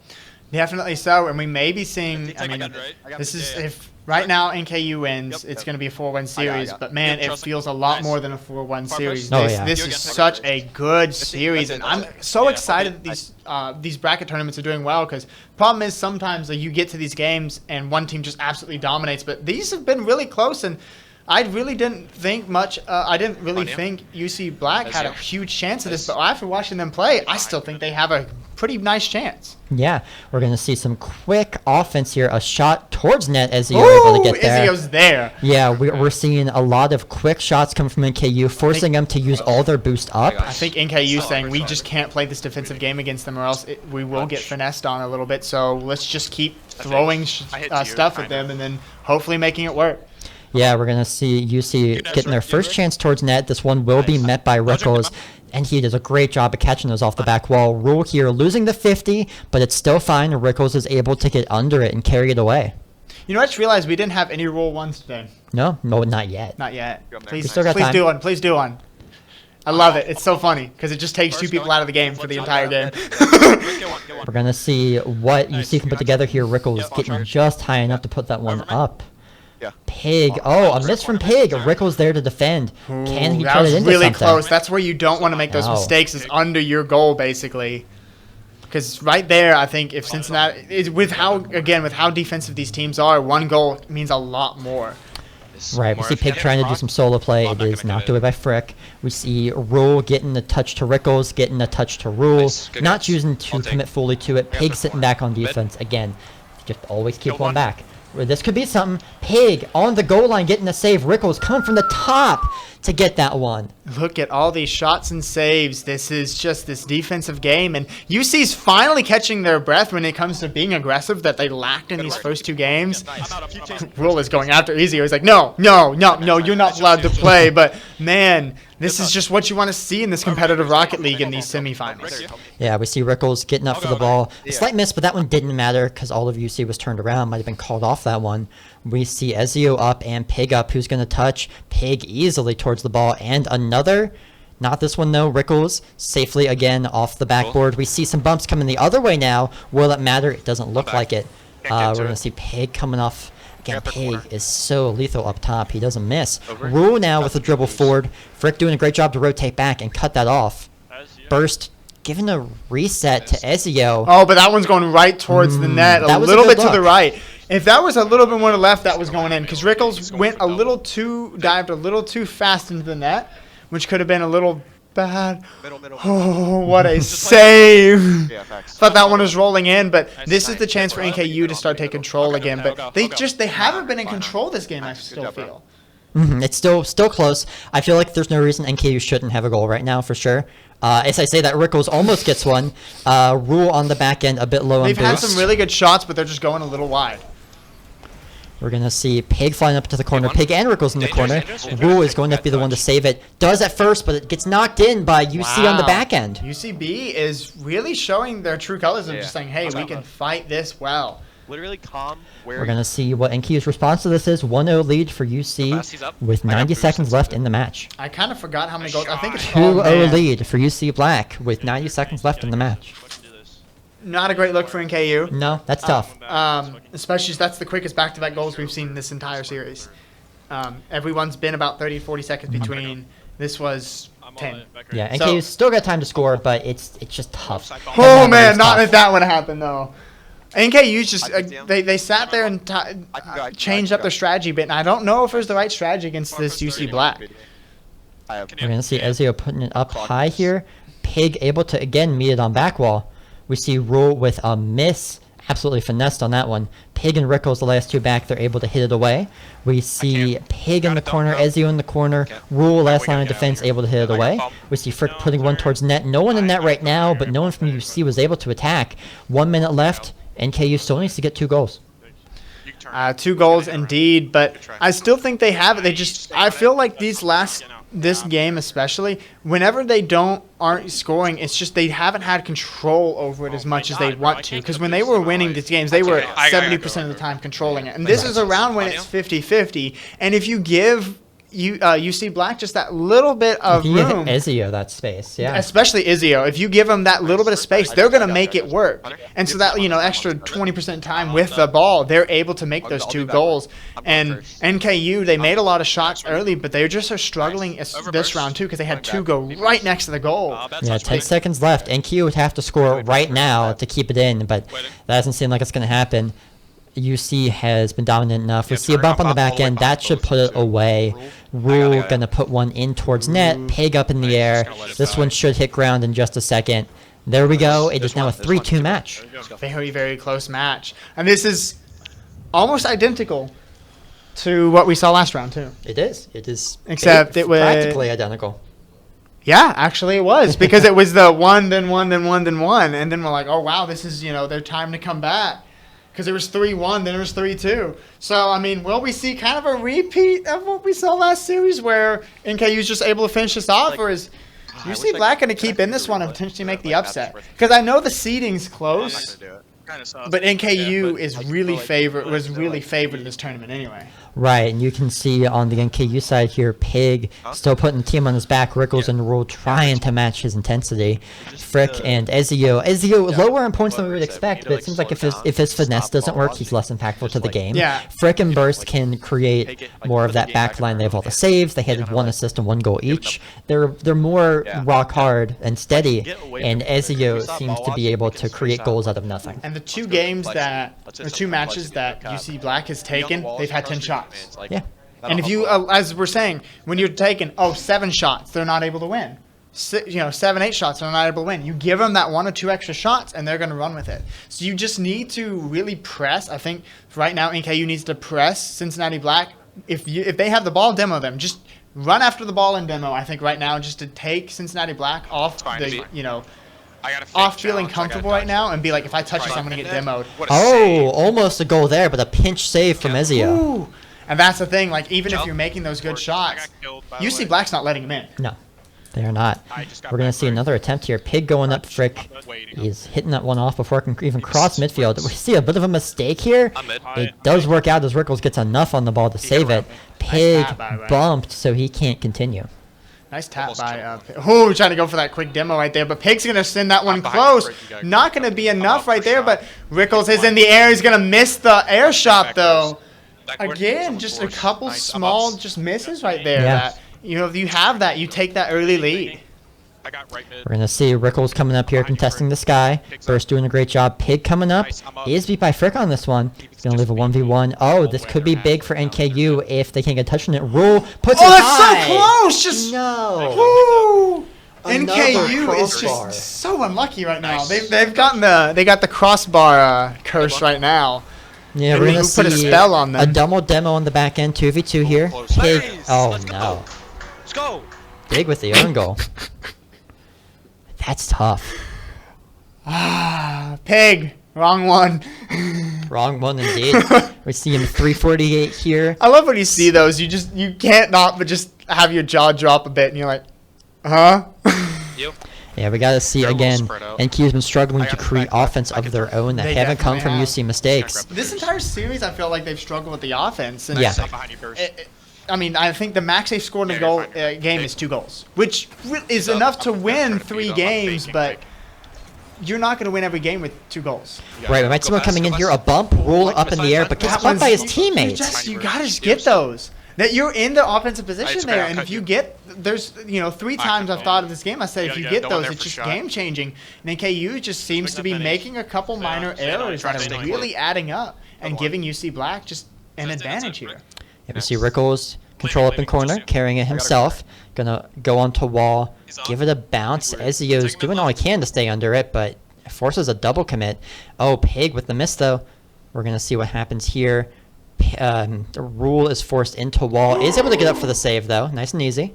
Definitely so, and we may be seeing. I mean, right? this is if right now NKU wins, it's going to be a 4-1 series. But man, it feels a lot more than a 4-1 series. Oh, This, yeah. this is such a good series, and I'm so excited that these bracket tournaments are doing well. Because problem is sometimes you get to these games and one team just absolutely dominates. But these have been really close, and I really didn't think much. I didn't really think UC Black had a huge chance of this. But after watching them play, I still think they have a pretty nice chance. Yeah, we're going to see some quick offense here. A shot towards net as you're able to get there. Izio's there. Yeah, we're seeing a lot of quick shots come from NKU, forcing them to use all their boost up. I think NKU saying we just can't play this defensive game against them or else we will get finessed on a little bit. So let's just keep throwing stuff at them and then hopefully making it work. Yeah, we're going to see UC getting their first chance towards net. This one will be met by Rickles, and he does a great job of catching those off the back wall. Rule here losing the 50, but it's still fine. Rickles is able to get under it and carry it away. You know, I just realized we didn't have any Rule 1s today. No, not yet. Not yet. Please, still got please time. do one. Please do one. I love it. It's so funny because it just takes 2 people out of the game for the entire game. We're going to see what UC can put together here. Rickles getting just high enough to put that one up. Yeah. Pig. Oh, a miss from Pig. Rickles there to defend. Can he that turn was it into really something? close. That's where you don't want to make those No. mistakes. Is under your goal basically. Because right there, I think if Cincinnati, with how defensive these teams are, 1 goal means a lot more. Right, we see Pig trying to do some solo play. It is knocked away by Frick. We see Rule getting a touch to Rickles, getting a touch to Rule, not choosing to commit fully to it. Pig sitting back on defense again. Just always keep one back. This could be something. Pig on the goal line getting a save. Rickles coming from the top to get that one. Look at all these shots and saves. This is just this defensive game. And UC's finally catching their breath when it comes to being aggressive that they lacked in these first 2 games. Rule is going after Ezio. He's like, no, you're not allowed to play. But, man, this is just what you want to see in this competitive Rocket League in these semifinals. Yeah, we see Rickles getting up for the ball. A slight miss, but that one didn't matter because all of UC was turned around. Might have been called off that one. We see Ezio up and Pig up. Who's going to touch? Pig easily towards the ball. And another, not this one though, Rickles safely again off the backboard. We see some bumps coming the other way now. Will it matter? It doesn't look like it. We're going to see Pig coming off. Again, Pig is so lethal up top. He doesn't miss. Rule now with a dribble forward. Frick doing a great job to rotate back and cut that off. Burst giving a reset to Ezio. Oh, but that one's going right towards the net, a that was a little good bit to the look. right. If that was a little bit more to left, that was going in because Rickles dived a little too fast into the net, which could have been a little bad. Oh, what a save! Thought that one was rolling in, but this is the chance for NKU to start taking control again. But they haven't been in control this game. I still feel. It's still close. I feel like there's no reason NKU shouldn't have a goal right now for sure. As I say that, Rickles almost gets one. Rule on the back end a bit low on boost. They've had some really good shots, but they're just going a little wide. We're going to see Pig flying up to the corner. Pig and Rickles in the corner. Rule is going to be the one to save it. Does at first, but it gets knocked in by UC on the back end. UCB is really showing their true colors of just saying, hey, we can fight this well. Literally calm. We're going to see what NKU's response to this is. 1-0 lead for UC with 90 seconds left in the match. I kind of forgot how many goals. I think it's 2-0 lead for UC Black with 90 seconds left in the match. Not a great look for NKU. No, that's tough. Especially that's the quickest back-to-back goals we've seen this entire series. Everyone's been about 30 to 40 seconds between. This was 10. Yeah, NKU's still got time to score, but it's just tough. Oh, man, not if that would happen, though. NKU's just, they sat there and changed up their strategy a bit, and I don't know if it was the right strategy against this UC Black. We're going to see Ezio putting it up high here. Pig able to, again, meet it on back wall. We see Rule with a miss. Absolutely finessed on that one. Pig and Rickles, the last two back, they're able to hit it away. We see Pig in the corner, Ezio in the corner. Rule, last line of defense, able to hit it away. We see Frick putting one towards net. No one in net right now, but no one from UC was able to attack. 1 minute left. NKU still needs to get 2 goals. 2 goals indeed, but I still think they have it. I feel like this game especially, whenever they aren't scoring, it's just they haven't had control over it as much as they want to. Because when they were winning these games, they were 70% of the time controlling it. And this is around when it's 50-50. And if you give UC Black just that little bit of room, Ezio that space, yeah. Especially Ezio, if you give them that little bit of space, they're going to make it work. And so that extra 20% time with the ball, they're able to make those 2 goals. And NKU, they made a lot of shots early, but they just are struggling this round too because they had 2 go right next to the goal. Yeah, 10 seconds left. NKU would have to score right now to keep it in, but that doesn't seem like it's going to happen. UC has been dominant enough. We see a bump on the back end. That should put it away. Rule going to put one in towards net. Pig up in the air. This one should hit ground in just a second. There we go. It is now a 3-2 match. Very, very close match. And this is almost identical to what we saw last round, too. It is. It is. Except it was practically identical. Yeah, actually it was. Because it was the 1, then 1, then 1, then 1. And then we're like, oh, wow, this is, their time to come back. Because it was 3-1, then it was 3-2. So, I mean, will we see kind of a repeat of what we saw last series where NKU is just able to finish this off? Or is UC Black going to keep in this one and potentially make the upset? Because I know the seeding's close, but NKU is really was really favored in this tournament anyway. Right, and you can see on the NKU side here, Pig still putting the team on his back. Rickles and Rule trying to match his intensity. Frick and Ezio. Ezio lower in points than we would expect, but it seems like if his finesse doesn't work, he's less impactful to the game. Yeah. Frick and Burst can create more of that back line. They have all the saves. They had 1 assist and 1 goal each. They're more rock hard and steady, and Ezio seems to be able to create goals out of nothing. And the 2 matches that UC Black has taken, they've had 10 shots. Yeah. And if you, as we're saying, when you're taking 7 shots, they're not able to win. 7, 8 shots, they're not able to win. You give them that 1 or 2 extra shots, and they're going to run with it. So you just need to really press. I think right now NKU needs to press Cincinnati Black. If they have the ball, demo them. Just run after the ball and demo. I think right now just to take Cincinnati Black off off feeling comfortable right now and be like, if I touch this, I'm going to get demoed. Oh, almost a goal there, but a pinch save from Ezio. Ooh. And that's the thing. Like, even if you're making those good shots, UC Black's not letting him in. No, they are not. We're going to see another attempt here. Pig going up. Frick is hitting that one off before it can even cross midfield. We see a bit of a mistake here. It does work out as Rickles gets enough on the ball to save it. Pig bumped, so he can't continue. Nice tap by trying to go for that quick demo right there, but Pig's going to send that one close. Not going to be enough right there, but Rickles is in the air. He's going to miss the air shot, though. Again, just a couple small misses right there. Yeah. That, if you have that, you take that early lead. I got right mid. We're going to see Rickles coming up here contesting the sky. Burst doing a great job. Pig coming up. He is beat by Frick on this one. He's going to leave a 1v1. Oh, this could be big for NKU if they can get touched on it. Rule puts it Oh, high. that's so close! Just No. Woo! Another NKU is crossbar. just so unlucky right now. They've gotten they got the crossbar curse right now. Yeah, Maybe we're going who to put a see spell on a them. double demo on the back end. 2v2 here. Pig. Oh, no. Let's go. Big with the own goal. That's tough. Pig, wrong one. Wrong one indeed. We see him 348 here. I love when you see those. You can't not but just have your jaw drop a bit, and you're like, huh? Yeah, we got to see They're a little again. spread out. NKU's been struggling I to got create back, offense back of in their own that They haven't come definitely from have. UC mistakes. This entire series, I feel like they've struggled with the offense. And Yeah. Stop behind you, Burst. I mean, I think the max they've scored in a Yeah, goal you're fine. game is 2 goals, which is up. enough to I'm win trying to 3 beat up. I'm games, faking but quick. you're not going to win every game with 2 goals. Right, we might see one coming in here. A bump, roll up in the air, but gets bumped by his teammates. You got to just get those. That you're in the offensive position It's there, okay, and I'll if cut you you. get, there's 3 times I've thought of this game. I said You if you gotta get go in those, there it's for just shot. game changing. And KU just seems to be that many. making a couple minor errors try that to are stay really close. adding up and Come on. giving UC Black just an That's it, advantage Rick. here. Yeah, we see Rickles control up in corner, carrying it himself. Gonna go onto wall, give it a bounce. Ezio's doing all he can to stay under it, but forces a double commit. Oh, Pig with the miss though. We're gonna see what happens here. The Rule is forced into wall. Is able to get up for the save though, nice and easy.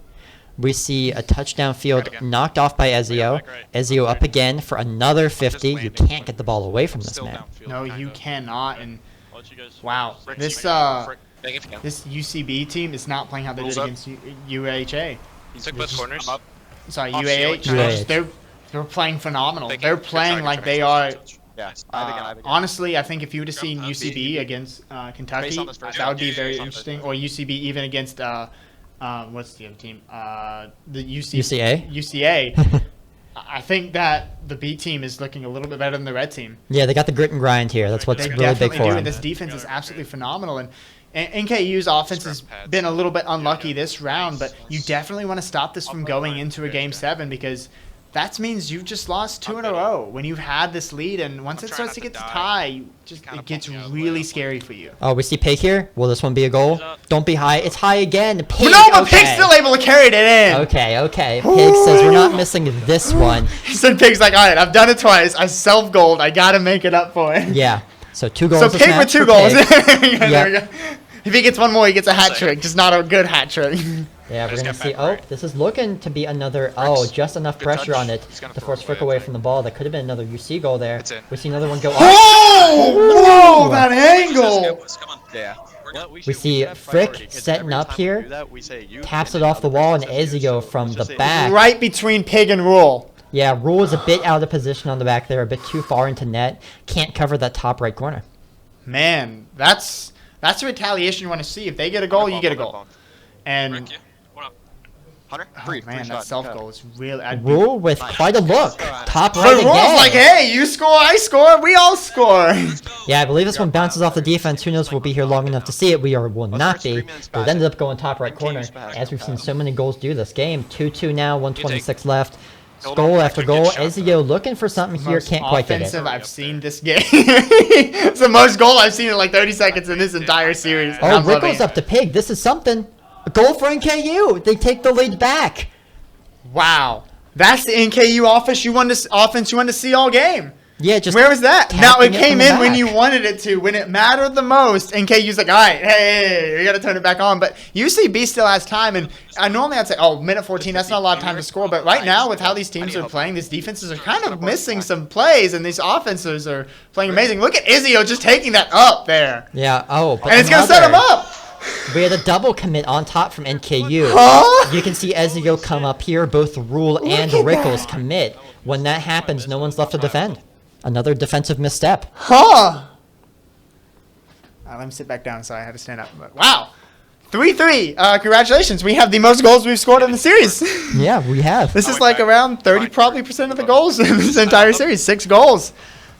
We see a touchdown field knocked off by Ezio. Ezio up again for another 50. You can't get the ball away from this man. No, you cannot. And I'll let you guys- wow, Frick, this Frick, bang if you can. this UCB team is not playing how they Rules did up. against UAHA. You took both corners. I'm up. Sorry, Off UAH. shield. They're playing phenomenal. Thank They're you. Good playing try, like good they try. are. Yeah. I have again. Honestly, I think if you would have seen Go, UCB against Kentucky, Based on this first that would be round. very Yeah, interesting. Or UCB even against what's the other team? The UCA? UCA. I think that the B team is looking a little bit better than the red team. Yeah, they got the grit and grind here. That's what's They really big definitely for do, them. and this defense is absolutely phenomenal. And NKU's offense has been a little bit unlucky this round, but you definitely want to stop this from going into a Game 7 because that means you've just lost 2 in a row when you've had this lead, and once it starts to get to tie, it gets really scary for you. Oh, we see Pig here. Will this one be a goal? Don't be high. It's high again. Pig. No, but okay. Pig's still able to carry it in. Okay. Pig says we're not missing this one. He said Pig's like, all right, I've done it twice. I self-goaled. I got to make it up for it. Yeah. So 2 goals. So this Pig match with 2 for goals. Pig. There we go. If he gets one more, he gets a hat trick. Just not a good hat trick. Yeah, we're gonna see. Oh, this is looking to be another. Oh, just enough pressure on it to force Frick away from the ball. That could have been another UC goal there. We see another one go. Oh! Whoa! That angle! Yeah. We see Frick setting up here, taps it off the wall, and Ezio from the back. Right between Pig and Rule. Yeah, Rule is a bit out of position on the back there, a bit too far into net. Can't cover that top right corner. Man, that's the retaliation you want to see. If they get a goal, you get a goal. And Hunter, man, that self goal is really. Rule with quite a look. Top But right Rule's again. like, hey, you score, I score, we all score. Yeah, I believe this one bounces off the defense. Who knows if we'll be here long enough to see it. We will not be. But it ended up going top right corner. As we've seen so many goals do this game. 2-2 now, 126 left. Goal after goal. Ezio looking for something here. Can't quite get it. Offensive I've seen this game. It's the most goal I've seen in like 30 seconds in this entire series. Oh, Rickles up to Pig. This is something. A goal for NKU. They take the lead back. Wow. That's the NKU offense you wanted to see all game. Yeah, just where was that? Now it tapping came from the in when back. you wanted it to, when it mattered the most. NKU's like, all right, hey, we got to turn it back on. But UCB still has time, and normally I'd say, oh, minute 14, that's not a lot of time to score. But right now, with how these teams are playing, these defenses are kind of missing some plays, and these offenses are playing amazing. Look at Izio just taking that up there. Yeah. Oh, but And it's going to set him up. We had a double commit on top from NKU. Huh? You can see Ezio come up here. Both Rule and at Rickles commit. When that happens, no one's left to defend. Another defensive misstep. Huh? Let me sit back down. Sorry, I had to stand up. But wow. 3-3. Congratulations. We have the most goals we've scored in the series. Yeah, we have. This is like around 30 probably percent of the goals in this entire series. 6 goals.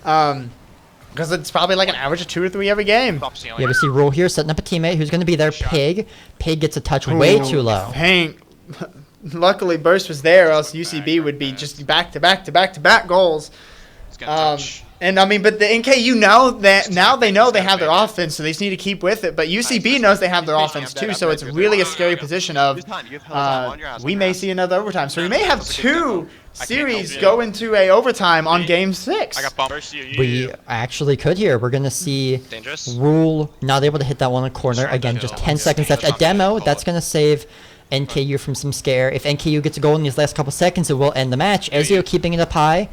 Because it's probably like an average of 2 or 3 every game. Yeah, we see Rule here setting up a teammate who's going to be there. Pig. Pig gets a touch way too low. Hank. luckily Burst was there, or else UCB would be just back to back goals. And I mean, but the NKU now they know they have their offense, so they just need to keep with it. But UCB knows they have their offense too, so it's really a scary position of we may see another overtime. So we may have 2 series go into a overtime on Game 6. We actually could here. We're going to see Rule not able to hit that one in the corner. Again, just 10 seconds left. A demo, that's going to save NKU from some scare. If NKU gets a goal in these last couple seconds, it will end the match. Ezio keeping it up high.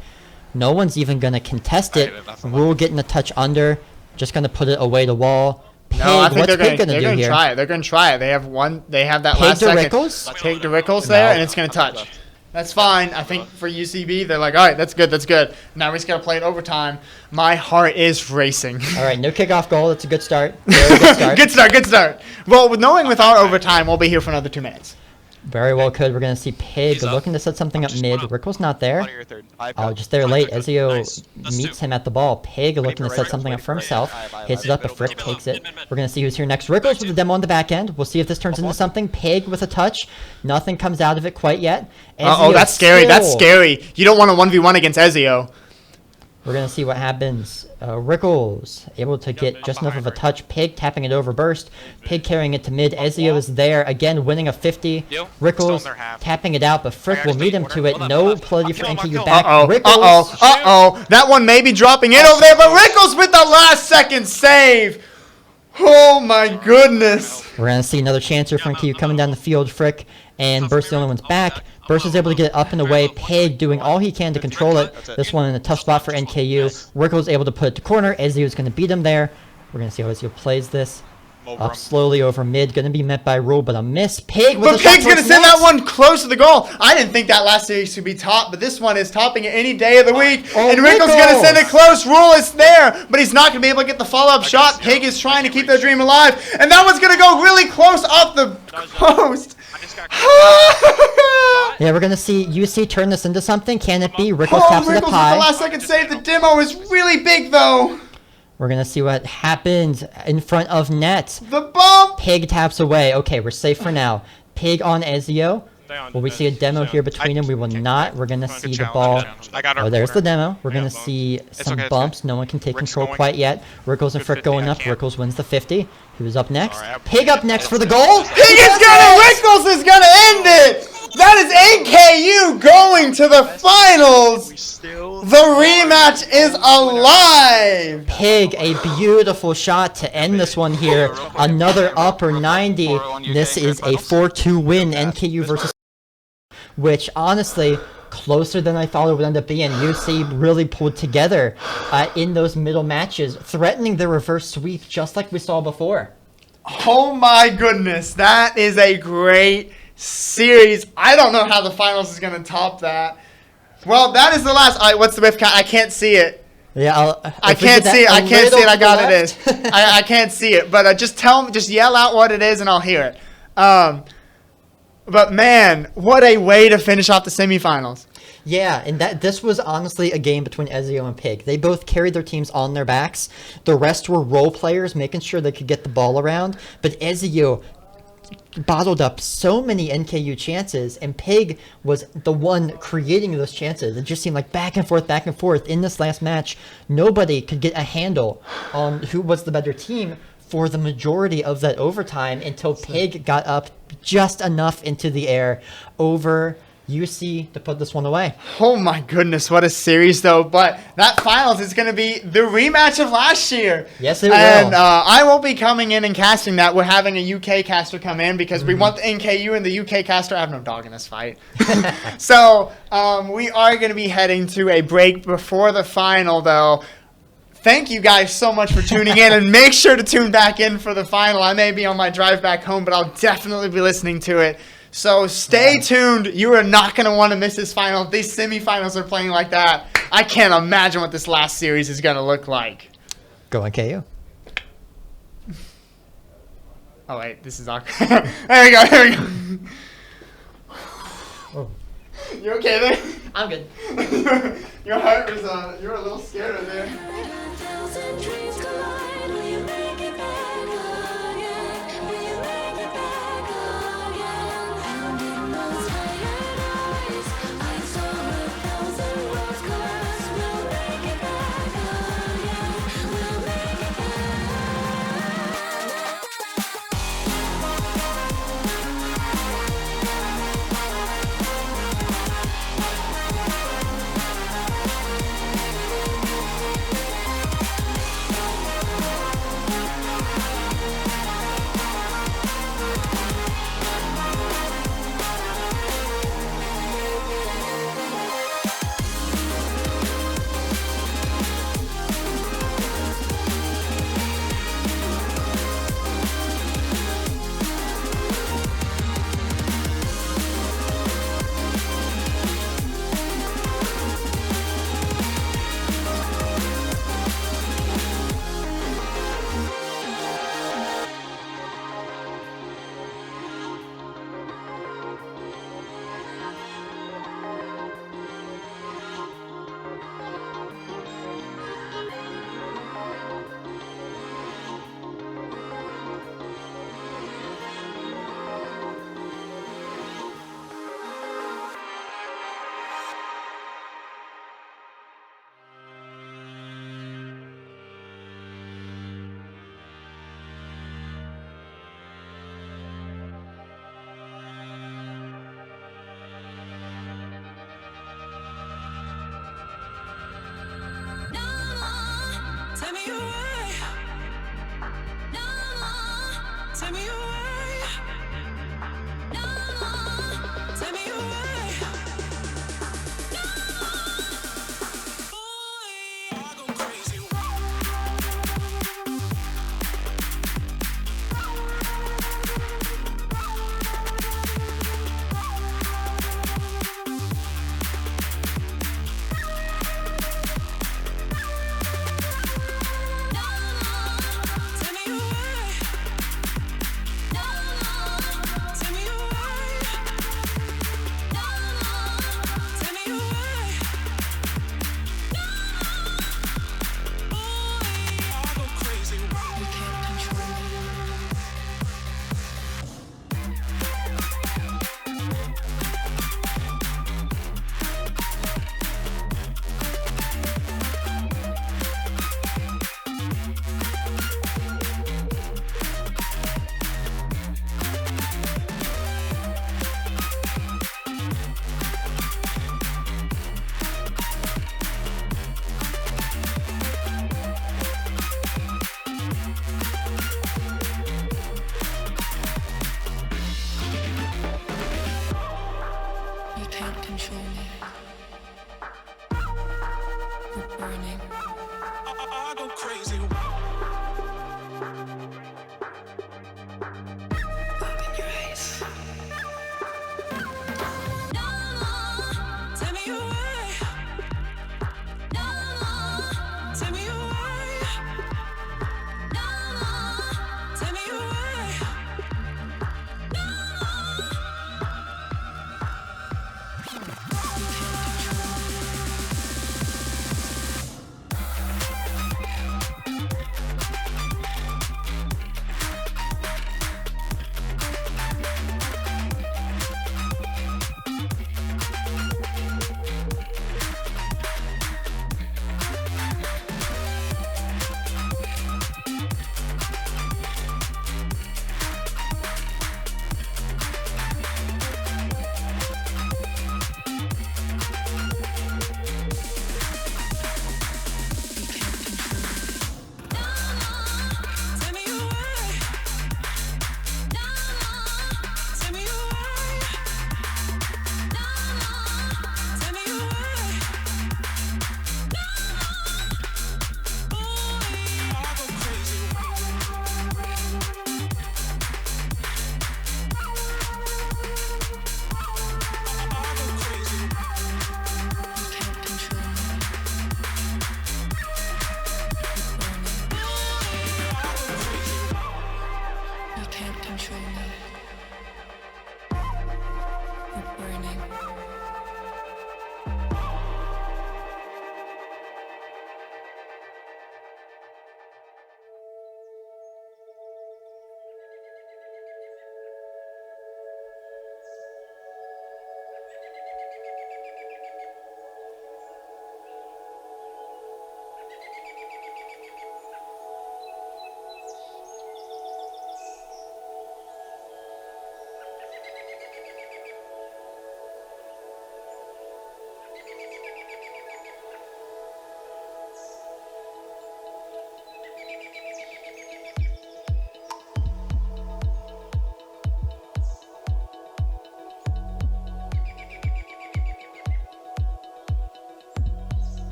No one's even going to contest it. Rule getting a touch under. Just going to put it away the wall. Pig, no, I think what's they're Pig going to do here? Try it. They're going to try it. They have that Pig last to second. Rickles? Pig to Rickles there, and it's going to touch. That's fine. I think for UCB, they're like, all right, that's good, that's good. Now we just got to play it overtime. My heart is racing. All right, no kickoff goal. That's a good start. Very good start. Good start. Well, knowing with our overtime, we'll be here for another 2 minutes. Very well could. We're going to see Pig looking to set something up mid. Rickle's not there. Oh, just there late. Ezio meets him at the ball. Pig looking to set something up for himself. Hits it up, but Frick takes it. We're going to see who's here next. Rickles with the demo on the back end. We'll see if this turns into something. Pig with a touch. Nothing comes out of it quite yet. Oh, that's scary. That's scary. You don't want a 1v1 against Ezio. We're going to see what happens. Rickles able to get just enough of a touch. Pig tapping it over Burst. Pig carrying it to mid. Ezio is there. Again, winning a 50. Rickles tapping it out, but Frick will meet him to it. No play for NKU back. Uh-oh. That one may be dropping in over there, but Rickles with the last second save. Oh, my goodness. We're going to see another chance here for NKU coming down the field. Frick and Burst the only one's back. Burst is able to get it up and away. Pig doing all he can to control it. This one in a tough spot for NKU. Rickles able to put it to corner. Ezio is going to beat him there. We're going to see how Ezio plays this. Up slowly over mid. Going to be met by Rule, but a miss. Pig with But Pig's going to send that one close to the goal. I didn't think that last series would be top, but this one is topping it any day of the week. And Rickles going to send it close. Rule is there, but he's not going to be able to get the follow-up shot. Pig is trying to keep their dream alive. And that one's going to go really close off the post. Yeah, we're going to see UC turn this into something. Can it be? Rickles taps it up high. The last second save. The demo is really big, though. We're going to see what happens in front of net. The bump! Pig taps away. Okay, we're safe for now. Pig on Ezio. Will we see a demo here between them? We will not. We're going to see the ball. Oh, there's the demo. We're going to see some bumps. No one can take control quite yet. Rickles and Frick going up. Rickles wins the 50. Who's up next? Pig up next for the goal. Pig is going to, Rickles is going to end it. That is NKU going to the finals. The rematch is alive. Pig, a beautiful shot to end this one here. Another upper 90. This is a 4-2 win. NKU versus, which honestly, closer than I thought it would end up being. UC really pulled together in those middle matches, threatening the reverse sweep just like we saw before. Oh my goodness, that is a great series. I don't know how the finals is going to top that. Well, that is the last. What's the whiff count? I can't see it. Yeah, I can't see it. I can't see it. I got it. Is. I can't see it. But just tell me, just yell out what it is, and I'll hear it. But man, what a way to finish off the semifinals. Yeah, and this was honestly a game between Ezio and Pig. They both carried their teams on their backs. The rest were role players, making sure they could get the ball around. But Ezio bottled up so many NKU chances, and Pig was the one creating those chances. It just seemed like back and forth in this last match. Nobody could get a handle on who was the better team for the majority of that overtime until Pig got up just enough into the air over UC to put this one away. Oh my goodness, what a series though. But that finals is going to be the rematch of last year. Yes, it will. And I won't be coming in and casting that. We're having a UK caster come in because we want the NKU and the UK caster. I have no dog in this fight. So we are going to be heading to a break before the final though. Thank you guys so much for tuning in, and make sure to tune back in for the final. I may be on my drive back home, but I'll definitely be listening to it. So stay tuned. You are not going to want to miss this final. If these semifinals are playing like that, I can't imagine what this last series is going to look like. Go on, KU. Oh, wait. This is awkward. There we go. Oh. You okay there? I'm good. Your heart was, you were a little scared of there. Will you make it back again? Take me away. No, take me away. No, boy, I go crazy. Take me away.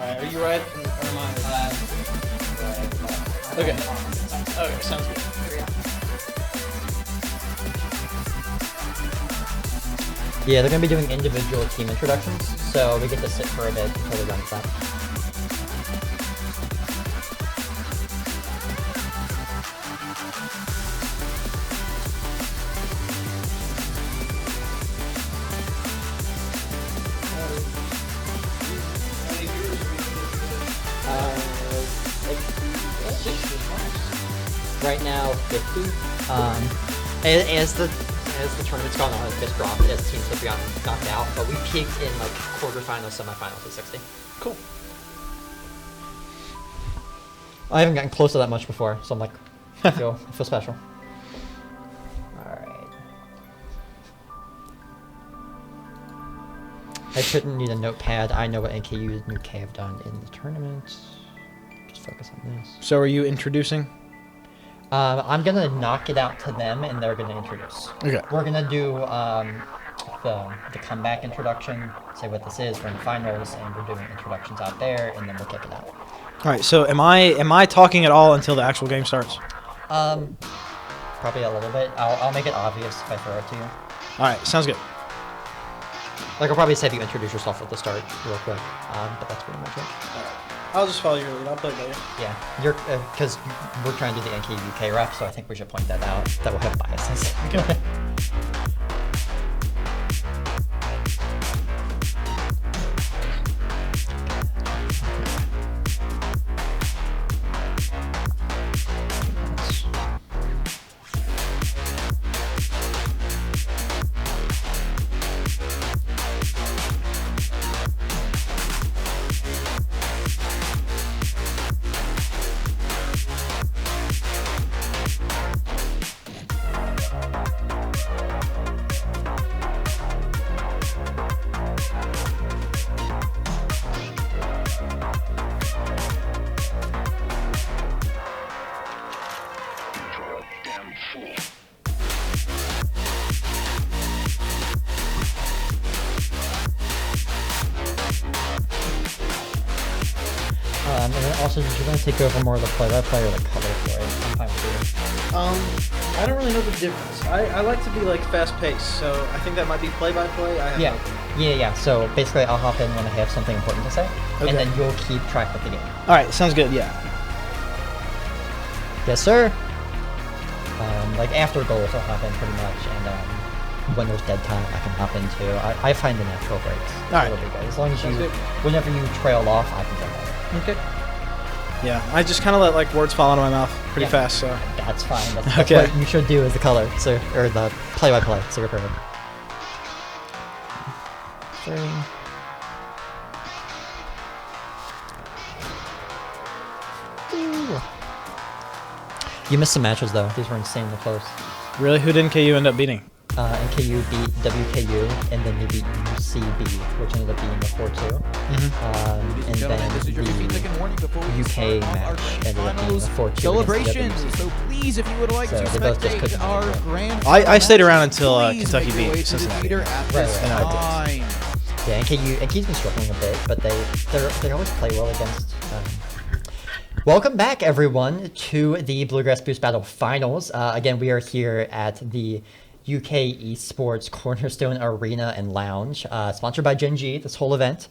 Alright, are you right? Or am I? Okay. Okay, sounds good. Yeah, they're going to be doing individual team introductions, so we get to sit for a bit until we run that. Right now, 50. As the tournament's gone on, it's just dropped as teams have gotten knocked out. But we peaked in like quarterfinals, semifinals at 60. Cool. I haven't gotten close to that much before, so I'm like, I feel special. All right. I shouldn't need a notepad. I know what NKU and UK have done in the tournament. Just focus on this. So are you introducing? I'm gonna knock it out to them, and they're gonna introduce. Okay. We're gonna do the comeback introduction, say what this is. We're in finals, and we're doing introductions out there, and then we'll kick it out. All right. So am I talking at all until the actual game starts? Probably a little bit. I'll make it obvious if I throw it to you. All right. Sounds good. Like I'll probably just have you introduce yourself at the start, real quick. But that's pretty much it. I'll just follow your lead. I'll play by you. Yeah, you're because we're trying to do the NK UK rep, so I think we should point that out. That will have biases. Okay. And then also, did you want to take over more of the play-by-play or the color for it? I'm fine with either. I don't really know the difference. I like to be like fast-paced, so I think that might be play-by-play. Yeah. So basically, I'll hop in when I have something important to say, Okay. and then you'll keep track of the game. All right, sounds good. Yeah. Yes, sir. Like after goals, I'll hop in pretty much, and when there's dead time, I can hop in too. I find the natural breaks. All right. It'll be good. As long as Sounds good. whenever you trail off, I can jump on. Okay. Yeah, I just kind of let like words fall out of my mouth pretty fast, so. That's fine. That's Okay. what you should do as the color, so or the play-by-play. So you're perfect. Ooh. You missed some matches though. These were insanely close. Really, who didn't KU end up beating? NKU beat WKU, and then they beat UCB, which ended up being a 4-2. And then the UK match ended up being a 4-2 celebrations. So please, if you would like to spectate our grand I stayed around until Kentucky beat Cincinnati. Right. Yeah, NKU's been struggling a bit, but they always play well against. Welcome back, everyone, to the Bluegrass Boost Battle Finals. Again, we are here at the UK Esports Cornerstone Arena and Lounge, sponsored by Gen G, this whole event.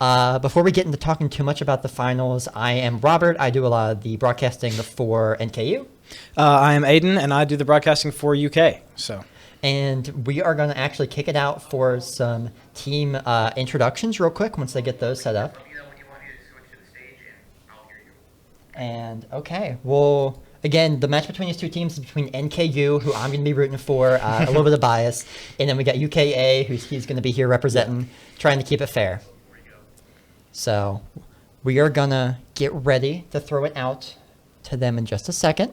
Before we get into talking too much about the finals, I am Robert. I do a lot of the broadcasting for NKU. I am Aiden, and I do the broadcasting for UK. And we are going to actually kick it out for some team introductions real quick once they get those set up. And okay, well, again, the match between these two teams is between NKU, who I'm going to be rooting for, a little bit of bias, and then we got UKA, he's going to be here representing, trying to keep it fair. So we are going to get ready to throw it out to them in just a second.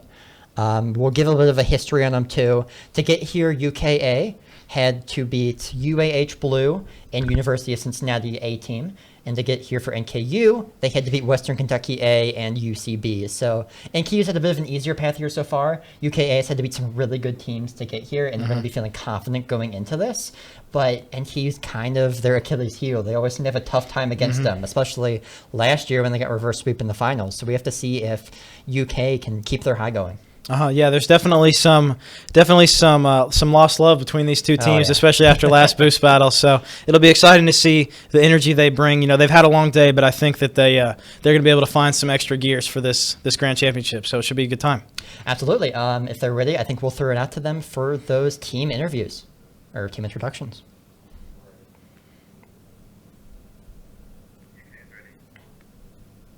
We'll give a bit of a history on them too. To get here, UKA had to beat UAH Blue and University of Cincinnati A team. And to get here for NKU, they had to beat Western Kentucky A and UCB. So NKU's had a bit of an easier path here so far. UKA has had to beat some really good teams to get here, and they're going to be feeling confident going into this. But NKU's kind of their Achilles heel. They always seem to have a tough time against them, especially last year when they got reverse sweep in the finals. So we have to see if UK can keep their high going. Yeah, there's definitely some lost love between these two teams, especially after last boost battle. So it'll be exciting to see the energy they bring. You know, they've had a long day, but I think that they're going to be able to find some extra gears for this grand championship. So it should be a good time. Absolutely. If they're ready, I think we'll throw it out to them for those team interviews or team introductions.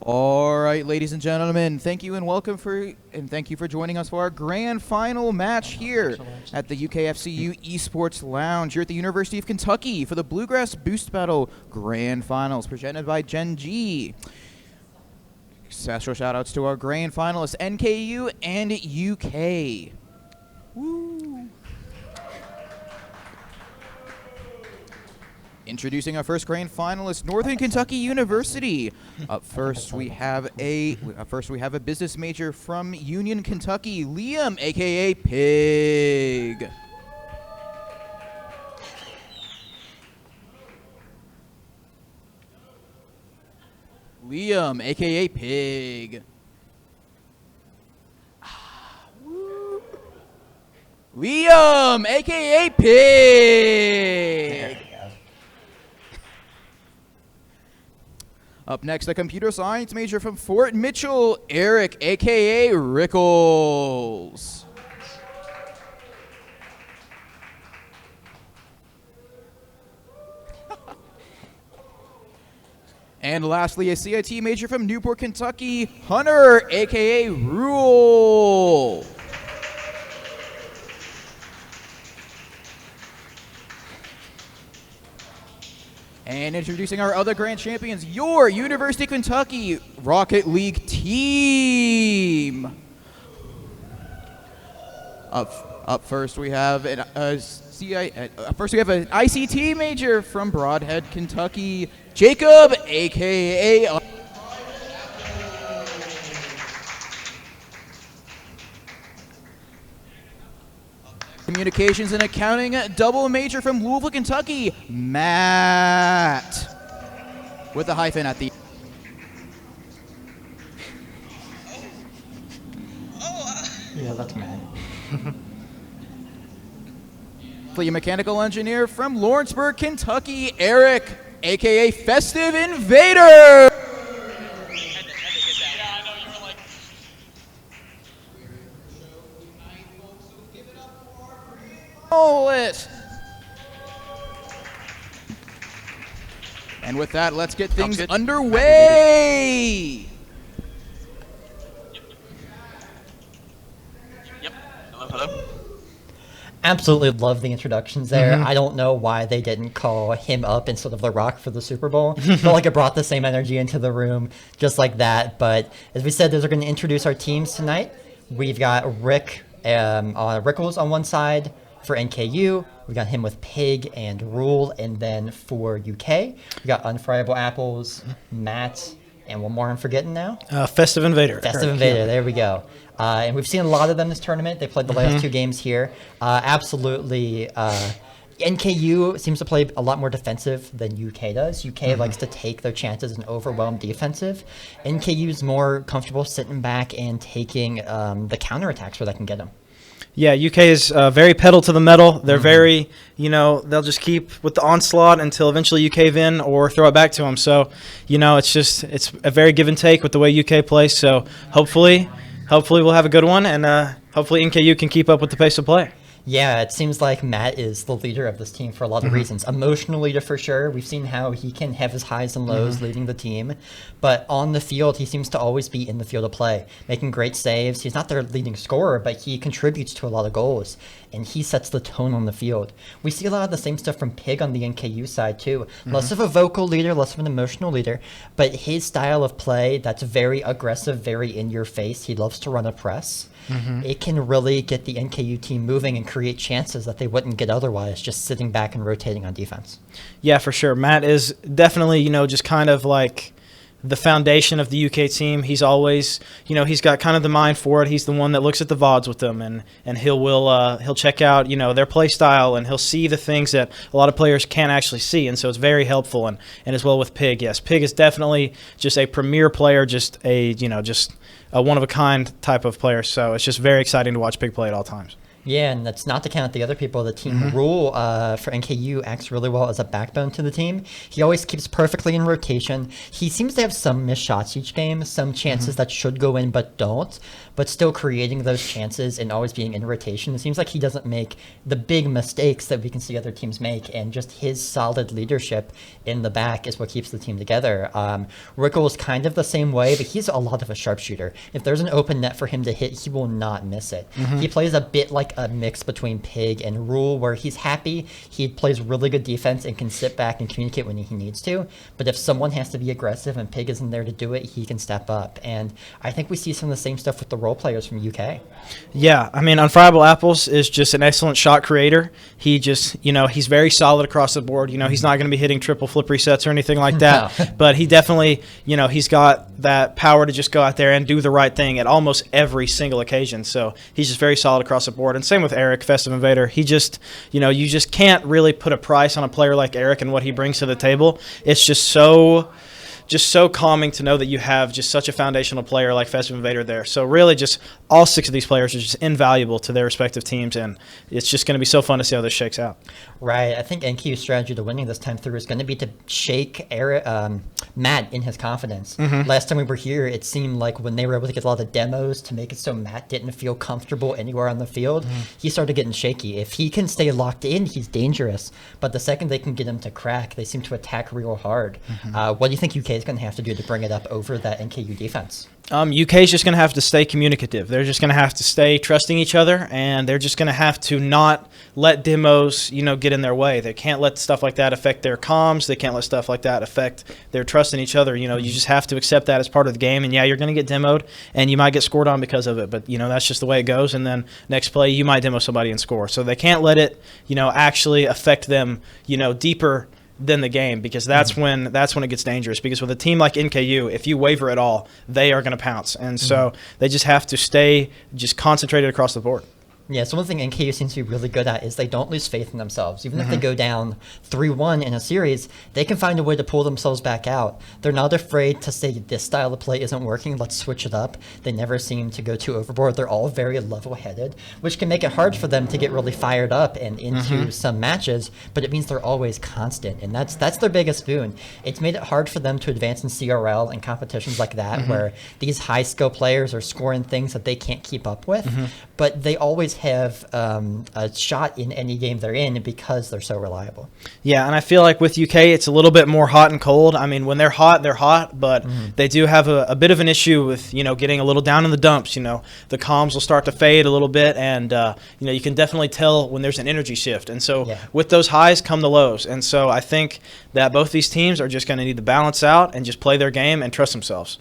All right, ladies and gentlemen, thank you and welcome thank you for joining us for our grand final match here at the UKFCU Esports Lounge here at the University of Kentucky for the Bluegrass Boost Battle Grand Finals presented by Gen G. Special shout-outs to our grand finalists, NKU and UK. Woo! Introducing our first grand finalist, Northern Kentucky University. Up first, we have a business major from Union, Kentucky, Liam, aka Pig. Liam, aka Pig. Liam, aka Pig. Up next, a computer science major from Fort Mitchell, Eric, a.k.a. Rickles. And lastly, a CIT major from Newport, Kentucky, Hunter, a.k.a. Rule. And introducing our other grand champions, your University of Kentucky Rocket League team. Up first, we have an ICT major from Broadhead, Kentucky, Jacob, aka. Communications and Accounting double major from Louisville, Kentucky, Matt. With a hyphen at the. Yeah, that's Matt. Mechanical engineer from Lawrenceburg, Kentucky, Eric, aka Festive Invader. It. And with that, let's get things underway. Yep. Hello. Absolutely love the introductions there. I don't know why they didn't call him up instead of The Rock for the Super Bowl. Felt like it brought the same energy into the room just like that. But as we said, those are going to introduce our teams tonight. We've got Rickles on one side, For NKU, we got him with Pig and Rule. And then for UK, we got Unfriable Apples, Matt, and one more I'm forgetting now. Festive Invader. Festive Invader, there we go. And we've seen a lot of them this tournament. They played the last 2 games here. Absolutely. NKU seems to play a lot more defensive than UK does. UK likes to take their chances and overwhelm defensive. NKU is more comfortable sitting back and taking the counterattacks where they can get them. Yeah, UK is very pedal to the metal. They're very, they'll just keep with the onslaught until eventually you cave in or throw it back to them. So, it's a very give and take with the way UK plays. So hopefully we'll have a good one, and hopefully NKU can keep up with the pace of play. Yeah, it seems like Matt is the leader of this team for a lot of reasons. Emotional leader for sure. We've seen how he can have his highs and lows leading the team. But on the field, he seems to always be in the field of play, making great saves. He's not their leading scorer, but he contributes to a lot of goals. And he sets the tone on the field. We see a lot of the same stuff from Pig on the NKU side too. Less of a vocal leader, less of an emotional leader. But his style of play, that's very aggressive, very in your face. He loves to run a press. It can really get the NKU team moving and create chances that they wouldn't get otherwise, just sitting back and rotating on defense. Yeah, for sure. Matt is definitely, just kind of like the foundation of the UK team. He's always, he's got kind of the mind for it. He's the one that looks at the VODs with them, and he'll check out, their play style, and he'll see the things that a lot of players can't actually see, and so it's very helpful. And as well with Pig, yes, Pig is definitely just a premier player, just a one of a kind type of player. So it's just very exciting to watch Pig play at all times. Yeah, and that's not to count the other people. The team Rule for NKU acts really well as a backbone to the team. He always keeps perfectly in rotation. He seems to have some missed shots each game, some chances that should go in but don't, but still creating those chances and always being in rotation. It seems like he doesn't make the big mistakes that we can see other teams make, and just his solid leadership in the back is what keeps the team together. Rickle is kind of the same way, but he's a lot of a sharpshooter. If there's an open net for him to hit, he will not miss it. He plays a bit like a mix between Pig and Rule, where he's happy, he plays really good defense and can sit back and communicate when he needs to, but if someone has to be aggressive and Pig isn't there to do it, he can step up. And I think we see some of the same stuff with the role players from UK. Yeah, I mean, Unfriable Apples is just an excellent shot creator. He just, he's very solid across the board. He's not going to be hitting triple flip resets or anything like that, no. But he definitely, he's got that power to just go out there and do the right thing at almost every single occasion. So he's just very solid across the board. And same with Eric, Festive Invader. He just, you just can't really put a price on a player like Eric and what he brings to the table. It's just so calming to know that you have just such a foundational player like Festive Invader there. So really just all 6 of these players are just invaluable to their respective teams, and it's just going to be so fun to see how this shakes out. Right. I think NQ's strategy to winning this time through is going to be to shake Matt in his confidence. Last time we were here, it seemed like when they were able to get a lot of demos to make it so Matt didn't feel comfortable anywhere on the field, he started getting shaky. If he can stay locked in, he's dangerous. But the second they can get him to crack, they seem to attack real hard. What do you think UK is going to have to do to bring it up over that NKU defense? UK is just going to have to stay communicative. They're just going to have to stay trusting each other, and they're just going to have to not let demos, get in their way. They can't let stuff like that affect their comms. They can't let stuff like that affect their trust in each other. You just have to accept that as part of the game. And yeah, you're going to get demoed, and you might get scored on because of it. But that's just the way it goes. And then next play, you might demo somebody and score. So they can't let it, actually affect them, deeper than the game, because that's when it gets dangerous. Because with a team like NKU, if you waver at all, they are going to pounce, and so they just have to stay just concentrated across the board. Yeah, so one thing NKU seems to be really good at is they don't lose faith in themselves. Even if they go down 3-1 in a series, they can find a way to pull themselves back out. They're not afraid to say, this style of play isn't working, let's switch it up. They never seem to go too overboard. They're all very level-headed, which can make it hard for them to get really fired up and into some matches, but it means they're always constant, and that's their biggest boon. It's made it hard for them to advance in CRL and competitions like that, where these high-skill players are scoring things that they can't keep up with, but they always have a shot in any game they're in because they're so reliable. Yeah, and I feel like with UK, it's a little bit more hot and cold. I mean, when they're hot, but they do have a bit of an issue with, getting a little down in the dumps. The comms will start to fade a little bit, and, you can definitely tell when there's an energy shift. And so with those highs come the lows. And so I think that both these teams are just going to need to balance out and just play their game and trust themselves.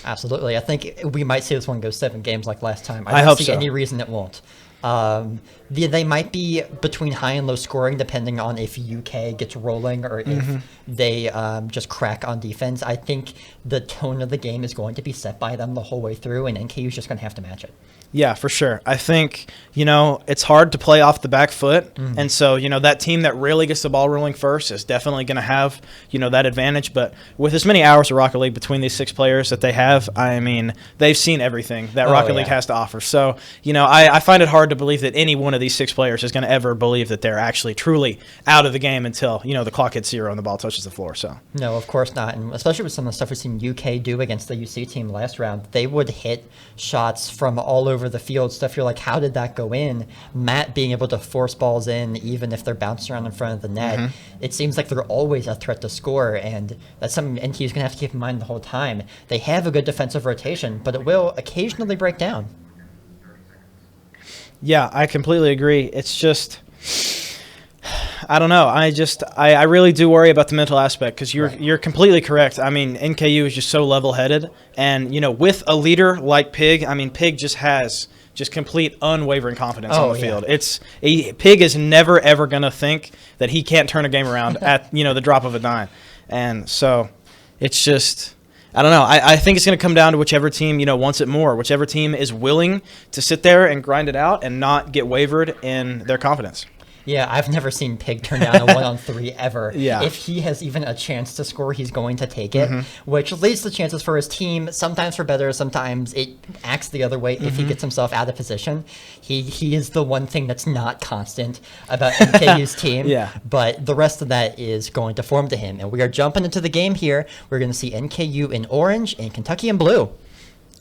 Absolutely. I think we might see this one go 7 games like last time. I hope don't see any reason it won't. They might be between high and low scoring depending on if UK gets rolling or if they just crack on defense. I think the tone of the game is going to be set by them the whole way through, and NKU is just going to have to match it. Yeah, for sure. I think, it's hard to play off the back foot. And so, that team that really gets the ball rolling first is definitely going to have, that advantage. But with as many hours of Rocket League between these 6 players that they have, I mean, they've seen everything that Rocket League has to offer. So, I find it hard to believe that any one of these 6 players is going to ever believe that they're actually truly out of the game until, the clock hits 0 and the ball touches the floor. So no, of course not. And especially with some of the stuff we've seen UK do against the UC team last round, they would hit shots from all over the field, stuff you're like, how did that go in? Matt being able to force balls in even if they're bouncing around in front of the net. It seems like they're always a threat to score, and that's something NTU's going to have to keep in mind the whole time. They have a good defensive rotation, but it will occasionally break down. Yeah, I completely agree. It's just, I don't know. I really do worry about the mental aspect because you're completely correct. I mean, NKU is just so level-headed, and with a leader like Pig, I mean, Pig just has complete unwavering confidence on the field. Pig is never ever going to think that he can't turn a game around at the drop of a dime, and so it's just, I don't know. I think it's going to come down to whichever team wants it more, whichever team is willing to sit there and grind it out and not get wavered in their confidence. Yeah, I've never seen Pig turn down a 1-on-3 ever. Yeah. If he has even a chance to score, he's going to take it, which leads to chances for his team, sometimes for better, sometimes it acts the other way if he gets himself out of position. He is the one thing that's not constant about NKU's team, but the rest of that is going to form to him. And we are jumping into the game here. We're going to see NKU in orange and Kentucky in blue.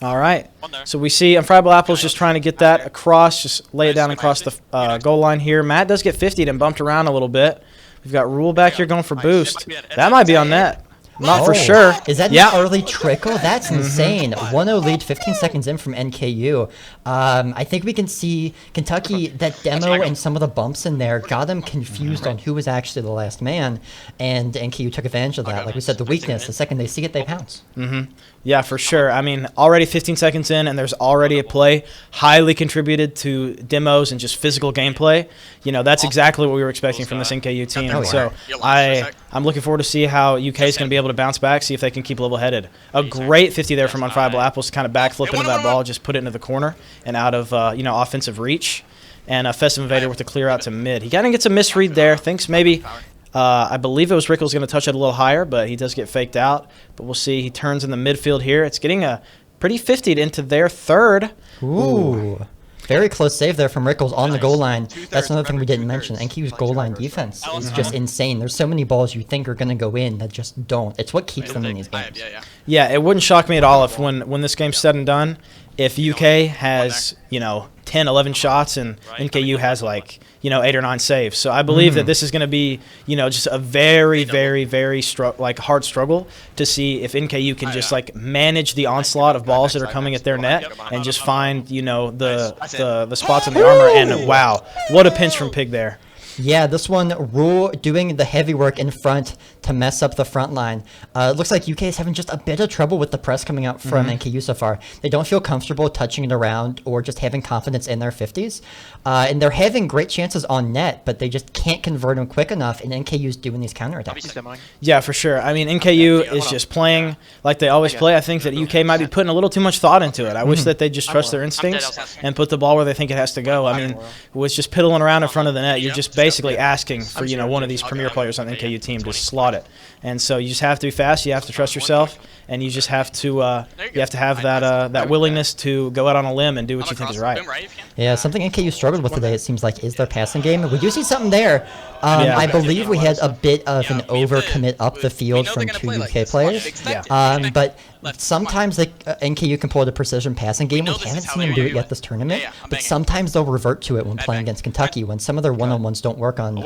All right. So we see Unfriable Apple's just trying to get that across, just lay it down across the goal line here. Matt does get 50'd and bumped around a little bit. We've got Rule back here going for boost. That might be on net. Not for sure. Is that an early trickle? That's insane. 1-0 lead, 15 seconds in from NKU. I think we can see Kentucky, that demo and some of the bumps in there got them confused on who was actually the last man, and NKU took advantage of that. Like we said, the weakness, the second they see it, they pounce. Yeah, for sure. I mean, already 15 seconds in, and there's already a play highly contributed to demos and just physical gameplay. That's exactly what we were expecting from this NKU team. So I'm looking forward to see how UK is going to be able to bounce back, see if they can keep level-headed. A great 50 there from Unfriable Apples to kind of backflip into that ball, just put it into the corner and out of offensive reach. And Festive Invader with the clear out to mid. He kind of gets a misread there. Thinks maybe I believe it was Rickles going to touch it a little higher, but he does get faked out. But we'll see. He turns in the midfield here. It's getting a pretty 50'd into their third. Ooh. Very close save there from Rickles on the goal line. That's another thing we didn't mention. NQ's goal line defense is just insane. There's so many balls you think are going to go in that just don't. It's what keeps them in these games. Yeah, it wouldn't shock me at all if when this game's said and done, if UK has, 10, 11 shots and NKU has 8 or 9 saves. So I believe that this is going to be, just a very, very, very hard struggle to see if NKU can just manage the onslaught of balls that are coming at their net and just find, the spots in the armor. And wow, what a pinch from Pig there. Yeah, this one, Rule doing the heavy work in front to mess up the front line. It looks like UK is having just a bit of trouble with the press coming out from NKU so far. They don't feel comfortable touching it around or just having confidence in their 50s. And they're having great chances on net, but they just can't convert them quick enough, and NKU's doing these counterattacks. Yeah, for sure. I mean, NKU is just playing like they always play. I think that UK might be putting a little too much thought into it. I wish that they just trust their instincts and put the ball where they think it has to go. I mean, with just piddling around in front of the net, you're just basically asking for one of these premier players on the NKU team to slot it. And so you just have to be fast, you have to trust yourself, and you just have to have that willingness to go out on a limb and do what you think is right. Yeah, something NKU struggled with today, it seems like, is their passing game. We do see something there. I believe we had a bit of an overcommit up the field from 2 UK players. But sometimes NKU can pull the precision passing game. We haven't seen them do it yet this tournament, but sometimes they'll revert to it when playing against Kentucky, when some of their one-on-ones don't work on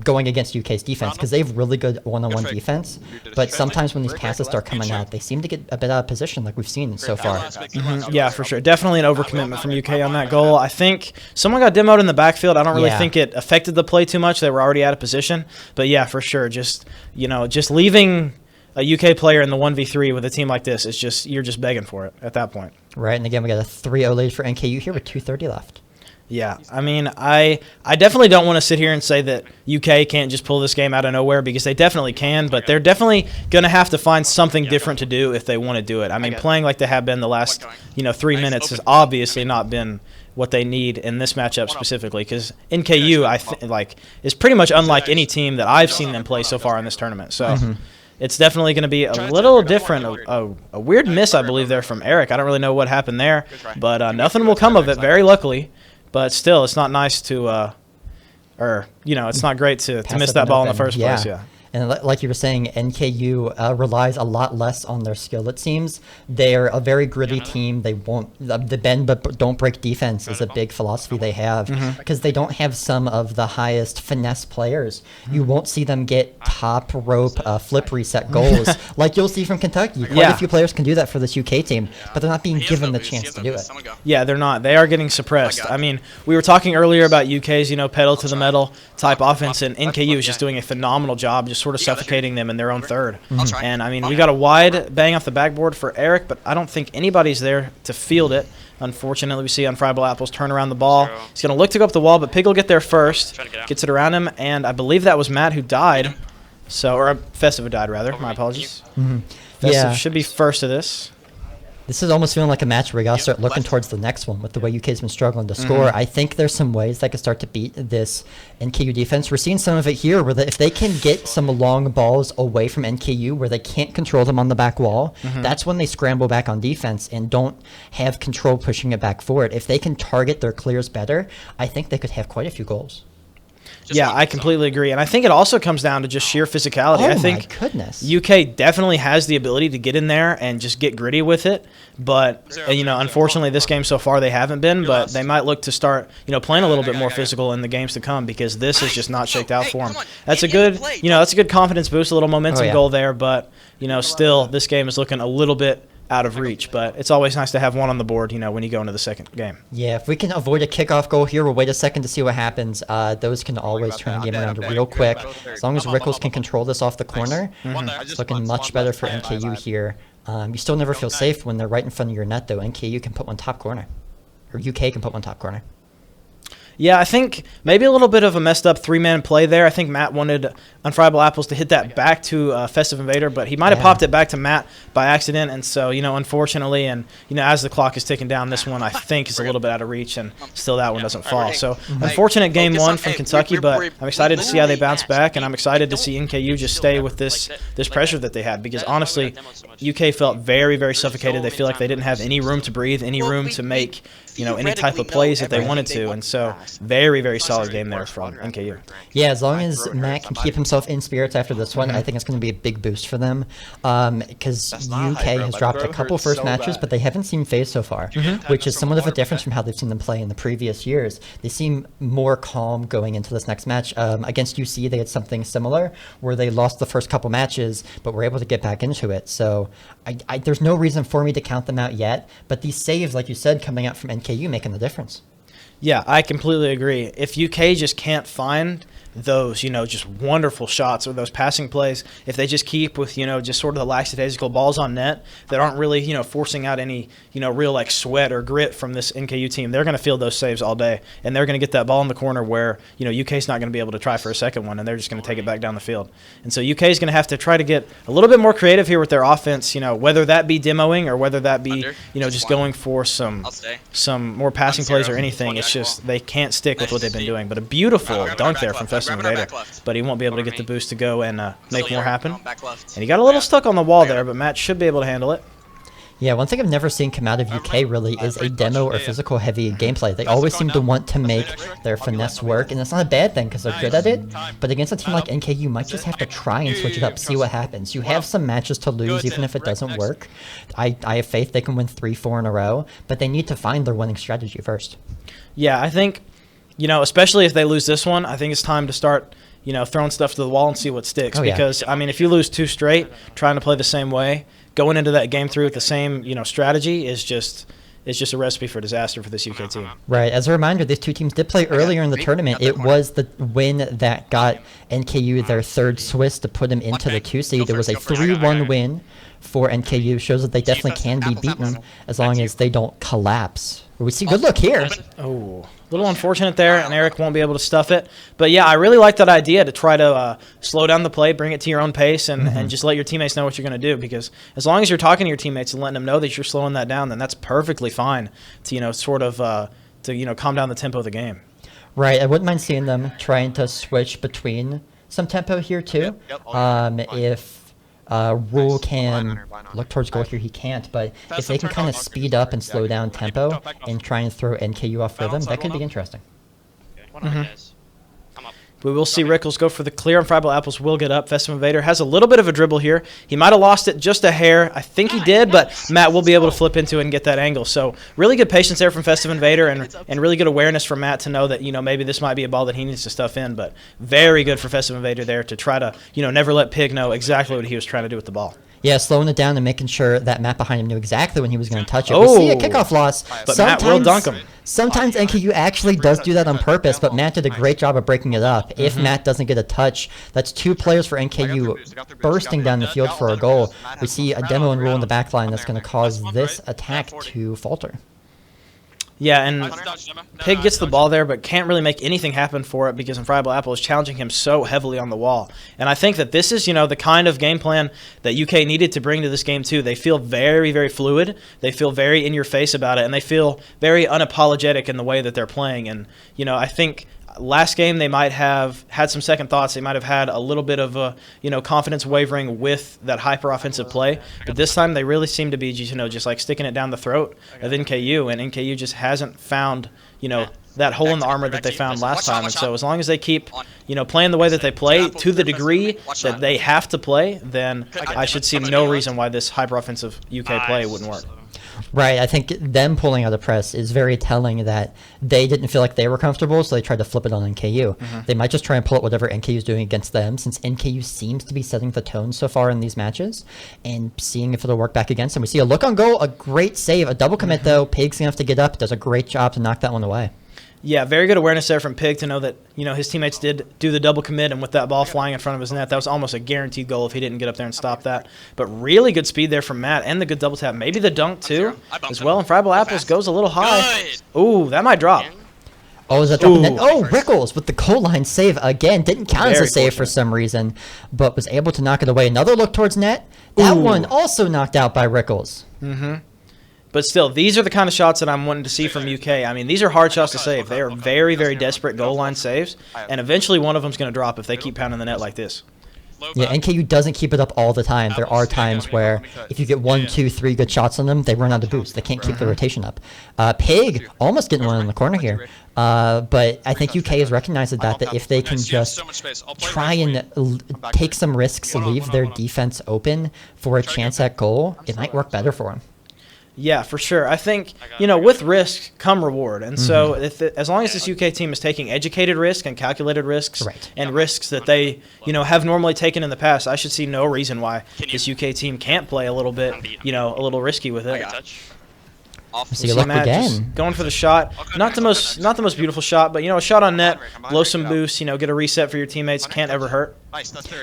going against UK's defense, because they have really good one-on-one defense, but sometimes when these passes start coming out, they seem to get a bit out of position like we've seen so far. Yeah, for sure. Definitely an overcommitment from UK on that goal. I think someone got demoed in the backfield. I don't really think it affected the play too much. They were already out of position. But yeah, for sure. Just leaving a UK player in the 1v3 with a team like this is just, you're just begging for it at that point. Right, and again, we got a 3-0 lead for NKU here with 2:30 left. Yeah, I mean, I definitely don't want to sit here and say that UK can't just pull this game out of nowhere, because they definitely can, but they're definitely going to have to find something different to do if they want to do it. I mean, playing like they have been the last, 3 minutes has obviously not been what they need in this matchup specifically, because NKU, is pretty much unlike any team that I've seen them play so far in this tournament. So it's definitely going to be a little different. A weird miss, I believe, there from Eric. I don't really know what happened there, but nothing will come of it, very luckily. But still, it's not nice to, it's not great to miss that ball in the first place. Yeah. And like you were saying, NKU relies a lot less on their skill, it seems. They're a very gritty team. They won't the bend but don't break defense is a big philosophy they have, because they don't have some of the highest finesse players. You won't see them get top rope flip reset goals like you'll see from Kentucky. Quite a few players can do that for this UK team, but they're not being given the chance to do it. Yeah, they're not. They are getting suppressed. I mean, we were talking earlier about UK's, pedal to the metal type offense, and NKU is just doing a phenomenal job just sort of suffocating them in their own third. And I mean, we got a wide bang off the backboard for Eric, but I don't think anybody's there to field it. Unfortunately, we see Unfriable Apples turn around the ball. He's going to look to go up the wall, but Pig will get there first, gets it around him, and I believe that was Matt who died. Or Festive who died, rather. My apologies. Festive should be first of this. This is almost feeling like a match where we got to start looking towards the next one with the way UK's been struggling to score. I think there's some ways that could start to beat this NKU defense. We're seeing some of it here where if they can get some long balls away from NKU where they can't control them on the back wall, that's when they scramble back on defense and don't have control pushing it back forward. If they can target their clears better, I think they could have quite a few goals. Yeah, I completely agree. And I think it also comes down to just sheer physicality. I think my goodness. UK definitely has the ability to get in there and just get gritty with it. But, unfortunately, this game so far they haven't been. But they might look to start, playing a little bit more physical in the games to come, because this is just not shaked out for them. That's a good, that's a good confidence boost, a little momentum goal there. But, still, this game is looking a little bit out of reach, but it's always nice to have one on the board, when you go into the second game. Yeah, if we can avoid a kickoff goal here, we'll wait a second to see what happens. Those can always turn the game around real quick. As long as Rickles can control this off the corner, it's looking much better for NKU here. You still never feel safe when they're right in front of your net, though. NKU can put one top corner, or UK can put one top corner. Yeah, I think maybe a little bit of a messed up three-man play there. I think Matt wanted Unfriable Apples to hit that back to Festive Invader, but he might have popped it back to Matt by accident. And so, unfortunately, and, as the clock is ticking down, this one I think is a little bit out of reach, and still that one doesn't fall. So, unfortunate game one from Kentucky, but I'm excited to see how they bounce back, and I'm excited to see NKU just stay with this pressure that they had, because honestly, UK felt very, very suffocated. They feel like they didn't have any room to breathe, any room to make any type of plays that they wanted to. And so very, very solid game there from NKU. Yeah, as long as Matt can keep himself in spirits after this one, I think it's going to be a big boost for them, because UK has dropped a couple first matches, but they haven't seemed phased so far, which is somewhat of a difference from how they've seen them play in the previous years. They seem more calm going into this next match. Against UC, they had something similar where they lost the first couple matches, but were able to get back into it. So there's no reason for me to count them out yet, but these saves, like you said, coming out from NKU making the difference. Yeah, I completely agree. If UK just can't find those, just wonderful shots or those passing plays, if they just keep with, just sort of the lackadaisical balls on net that aren't really, forcing out any, real sweat or grit from this NKU team, they're going to field those saves all day, and they're going to get that ball in the corner where, UK's not going to be able to try for a second one, and they're just going to take it back down the field. And so UK is going to have to try to get a little bit more creative here with their offense, whether that be demoing or whether that be, just going for some more passing plays or anything. It's just they can't stick with what they've been doing. But a beautiful dunk there from Festive Invader, but he won't be able to get the boost to go and make more happen. And he got a little stuck on the wall there, but Matt should be able to handle it. Yeah, one thing I've never seen come out of UK really is a demo or physical heavy gameplay. They always seem to want to make their finesse work, and it's not a bad thing because they're good at it. But against a team like NK, you might just have to try and switch it up, see what happens. You have some matches to lose even if it doesn't work. I have faith they can win 3-4 in a row, but they need to find their winning strategy first. Yeah, I think, especially if they lose this one, I think it's time to start throwing stuff to the wall and see what sticks. Because, I mean, if you lose 2 straight, trying to play the same way, going into that game 3 with the same, strategy is just, is just a recipe for disaster for this UK team. Right. As a reminder, these two teams did play earlier in the tournament. It was the win that got NKU their third Swiss to put them into the 2 seed. There was a 3-1 win for NKU. Shows that they definitely can be beaten as long as they don't collapse. We see good look here. Oh, a little unfortunate there, and Eric won't be able to stuff it. But yeah, I really like that idea to try to slow down the play, bring it to your own pace, and just let your teammates know what you're going to do. Because as long as you're talking to your teammates and letting them know that you're slowing that down, then that's perfectly fine to sort of calm down the tempo of the game. Right. I wouldn't mind seeing them trying to switch between some tempo here too. If Rule can look towards goal here, he can't. But if they can kind of speed up and slow down tempo and try and throw NKU off rhythm, that could be interesting. We will see Rickles go for the clear, and Friable Apples will get up. Festive Invader has a little bit of a dribble here. He might have lost it just a hair. I think he did, but Matt will be able to flip into it and get that angle. So really good patience there from Festive Invader, and really good awareness from Matt to know that, maybe this might be a ball that he needs to stuff in. But very good for Festive Invader there to try to, never let Pig know exactly what he was trying to do with the ball. Yeah, slowing it down and making sure that Matt behind him knew exactly when he was going to touch it. We'll see a kickoff loss. But Matt will dunk him. Sometimes NKU actually does do that on purpose, but Matt did a great job of breaking it up. If Matt doesn't get a touch, that's 2 players for NKU bursting down the field for a goal. We see a demo and Rule in the back line that's going to cause this attack to falter. Yeah, and Pig gets the ball there, but can't really make anything happen for it because Friable Apple is challenging him so heavily on the wall. And I think that this is, the kind of game plan that UK needed to bring to this game too. They feel very, very fluid. They feel very in your face about it, and they feel very unapologetic in the way that they're playing. And, I think last game they might have had some second thoughts. They might have had a little bit of confidence wavering with that hyper offensive play, but this time they really seem to be just like sticking it down the throat of NKU, and NKU just hasn't found that hole in the armor that they found last time. And so as long as they keep playing the way that they play to the degree that they have to play, then I should see no reason why this hyper offensive UK play wouldn't work. Right, I think them pulling out of press is very telling that they didn't feel like they were comfortable, so they tried to flip it on NKU. They might just try and pull out whatever NKU is doing against them, since NKU seems to be setting the tone so far in these matches, and seeing if it'll work back against them. We see a look on goal, a great save, a double commit though. Pig's gonna have to get up, does a great job to knock that one away. Yeah, very good awareness there from Pig to know that, his teammates did do the double commit, and with that ball flying in front of his net, that was almost a guaranteed goal if he didn't get up there and stop that. But really good speed there from Matt, and the good double tap. Maybe the dunk, too, as well. And Friable Apples goes a little high. Ooh, that might drop. Oh, is that dropping net? Oh, Rickles with the goal line save again. Didn't count as a save for some reason, but was able to knock it away. Another look towards net. That one also knocked out by Rickles. But still, these are the kind of shots that I'm wanting to see from UK. I mean, these are hard shots to save. They are very, very desperate goal line saves, and eventually one of them's going to drop if they keep pounding the net like this. Yeah, NKU doesn't keep it up all the time. There are times where if you get 1, 2, 3 good shots on them, they run out of boost. They can't keep the rotation up. Pig almost getting one in the corner here. But I think UK has recognized that if they can just try and take some risks, leave their defense open for a chance at goal, it might work better for them. Yeah, for sure. I think, with risk come reward. And so as long as this UK team is taking educated risk and calculated risks and risks that they, have normally taken in the past, I should see no reason why this UK team can't play a little bit, a little risky with it. See luck again. Going for the shot. Not the most beautiful shot, but a shot on net, blow some boost, get a reset for your teammates, can't ever hurt.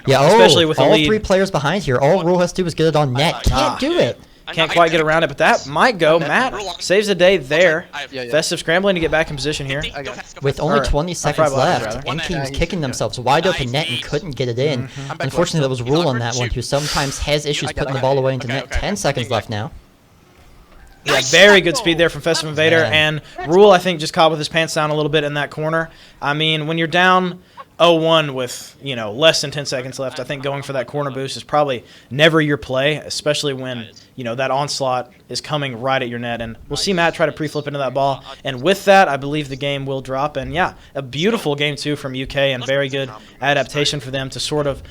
Yeah, especially with all a lead. 3 players behind here. All Rule has to do is get it on net. Can't do it. Can't quite get around it, but that might go. Matt saves the day there. Festive scrambling to get back in position here. With only 20 seconds left, NK was kicking themselves wide open net and couldn't get it in. Unfortunately, there was Rule on that one, who sometimes has issues putting the ball away into net. 10 seconds left now. Yeah, very good speed there from Festive Invader. And Rule, I think, just caught with his pants down a little bit in that corner. I mean, when you're down 0-1 with, less than 10 seconds left, I think going for that corner boost is probably never your play, especially when, that onslaught is coming right at your net. And we'll see Matt try to pre-flip into that ball. And with that, I believe the game will drop. And, yeah, a beautiful game, too, from UK, and very good adaptation for them to sort of,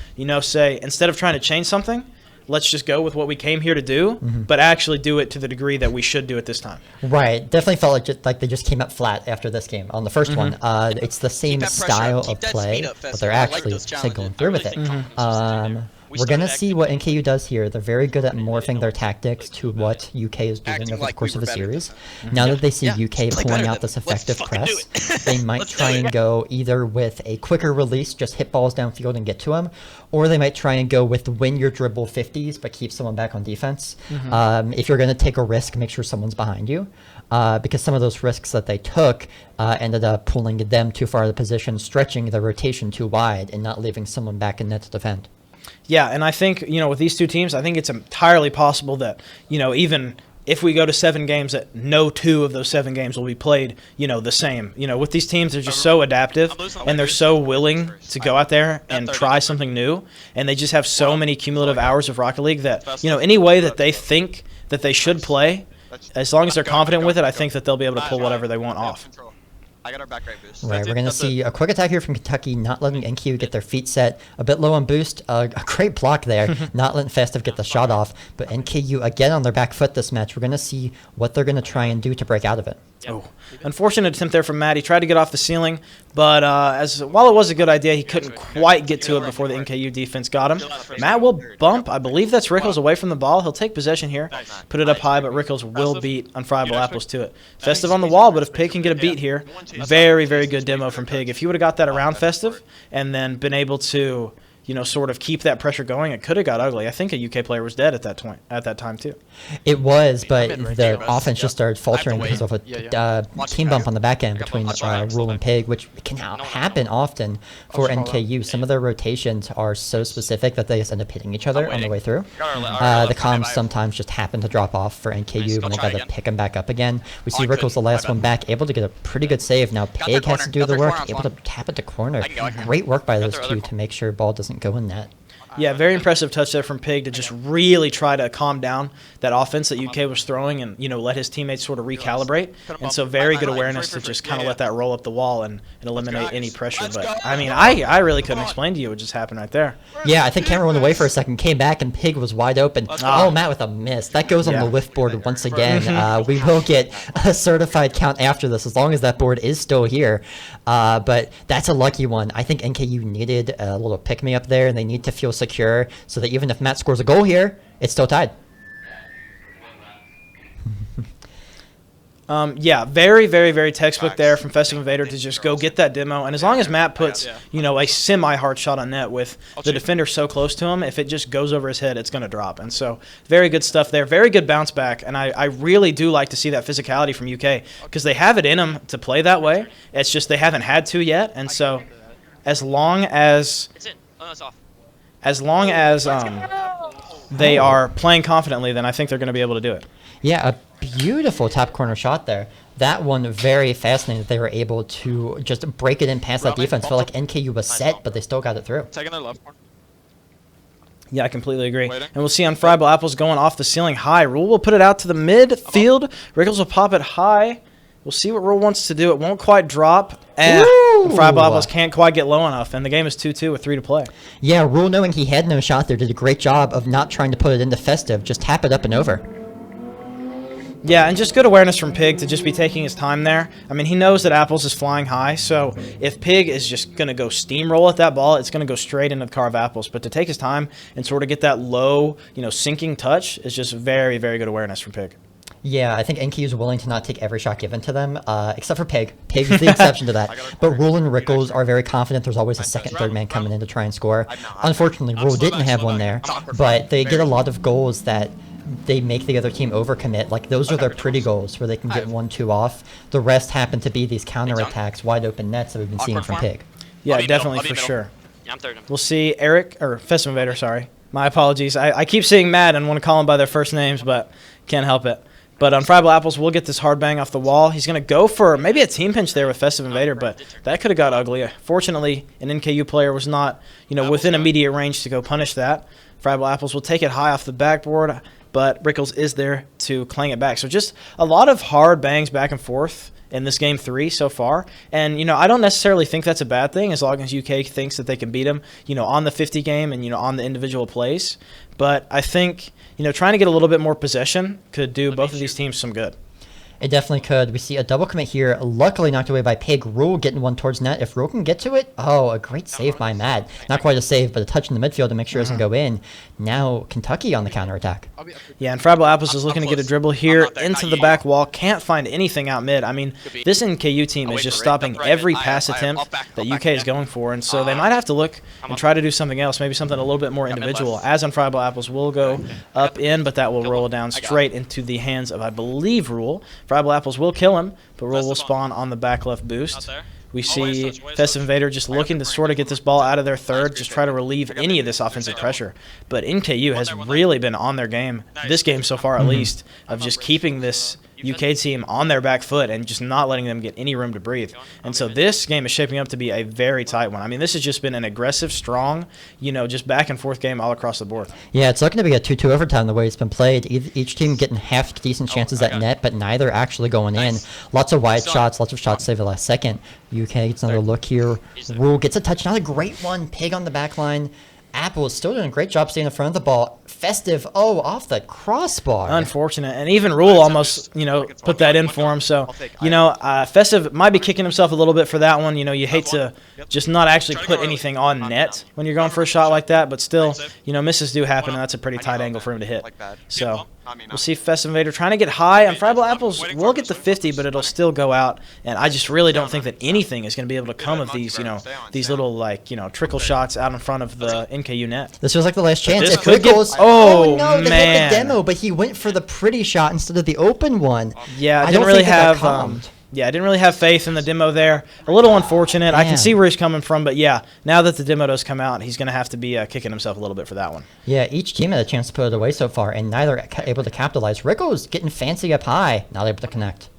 say, instead of trying to change something, let's just go with what we came here to do, but actually do it to the degree that we should do it this time. Right. Definitely felt like they just came up flat after this game. On the first one, it's the same style of play, but they're actually going through with it. We're going to see what NKU does here. They're very good at morphing their tactics to what UK is doing over the course of the series. Now that they see UK pulling out this effective press, they might try and go either with a quicker release, just hit balls downfield and get to them, or they might try and go with win your dribble 50s but keep someone back on defense. If you're going to take a risk, make sure someone's behind you. Because some of those risks that they took ended up pulling them too far out of the position, stretching the rotation too wide, and not leaving someone back in net to defend. Yeah, and I think, with these two teams, I think it's entirely possible that, even if we go to 7 games, that no 2 of those 7 games will be played, the same. With these teams, they're just so adaptive, and they're so willing to go out there and try something new, and they just have so many cumulative hours of Rocket League that, any way that they think that they should play, as long as they're confident with it, I think that they'll be able to pull whatever they want off. I got our back right boost. Right, we're going to see a quick attack here from Kentucky, not letting NKU get their feet set. A bit low on boost. A great block there, not letting Festive get the shot off. But NKU, again, on their back foot this match. We're going to see what they're going to try and do to break out of it. Oh, unfortunate attempt there from Matt. He tried to get off the ceiling, but while it was a good idea, he couldn't quite get to it before the NKU defense got him. Matt will bump. I believe that's Rickles away from the ball. He'll take possession here, put it up high, but Rickles will beat Unfriable Apples to it. Festive on the wall, but if Pig can get a beat here, very, very good demo from Pig. If he would have got that around Festive and then been able to, sort of keep that pressure going, it could have got ugly. I think a UK player was dead at that time too. It was, but the offense just started faltering because of a team bump on the back end between Rule and Pig, which can happen often for NKU. Some of their rotations are so specific that they just end up hitting each other on the way through. The comms sometimes just happen to drop off for NKU when they got to pick them back up again. We see Rickles, the last one back, able to get a pretty good save. Now Pig has to do the work, able to tap it to corner. Great work by those two to make sure ball doesn't go in net. Yeah, very impressive touch there from Pig to just really try to calm down that offense that UK was throwing and, let his teammates sort of recalibrate. And so very good awareness to just kind of let that roll up the wall and eliminate any pressure. But, I really couldn't explain to you what just happened right there. Yeah, I think camera went away for a second, came back, and Pig was wide open. Oh, Matt with a miss. That goes on the lift board once again. We will get a certified count after this as long as that board is still here. But that's a lucky one. I think NKU needed a little pick-me-up there, and they need to feel secure so that even if Matt scores a goal here, it's still tied. Yeah, very, very, very textbook there from Festive Invader to just go get that demo. And as long as Matt puts, a semi-hard shot on net with the defender so close to him, if it just goes over his head, it's going to drop. And so very good stuff there. Very good bounce back. And I really do like to see that physicality from UK because they have it in them to play that way. It's just they haven't had to yet. And so as long as they are playing confidently, then I think they're going to be able to do it. Yeah, a beautiful top corner shot there. That one very fascinating that they were able to just break it in past that defense. Felt like NKU was set, but they still got it through. Taking their left corner. Yeah, I completely agree. And we'll see Unfriable Apples going off the ceiling high. Rule will put it out to the midfield. Rickles will pop it high. We'll see what Rule wants to do. It won't quite drop. And Unfriable Apples can't quite get low enough. And the game is 2-2 with 3 to play. Yeah, Rule, knowing he had no shot there, did a great job of not trying to put it into Festive. Just tap it up and over. Yeah, and just good awareness from Pig to just be taking his time there. I mean, he knows that Apples is flying high, so if Pig is just going to go steamroll at that ball, it's going to go straight into the car of Apples. But to take his time and sort of get that low, sinking touch is just very, very good awareness from Pig. Yeah, I think NKU is willing to not take every shot given to them, except for Pig. Pig is the exception to that. But Rule and Rickles are very confident there's always a second, third man coming in to try and score. Unfortunately, Rule didn't have one there, but they get a lot of goals that they make the other team overcommit. Like, those are their pretty goals where they can get 1-2 off. The rest happen to be these counterattacks, wide open nets that we've been seeing from Pig. Yeah, definitely, for sure. We'll see Festive Invader, sorry. My apologies. I keep seeing Matt and want to call them by their first names, but can't help it. But Unfriable Apples will get this hard bang off the wall. He's going to go for maybe a team pinch there with Festive Invader, but that could have got ugly. Fortunately, an NKU player was not, within immediate range to go punish that. Unfriable Apples will take it high off the backboard, but Rickles is there to clang it back. So just a lot of hard bangs back and forth in this game 3 so far. And, I don't necessarily think that's a bad thing as long as UK thinks that they can beat them, on the 50 game and, on the individual plays. But I think, trying to get a little bit more possession could do both of these teams some good. It definitely could. We see a double commit here, luckily knocked away by Pig. Rule getting one towards net. If Rule can get to it, oh, a great save by Matt. Not quite a save, but a touch in the midfield to make sure it doesn't go in. Now Kentucky on the counterattack. Yeah, and Fribble Apples is looking to get a dribble here into the back wall. Can't find anything out mid. I mean, this NKU team is just stopping every pass attempt that UK is going for, and so they might have to look and try to do something else, maybe something a little bit more individual. As on Fribble Apples will go up in, but that will roll down straight into the hands of, I believe, Rule. Fribble Apples will kill him, but Rule will spawn on the back left boost. We see Festive Invader just looking to sort of get this ball out of their third, just try to relieve any of this offensive pressure. But NKU has really been on their game, this game so far at least, of just keeping this UK team on their back foot and just not letting them get any room to breathe. And so this game is shaping up to be a very tight one. I mean, this has just been an aggressive, strong, just back and forth game all across the board. Yeah, it's looking to be a 2-2 overtime the way it's been played. Each team getting half decent chances at net, but neither actually going in. Lots of wide shots, lots of shots saved the last second. UK gets another look here. Rule gets a touch, not a great one. Pig on the back line. Apple is still doing a great job staying in front of the ball. Festive, off the crossbar. Unfortunate. And even Rule almost, put that in for him. So, Festive might be kicking himself a little bit for that one. You hate to just not actually put anything on net when you're going for a shot like that. But still, misses do happen, and that's a pretty tight angle for him to hit. So, we'll see Festive Invader trying to get high. And Fribble Apples will get the 50, but it'll still go out. And I just really don't think that anything is going to be able to come of these, these little, trickle shots out in front of the NKU net. This was like the last chance. This If could Rickles, get, oh, no, they man. hit the demo, but he went for the pretty shot instead of the open one. Yeah, I don't didn't really think that have calmed. I didn't really have faith in the demo there. A little unfortunate. I can Man. see where he's coming from, but yeah, now that the demo does come out, he's going to have to be kicking himself a little bit for that one. Yeah, each team had a chance to put it away so far, and neither able to capitalize. Rickles getting fancy up high, not able to connect.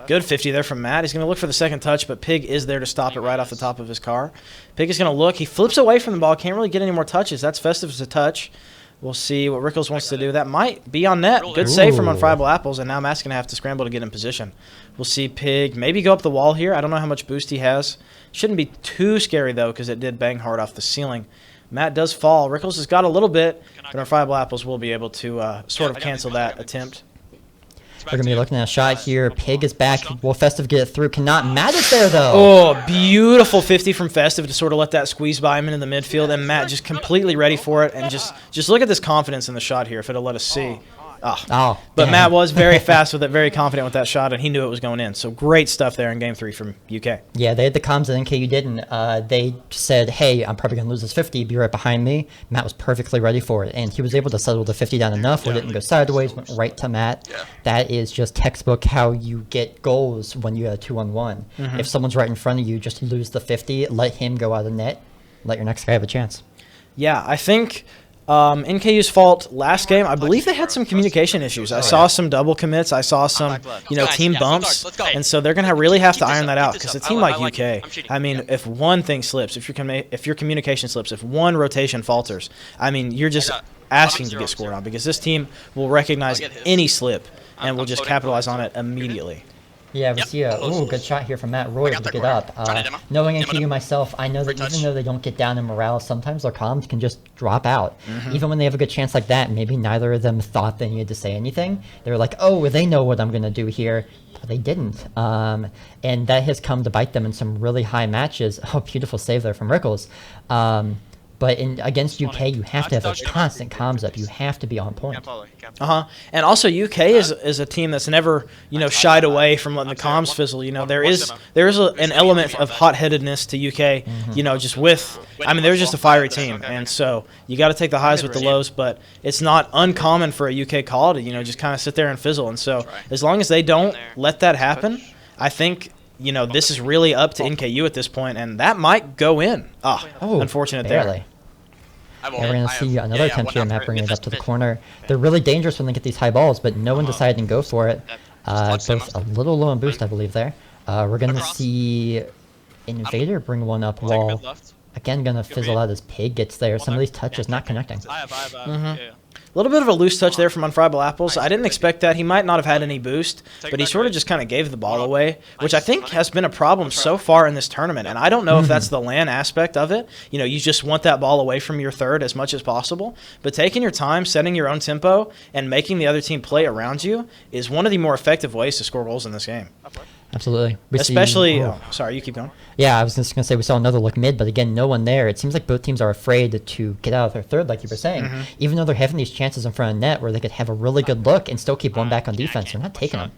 Good 50 there from Matt. He's going to look for the second touch, but Pig is there to stop it right off the top of his car. Pig is going to look. He flips away from the ball. Can't really get any more touches. That's Festive as a touch. We'll see what Rickles wants to do. That might be on net. Good save from Unfriable Apples, and now Matt's going to have to scramble to get in position. We'll see Pig maybe go up the wall here. I don't know how much boost he has. Shouldn't be too scary, though, because it did bang hard off the ceiling. Matt does fall. Rickles has got a little bit, but Unfriable Apples will be able to sort of cancel that attempt. We're going to be looking at a shot here. Pig is back. Will Festive get it through? Cannot. Matt is there, though. Oh, beautiful 50 from Festive to sort of let that squeeze by him into the midfield. And Matt just completely ready for it. And just look at this confidence in the shot here, if it'll let us see. But damn. Matt was very fast with it, very confident with that shot, and he knew it was going in. So great stuff there in Game 3 from UK. Yeah, they had the comms that NKU didn't. They said, hey, I'm probably going to lose this 50. Be right behind me. Matt was perfectly ready for it, and he was able to settle the 50 down enough where it didn't go sideways, went right to Matt. That is just textbook how you get goals when you have a 2-on-1. If someone's right in front of you, just lose the 50, let him go out of net, let your next guy have a chance. Yeah, I think NKU's fault last game, I believe they had some communication issues. I saw some double commits. I saw some, team bumps. And so they're going to really have to iron that out because a team like UK, I mean, if one thing slips, if your communication slips, if one rotation falters, I mean, you're just asking to get scored on because this team will recognize any slip and will just capitalize on it immediately. Yeah, we see a good shot here from Matt Roy to get up. Knowing NKU myself, I know that even though they don't get down in morale, sometimes their comms can just drop out. Even when they have a good chance like that, maybe neither of them thought they needed to say anything. They were like, oh, they know what I'm going to do here. But they didn't. And that has come to bite them in some really high matches. Oh, beautiful save there from Rickles. But against UK, you have to have those constant comms up. You have to be on point. And also UK is a team that's never shied away from letting the comms fizzle. There is an element of hot-headedness to UK. Just with they're just a fiery team, and so you got to take the highs with the lows. But it's not uncommon for a UK call to just kind of sit there and fizzle. And so as long as they don't let that happen, I think. This is really up to NKU at this point, and that might go in. Unfortunate barely. there. We're going to see another attempt here, Matt bringing it up to the corner. They're really dangerous when they get these high balls, but no one decided to go for it. Both a little low on boost, I believe, there. We're going to see Invader bring one up while again going to fizzle out as Pig gets there. Some of these touches not connecting. I have. Yeah. A little bit of a loose touch there from Unfriable Apples. I didn't expect that. He might not have had any boost, but he sort of just kind of gave the ball away, which I think has been a problem so far in this tournament. And I don't know if that's the LAN aspect of it. You know, you just want that ball away from your third as much as possible. But taking your time, setting your own tempo, and making the other team play around you is one of the more effective ways to score goals in this game. Absolutely. Especially, sorry, you keep going. Yeah, I was just going to say we saw another look mid, but again, no one there. It seems like both teams are afraid to get out of their third, like you were saying. Even though they're having these chances in front of net where they could have a really good look and still keep one back on defense, they're not taking them.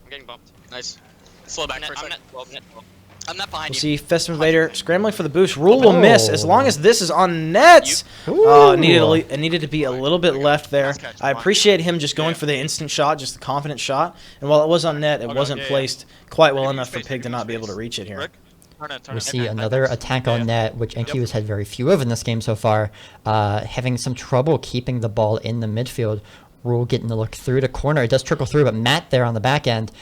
I'm getting bumped. Nice. Slow back for a second. I'm not behind We'll you. see Festive Invader scrambling for the boost. Rule will miss as long as this is on nets. It needed to be a little bit left there. I appreciate him just going for the instant shot, just the confident shot. And while it was on net, it wasn't placed quite well enough for Pig to not be able to reach it here. We see another attack on net, which NQ has had very few of in this game so far, having some trouble keeping the ball in the midfield. Rule getting the look through the corner. It does trickle through, but Matt there on the back end.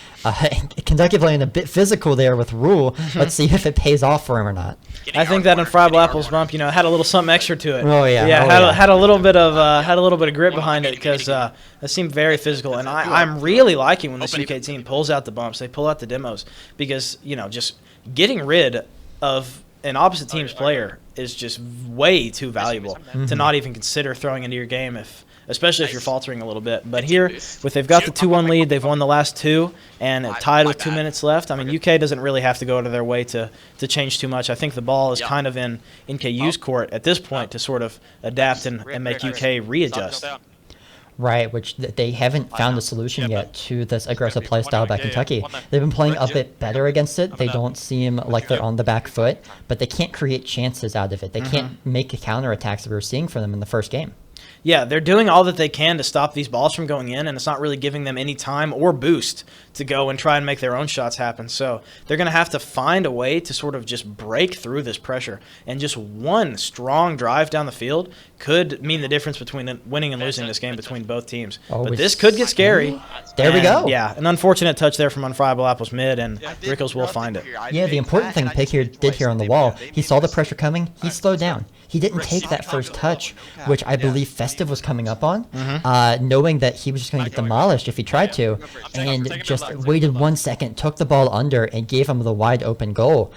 Kentucky playing a bit physical there with Rule. Let's see if it pays off for him or not. I think that Unfriable Apples bump, had a little something extra to it. Oh yeah. Had a little bit of grit behind it because it seemed very physical. And I'm really liking when this UK team pulls out the bumps. They pull out the demos because just getting rid of an opposite team's player is just way too valuable to not even consider throwing into your game especially if you're faltering a little bit. But here, they've got the 2-1 lead, they've won the last two, and tied with 2 minutes left. I mean, UK doesn't really have to go out of their way to change too much. I think the ball is kind of in NKU's court at this point to sort of adapt and make UK readjust. Right, which they haven't found a solution yet to this aggressive play style by Kentucky. They've been playing a bit better against it. They don't seem like they're on the back foot, but they can't create chances out of it. They can't make the counterattacks that we were seeing from them in the first game. Yeah, they're doing all that they can to stop these balls from going in, and it's not really giving them any time or boost to go and try and make their own shots happen. So they're going to have to find a way to sort of just break through this pressure. And just one strong drive down the field could mean the difference between winning and losing this game between both teams. But this could get scary. There we go. Yeah, an unfortunate touch there from Unfriable Apples mid, and Rickles will find it. Yeah, the important thing Pig did here on the wall, he saw the pressure coming, he slowed down. He didn't take that first touch, which I believe Festive was coming up on, knowing that he was just going to get demolished if he tried to, and just waited 1 second, took the ball under, and gave him the wide open goal.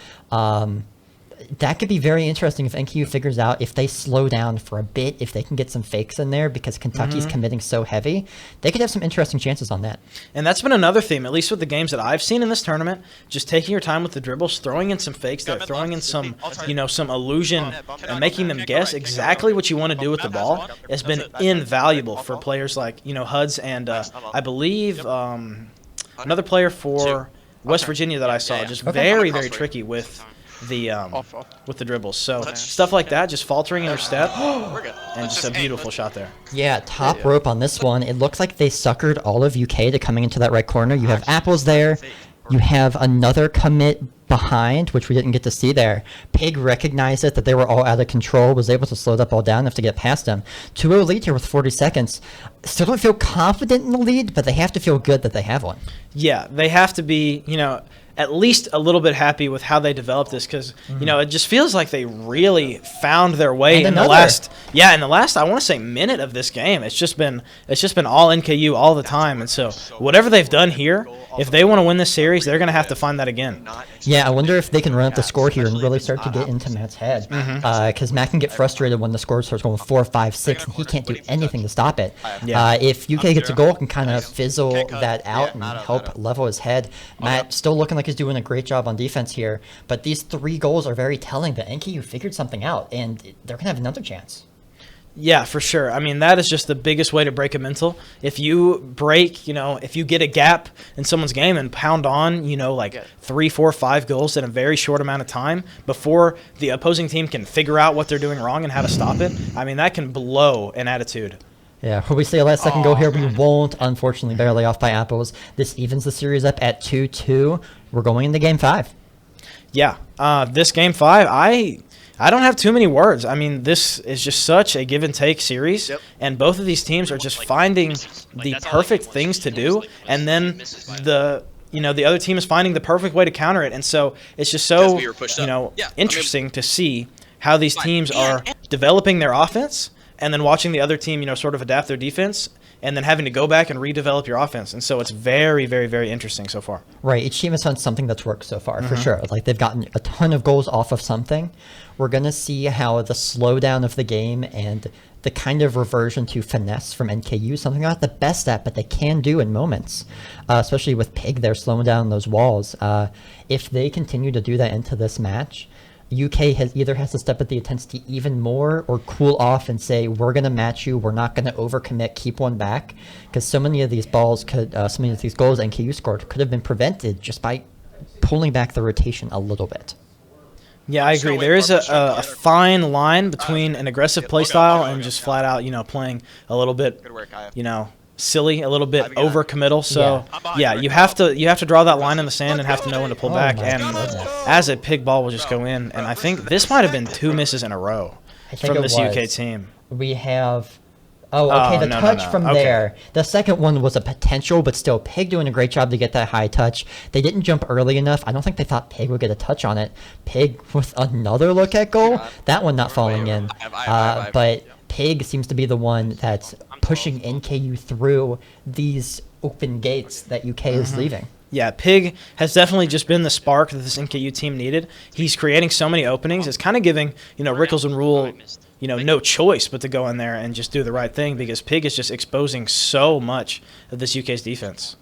That could be very interesting if NKU figures out if they slow down for a bit, if they can get some fakes in there because Kentucky's committing so heavy. They could have some interesting chances on that. And that's been another theme, at least with the games that I've seen in this tournament, just taking your time with the dribbles, throwing in some fakes there, throwing in some, some illusion and making them guess exactly what you want to do with the ball has been invaluable for players like, Huds and I believe another player for West Virginia that I saw, just very, very tricky with the dribbles. So stuff like that, just faltering in your step, and just a beautiful shot there. Yeah, top rope on this one. It looks like they suckered all of UK to coming into that right corner. You have Apples there. You have another commit behind, which we didn't get to see there. Pig recognized it, that they were all out of control, was able to slow that ball down enough to get past them. 2-0 lead here with 40 seconds. Still don't feel confident in the lead, but they have to feel good that they have one. Yeah, they have to be, at least a little bit happy with how they developed this because, it just feels like they really found their way in the last, I want to say, minute of this game. It's just been all NKU all the time. And so whatever they've done here, if they want to win this series, they're going to have to find that again. Yeah, I wonder if they can run up the score here and really start to get into Matt's head. Because Matt can get frustrated when the score starts going 4, 5, 6, and he can't do anything to stop it. If UK gets a goal, can kind of fizzle that out and help level his head. Matt still looking like he's doing a great job on defense here, but these 3 goals are very telling that NKU figured something out, and they're going to have another chance. Yeah, for sure. I mean, that is just the biggest way to break a mental. If you break, if you get a gap in someone's game and pound on, 3, 4, 5 goals in a very short amount of time before the opposing team can figure out what they're doing wrong and how to stop it, I mean, that can blow an attitude. Yeah, will we see a last second goal here? We won't, unfortunately, barely off by Apples. This evens the series up at 2-2. We're going into Game 5. Yeah, this Game 5, I don't have too many words. I mean, this is just such a give-and-take series, and both of these teams are just finding the perfect things to do, and then the the other team is finding the perfect way to counter it. And so it's just so, we were pushed up. Yeah, interesting to see how these teams are developing their offense and then watching the other team, sort of adapt their defense and then having to go back and redevelop your offense. And so it's very, very, very interesting so far. Right. Each team has done something that's worked so far, for sure. Like, they've gotten a ton of goals off of something. We're going to see how the slowdown of the game and the kind of reversion to finesse from NKU, something they're not the best at, but they can do in moments, especially with Pig there slowing down those walls. If they continue to do that into this match, UK has to step at the intensity even more or cool off and say, we're going to match you. We're not going to overcommit, keep one back. Because so many of these goals NKU scored could have been prevented just by pulling back the rotation a little bit. Yeah, I agree. There is a fine line between an aggressive play style and just flat out, playing a little bit, silly, a little bit overcommittal. So yeah, you have to draw that line in the sand and have to know when to pull back. And as a Pig ball will just go in, and I think this might have been 2 misses in a row from this UK team. We have. The touch from there. The second one was a potential, but still, Pig doing a great job to get that high touch. They didn't jump early enough. I don't think they thought Pig would get a touch on it. Pig with another look at goal. That one not falling in. But Pig seems to be the one that's pushing NKU through these open gates that UK is leaving. Yeah, Pig has definitely just been the spark that this NKU team needed. He's creating so many openings. It's kind of giving, Rickles and Rule, no choice but to go in there and just do the right thing because Pig is just exposing so much of this UK's defense.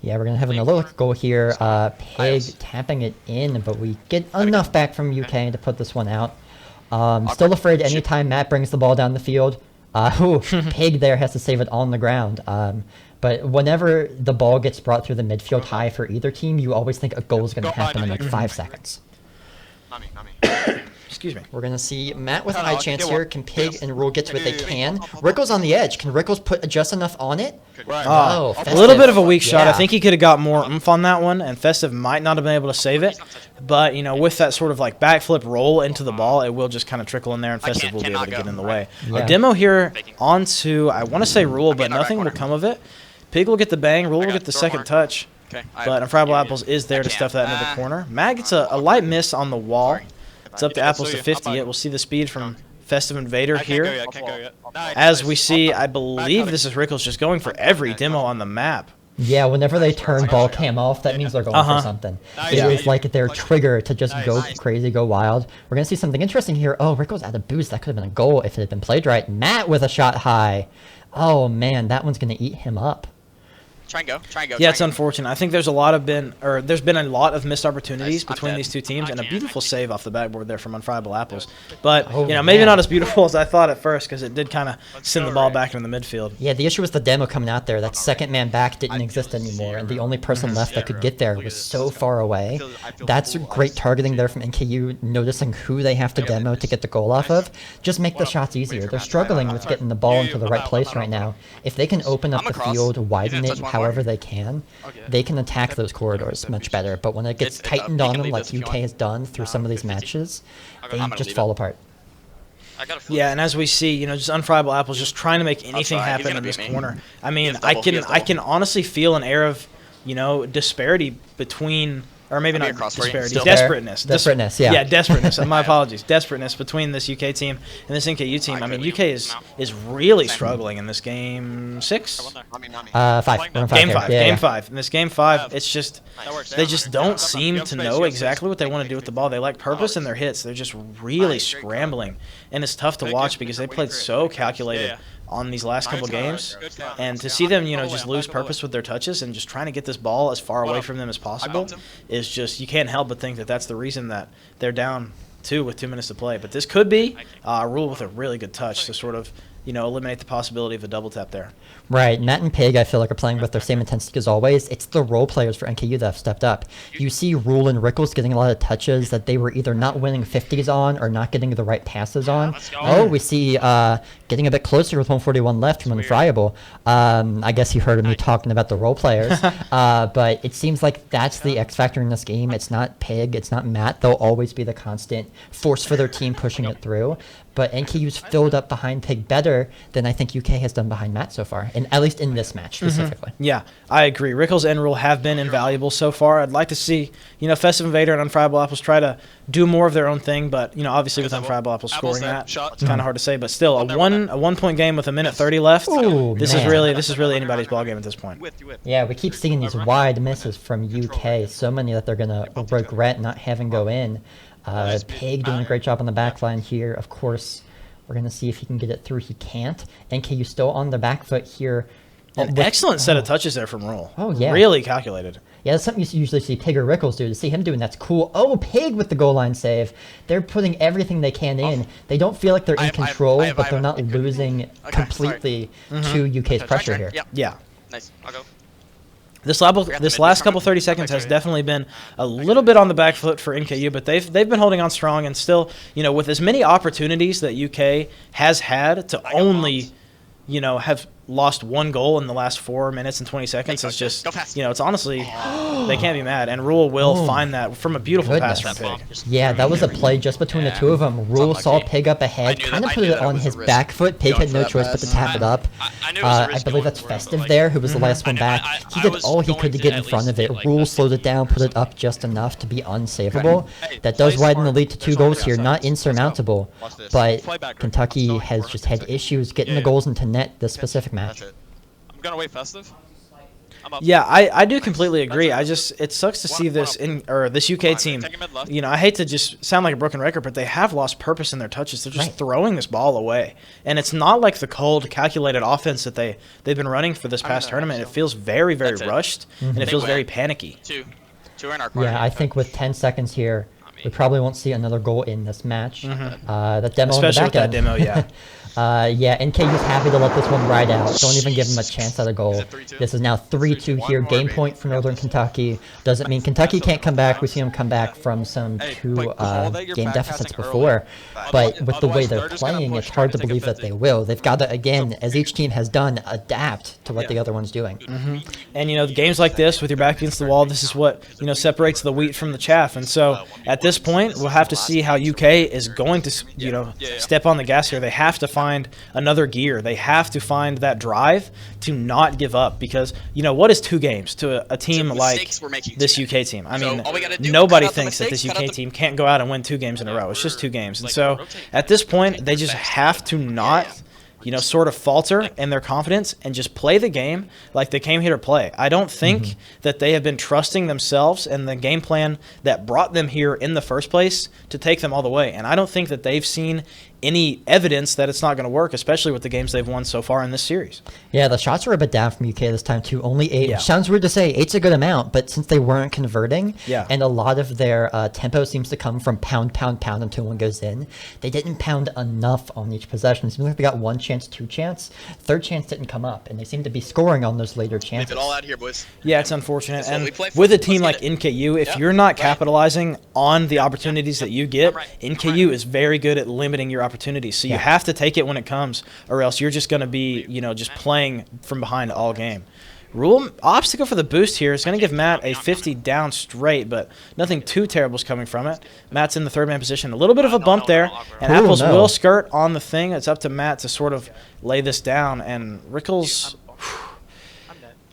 Yeah, we're going to have another look goal here. Pig tapping it in, but we get enough back from UK to put this one out. Still afraid anytime Matt brings the ball down the field. Pig there has to save it on the ground. But whenever the ball gets brought through the midfield high for either team, you always think a goal is going to happen in like 5 seconds. Excuse me. We're going to see Matt with a high chance here. Can Pig and Rule get to it? They can. Rickles on the edge. Can Rickles put just enough on it? A little bit of a weak shot. I think he could have got more oomph on that one, and Festive might not have been able to save it. But, with that sort of like backflip roll into the ball, it will just kind of trickle in there, and Festive will be able to get in the way. A demo here onto, I want to say Rule, but nothing will come of it. Pig will get the bang. Rule will get the second touch. But Unfriable Apples is there to stuff that into the corner. Matt gets a light miss on the wall. It's up to Apples to 50 it. We'll see the speed from Festive Invader here. As we see, I believe this is Rickles just going for every demo on the map. Yeah, whenever they turn ball cam off, that means they're going for something. It is like their trigger to just go crazy, go wild. We're going to see something interesting here. Oh, Rickles had a boost. That could have been a goal if it had been played right. Matt with a shot high. Oh, man, that one's going to eat him up. Try and go. Yeah, it's unfortunate. I think there's been a lot of missed opportunities between these two teams, and a beautiful save off the backboard there from Unfriable Apples. But maybe not as beautiful as I thought at first, because it did kind of send the ball back into the midfield. Yeah, the issue was the demo coming out there. That second man back didn't exist anymore, and the only person left that could get there was so far away. That's great targeting there from NKU, noticing who they have to demo to get the goal off of. Just make the shots easier. They're struggling with getting the ball into the right place right now. If they can open up the field, widen it however they can attack those corridors much better. But when it gets tightened on them like UK has done through some of these matches, they just fall apart. Yeah, and as we see, just Unfriable Apples just trying to make anything happen in this corner. I mean, I can honestly feel an air of, disparity between, or maybe not disparity, desperateness. Yeah. Yeah, desperateness. My apologies. Desperateness between this UK team and this NKU team. I mean, UK is really struggling in this game 6? 5. Game 5. In this game 5, it's just, they just don't seem to know exactly what they want to do with the ball. They lack purpose in their hits. They're just really scrambling. And it's tough to watch because they played so calculated on these last couple games, and to see them, just lose purpose with their touches and just trying to get this ball as far away from them as possible is just, you can't help but think that that's the reason that they're down 2 with 2 minutes to play. But this could be Rule with a really good touch to sort of, eliminate the possibility of a double tap there. Right. Matt and Pig, I feel like, are playing with their same intensity as always. It's the role players for NKU that have stepped up. You see Rule and Rickles getting a lot of touches that they were either not winning 50s on or not getting the right passes on. Oh, we see getting a bit closer with 141 left from Unfriable. I guess you heard me talking about the role players. But it seems like that's the X factor in this game. It's not Pig. It's not Matt. They'll always be the constant force for their team pushing it through. but NKU's filled up behind Pig better than I think UK has done behind Matt so far, and at least in this match specifically. Yeah, I agree. Rickles and Rule have been invaluable so far. I'd like to see, Festive Invader and Unfriable Apples try to do more of their own thing, but obviously with Unfriable Apples scoring that, it's kind of hard to say. But still, a 1 point game with 1:30 left. Ooh, this man. is really anybody's ball game at this point. Yeah, we keep seeing these wide misses from UK, so many that they're gonna regret not having go in. Pig doing a great job on the back line here. Of course, we're gonna see if he can get it through. He can't. NKU still on the back foot here. An excellent set of touches there from Rule. Oh, yeah. Really calculated. Yeah, that's something you usually see Pig or Rickles do. To see him doing that's cool. Oh, Pig with the goal line save. They're putting everything they can in. They don't feel like they're in control, but they're not losing completely to UK's pressure here. Yeah. Nice. I'll go. This last couple 30 seconds has definitely been a little bit on the back foot for NKU, but they've been holding on strong, and still, with as many opportunities that UK has had to only, have lost 1 goal in the last 4 minutes and 20 seconds. It's just, it's honestly, they can't be mad. And Rule will find that from a beautiful pass from Pig. Yeah, that was a play just between the two of them. Rule saw Pig up ahead, kind of put it on his back foot. Pig had no choice but to tap it up. I believe that's Festive there, who was the last one back. He did all he could to get in front of it. Rule slowed it down, put it up just enough to be unsavable. That does widen the lead to 2 goals here, not insurmountable. But Kentucky has just had issues getting the goals into net this specific match. I'm gonna wait Festive. Yeah, I do completely agree. It sucks to see this this UK team. I hate to just sound like a broken record, but they have lost purpose in their touches. They're just throwing this ball away, and it's not like the cold, calculated offense that they've been running for this past tournament. It feels very, very rushed, and it feels very panicky. Two are in our corner. Yeah, I think with 10 seconds here, we probably won't see another goal in this match. That demo, especially on the back with that demo, yeah. Yeah, NKU's happy to let this one ride out. Don't even give him a chance at a goal. This is now 3-2 here. Game point for Northern Kentucky. Doesn't mean Kentucky can't come back. We see them come back from some 2 game deficits before. But with the way they're playing, it's hard to believe that they will. They've got to, again, as each team has done, adapt to what the other one's doing. And, games like this, with your back against the wall, this is what, separates the wheat from the chaff. And so, at this point, we'll have to see how UK is going to, step on the gas here. They have to find another gear. They have to find that drive to not give up, because what is 2 games to a team like this UK team? I mean, nobody thinks that this UK team can't go out and win 2 games in a row. It's just 2 games. And so at this point, they just have to not sort of falter in their confidence and just play the game like they came here to play. I don't think that they have been trusting themselves and the game plan that brought them here in the first place to take them all the way. And I don't think that they've seen any evidence that it's not going to work, especially with the games they've won so far in this series. Yeah, the shots are a bit down from UK this time too. Only 8. Which sounds weird to say. 8's a good amount, but since they weren't converting, and a lot of their tempo seems to come from pound, pound, pound until one goes in, they didn't pound enough on each possession. It seems like they got 1 chance, 2 chance. 3rd chance didn't come up, and they seem to be scoring on those later chances. Leave it all out here, boys. Yeah, it's unfortunate. And with a team like NKU, if you're not capitalizing on the opportunities that you get, NKU is very good at limiting your opportunities. So you have to take it when it comes, or else you're just going to be, just playing from behind all game. Rule opts to go for the boost here. It's going to give Matt a 50 down straight, but nothing too terrible is coming from it. Matt's in the 3rd man position. A little bit of a bump there, and Apples will skirt on the thing. It's up to Matt to sort of lay this down, and Rickles,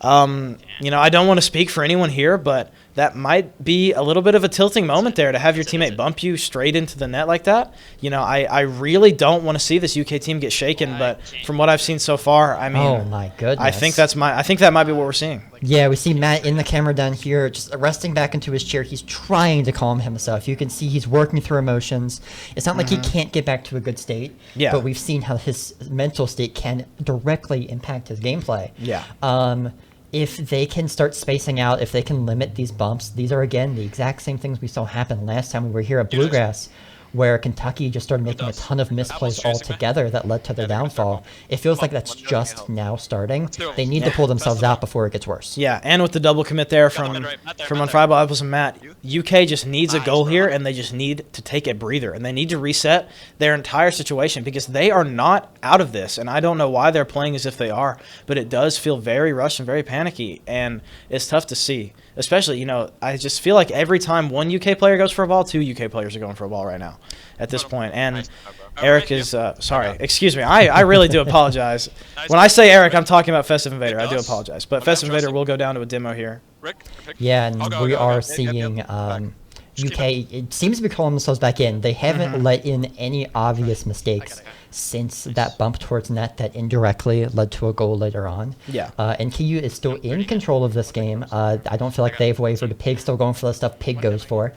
I don't want to speak for anyone here, but that might be a little bit of a tilting moment there to have your teammate bump you straight into the net like that. I really don't want to see this UK team get shaken, but from what I've seen so far, I mean, oh my goodness, I think that might be what we're seeing. Yeah, we see Matt in the camera down here, just resting back into his chair. He's trying to calm himself. You can see he's working through emotions. It's not like he can't get back to a good state, but we've seen how his mental state can directly impact his gameplay. Yeah. If they can start spacing out, if they can limit these bumps, these are, again, the exact same things we saw happen last time we were here at Bluegrass, where Kentucky just started making a ton of misplays altogether that led to their downfall. It feels like that's just now starting. They need to pull themselves out before it gets worse. Yeah, and with the double commit there from Unfriable Apples and Matt, UK just needs a goal here, and they just need to take a breather, and they need to reset their entire situation, because they are not out of this, and I don't know why they're playing as if they are, but it does feel very rushed and very panicky, and it's tough to see. Especially, I just feel like every time one UK player goes for a ball, 2 UK players are going for a ball right now. now at this point. And Eric is sorry, excuse me. I really do apologize. When I say Eric, I'm talking about Festive Invader. I do apologize, but Festive Invader will go down to a demo here. Yeah, and we are seeing UK. It seems to be calling themselves back in. They haven't let in any obvious mistakes since that bump towards net that indirectly led to a goal later on. Yeah. NKU is still in control of this game. I don't feel like they've wavered. Pig still going for the stuff Pig goes for.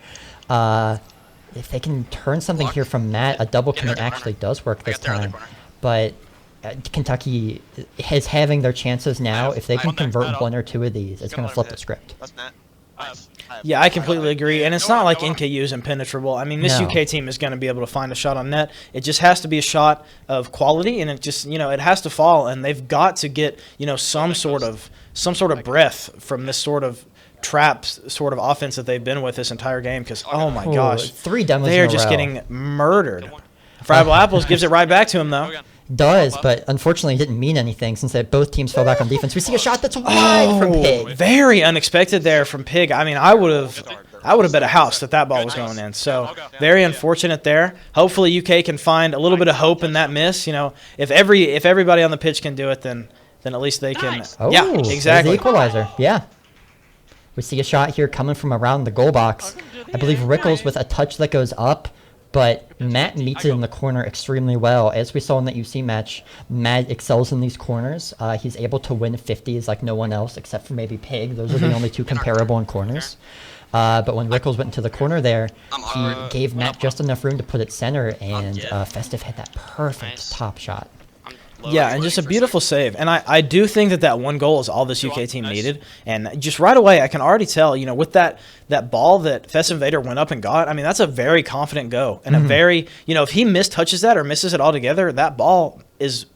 If they can turn something here from Matt, a double commit actually does work this time. But Kentucky is having their chances now. If they can convert one or two of these, it's going to flip the script. Yeah, I completely agree. And it's not like NKU is impenetrable. I mean, this No. UK team is going to be able to find a shot on net. It just has to be a shot of quality, and it just, it has to fall. And they've got to get, some sort of breath from this sort of trap sort of offense that they've been with this entire game. Because, oh my gosh, 3 demos they are in a just row. getting murdered. Friable Apples gives it right back to him, though. Does, but unfortunately it didn't mean anything since both teams fell back on defense. We see a shot that's wide from Pig. Very unexpected there from Pig. I mean, I would have bet a house that ball was going in. So very unfortunate there. Hopefully UK can find a little bit of hope in that miss. If everybody on the pitch can do it, then at least they can. Oh, yeah, exactly. The equalizer. Yeah. We see a shot here coming from around the goal box. I believe Rickles with a touch that goes up. But Matt meets it in the corner extremely well. As we saw in the UC match, Matt excels in these corners. He's able to win 50s like no one else except for maybe Pig. Those are the only two comparable in corners. But when Rickles went into the corner there, he gave Matt just enough room to put it center, and Festive had that perfect top shot. Yeah, and just a beautiful save. And I do think that one goal is all this UK team needed. And just right away, I can already tell, with that ball that Festive Invader went up and got, I mean, that's a very confident go. And a very, if he mistouches that or misses it altogether, that ball is,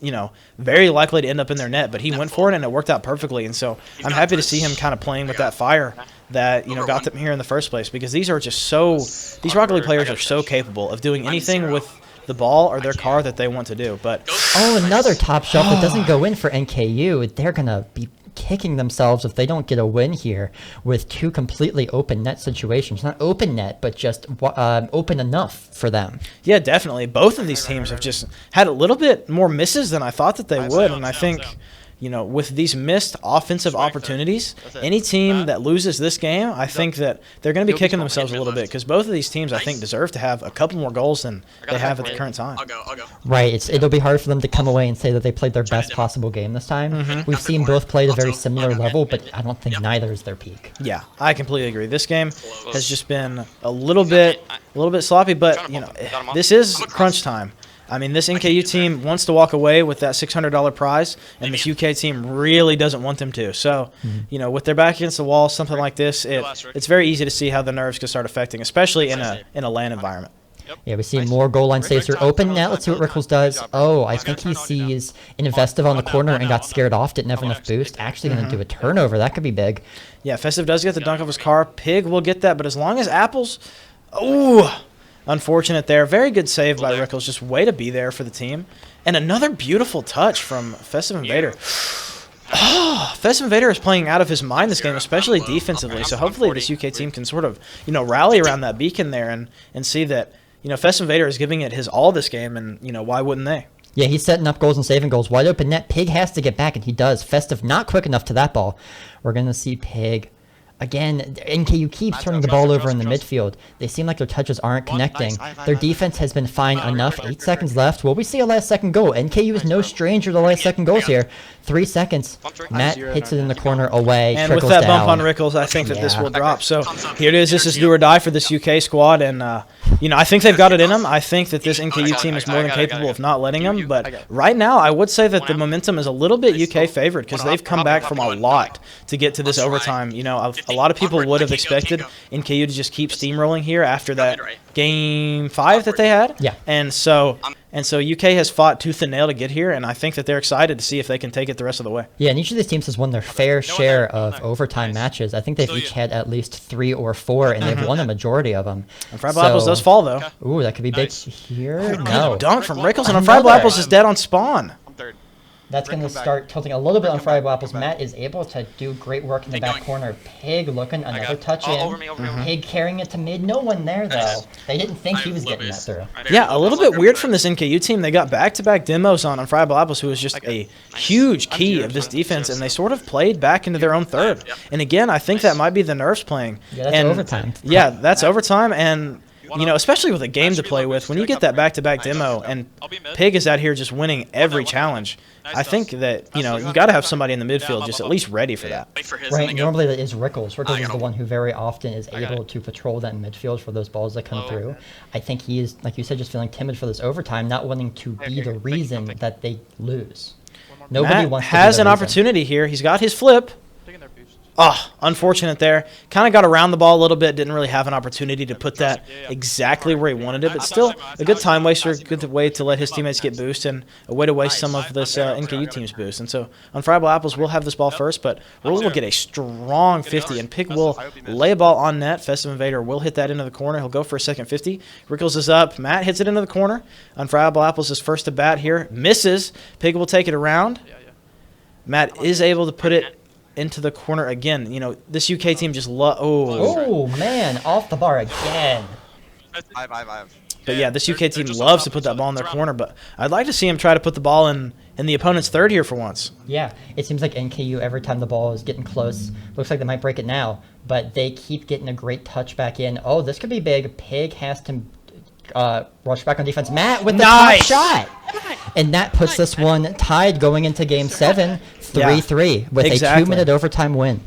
very likely to end up in their net. But he went for it, and it worked out perfectly. And so I'm happy to see him kind of playing with that fire that, got them here in the first place. Because these Rocket League players are so capable of doing anything with the ball or their car that they want to do. But another top shot that doesn't go in for NKU. They're gonna be kicking themselves if they don't get a win here with 2 completely open net situations. Not open net, but just open enough for them. Yeah, definitely. Both of these teams have just had a little bit more misses than I thought that they would, and I think with these missed offensive opportunities, any team that loses this game, I think that they're going to be kicking themselves a little bit, because both of these teams, I think, deserve to have a couple more goals than they have at the current time. Right. It'll be hard for them to come away and say that they played their best possible game this time. We've seen both play at a very similar level, but I don't think neither is their peak. Yeah, I completely agree. This game has just been a little bit sloppy, but this is crunch time. I mean, this NKU team wants to walk away with that $600 prize, and this UK team really doesn't want them to. So, with their back against the wall, something like this, it's very easy to see how the nerves can start affecting, especially in a LAN environment. Yeah, we see more goal line saves are open now. Let's see what Rickles does. Oh, I think he sees an Investive on the corner and got scared off, didn't have enough boost. Actually going to do a turnover. That could be big. Yeah, Festive does get the dunk of his car. Pig will get that, but as long as Apples... Ooh! Unfortunate there. Very good save by Rickles. Just way to be there for the team. And another beautiful touch from Festive Invader. Festive Invader is playing out of his mind this game, especially defensively. So hopefully this UK team can sort of, rally around that beacon there and see that, Festive Invader is giving it his all this game, and, why wouldn't they? Yeah, he's setting up goals and saving goals. Wide open net. Pig has to get back, and he does. Festive not quick enough to that ball. We're going to see Pig. Again, NKU keeps turning the ball over in the midfield. They seem like their touches aren't connecting. Their defense has been fine enough. 8 seconds left. Will we see a last-second goal? NKU is no stranger to last-second goals here. 3 seconds. Matt hits it in the corner away. And with that bump on Rickles, I think that this will drop. So here it is. This is do or die for this UK squad. And, I think they've got it in them. I think that this NKU team is more than capable of not letting them. But right now, I would say that the momentum is a little bit UK favored, because they've come back from a lot to get to this overtime. A lot of people would have expected NKU to just keep steamrolling here after that game 5 that they had. Yeah. And so UK has fought tooth and nail to get here, and I think that they're excited to see if they can take it the rest of the way. Yeah, and each of these teams has won their fair share of overtime matches. I think they've each had at least 3 or 4, and they've won a majority of them. And Friable Apples does fall, though. Ooh, that could be big here. No. Dunk from Rickles, and Friable Apples is dead on spawn. That's going to start tilting a little bit on Friable Apples. Matt is able to do great work in the back corner. Pig looking, another touch in. Over me. Pig carrying it to mid. No one there, though. They didn't think he was getting that through. Yeah, a little bit weird from this NKU team. They got back-to-back demos on Friable Apples, who was just a huge key of this defense, and they sort of played back into their own third. And again, I think that might be the nerves playing. Yeah, that's overtime. Yeah, that's overtime, and especially with a game to play with, when you get that back-to-back demo and Pig is out here just winning every challenge, I think that, you got to have somebody in the midfield just at least ready for that. Right, normally that is Rickles. Rickles is the one who very often is able to patrol that midfield for those balls that come through. I think he is, like you said, just feeling timid for this overtime, not wanting to be the reason that they lose. Nobody Matt wants to has be the an reason. opportunity here. He's got his flip. Unfortunate there. Kind of got around the ball a little bit. Didn't really have an opportunity to put that exactly where he wanted it. But still, a good time waster, a good way to let his teammates get boost, and a way to waste some of this NKU team's boost. And so, on Friable Apples, we'll have this ball first, but Rule will get a strong 50, and Pig will lay a ball on net. Festive Invader will hit that into the corner. He'll go for a second 50. Rickles is up. Matt hits it into the corner. On Friable Apples, his first to bat here. Misses. Pig will take it around. Matt is able to put it into the corner again. This UK team just Oh, man, off the bar again. But yeah, this UK team loves to put that ball in their corner, but I'd like to see him try to put the ball in the opponent's third here for once. Yeah, it seems like NKU, every time the ball is getting close, looks like they might break it now, but they keep getting a great touch back in. Oh, this could be big. Pig has to rush back on defense. Matt with the top shot. And that puts this one tied going into Game 7, 3-3, with a 2-minute overtime win.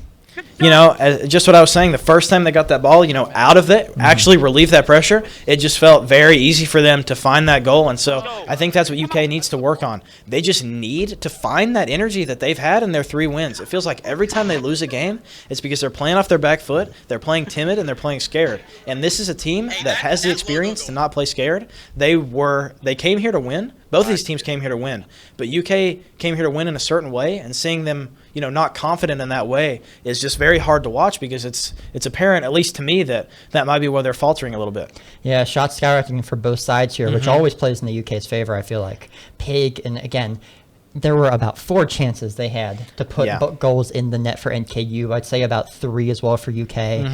Just what I was saying, the first time they got that ball, out of it, actually relieve that pressure, it just felt very easy for them to find that goal. And so I think that's what UK needs to work on. They just need to find that energy that they've had in their 3 wins. It feels like every time they lose a game, it's because they're playing off their back foot, they're playing timid, and they're playing scared. And this is a team that has the experience to not play scared. They came here to win. Both of these teams came here to win. But UK came here to win in a certain way, and seeing them not confident in that way is just very hard to watch, because it's apparent, at least to me, that might be where they're faltering a little bit. Yeah, shots skyrocketing for both sides here, which always plays in the UK's favor, I feel like. Pig, and again, there were about 4 chances they had to put goals in the net for NKU. I'd say about 3 as well for UK.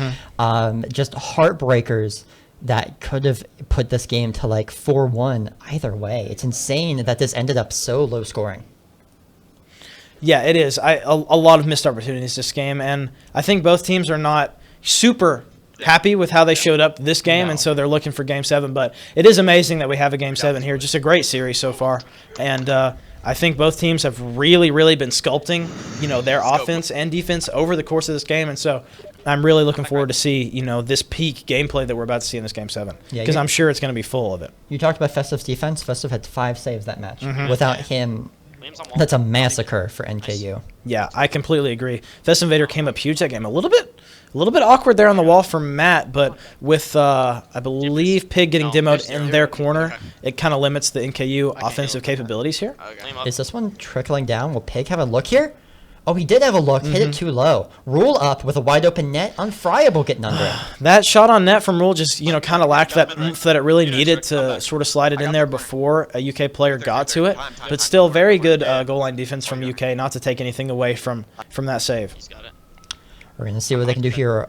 Just heartbreakers that could have put this game to like 4-1 either way. It's insane that this ended up so low scoring. Yeah, it is. A lot of missed opportunities this game, and I think both teams are not super happy with how they showed up this game, and so they're looking for Game 7. But it is amazing that we have a Game 7 here. Just a great series so far, and I think both teams have really, really been sculpting, their offense and defense over the course of this game, and so I'm really looking forward to see, this peak gameplay that we're about to see in this Game 7, because I'm sure it's going to be full of it. You talked about Festive's defense. Festive had 5 saves that match. Without him, that's a massacre for NKU. Yeah, I completely agree. Festive Invader came up huge that game. A little bit awkward there on the wall for Matt, but with I believe Pig getting demoed in their corner, it kind of limits the NKU offensive capabilities here. Is this one trickling down? Will Pig have a look here? Oh, he did have a look. Hit it too low. Rule up with a wide open net. Unfriable getting under it. That shot on net from Rule just, kind of lacked that oomph that it really needed to sort of slide it in there before a UK player got to it. But still, very good goal line defense from UK, not to take anything away from that save. We're going to see what they can do here.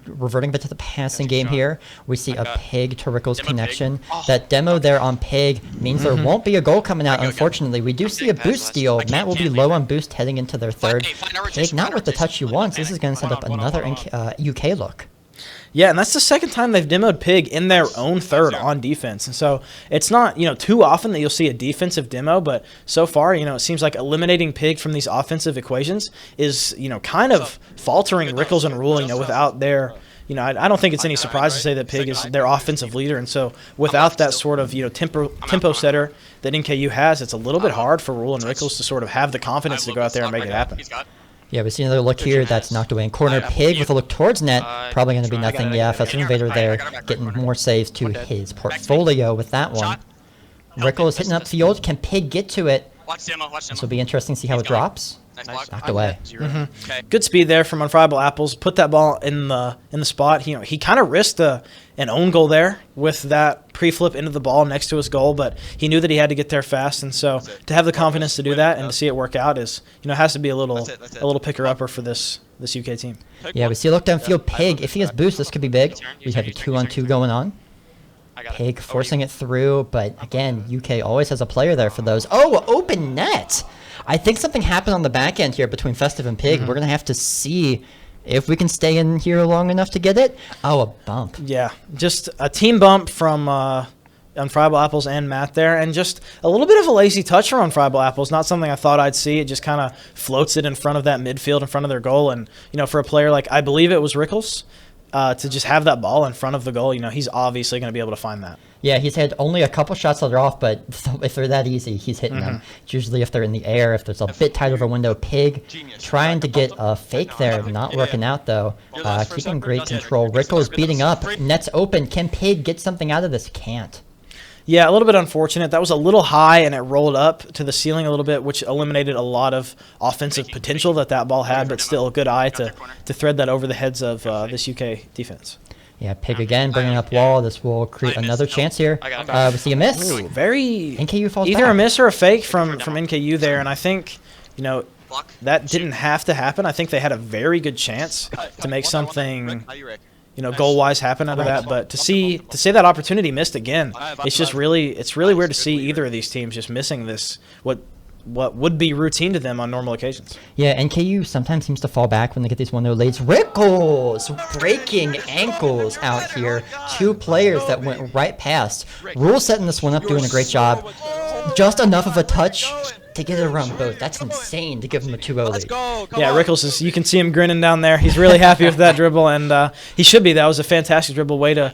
Reverting back to the passing game here, we see a Pig to Rickles connection. That demo there on Pig means there won't be a goal coming out, unfortunately. We do see a boost steal. Matt will be low on boost heading into their third. Pig not with the touch he wants. This is going to set up another UK look. Yeah, and that's the second time they've demoed Pig in their own third on defense. And so it's not, too often that you'll see a defensive demo, but so far, it seems like eliminating Pig from these offensive equations is, kind of faltering Rickles and Rule, without their, I don't think it's any surprise to say that Pig is their offensive leader. And so without that sort of, tempo setter that NKU has, it's a little bit hard for Rule and Rickles to sort of have the confidence to go out there and make it happen. Yeah, we see another look here that's knocked away in corner. Pig with a look towards net. Probably going to be nothing. Yeah, Festive Invader there getting more saves to his portfolio with that one. Rickles hitting up field. Can Pig get to it? This will be interesting to see how it drops. Knocked away. Okay. Good speed there from Unfriable Apples. Put that ball in the spot. He kind of risked an own goal there with that pre-flip into the ball next to his goal, but he knew that he had to get there fast, and so to have the confidence to do that and to see it work out is has to be a little picker upper for this UK team. Yeah, we see a look downfield. Pig, if he has boost, this could be big. We have a 2-on-2 going on. Pig forcing it through, but again, UK always has a player there for those. Oh, open net! I think something happened on the back end here between Festive and Pig. We're going to have to see if we can stay in here long enough to get it. Oh, a bump. Yeah, just a team bump from Unfriable Apples and Matt there, and just a little bit of a lazy touch from Unfriable Apples. Not something I thought I'd see. It just kind of floats it in front of that midfield, in front of their goal. And, for a player like, I believe it was Rickles, to just have that ball in front of the goal, he's obviously going to be able to find that. Yeah, he's had only a couple shots that are off, but if they're that easy, he's hitting them. It's usually if they're in the air, if there's a bit tight of a window. Pig trying to get a fake there, not working out though. Keeping great control. Rickles beating up. Net's open. Can Pig get something out of this? Can't. Yeah, a little bit unfortunate. That was a little high, and it rolled up to the ceiling a little bit, which eliminated a lot of offensive potential that ball had, but still a good eye to thread that over the heads of this UK defense. Yeah, Pig again, bringing up wall. This will create another chance here. We see a miss. Ooh, very NKU falls either back. A miss or a fake from NKU there, and I think, that didn't have to happen. I think they had a very good chance to make something, goal-wise happen out of that. But to say that opportunity missed again, it's really weird to see either of these teams just missing this, what would be routine to them on normal occasions. Yeah, NKU sometimes seems to fall back when they get these 1-0 leads. Rickles breaking ankles out here. Two players that went right past. Rule setting this one up, doing a great job. Just enough of a touch to get it around both. That's insane to give him a 2-0 lead. Yeah, Rickles you can see him grinning down there. He's really happy with that dribble, and he should be. That was a fantastic dribble, way to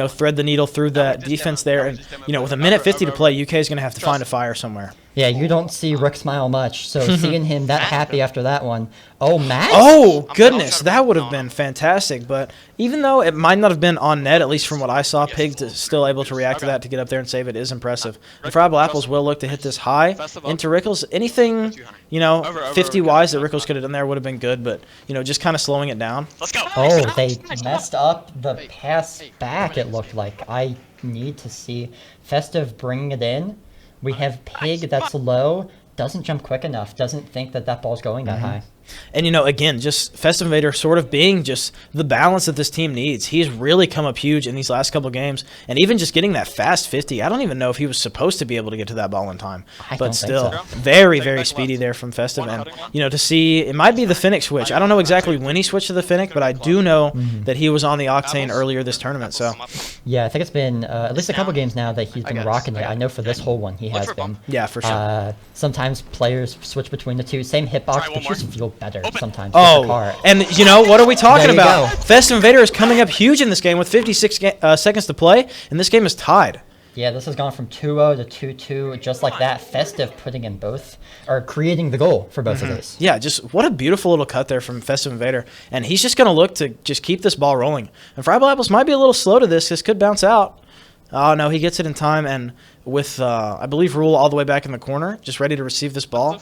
thread the needle through that defense there. And with a minute 50 to play, UK is going to have to find a fire somewhere. Yeah, you don't see Rick smile much, so seeing him that happy after that one. Oh, Matt? Oh, goodness, that would have been fantastic. But even though it might not have been on net, at least from what I saw, Pig is still able to react to that to get up there and save it is impressive. The Friable Apples will look to hit this high into Rickles. Anything, 50-wise that Rickles could have done there would have been good, but, just kind of slowing it down. Oh, they messed up the pass back, it looked like. I need to see Festive bringing it in. We have Pig that's low, doesn't jump quick enough, doesn't think that ball's going that high. And, again, just Festive Invader sort of being just the balance that this team needs. He's really come up huge in these last couple games. And even just getting that fast 50, I don't even know if he was supposed to be able to get to that ball in time. But still, very, very speedy there from Festive. And, to see, it might be the Finnick switch. I don't know exactly when he switched to the Finnick, but I do know that he was on the Octane earlier this tournament. So, yeah, I think it's been at least a couple games now that he's been rocking it. I know for this whole one he has been. Yeah, for sure. Sometimes players switch between the two. Same hitbox, but you just feel better sometimes. And what are we talking about? Festive Invader is coming up huge in this game with 56 seconds to play, and this game is tied. Yeah, this has gone from 2-0 to 2-2, just like that. Festive putting in both, or creating the goal for both of these. Yeah, just what a beautiful little cut there from Festive Invader. And he's just going to look to just keep this ball rolling. And Friable Apples might be a little slow to this. This could bounce out. Oh, no, he gets it in time, and with, I believe, Rule all the way back in the corner, just ready to receive this ball.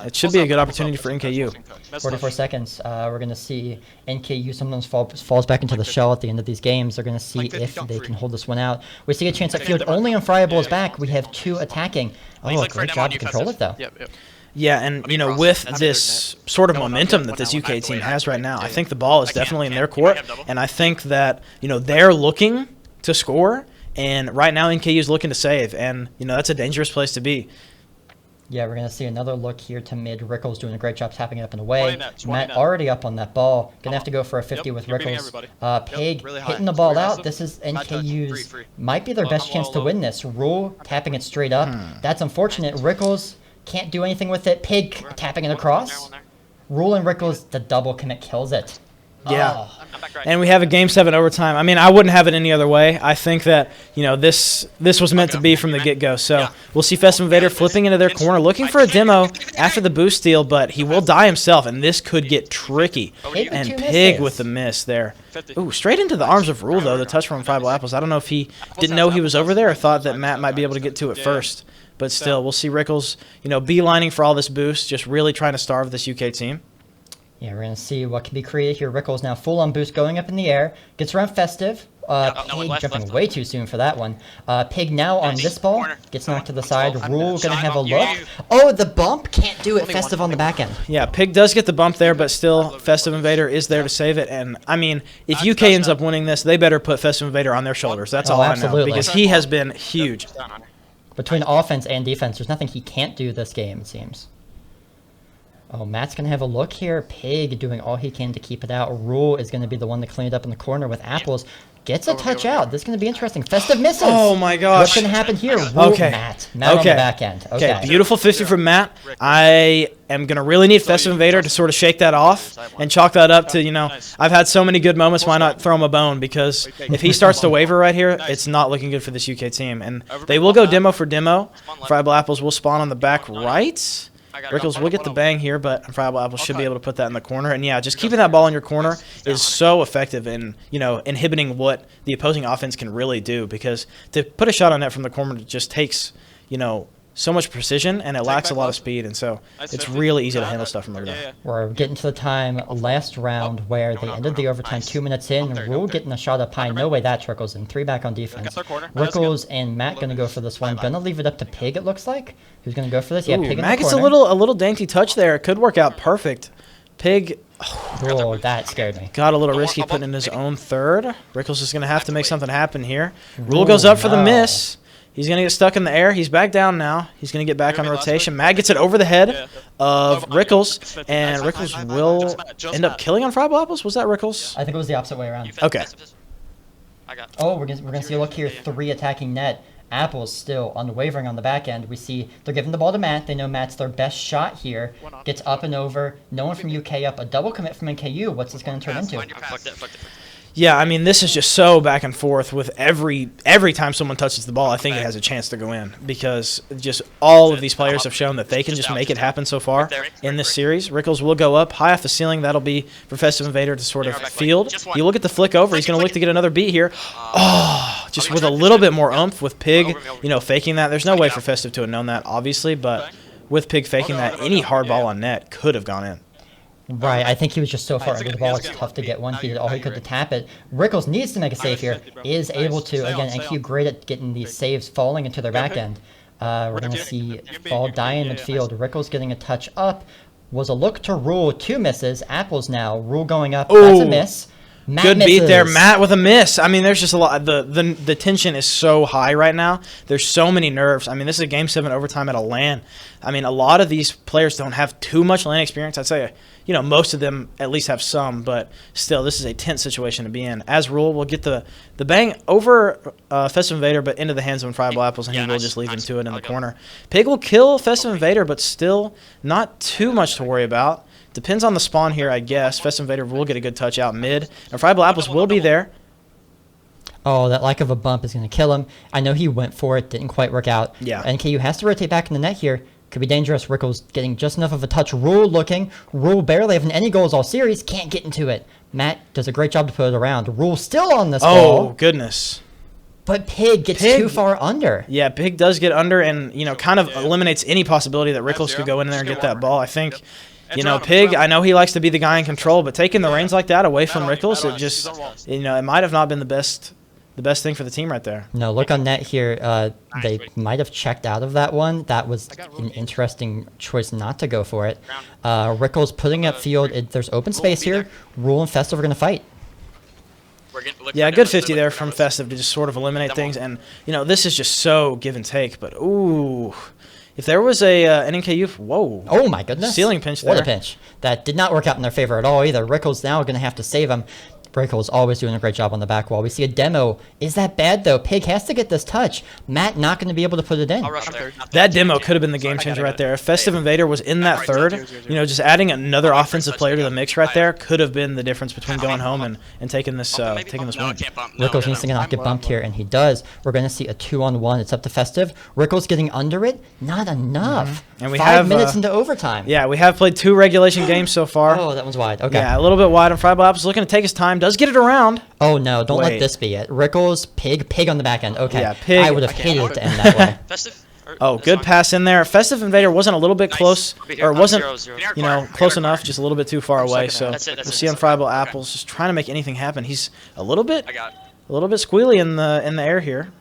It should be a good opportunity for NKU. 44 seconds. We're going to see NKU sometimes falls back into the shell at the end of these games. They're going to see if they can hold this one out. We see a chance at field. Only Unfriable is back. We have two attacking. Oh, great job to control it, though. Yeah, and, with this sort of momentum that this UK team has right now, I think the ball is definitely in their court. And I think that, they're looking to score. And right now, NKU is looking to save. And, that's a dangerous place to be. Yeah, we're going to see another look here to mid. Rickles doing a great job tapping it up and away. Matt already up on that ball. Going to have to go for a 50 with Rickles. Pig hitting the ball out. This is NKU's, might be their best chance to win this. Rule tapping it straight up. That's unfortunate. Rickles can't do anything with it. Pig tapping it across. Rule and Rickles, the double commit kills it. Yeah. And we have a Game 7 overtime. I mean, I wouldn't have it any other way. I think that, this was meant to be from the get-go. So we'll see Festive Invader flipping into their corner, looking for a demo after the boost steal, but he will die himself, and this could get tricky. And Pig with the miss there. Ooh, straight into the arms of Rule, though, the touch from Five Apples. I don't know if he didn't know he was over there or thought that Matt might be able to get to it first. But still, we'll see Rickles, beelining for all this boost, just really trying to starve this UK team. Yeah, we're going to see what can be created here. Rickles now full on boost going up in the air. Gets around Festive. Pig jumping way too soon for that one. Pig now on this ball. Gets knocked to the side. Rule going to have a look. Oh, the bump. Can't do it. Festive on the back end. Yeah, Pig does get the bump there, but still, Festive Invader is there to save it. And, I mean, if UK ends up winning this, they better put Festive Invader on their shoulders. That's all I know. Because he has been huge. Between offense and defense, there's nothing he can't do this game, it seems. Oh, Matt's going to have a look here. Pig doing all he can to keep it out. Rule is going to be the one to clean it up in the corner with Apples. Gets a touch out. This is going to be interesting. Festive misses. Oh, my gosh. What's going to happen here? Rule, Okay. Matt on the back end. Okay, beautiful 50 from Matt. I am going to really need Festive Invader to sort of shake that off and chalk that up to, I've had so many good moments. Why not throw him a bone? Because if he starts to waver right here, it's not looking good for this UK team. And they will go demo for demo. Friable Apples will spawn on the back right. Rickles will get the bang here, but Friable Apples should be able to put that in the corner. And yeah, just keeping that ball in your corner is so effective in, inhibiting what the opposing offense can really do. Because to put a shot on net from the corner just takes, so much precision, and it lacks a lot of speed, and so it's really easy to handle stuff from over there. We're getting to the time last round where they ended the overtime 2 minutes in. Rule getting a shot up high. No way that's Rickles in. 3 back on defense. Rickles and Matt going to go for this one. Going to leave it up to Pig, it looks like. Who's going to go for this? Yeah, Pig in the Matt gets corner. a little dainty touch there. It could work out perfect. Pig. Oh, that scared me. Got a little risky putting in his own third. Rickles is going to have to make something happen here. Rule goes up for the miss. He's going to get stuck in the air. He's back down now. He's going to get back on rotation. Matt gets it over the head of Rickles, and Rickles will end up killing on Friable Apples. Was that Rickles? I think it was the opposite way around. Okay. Oh, we're going to see a look here. 3 attacking net. Apples still unwavering on the back end. We see they're giving the ball to Matt. They know Matt's their best shot here. Gets up and over. No one from UK up. A double commit from NKU. What's this going to turn into? Yeah, I mean, this is just so back and forth with every time someone touches the ball, I think it has a chance to go in because just all of these players have shown that they can just make it happen so far in this series. Rickles will go up high off the ceiling. That'll be for Festive Invader to sort of field. You look at the flick over. He's going to look to get another beat here. Oh, just with a little bit more oomph with Pig, faking that. There's no way for Festive to have known that, obviously, but with Pig faking that, any hard ball on net could have gone in. Right, I think he was just so far under the ball, it's tough to get one. He did all he could to tap it. Rickles needs to make a save here, is able to. Again, NQ great at getting these saves falling into their back end. We're going to see ball die in midfield. Rickles getting a touch up. Was a look to Rule, 2 misses. Apples now, Rule going up, that's a miss. Matt Good misses. beat there, Matt with a miss. I mean, there's just a lot. The tension is so high right now. There's so many nerves. I mean, this is a Game 7 overtime at a LAN. I mean, a lot of these players don't have too much LAN experience. I'd say, most of them at least have some, but still, this is a tense situation to be in. As Rule will get the bang over Festive Invader, but into the hands of Friable Apples, and he will just leave him to it in the corner. Pig will kill Festive Invader, but still not too much to worry about. Depends on the spawn here, I guess. Festive Invader will get a good touch out mid. And Friable Apples will be there. Oh, that lack of a bump is going to kill him. I know he went for it. Didn't quite work out. Yeah. NKU has to rotate back in the net here. Could be dangerous. Rickles getting just enough of a touch. Rule looking. Rule barely having any goals all series. Can't get into it. Matt does a great job to put it around. Rule still on this ball. Oh, goodness. But Pig gets too far under. Yeah, Pig does get under and, kind of eliminates any possibility that Rickles could go in there and get that ball. I think... Pig, I know he likes to be the guy in control, but taking the reins like that away from Rickles, it just, it might have not been the best thing for the team right there. No, look on net here. They might have checked out of that one. That was an interesting choice not to go for it. Rickles putting up field. There's open space here. Rule and Festive are going to fight. Yeah, a good 50 there from Festive to just sort of eliminate things. And, this is just so give and take. But, ooh, if there was an NKU, whoa. Oh, my goodness. Ceiling pinch there. What a pinch. That did not work out in their favor at all either. Rickles now going to have to save him. Rickles always doing a great job on the back wall. We see a demo. Is that bad, though? Pig has to get this touch. Matt not going to be able to put it in. That demo could have been the game changer right there. If Festive Invader was in that third, just adding another offensive player to the mix right there could have been the difference between going home and taking this win. Rickles needs to not get bumped here, and he does. We're going to see a 2-on-1. It's up to Festive. Rickles getting under it. Not enough. And we 5 have minutes into overtime. Yeah, we have played 2 regulation games so far. Oh, that one's wide. Okay. Yeah, a little bit wide. And Friable Apples looking to take his time. Does get it around. Oh, no. Don't let this be it. Rickles, Pig on the back end. Okay. Yeah, Pig. I would have hated it to end that way. Or good pass in there. Festive Invader wasn't a little bit close, I'll be here. or I'm wasn't, 0-0. you know, close enough, just a little bit too far away. So That's it, we'll that's see it. Unfriable Okay. Apples just trying to make anything happen. He's a little bit I got it. squealy in the air here.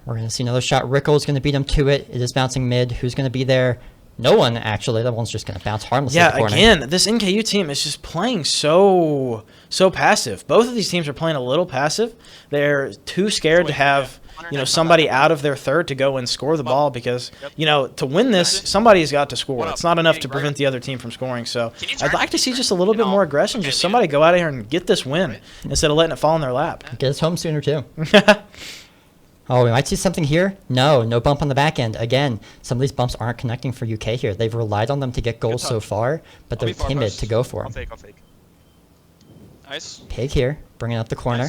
We're going to see another shot. Rickle's going to beat him to it. It is bouncing mid. Who's going to be there? No one, actually. That one's just going to bounce harmlessly at the Yeah, corner. again, this NKU team is just playing so passive. Both of these teams are playing a little passive. They're too scared to have, you know, somebody out of their third to go and score the ball because, you know, to win this, somebody's got to score. It's not enough to prevent the other team from scoring. So I'd like to see just a little bit more aggression. Just somebody go out here and get this win instead of letting it fall in their lap. Get us home sooner, too. Oh, we might see something here. No bump on the back end. Again, some of these bumps aren't connecting for UK here. They've relied on them to get goals so far, but they're timid to go for them. I'll fake. Nice. Pig here, bringing up the corner.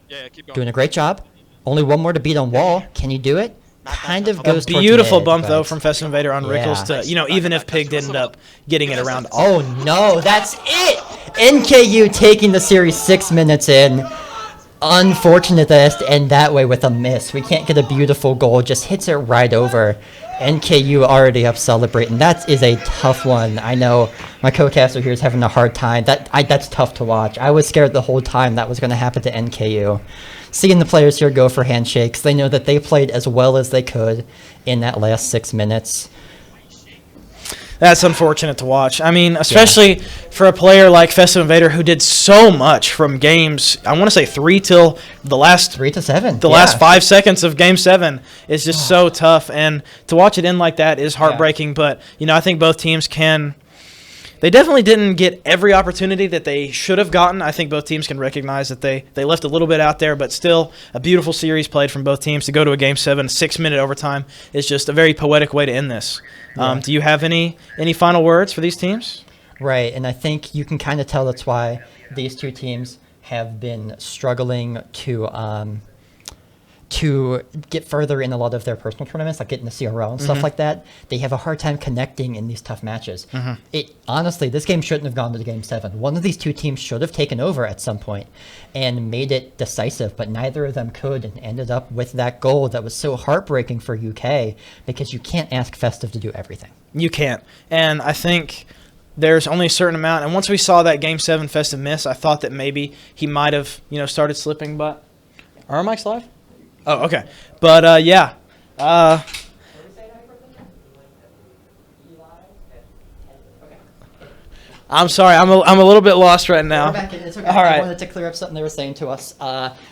Yeah, keep going. Doing a great job. Only one more to beat on wall. Can you do it? Kind of goes towards Beautiful mid, bump, but- though, from Festive Invader on Yeah. Rickles to, you know, even if Pig did end up getting it around. Oh, no, that's it! NKU taking the series 6 minutes in. Unfortunate that it has to end that way with a miss. We can't get a beautiful goal. Just hits it right over. NKU already up celebrating. That is a tough one. I know my co-caster here is having a hard time. That's tough to watch. I was scared the whole time that was going to happen to NKU. Seeing the players here go for handshakes, they know that they played as well as they could in that last 6 minutes. That's unfortunate to watch. I mean, especially for a player like Festive Invader who did so much from games, I want to say 3 till the last 3 to 7. The last 5 seconds of game 7 is just so tough, and to watch it end like that is heartbreaking. But, you know, I think both teams can. They definitely didn't get every opportunity that they should have gotten. I think both teams can recognize that they left a little bit out there, but still a beautiful series played from both teams. To go to a Game 7, 6-minute overtime is just a very poetic way to end this. Do you have any final words for these teams? Right, and I think you can kind of tell that's why these two teams have been struggling to get further in a lot of their personal tournaments, like getting the CRL and stuff like that. They have a hard time connecting in these tough matches. Honestly, this game shouldn't have gone to the Game 7. One of these two teams should have taken over at some point and made it decisive, but neither of them could, and ended up with that goal that was so heartbreaking for UK, because you can't ask Festive to do everything. You can't. And I think there's only a certain amount. And once we saw that Game 7 Festive miss, I thought that maybe he might have, you know, started slipping. But are our mics live? Oh, okay. But, yeah. I'm sorry. I'm a little bit lost right now. We're back in. It's okay. All right. I wanted to clear up something they were saying to us.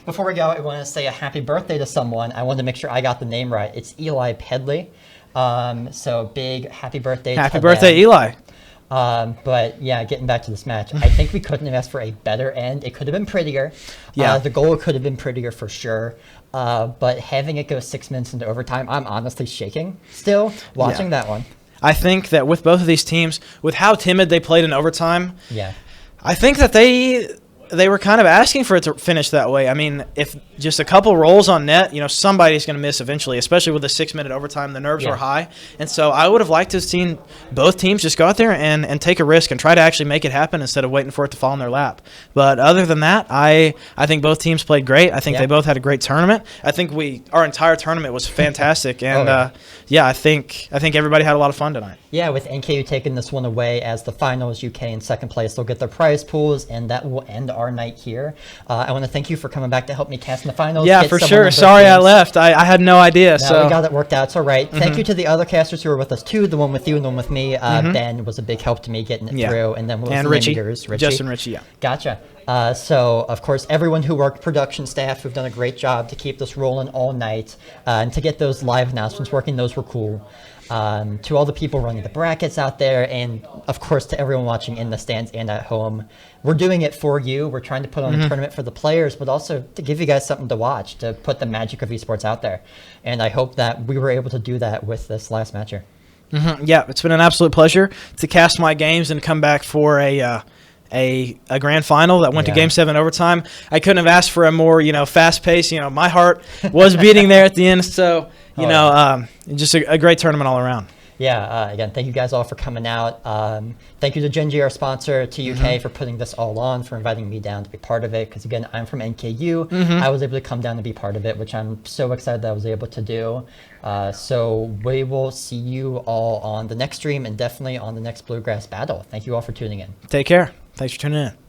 Before we go, I want to say a happy birthday to someone. I wanted to make sure I got the name right. It's Eli Pedley. So big happy birthday Happy to birthday, them. Eli. But yeah, getting back to this match, I think we couldn't have asked for a better end. It could have been prettier. Yeah. The goal could have been prettier for sure. But having it go 6 minutes into overtime, I'm honestly shaking still watching that one. I think that with both of these teams, with how timid they played in overtime, Yeah. I think that they were kind of asking for it to finish that way. I mean, if just a couple rolls on net, you know, somebody's going to miss eventually, especially with a 6-minute overtime. The nerves were high. And so I would have liked to have seen both teams just go out there and take a risk and try to actually make it happen instead of waiting for it to fall in their lap. But other than that, I think both teams played great. I think they both had a great tournament. I think our entire tournament was fantastic. And, I think everybody had a lot of fun tonight. Yeah, with NKU taking this one away as the finals, UK in second place, they'll get their prize pools, and that will end our night here. I want to thank you for coming back to help me cast in the finals. Yeah, for sure. Sorry I left. I had no idea. No, So we got it worked out. It's all right. Thank you to the other casters who were with us too. The one with you and the one with me. Ben was a big help to me getting it through, and then and Richie, Justin Richie. Yeah. Gotcha. So, of course, everyone who worked, production staff, who've done a great job to keep this rolling all night, and to get those live announcements working, those were cool. To all the people running the brackets out there, and of course to everyone watching in the stands and at home. We're doing it for you. We're trying to put on a tournament for the players, but also to give you guys something to watch, to put the magic of esports out there. And I hope that we were able to do that with this last match here. Yeah, it's been an absolute pleasure to cast my games and come back for a grand final that went to Game 7 overtime. I couldn't have asked for a more, fast pace. My heart was beating there at the end. So, just a great tournament all around. Yeah, again, thank you guys all for coming out. Thank you to Genji, our sponsor, to UK for putting this all on, for inviting me down to be part of it. Because again, I'm from NKU. I was able to come down to be part of it, which I'm so excited that I was able to do. So we will see you all on the next stream and definitely on the next Bluegrass battle. Thank you all for tuning in. Take care. Thanks for tuning in.